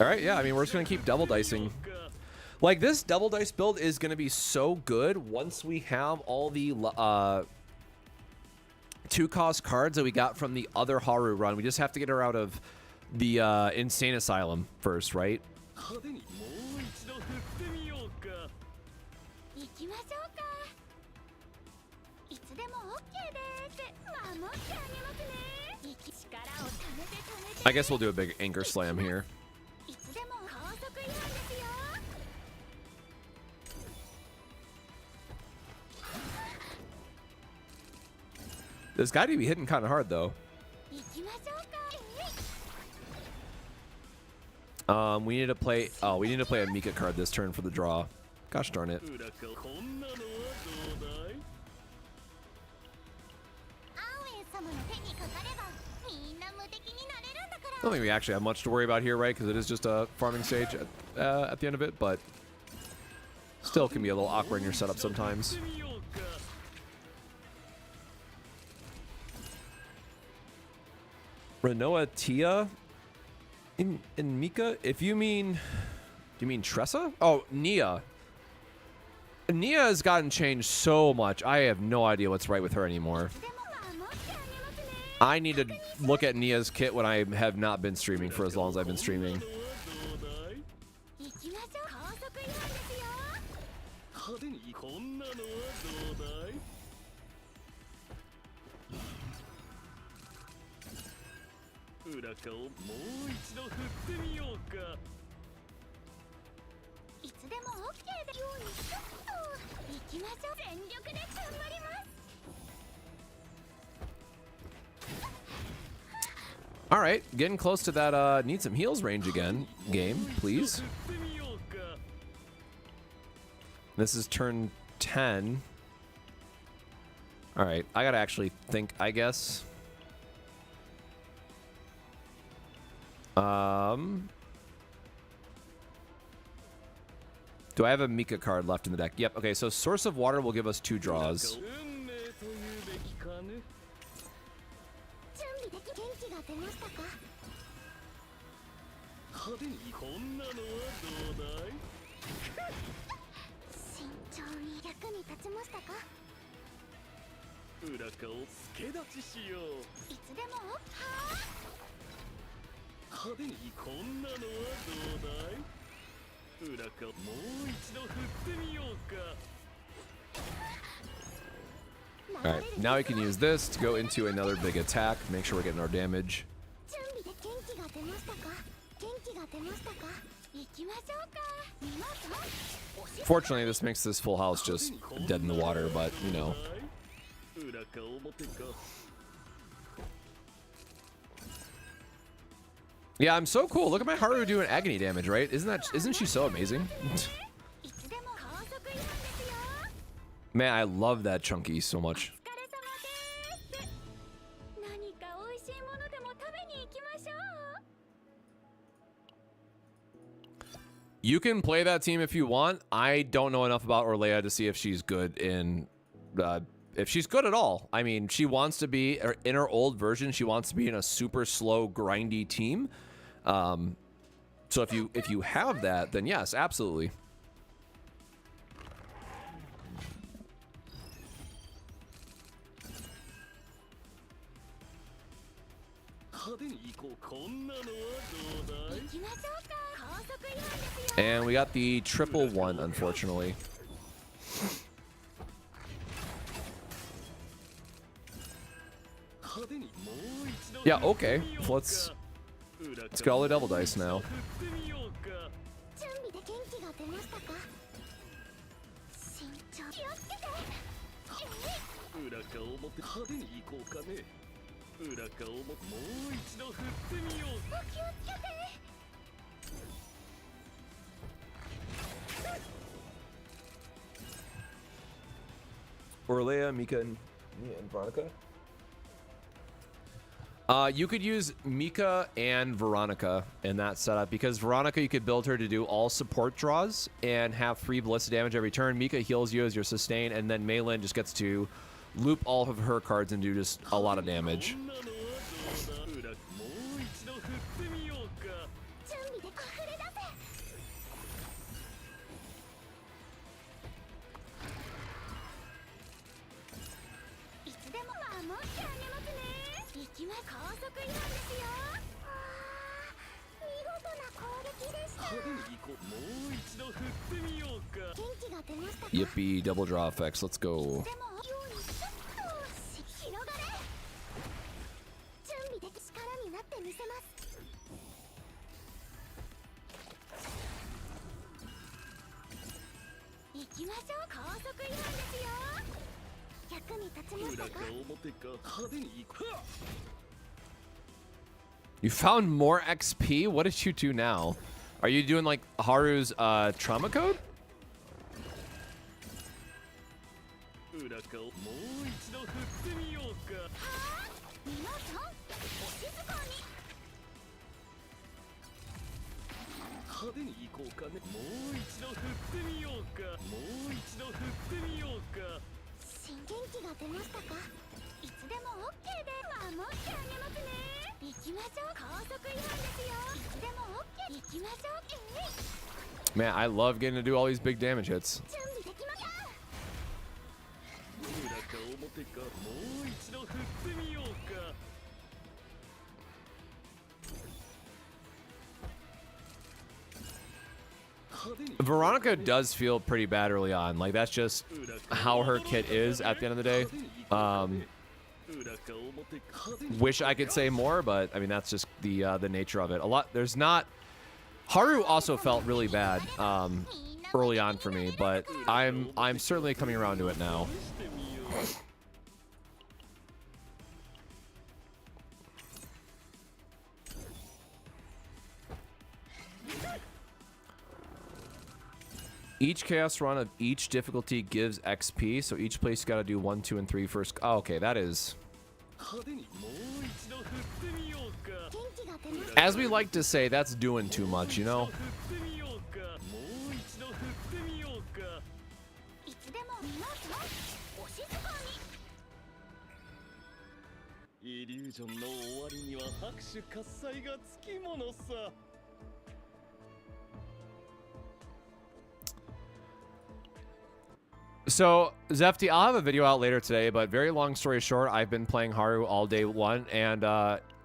All right, yeah, I mean, we're just going to keep double dicing. Like, this double dice build is going to be so good once we have all the 2-cost cards that we got from the other Haru run. We just have to get her out of the Insane Asylum first, right? I guess we'll do a big anchor slam here. This guy to be hitting kind of hard though. We need to play. Oh, we need to play a Mika card this turn for the draw. Gosh darn it. I don't think we actually have much to worry about here, right? Because it is just a farming stage at the end of it, but still can be a little awkward in your setup sometimes. Renoa Tia in Mika? If you mean... Do you mean Tressa? Oh, Nia. Nia has gotten changed so much. I have no idea what's right with her anymore. I need to look at Nia's kit when I have not been streaming for as long as I've been streaming. All right, getting close to that need some heals range again. Game, please. This is turn 10. All right, I gotta actually think, I guess. Do I have a Mika card left in the deck? Yep, okay, so Source of Water will give us 2 draws. 裏顔助立ちしよう。いつでもは派手にこんなのはどうだい。裏顔もう一度振ってみようか。 All right, now we can use this to go into another big attack. Make sure we're getting our damage. 準備で元気が出ましたか。元気が出ましたか。行きましょうか。皆さん Fortunately, this makes this full house just dead in the water, but you know. 裏か表か。 Yeah, I'm so cool. Look at my Haru doing agony damage, right? Isn't she so amazing? いつでも高速違反ですよ。 Man, I love that Chunky so お much. 疲れ様です。何か美味しいものでも食べに行きましょう。 You can play that team if you want. I don't know enough about Orlea to see if she's good if she's good at all. I mean, she wants to be in her old version. She wants to be in a super slow, grindy team. So if you have that, then yes, absolutely. 派手に行こう。こんなのはどうだい。行きましょうか。高速違反ですよ。 And we got the triple one, unfortunately. 派手にもう一度 Yeah, okay. 振ってみようか。 Let's get all the double dice now. 振ってみようか。準備で元気が出ましたか。慎重気をつけて。裏か表派手に行こうかね。裏か表もう一度振ってみよう。お気をつけて。 Orlea, Mika, and Veronica. You could use Mika and Veronica in that setup because Veronica, you could build her to do all support draws and have free ballistic damage every turn. Mika heals you as your sustain, and then Maylin just gets to loop all of her cards and do just a lot of damage. こんなのはどうだ。裏もう一度振ってみようか。準備で溢れ出せ。いつでも守ってあげますね。行きま高速違反ですよ。見事な攻撃でした。派手に行こう。もう一度振ってみようか。元気が出ましたか。 Yippee, double draw effects. Let's go. でもようにちょっと広がれ。準備で力になってみせます。行きましょう。高速違反ですよ。役に立ちましたか。裏か表か。派手に行こう。 You found more XP? What did you do now? Are you doing like Haru's trauma code? 裏かもう一度振ってみようか。はあ、皆さんお静かに。派手に行こうかね。もう一度振ってみようか。もう一度振ってみようか。新元気が出ましたか。いつでも OK で守ってあげますね。行きましょう。高速違反ですよ。いつでも OK。行きましょう。Man, I love getting to do all these big damage hits. 準備できました。裏か表か。もう一度振ってみようか。 Veronica does feel pretty bad early on. Like, that's just how her kit is at the end of the day. Wish I could say more, but I mean, that's just the nature of it. There's not... Haru also felt really bad early on for me, but I'm certainly coming around to it now. Each chaos run of each difficulty gives XP, so each place you gotta do 1, 2, and 3 first. Oh, okay, that is... As we like to say, that's doing too much, you know? いつでも皆さんお静かに。イリュージョンの終わりには拍手喝采がつきものさ。 All So, Zefty, I'll have a video out later today, but very long story short, I've been playing Haru all day one, and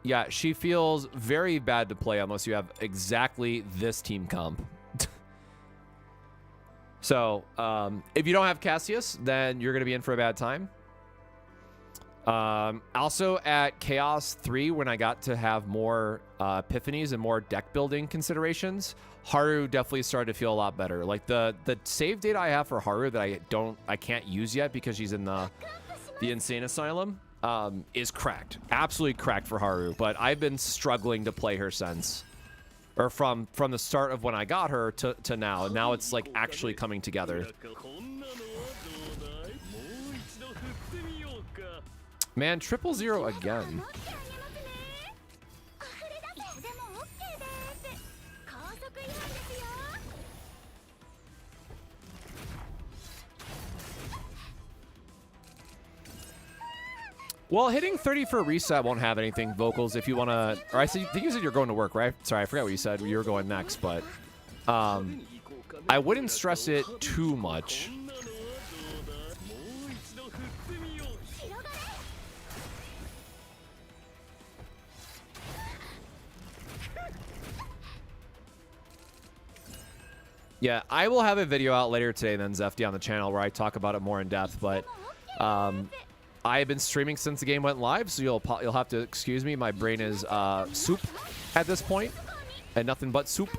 yeah, she feels very bad to play unless you have exactly this team comp. So, if you don't have Cassius, then you're going to be in for a bad time. Also, at Chaos 3, when I got to have more epiphanies and more deck building considerations, Haru definitely started to feel a lot better. Like the save data I have for Haru that I can't use yet because she's in the insane asylum is cracked, absolutely cracked for Haru. But I've been struggling to play her since, or from the start of when I got her to now. Now it's like actually coming together. Man, 000 again. Well, hitting 30 for a reset won't have anything. Vocals, if you want to... Or I think you said you're going to work, right? Sorry, I forgot what you said. You were going next, but... I wouldn't stress it too much. Yeah, I will have a video out later today then, Zefty, on the channel where I talk about it more in depth, but I have been streaming since the game went live, so you'll have to excuse me. My brain is soup at this point, and nothing but soup.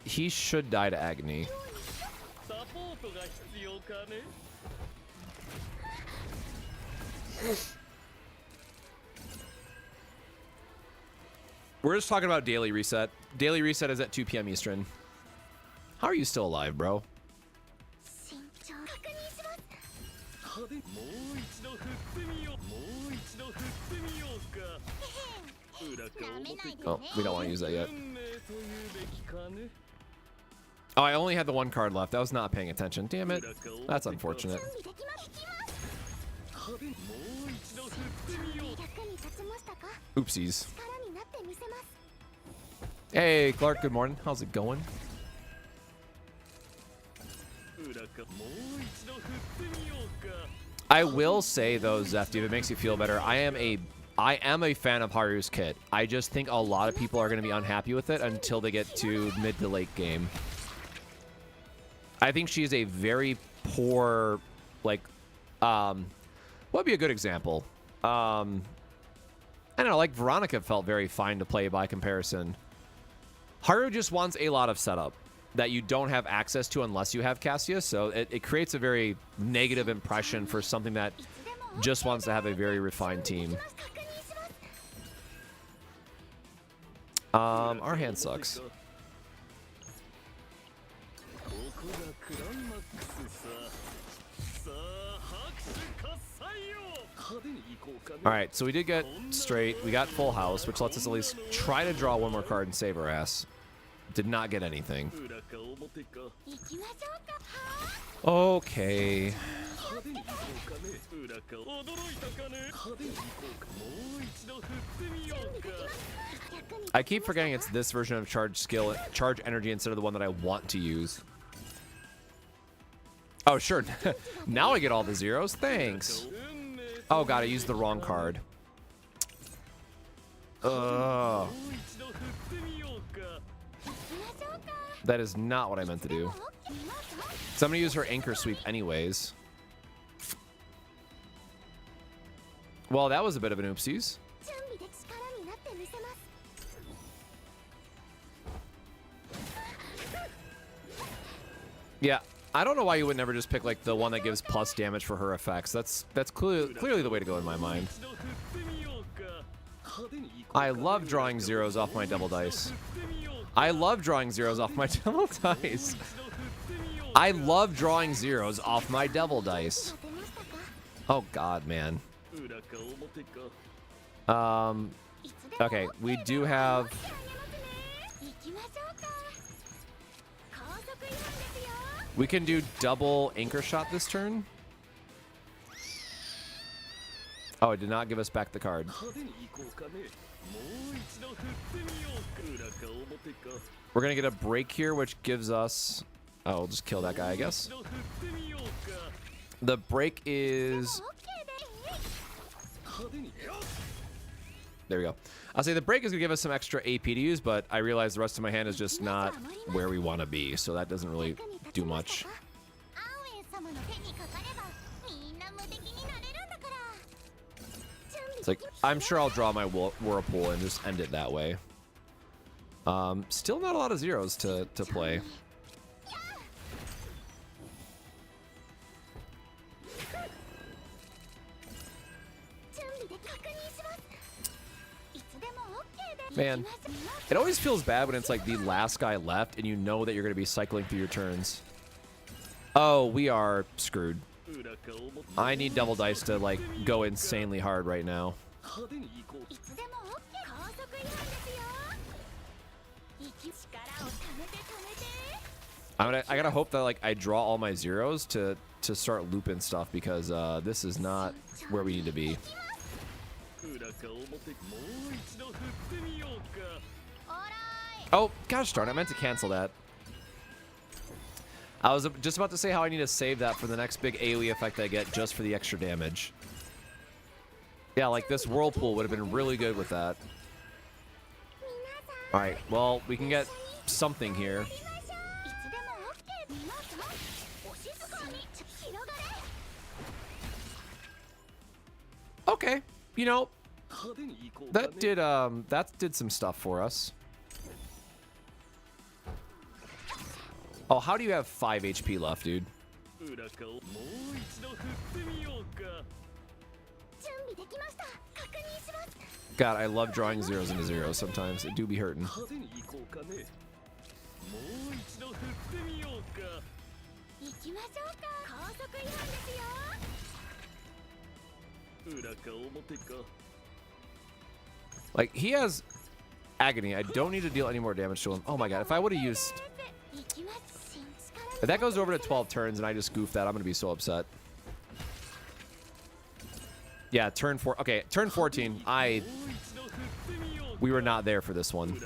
He should die to agony. We're just talking about daily reset. Daily reset is at 2 p.m. Eastern. How are you still alive, bro? Oh, we don't want to use that yet. Oh, I only had the one card left. I was not paying attention. Damn it. That's unfortunate. Oopsies. Hey, Clark, good morning. How's it going? I will say, though, Zefty, if it makes you feel better, I am a fan of Haru's kit. I just think a lot of people are going to be unhappy with it until they get to mid to late game. I think she is a very poor, like, what would be a good example? I don't know, like Veronica felt very fine to play by comparison. Haru just wants a lot of setup that you don't have access to unless you have Cassius, so it creates a very negative impression for something that just wants to have a very refined team. Our hand sucks. Alright, so we did get straight. We got full house, which lets us at least try to draw one more card and save our ass. Did not get anything. Okay. I keep forgetting it's this version of charge energy instead of the one that I want to use. Oh, sure. Now I get all the zeros. Thanks. Oh, God, I used the wrong card. Ugh. That is not what I meant to do. So I'm going to use her anchor sweep anyways. Well, that was a bit of an oopsies. Yeah, I don't know why you would never just pick like the one that gives plus damage for her effects. That's clearly the way to go in my mind. I love drawing zeros off my double dice. I love drawing zeros off my double dice. I love drawing zeros off my devil dice. Oh God, man. Okay, we do have. We can do double anchor shot this turn. Oh, it did not give us back the card. We're gonna get a break here, which gives us. Oh, we'll just kill that guy, I guess. The break is. There we go. I'll say the break is gonna give us some extra AP to use, but I realize the rest of my hand is just not where we want to be, so that doesn't really do much. It's like, I'm sure I'll draw my Whirlpool and just end it that way. Still not a lot of zeros to play. Man, it always feels bad when it's like the last guy left and you know that you're going to be cycling through your turns. Oh, we are screwed. I need double dice to like go insanely hard right now. I gotta hope that like I draw all my zeros to start looping stuff, because this is not where we need to be. Oh, gosh darn, I meant to cancel that. I was just about to say how I need to save that for the next big AoE effect I get just for the extra damage. Yeah, like this Whirlpool would have been really good with that. Alright, well, we can get something here. Okay, you know, that did some stuff for us. Oh, how do you have 5 HP left, dude? God, I love drawing zeros into zeros sometimes. It do be hurting. Like, he has agony. I don't need to deal any more damage to him. Oh my god, if I would have used... If that goes over to 12 turns and I just goof that, I'm going to be so upset. Yeah, turn 4. Okay, turn 14. We were not there for this one.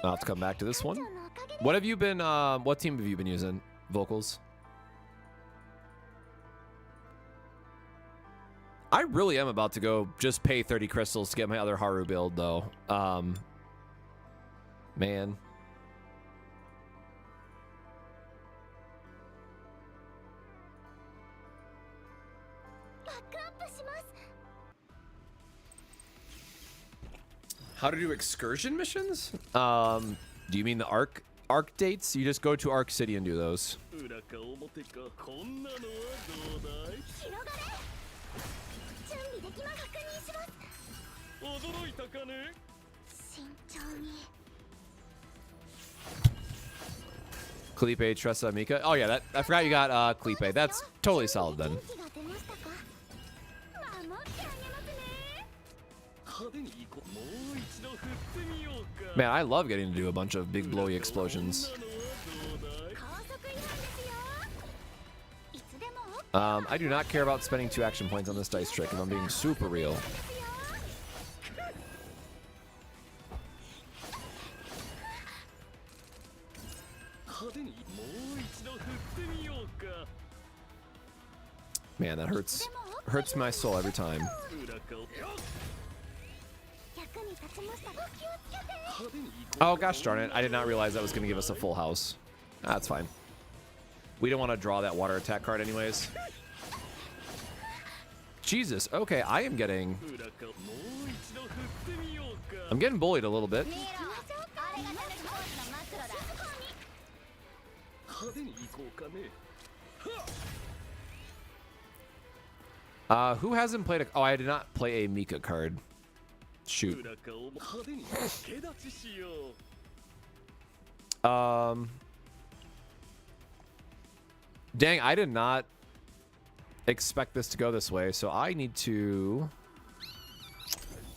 I'll have to come back to this one. What have you been, what team have you been using? Vocals? I really am about to go just pay 30 crystals to get my other Haru build, though. Man. How to do excursion missions? Do you mean the Arc dates? You just go to Arc City and do those. Clipe, Tressa, Mika. Oh yeah, I forgot you got Clipe. That's totally solid then. Man, I love getting to do a bunch of big blowy explosions. I do not care about spending 2 action points on this dice trick if I'm being super real. Man, that hurts my soul every time. Oh gosh darn it, I did not realize that was going to give us a full house. That's fine. We don't want to draw that water attack card anyways. Jesus, okay, I'm getting bullied a little bit. Who hasn't played oh, I did not play a Mika card. Shoot. Dang, I did not expect this to go this way, so I need to...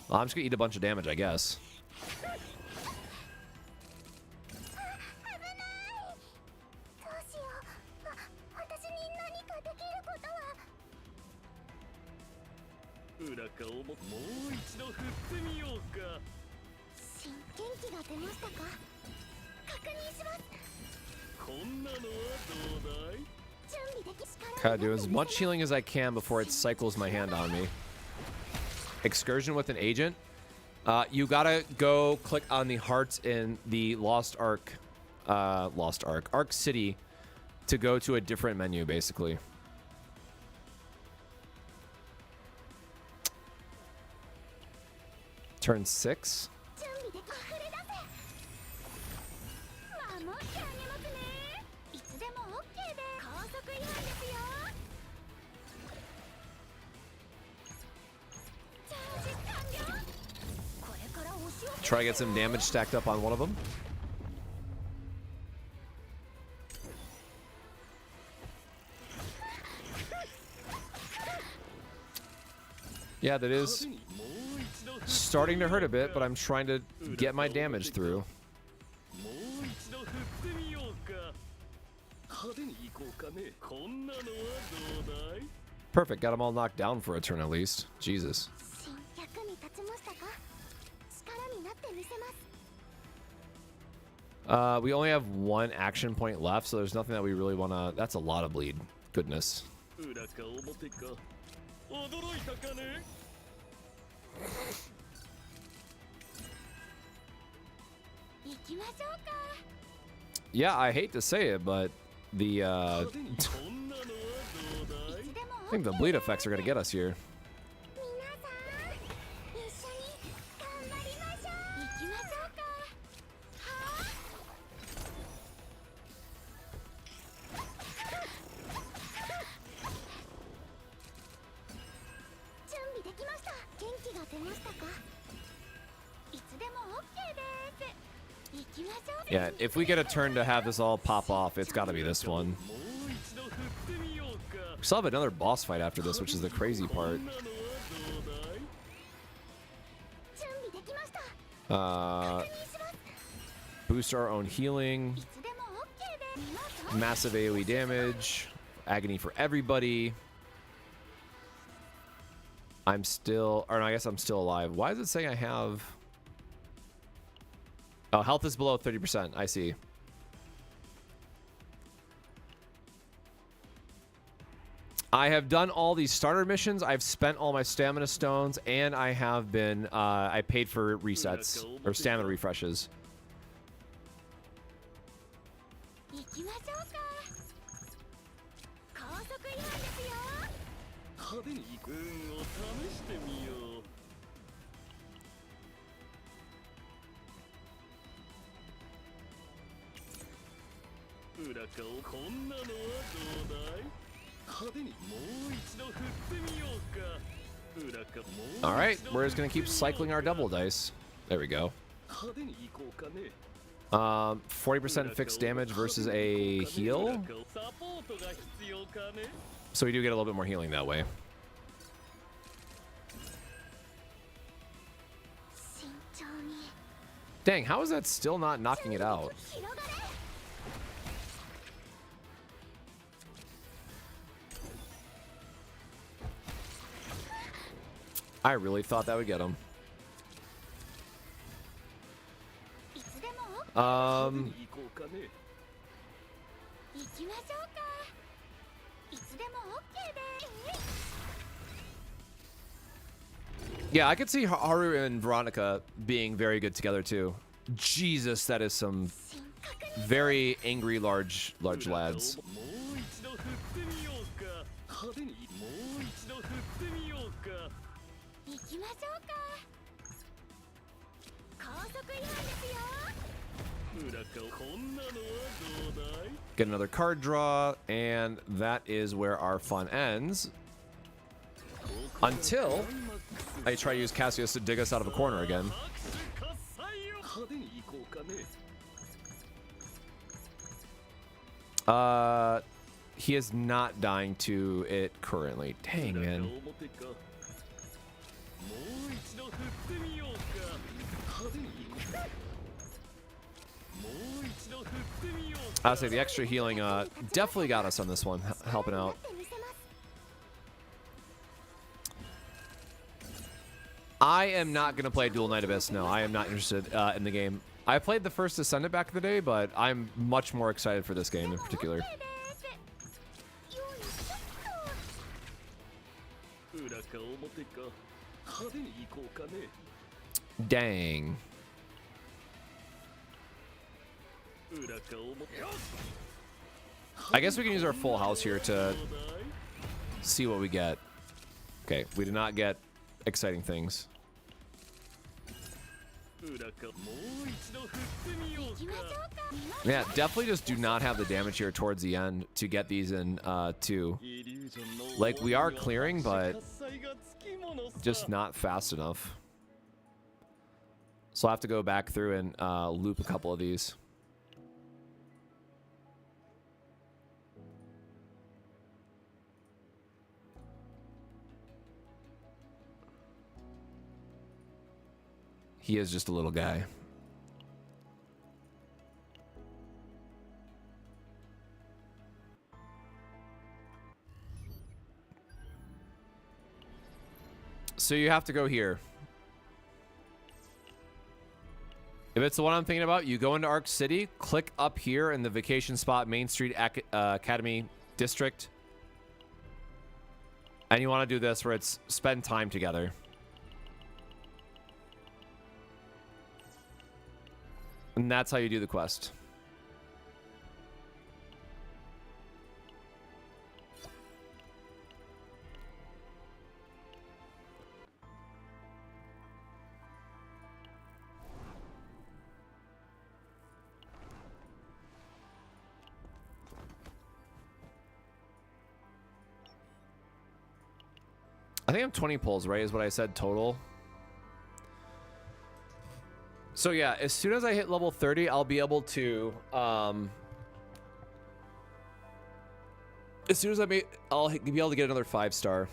Well, I'm just gonna eat a bunch of damage, I guess. 裏かをもう一度振ってみようか。元気が出ましたか？確認します。こんなのはどうだい？ Gotta do as much healing as I can before it cycles my hand on me. Excursion with an agent. You gotta go click on the hearts in the Arc City to go to a different menu, basically. Turn 6. Try to get some damage stacked up on one of them. Yeah, that is starting to hurt a bit, but I'm trying to get my damage through. Perfect, got them all knocked down for a turn at least. Jesus. We only have one action point left, so there's nothing that we really want to... That's a lot of bleed. Goodness. Yeah, I hate to say it, but the I think the bleed effects are going to get us here. Yeah, if we get a turn to have this all pop off, it's got to be this one. We still have another boss fight after this, which is the crazy part. Boost our own healing. Massive AoE damage. Agony for everybody. I'm still... Or no, I guess I'm still alive. Why is it saying I have... Oh, health is below 30%. I see. I have done all these starter missions. I've spent all my stamina stones, and I have been... I paid for resets, or stamina refreshes. All right, we're just gonna keep cycling our double dice. There we go. 40% fixed damage versus a heal. So we do get a little bit more healing that way. Dang, how is that still not knocking it out? I really thought that would get him. Yeah, I could see Haru and Veronica being very good together too. Jesus, that is some very angry large lads. Get another card draw, and that is where our fun ends. Until I try to use Cassius to dig us out of a corner again. He is not dying to it currently. Dang, man. I'll say the extra healing definitely got us on this one, helping out. I am not going to play Dual Knight Abyss. No, I am not interested in the game. I played the first Descendant back in the day, but I'm much more excited for this game in particular. 裏か表か派手に行こうかね Dang. 裏か表 I guess we can use our full house here to see what we get. Okay, we did not get exciting things. 裏かもう一度振ってみようか Yeah, definitely just do not have the damage here towards the end to get these in two. イリュージョンの Like, we are clearing, but 喝采がつきものさ just not fast enough. So I'll have to go back through and loop a couple of these. He is just a little guy. So you have to go here. If it's the one I'm thinking about, you go into Arc City, click up here in the vacation spot, Main Street Academy District. And you want to do this where it's spend time together. And that's how you do the quest. I think I'm 20 pulls, right? Is what I said total. So yeah, as soon as I hit level 30, I'll be able to as soon as I'll be able to get another 5-star.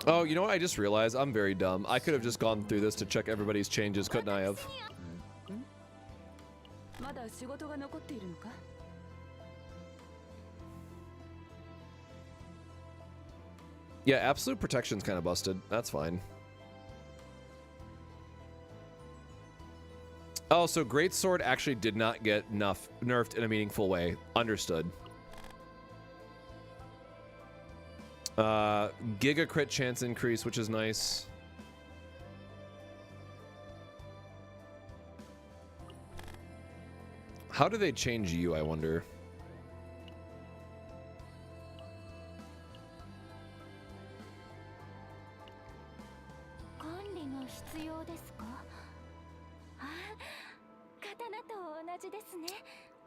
Oh, you know what? I just realized I'm very dumb. I could have just gone through this to check everybody's changes, couldn't I have? まだ仕事が残っているのか Yeah, absolute protection's kind of busted. That's fine. Oh, so Great Sword actually did not get nerfed in a meaningful way. Understood. Giga crit chance increase, which is nice. How do they change you, I wonder?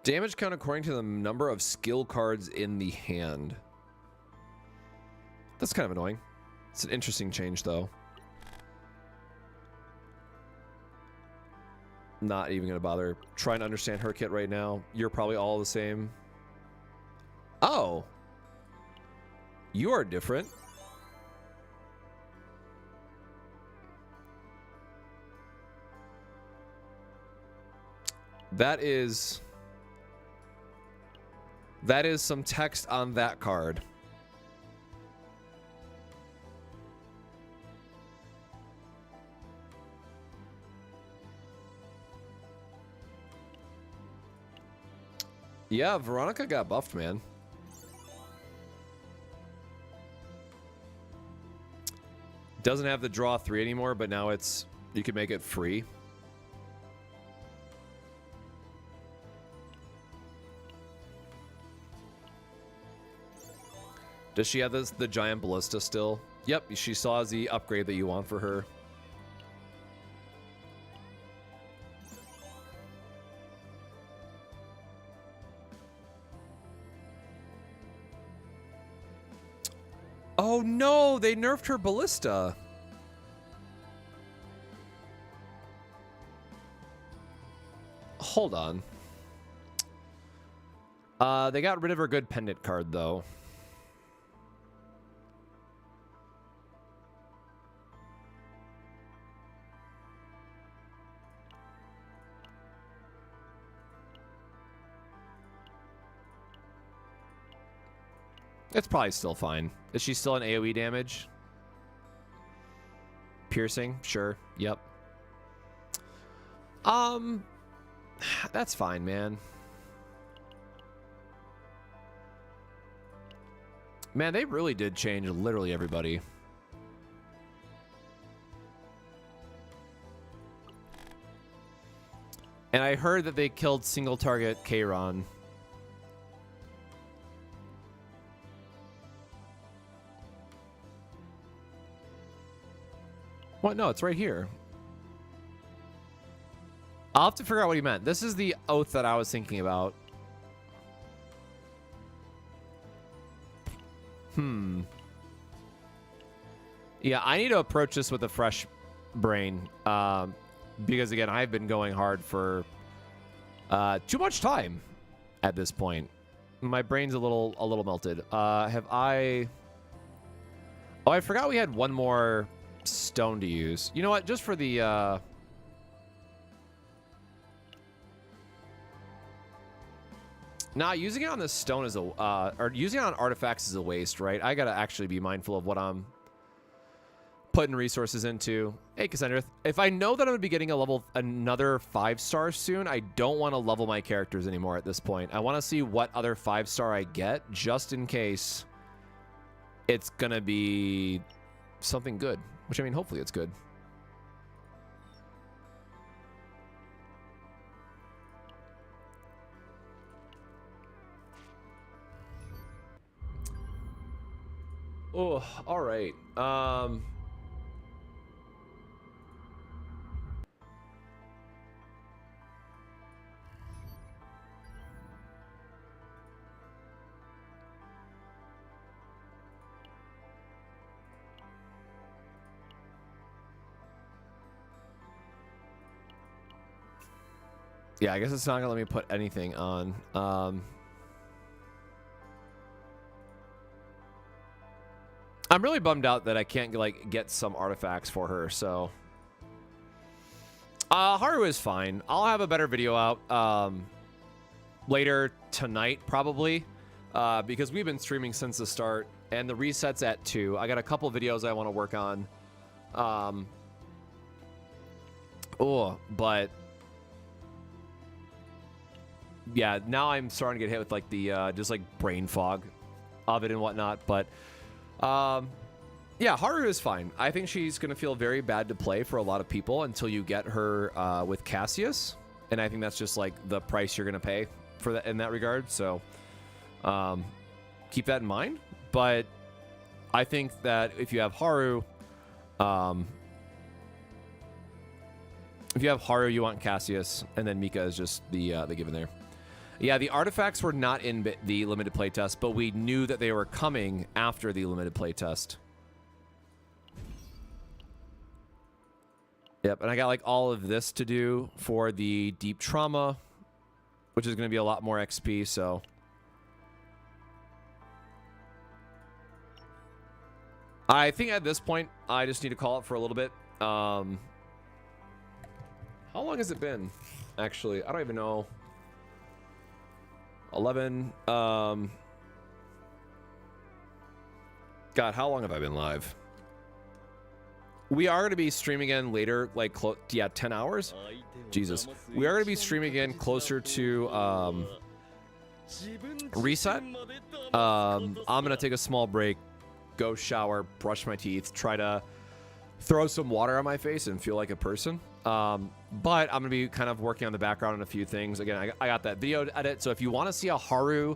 Damage count according to the number of skill cards in the hand. That's kind of annoying. It's an interesting change, though. Not even going to bother trying to understand her kit right now. You're probably all the same. Oh. You are different. That is some text on that card. Yeah, Veronica got buffed, man. Doesn't have the draw 3 anymore, but now you can make it free. Does she have the giant ballista still? Yep, she still has the upgrade that you want for her. Oh no, they nerfed her ballista. Hold on. They got rid of her good pendant card though. It's probably still fine. Is she still in AoE damage? Piercing? Sure. Yep. That's fine, man. Man, they really did change literally everybody. And I heard that they killed single target Kairon. What? No, it's right here. I'll have to figure out what he meant. This is the oath that I was thinking about. Yeah, I need to approach this with a fresh brain. Because, again, I've been going hard for too much time at this point. My brain's a little melted. Have I... Oh, I forgot we had one more stone to use. You know what? Just for the... Nah, using it on this stone is a... or using it on artifacts is a waste, right? I gotta actually be mindful of what I'm putting resources into. Hey, Cassandra, if I know that I'm gonna be getting another 5-star soon, I don't want to level my characters anymore at this point. I want to see what other 5-star I get, just in case it's gonna be something good. Which, I mean, hopefully it's good. Oh, all right. Yeah, I guess it's not gonna let me put anything on. I'm really bummed out that I can't like get some artifacts for her. So, Haru is fine. I'll have a better video out later tonight probably, because we've been streaming since the start, and the reset's at 2. I got a couple videos I want to work on. But yeah, now I'm starting to get hit with like the just like brain fog of it and whatnot. But yeah, Haru is fine. I think she's gonna feel very bad to play for a lot of people until you get her with Cassius, and I think that's just like the price you're gonna pay for that in that regard. So keep that in mind. But I think that if you have Haru, you want Cassius, and then Mika is just the given there. Yeah, the artifacts were not in the limited playtest, but we knew that they were coming after the limited playtest. Yep, and I got like all of this to do for the deep trauma, which is going to be a lot more XP, so. I think at this point, I just need to call it for a little bit. How long has it been? Actually, I don't even know. 11. God, how long have I been live? We are going to be streaming again later, like, 10 hours? Jesus. We are going to be streaming again closer to reset. I'm going to take a small break, go shower, brush my teeth, try to throw some water on my face and feel like a person. But I'm gonna be kind of working on the background on a few things. Again, I got that video to edit, so if you want to see a Haru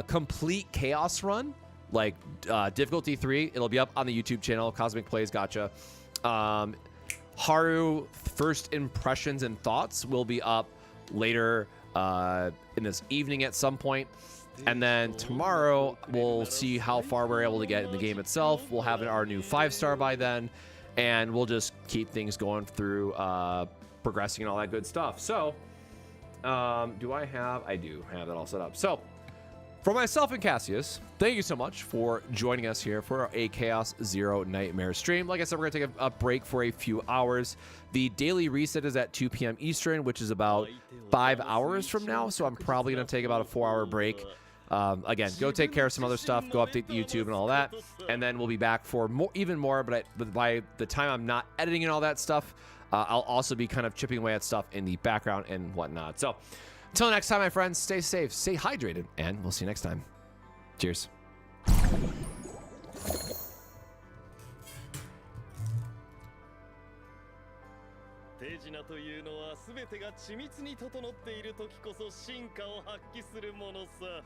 complete chaos run, like difficulty 3, it'll be up on the YouTube channel, Cosmic Plays Gotcha. Haru first impressions and thoughts will be up later in this evening at some point. And then tomorrow we'll see how far we're able to get in the game itself. We'll have our new 5-star by then, and we'll just keep things going through progressing and all that good stuff. So do I have do have that all set up. So for myself and Cassius, thank you so much for joining us here for a Chaos Zero Nightmare stream. Like I said, we're gonna take a break for a few hours. The daily reset is at 2 p.m. Eastern, which is about 5 hours from now, so I'm probably gonna take about a 4-hour break Again, go take care of some other stuff, go update the YouTube and all that, and then we'll be back for more, even more. But by the time I'm not editing and all that stuff, I'll also be kind of chipping away at stuff in the background and whatnot. So until next time, my friends, stay safe, stay hydrated, and we'll see you next time. Cheers. 手品というのは全てが緻密に整っている時こそ進化を発揮するものさ。